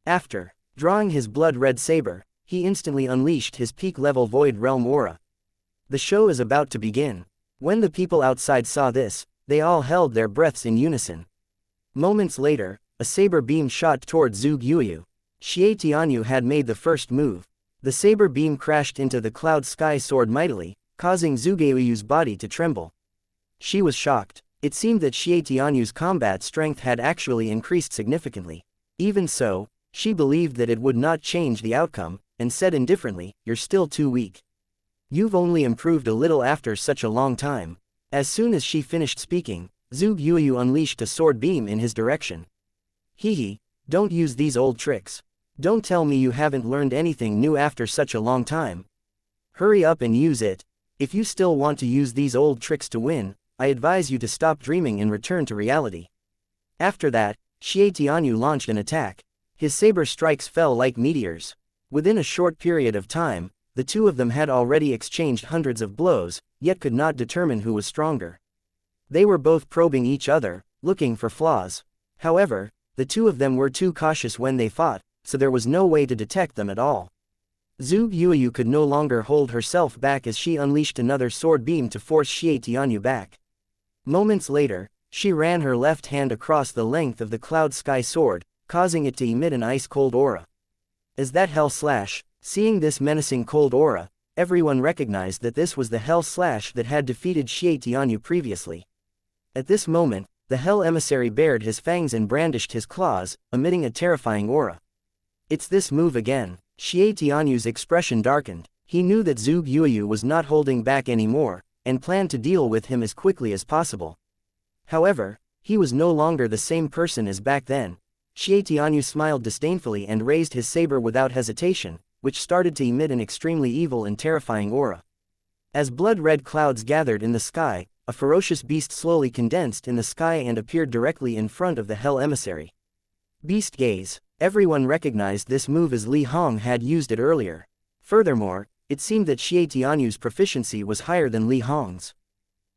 After drawing his blood-red saber, he instantly unleashed his peak-level Void Realm aura. The show is about to begin. When the people outside saw this, they all held their breaths in unison. Moments later, a saber beam shot toward Zhuge Yueyu. Xie Tianyu had made the first move. The saber beam crashed into the Cloud Sky Sword mightily, causing Zhuge Yueyu's body to tremble. She was shocked. It seemed that Xie Tianyu's combat strength had actually increased significantly. Even so, she believed that it would not change the outcome, and said indifferently, "You're still too weak. You've only improved a little after such a long time." As soon as she finished speaking, Zhuge Yueyu unleashed a sword beam in his direction. "Hee, don't use these old tricks. Don't tell me you haven't learned anything new after such a long time. Hurry up and use it. If you still want to use these old tricks to win, I advise you to stop dreaming and return to reality." After that, Xie Tianyu launched an attack. His saber strikes fell like meteors. Within a short period of time, the two of them had already exchanged hundreds of blows, yet could not determine who was stronger. They were both probing each other, looking for flaws. However, the two of them were too cautious when they fought, so there was no way to detect them at all. Zhuge Yueyu could no longer hold herself back as she unleashed another sword beam to force Xie Tianyu back. Moments later, she ran her left hand across the length of the Cloud Sky Sword, causing it to emit an ice-cold aura. Is that Hell Slash? Seeing this menacing cold aura, everyone recognized that this was the Hell Slash that had defeated Xie Tianyu previously. At this moment, the Hell Emissary bared his fangs and brandished his claws, emitting a terrifying aura. "It's this move again." Xie Tianyu's expression darkened. He knew that Zhuge Yueyu was not holding back anymore, and planned to deal with him as quickly as possible. However, he was no longer the same person as back then. Xie Tianyu smiled disdainfully and raised his saber without hesitation, which started to emit an extremely evil and terrifying aura. As blood-red clouds gathered in the sky, a ferocious beast slowly condensed in the sky and appeared directly in front of the Hell Emissary. Beast Gaze. Everyone recognized this move as Li Hong had used it earlier. Furthermore, it seemed that Xie Tianyu's proficiency was higher than Li Hong's.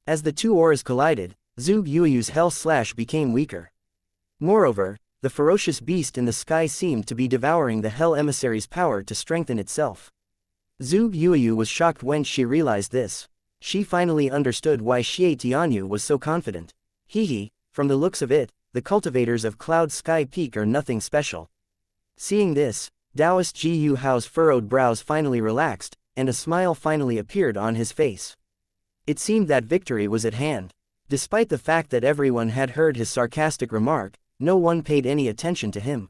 As the two auras collided, Zhuge Yueyu's Hell Slash became weaker. Moreover, the ferocious beast in the sky seemed to be devouring the Hell Emissary's power to strengthen itself. Zhuge Yueyu was shocked when she realized this. She finally understood why Xie Tianyu was so confident. Hee, from the looks of it, the cultivators of Cloud Sky Peak are nothing special. Seeing this, Taoist Gu Hao's furrowed brows finally relaxed, and a smile finally appeared on his face. It seemed that victory was at hand. Despite the fact that everyone had heard his sarcastic remark, no one paid any attention to him.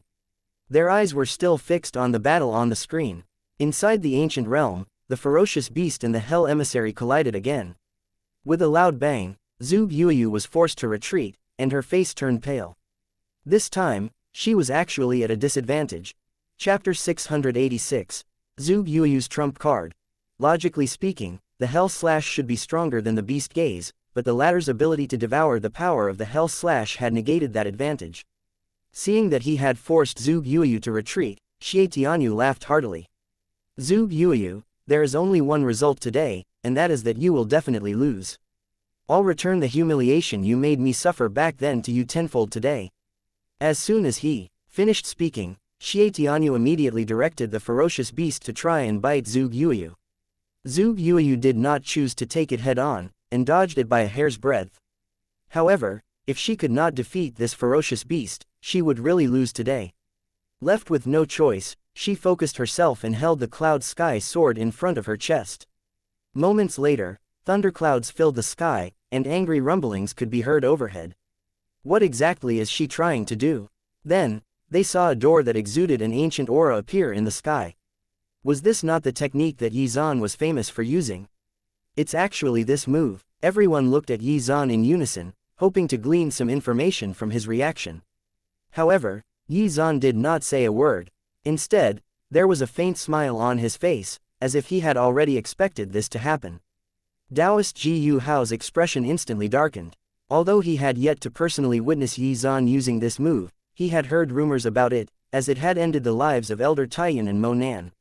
Their eyes were still fixed on the battle on the screen. Inside the ancient realm, the ferocious beast and the Hell Emissary collided again. With a loud bang, Zhuge Yuyu was forced to retreat, and her face turned pale. This time, she was actually at a disadvantage. Chapter 686. Zhuge Yuyu's Trump Card. Logically speaking, the Hell Slash should be stronger than the Beast Gaze, but the latter's ability to devour the power of the Hell Slash had negated that advantage. Seeing that he had forced Zhuge Yuyu to retreat, Xie Tianyu laughed heartily. Zhuge Yuyu, there is only one result today, and that is that you will definitely lose. I'll return the humiliation you made me suffer back then to you tenfold today. As soon as he finished speaking, Xie Tianyu immediately directed the ferocious beast to try and bite Zhuge Yuyu. Zhuge Yuyu did not choose to take it head-on, and dodged it by a hair's breadth. However, if she could not defeat this ferocious beast, she would really lose today. Left with no choice, she focused herself and held the Cloud Sky sword in front of her chest. Moments later, thunderclouds filled the sky, and angry rumblings could be heard overhead. What exactly is she trying to do? Then, they saw a door that exuded an ancient aura appear in the sky. Was this not the technique that Yi Zhan was famous for using? It's actually this move. Everyone looked at Yi Zhan in unison, hoping to glean some information from his reaction. However, Yi Zhan did not say a word. Instead, there was a faint smile on his face, as if he had already expected this to happen. Taoist Gu Hao's expression instantly darkened. Although he had yet to personally witness Yi Zhan using this move, he had heard rumors about it, as it had ended the lives of Elder Taiyan and Mo Nan.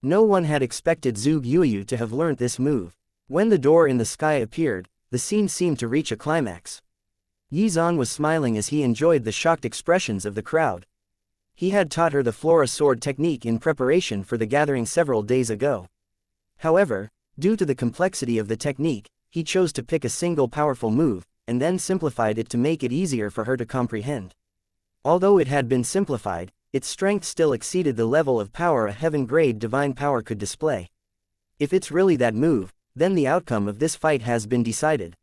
No one had expected Zhuge Yuyu to have learnt this move. When the door in the sky appeared, the scene seemed to reach a climax. Yi Zhan was smiling as he enjoyed the shocked expressions of the crowd. He had taught her the Flora Sword technique in preparation for the gathering several days ago. However, due to the complexity of the technique, he chose to pick a single powerful move, and then simplified it to make it easier for her to comprehend. Although it had been simplified, its strength still exceeded the level of power a heaven-grade divine power could display. If it's really that move, then the outcome of this fight has been decided.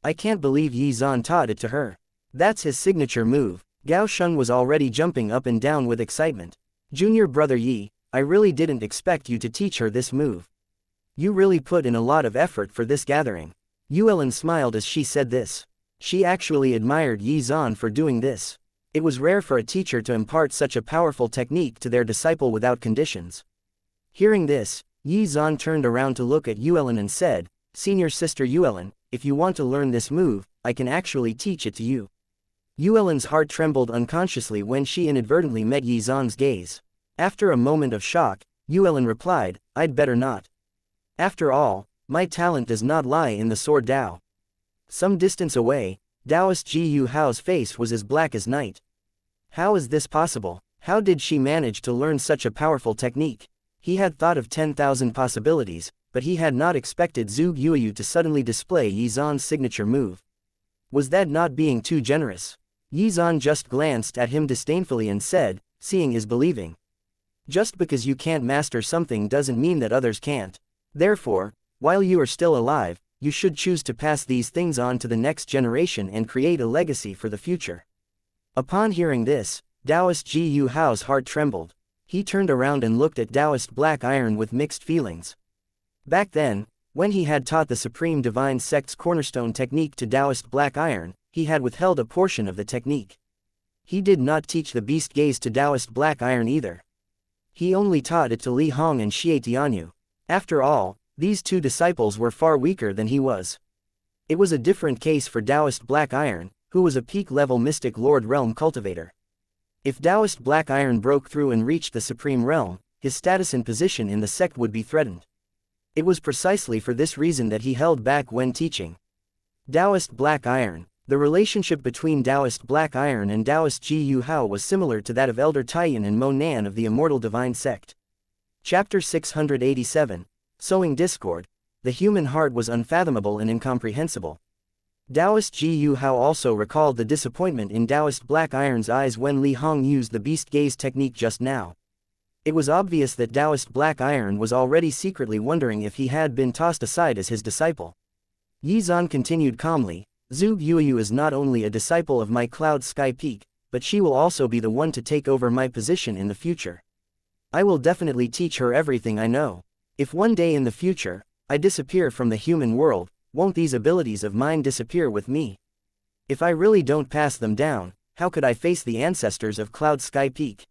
I can't believe Yi Zhan taught it to her. That's his signature move. Gao Sheng was already jumping up and down with excitement. Junior brother Yi, I really didn't expect you to teach her this move. You really put in a lot of effort for this gathering. Yuelin smiled as she said this. She actually admired Yi Zhan for doing this. It was rare for a teacher to impart such a powerful technique to their disciple without conditions. Hearing this, Yi Zhan turned around to look at Yuelin and said, Senior sister Yuelin, if you want to learn this move, I can actually teach it to you. Yuelin's heart trembled unconsciously when she inadvertently met Yi Zhan's gaze. After a moment of shock, Yuelin replied, I'd better not. After all, my talent does not lie in the sword Dao. Some distance away, Taoist Gu Hao's face was as black as night. How is this possible? How did she manage to learn such a powerful technique? He had thought of 10,000 possibilities, but he had not expected Zhuge Yuyu to suddenly display Yi Zhan's signature move. Was that not being too generous? Yi Zhan just glanced at him disdainfully and said, seeing is believing. Just because you can't master something doesn't mean that others can't. Therefore, while you are still alive, you should choose to pass these things on to the next generation and create a legacy for the future. Upon hearing this, Taoist Gu Hao's heart trembled. He turned around and looked at Taoist Black Iron with mixed feelings. Back then, when he had taught the Supreme Divine Sect's cornerstone technique to Taoist Black Iron, he had withheld a portion of the technique. He did not teach the Beast Gaze to Taoist Black Iron either. He only taught it to Li Hong and Xie Tianyu. After all, these two disciples were far weaker than he was. It was a different case for Taoist Black Iron, who was a peak-level Mystic Lord Realm cultivator. If Taoist Black Iron broke through and reached the Supreme Realm, his status and position in the sect would be threatened. It was precisely for this reason that he held back when teaching. Taoist Black Iron. The relationship between Taoist Black Iron and Taoist Gu Hao was similar to that of Elder Taiyan and Mo Nan of the Immortal Divine Sect. Chapter 687. Sowing Discord. The human heart was unfathomable and incomprehensible. Taoist Ji Yu Hao also recalled the disappointment in Taoist Black Iron's eyes when Li Hong used the beast gaze technique just now. It was obvious that Taoist Black Iron was already secretly wondering if he had been tossed aside as his disciple. Yi Zan continued calmly, Zhu Yuyu is not only a disciple of my Cloud Sky Peak, but she will also be the one to take over my position in the future. I will definitely teach her everything I know. If one day in the future, I disappear from the human world, won't these abilities of mine disappear with me? If I really don't pass them down, how could I face the ancestors of Cloud Sky Peak?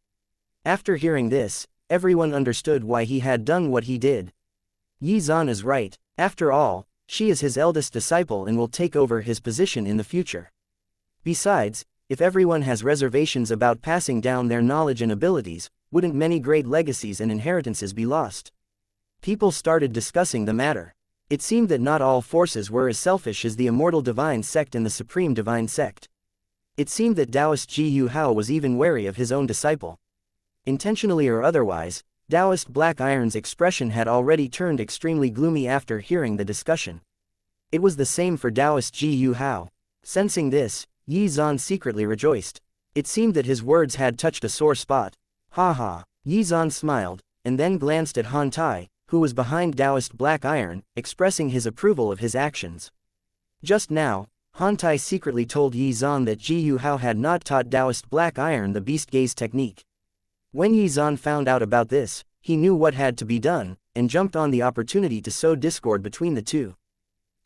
After hearing this, everyone understood why he had done what he did. Yi Zan is right, after all, she is his eldest disciple and will take over his position in the future. Besides, if everyone has reservations about passing down their knowledge and abilities, wouldn't many great legacies and inheritances be lost? People started discussing the matter. It seemed that not all forces were as selfish as the Immortal Divine Sect and the Supreme Divine Sect. It seemed that Taoist Ji Yu Hao was even wary of his own disciple. Intentionally or otherwise, Taoist Black Iron's expression had already turned extremely gloomy after hearing the discussion. It was the same for Taoist Ji Yu Hao. Sensing this, Yi Zan secretly rejoiced. It seemed that his words had touched a sore spot. Ha ha, Yi Zan smiled, and then glanced at Han Tai, who was behind Taoist Black Iron, expressing his approval of his actions. Just now, Han Tai secretly told Yi Zan that Ji Yu Hao had not taught Taoist Black Iron the beast gaze technique. When Yi Zan found out about this, he knew what had to be done, and jumped on the opportunity to sow discord between the two.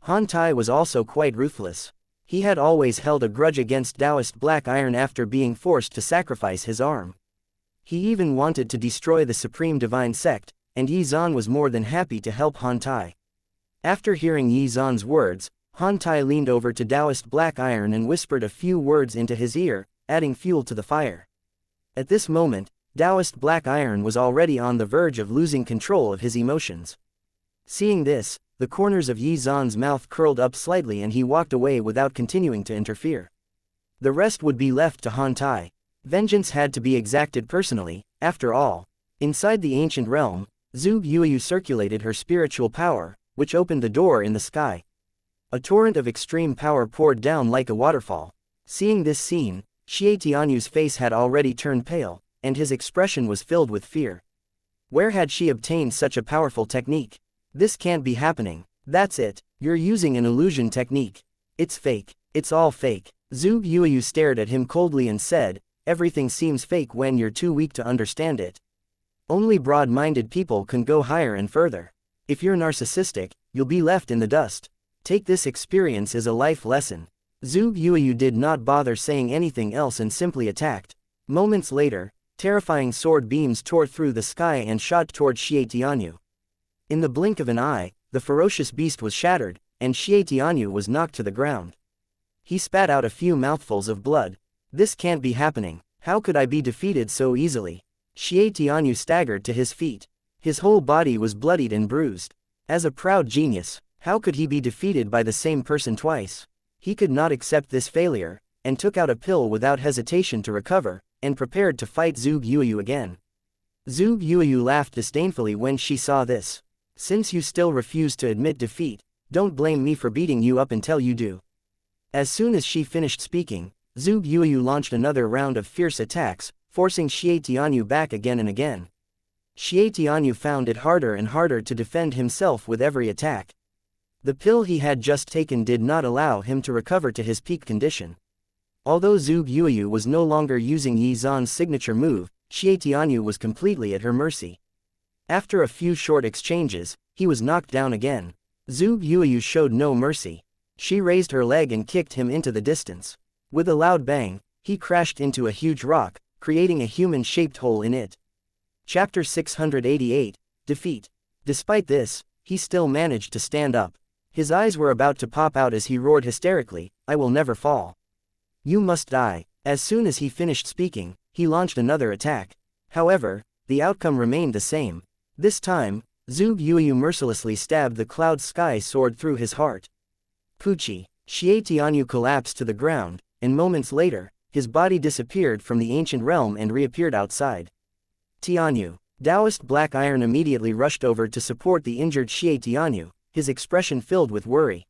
Han Tai was also quite ruthless. He had always held a grudge against Taoist Black Iron after being forced to sacrifice his arm. He even wanted to destroy the Supreme Divine Sect, and Yi Zan was more than happy to help Han Tai. After hearing Yi Zan's words, Han Tai leaned over to Taoist Black Iron and whispered a few words into his ear, adding fuel to the fire. At this moment, Taoist Black Iron was already on the verge of losing control of his emotions. Seeing this, the corners of Yi Zan's mouth curled up slightly and he walked away without continuing to interfere. The rest would be left to Han Tai. Vengeance had to be exacted personally, after all. Inside the ancient realm, Zhu Yuyu circulated her spiritual power, which opened the door in the sky. A torrent of extreme power poured down like a waterfall. Seeing this scene, Xie Tianyu's face had already turned pale, and his expression was filled with fear. Where had she obtained such a powerful technique? This can't be happening. That's it, you're using an illusion technique. It's fake, it's all fake. Zhu Yuyu stared at him coldly and said, everything seems fake when you're too weak to understand it. Only broad-minded people can go higher and further. If you're narcissistic, you'll be left in the dust. Take this experience as a life lesson. Zhu Yuyu did not bother saying anything else and simply attacked. Moments later, terrifying sword beams tore through the sky and shot toward Xie Tianyu. In the blink of an eye, the ferocious beast was shattered, and Xie Tianyu was knocked to the ground. He spat out a few mouthfuls of blood. This can't be happening. How could I be defeated so easily? Xie Tianyu staggered to his feet. His whole body was bloodied and bruised. As a proud genius, how could he be defeated by the same person twice? He could not accept this failure, and took out a pill without hesitation to recover, and prepared to fight Zhu Yuyu again. Zhu Yuyu laughed disdainfully when she saw this. Since you still refuse to admit defeat, don't blame me for beating you up until you do. As soon as she finished speaking, Zhu Yuyu launched another round of fierce attacks, forcing Xie Tianyu back again and again. Xie Tianyu found it harder and harder to defend himself with every attack. The pill he had just taken did not allow him to recover to his peak condition. Although Zhu Yuyu was no longer using Yi Zan's signature move, Xie Tianyu was completely at her mercy. After a few short exchanges, he was knocked down again. Zhu Yuyu showed no mercy. She raised her leg and kicked him into the distance. With a loud bang, he crashed into a huge rock, creating a human-shaped hole in it. Chapter 688, Defeat. Despite this, he still managed to stand up. His eyes were about to pop out as he roared hysterically, I will never fall. You must die. As soon as he finished speaking, he launched another attack. However, the outcome remained the same. This time, Zhu Yuyu mercilessly stabbed the cloud sky sword through his heart. Pucci. Xie Tianyu collapsed to the ground, and moments later, his body disappeared from the ancient realm and reappeared outside. Tianyu. Taoist Black Iron immediately rushed over to support the injured Xie Tianyu, his expression filled with worry.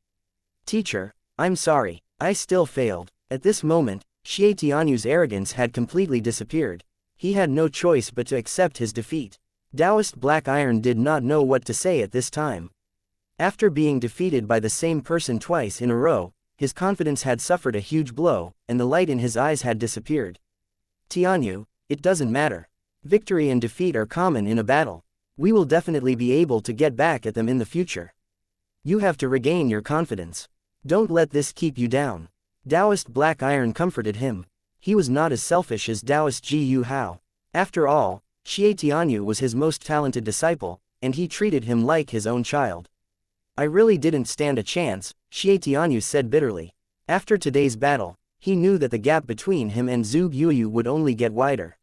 Teacher, I'm sorry, I still failed. At this moment, Xie Tianyu's arrogance had completely disappeared. He had no choice but to accept his defeat. Taoist Black Iron did not know what to say at this time. After being defeated by the same person twice in a row, his confidence had suffered a huge blow, and the light in his eyes had disappeared. Tianyu, it doesn't matter. Victory and defeat are common in a battle. We will definitely be able to get back at them in the future. You have to regain your confidence. Don't let this keep you down. Taoist Black Iron comforted him. He was not as selfish as Taoist Ji Yu Hao. After all, Xie Tianyu was his most talented disciple, and he treated him like his own child. I really didn't stand a chance, Xie Tianyu said bitterly. After today's battle, he knew that the gap between him and Zhuge Yuyu would only get wider.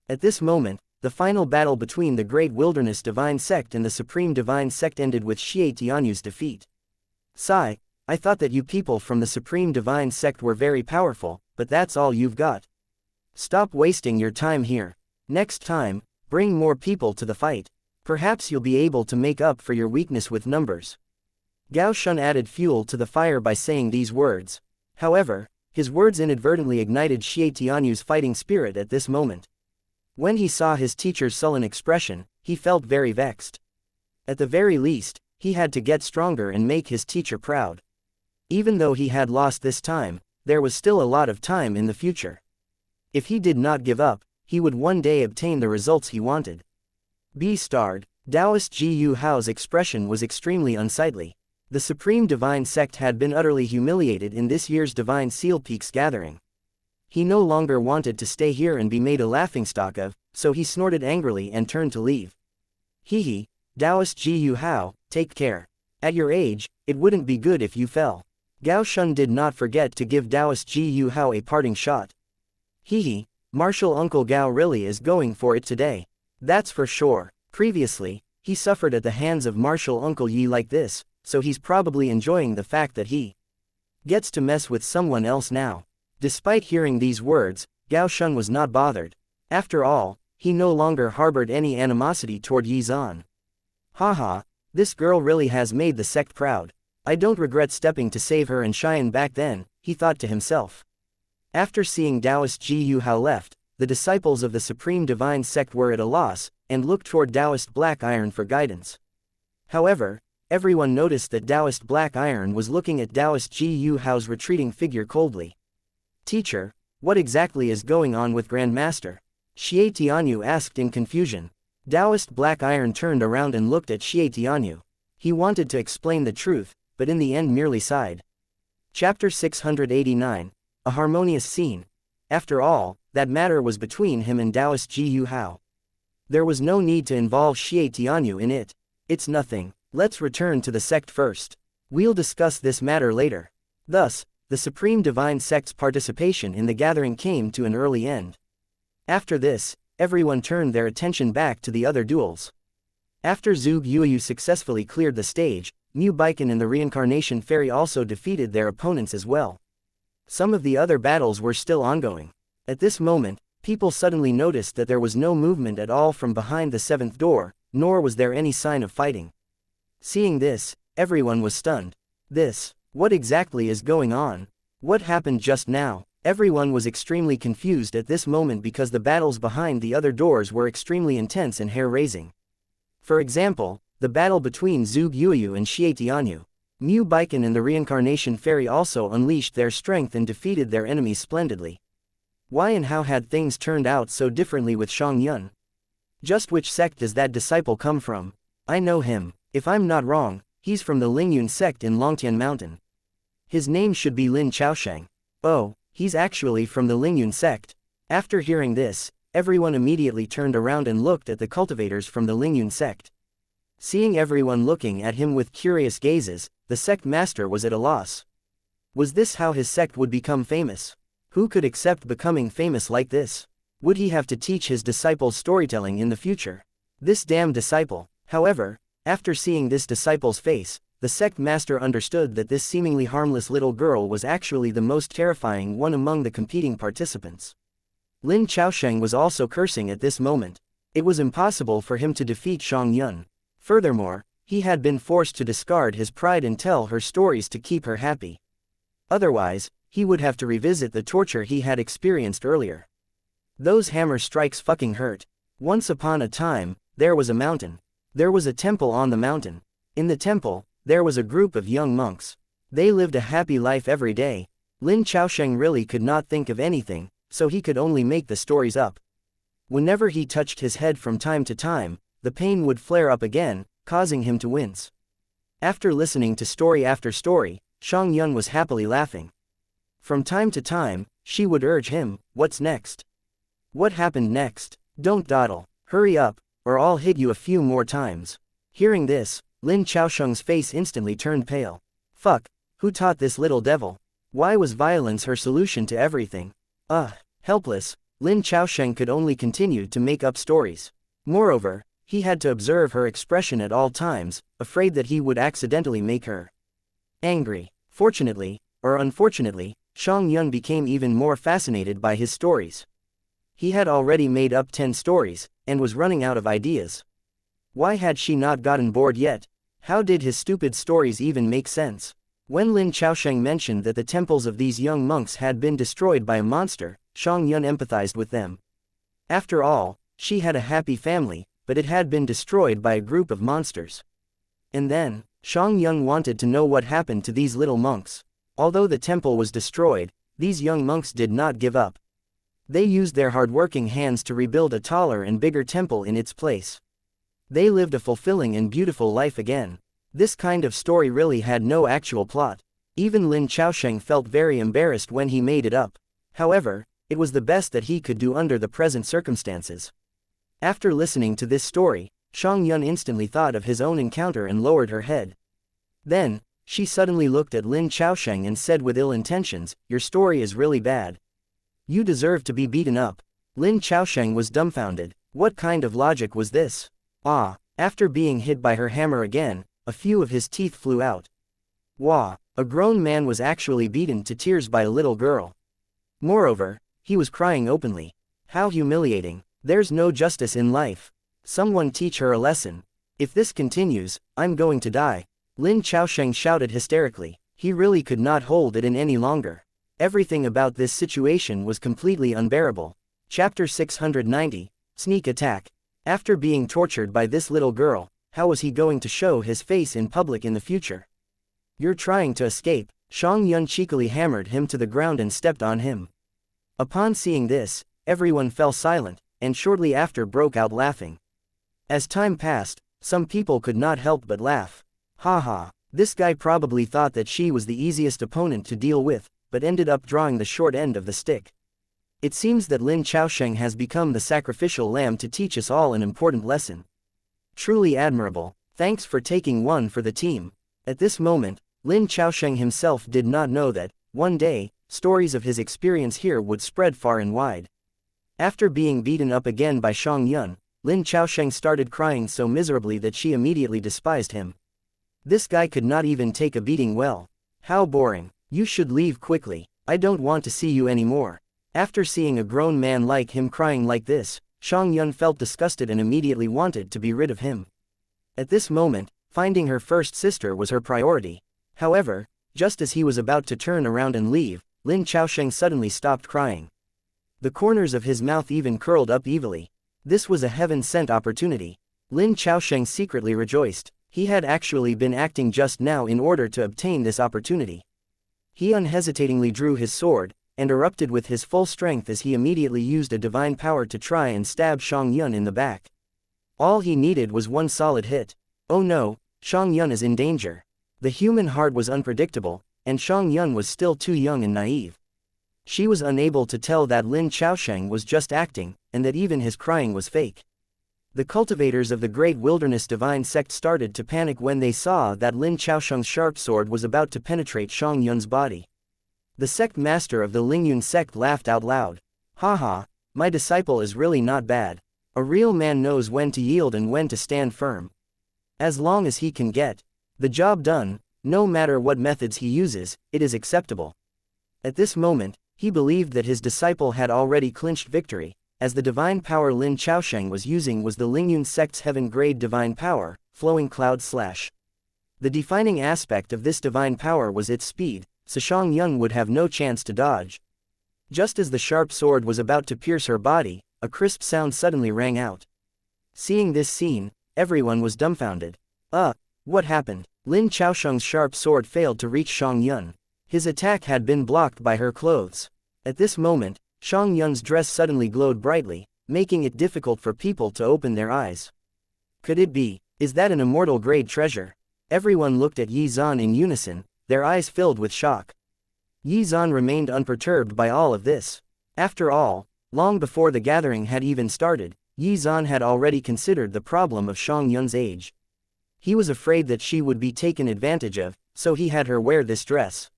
At this moment, the final battle between the Great Wilderness Divine Sect and the Supreme Divine Sect ended with Xie Tianyu's defeat. Sigh, I thought that you people from the Supreme Divine Sect were very powerful, but that's all you've got. Stop wasting your time here. Next time, bring more people to the fight. Perhaps you'll be able to make up for your weakness with numbers. Gao Shun added fuel to the fire by saying these words. However, his words inadvertently ignited Xie Tianyu's fighting spirit at this moment. When he saw his teacher's sullen expression, he felt very vexed. At the very least, he had to get stronger and make his teacher proud. Even though he had lost this time, there was still a lot of time in the future. If he did not give up, he would one day obtain the results he wanted. B-starred, Taoist Ji Yu Hao's expression was extremely unsightly. The Supreme Divine Sect had been utterly humiliated in this year's Divine Seal Peaks gathering. He no longer wanted to stay here and be made a laughingstock of, so he snorted angrily and turned to leave. Hee, Taoist Ji Yu Hao, take care. At your age, it wouldn't be good if you fell. Gao Shun did not forget to give Taoist Ji Yu Hao a parting shot. Hee, Martial Uncle Gao really is going for it today. That's for sure. Previously, he suffered at the hands of Martial Uncle Yi like this, so he's probably enjoying the fact that he gets to mess with someone else now. Despite hearing these words, Gao Shun was not bothered. After all, he no longer harbored any animosity toward Yi Zan. Haha, this girl really has made the sect proud. I don't regret stepping to save her and Xian back then, he thought to himself. After seeing Taoist Ji Yu Hao left, the disciples of the Supreme Divine Sect were at a loss, and looked toward Taoist Black Iron for guidance. However, everyone noticed that Taoist Black Iron was looking at Taoist Ji Yu Hao's retreating figure coldly. Teacher, what exactly is going on with Grandmaster? Xie Tianyu asked in confusion. Taoist Black Iron turned around and looked at Xie Tianyu. He wanted to explain the truth, but in the end merely sighed. Chapter 689, A Harmonious Scene. After all, that matter was between him and Taoist Ji Yu Hao. There was no need to involve Xie Tianyu in it. It's nothing, let's return to the sect first. We'll discuss this matter later. Thus, the Supreme Divine Sect's participation in the gathering came to an early end. After this, everyone turned their attention back to the other duels. After Zhuge Yuyu successfully cleared the stage, Mu Baiken and the Reincarnation Fairy also defeated their opponents as well. Some of the other battles were still ongoing. At this moment, people suddenly noticed that there was no movement at all from behind the seventh door, nor was there any sign of fighting. Seeing this, everyone was stunned. What exactly is going on? What happened just now? Everyone was extremely confused at this moment because the battles behind the other doors were extremely intense and hair-raising. For example, the battle between Zhuge Yuyu and Xie Tianyu. Mu Baiken and the Reincarnation Fairy also unleashed their strength and defeated their enemies splendidly. Why and how had things turned out so differently with Shang Yun? Just which sect does that disciple come from? I know him. If I'm not wrong, he's from the Lingyun sect in Longtian Mountain. His name should be Lin Chaosheng. Oh, he's actually from the Lingyun sect. After hearing this, everyone immediately turned around and looked at the cultivators from the Lingyun sect. Seeing everyone looking at him with curious gazes, the sect master was at a loss. Was this how his sect would become famous? Who could accept becoming famous like this? Would he have to teach his disciples storytelling in the future? This damn disciple. However, after seeing this disciple's face, the sect master understood that this seemingly harmless little girl was actually the most terrifying one among the competing participants. Lin Chaosheng was also cursing at this moment. It was impossible for him to defeat Shang Yun. Furthermore, he had been forced to discard his pride and tell her stories to keep her happy. Otherwise, he would have to revisit the torture he had experienced earlier. Those hammer strikes fucking hurt. Once upon a time, there was a mountain. There was a temple on the mountain. In the temple, there was a group of young monks. They lived a happy life every day. Lin Chaosheng really could not think of anything, so he could only make the stories up. Whenever he touched his head from time to time, the pain would flare up again, causing him to wince. After listening to story after story, Xianxia was happily laughing. From time to time, she would urge him, "What's next? What happened next? Don't dawdle. Hurry up, or I'll hit you a few more times." Hearing this, Lin Chaosheng's face instantly turned pale. Fuck, who taught this little devil? Why was violence her solution to everything? Helpless, Lin Chaosheng could only continue to make up stories. Moreover, he had to observe her expression at all times, afraid that he would accidentally make her angry. Fortunately, or unfortunately, Xianxia became even more fascinated by his stories. He had already made up 10 stories, and was running out of ideas. Why had she not gotten bored yet? How did his stupid stories even make sense? When Lin Chaosheng mentioned that the temples of these young monks had been destroyed by a monster, Xianxia empathized with them. After all, she had a happy family, but it had been destroyed by a group of monsters. And then, Xianxia wanted to know what happened to these little monks. Although the temple was destroyed, these young monks did not give up. They used their hard-working hands to rebuild a taller and bigger temple in its place. They lived a fulfilling and beautiful life again. This kind of story really had no actual plot. Even Lin Chaosheng felt very embarrassed when he made it up. However, it was the best that he could do under the present circumstances. After listening to this story, Xianxia instantly thought of his own encounter and lowered her head. Then, she suddenly looked at Lin Chaosheng and said with ill intentions, "Your story is really bad. You deserve to be beaten up." Lin Chaosheng was dumbfounded. What kind of logic was this? After being hit by her hammer again, a few of his teeth flew out. A grown man was actually beaten to tears by a little girl. Moreover, he was crying openly. How humiliating. There's no justice in life. Someone teach her a lesson. If this continues, I'm going to die. Lin Chaosheng shouted hysterically. He really could not hold it in any longer. Everything about this situation was completely unbearable. Chapter 690, Sneak Attack. After being tortured by this little girl, how was he going to show his face in public in the future? You're trying to escape. Xianxia cheekily hammered him to the ground and stepped on him. Upon seeing this, everyone fell silent, and shortly after broke out laughing. As time passed, some people could not help but laugh. Haha, this guy probably thought that she was the easiest opponent to deal with, but ended up drawing the short end of the stick. It seems that Lin Chaosheng has become the sacrificial lamb to teach us all an important lesson. Truly admirable. Thanks for taking one for the team. At this moment, Lin Chaosheng himself did not know that, one day, stories of his experience here would spread far and wide. After being beaten up again by Xianxia, Lin Chaosheng started crying so miserably that she immediately despised him. This guy could not even take a beating well. How boring. You should leave quickly. I don't want to see you anymore. After seeing a grown man like him crying like this, Xianxia felt disgusted and immediately wanted to be rid of him. At this moment, finding her first sister was her priority. However, just as he was about to turn around and leave, Lin Chaosheng suddenly stopped crying. The corners of his mouth even curled up evilly. This was a heaven-sent opportunity. Lin Chaosheng secretly rejoiced. He had actually been acting just now in order to obtain this opportunity. He unhesitatingly drew his sword, and erupted with his full strength as he immediately used a divine power to try and stab Xianxia in the back. All he needed was one solid hit. Oh no, Xianxia is in danger. The human heart was unpredictable, and Xianxia was still too young and naive. She was unable to tell that Lin Chaosheng was just acting, and that even his crying was fake. The cultivators of the Great Wilderness Divine Sect started to panic when they saw that Lin Chaosheng's sharp sword was about to penetrate Xianxia's body. The sect master of the Lingyun sect laughed out loud. Haha, my disciple is really not bad. A real man knows when to yield and when to stand firm. As long as he can get the job done, no matter what methods he uses, it is acceptable. At this moment, he believed that his disciple had already clinched victory, as the divine power Lin Chaosheng was using was the Lingyun sect's heaven-grade divine power, Flowing Cloud Slash. The defining aspect of this divine power was its speed, so Xianxia would have no chance to dodge. Just as the sharp sword was about to pierce her body, a crisp sound suddenly rang out. Seeing this scene, everyone was dumbfounded. What happened? Lin Chaosheng's sharp sword failed to reach Xianxia. His attack had been blocked by her clothes. At this moment, Xianxia's dress suddenly glowed brightly, making it difficult for people to open their eyes. Could it be? Is that an immortal grade treasure? Everyone looked at Yi Zan in unison, their eyes filled with shock. Yi Zan remained unperturbed by all of this. After all, long before the gathering had even started, Yi Zan had already considered the problem of Xianxia's age. He was afraid that she would be taken advantage of, so he had her wear this dress.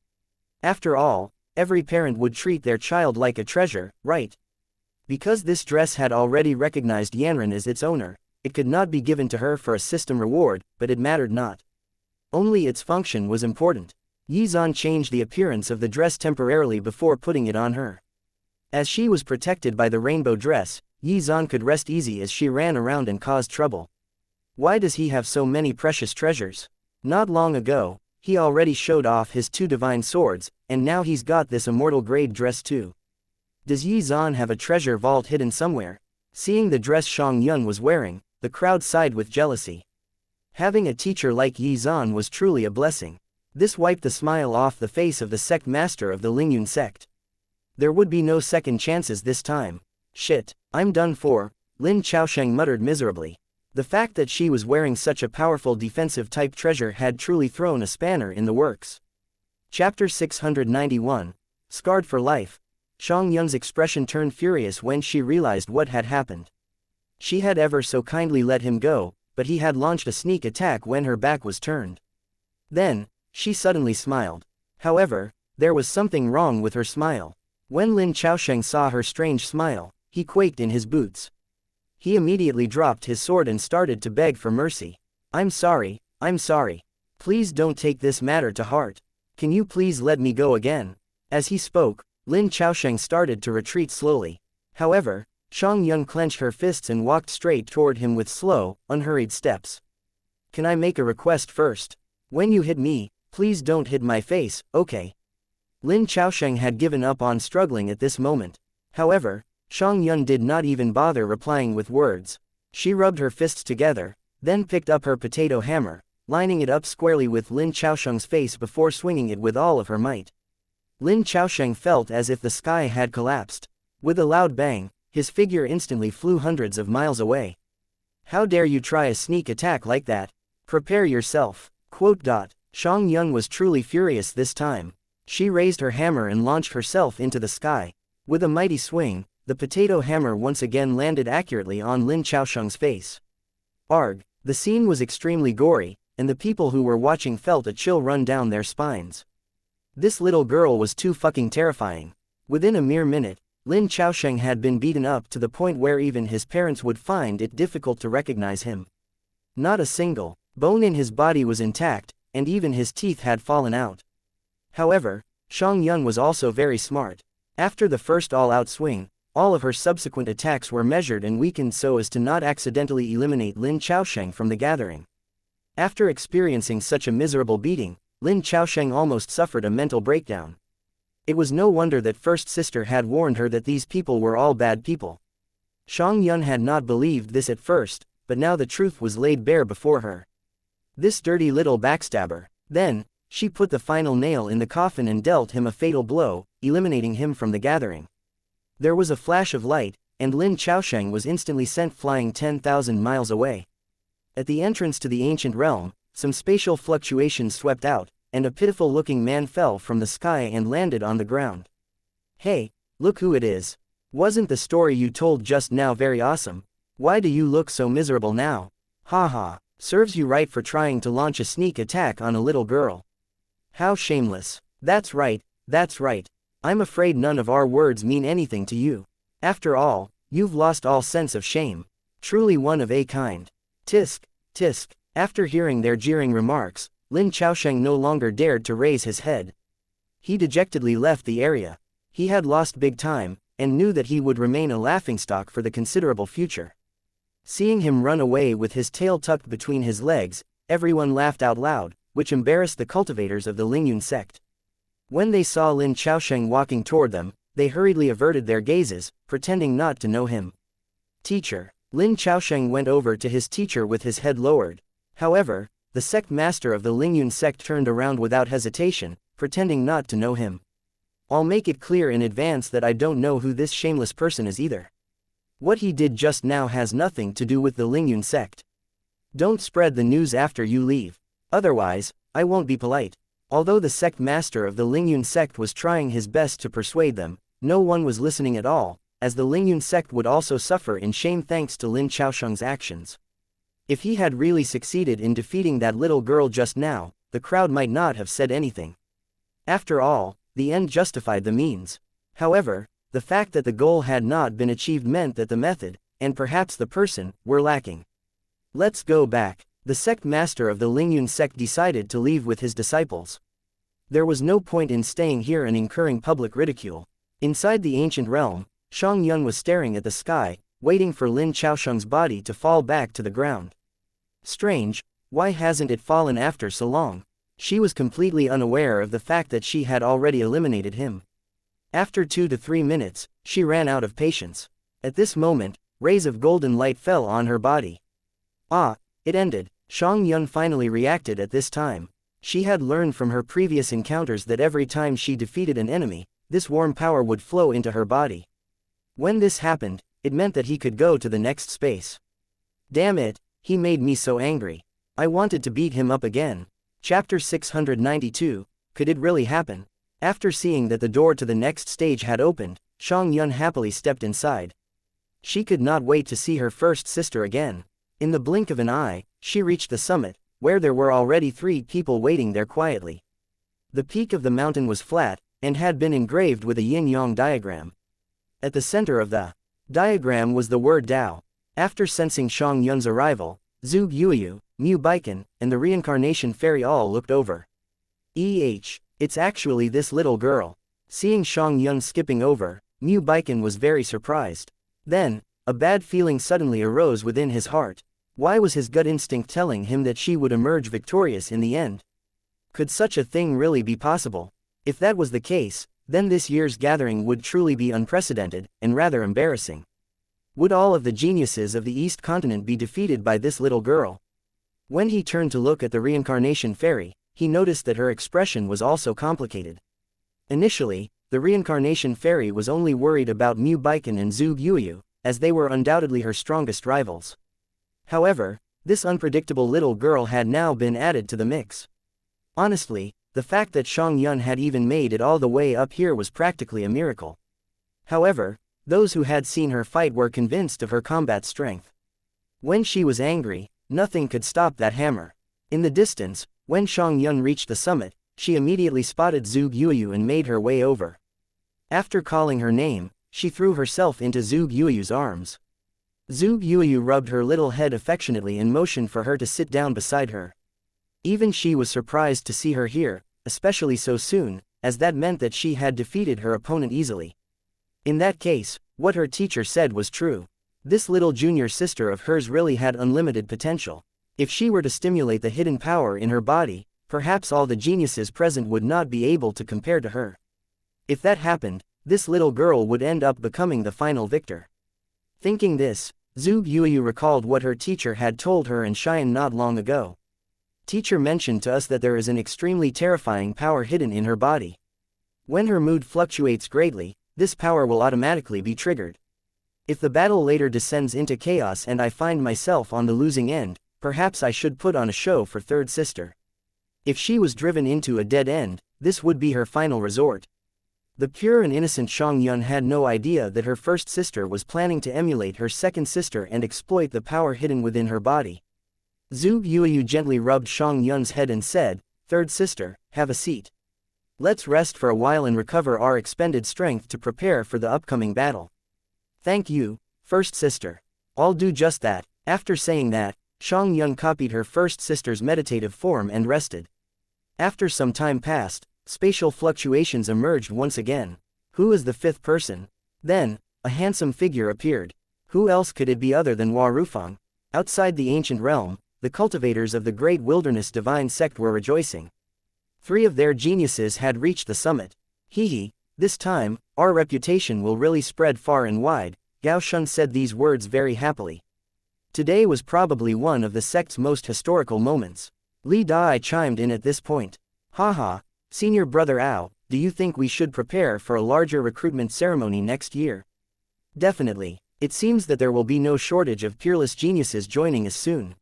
After all, every parent would treat their child like a treasure, right? Because this dress had already recognized Yanran as its owner, it could not be given to her for a system reward, but it mattered not. Only its function was important. Yi Zan changed the appearance of the dress temporarily before putting it on her. As she was protected by the rainbow dress, Yi Zan could rest easy as she ran around and caused trouble. Why does he have so many precious treasures? Not long ago, he already showed off his 2 divine swords, and now he's got this immortal grade dress too. Does Yi Zan have a treasure vault hidden somewhere? Seeing the dress Xianxia was wearing, the crowd sighed with jealousy. Having a teacher like Yi Zan was truly a blessing. This wiped the smile off the face of the sect master of the Lingyun sect. There would be no second chances this time. Shit, I'm done for, Lin Chaosheng muttered miserably. The fact that she was wearing such a powerful defensive-type treasure had truly thrown a spanner in the works. Chapter 691. Scarred for Life. Xianxia's expression turned furious when she realized what had happened. She had ever so kindly let him go, but he had launched a sneak attack when her back was turned. Then, she suddenly smiled. However, there was something wrong with her smile. When Lin Chaosheng saw her strange smile, he quaked in his boots. He immediately dropped his sword and started to beg for mercy. I'm sorry. Please don't take this matter to heart. Can you please let me go again? As he spoke, Lin Chaosheng started to retreat slowly. However, Xianxia clenched her fists and walked straight toward him with slow, unhurried steps. Can I make a request first? When you hit me, please don't hit my face, okay? Lin Chaosheng had given up on struggling at this moment. However, Xianxia did not even bother replying with words. She rubbed her fists together, then picked up her potato hammer, lining it up squarely with Lin Chaosheng's face before swinging it with all of her might. Lin Chaosheng felt as if the sky had collapsed. With a loud bang, his figure instantly flew hundreds of miles away. How dare you try a sneak attack like that? Prepare yourself. Xianxia was truly furious this time. She raised her hammer and launched herself into the sky. With a mighty swing, the potato hammer once again landed accurately on Lin Chaosheng's face. Arg! The scene was extremely gory, and the people who were watching felt a chill run down their spines. This little girl was too fucking terrifying. Within a mere minute, Lin Chaosheng had been beaten up to the point where even his parents would find it difficult to recognize him. Not a single bone in his body was intact, and even his teeth had fallen out. However, Xianxia was also very smart. After the first all-out swing, all of her subsequent attacks were measured and weakened so as to not accidentally eliminate Lin Chaosheng from the gathering. After experiencing such a miserable beating, Lin Chaosheng almost suffered a mental breakdown. It was no wonder that First Sister had warned her that these people were all bad people. Xianxia had not believed this at first, but now the truth was laid bare before her. This dirty little backstabber. Then, she put the final nail in the coffin and dealt him a fatal blow, eliminating him from the gathering. There was a flash of light, and Lin Chaosheng was instantly sent flying 10,000 miles away. At the entrance to the ancient realm, some spatial fluctuations swept out, and a pitiful-looking man fell from the sky and landed on the ground. Hey, look who it is. Wasn't the story you told just now very awesome? Why do you look so miserable now? Haha, serves you right for trying to launch a sneak attack on a little girl. How shameless. That's right. I'm afraid none of our words mean anything to you. After all, you've lost all sense of shame. Truly one of a kind. Tisk. After hearing their jeering remarks, Lin Chaosheng no longer dared to raise his head. He dejectedly left the area. He had lost big time, and knew that he would remain a laughingstock for the considerable future. Seeing him run away with his tail tucked between his legs, everyone laughed out loud, which embarrassed the cultivators of the Lingyun sect. When they saw Lin Chaosheng walking toward them, they hurriedly averted their gazes, pretending not to know him. Teacher. Lin Chaosheng went over to his teacher with his head lowered. However, the sect master of the Lingyun sect turned around without hesitation, pretending not to know him. I'll make it clear in advance that I don't know who this shameless person is either. What he did just now has nothing to do with the Lingyun sect. Don't spread the news after you leave. Otherwise, I won't be polite. Although the sect master of the Lingyun sect was trying his best to persuade them, no one was listening at all, as the Lingyun sect would also suffer in shame thanks to Lin Chaosheng's actions. If he had really succeeded in defeating that little girl just now, the crowd might not have said anything. After all, the end justified the means. However, the fact that the goal had not been achieved meant that the method, and perhaps the person, were lacking. Let's go back. The sect master of the Lingyun sect decided to leave with his disciples. There was no point in staying here and incurring public ridicule. Inside the ancient realm, Shang Yun was staring at the sky, waiting for Lin Chaosheng's body to fall back to the ground. Strange, why hasn't it fallen after so long? She was completely unaware of the fact that she had already eliminated him. After 2 to 3 minutes, she ran out of patience. At this moment, rays of golden light fell on her body. Ah, it ended. Shang Yun finally reacted at this time. She had learned from her previous encounters that every time she defeated an enemy, this warm power would flow into her body. When this happened, it meant that he could go to the next space. Damn it, he made me so angry. I wanted to beat him up again. Chapter 692, Could It Really Happen? After seeing that the door to the next stage had opened, Shang Yun happily stepped inside. She could not wait to see her first sister again. In the blink of an eye, she reached the summit, where there were already 3 people waiting there quietly. The peak of the mountain was flat, and had been engraved with a yin-yang diagram. At the center of the diagram was the word Dao. After sensing Shang Yun's arrival, Zhuge Yuyu, Mu Baiken, and the reincarnation fairy all looked over. It's actually this little girl. Seeing Shang Yun skipping over, Mu Baiken was very surprised. Then, a bad feeling suddenly arose within his heart. Why was his gut instinct telling him that she would emerge victorious in the end? Could such a thing really be possible? If that was the case, then this year's gathering would truly be unprecedented, and rather embarrassing. Would all of the geniuses of the East Continent be defeated by this little girl? When he turned to look at the reincarnation fairy, he noticed that her expression was also complicated. Initially, the reincarnation fairy was only worried about Mu Baiken and Zhuge Yuyu, as they were undoubtedly her strongest rivals. However, this unpredictable little girl had now been added to the mix. Honestly, the fact that Shang Yun had even made it all the way up here was practically a miracle. However, those who had seen her fight were convinced of her combat strength. When she was angry, nothing could stop that hammer. In the distance, when Shang Yun reached the summit, she immediately spotted Zhuge Yuyu and made her way over. After calling her name, she threw herself into Zhuge Yuyu's arms. Zhuge Yuyu rubbed her little head affectionately and motioned for her to sit down beside her. Even she was surprised to see her here, especially so soon, as that meant that she had defeated her opponent easily. In that case, what her teacher said was true. This little junior sister of hers really had unlimited potential. If she were to stimulate the hidden power in her body, perhaps all the geniuses present would not be able to compare to her. If that happened, this little girl would end up becoming the final victor. Thinking this, Zhuge Yuyu recalled what her teacher had told her and Xian not long ago. Teacher mentioned to us that there is an extremely terrifying power hidden in her body. When her mood fluctuates greatly, this power will automatically be triggered. If the battle later descends into chaos and I find myself on the losing end, perhaps I should put on a show for third sister. If she was driven into a dead end, this would be her final resort. The pure and innocent Shang Yun had no idea that her first sister was planning to emulate her second sister and exploit the power hidden within her body. Zhuge Yuyu gently rubbed Shang Yun's head and said, "Third sister, have a seat. Let's rest for a while and recover our expended strength to prepare for the upcoming battle." "Thank you, first sister. I'll do just that." After saying that, Shang Yun copied her first sister's meditative form and rested. After some time passed, spatial fluctuations emerged once again. Who is the 5th person? Then, a handsome figure appeared. Who else could it be other than Hua Rufang? Outside the ancient realm, the cultivators of the Great Wilderness Divine Sect were rejoicing. 3 of their geniuses had reached the summit. Hee, this time, our reputation will really spread far and wide. Gao Shun said these words very happily. Today was probably one of the sect's most historical moments. Li Dai chimed in at this point. Haha, senior brother Ao, do you think we should prepare for a larger recruitment ceremony next year? Definitely. It seems that there will be no shortage of peerless geniuses joining us soon.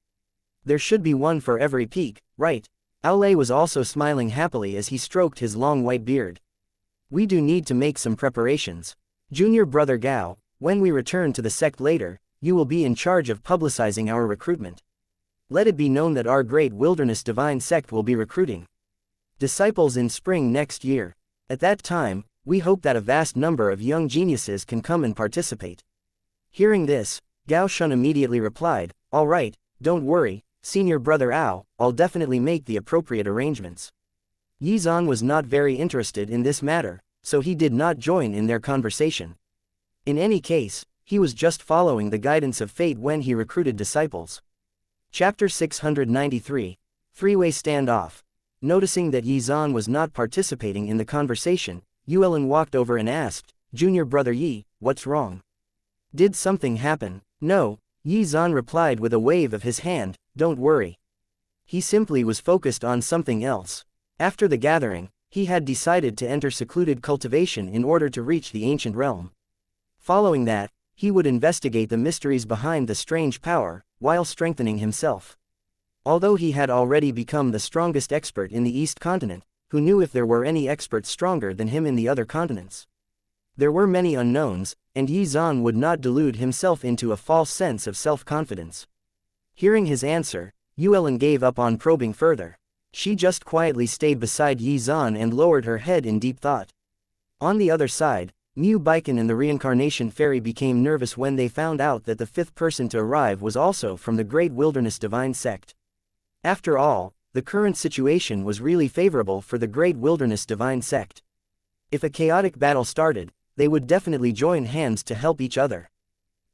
There should be one for every peak, right? Aolei was also smiling happily as he stroked his long white beard. We do need to make some preparations. Junior brother Gao, when we return to the sect later, you will be in charge of publicizing our recruitment. Let it be known that our great wilderness divine sect will be recruiting disciples in spring next year. At that time, we hope that a vast number of young geniuses can come and participate. Hearing this, Gao Shun immediately replied, all right, don't worry, senior brother Ao, I'll definitely make the appropriate arrangements. Yi Zan was not very interested in this matter, so he did not join in their conversation. In any case, he was just following the guidance of fate when he recruited disciples. Chapter 693. Three-Way Standoff. Noticing that Yi Zan was not participating in the conversation, Yuelin walked over and asked, Junior brother Yi, what's wrong? Did something happen? No, Yi Zan replied with a wave of his hand, don't worry. He simply was focused on something else. After the gathering, he had decided to enter secluded cultivation in order to reach the ancient realm. Following that, he would investigate the mysteries behind the strange power, while strengthening himself. Although he had already become the strongest expert in the East continent, who knew if there were any experts stronger than him in the other continents? There were many unknowns, and Yi Zan would not delude himself into a false sense of self-confidence. Hearing his answer, Yuelin gave up on probing further. She just quietly stayed beside Yi Zan and lowered her head in deep thought. On the other side, Mu Baiken and the Reincarnation Fairy became nervous when they found out that the 5th person to arrive was also from the Great Wilderness Divine Sect. After all, the current situation was really favorable for the Great Wilderness Divine Sect. If a chaotic battle started, they would definitely join hands to help each other.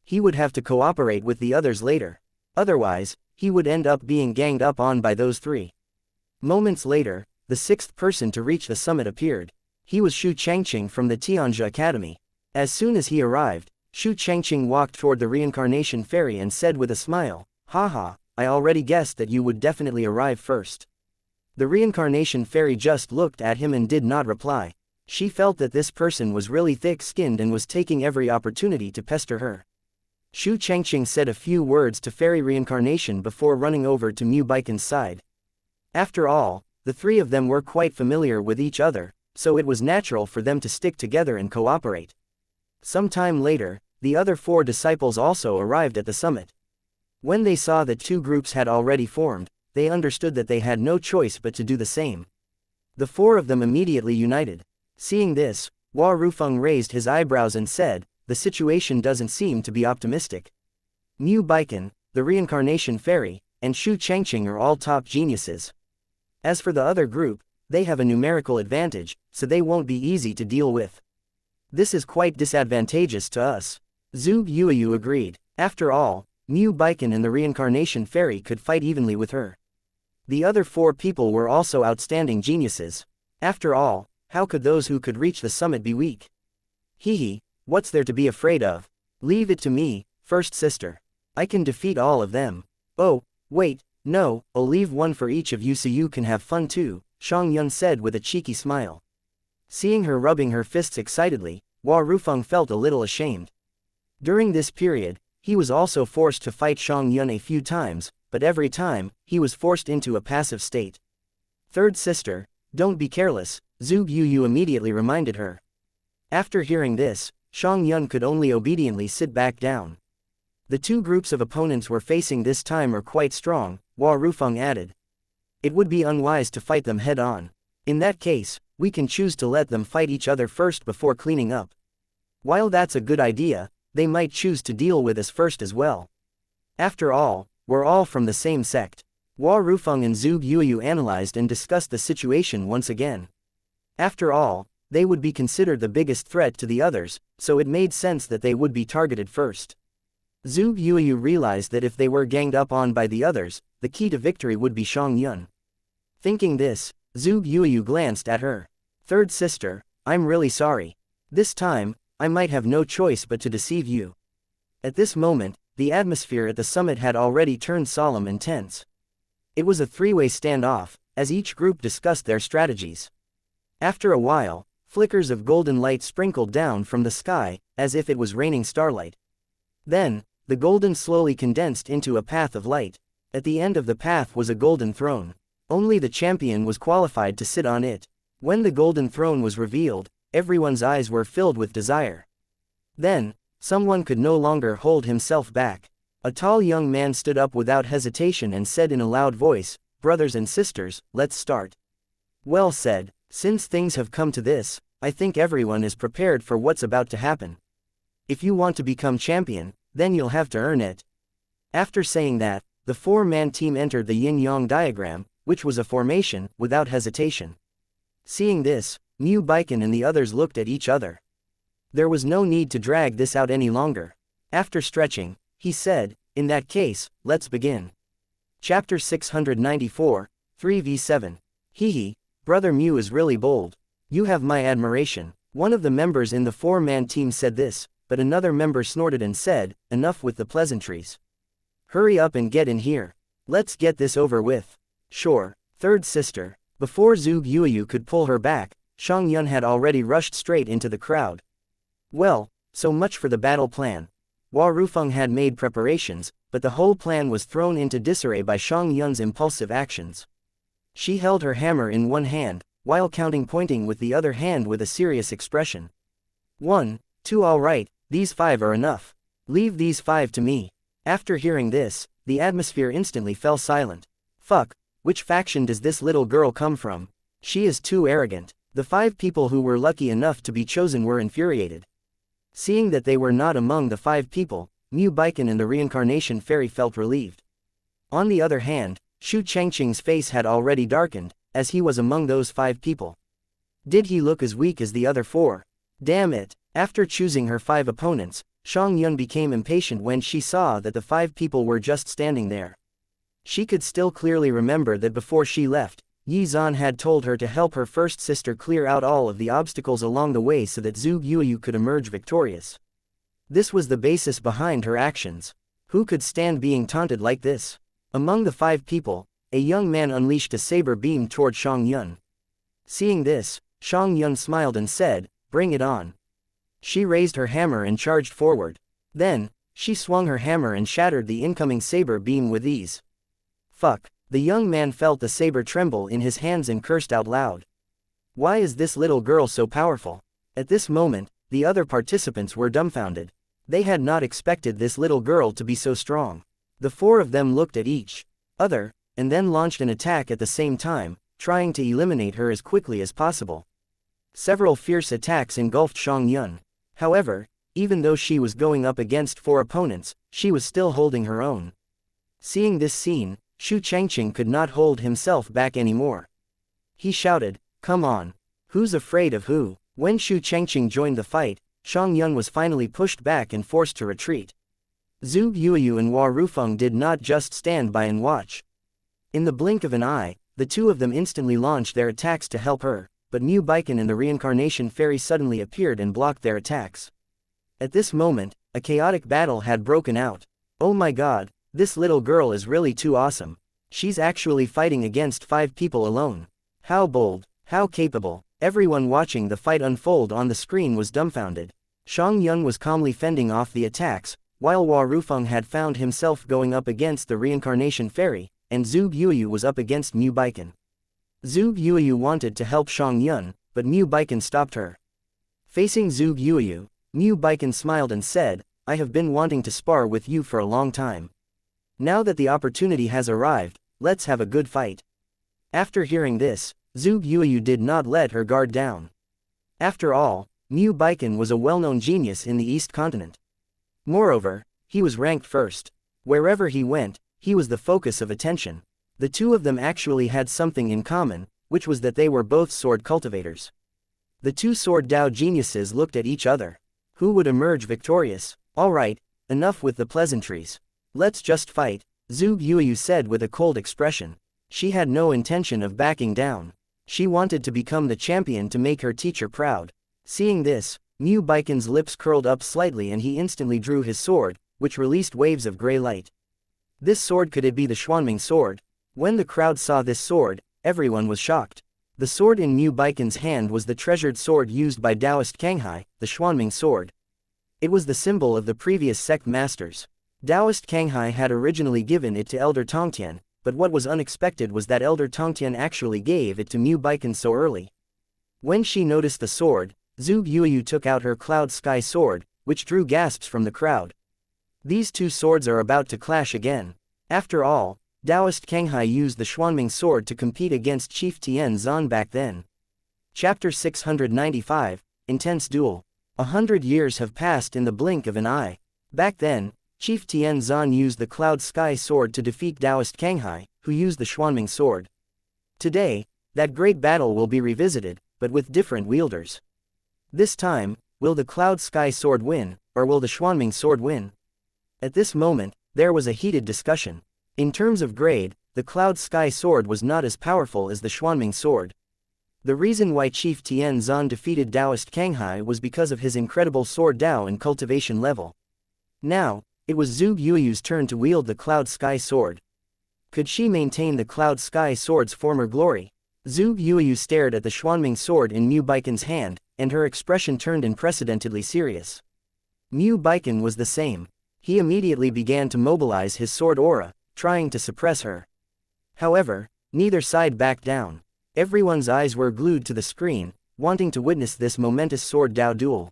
He would have to cooperate with the others later. Otherwise, he would end up being ganged up on by those 3. Moments later, the 6th person to reach the summit appeared. He was Shu Changqing from the Tianjia Academy. As soon as he arrived, Shu Changqing walked toward the Reincarnation Fairy and said with a smile, haha, I already guessed that you would definitely arrive first. The Reincarnation Fairy just looked at him and did not reply. She felt that this person was really thick-skinned and was taking every opportunity to pester her. Shu Changqing said a few words to Fairy Reincarnation before running over to Mu Baiken's side. After all, the 3 of them were quite familiar with each other, so it was natural for them to stick together and cooperate. Some time later, the other 4 disciples also arrived at the summit. When they saw that 2 groups had already formed, they understood that they had no choice but to do the same. The 4 of them immediately united. Seeing this, Hua Rufeng raised his eyebrows and said, the situation doesn't seem to be optimistic. Mu Baiken, the Reincarnation Fairy, and Shu Changqing are all top geniuses. As for the other group, they have a numerical advantage, so they won't be easy to deal with. This is quite disadvantageous to us. Zhu Yueyu agreed. After all, Mu Baiken and the Reincarnation Fairy could fight evenly with her. The other 4 people were also outstanding geniuses. After all, how could those who could reach the summit be weak? Hee, what's there to be afraid of? Leave it to me, first sister. I can defeat all of them. Oh, wait, no, I'll leave one for each of you so you can have fun too, Xiangyun said with a cheeky smile. Seeing her rubbing her fists excitedly, Hua Rufeng felt a little ashamed. During this period, he was also forced to fight Xiangyun a few times, but every time, he was forced into a passive state. Third sister, don't be careless, Zhu Yuyu immediately reminded her. After hearing this, Xiangyun could only obediently sit back down. The 2 groups of opponents we're facing this time are quite strong, Hua Rufeng added. It would be unwise to fight them head-on. In that case, we can choose to let them fight each other first before cleaning up. While that's a good idea, they might choose to deal with us first as well. After all, we're all from the same sect. Hua Rufeng and Zhu Yuyu analyzed and discussed the situation once again. After all, they would be considered the biggest threat to the others, so it made sense that they would be targeted first. Zhu Yuyu realized that if they were ganged up on by the others, the key to victory would be Xiangyun. Thinking this, Zhuge Yuyu glanced at her. Third sister, I'm really sorry. This time, I might have no choice but to deceive you. At this moment, the atmosphere at the summit had already turned solemn and tense. It was a three-way standoff, as each group discussed their strategies. After a while, flickers of golden light sprinkled down from the sky, as if it was raining starlight. Then, the golden slowly condensed into a path of light. At the end of the path was a golden throne. Only the champion was qualified to sit on it. When the golden throne was revealed, everyone's eyes were filled with desire. Then, someone could no longer hold himself back. A tall young man stood up without hesitation and said in a loud voice, "Brothers and sisters, let's start." Well said. Since things have come to this, I think everyone is prepared for what's about to happen. If you want to become champion, then you'll have to earn it. After saying that, the four-man team entered the yin-yang diagram, which was a formation, without hesitation. Seeing this, Mu Baiken and the others looked at each other. There was no need to drag this out any longer. After stretching, he said, "In that case, let's begin." Chapter 694, 3v7. Hehe, Brother Mu is really bold. You have my admiration. One of the members in the four-man team said this, but another member snorted and said, "Enough with the pleasantries. Hurry up and get in here. Let's get this over with." Sure, third sister. Before Zhuge Yuyu could pull her back, Xianxia had already rushed straight into the crowd. Well, so much for the battle plan. Hua Rufeng had made preparations, but the whole plan was thrown into disarray by Xiangxia's impulsive actions. She held her hammer in one hand, while pointing with the other hand with a serious expression. 1, 2 all right, these 5 are enough. Leave these 5 to me. After hearing this, the atmosphere instantly fell silent. Fuck, which faction does this little girl come from? She is too arrogant. The 5 people who were lucky enough to be chosen were infuriated. Seeing that they were not among the 5 people, Mu Baiken and the reincarnation fairy felt relieved. On the other hand, Shu Changqing's face had already darkened, as he was among those 5 people. Did he look as weak as the other 4? Damn it! After choosing her 5 opponents, Xianxia became impatient when she saw that the 5 people were just standing there. She could still clearly remember that before she left, Yi Zan had told her to help her first sister clear out all of the obstacles along the way so that Zhuge Yuyu could emerge victorious. This was the basis behind her actions. Who could stand being taunted like this? Among the 5 people, a young man unleashed a saber beam toward Xianxia. Seeing this, Xianxia smiled and said, "Bring it on." She raised her hammer and charged forward. Then, she swung her hammer and shattered the incoming saber beam with ease. Fuck. The young man felt the saber tremble in his hands and cursed out loud. Why is this little girl so powerful? At this moment, the other participants were dumbfounded. They had not expected this little girl to be so strong. The 4 of them looked at each other, and then launched an attack at the same time, trying to eliminate her as quickly as possible. Several fierce attacks engulfed Xianxia. However, even though she was going up against 4 opponents, she was still holding her own. Seeing this scene, Shu Changqing could not hold himself back anymore. He shouted, "Come on. Who's afraid of who?" When Shu Changqing joined the fight, Xianxia was finally pushed back and forced to retreat. Zhuge Yuyu and Hua Rufeng did not just stand by and watch. In the blink of an eye, the 2 of them instantly launched their attacks to help her, but Mu Baiken and the reincarnation fairy suddenly appeared and blocked their attacks. At this moment, a chaotic battle had broken out. Oh my god, this little girl is really too awesome. She's actually fighting against 5 people alone. How bold, how capable. Everyone watching the fight unfold on the screen was dumbfounded. Xianxia was calmly fending off the attacks, while Hua Rufeng had found himself going up against the reincarnation fairy, and Zhuge Yuyu was up against Mu Baiken. Zhuge Yuyu wanted to help Xianxia, but Mu Baiken stopped her. Facing Zhuge Yuyu, Mu Baiken smiled and said, "I have been wanting to spar with you for a long time. Now that the opportunity has arrived, let's have a good fight." After hearing this, Zhuge Yuyu did not let her guard down. After all, Mu Baiken was a well-known genius in the East Continent. Moreover, he was ranked first. Wherever he went, he was the focus of attention. The 2 of them actually had something in common, which was that they were both sword cultivators. The 2 sword Dao geniuses looked at each other. Who would emerge victorious? Alright, enough with the pleasantries. Let's just fight, Zhuge Yuyu said with a cold expression. She had no intention of backing down. She wanted to become the champion to make her teacher proud. Seeing this, Mu Baikon's lips curled up slightly and he instantly drew his sword, which released waves of gray light. This sword, could it be the Xuanming sword? When the crowd saw this sword, everyone was shocked. The sword in Mu Baikon's hand was the treasured sword used by Taoist Kanghai, the Xuanming sword. It was the symbol of the previous sect masters. Taoist Kanghai had originally given it to Elder Tongtian, but what was unexpected was that Elder Tongtian actually gave it to Mu Baikon so early. When she noticed the sword, Zhu Yuyu took out her Cloud Sky sword, which drew gasps from the crowd. These two swords are about to clash again. After all, Taoist Kanghai used the Xuanming sword to compete against Chief Tian Zan back then. Chapter 695, Intense Duel. 100 years have passed in the blink of an eye. Back then, Chief Tian Zan used the Cloud Sky sword to defeat Taoist Kanghai, who used the Xuanming sword. Today, that great battle will be revisited, but with different wielders. This time, will the Cloud Sky sword win, or will the Xuanming sword win? At this moment, there was a heated discussion. In terms of grade, the Cloud Sky sword was not as powerful as the Xuanming sword. The reason why Chief Tian Zan defeated Taoist Kanghai was because of his incredible sword Dao and cultivation level. Now, it was Zhu Yuyu's turn to wield the Cloud Sky sword. Could she maintain the Cloud Sky sword's former glory? Zhu Yuyu stared at the Xuanming sword in Mu Baikon's hand, and her expression turned unprecedentedly serious. Mu Baikon was the same. He immediately began to mobilize his sword aura, trying to suppress her. However, neither side backed down. Everyone's eyes were glued to the screen, wanting to witness this momentous sword Dao duel.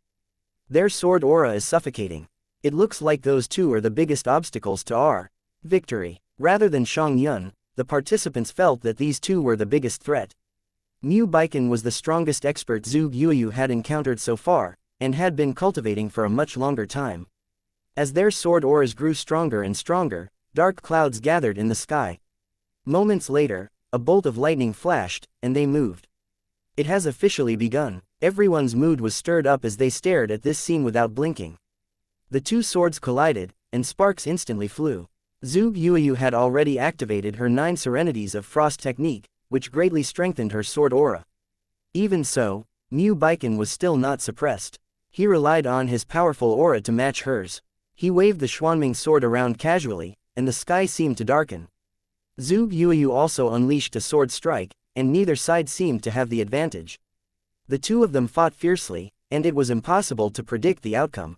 Their sword aura is suffocating. It looks like those two are the biggest obstacles to our victory. Rather than Shang Yun, the participants felt that these two were the biggest threat. Mu Baikon was the strongest expert Zhu Yuyu had encountered so far, and had been cultivating for a much longer time. As their sword auras grew stronger and stronger, dark clouds gathered in the sky. Moments later, a bolt of lightning flashed, and they moved. It has officially begun. Everyone's mood was stirred up as they stared at this scene without blinking. The two swords collided, and sparks instantly flew. Zhu Yuyu had already activated her 9 serenities of frost technique, which greatly strengthened her sword aura. Even so, Mu Baikon was still not suppressed. He relied on his powerful aura to match hers. He waved the Xuanming sword around casually, and the sky seemed to darken. Zhu Yuyu also unleashed a sword strike, and neither side seemed to have the advantage. The two of them fought fiercely, and it was impossible to predict the outcome.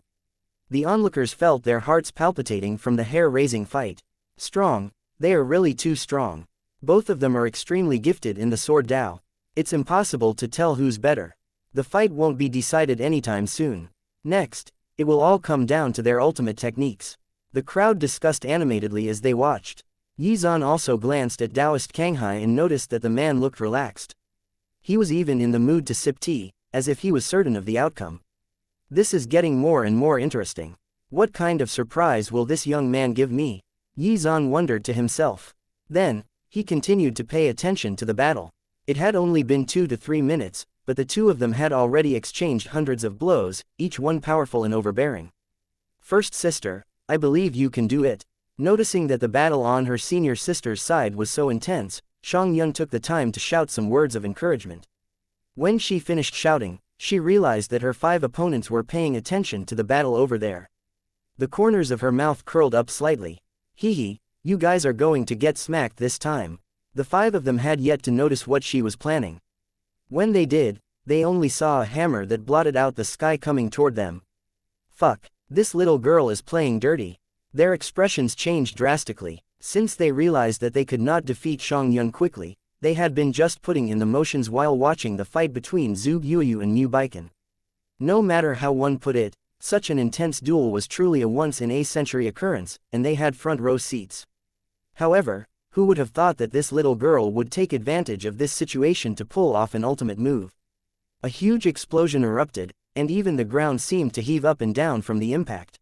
The onlookers felt their hearts palpitating from the hair-raising fight. Strong, they are really too strong. Both of them are extremely gifted in the sword Dao. It's impossible to tell who's better. The fight won't be decided anytime soon. Next, it will all come down to their ultimate techniques. The crowd discussed animatedly as they watched. Yizan also glanced at Taoist Kanghai and noticed that the man looked relaxed. He was even in the mood to sip tea, as if he was certain of the outcome. This is getting more and more interesting. What kind of surprise will this young man give me? Yizan wondered to himself. Then, he continued to pay attention to the battle. It had only been 2 to 3 minutes, but the two of them had already exchanged hundreds of blows, each one powerful and overbearing. First sister, I believe you can do it. Noticing that the battle on her senior sister's side was so intense, Shang Yun took the time to shout some words of encouragement. When she finished shouting, she realized that her 5 opponents were paying attention to the battle over there. The corners of her mouth curled up slightly. Hee, you guys are going to get smacked this time. The 5 of them had yet to notice what she was planning. When they did, they only saw a hammer that blotted out the sky coming toward them. Fuck, this little girl is playing dirty. Their expressions changed drastically. Since they realized that they could not defeat Shang Yun quickly, they had been just putting in the motions while watching the fight between Zhu Yuyu and Mu Baikon. No matter how one put it, such an intense duel was truly a once-in-a-century occurrence, and they had front-row seats. However, who would have thought that this little girl would take advantage of this situation to pull off an ultimate move? A huge explosion erupted, and even the ground seemed to heave up and down from the impact.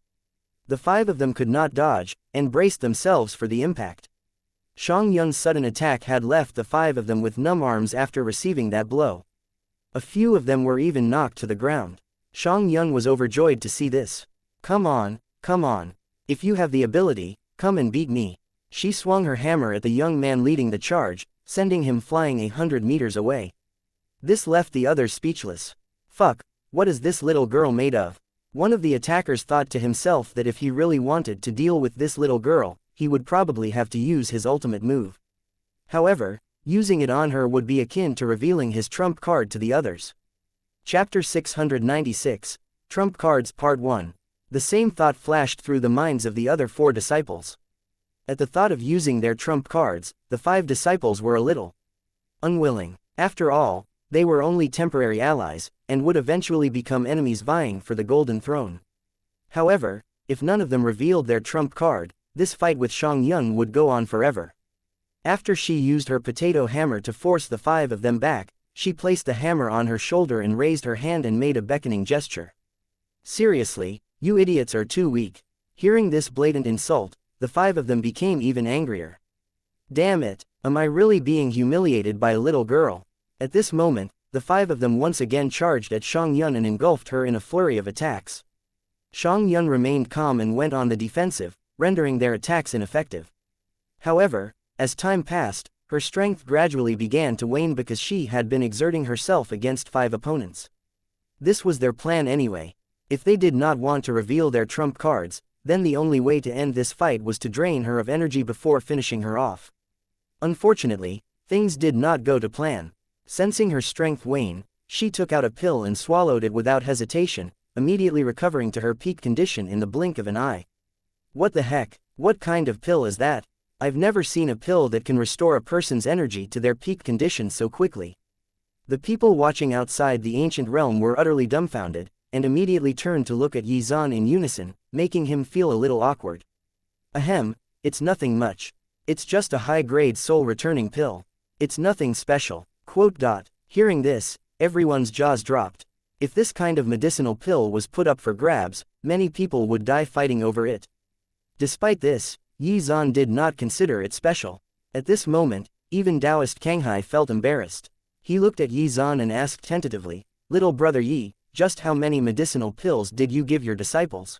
The 5 of them could not dodge, and braced themselves for the impact. Shang Yun's sudden attack had left the 5 of them with numb arms after receiving that blow. A few of them were even knocked to the ground. Shang Yun was overjoyed to see this. Come on, come on. If you have the ability, come and beat me. She swung her hammer at the young man leading the charge, sending him flying 100 meters away. This left the others speechless. Fuck, what is this little girl made of? One of the attackers thought to himself that if he really wanted to deal with this little girl, he would probably have to use his ultimate move. However, using it on her would be akin to revealing his trump card to the others. Chapter 696, Trump Cards Part 1. The same thought flashed through the minds of the other 4 disciples. At the thought of using their trump cards, the 5 disciples were a little unwilling. After all, they were only temporary allies, and would eventually become enemies vying for the Golden Throne. However, if none of them revealed their trump card, this fight with Xianxia would go on forever. After she used her potato hammer to force the 5 of them back, she placed the hammer on her shoulder and raised her hand and made a beckoning gesture. Seriously, you idiots are too weak. Hearing this blatant insult, the 5 of them became even angrier. Damn it, am I really being humiliated by a little girl? At this moment, the 5 of them once again charged at Xianxia and engulfed her in a flurry of attacks. Xianxia remained calm and went on the defensive, rendering their attacks ineffective. However, as time passed, her strength gradually began to wane because she had been exerting herself against 5 opponents. This was their plan anyway. If they did not want to reveal their trump cards, then the only way to end this fight was to drain her of energy before finishing her off. Unfortunately, things did not go to plan. Sensing her strength wane, she took out a pill and swallowed it without hesitation, immediately recovering to her peak condition in the blink of an eye. What the heck? What kind of pill is that? I've never seen a pill that can restore a person's energy to their peak condition so quickly. The people watching outside the ancient realm were utterly dumbfounded, and immediately turned to look at Xuan in unison, making him feel a little awkward. Ahem, it's nothing much. It's just a high-grade soul-returning pill. It's nothing special. Hearing this, everyone's jaws dropped. If this kind of medicinal pill was put up for grabs, many people would die fighting over it. Despite this, Xuan did not consider it special. At this moment, even Taoist Kanghai felt embarrassed. He looked at Xuan and asked tentatively, "Little brother Yi, just how many medicinal pills did you give your disciples?"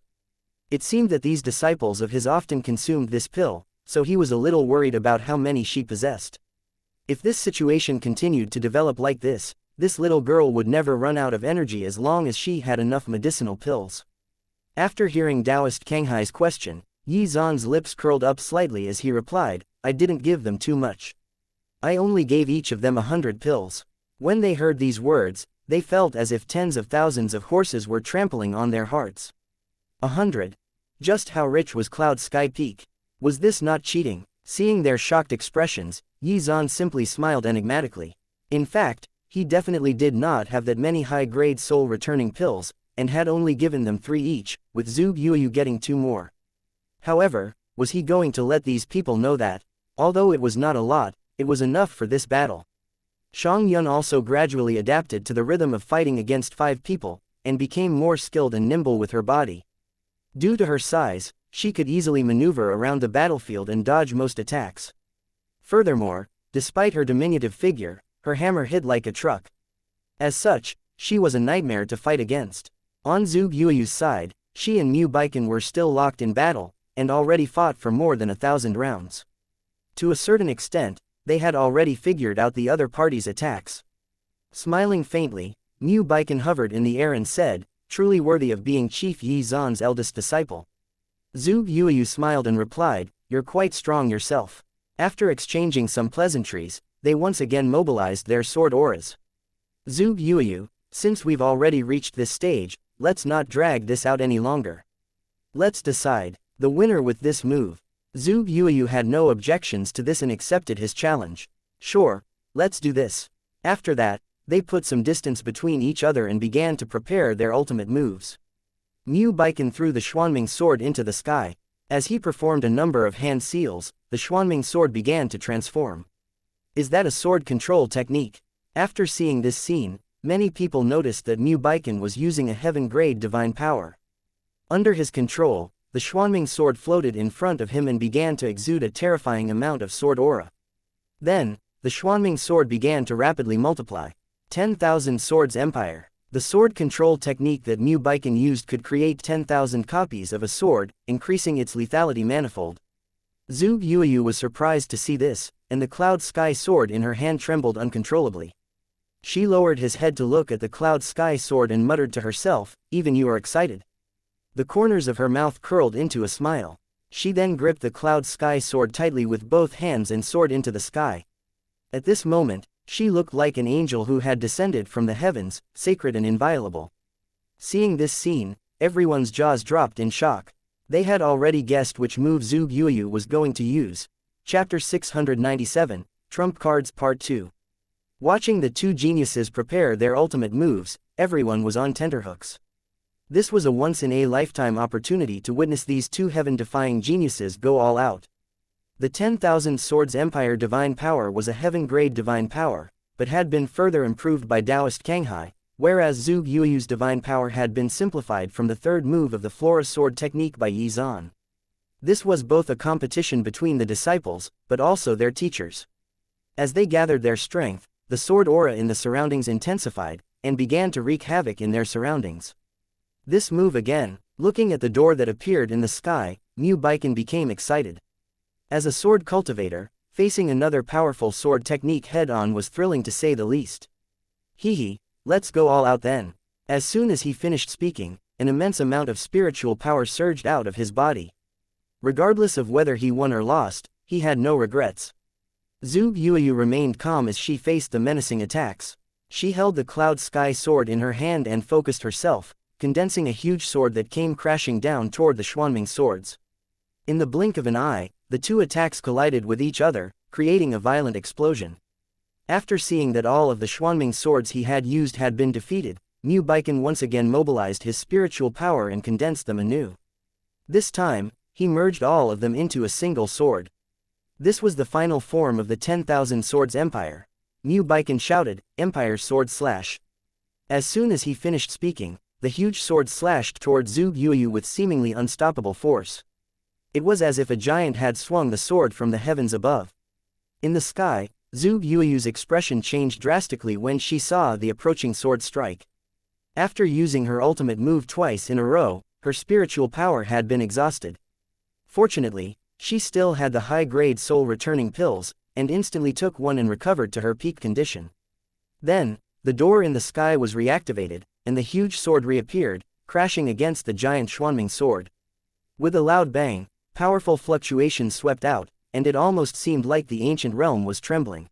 It seemed that these disciples of his often consumed this pill, so he was a little worried about how many she possessed. If this situation continued to develop like this little girl would never run out of energy as long as she had enough medicinal pills. After hearing Taoist Kanghai's question, Xuan's lips curled up slightly as he replied, "I didn't give them too much. I only gave each of them 100 pills." When they heard these words, they felt as if tens of thousands of horses were trampling on their hearts. 100. Just how rich was Cloud Sky Peak? Was this not cheating? Seeing their shocked expressions, Xuan simply smiled enigmatically. In fact, he definitely did not have that many high-grade soul-returning pills, and had only given them 3 each, with Zhuge Yuyu getting 2 more. However, was he going to let these people know that, although it was not a lot, it was enough for this battle? Xianxia also gradually adapted to the rhythm of fighting against 5 people, and became more skilled and nimble with her body. Due to her size, she could easily maneuver around the battlefield and dodge most attacks. Furthermore, despite her diminutive figure, her hammer hit like a truck. As such, she was a nightmare to fight against. On Zhuge Yuyu's side, she and Mu Baiken were still locked in battle, and already fought for more than 1,000 rounds. To a certain extent, they had already figured out the other party's attacks. Smiling faintly, Mu Baiken hovered in the air and said, "Truly worthy of being Chief Xuan's eldest disciple." Zhuge Yuyu smiled and replied, "You're quite strong yourself." After exchanging some pleasantries, they once again mobilized their sword auras. "Zhuge Yuyu, since we've already reached this stage, let's not drag this out any longer. Let's decide the winner with this move." Zhuge Yuyu had no objections to this and accepted his challenge. "Sure, let's do this." After that, they put some distance between each other and began to prepare their ultimate moves. Mu Baiken threw the Xuanming sword into the sky. As he performed a number of hand seals, the Xuanming sword began to transform. Is that a sword control technique? After seeing this scene, many people noticed that Mu Baiken was using a heaven-grade divine power. Under his control, the Xuanming sword floated in front of him and began to exude a terrifying amount of sword aura. Then, the Xuanming sword began to rapidly multiply. 10,000 Swords Empire. The sword control technique that Mu Baiken used could create 10,000 copies of a sword, increasing its lethality manifold. Zhuge Yuyu was surprised to see this, and the Cloud Sky sword in her hand trembled uncontrollably. She lowered his head to look at the cloud sky sword and muttered to herself, "Even you are excited." The corners of her mouth curled into a smile. She then gripped the cloud sky sword tightly with both hands and soared into the sky. At this moment, she looked like an angel who had descended from the heavens, sacred and inviolable. Seeing this scene, everyone's jaws dropped in shock. They had already guessed which move Zhuge Yuyu was going to use. Chapter 697, Trump Cards Part 2. Watching the two geniuses prepare their ultimate moves, everyone was on tenterhooks. This was a once-in-a-lifetime opportunity to witness these two heaven-defying geniuses go all out. The 10,000 Swords Empire Divine Power was a heaven-grade divine power, but had been further improved by Taoist Kanghai, whereas Zhuge Yuyu's divine power had been simplified from the third move of the Flora Sword technique by Yi Zan. This was both a competition between the disciples, but also their teachers. As they gathered their strength, the sword aura in the surroundings intensified, and began to wreak havoc in their surroundings. This move again, looking at the door that appeared in the sky, Mu Baiken became excited. As a sword cultivator, facing another powerful sword technique head-on was thrilling to say the least. Hee, let's go all out then. As soon as he finished speaking, an immense amount of spiritual power surged out of his body. Regardless of whether he won or lost, he had no regrets. Zhuge Yuyu remained calm as she faced the menacing attacks. She held the cloud sky sword in her hand and focused herself, condensing a huge sword that came crashing down toward the Xuanming swords. In the blink of an eye, the two attacks collided with each other, creating a violent explosion. After seeing that all of the Xuanming swords he had used had been defeated, Mu Baiken once again mobilized his spiritual power and condensed them anew. This time, he merged all of them into a single sword. This was the final form of the 10,000 Swords Empire. Mu Baiken shouted, "Empire Sword Slash." As soon as he finished speaking, the huge sword slashed toward Zhuge Yuyu with seemingly unstoppable force. It was as if a giant had swung the sword from the heavens above. In the sky, Zhuge Yuyu's expression changed drastically when she saw the approaching sword strike. After using her ultimate move twice in a row, her spiritual power had been exhausted. Fortunately, she still had the high-grade soul-returning pills, and instantly took one and recovered to her peak condition. Then, the door in the sky was reactivated, and the huge sword reappeared, crashing against the giant Xuanming sword. With a loud bang, powerful fluctuations swept out, and it almost seemed like the ancient realm was trembling.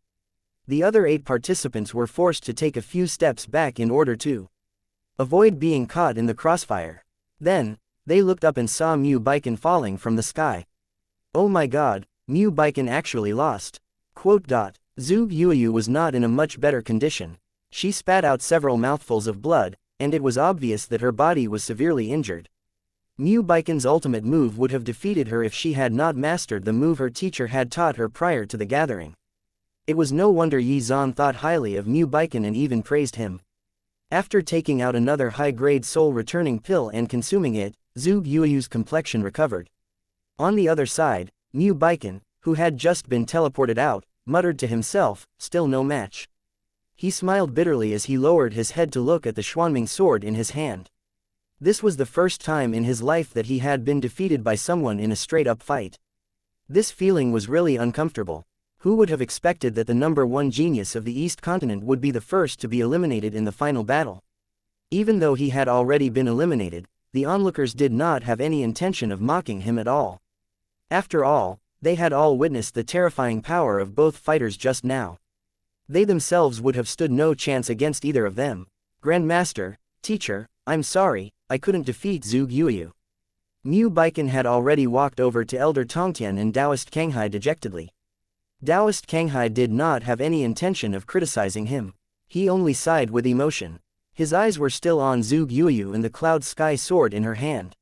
The other 8 participants were forced to take a few steps back in order to avoid being caught in the crossfire. Then, they looked up and saw Mu Baiken falling from the sky. Oh my god, Mu Baiken actually lost. Zhuge Yuyu was not in a much better condition. She spat out several mouthfuls of blood, and it was obvious that her body was severely injured. Mu Baiken's ultimate move would have defeated her if she had not mastered the move her teacher had taught her prior to the gathering. It was no wonder Yi Zan thought highly of Mu Baiken and even praised him. After taking out another high-grade soul-returning pill and consuming it, Zhuge Yuyu's complexion recovered. On the other side, Mu Baiken, who had just been teleported out, muttered to himself, "Still no match." He smiled bitterly as he lowered his head to look at the Xuanming sword in his hand. This was the first time in his life that he had been defeated by someone in a straight-up fight. This feeling was really uncomfortable. Who would have expected that the #1 genius of the East Continent would be the first to be eliminated in the final battle? Even though he had already been eliminated, the onlookers did not have any intention of mocking him at all. After all, they had all witnessed the terrifying power of both fighters just now. They themselves would have stood no chance against either of them. "Grandmaster, teacher, I'm sorry, I couldn't defeat Zhuge Yuyu." Mu Baiken had already walked over to Elder Tongtian and Taoist Kanghai dejectedly. Taoist Kanghai did not have any intention of criticizing him. He only sighed with emotion. His eyes were still on Zhuge Yuyu and the cloud sky sword in her hand.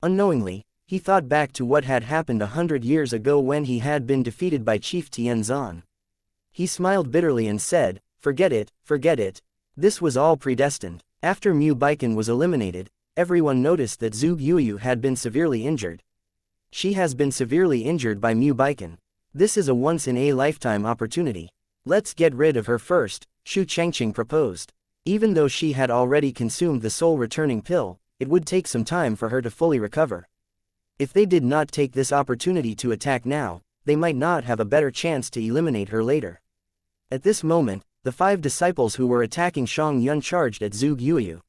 Unknowingly, he thought back to what had happened 100 years ago when he had been defeated by Chief Tianzan. He smiled bitterly and said, forget it, this was all predestined." After Mu Baiken was eliminated, everyone noticed that Zhuge Yuyu had been severely injured. She has been severely injured by Mu Baiken. This is a once-in-a-lifetime opportunity. Let's get rid of her first, Shu Changqing proposed. Even though she had already consumed the soul-returning pill, it would take some time for her to fully recover. If they did not take this opportunity to attack now, they might not have a better chance to eliminate her later. At this moment, the 5 disciples who were attacking Shang Yun charged at Zhuge Yuyu.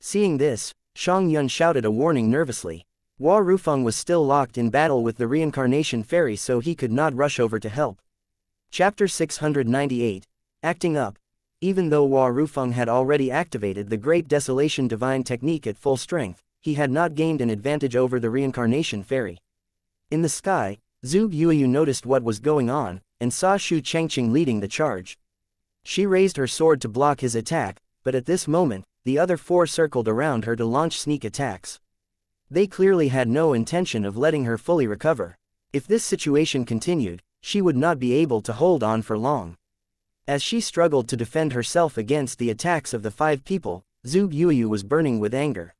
Seeing this, Shang Yun shouted a warning nervously. Hua Rufeng was still locked in battle with the reincarnation fairy, so he could not rush over to help. Chapter 698. Acting Up. Even though Hua Rufeng had already activated the Great Desolation Divine Technique at full strength, he had not gained an advantage over the reincarnation fairy. In the sky, Zhuge Yuyu noticed what was going on, and saw Shu Changqing leading the charge. She raised her sword to block his attack, but at this moment, the other 4 circled around her to launch sneak attacks. They clearly had no intention of letting her fully recover. If this situation continued, she would not be able to hold on for long. As she struggled to defend herself against the attacks of the 5 people, Zhuge Yuyu was burning with anger.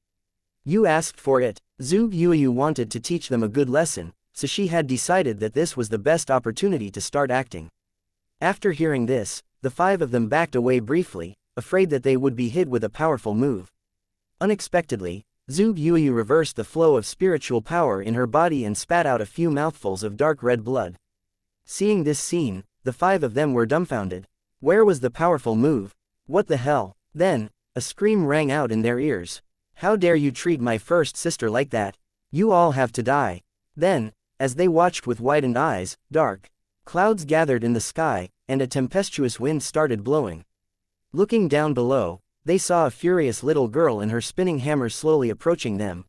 You asked for it. Zhuge Yuyu wanted to teach them a good lesson, so she had decided that this was the best opportunity to start acting. After hearing this, the 5 of them backed away briefly, afraid that they would be hit with a powerful move. Unexpectedly, Zhuge Yuyu reversed the flow of spiritual power in her body and spat out a few mouthfuls of dark red blood. Seeing this scene, the 5 of them were dumbfounded. Where was the powerful move? What the hell? Then, a scream rang out in their ears. How dare you treat my first sister like that? You all have to die. Then, as they watched with widened eyes, dark clouds gathered in the sky, and a tempestuous wind started blowing. Looking down below, they saw a furious little girl and her spinning hammer slowly approaching them.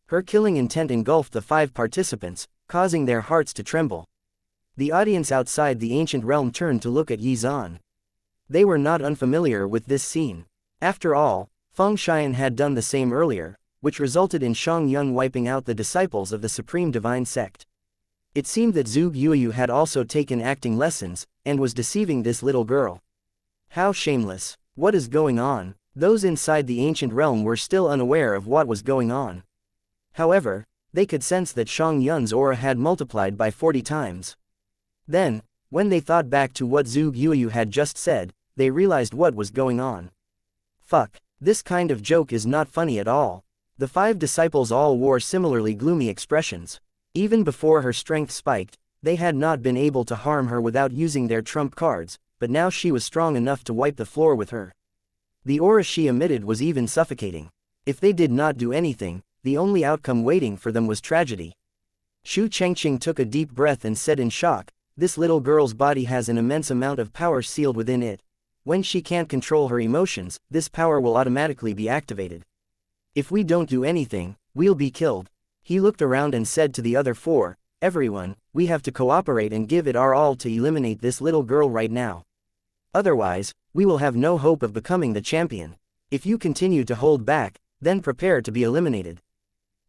Her killing intent engulfed the 5 participants, causing their hearts to tremble. The audience outside the ancient realm turned to look at Yizan. They were not unfamiliar with this scene. After all, Feng Xian had done the same earlier, which resulted in Shang Yun wiping out the disciples of the Supreme Divine Sect. It seemed that Zhuge Yuyu had also taken acting lessons, and was deceiving this little girl. How shameless. What is going on? Those inside the ancient realm were still unaware of what was going on. However, they could sense that Shang Yun's aura had multiplied by 40 times. Then, when they thought back to what Zhuge Yuyu had just said, they realized what was going on. Fuck, this kind of joke is not funny at all. The 5 disciples all wore similarly gloomy expressions. Even before her strength spiked, they had not been able to harm her without using their trump cards, but now she was strong enough to wipe the floor with her. The aura she emitted was even suffocating. If they did not do anything, the only outcome waiting for them was tragedy. Shu Changqing took a deep breath and said in shock, this little girl's body has an immense amount of power sealed within it. When she can't control her emotions, this power will automatically be activated. If we don't do anything, we'll be killed. He looked around and said to the other 4, everyone, we have to cooperate and give it our all to eliminate this little girl right now. Otherwise, we will have no hope of becoming the champion. If you continue to hold back, then prepare to be eliminated.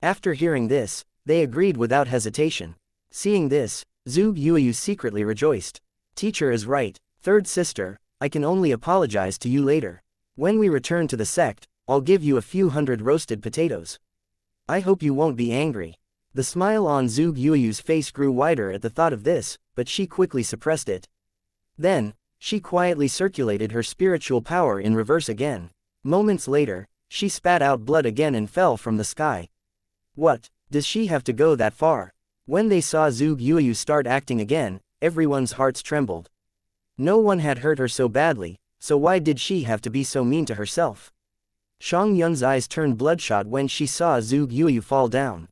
After hearing this, they agreed without hesitation. Seeing this, Zhuge Yuyu secretly rejoiced. Teacher is right, 3rd sister, I can only apologize to you later. When we return to the sect, I'll give you a few hundred roasted potatoes. I hope you won't be angry. The smile on Zhuge Yuyu's face grew wider at the thought of this, but she quickly suppressed it. Then, she quietly circulated her spiritual power in reverse again. Moments later, she spat out blood again and fell from the sky. What, does she have to go that far? When they saw Zhuge Yuyu start acting again, everyone's hearts trembled. No one had hurt her so badly, so why did she have to be so mean to herself? Shang Yun's eyes turned bloodshot when she saw Zhuge Yuyu fall down.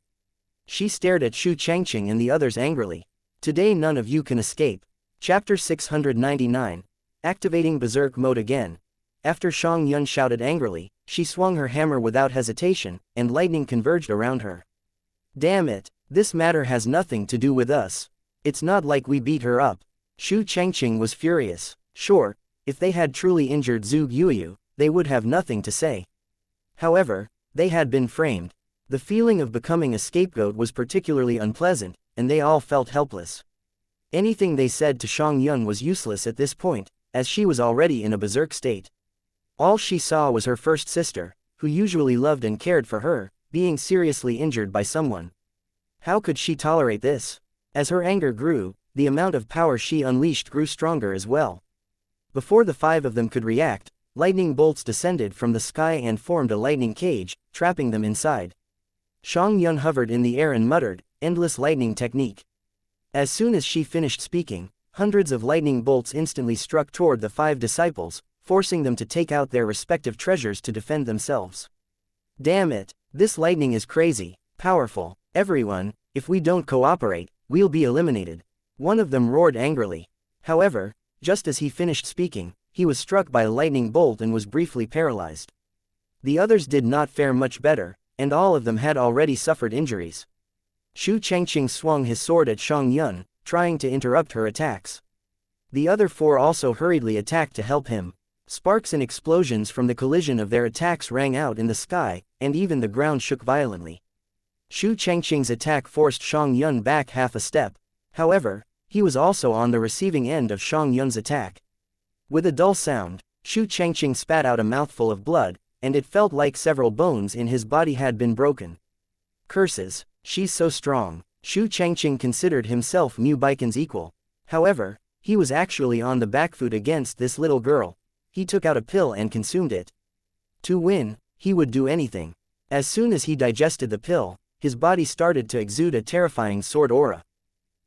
She stared at Shu Changqing and the others angrily. Today none of you can escape. Chapter 699. Activating Berserk Mode again. After Shang Yun shouted angrily, she swung her hammer without hesitation, and lightning converged around her. Damn it, this matter has nothing to do with us. It's not like we beat her up. Shu Changqing was furious. Sure, if they had truly injured Zhuge Yuyu, they would have nothing to say. However, they had been framed. The feeling of becoming a scapegoat was particularly unpleasant, and they all felt helpless. Anything they said to Shang Yun was useless at this point, as she was already in a berserk state. All she saw was her first sister, who usually loved and cared for her, being seriously injured by someone. How could she tolerate this? As her anger grew, the amount of power she unleashed grew stronger as well. Before the 5 of them could react, lightning bolts descended from the sky and formed a lightning cage, trapping them inside. Shang Yun hovered in the air and muttered, endless lightning technique. As soon as she finished speaking, Hundreds of lightning bolts instantly struck toward the 5 disciples, forcing them to take out their respective treasures to defend themselves. Damn it, this lightning is crazy, powerful. Everyone, if we don't cooperate, we'll be eliminated. One of them roared angrily. However, just as he finished speaking, he was struck by a lightning bolt and was briefly paralyzed. The others did not fare much better, and all of them had already suffered injuries. Xianxia swung his sword at Xiangyun, trying to interrupt her attacks. The other 4 also hurriedly attacked to help him. Sparks and explosions from the collision of their attacks rang out in the sky, and even the ground shook violently. Xianxia's attack forced Xiangyun back half a step. However, he was also on the receiving end of Xiangyun's attack. With a dull sound, Xianxia spat out a mouthful of blood, and it felt like several bones in his body had been broken. Curses, she's so strong. Xianxia considered himself Mu Baikon's equal. However, he was actually on the back foot against this little girl. He took out a pill and consumed it. To win, he would do anything. As soon as he digested the pill, his body started to exude a terrifying sword aura.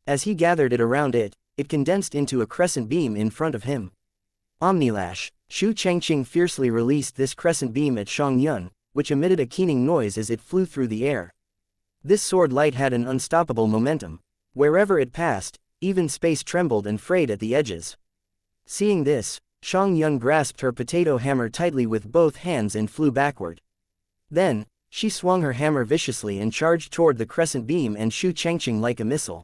As he gathered it around it, it condensed into a crescent beam in front of him. Omnilash, Xianxia fiercely released this crescent beam at Xiangyun, which emitted a keening noise as it flew through the air. This sword light had an unstoppable momentum. Wherever it passed, even space trembled and frayed at the edges. Seeing this, Xiangyun grasped her potato hammer tightly with both hands and flew backward. Then, she swung her hammer viciously and charged toward the crescent beam and Xianxia like a missile.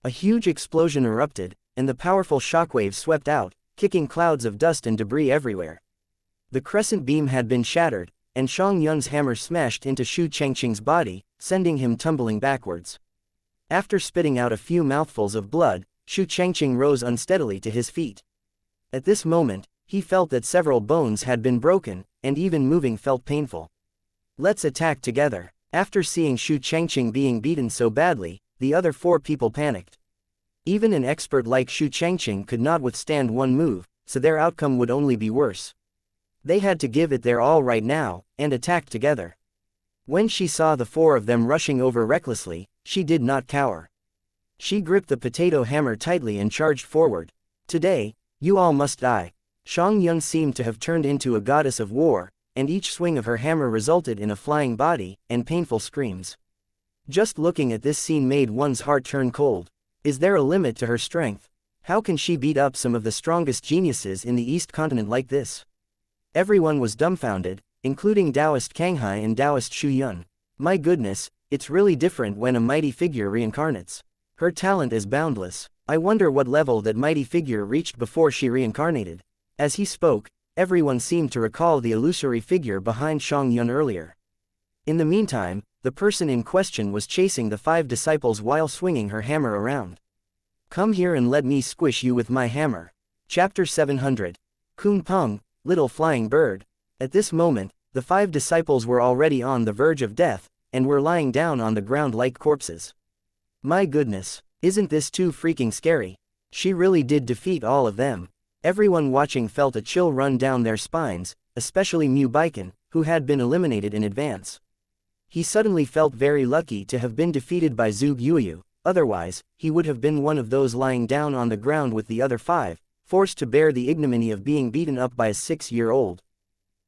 A huge explosion erupted, and the powerful shockwaves swept out, kicking clouds of dust and debris everywhere. The crescent beam had been shattered, and Xiangyun's hammer smashed into Xianxia's body, sending him tumbling backwards. After spitting out a few mouthfuls of blood, Xianxia rose unsteadily to his feet. At this moment, he felt that several bones had been broken, and even moving felt painful. Let's attack together. After seeing Xianxia being beaten so badly, the other 4 people panicked. Even an expert like Xianxia could not withstand one move, so their outcome would only be worse. They had to give it their all right now, and attack together. When she saw the 4 of them rushing over recklessly, she did not cower. She gripped the potato hammer tightly and charged forward. Today, you all must die. Xiangyun seemed to have turned into a goddess of war, and each swing of her hammer resulted in a flying body and painful screams. Just looking at this scene made one's heart turn cold. Is there a limit to her strength? How can she beat up some of the strongest geniuses in the East Continent like this? Everyone was dumbfounded, including Taoist Canghai and Taoist Shuyun. My goodness, it's really different when a mighty figure reincarnates. Her talent is boundless. I wonder what level that mighty figure reached before she reincarnated. As he spoke, everyone seemed to recall the illusory figure behind Xiangyun earlier. In the meantime, the person in question was chasing the 5 disciples while swinging her hammer around. Come here and let me squish you with my hammer. Chapter 700. Kun Peng, Little Flying Bird. At this moment, the 5 disciples were already on the verge of death, and were lying down on the ground like corpses. My goodness, isn't this too freaking scary? She really did defeat all of them. Everyone watching felt a chill run down their spines, especially Mu Baikon, who had been eliminated in advance. He suddenly felt very lucky to have been defeated by Zhuge Yuyu, otherwise, he would have been one of those lying down on the ground with the other 5, forced to bear the ignominy of being beaten up by a 6-year-old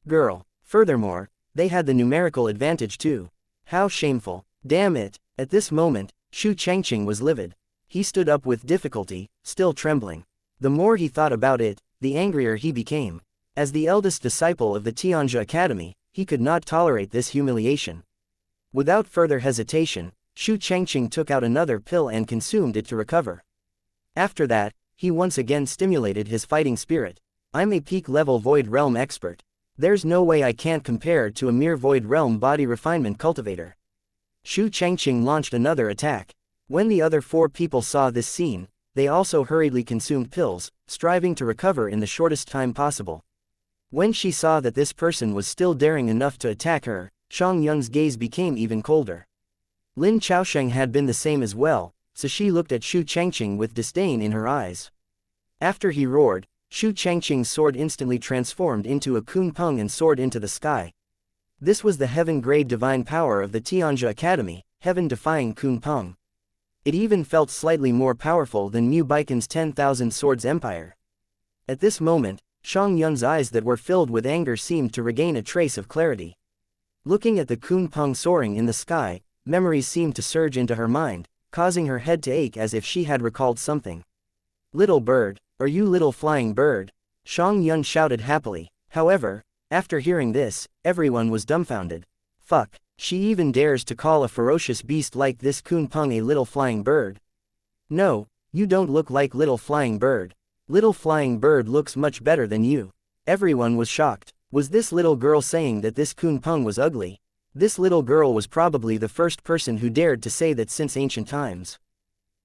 girl. Furthermore, they had the numerical advantage too. How shameful. Damn it. At this moment, Xianxia was livid. He stood up with difficulty, still trembling. The more he thought about it, the angrier he became. As the eldest disciple of the Tianjia Academy, he could not tolerate this humiliation. Without further hesitation, Xianxia took out another pill and consumed it to recover. After that, he once again stimulated his fighting spirit. I'm a peak-level Void Realm expert. There's no way I can't compare to a mere Void Realm body refinement cultivator. Xianxia launched another attack. When the other 4 people saw this scene, they also hurriedly consumed pills, striving to recover in the shortest time possible. When she saw that this person was still daring enough to attack her, Xiangyun's gaze became even colder. Lin Chaosheng had been the same as well, so she looked at Xianxia with disdain in her eyes. After he roared, Xianxia's sword instantly transformed into a Kun Peng and soared into the sky. This was the heaven-grade divine power of the Tianjia Academy, heaven-defying Kun Peng. It even felt slightly more powerful than Mu Baikon's 10,000 Swords Empire. At this moment, Xiangyun's eyes that were filled with anger seemed to regain a trace of clarity. Looking at the Kunpeng soaring in the sky, memories seemed to surge into her mind, causing her head to ache as if she had recalled something. "Little bird, are you little flying bird?" Xiangyun shouted happily. However, after hearing this, everyone was dumbfounded. Fuck, she even dares to call a ferocious beast like this Kunpeng a little flying bird? No, you don't look like little flying bird. Little flying bird looks much better than you. Everyone was shocked. Was this little girl saying that this Kunpeng was ugly? This little girl was probably the first person who dared to say that since ancient times.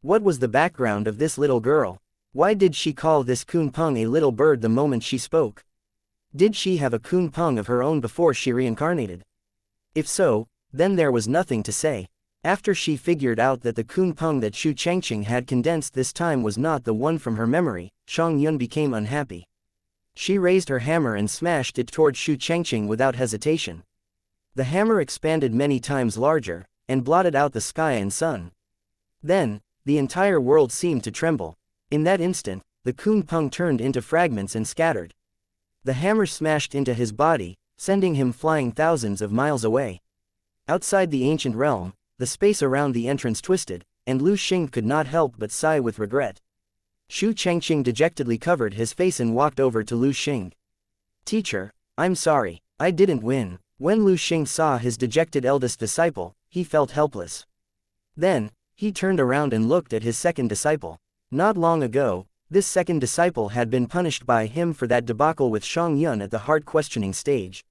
What was the background of this little girl? Why did she call this Kunpeng a little bird the moment she spoke? Did she have a Kunpeng of her own before she reincarnated? If so, then there was nothing to say. After she figured out that the Kunpeng that Xu Changqing had condensed this time was not the one from her memory, Xiangyun became unhappy. She raised her hammer and smashed it toward Xu Changqing without hesitation. The hammer expanded many times larger, and blotted out the sky and sun. Then, the entire world seemed to tremble. In that instant, the Kunpeng turned into fragments and scattered. The hammer smashed into his body, sending him flying thousands of miles away. Outside the ancient realm, the space around the entrance twisted, and Lu Xing could not help but sigh with regret. Xu Changqing dejectedly covered his face and walked over to Lu Xing. "Teacher, I'm sorry, I didn't win." When Lu Xing saw his dejected eldest disciple, he felt helpless. Then, he turned around and looked at his second disciple. Not long ago, this second disciple had been punished by him for that debacle with Xiangyun at the heart-questioning stage.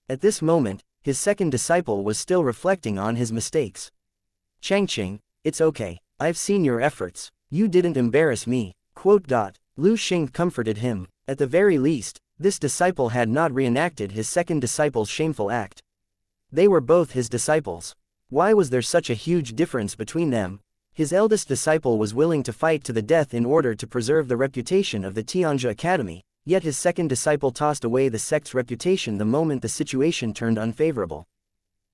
At this moment, his second disciple was still reflecting on his mistakes. "Changqing, it's okay, I've seen your efforts. You didn't embarrass me." Lu Xing comforted him. At the very least, this disciple had not reenacted his second disciple's shameful act. They were both his disciples. Why was there such a huge difference between them? His eldest disciple was willing to fight to the death in order to preserve the reputation of the Tianjia Academy, yet his second disciple tossed away the sect's reputation the moment the situation turned unfavorable.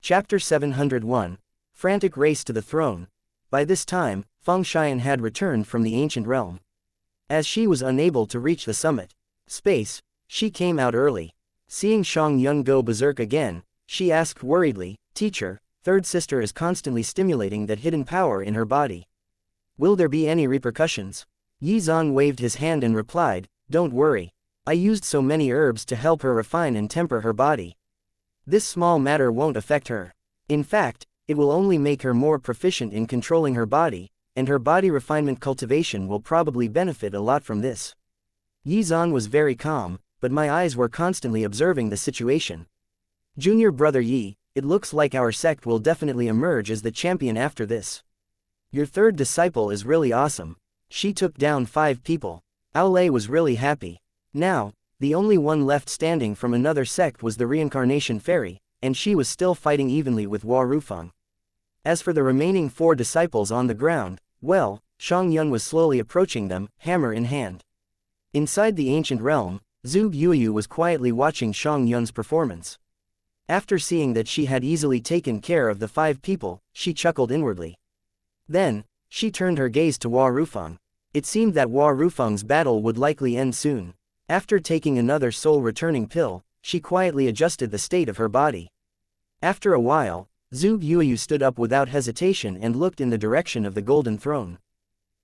Chapter 701. Frantic Race to the Throne. By this time, Feng Xian had returned from the ancient realm. As she was unable to reach the summit space, she came out early. Seeing Xiangyun go berserk again, she asked worriedly, "Teacher, third sister is constantly stimulating that hidden power in her body. Will there be any repercussions?" Yi Zan waved his hand and replied, "Don't worry. I used so many herbs to help her refine and temper her body. This small matter won't affect her. In fact, it will only make her more proficient in controlling her body, and her body refinement cultivation will probably benefit a lot from this." Yi Zan was very calm, but my eyes were constantly observing the situation. "Junior brother Yi, it looks like our sect will definitely emerge as the champion after this. Your third disciple is really awesome. She took down 5 people. Aolei was really happy. Now, the only one left standing from another sect was the Reincarnation Fairy, and she was still fighting evenly with Hua Rufeng. As for the remaining 4 disciples on the ground, well, Xiangyun was slowly approaching them, hammer in hand. Inside the ancient realm, Zhu Yuyu was quietly watching Xiangyun's performance. After seeing that she had easily taken care of the 5 people, she chuckled inwardly. Then, she turned her gaze to Hua Rufeng. It seemed that Hua Rufeng's battle would likely end soon. After taking another soul-returning pill, she quietly adjusted the state of her body. After a while, Zhu Yuyu stood up without hesitation and looked in the direction of the golden throne.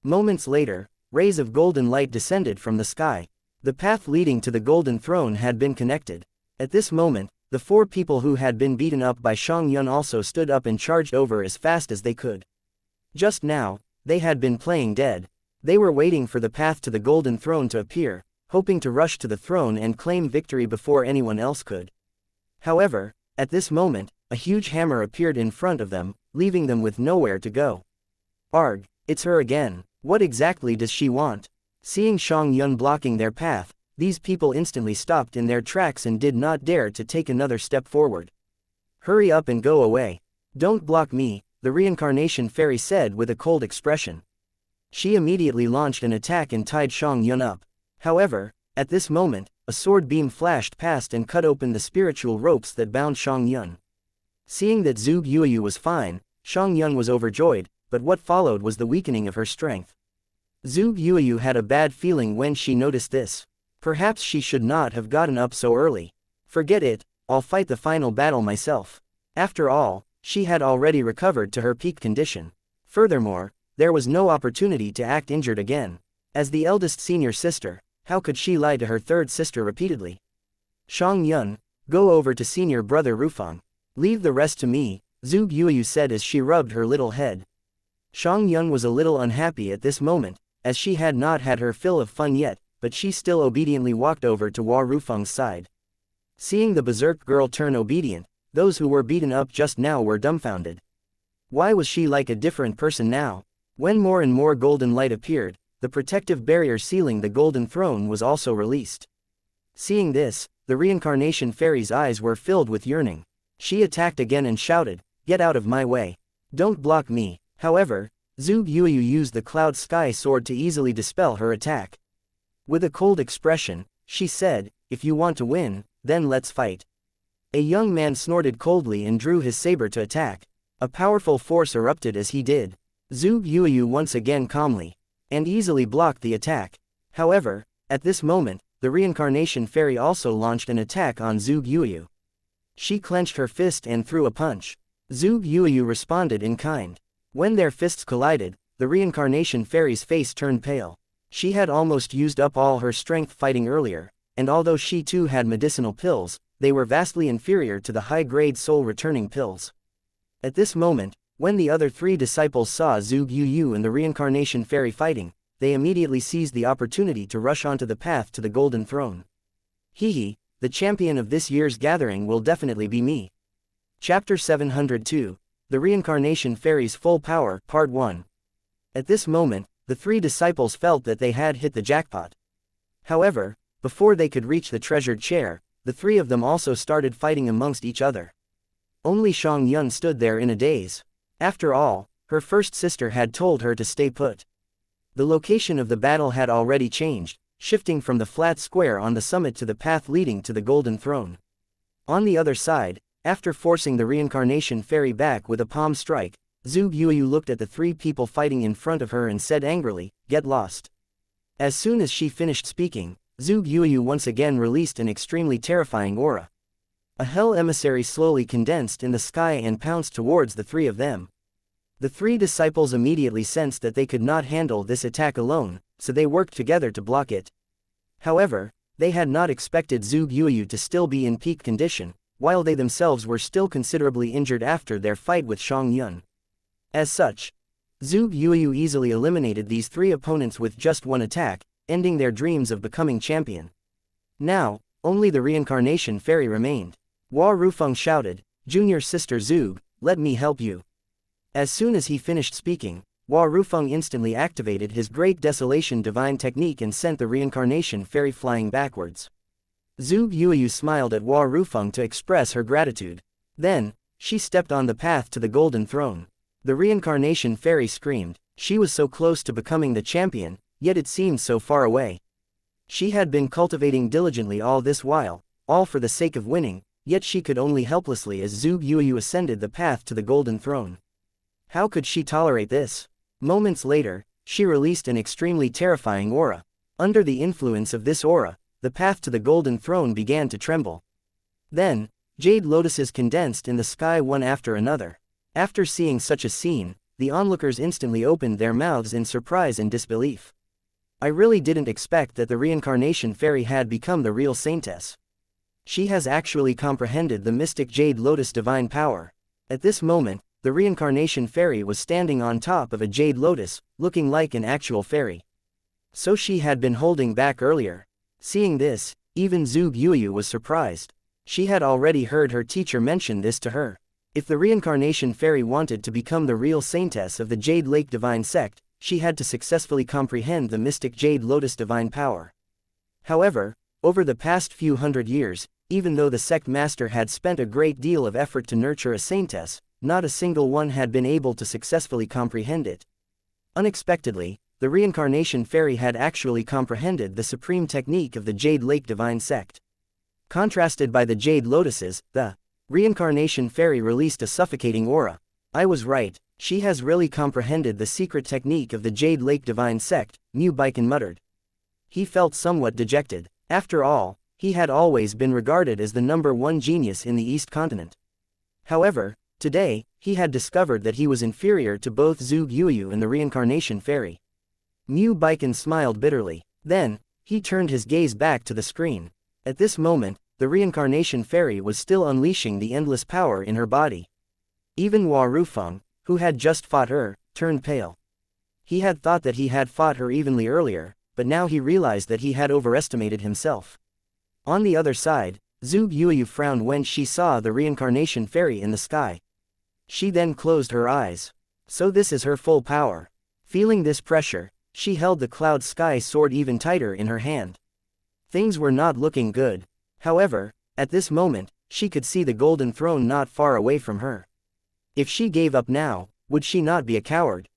Moments later, rays of golden light descended from the sky. The path leading to the golden throne had been connected. At this moment, the 4 people who had been beaten up by Xiangyun also stood up and charged over as fast as they could. Just now, they had been playing dead. They were waiting for the path to the golden throne to appear, hoping to rush to the throne and claim victory before anyone else could. However, at this moment, a huge hammer appeared in front of them, leaving them with nowhere to go. "Arg, it's her again. What exactly does she want?" Seeing Xiangyun blocking their path, these people instantly stopped in their tracks and did not dare to take another step forward. "Hurry up and go away. Don't block me," the Reincarnation Fairy said with a cold expression. She immediately launched an attack and tied Xiangyun up. However, at this moment, a sword beam flashed past and cut open the spiritual ropes that bound Xiangyun. Seeing that Zhu Yuyu was fine, Xiangyun was overjoyed, but what followed was the weakening of her strength. Zhu Yuyu had a bad feeling when she noticed this. Perhaps she should not have gotten up so early. Forget it, I'll fight the final battle myself. After all, she had already recovered to her peak condition. Furthermore, there was no opportunity to act injured again. As the eldest senior sister, how could she lie to her third sister repeatedly? Xianxia, go over to senior brother Rufeng. Leave the rest to me, Zhu Yuyu said as she rubbed her little head. Xianxia was a little unhappy at this moment, as she had not had her fill of fun yet, but she still obediently walked over to Hua Rufeng's side. Seeing the berserk girl turn obedient, those who were beaten up just now were dumbfounded. Why was she like a different person now? When more and more golden light appeared, the protective barrier sealing the golden throne was also released. Seeing this, the reincarnation fairy's eyes were filled with yearning. She attacked again and shouted, "Get out of my way. Don't block me." However, Zhu Yuyu used the cloud sky sword to easily dispel her attack. With a cold expression, she said, "If you want to win, then let's fight." A young man snorted coldly and drew his saber to attack. A powerful force erupted as he did. Zhu Yuyu once again calmly and easily blocked the attack. However, at this moment, the reincarnation fairy also launched an attack on Zhu Yuyu. She clenched her fist and threw a punch. Zhu Yuyu responded in kind. When their fists collided, the reincarnation fairy's face turned pale. She had almost used up all her strength fighting earlier, and although she too had medicinal pills, they were vastly inferior to the high-grade soul-returning pills. At this moment, when the other three disciples saw Zhu Yuyu and the reincarnation fairy fighting, they immediately seized the opportunity to rush onto the path to the golden throne. Hehe, the champion of this year's gathering will definitely be me. Chapter 702, The Reincarnation Fairy's Full Power, Part 1. At this moment, the three disciples felt that they had hit the jackpot. However, before they could reach the treasured chair, the three of them also started fighting amongst each other. Only Xianxia stood there in a daze. After all, her first sister had told her to stay put. The location of the battle had already changed, shifting from the flat square on the summit to the path leading to the golden throne. On the other side, after forcing the reincarnation fairy back with a palm strike, Zhu Yuyu looked at the three people fighting in front of her and said angrily, "Get lost." As soon as she finished speaking, Zhu Yuyu once again released an extremely terrifying aura. A hell emissary slowly condensed in the sky and pounced towards the three of them. The three disciples immediately sensed that they could not handle this attack alone, so they worked together to block it. However, they had not expected Zhu Yuyu to still be in peak condition, while they themselves were still considerably injured after their fight with Xianxia. As such, Zhu Yuyu easily eliminated these three opponents with just one attack, ending their dreams of becoming champion. Now, only the reincarnation fairy remained. Hua Rufeng shouted, "Junior sister Zhu, let me help you." As soon as he finished speaking, Hua Rufeng instantly activated his Great Desolation divine technique and sent the reincarnation fairy flying backwards. Zhu Yuyu smiled at Hua Rufeng to express her gratitude. Then, she stepped on the path to the golden throne. The reincarnation fairy screamed. She was so close to becoming the champion, yet it seemed so far away. She had been cultivating diligently all this while, all for the sake of winning, yet she could only helplessly as Zhu Yuyu ascended the path to the golden throne. How could she tolerate this? Moments later, she released an extremely terrifying aura. Under the influence of this aura, the path to the golden throne began to tremble. Then, jade lotuses condensed in the sky one after another. After seeing such a scene, the onlookers instantly opened their mouths in surprise and disbelief. I really didn't expect that the reincarnation fairy had become the real saintess. She has actually comprehended the mystic jade lotus divine power. At this moment, the reincarnation fairy was standing on top of a jade lotus, looking like an actual fairy. So she had been holding back earlier. Seeing this, even Zhu Yuyu was surprised. She had already heard her teacher mention this to her. If the reincarnation fairy wanted to become the real saintess of the Jade Lake Divine Sect, she had to successfully comprehend the mystic Jade Lotus divine power. However, over the past few hundred years, even though the sect master had spent a great deal of effort to nurture a saintess, not a single one had been able to successfully comprehend it. Unexpectedly, the reincarnation fairy had actually comprehended the supreme technique of the Jade Lake Divine Sect. Contrasted by the Jade Lotuses, the reincarnation fairy released a suffocating aura. I was right, She has really comprehended the secret technique of the Jade Lake Divine Sect, Mu Baikan muttered. He felt somewhat dejected. After all, he had always been regarded as the #1 genius in the East Continent. However, today, he had discovered that he was inferior to both Zhuge Yuyu and the Reincarnation Fairy. Mu Baikan smiled bitterly. Then, he turned his gaze back to the screen. At this moment, the Reincarnation Fairy was still unleashing the endless power in her body. Even Hua Rufeng, who had just fought her, turned pale. He had thought that he had fought her evenly earlier, but now he realized that he had overestimated himself. On the other side, Zhuge Yuyu frowned when she saw the Reincarnation Fairy in the sky. She then closed her eyes. So this is her full power. Feeling this pressure, she held the Cloud Sky sword even tighter in her hand. Things were not looking good. However, at this moment, she could see the Golden Throne not far away from her. If she gave up now, would she not be a coward?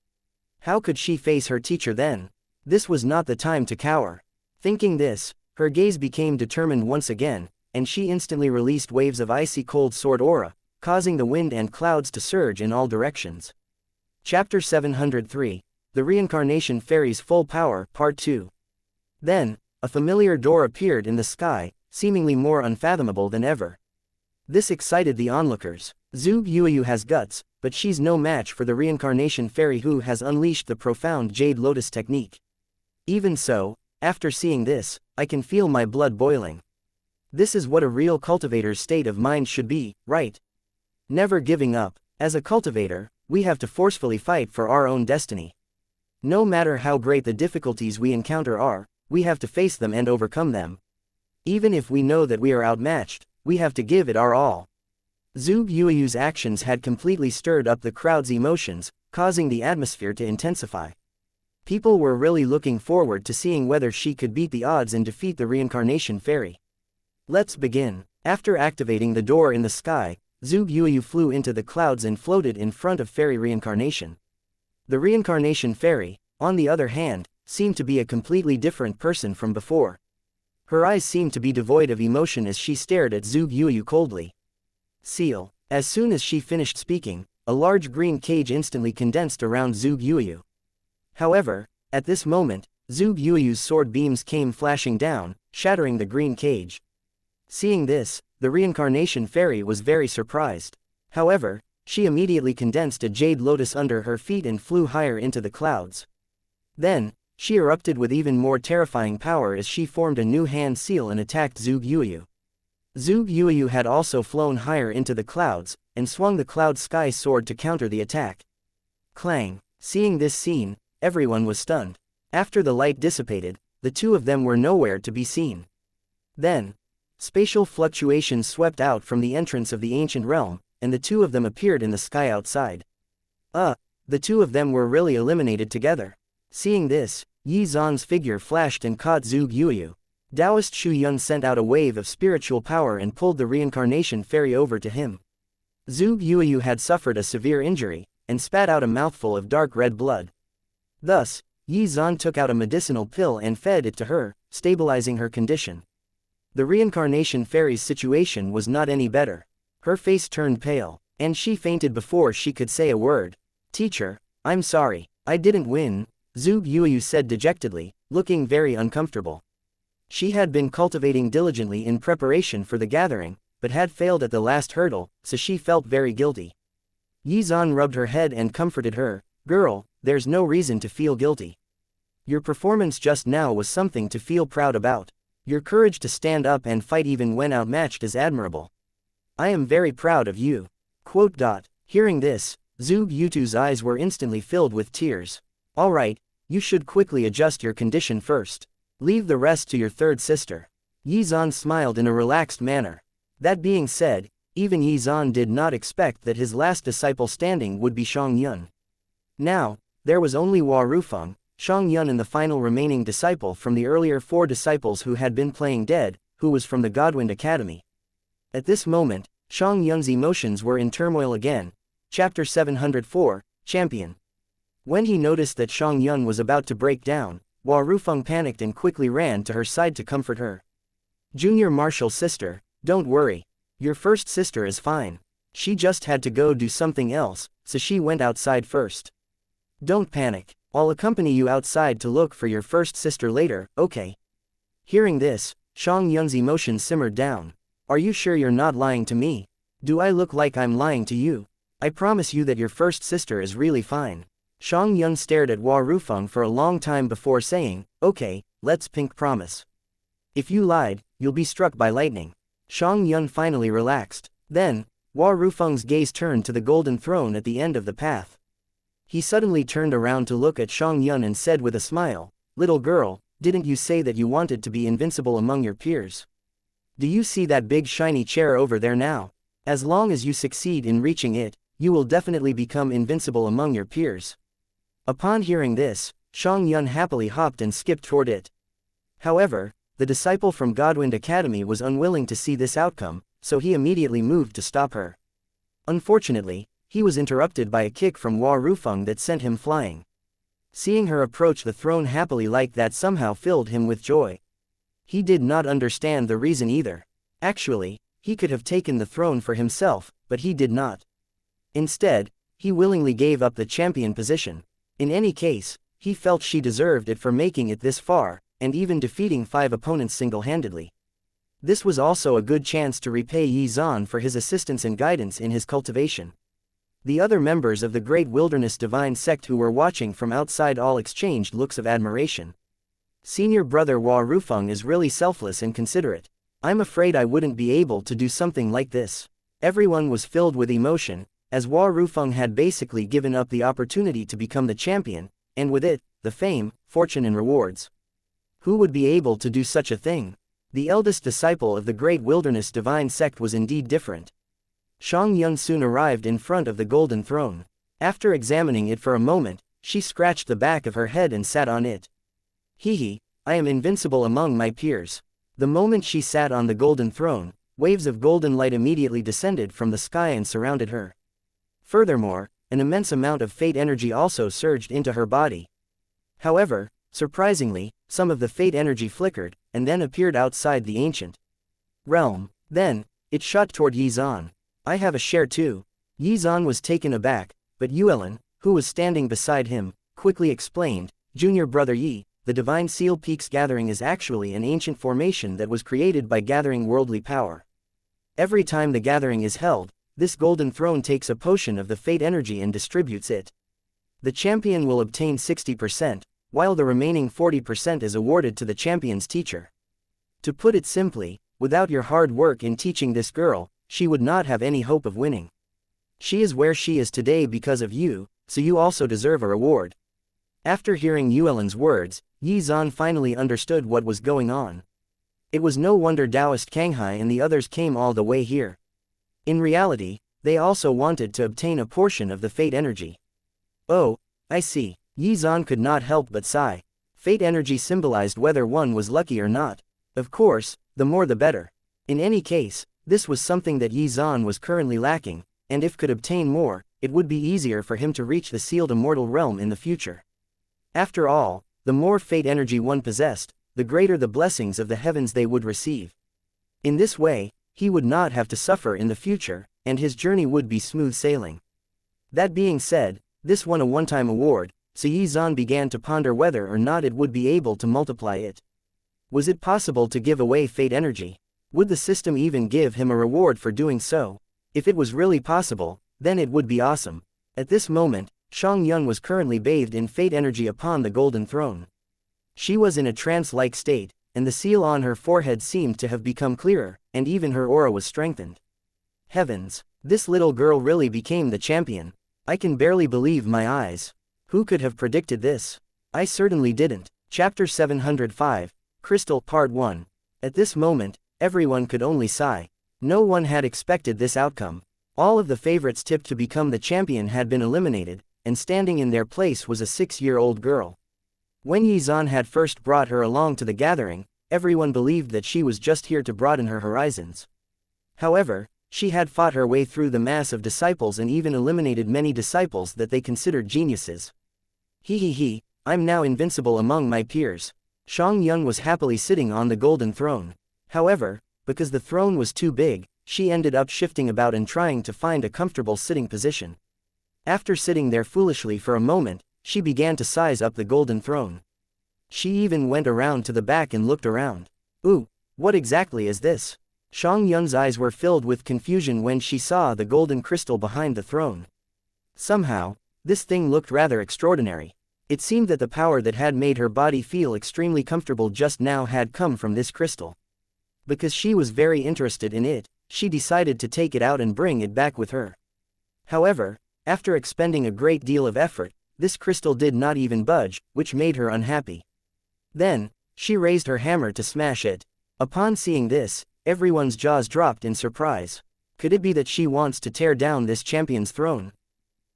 How could she face her teacher then? This was not the time to cower. Thinking this, her gaze became determined once again, and she instantly released waves of icy cold sword aura, causing the wind and clouds to surge in all directions. Chapter 703, The Reincarnation Fairy's Full Power, Part 2. Then, a familiar door appeared in the sky, seemingly more unfathomable than ever. This excited the onlookers. Zhuge Yuyu has guts, but she's no match for the Reincarnation Fairy who has unleashed the profound Jade Lotus technique. Even so, after seeing this, I can feel my blood boiling. This is what a real cultivator's state of mind should be, right? Never giving up. As a cultivator, we have to forcefully fight for our own destiny. No matter how great the difficulties we encounter are, we have to face them and overcome them. Even if we know that we are outmatched, we have to give it our all. Zhuge Yuyu's actions had completely stirred up the crowd's emotions, causing the atmosphere to intensify. People were really looking forward to seeing whether she could beat the odds and defeat the Reincarnation Fairy. Let's begin. After activating the door in the sky, Zhuge Yuyu flew into the clouds and floated in front of Fairy Reincarnation. The Reincarnation Fairy, on the other hand, seemed to be a completely different person from before. Her eyes seemed to be devoid of emotion as she stared at Zhuge Yuyu coldly. Seal. As soon as she finished speaking, a large green cage instantly condensed around Zhuge Yuyu. However, at this moment, Zhuge Yuyu's sword beams came flashing down, shattering the green cage. Seeing this, the Reincarnation Fairy was very surprised. However, she immediately condensed a jade lotus under her feet and flew higher into the clouds. Then, she erupted with even more terrifying power as she formed a new hand seal and attacked Zhuge Yuyu. Zhuge Yuyu had also flown higher into the clouds, and swung the Cloud Sky sword to counter the attack. Clang! Seeing this scene, everyone was stunned. After the light dissipated, the two of them were nowhere to be seen. Then, spatial fluctuations swept out from the entrance of the ancient realm, and the two of them appeared in the sky outside. The two of them were really eliminated together. Seeing this, Yi Zan's figure flashed and caught Zhuge Yuyu. Taoist Shu Yun sent out a wave of spiritual power and pulled the Reincarnation Fairy over to him. Zhuge Yuyu had suffered a severe injury, and spat out a mouthful of dark red blood. Thus, Yi Zan took out a medicinal pill and fed it to her, stabilizing her condition. The Reincarnation Fairy's situation was not any better. Her face turned pale, and she fainted before she could say a word. "Teacher, I'm sorry, I didn't win," Zhuge Yuyu said dejectedly, looking very uncomfortable. She had been cultivating diligently in preparation for the gathering, but had failed at the last hurdle, so she felt very guilty. Yi Zan rubbed her head and comforted her. "Girl, there's no reason to feel guilty. Your performance just now was something to feel proud about. Your courage to stand up and fight even when outmatched is admirable. I am very proud of you." Hearing this, Zhuge Yuyu's eyes were instantly filled with tears. "Alright, you should quickly adjust your condition first. Leave the rest to your third sister." Yi Zan smiled in a relaxed manner. That being said, even Yi Zan did not expect that his last disciple standing would be Shang Yun. Now, there was only Hua Rufeng, Shang Yun and the final remaining disciple from the earlier 4 disciples who had been playing dead, who was from the Godwind Academy. At this moment, Shang Yun's emotions were in turmoil again. Chapter 704, Champion. When he noticed that Shang Yun was about to break down, Hua Rufeng panicked and quickly ran to her side to comfort her. "Junior Martial Sister, don't worry. Your first sister is fine. She just had to go do something else," so she went outside first. Don't panic. I'll accompany you outside to look for your first sister later, okay? Hearing this, Xianxia's emotions simmered down. Are you sure you're not lying to me? Do I look like I'm lying to you? I promise you that your first sister is really fine. Xianxia stared at Hua Rufeng for a long time before saying, okay, let's pink promise. If you lied, you'll be struck by lightning. Xianxia finally relaxed. Then, Hua Rufeng's gaze turned to the golden throne at the end of the path. He suddenly turned around to look at Xianxia and said with a smile, little girl, didn't you say that you wanted to be invincible among your peers? Do you see that big shiny chair over there now? As long as you succeed in reaching it, you will definitely become invincible among your peers. Upon hearing this, Xianxia happily hopped and skipped toward it. However, the disciple from Godwind Academy was unwilling to see this outcome, so he immediately moved to stop her. Unfortunately, he was interrupted by a kick from Hua Rufeng that sent him flying. Seeing her approach the throne happily like that somehow filled him with joy. He did not understand the reason either. Actually, he could have taken the throne for himself, but he did not. Instead, he willingly gave up the champion position. In any case, he felt she deserved it for making it this far, and even defeating 5 opponents single-handedly. This was also a good chance to repay Yi Zhan for his assistance and guidance in his cultivation. The other members of the Great Wilderness Divine Sect who were watching from outside all exchanged looks of admiration. Senior brother Hua Rufeng is really selfless and considerate. I'm afraid I wouldn't be able to do something like this. Everyone was filled with emotion, as Hua Rufeng had basically given up the opportunity to become the champion, and with it, the fame, fortune and rewards. Who would be able to do such a thing? The eldest disciple of the Great Wilderness Divine Sect was indeed different. Xianxia soon arrived in front of the golden throne. After examining it for a moment, she scratched the back of her head and sat on it. Hee, I am invincible among my peers. The moment she sat on the golden throne, waves of golden light immediately descended from the sky and surrounded her. Furthermore, an immense amount of fate energy also surged into her body. However, surprisingly, some of the fate energy flickered, and then appeared outside the ancient realm. Then, it shot toward Yi Zhan. I have a share too. Yi Zhan was taken aback, but Yuelin, who was standing beside him, quickly explained, Junior brother Yi, the Divine Seal Peaks Gathering is actually an ancient formation that was created by gathering worldly power. Every time the gathering is held, this golden throne takes a potion of the fate energy and distributes it. The champion will obtain 60%, while the remaining 40% is awarded to the champion's teacher. To put it simply, without your hard work in teaching this girl, she would not have any hope of winning. She is where she is today because of you, so you also deserve a reward. After hearing Yuelin's words, Yi Zhan finally understood what was going on. It was no wonder Taoist Kanghai and the others came all the way here. In reality, they also wanted to obtain a portion of the fate energy. Oh, I see. Yi Zhan could not help but sigh. Fate energy symbolized whether one was lucky or not. Of course, the more the better. In any case, this was something that Yi Zhan was currently lacking, and if could obtain more, it would be easier for him to reach the sealed immortal realm in the future. After all, the more fate energy one possessed, the greater the blessings of the heavens they would receive. In this way, he would not have to suffer in the future, and his journey would be smooth sailing. That being said, this won a one-time award, so Yi Zhan began to ponder whether or not it would be able to multiply it. Was it possible to give away fate energy? Would the system even give him a reward for doing so? If it was really possible, then it would be awesome. At this moment, Xianxia was currently bathed in fate energy upon the golden throne. She was in a trance-like state, and the seal on her forehead seemed to have become clearer, and even her aura was strengthened. Heavens, this little girl really became the champion. I can barely believe my eyes. Who could have predicted this? I certainly didn't. Chapter 705, Crystal Part 1. At this moment, everyone could only sigh. No one had expected this outcome. All of the favorites tipped to become the champion had been eliminated, and standing in their place was a 6-year-old girl. When Yi Zhan had first brought her along to the gathering, everyone believed that she was just here to broaden her horizons. However, she had fought her way through the mass of disciples and even eliminated many disciples that they considered geniuses. Hee, I'm now invincible among my peers. Xianxia was happily sitting on the golden throne. However, because the throne was too big, she ended up shifting about and trying to find a comfortable sitting position. After sitting there foolishly for a moment, she began to size up the golden throne. She even went around to the back and looked around. Ooh, what exactly is this? Xiang Yun's eyes were filled with confusion when she saw the golden crystal behind the throne. Somehow, this thing looked rather extraordinary. It seemed that the power that had made her body feel extremely comfortable just now had come from this crystal. Because she was very interested in it, she decided to take it out and bring it back with her. However, after expending a great deal of effort, this crystal did not even budge, which made her unhappy. Then, she raised her hammer to smash it. Upon seeing this, everyone's jaws dropped in surprise. Could it be that she wants to tear down this champion's throne?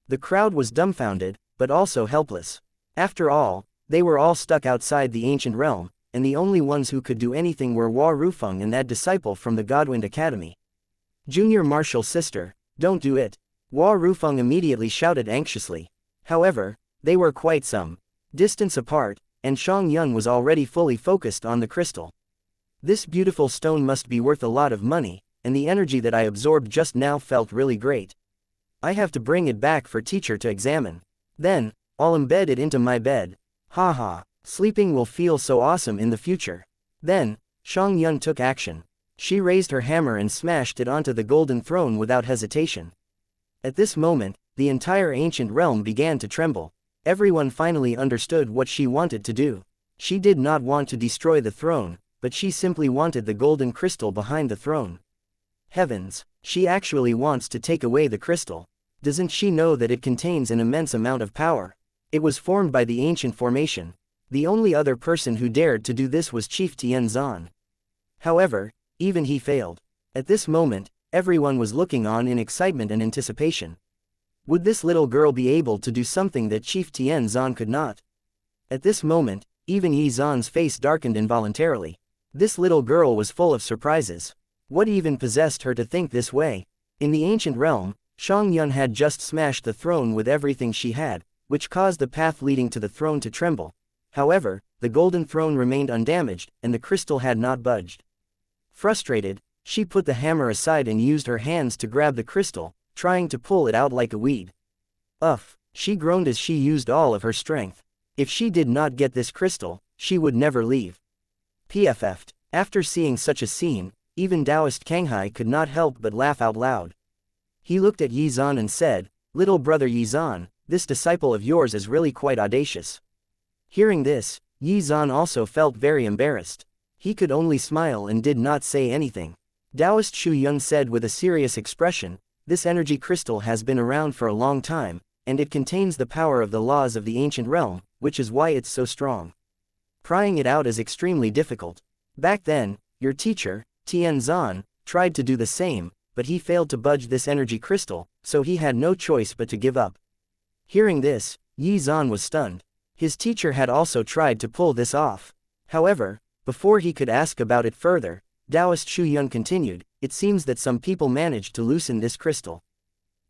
The crowd was dumbfounded, but also helpless. After all, they were all stuck outside the ancient realm, and the only ones who could do anything were Hua Rufeng and that disciple from the Godwind Academy. Junior Martial Sister, don't do it. Hua Rufeng immediately shouted anxiously. However, they were quite some distance apart, and Xiang Yun was already fully focused on the crystal. This beautiful stone must be worth a lot of money, and the energy that I absorbed just now felt really great. I have to bring it back for teacher to examine. Then, I'll embed it into my bed. Haha, sleeping will feel so awesome in the future. Then, Xiang Yun took action. She raised her hammer and smashed it onto the golden throne without hesitation. At this moment, the entire ancient realm began to tremble. Everyone finally understood what she wanted to do. She did not want to destroy the throne, but she simply wanted the golden crystal behind the throne. Heavens, she actually wants to take away the crystal. Doesn't she know that it contains an immense amount of power? It was formed by the ancient formation. The only other person who dared to do this was Chief Tianzan. However, even he failed. At this moment, everyone was looking on in excitement and anticipation. Would this little girl be able to do something that Chief Tianzan could not? At this moment, even Yi Zan's face darkened involuntarily. This little girl was full of surprises. What even possessed her to think this way? In the ancient realm, Xiang Yun had just smashed the throne with everything she had, which caused the path leading to the throne to tremble. However, the golden throne remained undamaged, and the crystal had not budged. Frustrated, she put the hammer aside and used her hands to grab the crystal, trying to pull it out like a weed. Uff, she groaned as she used all of her strength. If she did not get this crystal, she would never leave. PFF'd. After seeing such a scene, even Taoist Kanghai could not help but laugh out loud. He looked at Yi Zan and said, "Little brother Yi Zan, this disciple of yours is really quite audacious." Hearing this, Yi Zan also felt very embarrassed. He could only smile and did not say anything. Taoist Shu Yun said with a serious expression, "This energy crystal has been around for a long time, and it contains the power of the laws of the ancient realm, which is why it's so strong. Prying it out is extremely difficult. Back then, your teacher, Tianzan, tried to do the same, but he failed to budge this energy crystal, so he had no choice but to give up." Hearing this, Yi Zan was stunned. His teacher had also tried to pull this off. However, before he could ask about it further, Taoist Shu Yun continued, "It seems that some people managed to loosen this crystal.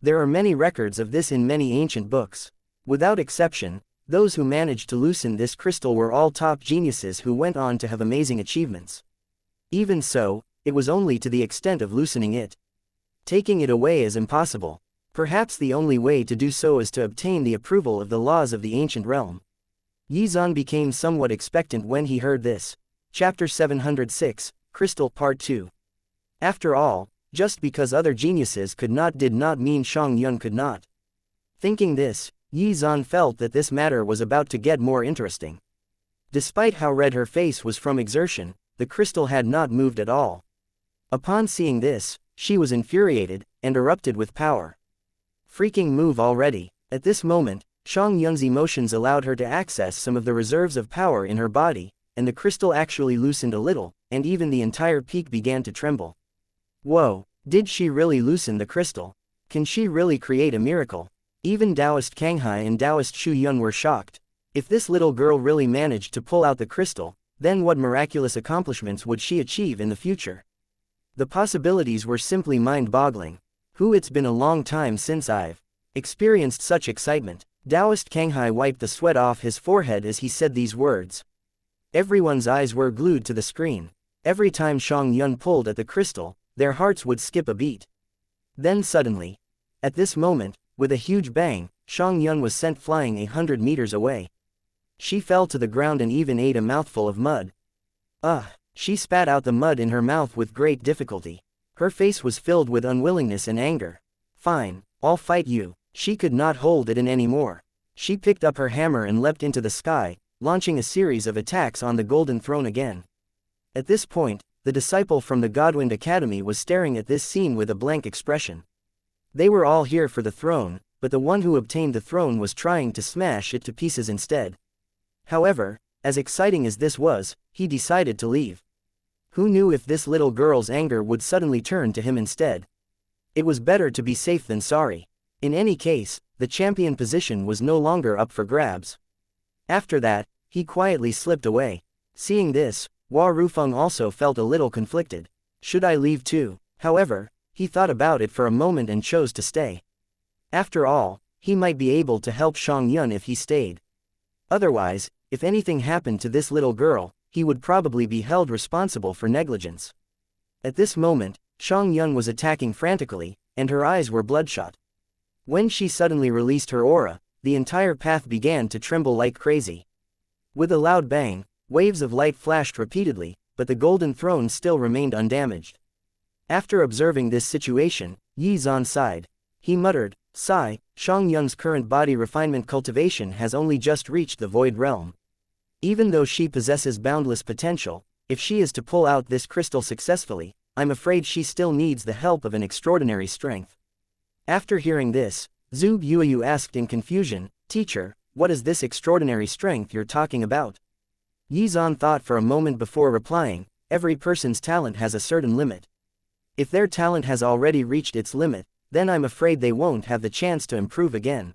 There are many records of this in many ancient books. Without exception, those who managed to loosen this crystal were all top geniuses who went on to have amazing achievements. Even so, it was only to the extent of loosening it. Taking it away is impossible. Perhaps the only way to do so is to obtain the approval of the laws of the ancient realm." Yi Zan became somewhat expectant when he heard this. Chapter 706, Crystal Part 2. After all, just because other geniuses could not did not mean Xiang Yun could not. Thinking this, Yi Zan felt that this matter was about to get more interesting. Despite how red her face was from exertion, the crystal had not moved at all. Upon seeing this, she was infuriated, and erupted with power. Freaking move already. At this moment, Xiang Yun's emotions allowed her to access some of the reserves of power in her body, and the crystal actually loosened a little, and even the entire peak began to tremble. Whoa, did she really loosen the crystal? Can she really create a miracle? Even Taoist Kanghai and Taoist Shu Yun were shocked. If this little girl really managed to pull out the crystal, then what miraculous accomplishments would she achieve in the future? The possibilities were simply mind-boggling. It's been a long time since I've experienced such excitement. Taoist Kanghai wiped the sweat off his forehead as he said these words. Everyone's eyes were glued to the screen. Every time Xiang Yun pulled at the crystal, their hearts would skip a beat. Then suddenly, at this moment, with a huge bang, Xuan was sent flying 100 meters away. She fell to the ground and even ate a mouthful of mud. Ugh! She spat out the mud in her mouth with great difficulty. Her face was filled with unwillingness and anger. Fine, I'll fight you. She could not hold it in anymore. She picked up her hammer and leapt into the sky, launching a series of attacks on the Golden Throne again. At this point, the disciple from the Godwind Academy was staring at this scene with a blank expression. They were all here for the throne, but the one who obtained the throne was trying to smash it to pieces instead. However, as exciting as this was, he decided to leave. Who knew if this little girl's anger would suddenly turn to him instead? It was better to be safe than sorry. In any case, the champion position was no longer up for grabs. After that, he quietly slipped away. Seeing this, Hua Rufeng also felt a little conflicted. Should I leave too? However, he thought about it for a moment and chose to stay. After all, he might be able to help Xuan if he stayed. Otherwise, if anything happened to this little girl, he would probably be held responsible for negligence. At this moment, Xuan was attacking frantically, and her eyes were bloodshot. When she suddenly released her aura, the entire path began to tremble like crazy. With a loud bang, waves of light flashed repeatedly, but the Golden Throne still remained undamaged. After observing this situation, Xuan sighed. He muttered, "Sigh, Xuan current body refinement cultivation has only just reached the Void Realm. Even though she possesses boundless potential, if she is to pull out this crystal successfully, I'm afraid she still needs the help of an extraordinary strength." After hearing this, Zhu Yuyu asked in confusion, "Teacher, what is this extraordinary strength you're talking about?" Xuan thought for a moment before replying, "Every person's talent has a certain limit. If their talent has already reached its limit, then I'm afraid they won't have the chance to improve again.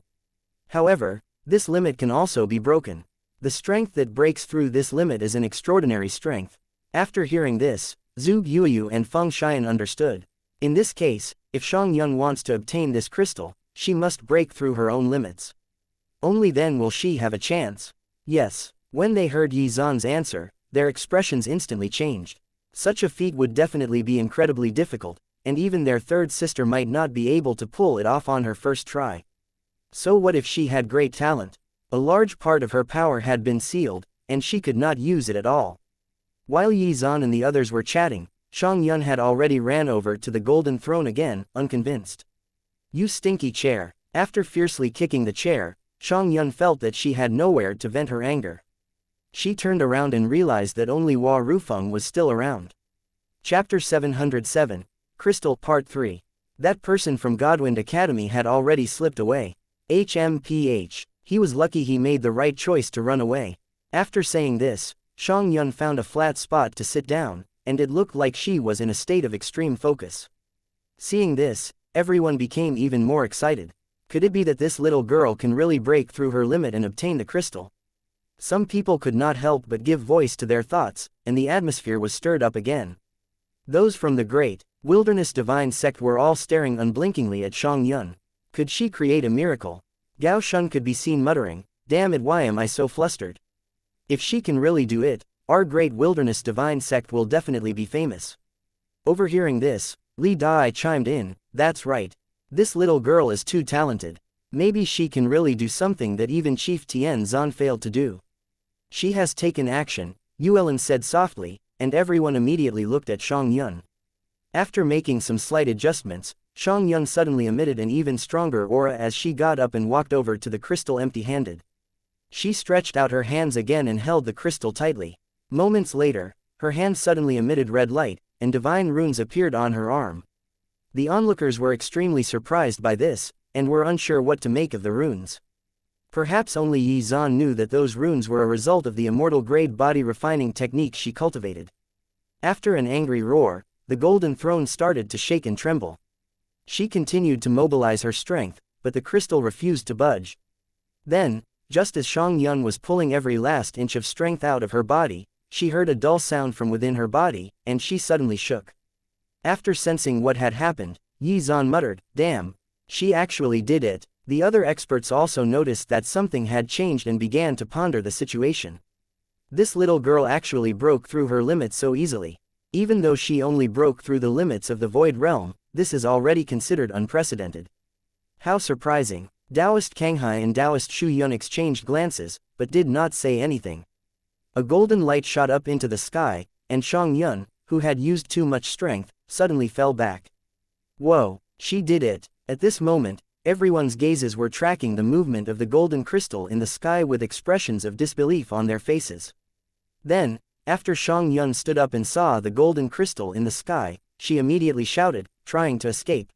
However, this limit can also be broken. The strength that breaks through this limit is an extraordinary strength." After hearing this, Zhu Yuyu and Feng Xian understood. In this case, if Xuan wants to obtain this crystal, she must break through her own limits. Only then will she have a chance. Yes, when they heard Xuan's answer, their expressions instantly changed. Such a feat would definitely be incredibly difficult, and even their third sister might not be able to pull it off on her first try. So what if she had great talent? A large part of her power had been sealed, and she could not use it at all. While Xuan and the others were chatting, Xuan had already ran over to the Golden Throne again, unconvinced. "You stinky chair." After fiercely kicking the chair, Xuan felt that she had nowhere to vent her anger. She turned around and realized that only Hua Rufeng was still around. Chapter 707, Crystal Part 3. That person from Godwind Academy had already slipped away. HMPH. He was lucky he made the right choice to run away. After saying this, Xuan found a flat spot to sit down, and it looked like she was in a state of extreme focus. Seeing this, everyone became even more excited. Could it be that this little girl can really break through her limit and obtain the crystal? Some people could not help but give voice to their thoughts, and the atmosphere was stirred up again. Those from the Great Wilderness Divine Sect were all staring unblinkingly at Xuan. Could she create a miracle? Gao Shun could be seen muttering, "Damn it, why am I so flustered? If she can really do it, our Great Wilderness Divine Sect will definitely be famous." Overhearing this, Li Dai chimed in, "That's right. This little girl is too talented. Maybe she can really do something that even Chief Tian Zan failed to do." "She has taken action," Yuelin said softly, and everyone immediately looked at Xuan. After making some slight adjustments, Xuan suddenly emitted an even stronger aura as she got up and walked over to the crystal empty-handed. She stretched out her hands again and held the crystal tightly. Moments later, her hand suddenly emitted red light, and divine runes appeared on her arm. The onlookers were extremely surprised by this, and were unsure what to make of the runes. Perhaps only Xuan knew that those runes were a result of the immortal grade body refining technique she cultivated. After an angry roar, the Golden Throne started to shake and tremble. She continued to mobilize her strength, but the crystal refused to budge. Then, just as Xuan was pulling every last inch of strength out of her body, she heard a dull sound from within her body, and she suddenly shook. After sensing what had happened, Xuan muttered, "Damn, she actually did it." The other experts also noticed that something had changed and began to ponder the situation. This little girl actually broke through her limits so easily. Even though she only broke through the limits of the Void Realm, this is already considered unprecedented. How surprising. Taoist Kanghai and Taoist Shu Yun exchanged glances, but did not say anything. A golden light shot up into the sky, and Xiang Yun, who had used too much strength, suddenly fell back. Whoa, she did it. At this moment, everyone's gazes were tracking the movement of the golden crystal in the sky with expressions of disbelief on their faces. Then, after Xiang Yun stood up and saw the golden crystal in the sky, she immediately shouted, trying to escape.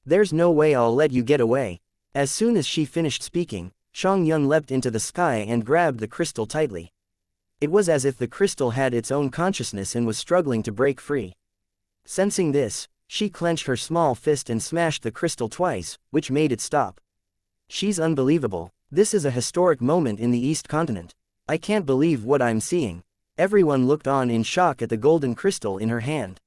There's no way I'll let you get away. As soon as she finished speaking, Xiang Yun leapt into the sky and grabbed the crystal tightly. It was as if the crystal had its own consciousness and was struggling to break free. Sensing this, she clenched her small fist and smashed the crystal twice, which made it stop. She's unbelievable. This is a historic moment in the East Continent. I can't believe what I'm seeing. Everyone looked on in shock at the golden crystal in her hand.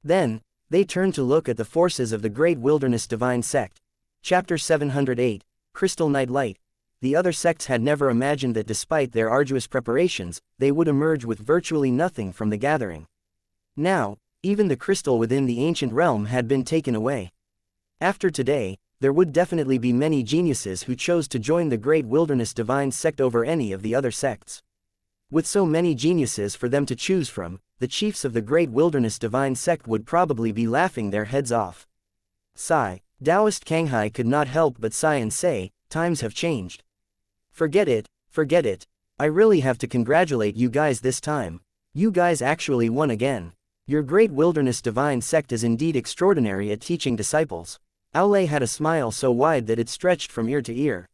Then, they turned to look at the forces of the Great Wilderness Divine Sect. Chapter 708, Crystal Night Light. The other sects had never imagined that despite their arduous preparations, they would emerge with virtually nothing from the gathering. Now, even the crystal within the ancient realm had been taken away. After today, there would definitely be many geniuses who chose to join the Great Wilderness Divine Sect over any of the other sects. With so many geniuses for them to choose from, the chiefs of the Great Wilderness Divine Sect would probably be laughing their heads off. Sigh. Taoist Kanghai could not help but sigh and say, times have changed. Forget it, forget it. I really have to congratulate you guys this time. You guys actually won again. Your Great Wilderness Divine Sect is indeed extraordinary at teaching disciples. Aulay had a smile so wide that it stretched from ear to ear.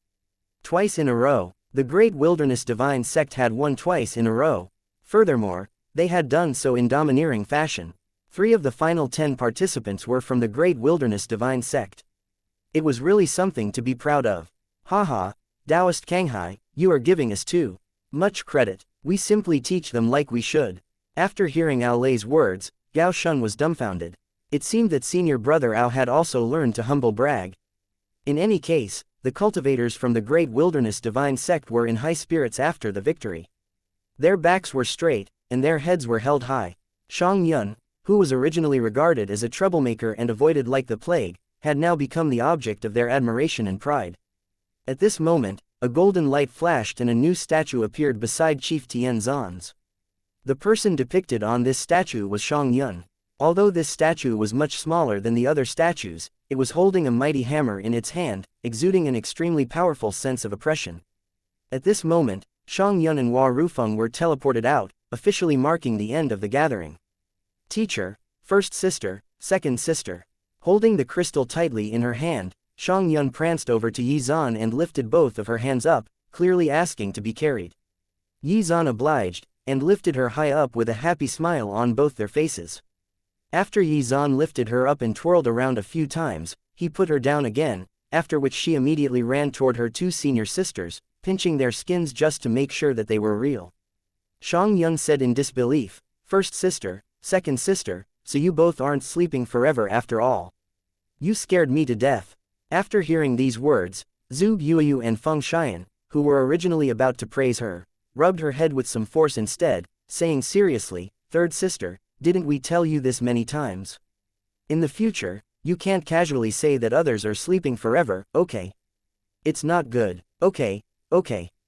Twice in a row, the Great Wilderness Divine Sect had won twice in a row. Furthermore, they had done so in domineering fashion. 3 of the final 10 participants were from the Great Wilderness Divine Sect. It was really something to be proud of. Haha, Taoist Kanghai, you are giving us too much credit. We simply teach them like we should. After hearing Aulay's words, Gao Shun was dumbfounded. It seemed that senior brother Ao had also learned to humble brag. In any case, the cultivators from the Great Wilderness Divine Sect were in high spirits after the victory. Their backs were straight, and their heads were held high. Xiang Yun, who was originally regarded as a troublemaker and avoided like the plague, had now become the object of their admiration and pride. At this moment, a golden light flashed and a new statue appeared beside Chief Tianzan's. The person depicted on this statue was Xiang Yun. Although this statue was much smaller than the other statues, it was holding a mighty hammer in its hand, exuding an extremely powerful sense of oppression. At this moment, Xiang Yun and Hua Rufeng were teleported out, officially marking the end of the gathering. Teacher, first sister, second sister. Holding the crystal tightly in her hand, Xiang Yun pranced over to Yi Zan and lifted both of her hands up, clearly asking to be carried. Yi Zan obliged, and lifted her high up with a happy smile on both their faces. After Yi Zan lifted her up and twirled around a few times, he put her down again, after which she immediately ran toward her 2 senior sisters, pinching their skins just to make sure that they were real. Xiang Yun said in disbelief, first sister, second sister, so you both aren't sleeping forever after all. You scared me to death. After hearing these words, Zhu Yuyu and Feng Xian, who were originally about to praise her, rubbed her head with some force instead, saying seriously, third sister, didn't we tell you this many times? In the future, you can't casually say that others are sleeping forever, okay? It's not good, okay.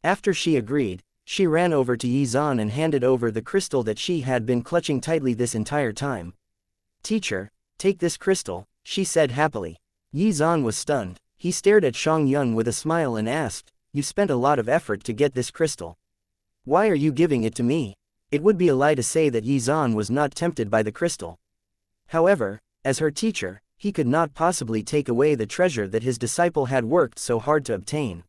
After she agreed, she ran over to Yi Zan and handed over the crystal that she had been clutching tightly this entire time. Teacher, take this crystal, she said happily. Yi Zan was stunned. He stared at Xiang Yun with a smile and asked, you spent a lot of effort to get this crystal. Why are you giving it to me? It would be a lie to say that Yi Zan was not tempted by the crystal. However, as her teacher, he could not possibly take away the treasure that his disciple had worked so hard to obtain.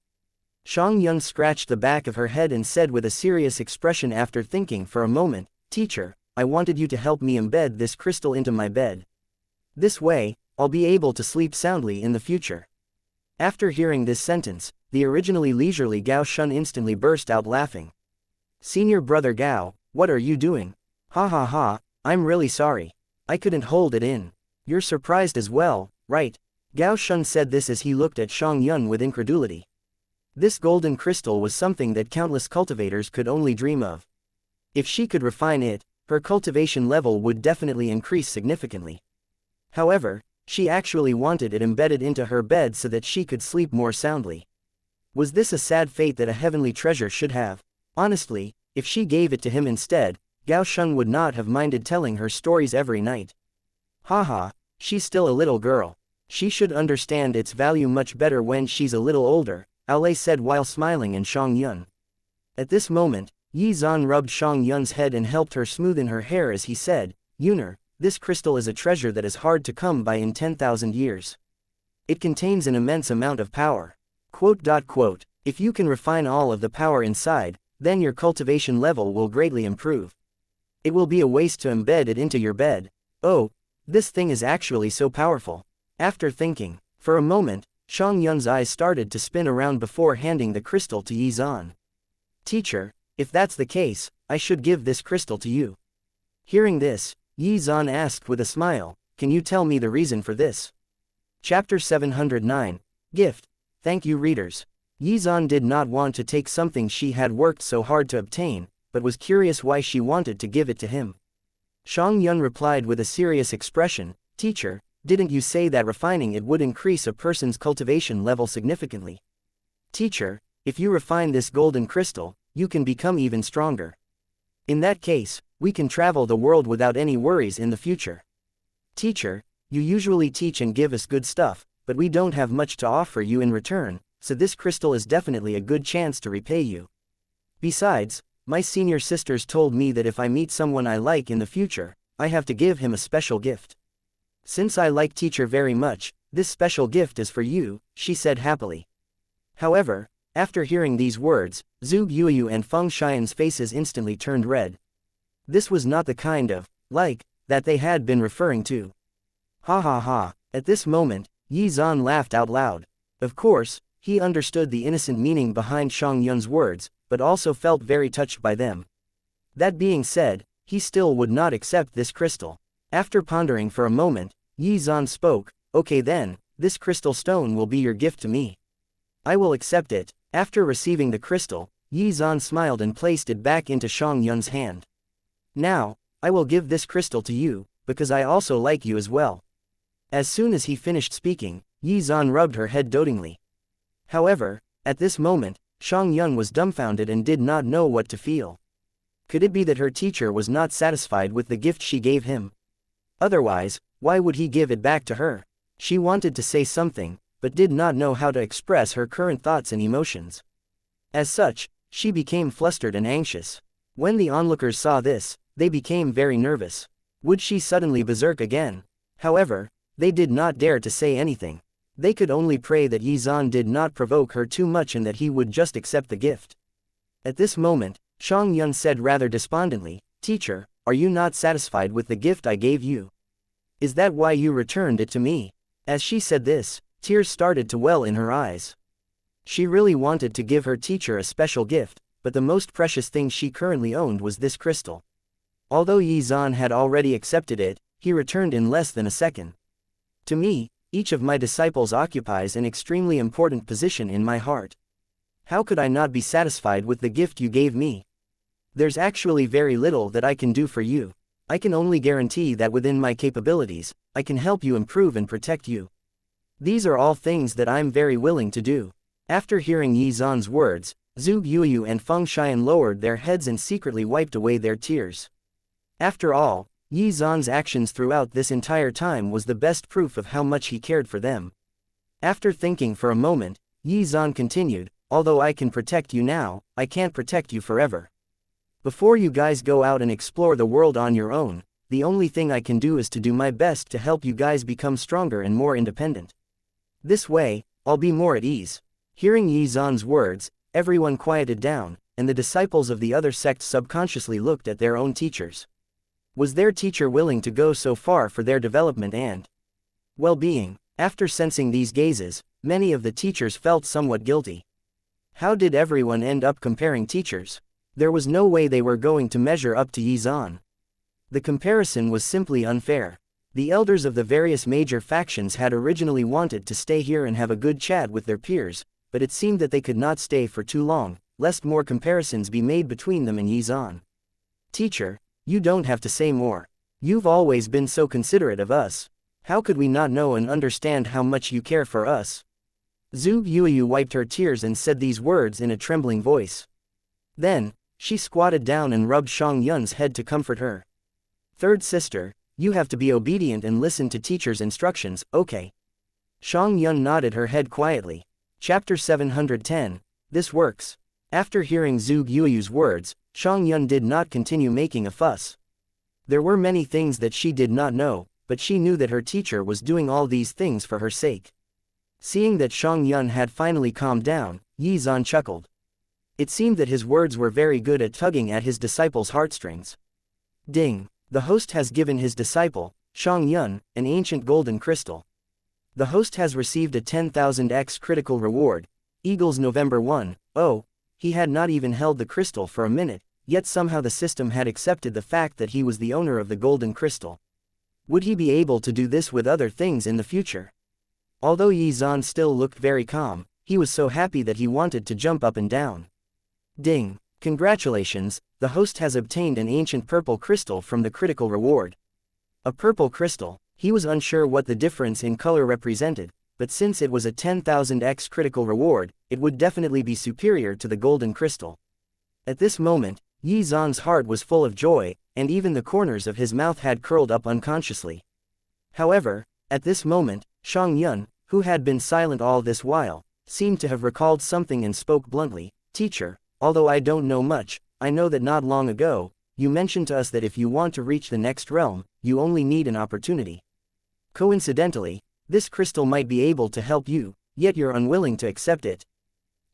Xiang Yun scratched the back of her head and said with a serious expression after thinking for a moment, teacher, I wanted you to help me embed this crystal into my bed. This way, I'll be able to sleep soundly in the future. After hearing this sentence, the originally leisurely Gao Shun instantly burst out laughing. Senior brother Gao, what are you doing? Ha ha ha, I'm really sorry. I couldn't hold it in. You're surprised as well, right? Gao Shun said this as he looked at Xiang Yun with incredulity. This golden crystal was something that countless cultivators could only dream of. If she could refine it, her cultivation level would definitely increase significantly. However, She actually wanted it embedded into her bed so that she could sleep more soundly. Was this a sad fate that a heavenly treasure should have? Honestly, if she gave it to him instead, Gao Sheng would not have minded telling her stories every night. Haha, she's still a little girl. She should understand its value much better when she's a little older, Aolei said while smiling at Shang Yun. At this moment, Yi Zan rubbed Shang Yun's head and helped her smoothen her hair as he said, Yuner, this crystal is a treasure that is hard to come by in 10,000 years. It contains an immense amount of power. If you can refine all of the power inside, then your cultivation level will greatly improve. It will be a waste to embed it into your bed. Oh, this thing is actually so powerful. After thinking, for a moment, Shang Yun's eyes started to spin around before handing the crystal to Yi Zan. Teacher, if that's the case, I should give this crystal to you. Hearing this, Yi Zan asked with a smile, can you tell me the reason for this? Chapter 709, Gift. Thank you readers. Yi Zan did not want to take something she had worked so hard to obtain, but was curious why she wanted to give it to him. Shang Yun replied with a serious expression, Teacher, didn't you say that refining it would increase a person's cultivation level significantly? Teacher, if you refine this golden crystal, you can become even stronger. In that case, we can travel the world without any worries in the future. Teacher, you usually teach and give us good stuff, but we don't have much to offer you in return, so this crystal is definitely a good chance to repay you. Besides, my senior sisters told me that if I meet someone I like in the future, I have to give him a special gift. Since I like teacher very much, this special gift is for you, she said happily. However, after hearing these words, Zhu Yuyu and Feng Xian's faces instantly turned red. This was not the kind of like that they had been referring to. Ha ha ha, at this moment, Yi Zan laughed out loud. Of course, he understood the innocent meaning behind Shang Yun's words, but also felt very touched by them. That being said, he still would not accept this crystal. After pondering for a moment, Yi Zan spoke, okay then, this crystal stone will be your gift to me. I will accept it. After receiving the crystal, Yi Zan smiled and placed it back into Shang Yun's hand. Now, I will give this crystal to you, because I also like you as well. As soon as he finished speaking, Yi Zan rubbed her head dotingly. However, at this moment, Shang Yun was dumbfounded and did not know what to feel. Could it be that her teacher was not satisfied with the gift she gave him? Otherwise, why would he give it back to her? She wanted to say something, but did not know how to express her current thoughts and emotions. As such, she became flustered and anxious. When the onlookers saw this, they became very nervous. Would she suddenly berserk again? However, they did not dare to say anything. They could only pray that Yi Zan did not provoke her too much and that he would just accept the gift. At this moment, Shang Yun said rather despondently, Teacher, are you not satisfied with the gift I gave you? Is that why you returned it to me? As she said this, tears started to well in her eyes. She really wanted to give her teacher a special gift, but the most precious thing she currently owned was this crystal. Although Yi Zan had already accepted it, he returned in less than a second. To me, each of my disciples occupies an extremely important position in my heart. How could I not be satisfied with the gift you gave me? There's actually very little that I can do for you. I can only guarantee that within my capabilities, I can help you improve and protect you. These are all things that I'm very willing to do. After hearing Yi Zan's words, Zhu Yuyu and Feng Xian lowered their heads and secretly wiped away their tears. After all, Yi Zan's actions throughout this entire time was the best proof of how much he cared for them. After thinking for a moment, Yi Zan continued, although I can protect you now, I can't protect you forever. Before you guys go out and explore the world on your own, the only thing I can do is to do my best to help you guys become stronger and more independent. This way, I'll be more at ease. Hearing Yi Zan's words, everyone quieted down, and the disciples of the other sects subconsciously looked at their own teachers. Was their teacher willing to go so far for their development and well-being? After sensing these gazes, many of the teachers felt somewhat guilty. How did everyone end up comparing teachers? There was no way they were going to measure up to Yi Zan. The comparison was simply unfair. The elders of the various major factions had originally wanted to stay here and have a good chat with their peers, but it seemed that they could not stay for too long, lest more comparisons be made between them and Yi Zan. Teacher, you don't have to say more. You've always been so considerate of us. How could we not know and understand how much you care for us? Zhu Yuyu wiped her tears and said these words in a trembling voice. Then, she squatted down and rubbed Shang Yun's head to comfort her. Third sister, you have to be obedient and listen to teacher's instructions, okay? Shang Yun nodded her head quietly. Chapter 710, This Works. After hearing Zhu Yuyu's words, Shang Yun did not continue making a fuss. There were many things that she did not know, but she knew that her teacher was doing all these things for her sake. Seeing that Shang Yun had finally calmed down, Yi Zan chuckled. It seemed that his words were very good at tugging at his disciple's heartstrings. Ding! The host has given his disciple, Shang Yun, an ancient golden crystal. The host has received a 10,000x critical reward. Eagles November 1. Oh, he had not even held the crystal for a minute, yet somehow the system had accepted the fact that he was the owner of the golden crystal. Would he be able to do this with other things in the future? Although Yi Zan still looked very calm, he was so happy that he wanted to jump up and down. Ding! Congratulations, the host has obtained an ancient purple crystal from the critical reward. A purple crystal, he was unsure what the difference in color represented, but since it was a 10,000x critical reward, it would definitely be superior to the golden crystal. At this moment, Yi Zan's heart was full of joy, and even the corners of his mouth had curled up unconsciously. However, at this moment, Shang Yun, who had been silent all this while, seemed to have recalled something and spoke bluntly, Teacher, although I don't know much, I know that not long ago, you mentioned to us that if you want to reach the next realm, you only need an opportunity. Coincidentally, this crystal might be able to help you, yet you're unwilling to accept it.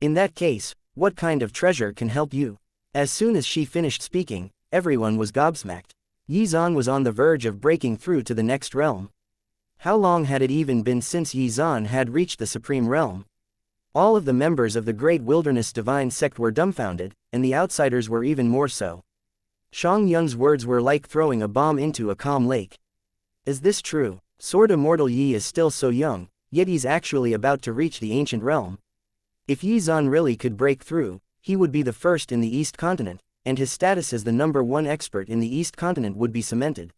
In that case, what kind of treasure can help you? As soon as she finished speaking, everyone was gobsmacked. Yi Zan was on the verge of breaking through to the next realm. How long had it even been since Yi Zan had reached the supreme realm? All of the members of the Great Wilderness Divine Sect were dumbfounded, and the outsiders were even more so. Shang Yun's words were like throwing a bomb into a calm lake. Is this true? Sword Immortal Yi is still so young, yet he's actually about to reach the ancient realm. If Yi Zan really could break through, he would be the first in the East Continent, and his status as the #1 expert in the East Continent would be cemented.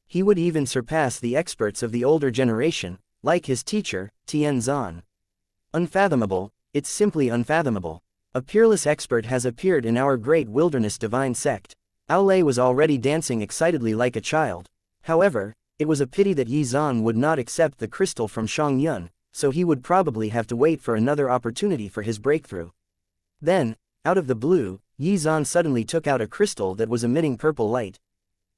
He would even surpass the experts of the older generation, like his teacher, Tian Zan. Unfathomable, it's simply unfathomable. A peerless expert has appeared in our Great Wilderness Divine Sect. Aolei was already dancing excitedly like a child. However, it was a pity that Yi Zan would not accept the crystal from Shang Yun, so he would probably have to wait for another opportunity for his breakthrough. Then, out of the blue, Yi Zan suddenly took out a crystal that was emitting purple light.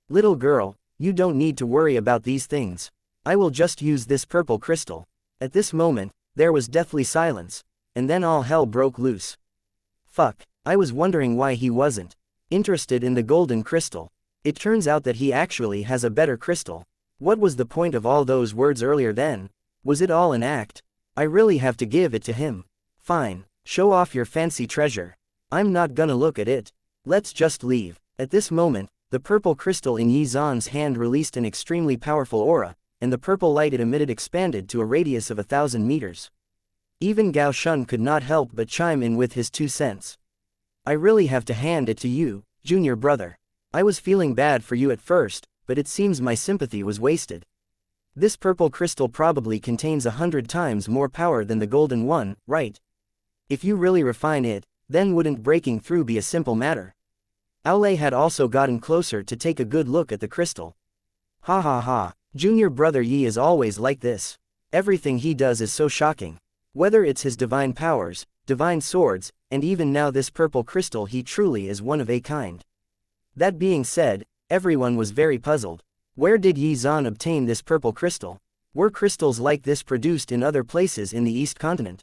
Little girl, you don't need to worry about these things. I will just use this purple crystal. At this moment, there was deathly silence, and then all hell broke loose. Fuck, I was wondering why he wasn't interested in the golden crystal. It turns out that he actually has a better crystal. What was the point of all those words earlier then? Was it all an act? I really have to give it to him. Fine, show off your fancy treasure. I'm not gonna look at it. Let's just leave. At this moment, the purple crystal in Yi Zan's hand released an extremely powerful aura, and the purple light it emitted expanded to a radius of 1,000 meters. Even Gao Shun could not help but chime in with his 2 cents. I really have to hand it to you, junior brother. I was feeling bad for you at first, but it seems my sympathy was wasted. This purple crystal probably contains 100 times more power than the golden one, right? If you really refine it, then wouldn't breaking through be a simple matter? Aolei had also gotten closer to take a good look at the crystal. Ha ha ha, junior brother Yi is always like this. Everything he does is so shocking. Whether it's his divine powers, divine swords, and even now this purple crystal, he truly is one of a kind. That being said, everyone was very puzzled. Where did Yi Zan obtain this purple crystal? Were crystals like this produced in other places in the East Continent?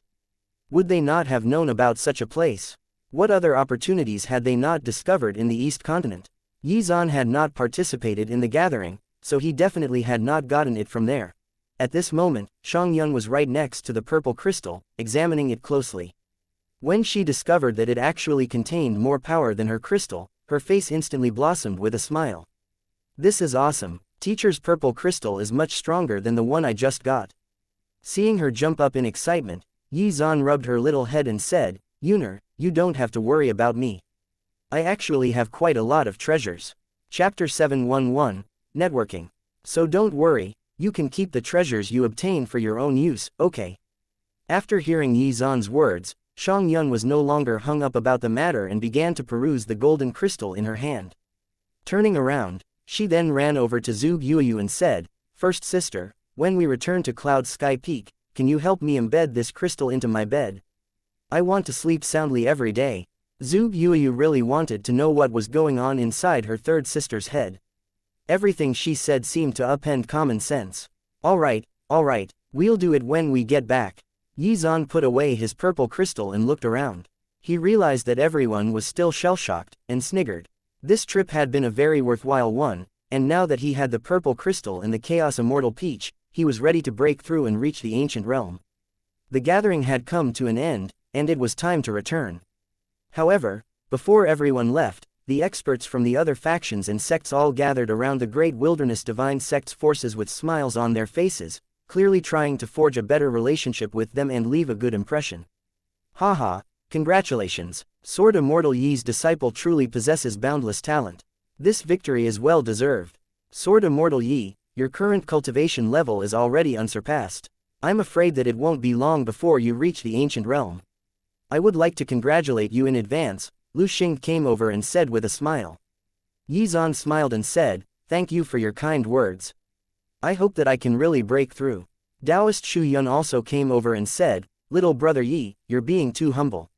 Would they not have known about such a place? What other opportunities had they not discovered in the East Continent? Yi Zan had not participated in the gathering, so he definitely had not gotten it from there. At this moment, Shang Yun was right next to the purple crystal, examining it closely. When she discovered that it actually contained more power than her crystal, her face instantly blossomed with a smile. This is awesome. Teacher's purple crystal is much stronger than the one I just got. Seeing her jump up in excitement, Yi Zan rubbed her little head and said, Yuner, you don't have to worry about me. I actually have quite a lot of treasures. Chapter 711, Networking. So don't worry, You can keep the treasures you obtain for your own use, okay? After hearing Yi Zan's words, Xianxia was no longer hung up about the matter and began to peruse the golden crystal in her hand. Turning around, she then ran over to Zhu Yuyu and said, "First sister, when we return to Cloud Sky Peak, can you help me embed this crystal into my bed? I want to sleep soundly every day." Zhu Yuyu really wanted to know what was going on inside her third sister's head. Everything she said seemed to upend common sense. All right, we'll do it when we get back." Yi Zan put away his purple crystal and looked around. He realized that everyone was still shell-shocked, and sniggered. This trip had been a very worthwhile one, and now that he had the purple crystal and the Chaos Immortal Peach, he was ready to break through and reach the ancient realm. The gathering had come to an end, and it was time to return. However, before everyone left, the experts from the other factions and sects all gathered around the Great Wilderness Divine Sect's forces with smiles on their faces, clearly trying to forge a better relationship with them and leave a good impression. Haha, congratulations, Sword Immortal Yi's disciple truly possesses boundless talent. This victory is well deserved. Sword Immortal Yi, your current cultivation level is already unsurpassed. I'm afraid that it won't be long before you reach the ancient realm. I would like to congratulate you in advance, Lu Xing came over and said with a smile. Yi Zan smiled and said, "Thank you for your kind words. I hope that I can really break through." Taoist Shu Yun also came over and said, "Little brother Yi, you're being too humble.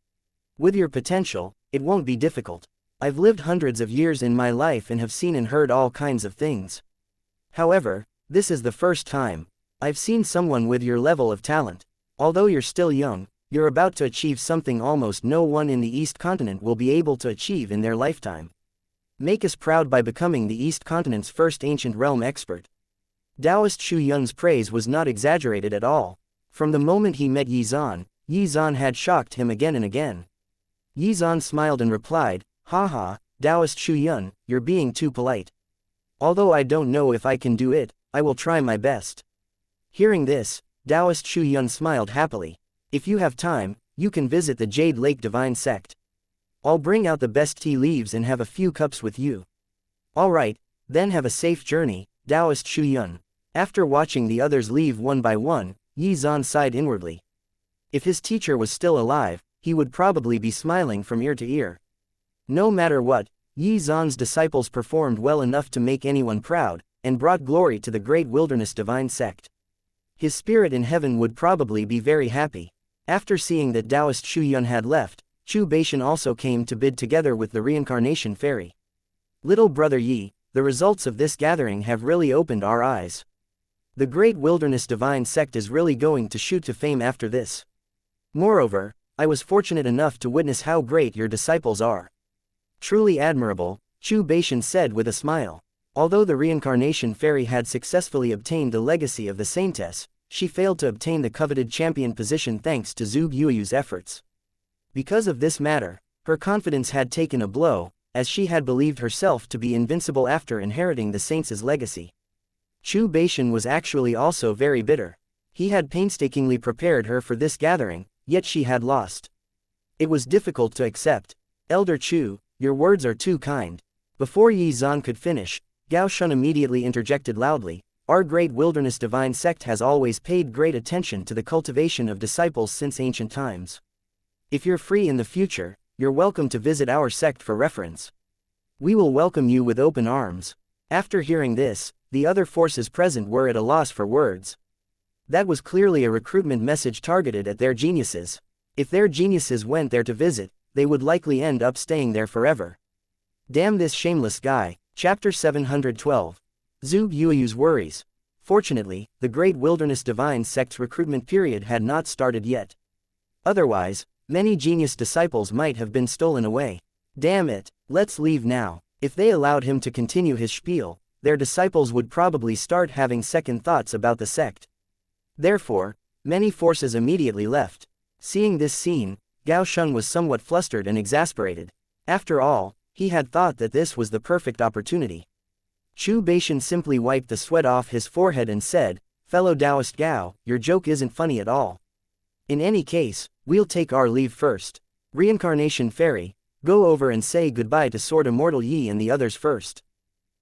With your potential, it won't be difficult. I've lived hundreds of years in my life and have seen and heard all kinds of things. However, this is the first time I've seen someone with your level of talent. Although you're still young, you're about to achieve something almost no one in the East Continent will be able to achieve in their lifetime. Make us proud by becoming the East Continent's first ancient realm expert." Taoist Shu Yun's praise was not exaggerated at all. From the moment he met Yi Zan had shocked him again and again. Yi Zan smiled and replied, "Haha, Taoist Shu Yun, you're being too polite. Although I don't know if I can do it, I will try my best." Hearing this, Taoist Shu Yun smiled happily. "If you have time, you can visit the Jade Lake Divine Sect. I'll bring out the best tea leaves and have a few cups with you." "All right, then have a safe journey, Taoist Shu Yun." After watching the others leave one by one, Yi Zan sighed inwardly. If his teacher was still alive, he would probably be smiling from ear to ear. No matter what, Yi Zan's disciples performed well enough to make anyone proud, and brought glory to the Great Wilderness Divine Sect. His spirit in heaven would probably be very happy. After seeing that Taoist Shu Yun had left, Chu Beishan also came to bid together with the Reincarnation Fairy. "Little brother Yi, the results of this gathering have really opened our eyes. The Great Wilderness Divine Sect is really going to shoot to fame after this. Moreover, I was fortunate enough to witness how great your disciples are. Truly admirable," Chu Beishan said with a smile. Although the Reincarnation Fairy had successfully obtained the legacy of the Saintess, she failed to obtain the coveted champion position thanks to Zhu Yuyu's efforts. Because of this matter, her confidence had taken a blow, as she had believed herself to be invincible after inheriting the Saints' legacy. Chu Beishan was actually also very bitter. He had painstakingly prepared her for this gathering, yet she had lost. It was difficult to accept. "Elder Chu, your words are too kind." Before Yi Zan could finish, Gao Shun immediately interjected loudly, "Our Great Wilderness Divine Sect has always paid great attention to the cultivation of disciples since ancient times. If you're free in the future, you're welcome to visit our sect for reference. We will welcome you with open arms." After hearing this, the other forces present were at a loss for words. That was clearly a recruitment message targeted at their geniuses. If their geniuses went there to visit, they would likely end up staying there forever. Damn this shameless guy. Chapter 712. Zhu Yuyu's worries. Fortunately, the Great Wilderness Divine Sect's recruitment period had not started yet. Otherwise, many genius disciples might have been stolen away. Damn it, let's leave now. If they allowed him to continue his spiel, their disciples would probably start having second thoughts about the sect. Therefore, many forces immediately left. Seeing this scene, Gao Shun was somewhat flustered and exasperated. After all, he had thought that this was the perfect opportunity. Chu Beishan simply wiped the sweat off his forehead and said, "Fellow Taoist Gao, your joke isn't funny at all. In any case, we'll take our leave first. Reincarnation Fairy, go over and say goodbye to Sword Immortal Yi and the others first.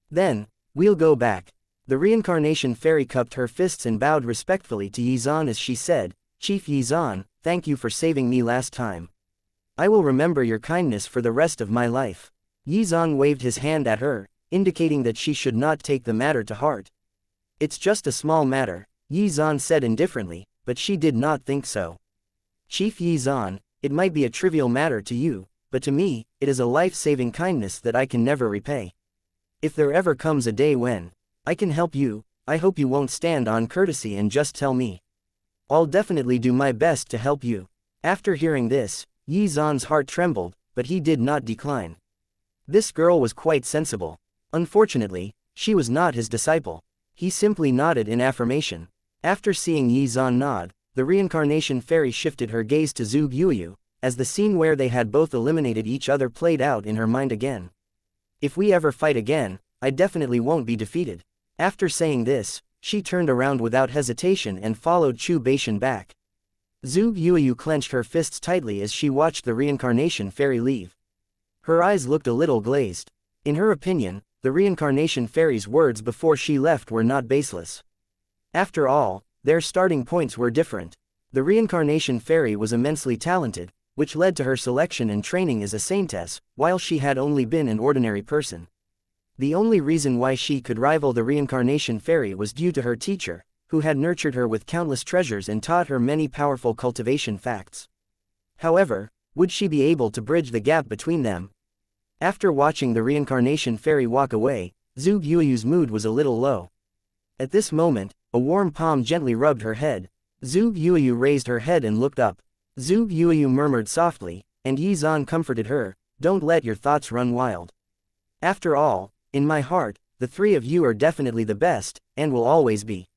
Then, we'll go back." The reincarnation fairy cupped her fists and bowed respectfully to Yizan as she said, Chief Yizan, thank you for saving me last time. I will remember your kindness for the rest of my life. Yizan waved his hand at her, indicating that she should not take the matter to heart. It's just a small matter, Yizan said indifferently, but she did not think so. Chief Yizan, it might be a trivial matter to you, but to me, it is a life-saving kindness that I can never repay. If there ever comes a day when I can help you, I hope you won't stand on courtesy and just tell me. I'll definitely do my best to help you. After hearing this, Yizan's heart trembled, but he did not decline. This girl was quite sensible. Unfortunately, she was not his disciple. He simply nodded in affirmation. After seeing Yizan nod, the reincarnation fairy shifted her gaze to Zhuge Yuyu, as the scene where they had both eliminated each other played out in her mind again. If we ever fight again, I definitely won't be defeated. After saying this, she turned around without hesitation and followed Chu Baishan back. Zhuge Yuyu clenched her fists tightly as she watched the reincarnation fairy leave. Her eyes looked a little glazed. In her opinion, the reincarnation fairy's words before she left were not baseless. After all, their starting points were different. The reincarnation fairy was immensely talented, which led to her selection and training as a saintess, while she had only been an ordinary person. The only reason why she could rival the reincarnation fairy was due to her teacher, who had nurtured her with countless treasures and taught her many powerful cultivation facts. However, would she be able to bridge the gap between them? After watching the reincarnation fairy walk away, Zhuge Yuyu's mood was a little low. At this moment, a warm palm gently rubbed her head. Zhuge Yuyu raised her head and looked up. Zhuge Yuyu murmured softly, and Yizan comforted her, don't let your thoughts run wild. After all, in my heart, the three of you are definitely the best, and will always be.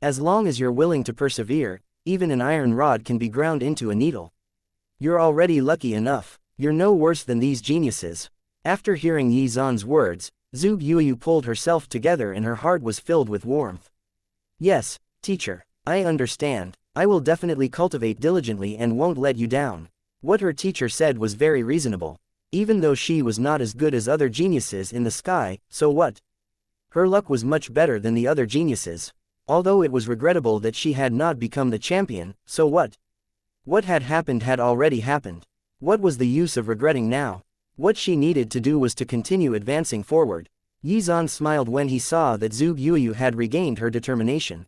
As long as you're willing to persevere, even an iron rod can be ground into a needle. You're already lucky enough. You're no worse than these geniuses. After hearing Yizan's words, Zhuge Yuyu pulled herself together and her heart was filled with warmth. Yes, teacher, I understand. I will definitely cultivate diligently and won't let you down. What her teacher said was very reasonable. Even though she was not as good as other geniuses in the sky, so what? Her luck was much better than the other geniuses. Although it was regrettable that she had not become the champion, so what? What had happened had already happened. What was the use of regretting now? What she needed to do was to continue advancing forward. Yizan smiled when he saw that Zhuge Yuyu had regained her determination.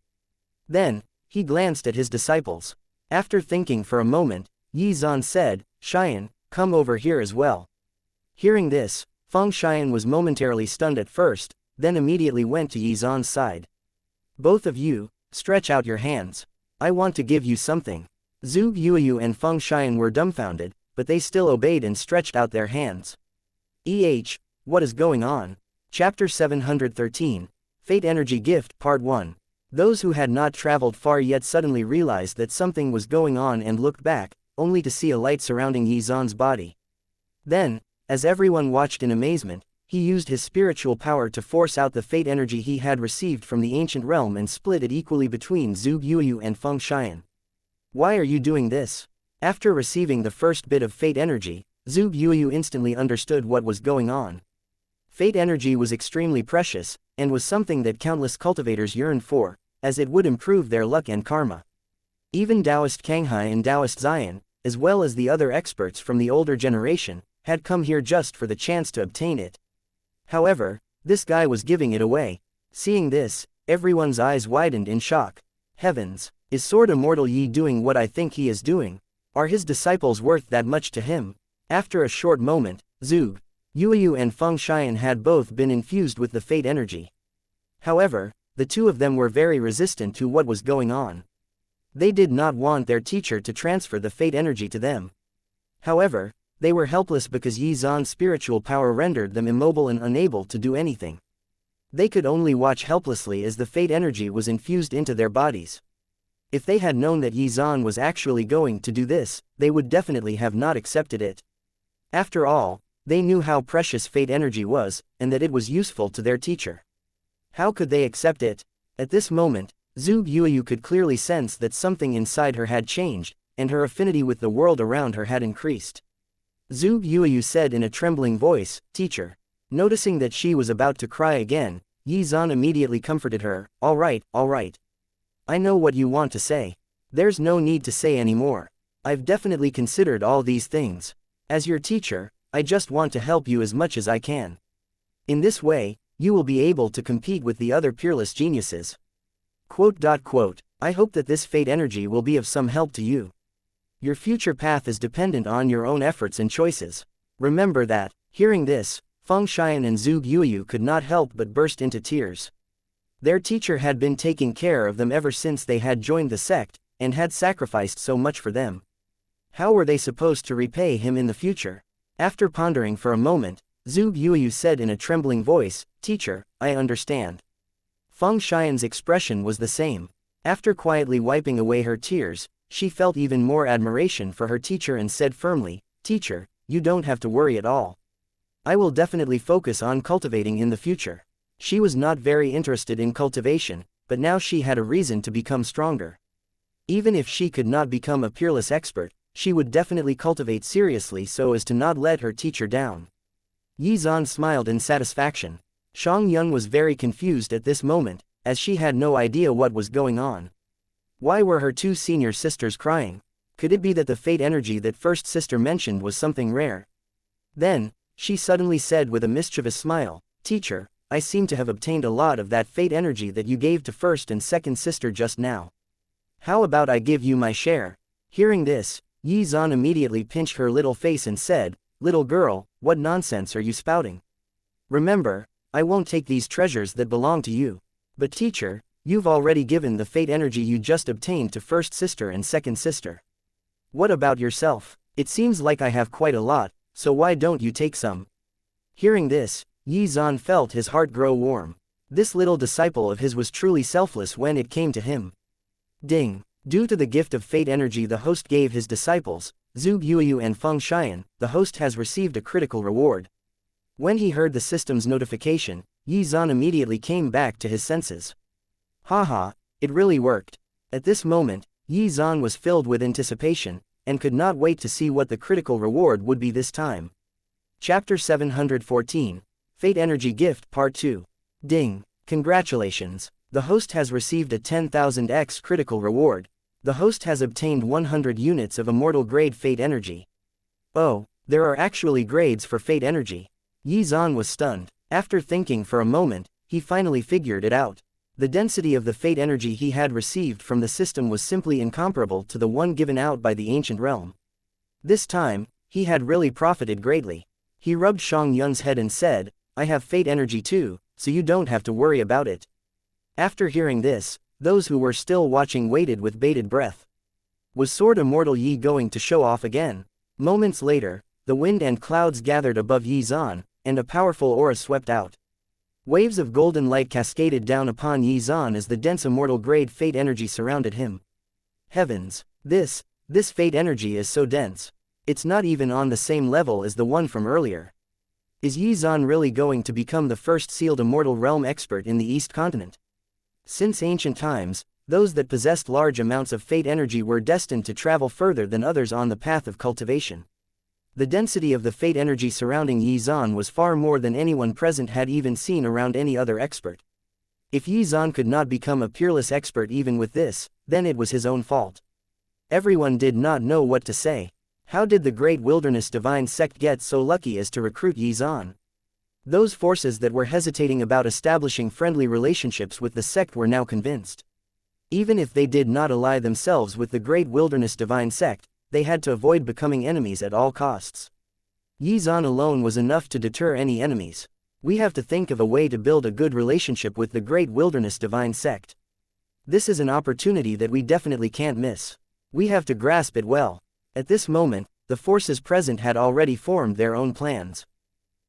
Then, he glanced at his disciples. After thinking for a moment, Yizan said, Xian, come over here as well. Hearing this, Feng Xian was momentarily stunned at first, then immediately went to Yizan's side. Both of you, stretch out your hands. I want to give you something. Zhuge Yuyu and Feng Xian were dumbfounded, but they still obeyed and stretched out their hands. What is going on? Chapter 713, Fate Energy Gift Part 1. Those who had not traveled far yet suddenly realized that something was going on and looked back, only to see a light surrounding Yizan's body. Then, as everyone watched in amazement, he used his spiritual power to force out the fate energy he had received from the ancient realm and split it equally between Zhuge Yuyu and Feng Xian. Why are you doing this? After receiving the first bit of fate energy, Zhuge Yuyu instantly understood what was going on. Fate energy was extremely precious, and was something that countless cultivators yearned for, as it would improve their luck and karma. Even Taoist Kanghai and Taoist Xian, as well as the other experts from the older generation, had come here just for the chance to obtain it. However, this guy was giving it away. Seeing this, everyone's eyes widened in shock. Heavens, is Sword Immortal Yi doing what I think he is doing? Are his disciples worth that much to him? After a short moment, Zhuge Yuyu and Feng Xian had both been infused with the fate energy. However, the two of them were very resistant to what was going on. They did not want their teacher to transfer the fate energy to them. However, they were helpless because Yizan's spiritual power rendered them immobile and unable to do anything. They could only watch helplessly as the fate energy was infused into their bodies. If they had known that Yizan was actually going to do this, they would definitely have not accepted it. After all, they knew how precious fate energy was, and that it was useful to their teacher. How could they accept it? At this moment, Zhuge Yuyu could clearly sense that something inside her had changed, and her affinity with the world around her had increased. Zhuge Yuyu said in a trembling voice, Teacher. Noticing that she was about to cry again, Yi Zan immediately comforted her. All right. I know what you want to say. There's no need to say anymore. I've definitely considered all these things. As your teacher, I just want to help you as much as I can. In this way, you will be able to compete with the other peerless geniuses. I hope that this fate energy will be of some help to you. Your future path is dependent on your own efforts and choices. Remember that. Hearing this, Feng Xian and Zhu Guoyu could not help but burst into tears. Their teacher had been taking care of them ever since they had joined the sect, and had sacrificed so much for them. How were they supposed to repay him in the future? After pondering for a moment, Zhu Guoyu said in a trembling voice, "Teacher, I understand." Feng Xian's expression was the same. After quietly wiping away her tears, she felt even more admiration for her teacher and said firmly, "Teacher, you don't have to worry at all. I will definitely focus on cultivating in the future." She was not very interested in cultivation, but now she had a reason to become stronger. Even if she could not become a peerless expert, she would definitely cultivate seriously so as to not let her teacher down. Yi Zan smiled in satisfaction. Xianxia was very confused at this moment, as she had no idea what was going on. Why were her two senior sisters crying? Could it be that the fate energy that first sister mentioned was something rare? Then, she suddenly said with a mischievous smile, "Teacher, I seem to have obtained a lot of that fate energy that you gave to first and second sister just now. How about I give you my share?" Hearing this, Yi Zan immediately pinched her little face and said, "Little girl, what nonsense are you spouting? Remember, I won't take these treasures that belong to you. But teacher, you've already given the fate energy you just obtained to first sister and second sister. What about yourself? It seems like I have quite a lot, so why don't you take some?" Hearing this, Yi Zan felt his heart grow warm. This little disciple of his was truly selfless when it came to him. Ding! Due to the gift of fate energy the host gave his disciples, Zhu Guoyu and Feng Xian, the host has received a critical reward. When he heard the system's notification, Yi Zan immediately came back to his senses. Haha, it really worked. At this moment, Yi Zan was filled with anticipation, and could not wait to see what the critical reward would be this time. Chapter 714, Fate Energy Gift Part 2. Ding! Congratulations! The host has received a 10,000x critical reward. The host has obtained 100 units of immortal grade fate energy. Oh, there are actually grades for fate energy. Yi Zan was stunned. After thinking for a moment, he finally figured it out. The density of the fate energy he had received from the system was simply incomparable to the one given out by the ancient realm. This time, he had really profited greatly. He rubbed Xianxia's head and said, "I have fate energy too, so you don't have to worry about it." After hearing this, those who were still watching waited with bated breath. Was Sword Immortal Yi going to show off again? Moments later, the wind and clouds gathered above Yi Zan, and a powerful aura swept out. Waves of golden light cascaded down upon Yi Zan as the dense immortal grade fate energy surrounded him. Heavens! This fate energy is so dense. It's not even on the same level as the one from earlier. Is Yi Zan really going to become the first sealed immortal realm expert in the East Continent? Since ancient times, those that possessed large amounts of fate energy were destined to travel further than others on the path of cultivation. The density of the fate energy surrounding Yi Zan was far more than anyone present had even seen around any other expert. If Yi Zan could not become a peerless expert even with this, then it was his own fault. Everyone did not know what to say. How did the Great Wilderness Divine Sect get so lucky as to recruit Yi Zan? Those forces that were hesitating about establishing friendly relationships with the sect were now convinced. Even if they did not ally themselves with the Great Wilderness Divine Sect, they had to avoid becoming enemies at all costs. Yi Zan alone was enough to deter any enemies. We have to think of a way to build a good relationship with the Great Wilderness Divine Sect. This is an opportunity that we definitely can't miss. We have to grasp it well. At this moment, the forces present had already formed their own plans.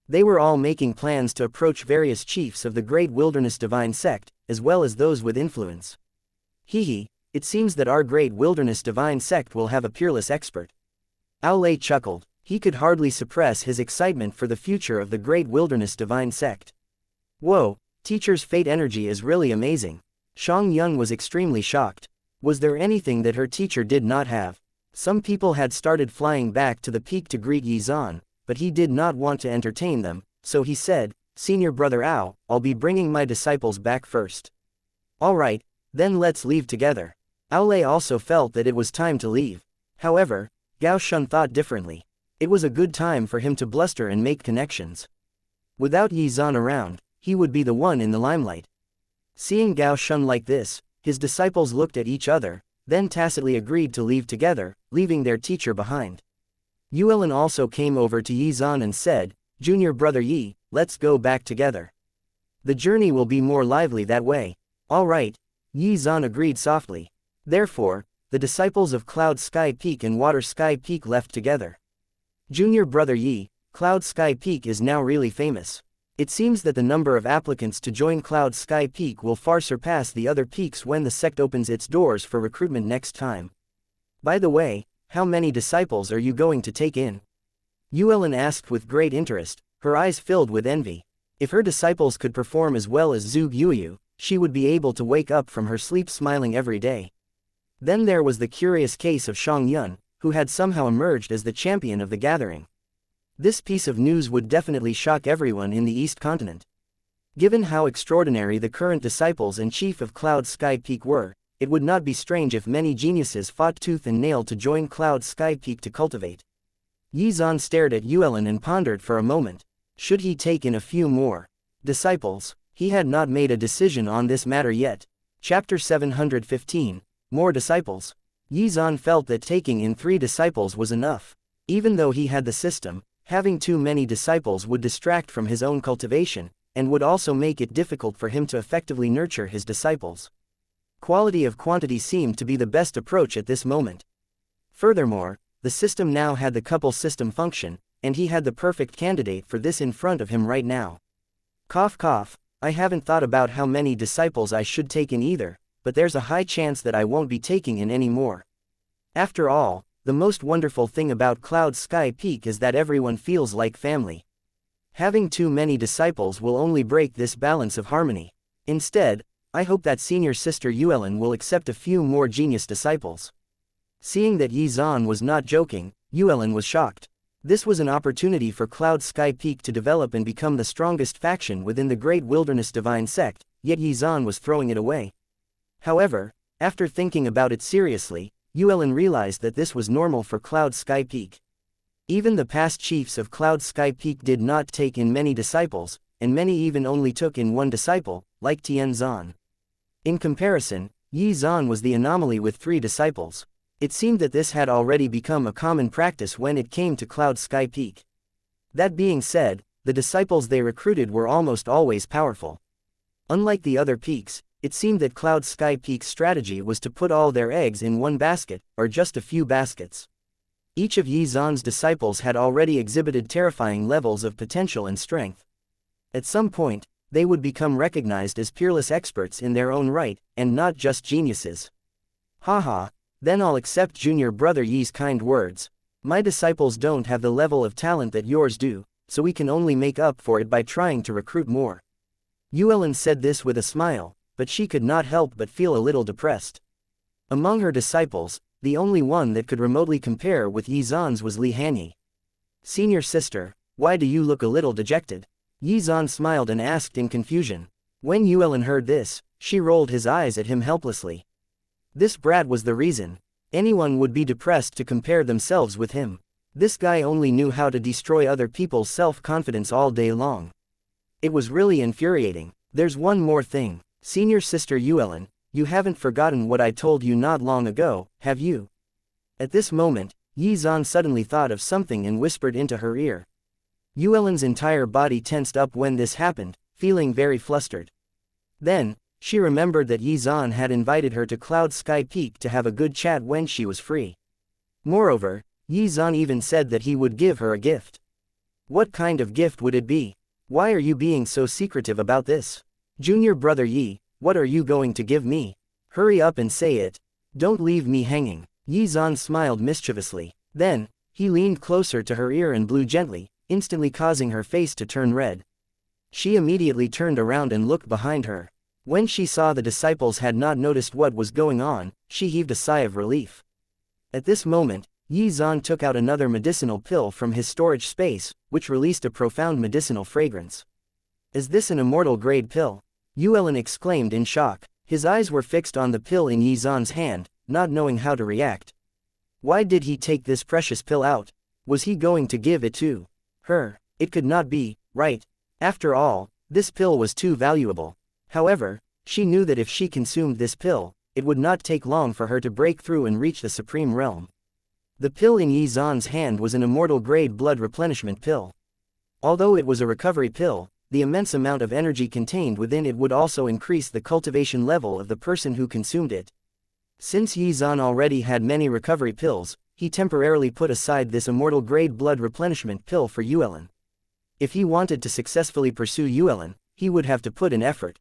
They were all making plans to approach various chiefs of the Great Wilderness Divine Sect, as well as those with influence. Hehe, it seems that our Great Wilderness Divine Sect will have a peerless expert. Aolei chuckled. He could hardly suppress his excitement for the future of the Great Wilderness Divine Sect. Whoa, teacher's fate energy is really amazing. Xianxia was extremely shocked. Was there anything that her teacher did not have? Some people had started flying back to the peak to greet Yi Zan, but he did not want to entertain them, so he said, Senior brother Ao, I'll be bringing my disciples back first. Alright, then let's leave together. Aolei also felt that it was time to leave. However, Gao Shun thought differently. It was a good time for him to bluster and make connections. Without Yi Zan around, he would be the one in the limelight. Seeing Gao Shun like this, his disciples looked at each other, then tacitly agreed to leave together, leaving their teacher behind. Yuelin also came over to Yi Zan and said, "Junior brother Yi, let's go back together. The journey will be more lively that way." "All right," Yi Zan agreed softly. Therefore, the disciples of Cloud Sky Peak and Water Sky Peak left together. Junior brother Yi, Cloud Sky Peak is now really famous. It seems that the number of applicants to join Cloud Sky Peak will far surpass the other peaks when the sect opens its doors for recruitment next time. By the way, how many disciples are you going to take in? Yuelin asked with great interest, her eyes filled with envy. If her disciples could perform as well as Zhuge Yuyu, she would be able to wake up from her sleep smiling every day. Then there was the curious case of Shang Yun, who had somehow emerged as the champion of the gathering. This piece of news would definitely shock everyone in the East Continent. Given how extraordinary the current disciples and chief of Cloud Sky Peak were, it would not be strange if many geniuses fought tooth and nail to join Cloud Sky Peak to cultivate. Yi Zan stared at Yuelin and pondered for a moment. Should he take in a few more disciples? He had not made a decision on this matter yet. Chapter 715, More Disciples. Yi Zan felt that taking in 3 disciples was enough. Even though he had the system, having too many disciples would distract from his own cultivation, and would also make it difficult for him to effectively nurture his disciples. Quality of quantity seemed to be the best approach at this moment. Furthermore, the system now had the couple system function, and he had the perfect candidate for this in front of him right now. Cough cough, I haven't thought about how many disciples I should take in either, but there's a high chance that I won't be taking in any more. After all, the most wonderful thing about Cloud Sky Peak is that everyone feels like family. Having too many disciples will only break this balance of harmony. Instead, I hope that senior sister Yuelin will accept a few more genius disciples. Seeing that Yi Zan was not joking, Yuelin was shocked. This was an opportunity for Cloud Sky Peak to develop and become the strongest faction within the Great Wilderness Divine Sect, yet Yi Zan was throwing it away. However, after thinking about it seriously, Yuelin realized that this was normal for Cloud Sky Peak. Even the past chiefs of Cloud Sky Peak did not take in many disciples, and many even only took in 1 disciple, like Tian Zan. In comparison, Yi Zan was the anomaly with 3 disciples. It seemed that this had already become a common practice when it came to Cloud Sky Peak. That being said, the disciples they recruited were almost always powerful. Unlike the other peaks, it seemed that Cloud Sky Peak's strategy was to put all their eggs in 1 basket, or just a few baskets. Each of Yi Zan's disciples had already exhibited terrifying levels of potential and strength. At some point, they would become recognized as peerless experts in their own right, and not just geniuses. Haha, then I'll accept junior brother Yi's kind words. My disciples don't have the level of talent that yours do, so we can only make up for it by trying to recruit more. Yuelin said this with a smile, but she could not help but feel a little depressed. Among her disciples, the only one that could remotely compare with Yi Zan's was Li Hanyi. Senior sister, why do you look a little dejected? Yi Zan smiled and asked in confusion. When Yuelin heard this, she rolled his eyes at him helplessly. This brat was the reason. Anyone would be depressed to compare themselves with him. This guy only knew how to destroy other people's self-confidence all day long. It was really infuriating. There's one more thing. Senior sister Yuelin, you haven't forgotten what I told you not long ago, have you? At this moment, Yi Zan suddenly thought of something and whispered into her ear. Yuelin's entire body tensed up when this happened, feeling very flustered. Then, she remembered that Yi Zan had invited her to Cloud Sky Peak to have a good chat when she was free. Moreover, Yi Zan even said that he would give her a gift. What kind of gift would it be? Why are you being so secretive about this? Junior brother Yi, what are you going to give me? Hurry up and say it. Don't leave me hanging. Yi Zan smiled mischievously. Then, he leaned closer to her ear and blew gently, instantly causing her face to turn red. She immediately turned around and looked behind her. When she saw the disciples had not noticed what was going on, she heaved a sigh of relief. At this moment, Yi Zan took out another medicinal pill from his storage space, which released a profound medicinal fragrance. Is this an immortal grade pill? Yuelin exclaimed in shock. His eyes were fixed on the pill in Yizan's hand, not knowing how to react. Why did he take this precious pill out? Was he going to give it to her? It could not be, right? After all, this pill was too valuable. However, she knew that if she consumed this pill, it would not take long for her to break through and reach the supreme realm. The pill in Yizan's hand was an immortal grade blood replenishment pill. Although it was a recovery pill, the immense amount of energy contained within it would also increase the cultivation level of the person who consumed it. Since Yizan already had many recovery pills, he temporarily put aside this immortal grade blood replenishment pill for Yuelin. If he wanted to successfully pursue Yuelin, he would have to put in effort.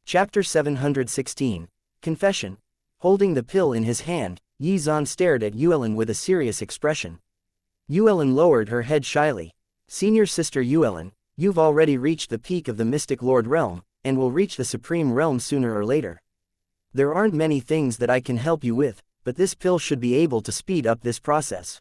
Chapter 716. Confession. Holding the pill in his hand, Yizan stared at Yuelin with a serious expression. Yuelin lowered her head shyly. Senior sister Yuelin, you've already reached the peak of the Mystic Lord realm, and will reach the Supreme Realm sooner or later. There aren't many things that I can help you with, but this pill should be able to speed up this process.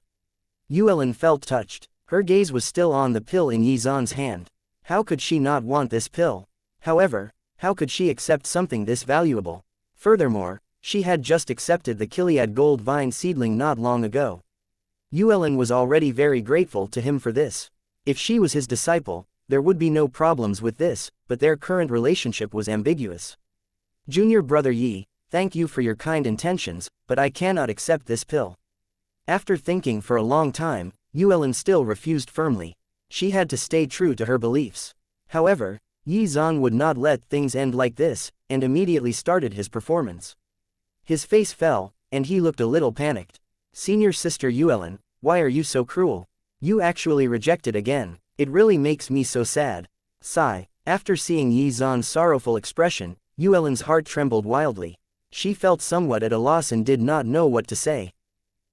Yuelin felt touched. Her gaze was still on the pill in Yizan's hand. How could she not want this pill? However, how could she accept something this valuable? Furthermore, she had just accepted the Gilead gold vine seedling not long ago. Yuelin was already very grateful to him for this. If she was his disciple, there would be no problems with this, but their current relationship was ambiguous. Junior brother Yi, thank you for your kind intentions, but I cannot accept this pill. After thinking for a long time, Yuelin still refused firmly. She had to stay true to her beliefs. However, Yizan would not let things end like this, and immediately started his performance. His face fell, and he looked a little panicked. Senior sister Yuelin, why are you so cruel? You actually rejected again. It really makes me so sad. Sigh. After seeing Yizan's sorrowful expression, Yuelin's heart trembled wildly. She felt somewhat at a loss and did not know what to say.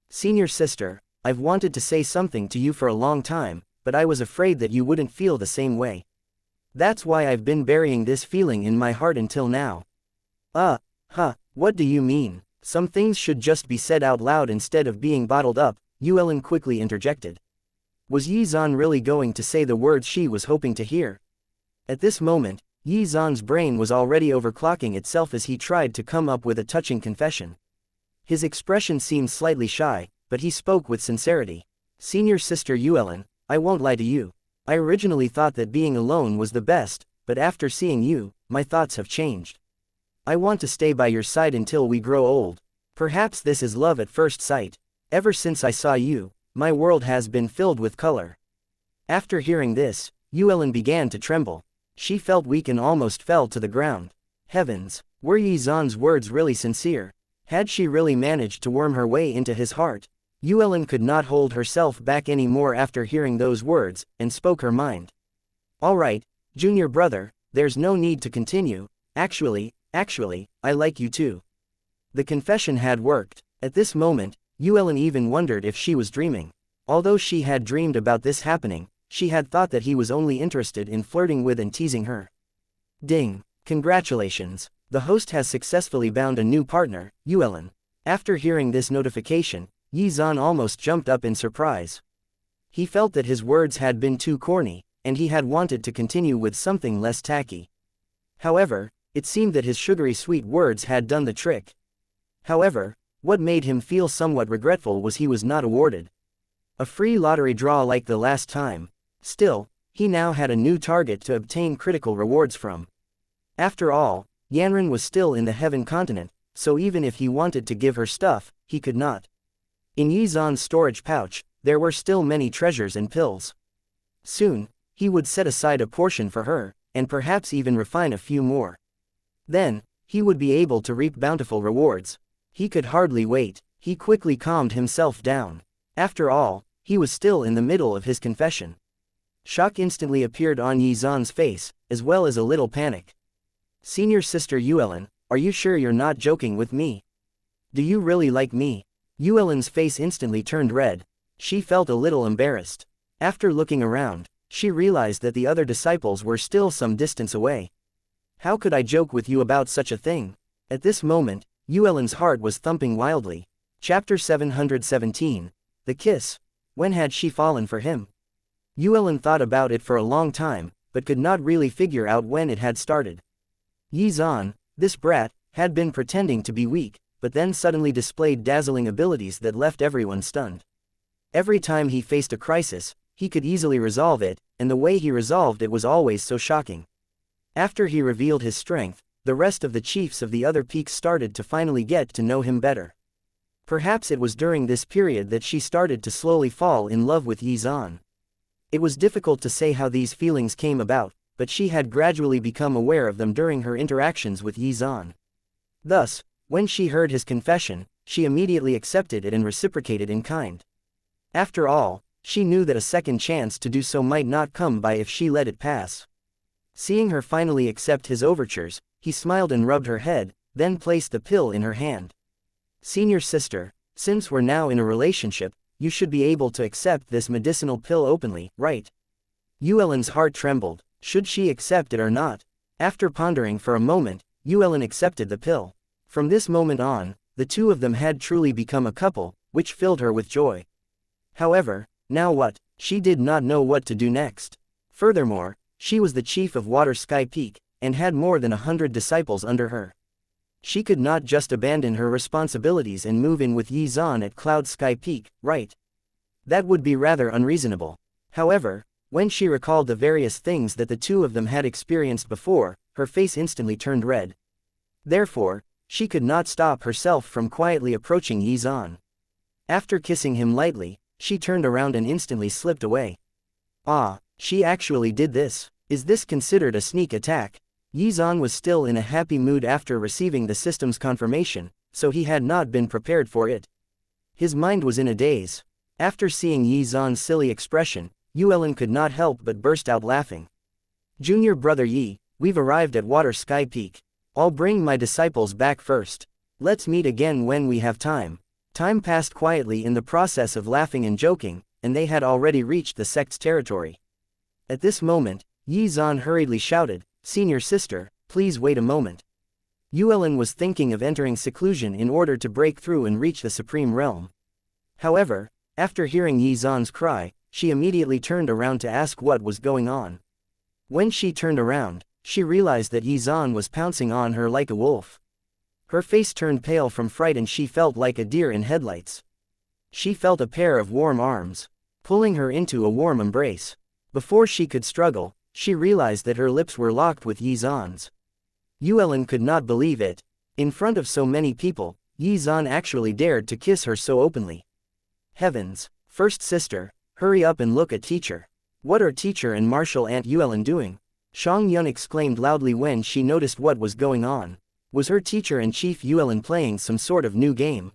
Senior sister, I've wanted to say something to you for a long time, but I was afraid that you wouldn't feel the same way. That's why I've been burying this feeling in my heart until now. What do you mean? Some things should just be said out loud instead of being bottled up, Yuelin quickly interjected. Was Yizan really going to say the words she was hoping to hear? At this moment, Yizan's brain was already overclocking itself as he tried to come up with a touching confession. His expression seemed slightly shy, but he spoke with sincerity. Senior sister Yuelin, I won't lie to you. I originally thought that being alone was the best, but after seeing you, my thoughts have changed. I want to stay by your side until we grow old. Perhaps this is love at first sight. Ever since I saw you, my world has been filled with color. After hearing this, Yuelin began to tremble. She felt weak and almost fell to the ground. Heavens, were Yizan's words really sincere? Had she really managed to worm her way into his heart? Yuelin could not hold herself back anymore after hearing those words, and spoke her mind. All right, junior brother, there's no need to continue. Actually, I like you too. The confession had worked. At this moment, Yuelin even wondered if she was dreaming. Although she had dreamed about this happening, she had thought that he was only interested in flirting with and teasing her. Ding! Congratulations! The host has successfully bound a new partner, Yuelin. After hearing this notification, Yizan almost jumped up in surprise. He felt that his words had been too corny, and he had wanted to continue with something less tacky. However, it seemed that his sugary sweet words had done the trick. However, what made him feel somewhat regretful was he was not awarded a free lottery draw like the last time. Still, he now had a new target to obtain critical rewards from. After all, Yanran was still in the Heaven continent, so even if he wanted to give her stuff, he could not. In Yizan's storage pouch, there were still many treasures and pills. Soon, he would set aside a portion for her, and perhaps even refine a few more. Then, he would be able to reap bountiful rewards. He could hardly wait. He quickly calmed himself down. After all, he was still in the middle of his confession. Shock instantly appeared on Yizan's face, as well as a little panic. Senior sister Yuelin, are you sure you're not joking with me? Do you really like me? Yuelin's face instantly turned red. She felt a little embarrassed. After looking around, she realized that the other disciples were still some distance away. How could I joke with you about such a thing? At this moment, Yuelin's heart was thumping wildly. Chapter 717. The Kiss. When had she fallen for him? Yuelin thought about it for a long time, but could not really figure out when it had started. Xuan, this brat, had been pretending to be weak, but then suddenly displayed dazzling abilities that left everyone stunned. Every time he faced a crisis, he could easily resolve it, and the way he resolved it was always so shocking. After he revealed his strength, the rest of the chiefs of the other peaks started to finally get to know him better. Perhaps it was during this period that she started to slowly fall in love with Xuan. It was difficult to say how these feelings came about, but she had gradually become aware of them during her interactions with Xuan. Thus, when she heard his confession, she immediately accepted it and reciprocated in kind. After all, she knew that a second chance to do so might not come by if she let it pass. Seeing her finally accept his overtures, he smiled and rubbed her head, then placed the pill in her hand. Senior sister, since we're now in a relationship, you should be able to accept this medicinal pill openly, right? Yuelin's heart trembled. Should she accept it or not? After pondering for a moment, Yuelin accepted the pill. From this moment on, the two of them had truly become a couple, which filled her with joy. However, now what? She did not know what to do next. Furthermore, she was the chief of Water Sky Peak, and had more than 100 disciples under her. She could not just abandon her responsibilities and move in with Xuan at Cloud Sky Peak, right? That would be rather unreasonable. However, when she recalled the various things that the two of them had experienced before, her face instantly turned red. Therefore, she could not stop herself from quietly approaching Xuan. After kissing him lightly, she turned around and instantly slipped away. Ah, she actually did this. Is this considered a sneak attack? Xuan was still in a happy mood after receiving the system's confirmation, so he had not been prepared for it. His mind was in a daze. After seeing Xuan's silly expression, Yuelin could not help but burst out laughing. Junior brother Yi, we've arrived at Water Sky Peak. I'll bring my disciples back first. Let's meet again when we have time. Time passed quietly in the process of laughing and joking, and they had already reached the sect's territory. At this moment, Xuan hurriedly shouted, "Senior sister, please wait a moment." Yuelin was thinking of entering seclusion in order to break through and reach the Supreme Realm. However, after hearing Xuan's cry, she immediately turned around to ask what was going on. When she turned around, she realized that Xuan was pouncing on her like a wolf. Her face turned pale from fright and she felt like a deer in headlights. She felt a pair of warm arms pulling her into a warm embrace. Before she could struggle, she realized that her lips were locked with Xuan's. Yuelin could not believe it. In front of so many people, Xuan actually dared to kiss her so openly. Heavens! First sister, hurry up and look at teacher. What are teacher and martial aunt Yuelin doing? Xianxia exclaimed loudly when she noticed what was going on. Was her teacher and Chief Yuelin playing some sort of new game?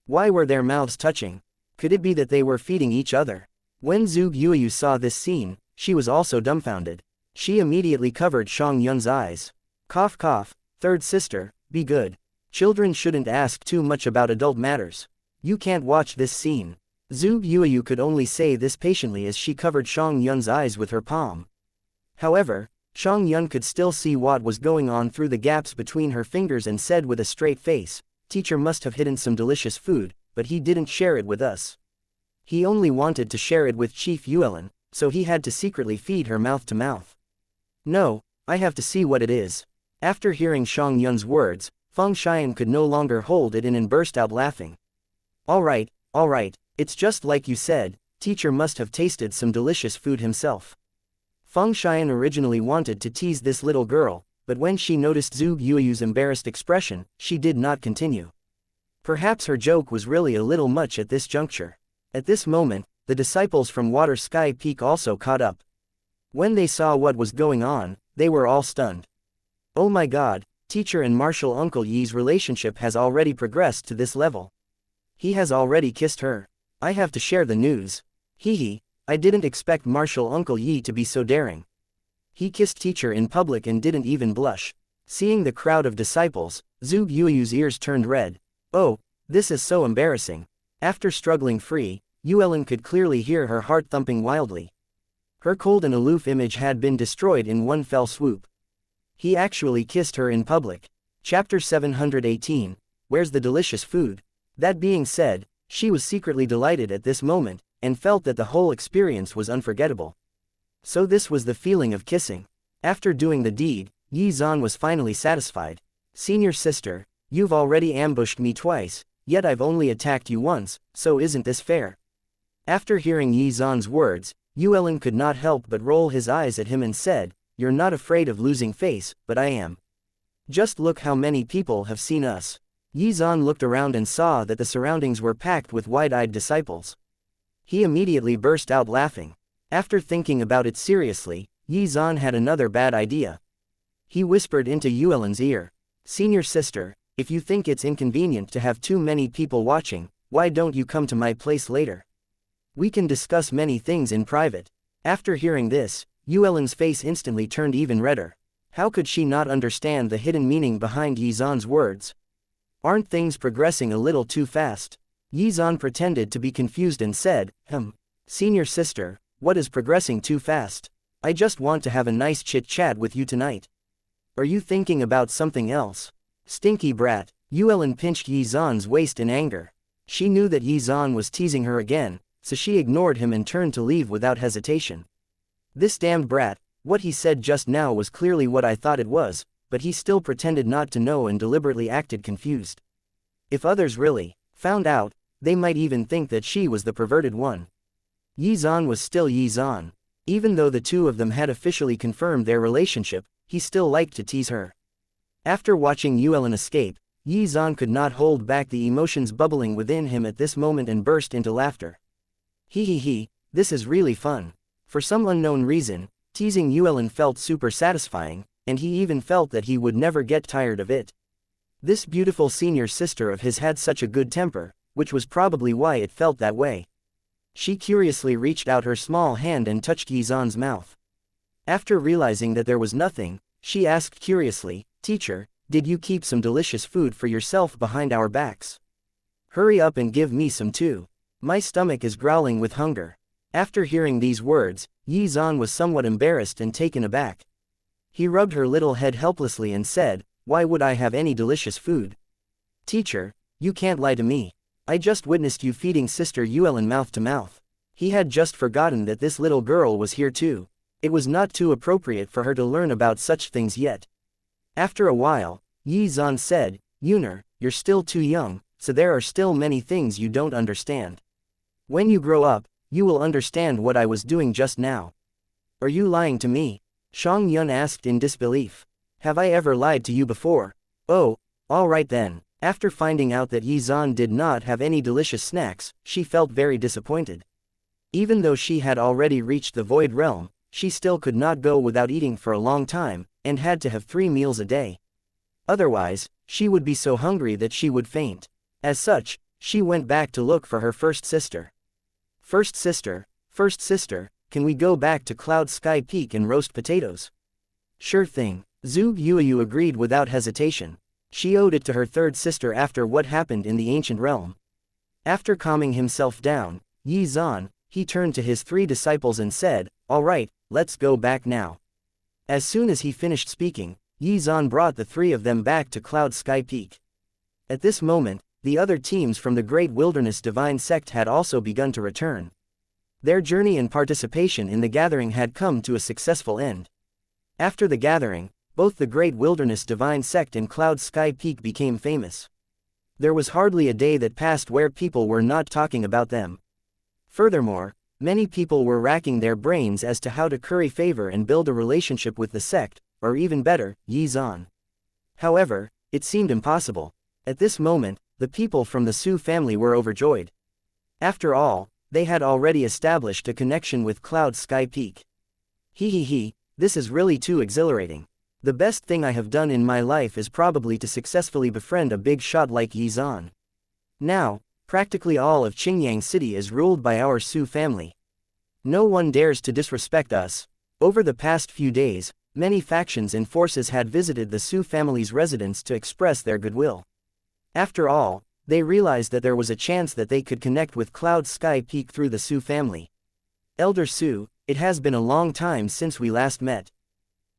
Why were their mouths touching? Could it be that they were feeding each other? When Zhuge Yuyu saw this scene, she was also dumbfounded. She immediately covered Xianxuan's eyes. Cough cough, third sister, be good. Children shouldn't ask too much about adult matters. You can't watch this scene. Zhuge Yuyu could only say this patiently as she covered Xianxuan's eyes with her palm. However, Xianxuan could still see what was going on through the gaps between her fingers and said with a straight face, "Teacher must have hidden some delicious food, but he didn't share it with us. He only wanted to share it with Chief Yuelin, so he had to secretly feed her mouth to mouth. No, I have to see what it is." After hearing Xianxuan's words, Feng Xian could no longer hold it in and burst out laughing. All right, it's just like you said, teacher must have tasted some delicious food himself." Feng Xian originally wanted to tease this little girl, but when she noticed Zhuge Yuyu's embarrassed expression, she did not continue. Perhaps her joke was really a little much at this juncture. At this moment, the disciples from Water Sky Peak also caught up. When they saw what was going on, they were all stunned. Oh my god, teacher and martial uncle Yi's relationship has already progressed to this level. He has already kissed her. I have to share the news. Hee, I didn't expect martial uncle Yi to be so daring. He kissed teacher in public and didn't even blush. Seeing the crowd of disciples, Zhuge Yuyu's ears turned red. Oh, this is so embarrassing. After struggling free, Yuelin could clearly hear her heart thumping wildly. Her cold and aloof image had been destroyed in one fell swoop. He actually kissed her in public. Chapter 718, Where's the delicious food? That being said, she was secretly delighted at this moment, and felt that the whole experience was unforgettable. So this was the feeling of kissing. After doing the deed, Xuan was finally satisfied. Senior sister, you've already ambushed me twice, yet I've only attacked you once, so isn't this fair? After hearing Xuan's words, Yuelin could not help but roll his eyes at him and said, "You're not afraid of losing face, but I am. Just look how many people have seen us." Xuan looked around and saw that the surroundings were packed with wide-eyed disciples. He immediately burst out laughing. After thinking about it seriously, Xuan had another bad idea. He whispered into Yuelin's ear, "Senior sister, if you think it's inconvenient to have too many people watching, why don't you come to my place later? We can discuss many things in private." After hearing this, Yuelin's face instantly turned even redder. How could she not understand the hidden meaning behind Xuan's words? Aren't things progressing a little too fast? Xuan pretended to be confused and said, Senior sister, what is progressing too fast? I just want to have a nice chit-chat with you tonight. Are you thinking about something else? Stinky brat." Yuelin pinched Xuan's waist in anger. She knew that Xuan was teasing her again, so she ignored him and turned to leave without hesitation. This damned brat, what he said just now was clearly what I thought it was, but he still pretended not to know and deliberately acted confused. If others really found out, they might even think that she was the perverted one. Xuan was still Xuan. Even though the two of them had officially confirmed their relationship, he still liked to tease her. After watching Yuelin escape, Xuan could not hold back the emotions bubbling within him at this moment and burst into laughter. He, this is really fun. For some unknown reason, teasing Yuelin felt super satisfying, and he even felt that he would never get tired of it. This beautiful senior sister of his had such a good temper, which was probably why it felt that way. She curiously reached out her small hand and touched Xuan's mouth. After realizing that there was nothing, she asked curiously, "Teacher, did you keep some delicious food for yourself behind our backs? Hurry up and give me some too. My stomach is growling with hunger." After hearing these words, Xuan was somewhat embarrassed and taken aback. He rubbed her little head helplessly and said, "Why would I have any delicious food? Teacher, you can't lie to me. I just witnessed you feeding Sister Yuelin mouth to mouth." He had just forgotten that this little girl was here too. It was not too appropriate for her to learn about such things yet. After a while, Xuan said, "Yuner, you're still too young, so there are still many things you don't understand. When you grow up, you will understand what I was doing just now." "Are you lying to me?" Shang Yun asked in disbelief. "Have I ever lied to you before?" "Oh, all right then." After finding out that Xuan did not have any delicious snacks, she felt very disappointed. Even though she had already reached the Void Realm, she still could not go without eating for a long time, and had to have 3 meals a day. Otherwise, she would be so hungry that she would faint. As such, she went back to look for her first sister. First sister, can we go back to Cloud Sky Peak and roast potatoes?" "Sure thing." Zhu Yuyu agreed without hesitation. She owed it to her third sister after what happened in the ancient realm. After calming himself down, Xuan, he turned to his 3 disciples and said, "All right, let's go back now." As soon as he finished speaking, Xuan brought the 3 of them back to Cloud Sky Peak. At this moment, the other teams from the Great Wilderness Divine Sect had also begun to return. Their journey and participation in the gathering had come to a successful end. After the gathering, both the Great Wilderness Divine Sect and Cloud Sky Peak became famous. There was hardly a day that passed where people were not talking about them. Furthermore, many people were racking their brains as to how to curry favor and build a relationship with the sect, or even better, Xuan. However, it seemed impossible. At this moment, the people from the Su family were overjoyed. After all, they had already established a connection with Cloud Sky Peak. This is really too exhilarating. The best thing I have done in my life is probably to successfully befriend a big shot like Xuan. Now, practically all of Qingyang City is ruled by our Su family. No one dares to disrespect us. Over the past few days, many factions and forces had visited the Su family's residence to express their goodwill. After all, they realized that there was a chance that they could connect with Cloud Sky Peak through the Su family. "Elder Su, it has been a long time since we last met.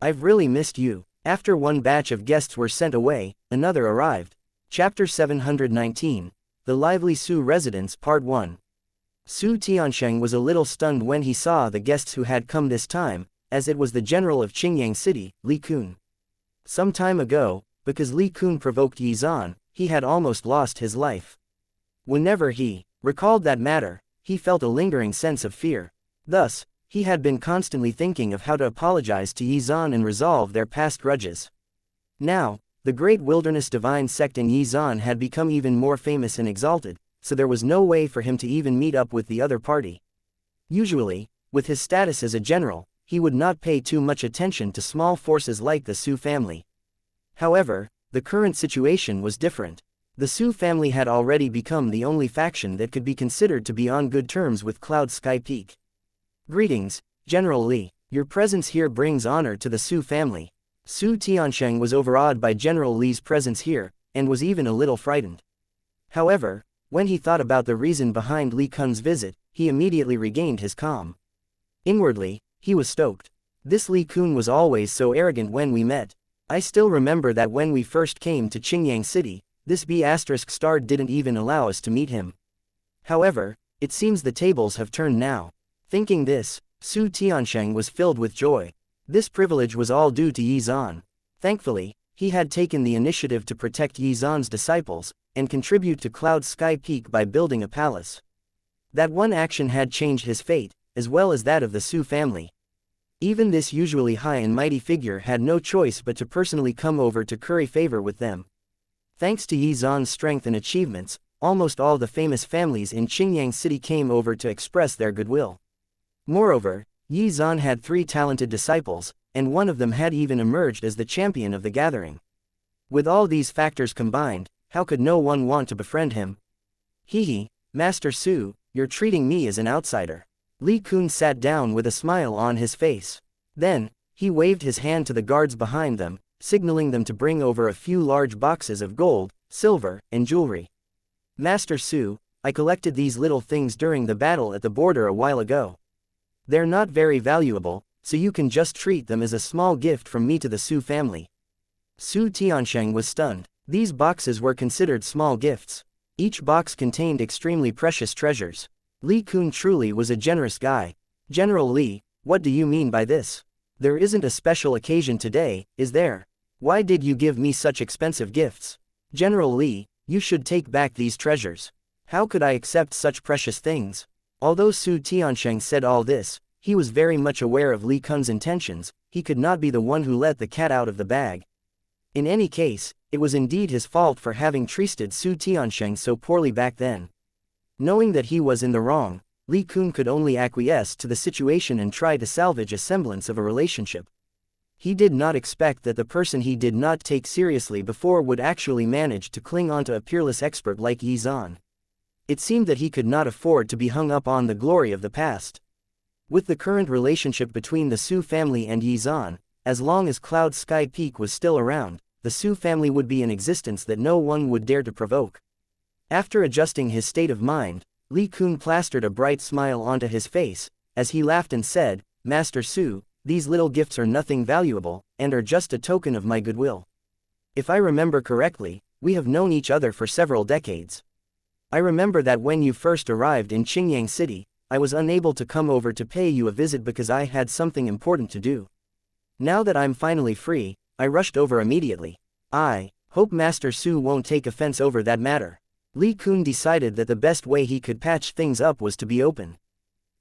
I've really missed you." After one batch of guests were sent away, another arrived. Chapter 719, The Lively Su Residence Part 1. Su Tiansheng was a little stunned when he saw the guests who had come this time, as it was the general of Qingyang City, Li Kun. Some time ago, because Li Kun provoked Yi Zan, he had almost lost his life. Whenever he recalled that matter, he felt a lingering sense of fear. Thus, he had been constantly thinking of how to apologize to Yi Zan and resolve their past grudges. Now, the great wilderness divine sect in Yi Zan had become even more famous and exalted, so there was no way for him to even meet up with the other party. Usually, with his status as a general, he would not pay too much attention to small forces like the Su family. However, the current situation was different. The Su family had already become the only faction that could be considered to be on good terms with Cloud Sky Peak. Greetings, General Li. Your presence here brings honor to the Su family. Su Tiansheng was overawed by General Li's presence here, and was even a little frightened. However, when he thought about the reason behind Li Kun's visit, he immediately regained his calm. Inwardly, he was stoked. This Li Kun was always so arrogant when we met. I still remember that when we first came to Qingyang City, this B*** didn't even allow us to meet him. However, it seems the tables have turned now. Thinking this, Su Tiansheng was filled with joy. This privilege was all due to Yi Zan. Thankfully, he had taken the initiative to protect Yi Zan's disciples, and contribute to Cloud Sky Peak by building a palace. That one action had changed his fate, as well as that of the Su family. Even this usually high and mighty figure had no choice but to personally come over to curry favor with them. Thanks to Yi Zan's strength and achievements, almost all the famous families in Qingyang City came over to express their goodwill. Moreover, Yi Zan had 3 talented disciples, and one of them had even emerged as the champion of the gathering. With all these factors combined, how could no one want to befriend him? Hehe, Master Su, you're treating me as an outsider. Li Kun sat down with a smile on his face. Then, he waved his hand to the guards behind them, signaling them to bring over a few large boxes of gold, silver, and jewelry. Master Su, I collected these little things during the battle at the border a while ago. They're not very valuable, so you can just treat them as a small gift from me to the Su family. Su Tiansheng was stunned. These boxes were considered small gifts. Each box contained extremely precious treasures. Li Kun truly was a generous guy. General Li, what do you mean by this? There isn't a special occasion today, is there? Why did you give me such expensive gifts? General Li, you should take back these treasures. How could I accept such precious things? Although Su Tiansheng said all this, he was very much aware of Li Kun's intentions. He could not be the one who let the cat out of the bag. In any case, it was indeed his fault for having treated Su Tiansheng so poorly back then. Knowing that he was in the wrong, Li Kun could only acquiesce to the situation and try to salvage a semblance of a relationship. He did not expect that the person he did not take seriously before would actually manage to cling onto a peerless expert like Yi Zan. It seemed that he could not afford to be hung up on the glory of the past. With the current relationship between the Su family and Yi Zan, as long as Cloud Sky Peak was still around, the Su family would be in existence that no one would dare to provoke. After adjusting his state of mind, Li Kun plastered a bright smile onto his face, as he laughed and said, Master Su, these little gifts are nothing valuable, and are just a token of my goodwill. If I remember correctly, we have known each other for several decades. I remember that when you first arrived in Qingyang City, I was unable to come over to pay you a visit because I had something important to do. Now that I'm finally free, I rushed over immediately. I hope Master Su won't take offense over that matter. Li Kun decided that the best way he could patch things up was to be open.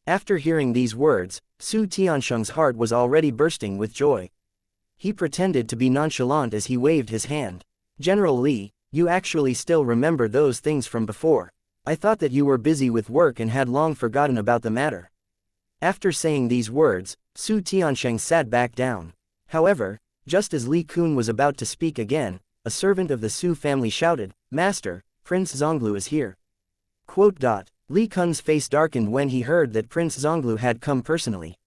After hearing these words, Su Tiansheng's heart was already bursting with joy. He pretended to be nonchalant as he waved his hand. General Li, you actually still remember those things from before. I thought that you were busy with work and had long forgotten about the matter. After saying these words, Su Tiansheng sat back down. However, just as Li Kun was about to speak again, a servant of the Su family shouted, Master, Prince Zonglu is here. Li Kun's face darkened when he heard that Prince Zonglu had come personally.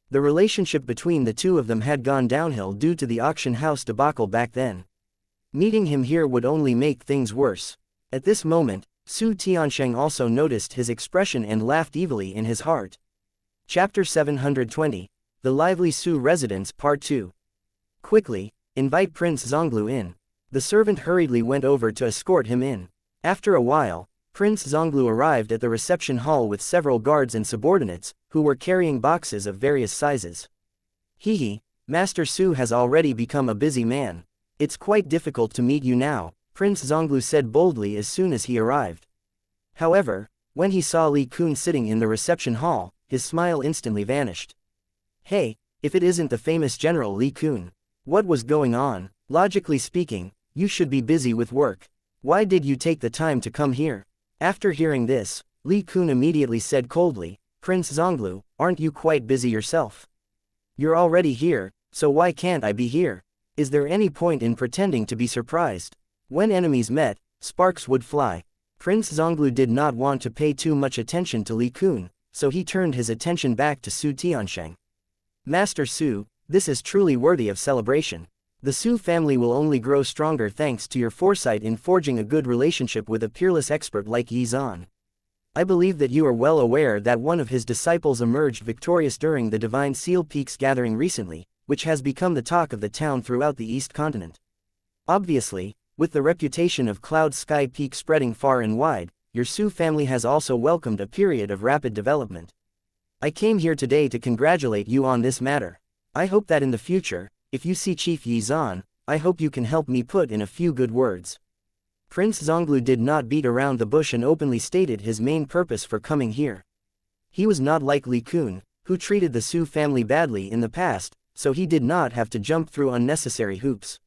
The relationship between the two of them had gone downhill due to the auction house debacle back then. Meeting him here would only make things worse. At this moment, Su Tiansheng also noticed his expression and laughed evilly in his heart. Chapter 720, The Lively Su Residence Part 2. Quickly, invite Prince Zonglu in. The servant hurriedly went over to escort him in. After a while, Prince Zonglu arrived at the reception hall with several guards and subordinates, who were carrying boxes of various sizes. Hehe, Master Su has already become a busy man. It's quite difficult to meet you now, Prince Zonglu said boldly as soon as he arrived. However, when he saw Li Kun sitting in the reception hall, his smile instantly vanished. Hey, if it isn't the famous General Li Kun. What was going on? Logically speaking, you should be busy with work. Why did you take the time to come here? After hearing this, Li Kun immediately said coldly, Prince Zonglu, aren't you quite busy yourself? You're already here, so why can't I be here? Is there any point in pretending to be surprised? When enemies met, sparks would fly. Prince Zonglu did not want to pay too much attention to Li Kun, so he turned his attention back to Su Tiansheng. Master Su, this is truly worthy of celebration. The Su family will only grow stronger thanks to your foresight in forging a good relationship with a peerless expert like Yi Zan. I believe that you are well aware that one of his disciples emerged victorious during the Divine Seal Peaks gathering recently, which has become the talk of the town throughout the East Continent. Obviously, with the reputation of Cloud Sky Peak spreading far and wide, your Su family has also welcomed a period of rapid development. I came here today to congratulate you on this matter. I hope that in the future, if you see Chief Yi Zan, I hope you can help me put in a few good words. Prince Zonglu did not beat around the bush and openly stated his main purpose for coming here. He was not like Li Kun, who treated the Su family badly in the past, so he did not have to jump through unnecessary hoops.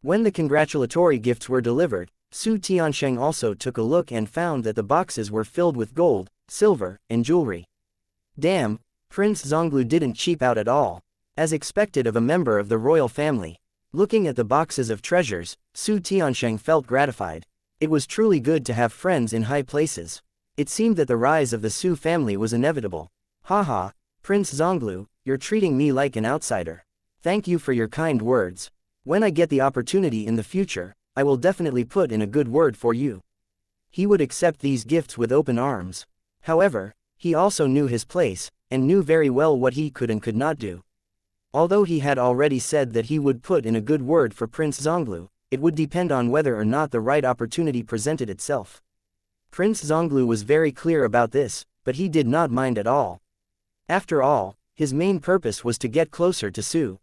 When the congratulatory gifts were delivered, Su Tiansheng also took a look and found that the boxes were filled with gold, silver, and jewelry. Damn, Prince Zonglu didn't cheap out at all. As expected of a member of the royal family. Looking at the boxes of treasures, Su Tiansheng felt gratified. It was truly good to have friends in high places. It seemed that the rise of the Su family was inevitable. Haha, Prince Zonglu, you're treating me like an outsider. Thank you for your kind words. When I get the opportunity in the future, I will definitely put in a good word for you. He would accept these gifts with open arms. However, he also knew his place, and knew very well what he could and could not do. Although he had already said that he would put in a good word for Prince Zonglu, it would depend on whether or not the right opportunity presented itself. Prince Zonglu was very clear about this, but he did not mind at all. After all, his main purpose was to get closer to Su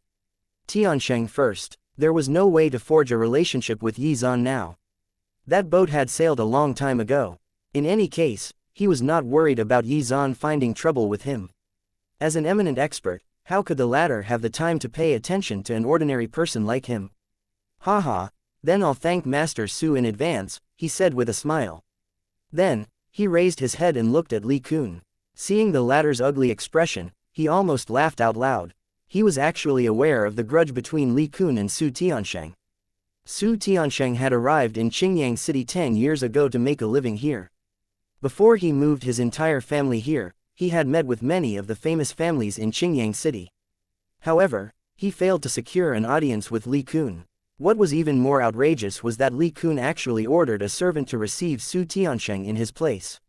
Tiansheng first. There was no way to forge a relationship with Yi Zan now. That boat had sailed a long time ago. In any case, he was not worried about Yi Zan finding trouble with him. As an eminent expert, how could the latter have the time to pay attention to an ordinary person like him? Haha, then I'll thank Master Su in advance, he said with a smile. Then, he raised his head and looked at Li Kun. Seeing the latter's ugly expression, he almost laughed out loud. He was actually aware of the grudge between Li Kun and Su Tiansheng. Su Tiansheng had arrived in Qingyang City 10 years ago to make a living here. Before he moved his entire family here, he had met with many of the famous families in Qingyang City. However, he failed to secure an audience with Li Kun. What was even more outrageous was that Li Kun actually ordered a servant to receive Su Tiansheng in his place.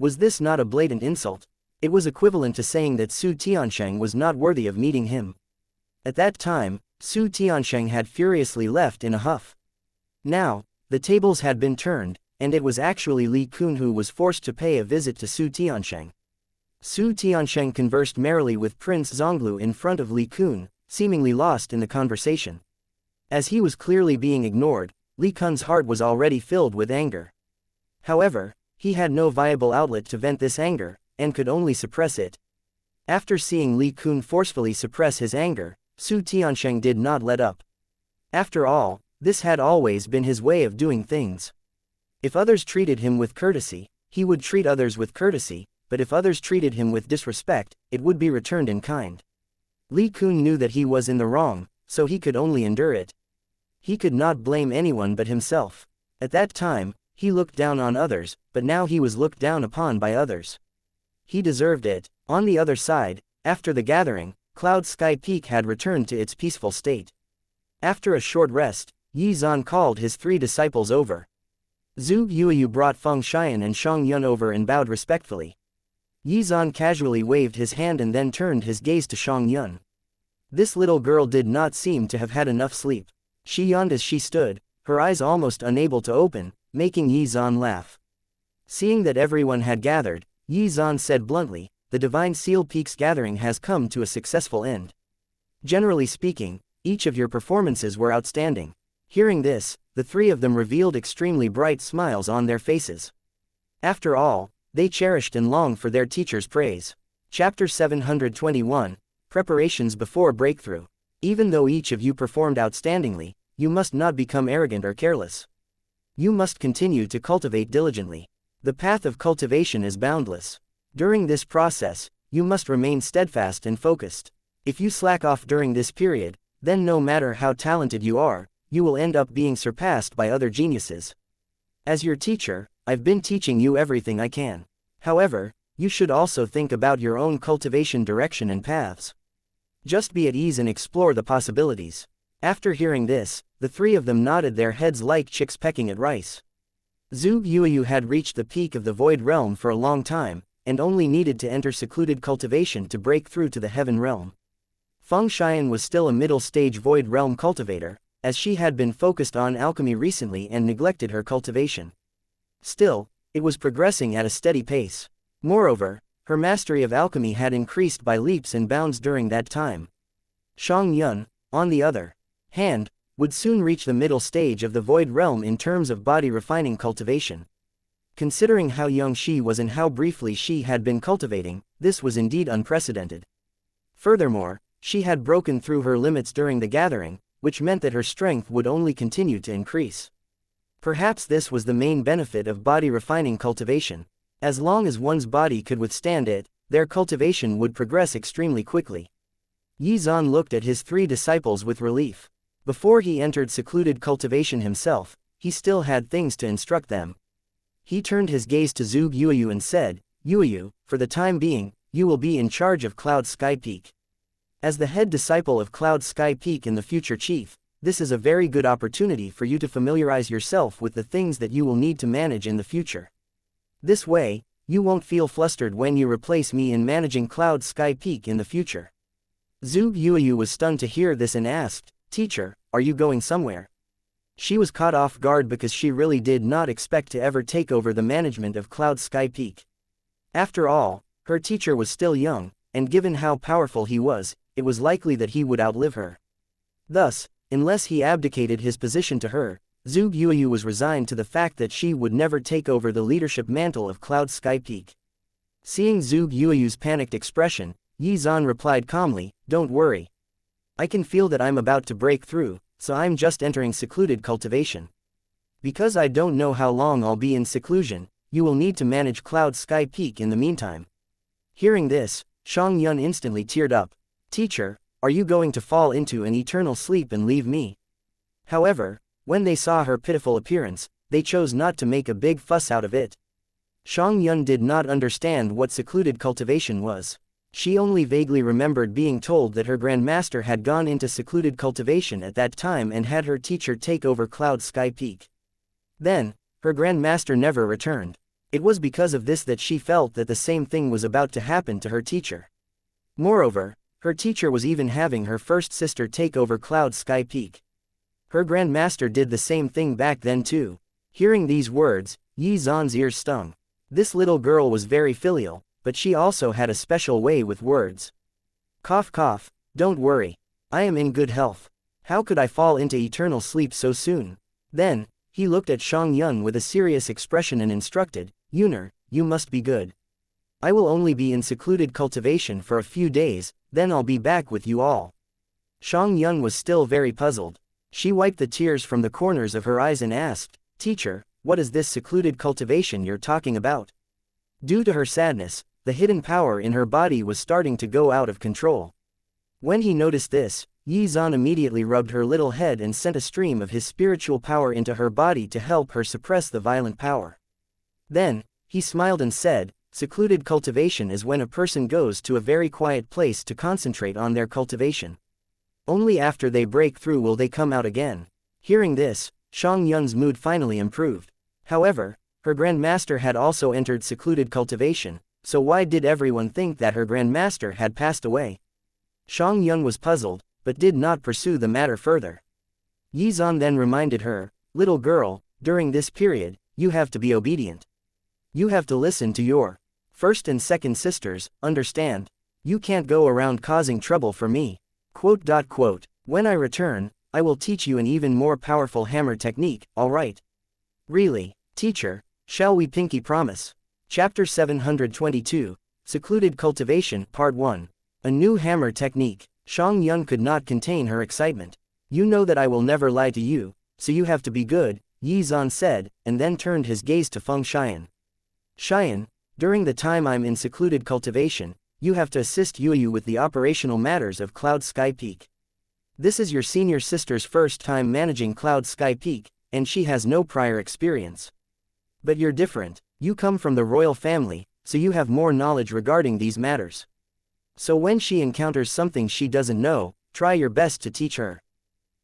Was this not a blatant insult? It was equivalent to saying that Su Tiansheng was not worthy of meeting him. At that time, Su Tiansheng had furiously left in a huff. Now, the tables had been turned, and it was actually Li Kun who was forced to pay a visit to Su Tiansheng. Su Tiansheng conversed merrily with Prince Zonglu in front of Li Kun, seemingly lost in the conversation. As he was clearly being ignored, Li Kun's heart was already filled with anger. However, he had no viable outlet to vent this anger, and could only suppress it. After seeing Li Kun forcefully suppress his anger, Su Tiansheng did not let up. After all, this had always been his way of doing things. If others treated him with courtesy, he would treat others with courtesy, but if others treated him with disrespect, it would be returned in kind. Li Kun knew that he was in the wrong, so he could only endure it. He could not blame anyone but himself. At that time, he looked down on others, but now he was looked down upon by others. He deserved it. On the other side, after the gathering, Cloud Sky Peak had returned to its peaceful state. After a short rest, Yi Zan called his 3 disciples over. Zhu Yuyu brought Feng Xian and Shang Yun over and bowed respectfully. Yi Zan casually waved his hand and then turned his gaze to Shang Yun. This little girl did not seem to have had enough sleep. She yawned as she stood, her eyes almost unable to open, making Yi Zan laugh. Seeing that everyone had gathered, Xuan said bluntly, the Divine Seal Peaks gathering has come to a successful end. Generally speaking, each of your performances were outstanding. Hearing this, the three of them revealed extremely bright smiles on their faces. After all, they cherished and longed for their teacher's praise. Chapter 721, Preparations Before Breakthrough. Even though each of you performed outstandingly, you must not become arrogant or careless. You must continue to cultivate diligently. The path of cultivation is boundless. During this process, you must remain steadfast and focused. If you slack off during this period, then no matter how talented you are, you will end up being surpassed by other geniuses. As your teacher, I've been teaching you everything I can. However, you should also think about your own cultivation direction and paths. Just be at ease and explore the possibilities. After hearing this, the three of them nodded their heads like chicks pecking at rice. Zhu Yuyu had reached the peak of the Void Realm for a long time, and only needed to enter secluded cultivation to break through to the Heaven Realm. Feng Xian was still a middle-stage Void Realm cultivator, as she had been focused on alchemy recently and neglected her cultivation. Still, it was progressing at a steady pace. Moreover, her mastery of alchemy had increased by leaps and bounds during that time. Xianxia, on the other hand, would soon reach the middle stage of the Void Realm in terms of body-refining cultivation. Considering how young she was and how briefly she had been cultivating, this was indeed unprecedented. Furthermore, she had broken through her limits during the gathering, which meant that her strength would only continue to increase. Perhaps this was the main benefit of body-refining cultivation. As long as one's body could withstand it, their cultivation would progress extremely quickly. Xuan looked at his three disciples with relief. Before he entered secluded cultivation himself, he still had things to instruct them. He turned his gaze to Zhu Yuyu and said, Yuyu, for the time being, you will be in charge of Cloud Sky Peak. As the head disciple of Cloud Sky Peak and the future chief, this is a very good opportunity for you to familiarize yourself with the things that you will need to manage in the future. This way, you won't feel flustered when you replace me in managing Cloud Sky Peak in the future. Zhu Yuyu was stunned to hear this and asked, Teacher, are you going somewhere? She was caught off guard because she really did not expect to ever take over the management of Cloud Sky Peak. After all, her teacher was still young, and given how powerful he was, it was likely that he would outlive her. Thus, unless he abdicated his position to her, Zhu Yuyu was resigned to the fact that she would never take over the leadership mantle of Cloud Sky Peak. Seeing Zhu Yuyu's panicked expression, Xuan replied calmly, Don't worry. I can feel that I'm about to break through, so I'm just entering secluded cultivation. Because I don't know how long I'll be in seclusion, you will need to manage Cloud Sky Peak in the meantime. Hearing this, Xianxia instantly teared up. Teacher, are you going to fall into an eternal sleep and leave me? However, when they saw her pitiful appearance, they chose not to make a big fuss out of it. Xianxia did not understand what secluded cultivation was. She only vaguely remembered being told that her grandmaster had gone into secluded cultivation at that time and had her teacher take over Cloud Sky Peak. Then, her grandmaster never returned. It was because of this that she felt that the same thing was about to happen to her teacher. Moreover, her teacher was even having her first sister take over Cloud Sky Peak. Her grandmaster did the same thing back then too. Hearing these words, Xuan's ears stung. This little girl was very filial, but she also had a special way with words. Cough cough, don't worry. I am in good health. How could I fall into eternal sleep so soon? Then, he looked at Xianxia with a serious expression and instructed, Yuner, you must be good. I will only be in secluded cultivation for a few days, then I'll be back with you all. Xianxia was still very puzzled. She wiped the tears from the corners of her eyes and asked, Teacher, what is this secluded cultivation you're talking about? Due to her sadness, the hidden power in her body was starting to go out of control. When he noticed this, Xuan immediately rubbed her little head and sent a stream of his spiritual power into her body to help her suppress the violent power. Then, he smiled and said, Secluded cultivation is when a person goes to a very quiet place to concentrate on their cultivation. Only after they break through will they come out again. Hearing this, Xianxia's mood finally improved. However, her grandmaster had also entered secluded cultivation, so why did everyone think that her grandmaster had passed away? Xianxia was puzzled, but did not pursue the matter further. Xuan then reminded her, Little girl, during this period, you have to be obedient. You have to listen to your first and second sisters, understand? You can't go around causing trouble for me. Quote. When I return, I will teach you an even more powerful hammer technique, alright? Really, teacher? Shall we pinky promise? Chapter 722, Secluded Cultivation, Part 1. A new hammer technique. Xianxia could not contain her excitement. You know that I will never lie to you, so you have to be good, Xuan said, and then turned his gaze to Feng Xian. Xian, during the time I'm in secluded cultivation, you have to assist Yuyu with the operational matters of Cloud Sky Peak. This is your senior sister's first time managing Cloud Sky Peak, and she has no prior experience. But you're different, you come from the royal family, so you have more knowledge regarding these matters. So when she encounters something she doesn't know, try your best to teach her.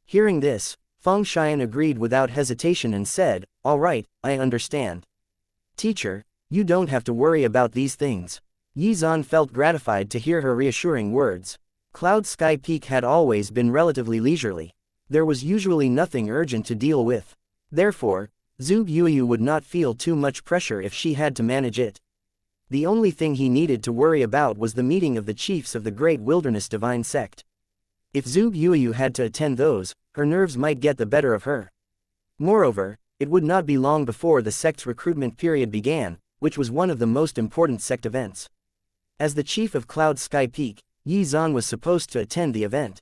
Hearing this, Feng Xian agreed without hesitation and said, all right, I understand. Teacher, you don't have to worry about these things. Xuan felt gratified to hear her reassuring words. Cloud Sky Peak had always been relatively leisurely. There was usually nothing urgent to deal with. Therefore, Zhu Yuyu would not feel too much pressure if she had to manage it. The only thing he needed to worry about was the meeting of the chiefs of the Great Wilderness Divine Sect. If Zhu Yuyu had to attend those, her nerves might get the better of her. Moreover, it would not be long before the sect's recruitment period began, which was one of the most important sect events. As the chief of Cloud Sky Peak, Xuan was supposed to attend the event.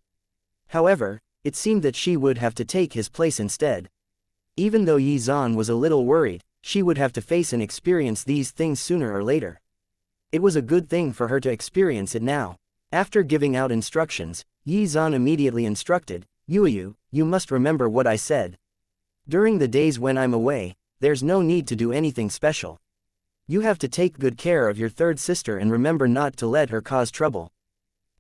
However, it seemed that she would have to take his place instead. Even though Xuan was a little worried, she would have to face and experience these things sooner or later. It was a good thing for her to experience it now. After giving out instructions, Xuan immediately instructed, Yuyu, you must remember what I said. During the days when I'm away, there's no need to do anything special. You have to take good care of your third sister and remember not to let her cause trouble.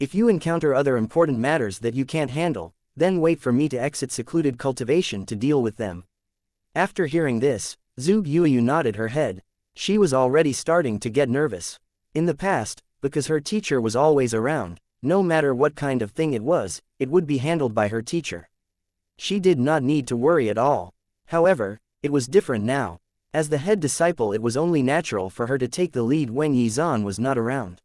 If you encounter other important matters that you can't handle, then wait for me to exit secluded cultivation to deal with them. After hearing this, Zhu Yuyu nodded her head. She was already starting to get nervous. In the past, because her teacher was always around, no matter what kind of thing it was, it would be handled by her teacher. She did not need to worry at all. However, it was different now. As the head disciple, it was only natural for her to take the lead when Xuan was not around.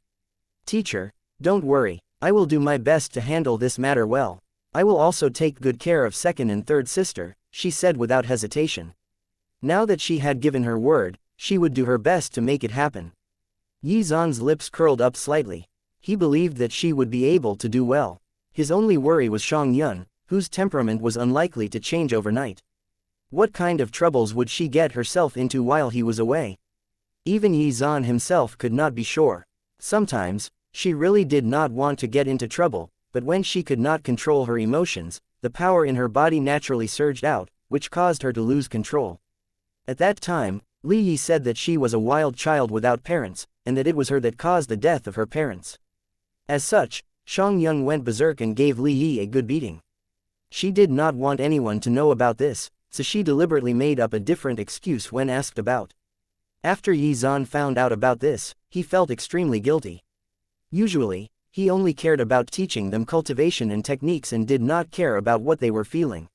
Teacher, don't worry, I will do my best to handle this matter well. I will also take good care of second and third sister, she said without hesitation. Now that she had given her word, she would do her best to make it happen. Xuan's lips curled up slightly. He believed that she would be able to do well. His only worry was Xianxia, whose temperament was unlikely to change overnight. What kind of troubles would she get herself into while he was away? Even Xuan himself could not be sure. Sometimes, she really did not want to get into trouble, but when she could not control her emotions, the power in her body naturally surged out, which caused her to lose control. At that time, Li Yi said that she was a wild child without parents, and that it was her that caused the death of her parents. As such, Xianxia went berserk and gave Li Yi a good beating. She did not want anyone to know about this, so she deliberately made up a different excuse when asked about. After Xuan found out about this, he felt extremely guilty. Usually, he only cared about teaching them cultivation and techniques and did not care about what they were feeling.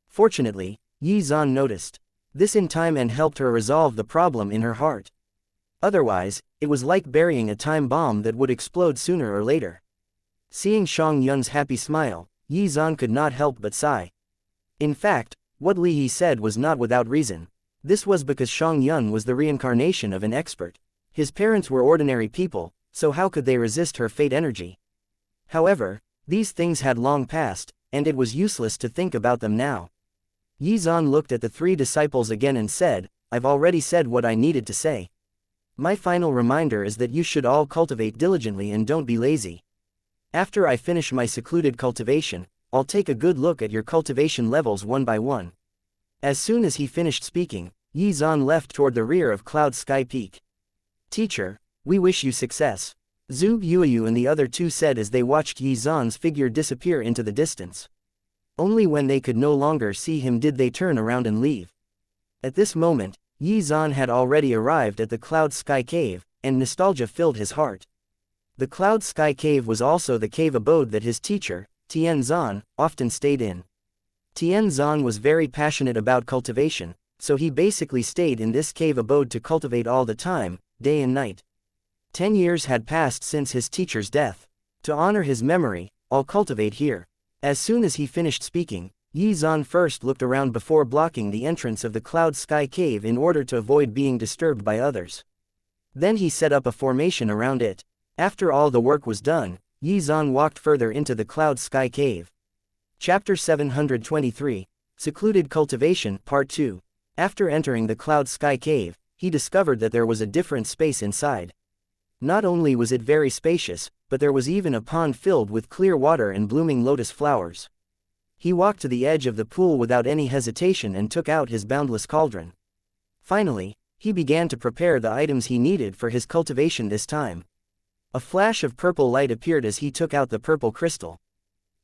Fortunately, Xuan noticed this in time and helped her resolve the problem in her heart. Otherwise, it was like burying a time bomb that would explode sooner or later. Seeing Xianxia's happy smile, Xuan could not help but sigh. In fact, what Li Yi said was not without reason. This was because Xianxia was the reincarnation of an expert. His parents were ordinary people, so how could they resist her fate energy? However, these things had long passed, and it was useless to think about them now. Xuan looked at the three disciples again and said, I've already said what I needed to say. My final reminder is that you should all cultivate diligently and don't be lazy. After I finish my secluded cultivation, I'll take a good look at your cultivation levels one by one. As soon as he finished speaking, Xuan left toward the rear of Cloud Sky Peak. Teacher, we wish you success, Zhu Yuyu and the other two said as they watched Xuan's figure disappear into the distance. Only when they could no longer see him did they turn around and leave. At this moment, Xuan had already arrived at the Cloud Sky Cave, and nostalgia filled his heart. The Cloud Sky Cave was also the cave abode that his teacher, Tianzan, often stayed in. Tianzan was very passionate about cultivation, so he basically stayed in this cave abode to cultivate all the time, day and night. 10 years had passed since his teacher's death. To honor his memory, I'll cultivate here. As soon as he finished speaking, Xuan first looked around before blocking the entrance of the Cloud Sky Cave in order to avoid being disturbed by others. Then he set up a formation around it. After all the work was done, Xuan walked further into the Cloud Sky Cave. Chapter 723, Secluded Cultivation, Part 2. After entering the Cloud Sky Cave, he discovered that there was a different space inside. Not only was it very spacious, but there was even a pond filled with clear water and blooming lotus flowers. He walked to the edge of the pool without any hesitation and took out his boundless cauldron. Finally, he began to prepare the items he needed for his cultivation this time. A flash of purple light appeared as he took out the purple crystal.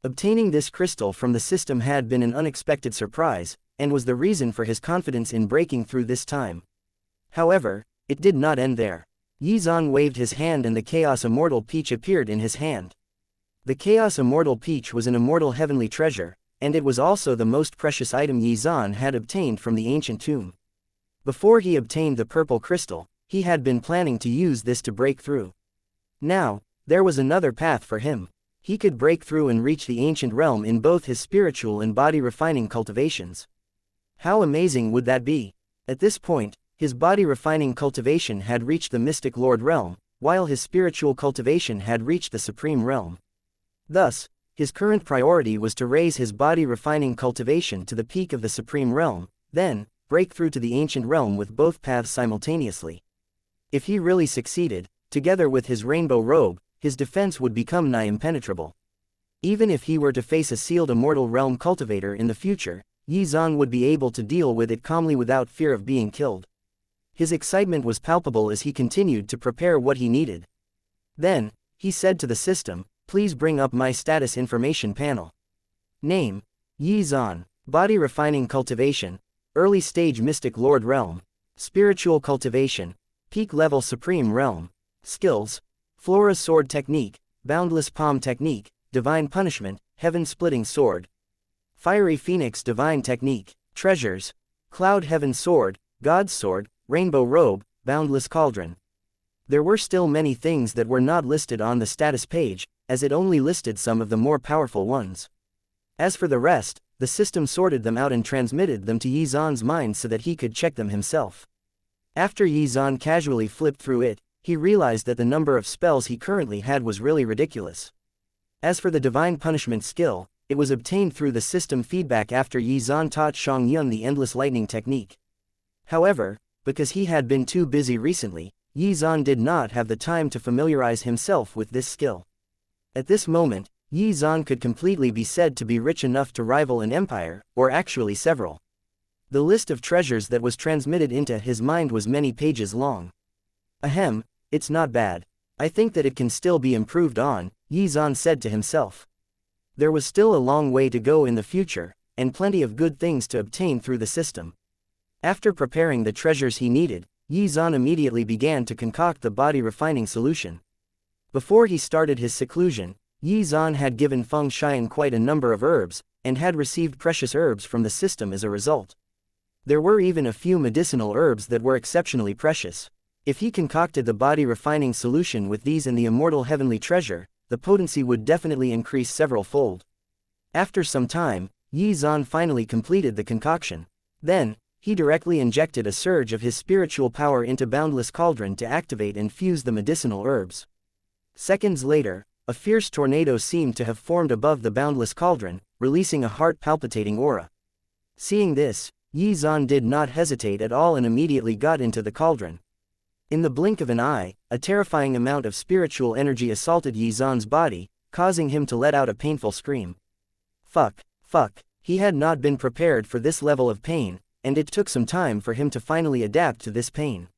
Obtaining this crystal from the system had been an unexpected surprise, and was the reason for his confidence in breaking through this time. However, it did not end there. Xuan waved his hand and the Chaos Immortal Peach appeared in his hand. The Chaos Immortal Peach was an immortal heavenly treasure, and it was also the most precious item Xuan had obtained from the ancient tomb. Before he obtained the purple crystal, he had been planning to use this to break through. Now, there was another path for him. He could break through and reach the ancient realm in both his spiritual and body-refining cultivations. How amazing would that be? At this point, his body-refining cultivation had reached the Mystic Lord realm, while his spiritual cultivation had reached the Supreme realm. Thus, his current priority was to raise his body-refining cultivation to the peak of the Supreme realm, then, break through to the ancient realm with both paths simultaneously. If he really succeeded, together with his rainbow robe, his defense would become nigh impenetrable. Even if he were to face a sealed immortal realm cultivator in the future, Xuan would be able to deal with it calmly without fear of being killed. His excitement was palpable as he continued to prepare what he needed. Then, he said to the system, "Please bring up my status information panel." Name: Xuan. Body Refining Cultivation, Early Stage Mystic Lord Realm. Spiritual Cultivation, Peak Level Supreme Realm. Skills: Flora Sword Technique, Boundless Palm Technique, Divine Punishment, Heaven Splitting Sword. Fiery Phoenix Divine Technique. Treasures: Cloud Heaven Sword, God's Sword, Rainbow Robe, Boundless Cauldron. There were still many things that were not listed on the status page, as it only listed some of the more powerful ones. As for the rest, the system sorted them out and transmitted them to Xuan's mind so that he could check them himself. After Xuan casually flipped through it, he realized that the number of spells he currently had was really ridiculous. As for the Divine Punishment skill, it was obtained through the system feedback after Xuan taught Xianxia the Endless Lightning technique. However, because he had been too busy recently, Xuan did not have the time to familiarize himself with this skill. At this moment, Xuan could completely be said to be rich enough to rival an empire, or actually several. The list of treasures that was transmitted into his mind was many pages long. Ahem, it's not bad. I think that it can still be improved on, Xuan said to himself. There was still a long way to go in the future, and plenty of good things to obtain through the system. After preparing the treasures he needed, Xuan immediately began to concoct the body-refining solution. Before he started his seclusion, Xuan had given Feng Xian quite a number of herbs, and had received precious herbs from the system as a result. There were even a few medicinal herbs that were exceptionally precious. If he concocted the body-refining solution with these and the immortal heavenly treasure, the potency would definitely increase several-fold. After some time, Xuan finally completed the concoction. Then, he directly injected a surge of his spiritual power into Boundless Cauldron to activate and fuse the medicinal herbs. Seconds later, a fierce tornado seemed to have formed above the Boundless Cauldron, releasing a heart-palpitating aura. Seeing this, Xuan did not hesitate at all and immediately got into the cauldron. In the blink of an eye, a terrifying amount of spiritual energy assaulted Xuan's body, causing him to let out a painful scream. Fuck. He had not been prepared for this level of pain, and it took some time for him to finally adapt to this pain.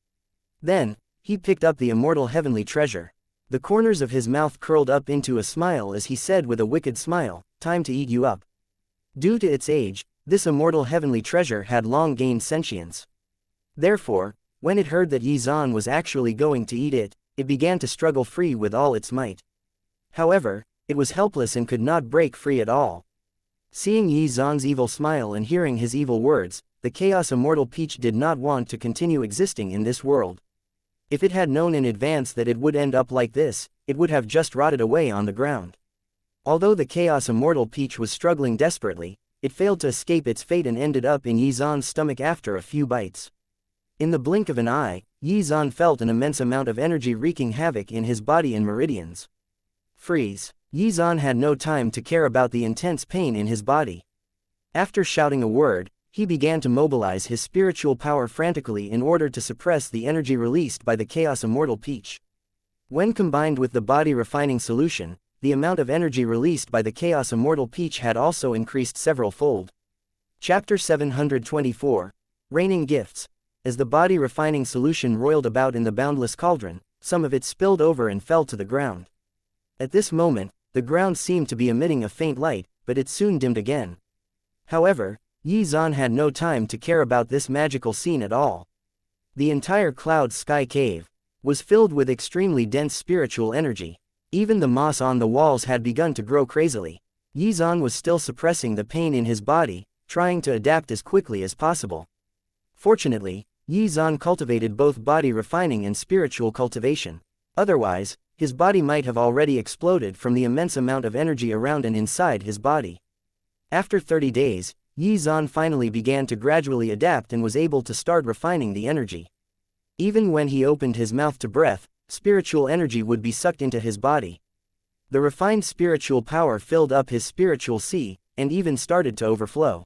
Then, he picked up the immortal heavenly treasure. The corners of his mouth curled up into a smile as he said with a wicked smile, "Time to eat you up." Due to its age, this immortal heavenly treasure had long gained sentience. Therefore, when it heard that Xuan was actually going to eat it, it began to struggle free with all its might. However, it was helpless and could not break free at all. Seeing Xuan's evil smile and hearing his evil words, the Chaos Immortal Peach did not want to continue existing in this world. If it had known in advance that it would end up like this, it would have just rotted away on the ground. Although the Chaos Immortal Peach was struggling desperately, it failed to escape its fate and ended up in Yizan's stomach after a few bites. In the blink of an eye, Yizan felt an immense amount of energy wreaking havoc in his body and meridians. Freeze. Yizan had no time to care about the intense pain in his body. After shouting a word, he began to mobilize his spiritual power frantically in order to suppress the energy released by the Chaos Immortal Peach. When combined with the body refining solution, the amount of energy released by the Chaos Immortal Peach had also increased several-fold. Chapter 724. Raining Gifts. As the body refining solution roiled about in the boundless cauldron, some of it spilled over and fell to the ground. At this moment, the ground seemed to be emitting a faint light, but it soon dimmed again. However, Yizan had no time to care about this magical scene at all. The entire cloud sky cave was filled with extremely dense spiritual energy. Even the moss on the walls had begun to grow crazily. Yizan was still suppressing the pain in his body, trying to adapt as quickly as possible. Fortunately, Yizan cultivated both body refining and spiritual cultivation. Otherwise, his body might have already exploded from the immense amount of energy around and inside his body. After 30 days, Yizan finally began to gradually adapt and was able to start refining the energy. Even when he opened his mouth to breath, spiritual energy would be sucked into his body. The refined spiritual power filled up his spiritual sea, and even started to overflow.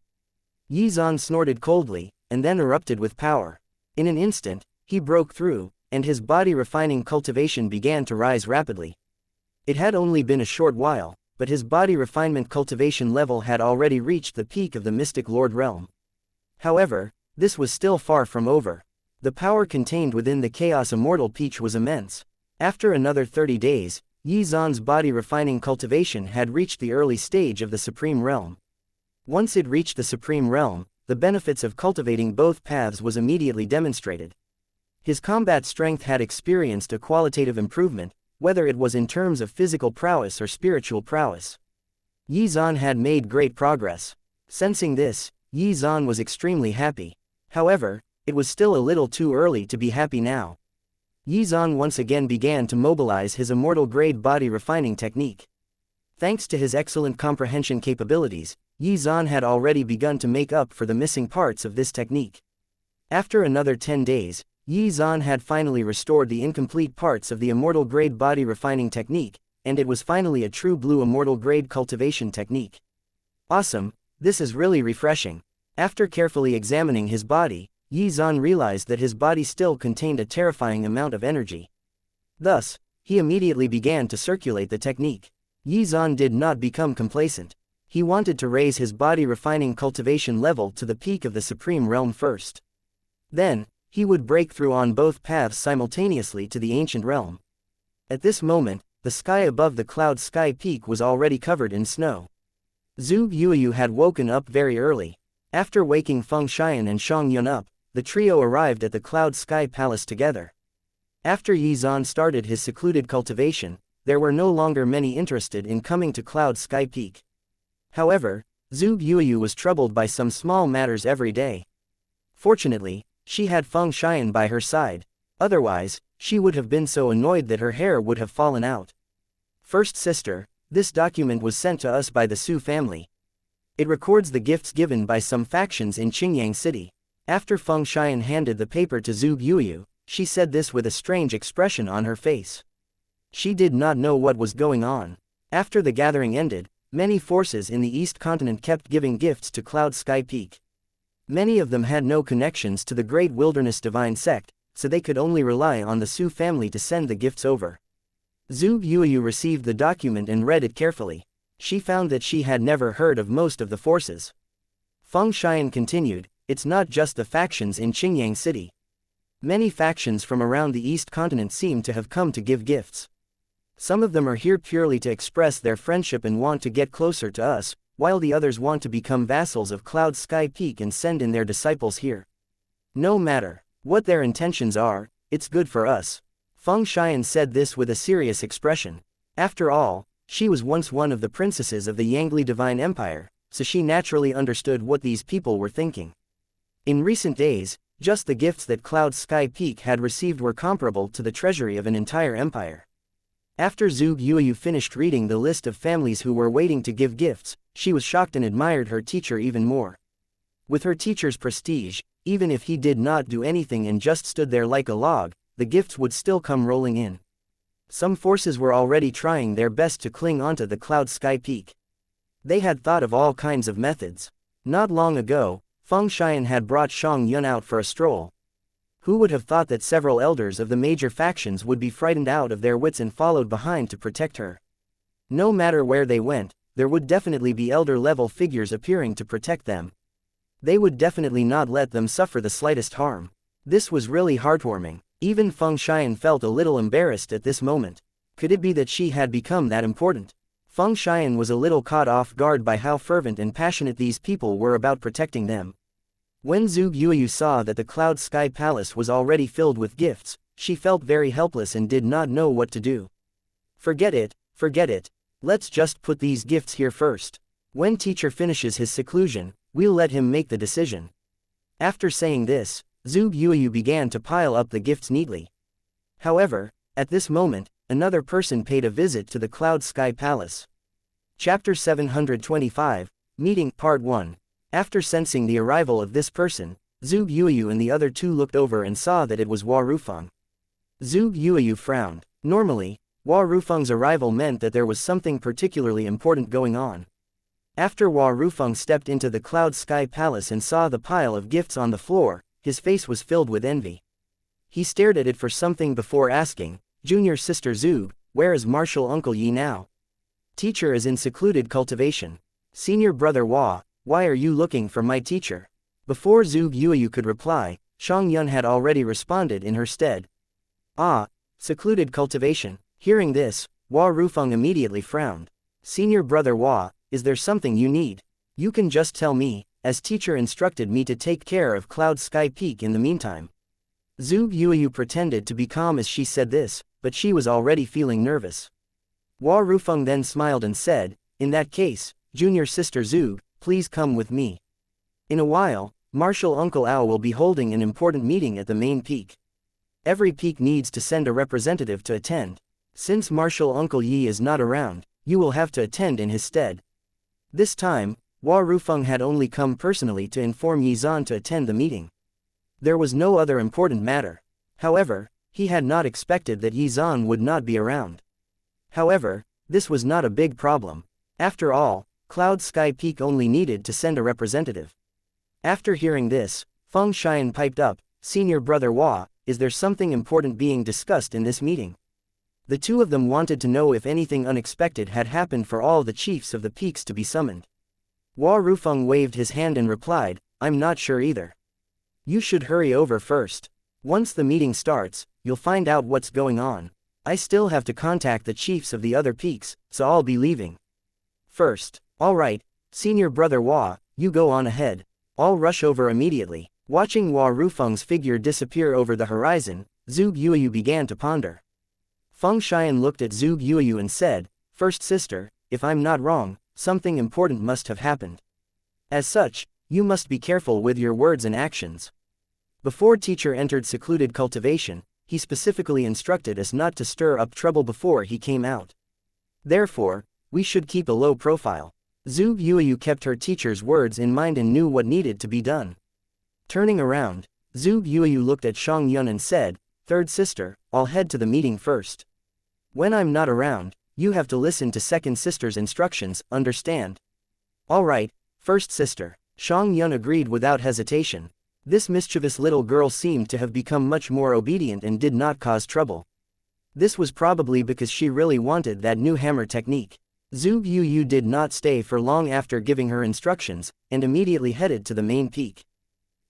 Yizan snorted coldly, and then erupted with power. In an instant, he broke through, and his body refining cultivation began to rise rapidly. It had only been a short while, but his body refinement cultivation level had already reached the peak of the Mystic Lord realm. However, this was still far from over. The power contained within the Chaos Immortal Peach was immense. After another 30 days, Yizan's body refining cultivation had reached the early stage of the Supreme Realm. Once it reached the Supreme Realm, the benefits of cultivating both paths was immediately demonstrated. His combat strength had experienced a qualitative improvement, whether it was in terms of physical prowess or spiritual prowess. Yizan had made great progress. Sensing this, Yizan was extremely happy. However, it was still a little too early to be happy now. Yizan once again began to mobilize his immortal grade body refining technique. Thanks to his excellent comprehension capabilities, Yizan had already begun to make up for the missing parts of this technique. After another 10 days, Yizan had finally restored the incomplete parts of the immortal grade body refining technique, and it was finally a true blue immortal grade cultivation technique. Awesome, this is really refreshing. After carefully examining his body, Yizan realized that his body still contained a terrifying amount of energy. Thus, he immediately began to circulate the technique. Yizan did not become complacent. He wanted to raise his body refining cultivation level to the peak of the Supreme Realm first. Then, he would break through on both paths simultaneously to the Ancient Realm. At this moment, the sky above the cloud sky peak was already covered in snow. Zhu Yuyu had woken up very early. After waking Feng Xian and Shang Yun up, the trio arrived at the cloud sky palace together. After Yizan started his secluded cultivation, there were no longer many interested in coming to cloud sky peak. However, Zhu Yuyu was troubled by some small matters every day. Fortunately, she had Feng Xian by her side. Otherwise, she would have been so annoyed that her hair would have fallen out. First sister, this document was sent to us by the Su family. It records the gifts given by some factions in Qingyang City. After Feng Xian handed the paper to Zhu Yuyu, she said this with a strange expression on her face. She did not know what was going on. After the gathering ended, many forces in the East Continent kept giving gifts to Cloud Sky Peak. Many of them had no connections to the Great Wilderness Divine Sect, so they could only rely on the Su family to send the gifts over. Zhu Yuyu received the document and read it carefully. She found that she had never heard of most of the forces. Feng Xian continued, it's not just the factions in Qingyang City. Many factions from around the East Continent seem to have come to give gifts. Some of them are here purely to express their friendship and want to get closer to us, while the others want to become vassals of Cloud Sky Peak and send in their disciples here. No matter what their intentions are, it's good for us. Feng Xian said this with a serious expression. After all, she was once one of the princesses of the Yangli Divine Empire, so she naturally understood what these people were thinking. In recent days, just the gifts that Cloud Sky Peak had received were comparable to the treasury of an entire empire. After Zhuge Yuyu finished reading the list of families who were waiting to give gifts, she was shocked and admired her teacher even more. With her teacher's prestige, even if he did not do anything and just stood there like a log, the gifts would still come rolling in. Some forces were already trying their best to cling onto the Cloud Sky Peak. They had thought of all kinds of methods. Not long ago, Feng Xian had brought Xianxia out for a stroll. Who would have thought that several elders of the major factions would be frightened out of their wits and followed behind to protect her? No matter where they went, there would definitely be elder-level figures appearing to protect them. They would definitely not let them suffer the slightest harm. This was really heartwarming. Even Feng Xian felt a little embarrassed at this moment. Could it be that she had become that important? Feng Xian was a little caught off guard by how fervent and passionate these people were about protecting them. When Zhuge Yuyu saw that the Cloud Sky Palace was already filled with gifts, she felt very helpless and did not know what to do. Forget it, forget it. Let's just put these gifts here first. When teacher finishes his seclusion, we'll let him make the decision. After saying this, Zhuge Yuyu began to pile up the gifts neatly. However, at this moment, another person paid a visit to the Cloud Sky Palace. Chapter 725, Meeting Part 1. After sensing the arrival of this person, Zhuge Yuyu and the other two looked over and saw that it was Hua Rufeng. Zhuge Yuyu frowned. Normally, Hua Rufeng's arrival meant that there was something particularly important going on. After Hua Rufeng stepped into the Cloud Sky Palace and saw the pile of gifts on the floor, his face was filled with envy. He stared at it for something before asking, "Junior sister Zhuge, where is martial uncle Yi now?" "Teacher is in secluded cultivation." "Senior brother Hua, why are you looking for my teacher?" Before Zhuge Yuyu could reply, Xianxia had already responded in her stead. "Ah, secluded cultivation." Hearing this, Hua Rufeng immediately frowned. "Senior brother Hua, is there something you need? You can just tell me, as teacher instructed me to take care of Cloud Sky Peak in the meantime." Zhuge Yuyu pretended to be calm as she said this, but she was already feeling nervous. Hua Rufeng then smiled and said, "In that case, junior sister Zhuge, please come with me. In a while, Martial Uncle Ao will be holding an important meeting at the main peak. Every peak needs to send a representative to attend. Since Martial Uncle Yi is not around, you will have to attend in his stead." This time, Hua Rufeng had only come personally to inform Yi Zhan to attend the meeting. There was no other important matter. However, he had not expected that Yi Zhan would not be around. However, this was not a big problem. After all, Cloud Sky Peak only needed to send a representative. After hearing this, Feng Xian piped up, "Senior brother Hua, is there something important being discussed in this meeting?" The two of them wanted to know if anything unexpected had happened for all the chiefs of the peaks to be summoned. Hua Rufeng waved his hand and replied, "I'm not sure either. You should hurry over first. Once the meeting starts, you'll find out what's going on. I still have to contact the chiefs of the other peaks, so I'll be leaving first." "Alright, senior brother Hua, you go on ahead. I'll rush over immediately." Watching Hua Rufeng's figure disappear over the horizon, Zhuge Yuyu began to ponder. Feng Xian looked at Zhuge Yuyu and said, "First sister, if I'm not wrong, something important must have happened. As such, you must be careful with your words and actions." Before teacher entered secluded cultivation, he specifically instructed us not to stir up trouble before he came out. Therefore, we should keep a low profile. Zhuge Yuyu kept her teacher's words in mind and knew what needed to be done. Turning around, Zhuge Yuyu looked at Xianxia and said, "Third sister, I'll head to the meeting first. When I'm not around, you have to listen to second sister's instructions, understand?" "Alright, first sister." Xianxia agreed without hesitation. This mischievous little girl seemed to have become much more obedient and did not cause trouble. This was probably because she really wanted that new hammer technique. Zhuge Yuyu did not stay for long after giving her instructions, and immediately headed to the main peak.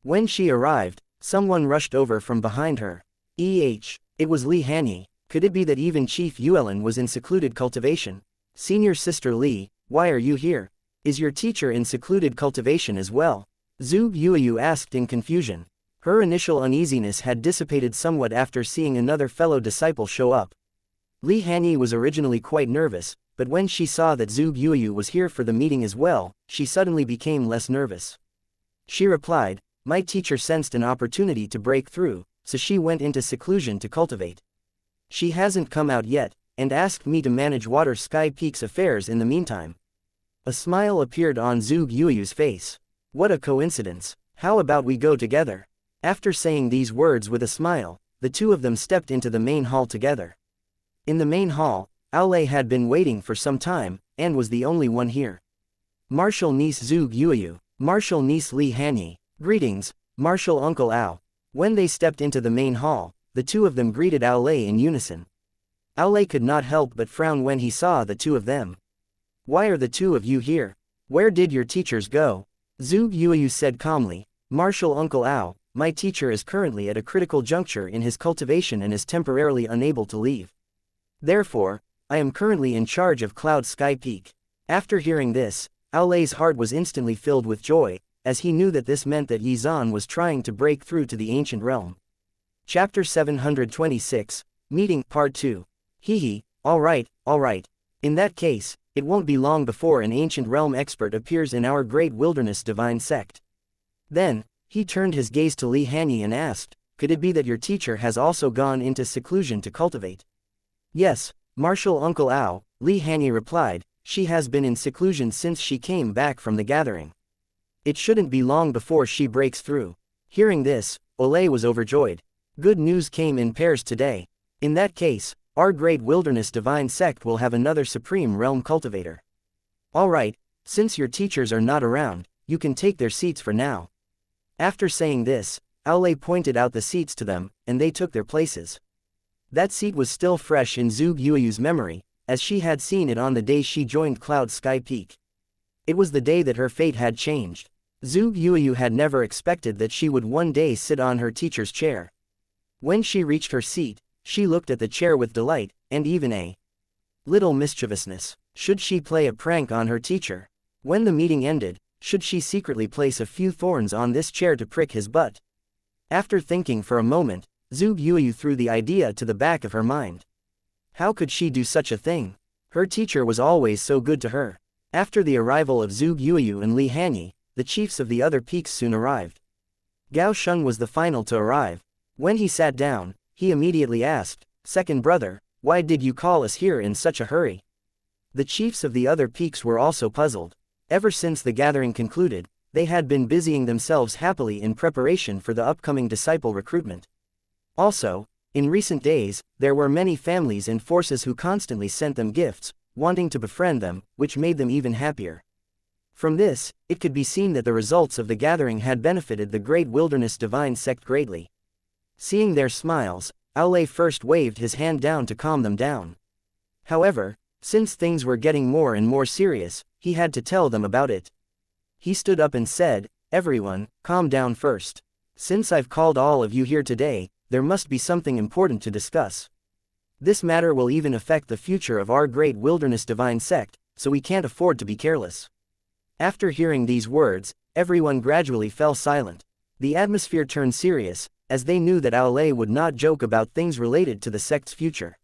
When she arrived, someone rushed over from behind her. It was Li Hanyi. Could it be that even Chief Yuelin was in secluded cultivation? "Senior sister Li, why are you here? Is your teacher in secluded cultivation as well?" Zhuge Yuyu asked in confusion. Her initial uneasiness had dissipated somewhat after seeing another fellow disciple show up. Li Hanyi was originally quite nervous, but when she saw that Zhuge Yuyu was here for the meeting as well, she suddenly became less nervous. She replied, my teacher sensed an opportunity to break through, so she went into seclusion to cultivate. She hasn't come out yet, and asked me to manage Water Sky Peak's affairs in the meantime. A smile appeared on Zhuge Yueyu's face. What a coincidence. How about we go together? After saying these words with a smile, the two of them stepped into the main hall together. In the main hall, Aolei had been waiting for some time, and was the only one here. Martial niece Zhuge Yueyu, martial niece Li Hanyi, greetings, martial uncle Ao. When they stepped into the main hall, the two of them greeted Aolei in unison. Aolei could not help but frown when he saw the two of them. Why are the two of you here? Where did your teachers go? Zhuge Yueyu said calmly, martial uncle Ao, my teacher is currently at a critical juncture in his cultivation and is temporarily unable to leave. Therefore, I am currently in charge of Cloud Sky Peak. After hearing this, Aolei's heart was instantly filled with joy, as he knew that this meant that Yizan was trying to break through to the ancient realm. Chapter 726, Meeting Part 2. Hehe, alright. In that case, it won't be long before an ancient realm expert appears in our great wilderness divine sect. Then, he turned his gaze to Li Hanyi and asked, could it be that your teacher has also gone into seclusion to cultivate? Yes, martial uncle Ao, Li Hanyi replied, she has been in seclusion since she came back from the gathering. It shouldn't be long before she breaks through. Hearing this, Olay was overjoyed. Good news came in pairs today. In that case, our great wilderness divine sect will have another supreme realm cultivator. Alright, since your teachers are not around, you can take their seats for now. After saying this, Aolei pointed out the seats to them, and they took their places. That seat was still fresh in Zhuge Yueyu's memory, as she had seen it on the day she joined Cloud Sky Peak. It was the day that her fate had changed. Zhuge Yueyu had never expected that she would one day sit on her teacher's chair. When she reached her seat, she looked at the chair with delight, and even a little mischievousness. Should she play a prank on her teacher? When the meeting ended, should she secretly place a few thorns on this chair to prick his butt? After thinking for a moment, Zhuge Yueyu threw the idea to the back of her mind. How could she do such a thing? Her teacher was always so good to her. After the arrival of Zhuge Yueyu and Li Hanyi, the chiefs of the other peaks soon arrived. Gao Sheng was the final to arrive. When he sat down, he immediately asked, second brother, why did you call us here in such a hurry? The chiefs of the other peaks were also puzzled. Ever since the gathering concluded, they had been busying themselves happily in preparation for the upcoming disciple recruitment. Also, in recent days, there were many families and forces who constantly sent them gifts, wanting to befriend them, which made them even happier. From this, it could be seen that the results of the gathering had benefited the great wilderness divine sect greatly. Seeing their smiles, Aolei first waved his hand down to calm them down. However, since things were getting more and more serious, he had to tell them about it. He stood up and said, everyone, calm down first. Since I've called all of you here today, there must be something important to discuss. This matter will even affect the future of our great wilderness divine sect, so we can't afford to be careless. After hearing these words, everyone gradually fell silent. The atmosphere turned serious, as they knew that Aolei would not joke about things related to the sect's future.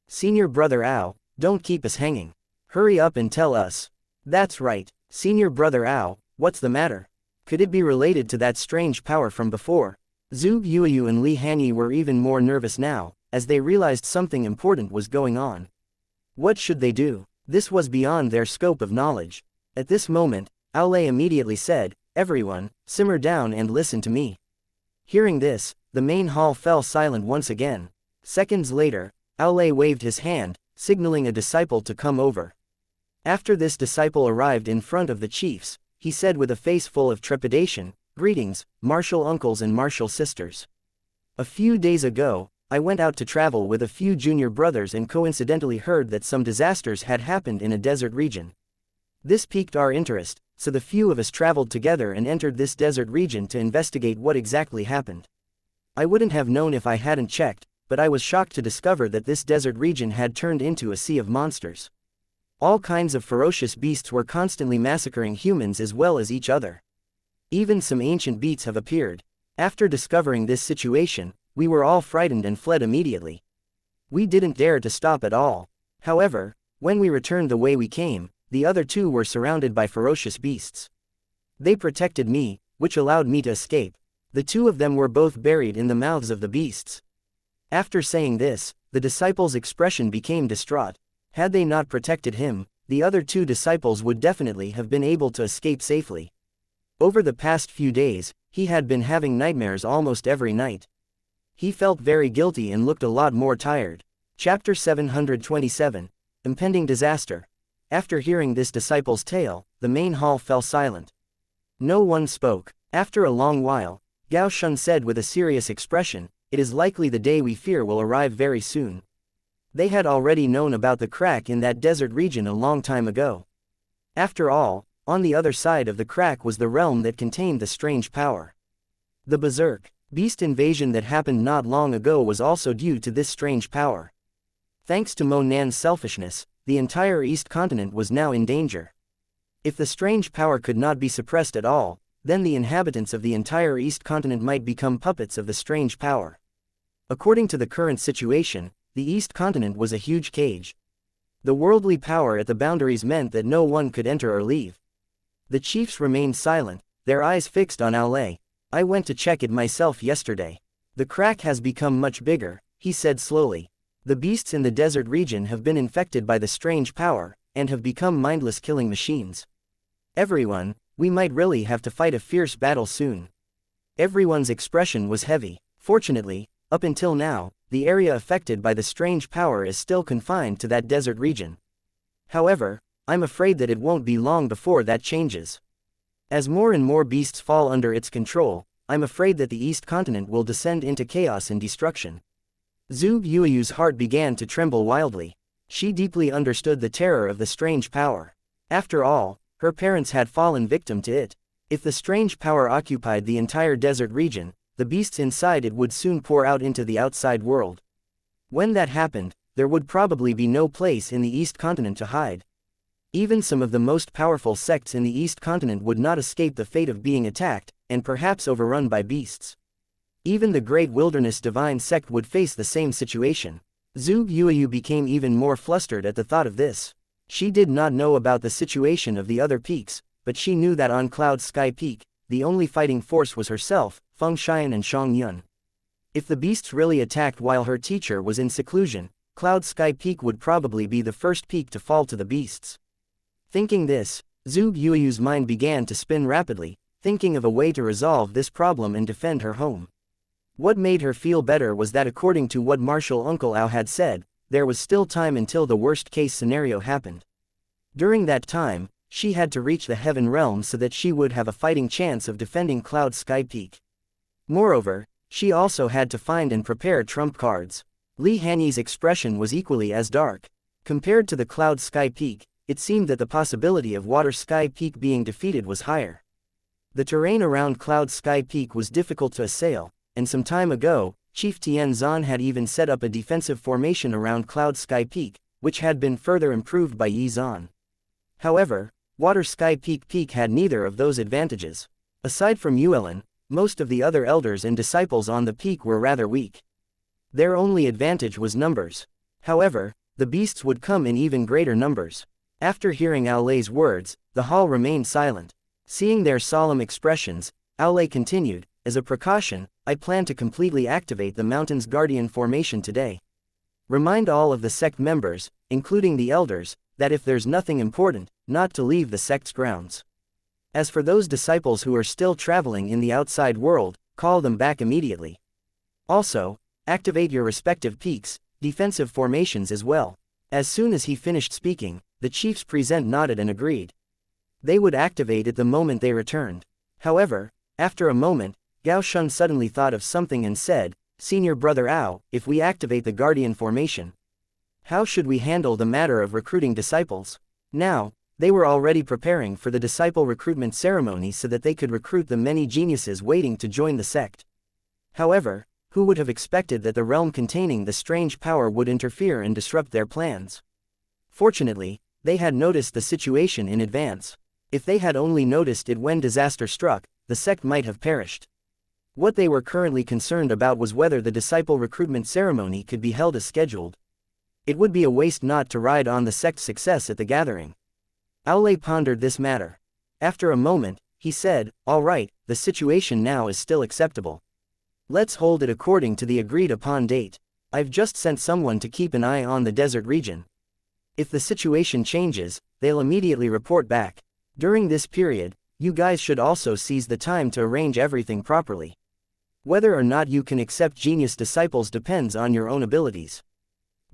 Senior brother Ao, don't keep us hanging. Hurry up and tell us. That's right, senior brother Ao, what's the matter? Could it be related to that strange power from before? Zhuge Yueyu and Li Hanyi were even more nervous now, as they realized something important was going on. What should they do? This was beyond their scope of knowledge. At this moment, Aolei immediately said, everyone, simmer down and listen to me. Hearing this, the main hall fell silent once again. Seconds later, Aolei waved his hand, signaling a disciple to come over. After this disciple arrived in front of the chiefs, he said with a face full of trepidation, greetings, martial uncles and martial sisters. A few days ago, I went out to travel with a few junior brothers and coincidentally heard that some disasters had happened in a desert region. This piqued our interest, so the few of us traveled together and entered this desert region to investigate what exactly happened. I wouldn't have known if I hadn't checked, but I was shocked to discover that this desert region had turned into a sea of monsters. All kinds of ferocious beasts were constantly massacring humans as well as each other. Even some ancient beasts have appeared. After discovering this situation, we were all frightened and fled immediately. We didn't dare to stop at all. However, when we returned the way we came, the other two were surrounded by ferocious beasts. They protected me, which allowed me to escape. The two of them were both buried in the mouths of the beasts. After saying this, the disciple's expression became distraught. Had they not protected him, the other two disciples would definitely have been able to escape safely. Over the past few days, he had been having nightmares almost every night. He felt very guilty and looked a lot more tired. Chapter 727. Impending Disaster. After hearing this disciple's tale, the main hall fell silent. No one spoke. After a long while, Xuan said with a serious expression, "It is likely the day we fear will arrive very soon." They had already known about the crack in that desert region a long time ago. After all, on the other side of the crack was the realm that contained the strange power. The berserk beast invasion that happened not long ago was also due to this strange power. Thanks to Mo Nan's selfishness, the entire East Continent was now in danger. If the strange power could not be suppressed at all, then the inhabitants of the entire East Continent might become puppets of the strange power. According to the current situation, the East Continent was a huge cage. The worldly power at the boundaries meant that no one could enter or leave. The chiefs remained silent, their eyes fixed on Aulay. "I went to check it myself yesterday. The crack has become much bigger," he said slowly. "The beasts in the desert region have been infected by the strange power, and have become mindless killing machines. Everyone, we might really have to fight a fierce battle soon." Everyone's expression was heavy. Fortunately, up until now, the area affected by the strange power is still confined to that desert region. However, I'm afraid that it won't be long before that changes. As more and more beasts fall under its control, I'm afraid that the East Continent will descend into chaos and destruction. Zhu Yueyu's heart began to tremble wildly. She deeply understood the terror of the strange power. After all, her parents had fallen victim to it. If the strange power occupied the entire desert region, the beasts inside it would soon pour out into the outside world. When that happened, there would probably be no place in the East Continent to hide. Even some of the most powerful sects in the East Continent would not escape the fate of being attacked, and perhaps overrun by beasts. Even the Great Wilderness Divine Sect would face the same situation. Zhu Yueyu became even more flustered at the thought of this. She did not know about the situation of the other peaks, but she knew that on Cloud Sky Peak, the only fighting force was herself, Feng Xian and Shang Yun. If the beasts really attacked while her teacher was in seclusion, Cloud Sky Peak would probably be the first peak to fall to the beasts. Thinking this, Zhu Yueyu's mind began to spin rapidly, thinking of a way to resolve this problem and defend her home. What made her feel better was that according to what Marshal Uncle Ao had said, there was still time until the worst-case scenario happened. During that time, she had to reach the Heaven Realm so that she would have a fighting chance of defending Cloud Sky Peak. Moreover, she also had to find and prepare trump cards. Li Hanyi's expression was equally as dark. Compared to the Cloud Sky Peak, it seemed that the possibility of Water Sky Peak being defeated was higher. The terrain around Cloud Sky Peak was difficult to assail, and some time ago, Chief Tian Zan had even set up a defensive formation around Cloud Sky Peak, which had been further improved by Yi Zan. However, Water Sky Peak had neither of those advantages. Aside from Yuelin, most of the other elders and disciples on the peak were rather weak. Their only advantage was numbers. However, the beasts would come in even greater numbers. After hearing Aulay's words, the hall remained silent. Seeing their solemn expressions, Aulay continued, "As a precaution, I plan to completely activate the Mountain's Guardian formation today. Remind all of the sect members, including the elders, that if there's nothing important, not to leave the sect's grounds. As for those disciples who are still traveling in the outside world, call them back immediately. Also, activate your respective peaks, defensive formations as well." As soon as he finished speaking, the chiefs present nodded and agreed. They would activate it the moment they returned. However, after a moment, Gao Shun suddenly thought of something and said, "Senior Brother Ao, if we activate the Guardian formation, how should we handle the matter of recruiting disciples?" Now, they were already preparing for the disciple recruitment ceremony so that they could recruit the many geniuses waiting to join the sect. However, who would have expected that the realm containing the strange power would interfere and disrupt their plans? Fortunately, they had noticed the situation in advance. If they had only noticed it when disaster struck, the sect might have perished. What they were currently concerned about was whether the disciple recruitment ceremony could be held as scheduled. It would be a waste not to ride on the sect's success at the gathering. Aulay pondered this matter. After a moment, He said, "All right, the situation now is still acceptable. Let's hold it according to the agreed upon date. I've just sent someone to keep an eye on the desert region. If the situation changes, they'll immediately report back. During this period, you guys should also seize the time to arrange everything properly. Whether or not you can accept genius disciples depends on your own abilities."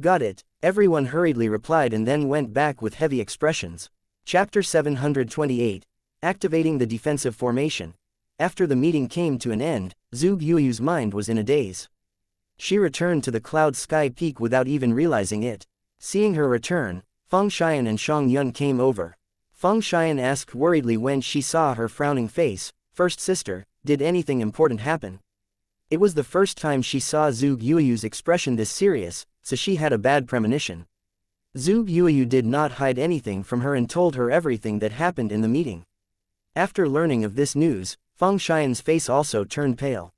"Got it," everyone hurriedly replied and then went back with heavy expressions. Chapter 728, Activating the Defensive Formation. After the meeting came to an end, Zhuge Yuyu's mind was in a daze. She returned to the cloud sky peak without even realizing it. Seeing her return, Feng Xian and Shang Yun came over. Feng Xian asked worriedly when she saw her frowning face, "First sister, did anything important happen?" It was the first time she saw Zhuge Yuyu's expression this serious, so she had a bad premonition. Zhuge Yuyu did not hide anything from her and told her everything that happened in the meeting. After learning of this news, Feng Xian's face also turned pale.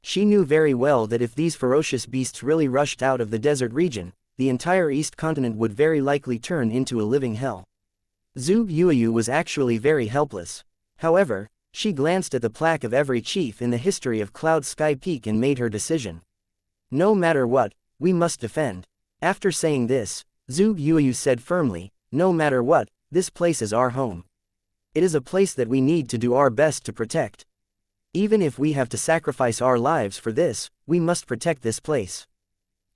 She knew very well that if these ferocious beasts really rushed out of the desert region, the entire East continent would very likely turn into a living hell. Zhuge Yuyu was actually very helpless. However, she glanced at the plaque of every chief in the history of Cloud Sky Peak and made her decision. "No matter what, we must defend." After saying this, Zhuge Yuyu said firmly, "No matter what, this place is our home. It is a place that we need to do our best to protect. Even if we have to sacrifice our lives for this, we must protect this place.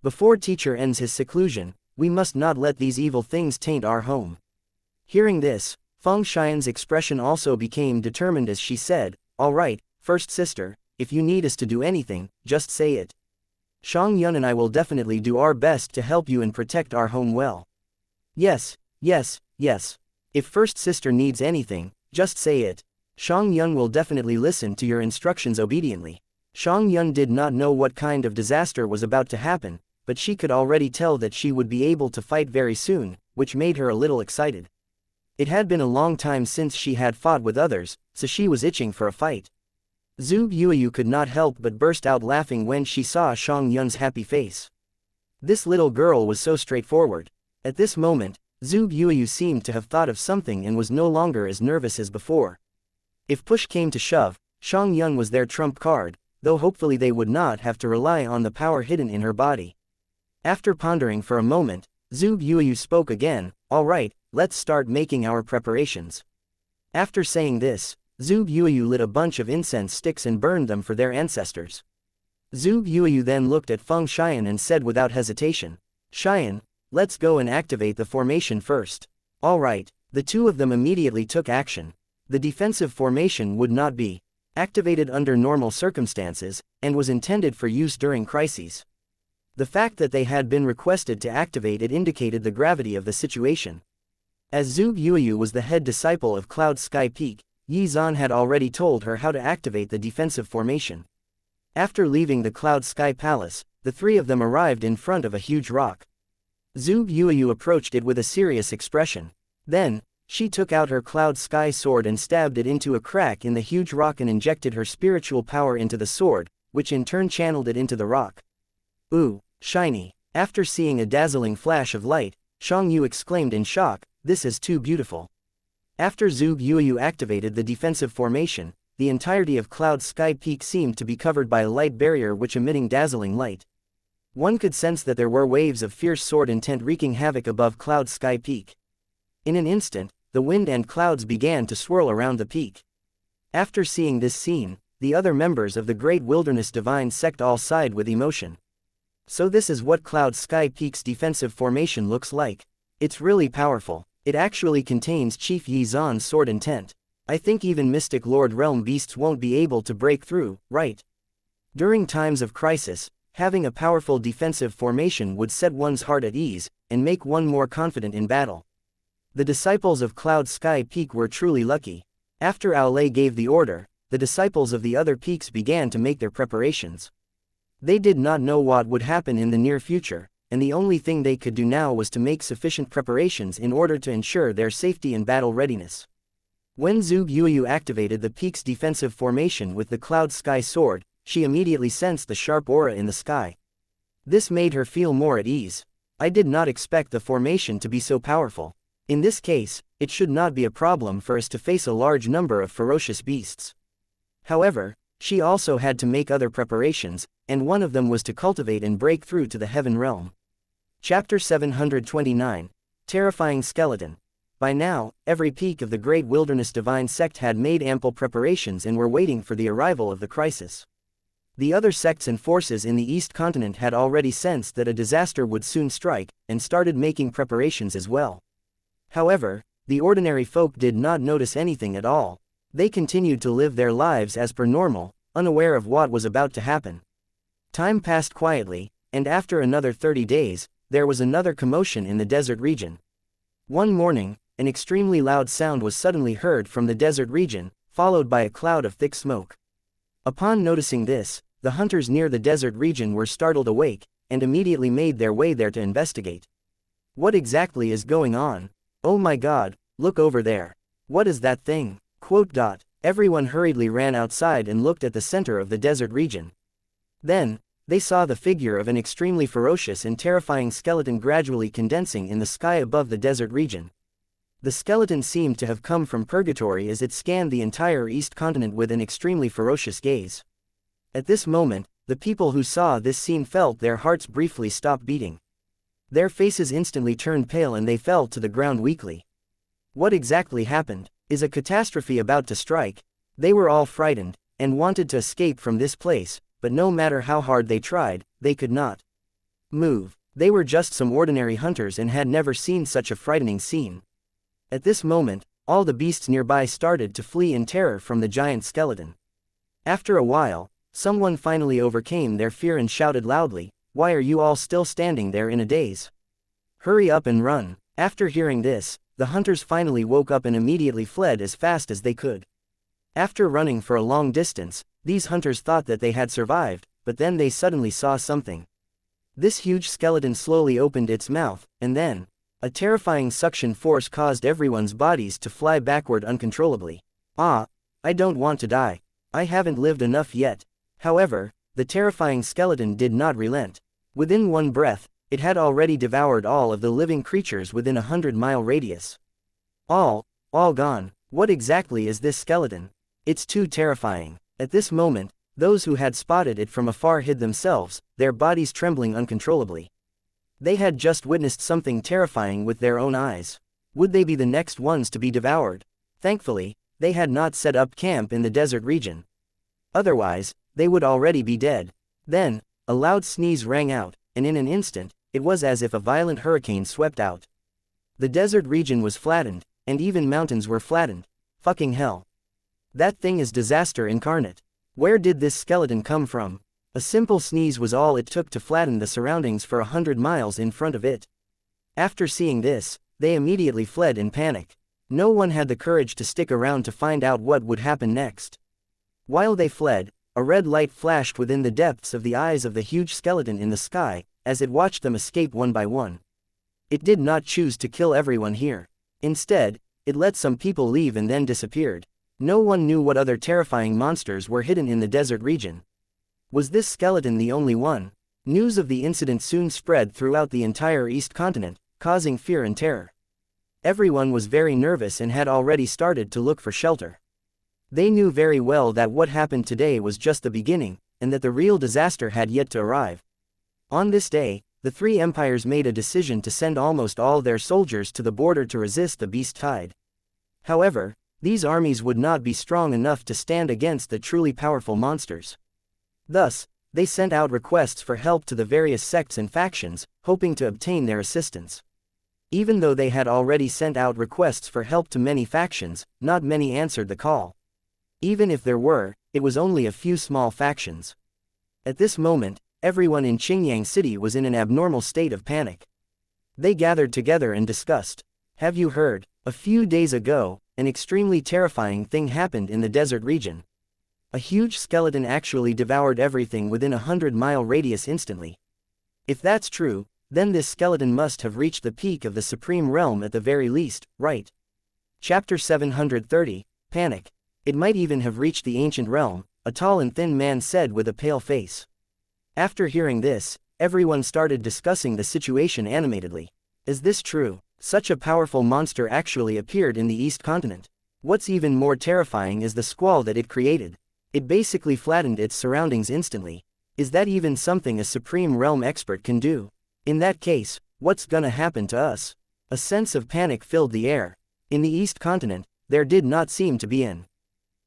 Before teacher ends his seclusion, we must not let these evil things taint our home." Hearing this, Feng Xian's expression also became determined as she said, "All right, first sister, if you need us to do anything, just say it. Shang Yun and I will definitely do our best to help you and protect our home well." "Yes, yes, yes. If first sister needs anything, just say it. Shang Yun will definitely listen to your instructions obediently." Shang Yun did not know what kind of disaster was about to happen, but she could already tell that she would be able to fight very soon, which made her a little excited. It had been a long time since she had fought with others, so she was itching for a fight. Zhuge Yuyu could not help but burst out laughing when she saw Shang Yun's happy face. This little girl was so straightforward. At this moment, Zhuge Yuyu seemed to have thought of something and was no longer as nervous as before. If push came to shove, Shang Yun was their trump card, though hopefully they would not have to rely on the power hidden in her body. After pondering for a moment, Zhuge Yuyu spoke again, "All right, let's start making our preparations." After saying this, Zhuge Yuyu lit a bunch of incense sticks and burned them for their ancestors. Zhuge Yuyu then looked at Feng Xian and said without hesitation, "Xian, let's go and activate the formation first." "All right." The two of them immediately took action. The defensive formation would not be activated under normal circumstances, and was intended for use during crises. The fact that they had been requested to activate it indicated the gravity of the situation. As Zhuge Yuyu was the head disciple of Cloud Sky Peak, Xuan had already told her how to activate the defensive formation. After leaving the Cloud Sky Palace, the three of them arrived in front of a huge rock. Zhuge Yuyu approached it with a serious expression. Then, she took out her Cloud Sky sword and stabbed it into a crack in the huge rock and injected her spiritual power into the sword, which in turn channeled it into the rock. "Ooh, shiny." After seeing a dazzling flash of light, Shang Yu exclaimed in shock, "This is too beautiful." After Zhuge Yuyu activated the defensive formation, the entirety of Cloud Sky Peak seemed to be covered by a light barrier which emitting dazzling light. One could sense that there were waves of fierce sword intent wreaking havoc above Cloud Sky Peak. In an instant, the wind and clouds began to swirl around the peak. After seeing this scene, the other members of the Great Wilderness Divine Sect all sighed with emotion. So this is what Cloud Sky Peak's defensive formation looks like. It's really powerful. It actually contains Chief Yizan's sword intent. I think even Mystic Lord Realm beasts won't be able to break through, right? During times of crisis, having a powerful defensive formation would set one's heart at ease, and make one more confident in battle. The disciples of Cloud Sky Peak were truly lucky. After Aolei gave the order, the disciples of the other peaks began to make their preparations. They did not know what would happen in the near future, and the only thing they could do now was to make sufficient preparations in order to ensure their safety and battle readiness. When Zhuge Yuyu activated the peak's defensive formation with the Cloud Sky Sword, she immediately sensed the sharp aura in the sky. This made her feel more at ease. I did not expect the formation to be so powerful. In this case, it should not be a problem for us to face a large number of ferocious beasts. However, she also had to make other preparations, and one of them was to cultivate and break through to the heaven realm. Chapter 729. Terrifying Skeleton. By now, every peak of the Great Wilderness Divine Sect had made ample preparations and were waiting for the arrival of the crisis. The other sects and forces in the East Continent had already sensed that a disaster would soon strike, and started making preparations as well. However, the ordinary folk did not notice anything at all. They continued to live their lives as per normal, unaware of what was about to happen. Time passed quietly, and after another 30 days, there was another commotion in the desert region. One morning, an extremely loud sound was suddenly heard from the desert region, followed by a cloud of thick smoke. Upon noticing this, the hunters near the desert region were startled awake, and immediately made their way there to investigate. What exactly is going on? Oh my God, look over there. What is that thing? Everyone hurriedly ran outside and looked at the center of the desert region. Then, they saw the figure of an extremely ferocious and terrifying skeleton gradually condensing in the sky above the desert region. The skeleton seemed to have come from purgatory as it scanned the entire East Continent with an extremely ferocious gaze. At this moment, the people who saw this scene felt their hearts briefly stop beating. Their faces instantly turned pale and they fell to the ground weakly. What exactly happened? Is a catastrophe about to strike? They were all frightened, and wanted to escape from this place, but no matter how hard they tried, they could not move. They were just some ordinary hunters and had never seen such a frightening scene. At this moment, all the beasts nearby started to flee in terror from the giant skeleton. After a while, someone finally overcame their fear and shouted loudly, "Why are you all still standing there in a daze? Hurry up and run." After hearing this, the hunters finally woke up and immediately fled as fast as they could. After running for a long distance, these hunters thought that they had survived, but then they suddenly saw something. This huge skeleton slowly opened its mouth, and then, a terrifying suction force caused everyone's bodies to fly backward uncontrollably. I don't want to die. I haven't lived enough yet. However, the terrifying skeleton did not relent. Within one breath, it had already devoured all of the living creatures within a 100-mile radius. All gone. What exactly is this skeleton? It's too terrifying. At this moment, those who had spotted it from afar hid themselves, their bodies trembling uncontrollably. They had just witnessed something terrifying with their own eyes. Would they be the next ones to be devoured? Thankfully, they had not set up camp in the desert region. Otherwise, they would already be dead. Then, a loud sneeze rang out, and in an instant, it was as if a violent hurricane swept out. The desert region was flattened, and even mountains were flattened. Fucking hell. That thing is disaster incarnate. Where did this skeleton come from? A simple sneeze was all it took to flatten the surroundings for 100 miles in front of it. After seeing this, they immediately fled in panic. No one had the courage to stick around to find out what would happen next. While they fled, a red light flashed within the depths of the eyes of the huge skeleton in the sky, as it watched them escape one by one. It did not choose to kill everyone here. Instead, it let some people leave and then disappeared. No one knew what other terrifying monsters were hidden in the desert region. Was this skeleton the only one? News of the incident soon spread throughout the entire East Continent, causing fear and terror. Everyone was very nervous and had already started to look for shelter. They knew very well that what happened today was just the beginning, and that the real disaster had yet to arrive. On this day, the three empires made a decision to send almost all their soldiers to the border to resist the beast tide. However, these armies would not be strong enough to stand against the truly powerful monsters. Thus, they sent out requests for help to the various sects and factions, hoping to obtain their assistance. Even though they had already sent out requests for help to many factions, not many answered the call. Even if there were, it was only a few small factions. At this moment, everyone in Qingyang City was in an abnormal state of panic. They gathered together and discussed. Have you heard? A few days ago, an extremely terrifying thing happened in the desert region. A huge skeleton actually devoured everything within a 100-mile radius instantly. If that's true, then this skeleton must have reached the peak of the Supreme Realm at the very least, right? Chapter 730, Panic. It might even have reached the Ancient Realm, a tall and thin man said with a pale face. After hearing this, everyone started discussing the situation animatedly. Is this true? Such a powerful monster actually appeared in the East Continent. What's even more terrifying is the squall that it created. It basically flattened its surroundings instantly. Is that even something a Supreme Realm expert can do? In that case, what's gonna happen to us? A sense of panic filled the air. In the East Continent, there did not seem to be an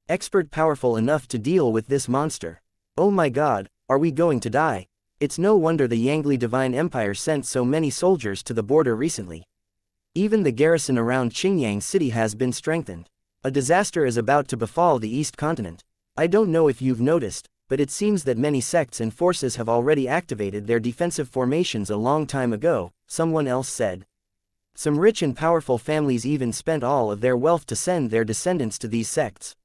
expert powerful enough to deal with this monster. Oh my god, are we going to die? It's no wonder the Yangli Divine Empire sent so many soldiers to the border recently. Even the garrison around Qingyang City has been strengthened. A disaster is about to befall the East Continent. I don't know if you've noticed, but it seems that many sects and forces have already activated their defensive formations a long time ago, someone else said. Some rich and powerful families even spent all of their wealth to send their descendants to these sects.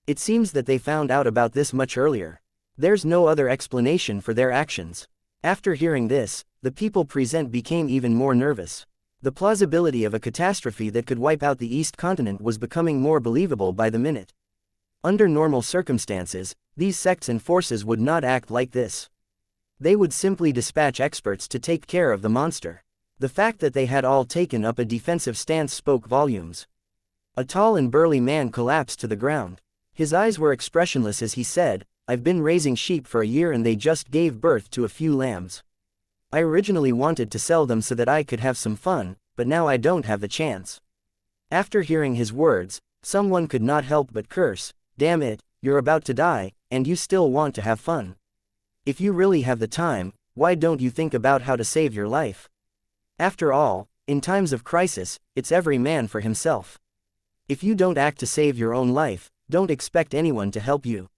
It seems that they found out about this much earlier. There's no other explanation for their actions. After hearing this, the people present became even more nervous. The plausibility of a catastrophe that could wipe out the East Continent was becoming more believable by the minute. Under normal circumstances, these sects and forces would not act like this. They would simply dispatch experts to take care of the monster. The fact that they had all taken up a defensive stance spoke volumes. A tall and burly man collapsed to the ground. His eyes were expressionless as he said, "I've been raising sheep for a year and they just gave birth to a few lambs. I originally wanted to sell them so that I could have some fun, but now I don't have the chance." After hearing his words, someone could not help but curse, "Damn it, you're about to die, and you still want to have fun. If you really have the time, why don't you think about how to save your life? After all, in times of crisis, it's every man for himself. If you don't act to save your own life, don't expect anyone to help you.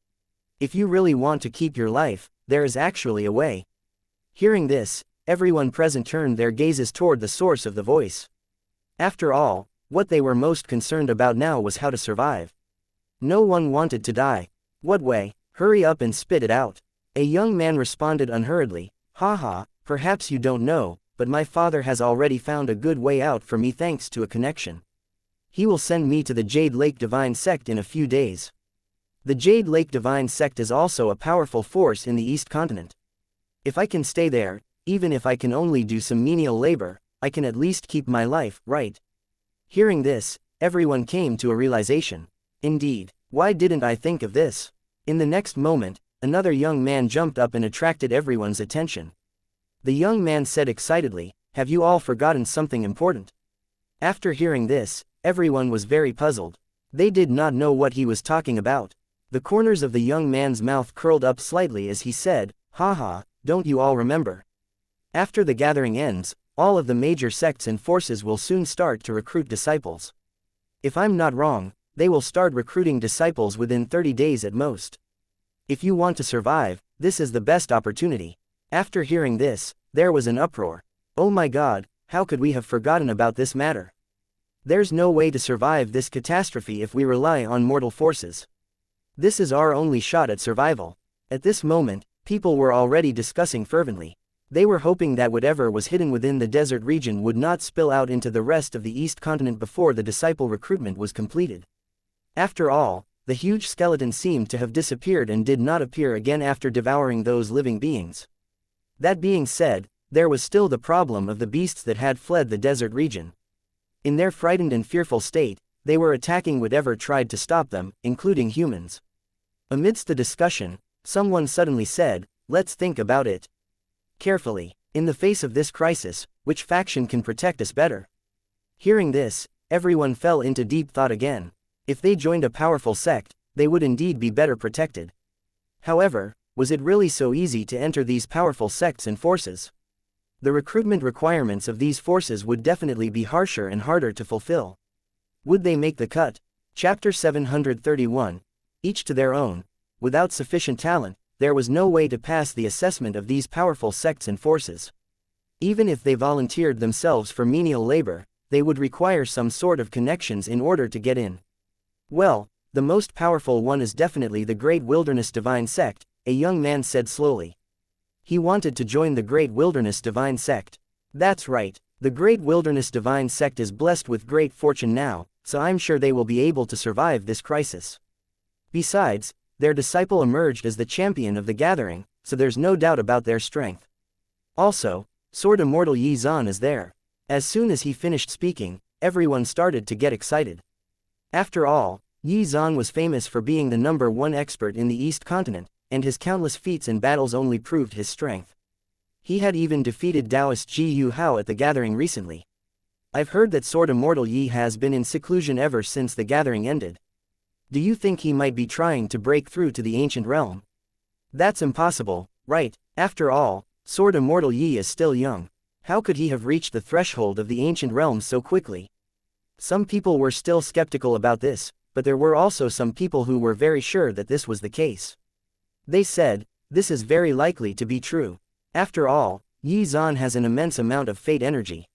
If you really want to keep your life, there is actually a way." Hearing this, everyone present turned their gazes toward the source of the voice. After all, what they were most concerned about now was how to survive. No one wanted to die. "What way? Hurry up and spit it out." A young man responded unhurriedly, "Haha, perhaps you don't know, but my father has already found a good way out for me thanks to a connection. He will send me to the Jade Lake Divine Sect in a few days." The Jade Lake Divine Sect is also a powerful force in the East Continent. If I can stay there, even if I can only do some menial labor, I can at least keep my life, right? Hearing this, everyone came to a realization. Indeed, why didn't I think of this? In the next moment, another young man jumped up and attracted everyone's attention. The young man said excitedly, "Have you all forgotten something important?" After hearing this, everyone was very puzzled. They did not know what he was talking about. The corners of the young man's mouth curled up slightly as he said, "Haha, don't you all remember? After the gathering ends, all of the major sects and forces will soon start to recruit disciples. If I'm not wrong, they will start recruiting disciples within 30 days at most. If you want to survive, this is the best opportunity." After hearing this, there was an uproar. "Oh my god, how could we have forgotten about this matter? There's no way to survive this catastrophe if we rely on mortal forces. This is our only shot at survival." At this moment, people were already discussing fervently. They were hoping that whatever was hidden within the desert region would not spill out into the rest of the East Continent before the disciple recruitment was completed. After all, the huge skeleton seemed to have disappeared and did not appear again after devouring those living beings. That being said, there was still the problem of the beasts that had fled the desert region. In their frightened and fearful state, they were attacking whatever tried to stop them, including humans. Amidst the discussion, someone suddenly said, "Let's think about it carefully. In the face of this crisis, which faction can protect us better?" Hearing this, everyone fell into deep thought again. If they joined a powerful sect, they would indeed be better protected. However, was it really so easy to enter these powerful sects and forces? The recruitment requirements of these forces would definitely be harsher and harder to fulfill. Would they make the cut? Chapter 731. Each to their own. Without sufficient talent, there was no way to pass the assessment of these powerful sects and forces. Even if they volunteered themselves for menial labor, they would require some sort of connections in order to get in. Well, the most powerful one is definitely the Great Wilderness Divine Sect, a young man said slowly. He wanted to join the Great Wilderness Divine Sect. That's right, the Great Wilderness Divine Sect is blessed with great fortune now, so I'm sure they will be able to survive this crisis. Besides, their disciple emerged as the champion of the gathering, so there's no doubt about their strength. Also, Sword Immortal Yi Zan is there. As soon as he finished speaking, everyone started to get excited. After all, Yi Zan was famous for being the #1 expert in the East Continent, and his countless feats and battles only proved his strength. He had even defeated Taoist Ji Yu Hao at the gathering recently. I've heard that Sword Immortal Yi has been in seclusion ever since the gathering ended. Do you think he might be trying to break through to the ancient realm? That's impossible, right? After all, Sword Immortal Yi is still young. How could he have reached the threshold of the ancient realm so quickly? Some people were still skeptical about this, but there were also some people who were very sure that this was the case. They said, this is very likely to be true. After all, Yi Zan has an immense amount of fate energy.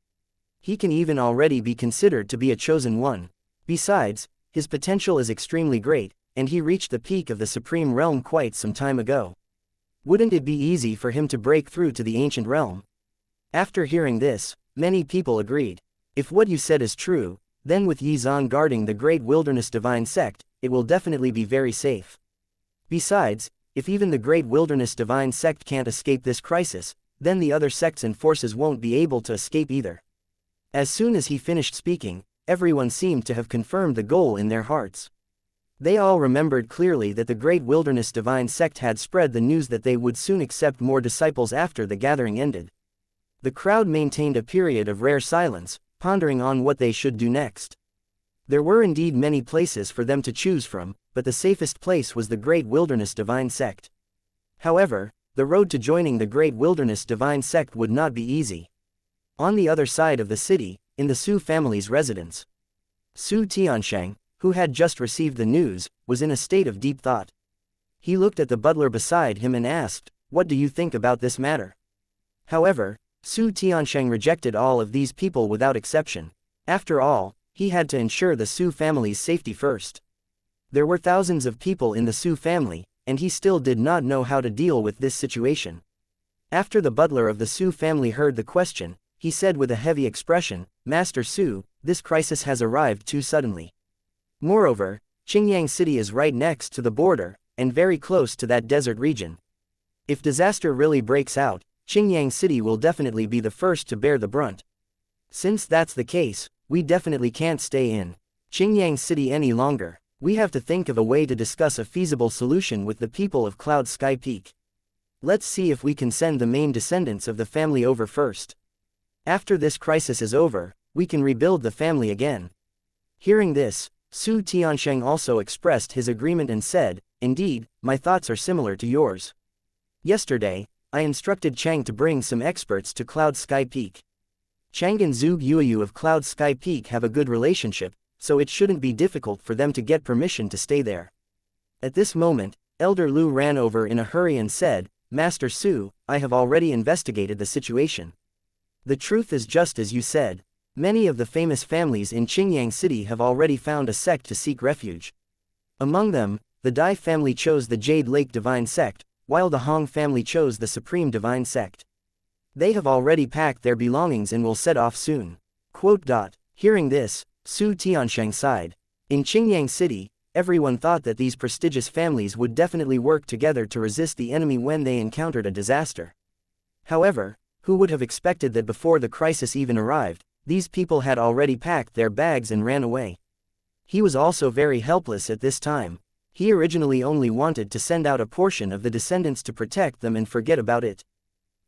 He can even already be considered to be a chosen one. Besides, his potential is extremely great, and he reached the peak of the Supreme Realm quite some time ago. Wouldn't it be easy for him to break through to the ancient realm? After hearing this, many people agreed. If what you said is true, then with Yi Zan guarding the Great Wilderness Divine Sect, it will definitely be very safe. Besides, if even the Great Wilderness Divine Sect can't escape this crisis, then the other sects and forces won't be able to escape either. As soon as he finished speaking, everyone seemed to have confirmed the goal in their hearts. They all remembered clearly that the Great Wilderness Divine Sect had spread the news that they would soon accept more disciples after the gathering ended. The crowd maintained a period of rare silence, pondering on what they should do next. There were indeed many places for them to choose from, but the safest place was the Great Wilderness Divine Sect. However, the road to joining the Great Wilderness Divine Sect would not be easy. On the other side of the city, in the Su family's residence, Su Tiansheng, who had just received the news, was in a state of deep thought. He looked at the butler beside him and asked, "What do you think about this matter?" However, Su Tiansheng rejected all of these people without exception. After all, he had to ensure the Su family's safety first. There were thousands of people in the Su family, and he still did not know how to deal with this situation. After the butler of the Su family heard the question, he said with a heavy expression, "Master Su, this crisis has arrived too suddenly. Moreover, Qingyang City is right next to the border, and very close to that desert region. If disaster really breaks out, Qingyang City will definitely be the first to bear the brunt. Since that's the case, we definitely can't stay in Qingyang City any longer. We have to think of a way to discuss a feasible solution with the people of Cloud Sky Peak. Let's see if we can send the main descendants of the family over first. After this crisis is over, we can rebuild the family again." Hearing this, Su Tiansheng also expressed his agreement and said, "Indeed, my thoughts are similar to yours. Yesterday, I instructed Chang to bring some experts to Cloud Sky Peak. Chang and Zhuge Yuyu of Cloud Sky Peak have a good relationship, so it shouldn't be difficult for them to get permission to stay there." At this moment, Elder Lu ran over in a hurry and said, "Master Su, I have already investigated the situation. The truth is just as you said. Many of the famous families in Qingyang City have already found a sect to seek refuge. Among them, the Dai family chose the Jade Lake Divine Sect, while the Hong family chose the Supreme Divine Sect. They have already packed their belongings and will set off soon." Hearing this, Su Tiansheng sighed. In Qingyang City, everyone thought that these prestigious families would definitely work together to resist the enemy when they encountered a disaster. However, who would have expected that before the crisis even arrived, these people had already packed their bags and ran away? He was also very helpless at this time. He originally only wanted to send out a portion of the descendants to protect them and forget about it.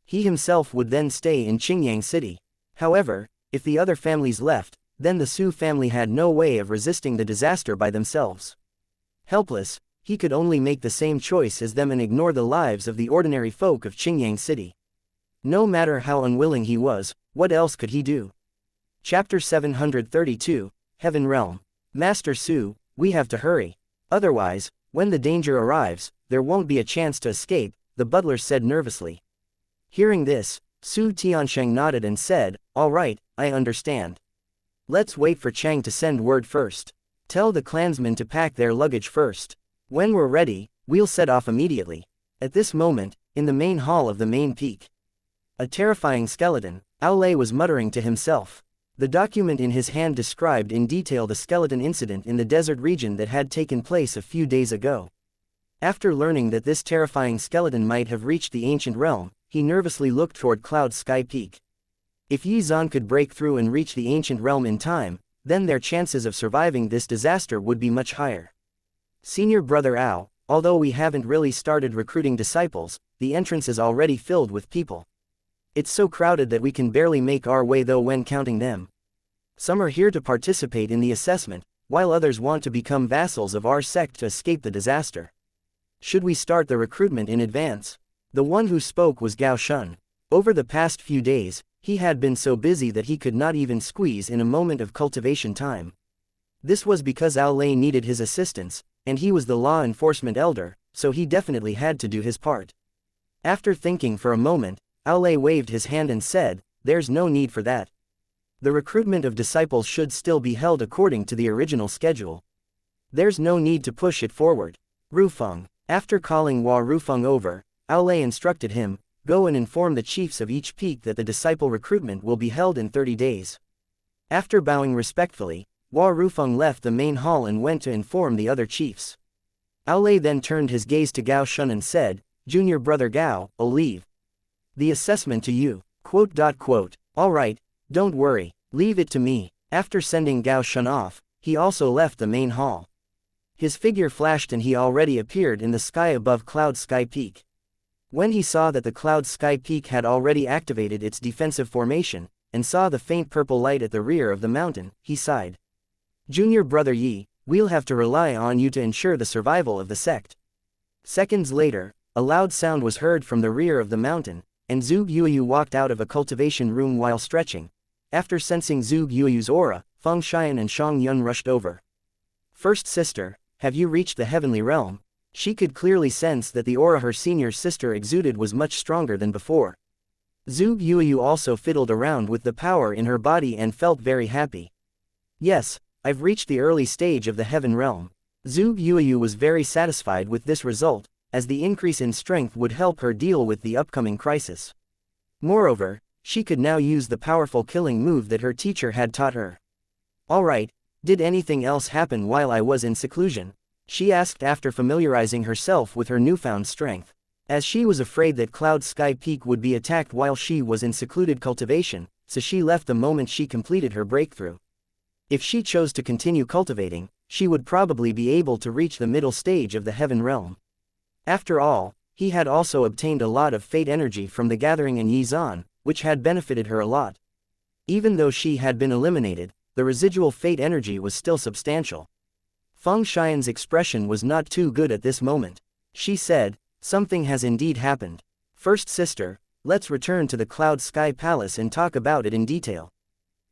He himself would then stay in Qingyang City. However, if the other families left, then the Su family had no way of resisting the disaster by themselves. Helpless, he could only make the same choice as them and ignore the lives of the ordinary folk of Qingyang City. No matter how unwilling he was, what else could he do? Chapter 732, Heaven Realm. "Master Su, we have to hurry. Otherwise, when the danger arrives, there won't be a chance to escape," the butler said nervously. Hearing this, Su Tiansheng nodded and said, "All right, I understand. Let's wait for Chang to send word first. Tell the clansmen to pack their luggage first. When we're ready, we'll set off immediately." At this moment, in the main hall of the main peak, a terrifying skeleton, Aolei was muttering to himself. The document in his hand described in detail the skeleton incident in the desert region that had taken place a few days ago. After learning that this terrifying skeleton might have reached the ancient realm, he nervously looked toward Cloud Sky Peak. If Yizan could break through and reach the ancient realm in time, then their chances of surviving this disaster would be much higher. Senior Brother Ao, although we haven't really started recruiting disciples, the entrance is already filled with people. It's so crowded that we can barely make our way though when counting them. Some are here to participate in the assessment, while others want to become vassals of our sect to escape the disaster. Should we start the recruitment in advance? The one who spoke was Gao Shun. Over the past few days, he had been so busy that he could not even squeeze in a moment of cultivation time. This was because Ao Lei needed his assistance, and he was the law enforcement elder, so he definitely had to do his part. After thinking for a moment, Ao Lei waved his hand and said, "There's no need for that. The recruitment of disciples should still be held according to the original schedule. There's no need to push it forward." Rufeng. After calling Hua Rufeng over, Ao Lei instructed him, "Go and inform the chiefs of each peak that the disciple recruitment will be held in 30 days. After bowing respectfully, Hua Rufeng left the main hall and went to inform the other chiefs. Ao Lei then turned his gaze to Gao Shun and said, "Junior Brother Gao, I'll leave the assessment to you." "All right, don't worry, leave it to me." After sending Gao Shun off, he also left the main hall. His figure flashed and he already appeared in the sky above Cloud Sky Peak. When he saw that the Cloud Sky Peak had already activated its defensive formation, and saw the faint purple light at the rear of the mountain, he sighed. "Junior Brother Yi, we'll have to rely on you to ensure the survival of the sect." Seconds later, a loud sound was heard from the rear of the mountain, and Zhuge Yuyu walked out of a cultivation room while stretching. After sensing Zhuge Yuyu's aura, Feng Xian and Shang Yun rushed over. "First sister, have you reached the heavenly realm?" She could clearly sense that the aura her senior sister exuded was much stronger than before. Zhuge Yuyu also fiddled around with the power in her body and felt very happy. "Yes, I've reached the early stage of the heaven realm." Zhuge Yuyu was very satisfied with this result, as the increase in strength would help her deal with the upcoming crisis. Moreover, she could now use the powerful killing move that her teacher had taught her. "Alright, did anything else happen while I was in seclusion?" she asked after familiarizing herself with her newfound strength. As she was afraid that Cloud Sky Peak would be attacked while she was in secluded cultivation, so she left the moment she completed her breakthrough. If she chose to continue cultivating, she would probably be able to reach the middle stage of the heaven realm. After all, he had also obtained a lot of fate energy from the gathering in Yizan, which had benefited her a lot. Even though she had been eliminated, the residual fate energy was still substantial. Feng Xian's expression was not too good at this moment. She said, "Something has indeed happened. First sister, let's return to the Cloud Sky Palace and talk about it in detail."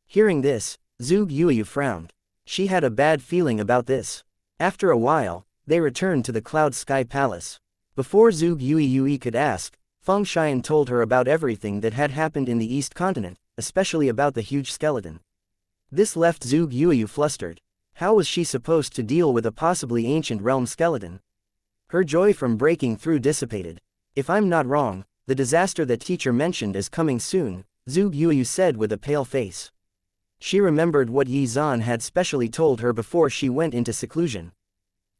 Hearing this, Zhuge Yuyu frowned. She had a bad feeling about this. After a while, they returned to the Cloud Sky Palace. Before Zhuge Yuyu could ask, Feng Xian told her about everything that had happened in the East Continent, especially about the huge skeleton. This left Zhuge Yuyu flustered. How was she supposed to deal with a possibly ancient realm skeleton? Her joy from breaking through dissipated. "If I'm not wrong, the disaster that teacher mentioned is coming soon," Zhuge Yuyu said with a pale face. She remembered what Yizan had specially told her before she went into seclusion.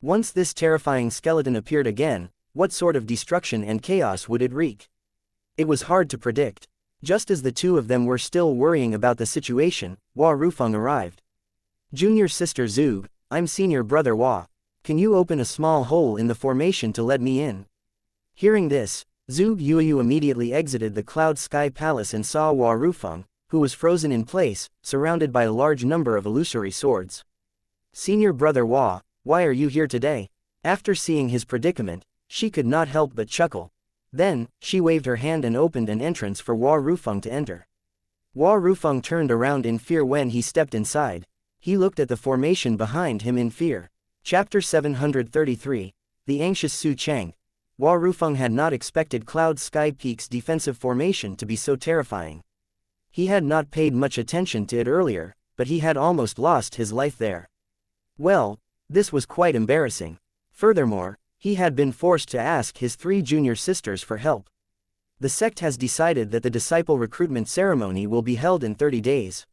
Once this terrifying skeleton appeared again, what sort of destruction and chaos would it wreak? It was hard to predict. Just as the two of them were still worrying about the situation, Hua Rufeng arrived. "Junior sister Zhuge, I'm senior brother Hua. Can you open a small hole in the formation to let me in?" Hearing this, Zhuge Yuyu immediately exited the Cloud Sky Palace and saw Hua Rufeng, who was frozen in place, surrounded by a large number of illusory swords. "Senior brother Hua, why are you here today?" After seeing his predicament, she could not help but chuckle. Then, she waved her hand and opened an entrance for Hua Rufeng to enter. Hua Rufeng turned around in fear when he stepped inside. He looked at the formation behind him in fear. Chapter 733, The Anxious Su Chang. Hua Rufeng had not expected Cloud Sky Peak's defensive formation to be so terrifying. He had not paid much attention to it earlier, but he had almost lost his life there. Well, this was quite embarrassing. Furthermore, he had been forced to ask his 3 junior sisters for help. The sect has decided that the disciple recruitment ceremony will be held in 30 days.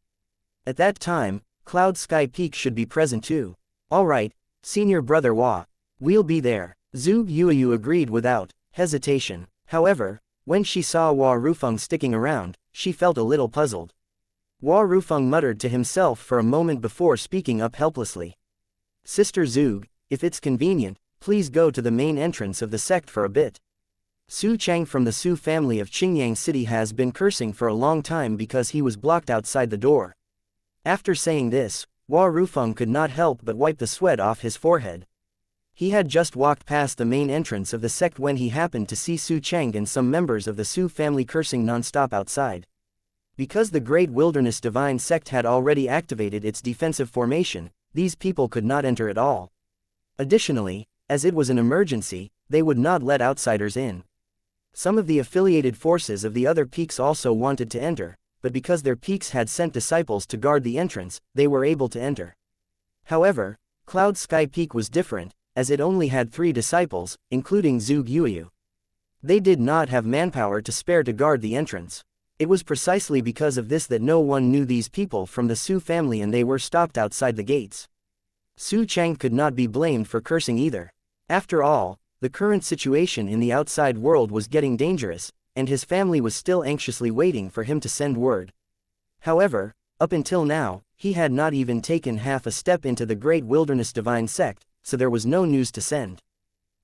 At that time, Cloud Sky Peak should be present too. "Alright, senior brother Hua. We'll be there." Zhuge Yuyu agreed without hesitation. However, when she saw Hua Rufeng sticking around, she felt a little puzzled. Hua Rufeng muttered to himself for a moment before speaking up helplessly. Sister Zug, if it's convenient, please go to the main entrance of the sect for a bit. Su Chang from the Su family of Qingyang City has been cursing for a long time because he was blocked outside the door. After saying this, Hua Rufeng could not help but wipe the sweat off his forehead. He had just walked past the main entrance of the sect when he happened to see Su Chang and some members of the Su family cursing non-stop outside. Because the Great Wilderness Divine Sect had already activated its defensive formation, these people could not enter at all. Additionally, as it was an emergency, they would not let outsiders in. Some of the affiliated forces of the other peaks also wanted to enter, but because their peaks had sent disciples to guard the entrance, they were able to enter. However, Cloud Sky Peak was different, as it only had 3 disciples, including Zug Yuyu. They did not have manpower to spare to guard the entrance. It was precisely because of this that no one knew these people from the Su family and they were stopped outside the gates. Su Chang could not be blamed for cursing either. After all, the current situation in the outside world was getting dangerous, and his family was still anxiously waiting for him to send word. However, up until now, he had not even taken half a step into the Great Wilderness Divine Sect, so there was no news to send.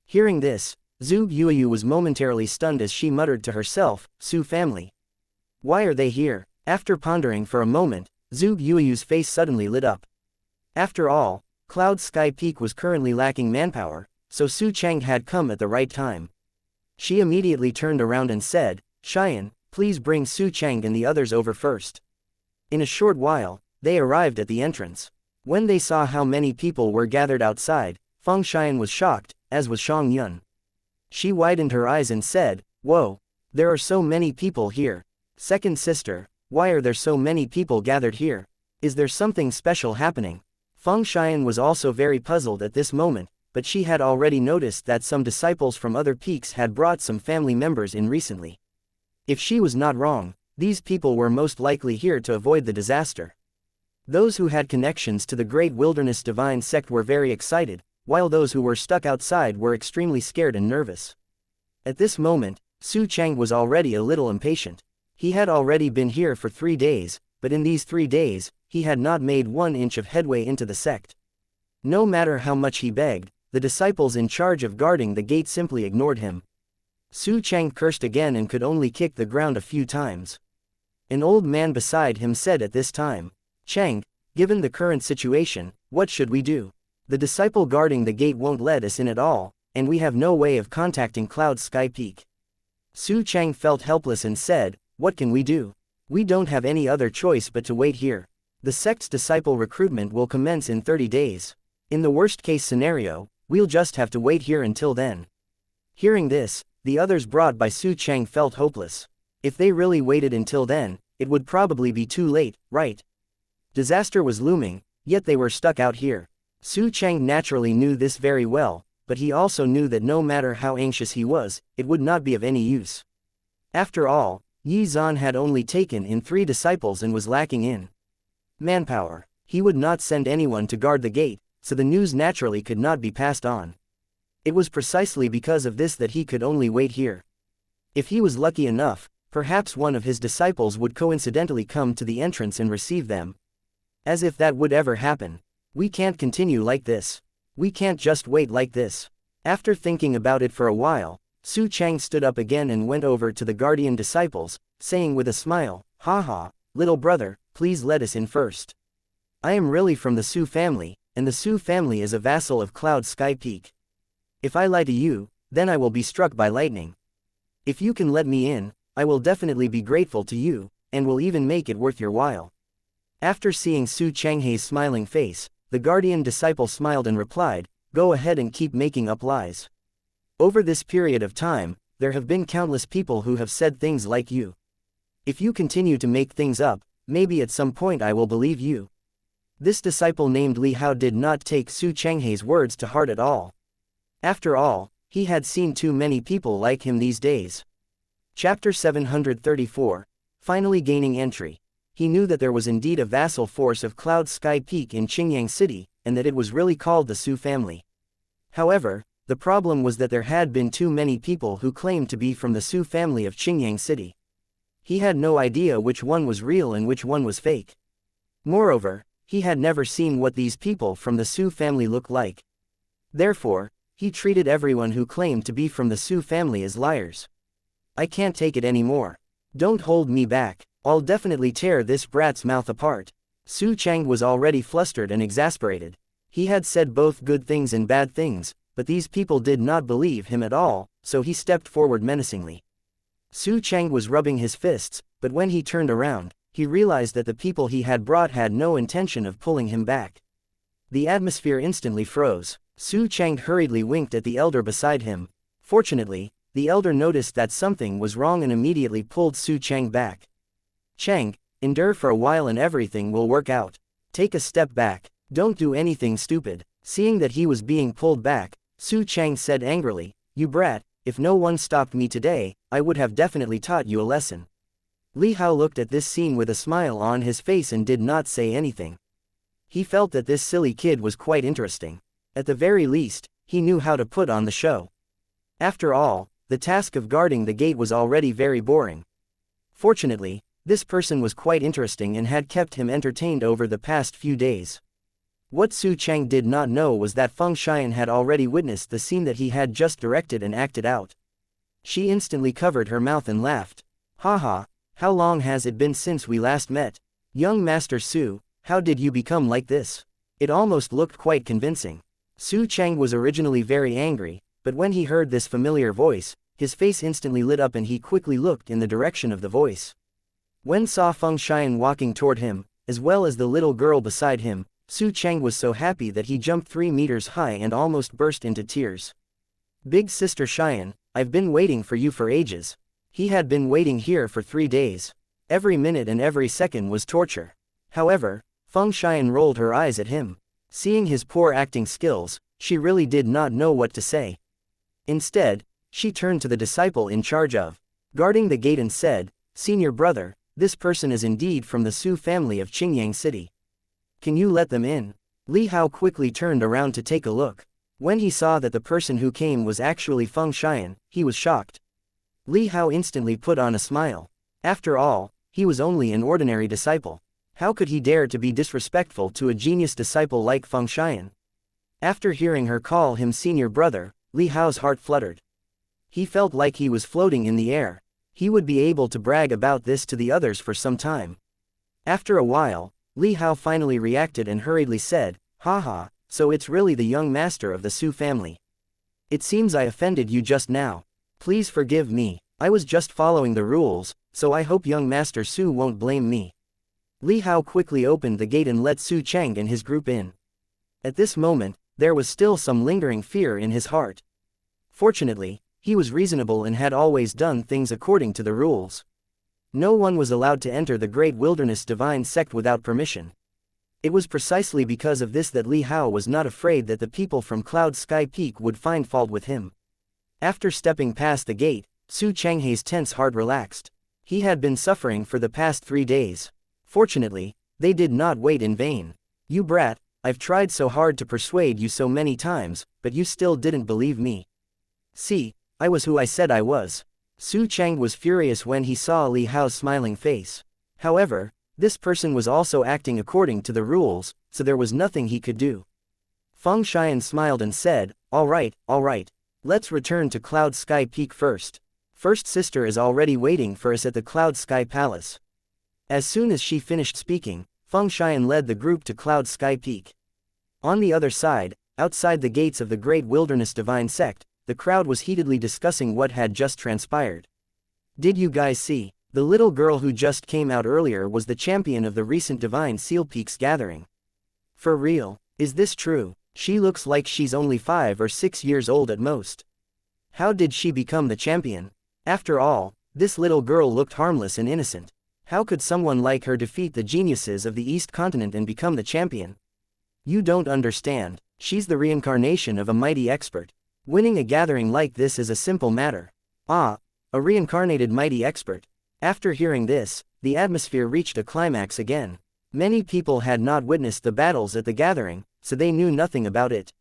Hearing this, Zug Yuyu was momentarily stunned as she muttered to herself, Su family. Why are they here? After pondering for a moment, Zug Yuyu's face suddenly lit up. After all, Cloud Sky Peak was currently lacking manpower, so Su Chang had come at the right time. She immediately turned around and said, Xian, please bring Su Chang and the others over first. In a short while, they arrived at the entrance. When they saw how many people were gathered outside, Feng Xian was shocked, as was Shang Yun. She widened her eyes and said, Whoa, there are so many people here. Second sister, why are there so many people gathered here? Is there something special happening? Feng Xian was also very puzzled at this moment, but she had already noticed that some disciples from other peaks had brought some family members in recently. If she was not wrong, these people were most likely here to avoid the disaster. Those who had connections to the Great Wilderness Divine Sect were very excited, while those who were stuck outside were extremely scared and nervous. At this moment, Su Chang was already a little impatient. He had already been here for 3 days, but in these 3 days, he had not made 1 inch of headway into the sect. No matter how much he begged, the disciples in charge of guarding the gate simply ignored him. Su Chang cursed again and could only kick the ground a few times. An old man beside him said at this time, Chang, given the current situation, what should we do? The disciple guarding the gate won't let us in at all, and we have no way of contacting Cloud Sky Peak. Su Chang felt helpless and said, what can we do? We don't have any other choice but to wait here. The sect's disciple recruitment will commence in 30 days. In the worst-case scenario, we'll just have to wait here until then. Hearing this, the others brought by Su Chang felt hopeless. If they really waited until then, it would probably be too late, right? Disaster was looming, yet they were stuck out here. Su Chang naturally knew this very well, but he also knew that no matter how anxious he was, it would not be of any use. After all, Yi Zan had only taken in 3 disciples and was lacking in manpower. He would not send anyone to guard the gate, so the news naturally could not be passed on. It was precisely because of this that he could only wait here. If he was lucky enough, perhaps one of his disciples would coincidentally come to the entrance and receive them. As if that would ever happen. We can't continue like this. We can't just wait like this. After thinking about it for a while, Su Chang stood up again and went over to the guardian disciples, saying with a smile, Haha, little brother, please let us in first. I am really from the Su family, and the Su family is a vassal of Cloud Sky Peak. If I lie to you, then I will be struck by lightning. If you can let me in, I will definitely be grateful to you, and will even make it worth your while. After seeing Su Changhei's smiling face, the guardian disciple smiled and replied, Go ahead and keep making up lies. Over this period of time, there have been countless people who have said things like you. If you continue to make things up, maybe at some point I will believe you. This disciple named Li Hao did not take Su Changhei's words to heart at all. After all, he had seen too many people like him these days. Chapter 734, Finally gaining entry. He knew that there was indeed a vassal force of Cloud Sky Peak in Qingyang City, and that it was really called the Su family. However, the problem was that there had been too many people who claimed to be from the Su family of Qingyang City. He had no idea which one was real and which one was fake. Moreover, he had never seen what these people from the Su family looked like. Therefore, he treated everyone who claimed to be from the Su family as liars. I can't take it anymore. Don't hold me back. I'll definitely tear this brat's mouth apart. Su Chang was already flustered and exasperated. He had said both good things and bad things, but these people did not believe him at all, so he stepped forward menacingly. Su Chang was rubbing his fists, but when he turned around, he realized that the people he had brought had no intention of pulling him back. The atmosphere instantly froze. Su Chang hurriedly winked at the elder beside him. Fortunately, the elder noticed that something was wrong and immediately pulled Su Chang back. Chang, endure for a while and everything will work out. Take a step back. Don't do anything stupid. Seeing that he was being pulled back, Su Chang said angrily, "You brat, if no one stopped me today, I would have definitely taught you a lesson." Li Hao looked at this scene with a smile on his face and did not say anything. He felt that this silly kid was quite interesting. At the very least, he knew how to put on the show. After all, the task of guarding the gate was already very boring. Fortunately, this person was quite interesting and had kept him entertained over the past few days. What Su Chang did not know was that Feng Xian had already witnessed the scene that he had just directed and acted out. She instantly covered her mouth and laughed. "Haha, how long has it been since we last met? Young Master Su, how did you become like this?" It almost looked quite convincing. Su Chang was originally very angry, but when he heard this familiar voice, his face instantly lit up and he quickly looked in the direction of the voice. When saw Feng Xian walking toward him, as well as the little girl beside him, Su Chang was so happy that he jumped 3 meters high and almost burst into tears. "Big Sister Xian, I've been waiting for you for ages." He had been waiting here for 3 days. Every minute and every second was torture. However, Feng Xian rolled her eyes at him. Seeing his poor acting skills, she really did not know what to say. Instead, she turned to the disciple in charge of guarding the gate and said, "Senior brother, this person is indeed from the Su family of Qingyang City. Can you let them in?" Li Hao quickly turned around to take a look. When he saw that the person who came was actually Feng Xian, he was shocked. Li Hao instantly put on a smile. After all, he was only an ordinary disciple. How could he dare to be disrespectful to a genius disciple like Feng Xian? After hearing her call him senior brother, Li Hao's heart fluttered. He felt like he was floating in the air. He would be able to brag about this to the others for some time. After a while, Li Hao finally reacted and hurriedly said, "Haha, so it's really the young master of the Su family. It seems I offended you just now. Please forgive me, I was just following the rules, so I hope young Master Su won't blame me." Li Hao quickly opened the gate and let Su Chang and his group in. At this moment, there was still some lingering fear in his heart. Fortunately, he was reasonable and had always done things according to the rules. No one was allowed to enter the Great Wilderness Divine Sect without permission. It was precisely because of this that Li Hao was not afraid that the people from Cloud Sky Peak would find fault with him. After stepping past the gate, Su Changhei's tense heart relaxed. He had been suffering for the past 3 days. Fortunately, they did not wait in vain. "You brat, I've tried so hard to persuade you so many times, but you still didn't believe me. See, I was who I said I was." Su Chang was furious when he saw Li Hao's smiling face. However, this person was also acting according to the rules, so there was nothing he could do. Feng Xian smiled and said, all right, let's return to Cloud Sky Peak first. First sister is already waiting for us at the Cloud Sky Palace." As soon as she finished speaking, Feng Xian led the group to Cloud Sky Peak. On the other side, outside the gates of the Great Wilderness Divine Sect, the crowd was heatedly discussing what had just transpired. "Did you guys see? The little girl who just came out earlier was the champion of the recent Divine Seal Peaks gathering. For real, is this true? She looks like she's only 5 or 6 years old at most. How did she become the champion? After all, this little girl looked harmless and innocent. How could someone like her defeat the geniuses of the East Continent and become the champion? You don't understand, she's the reincarnation of a mighty expert. Winning a gathering like this is a simple matter." "Ah, a reincarnated mighty expert." After hearing this, the atmosphere reached a climax again. Many people had not witnessed the battles at the gathering, so they knew nothing about it.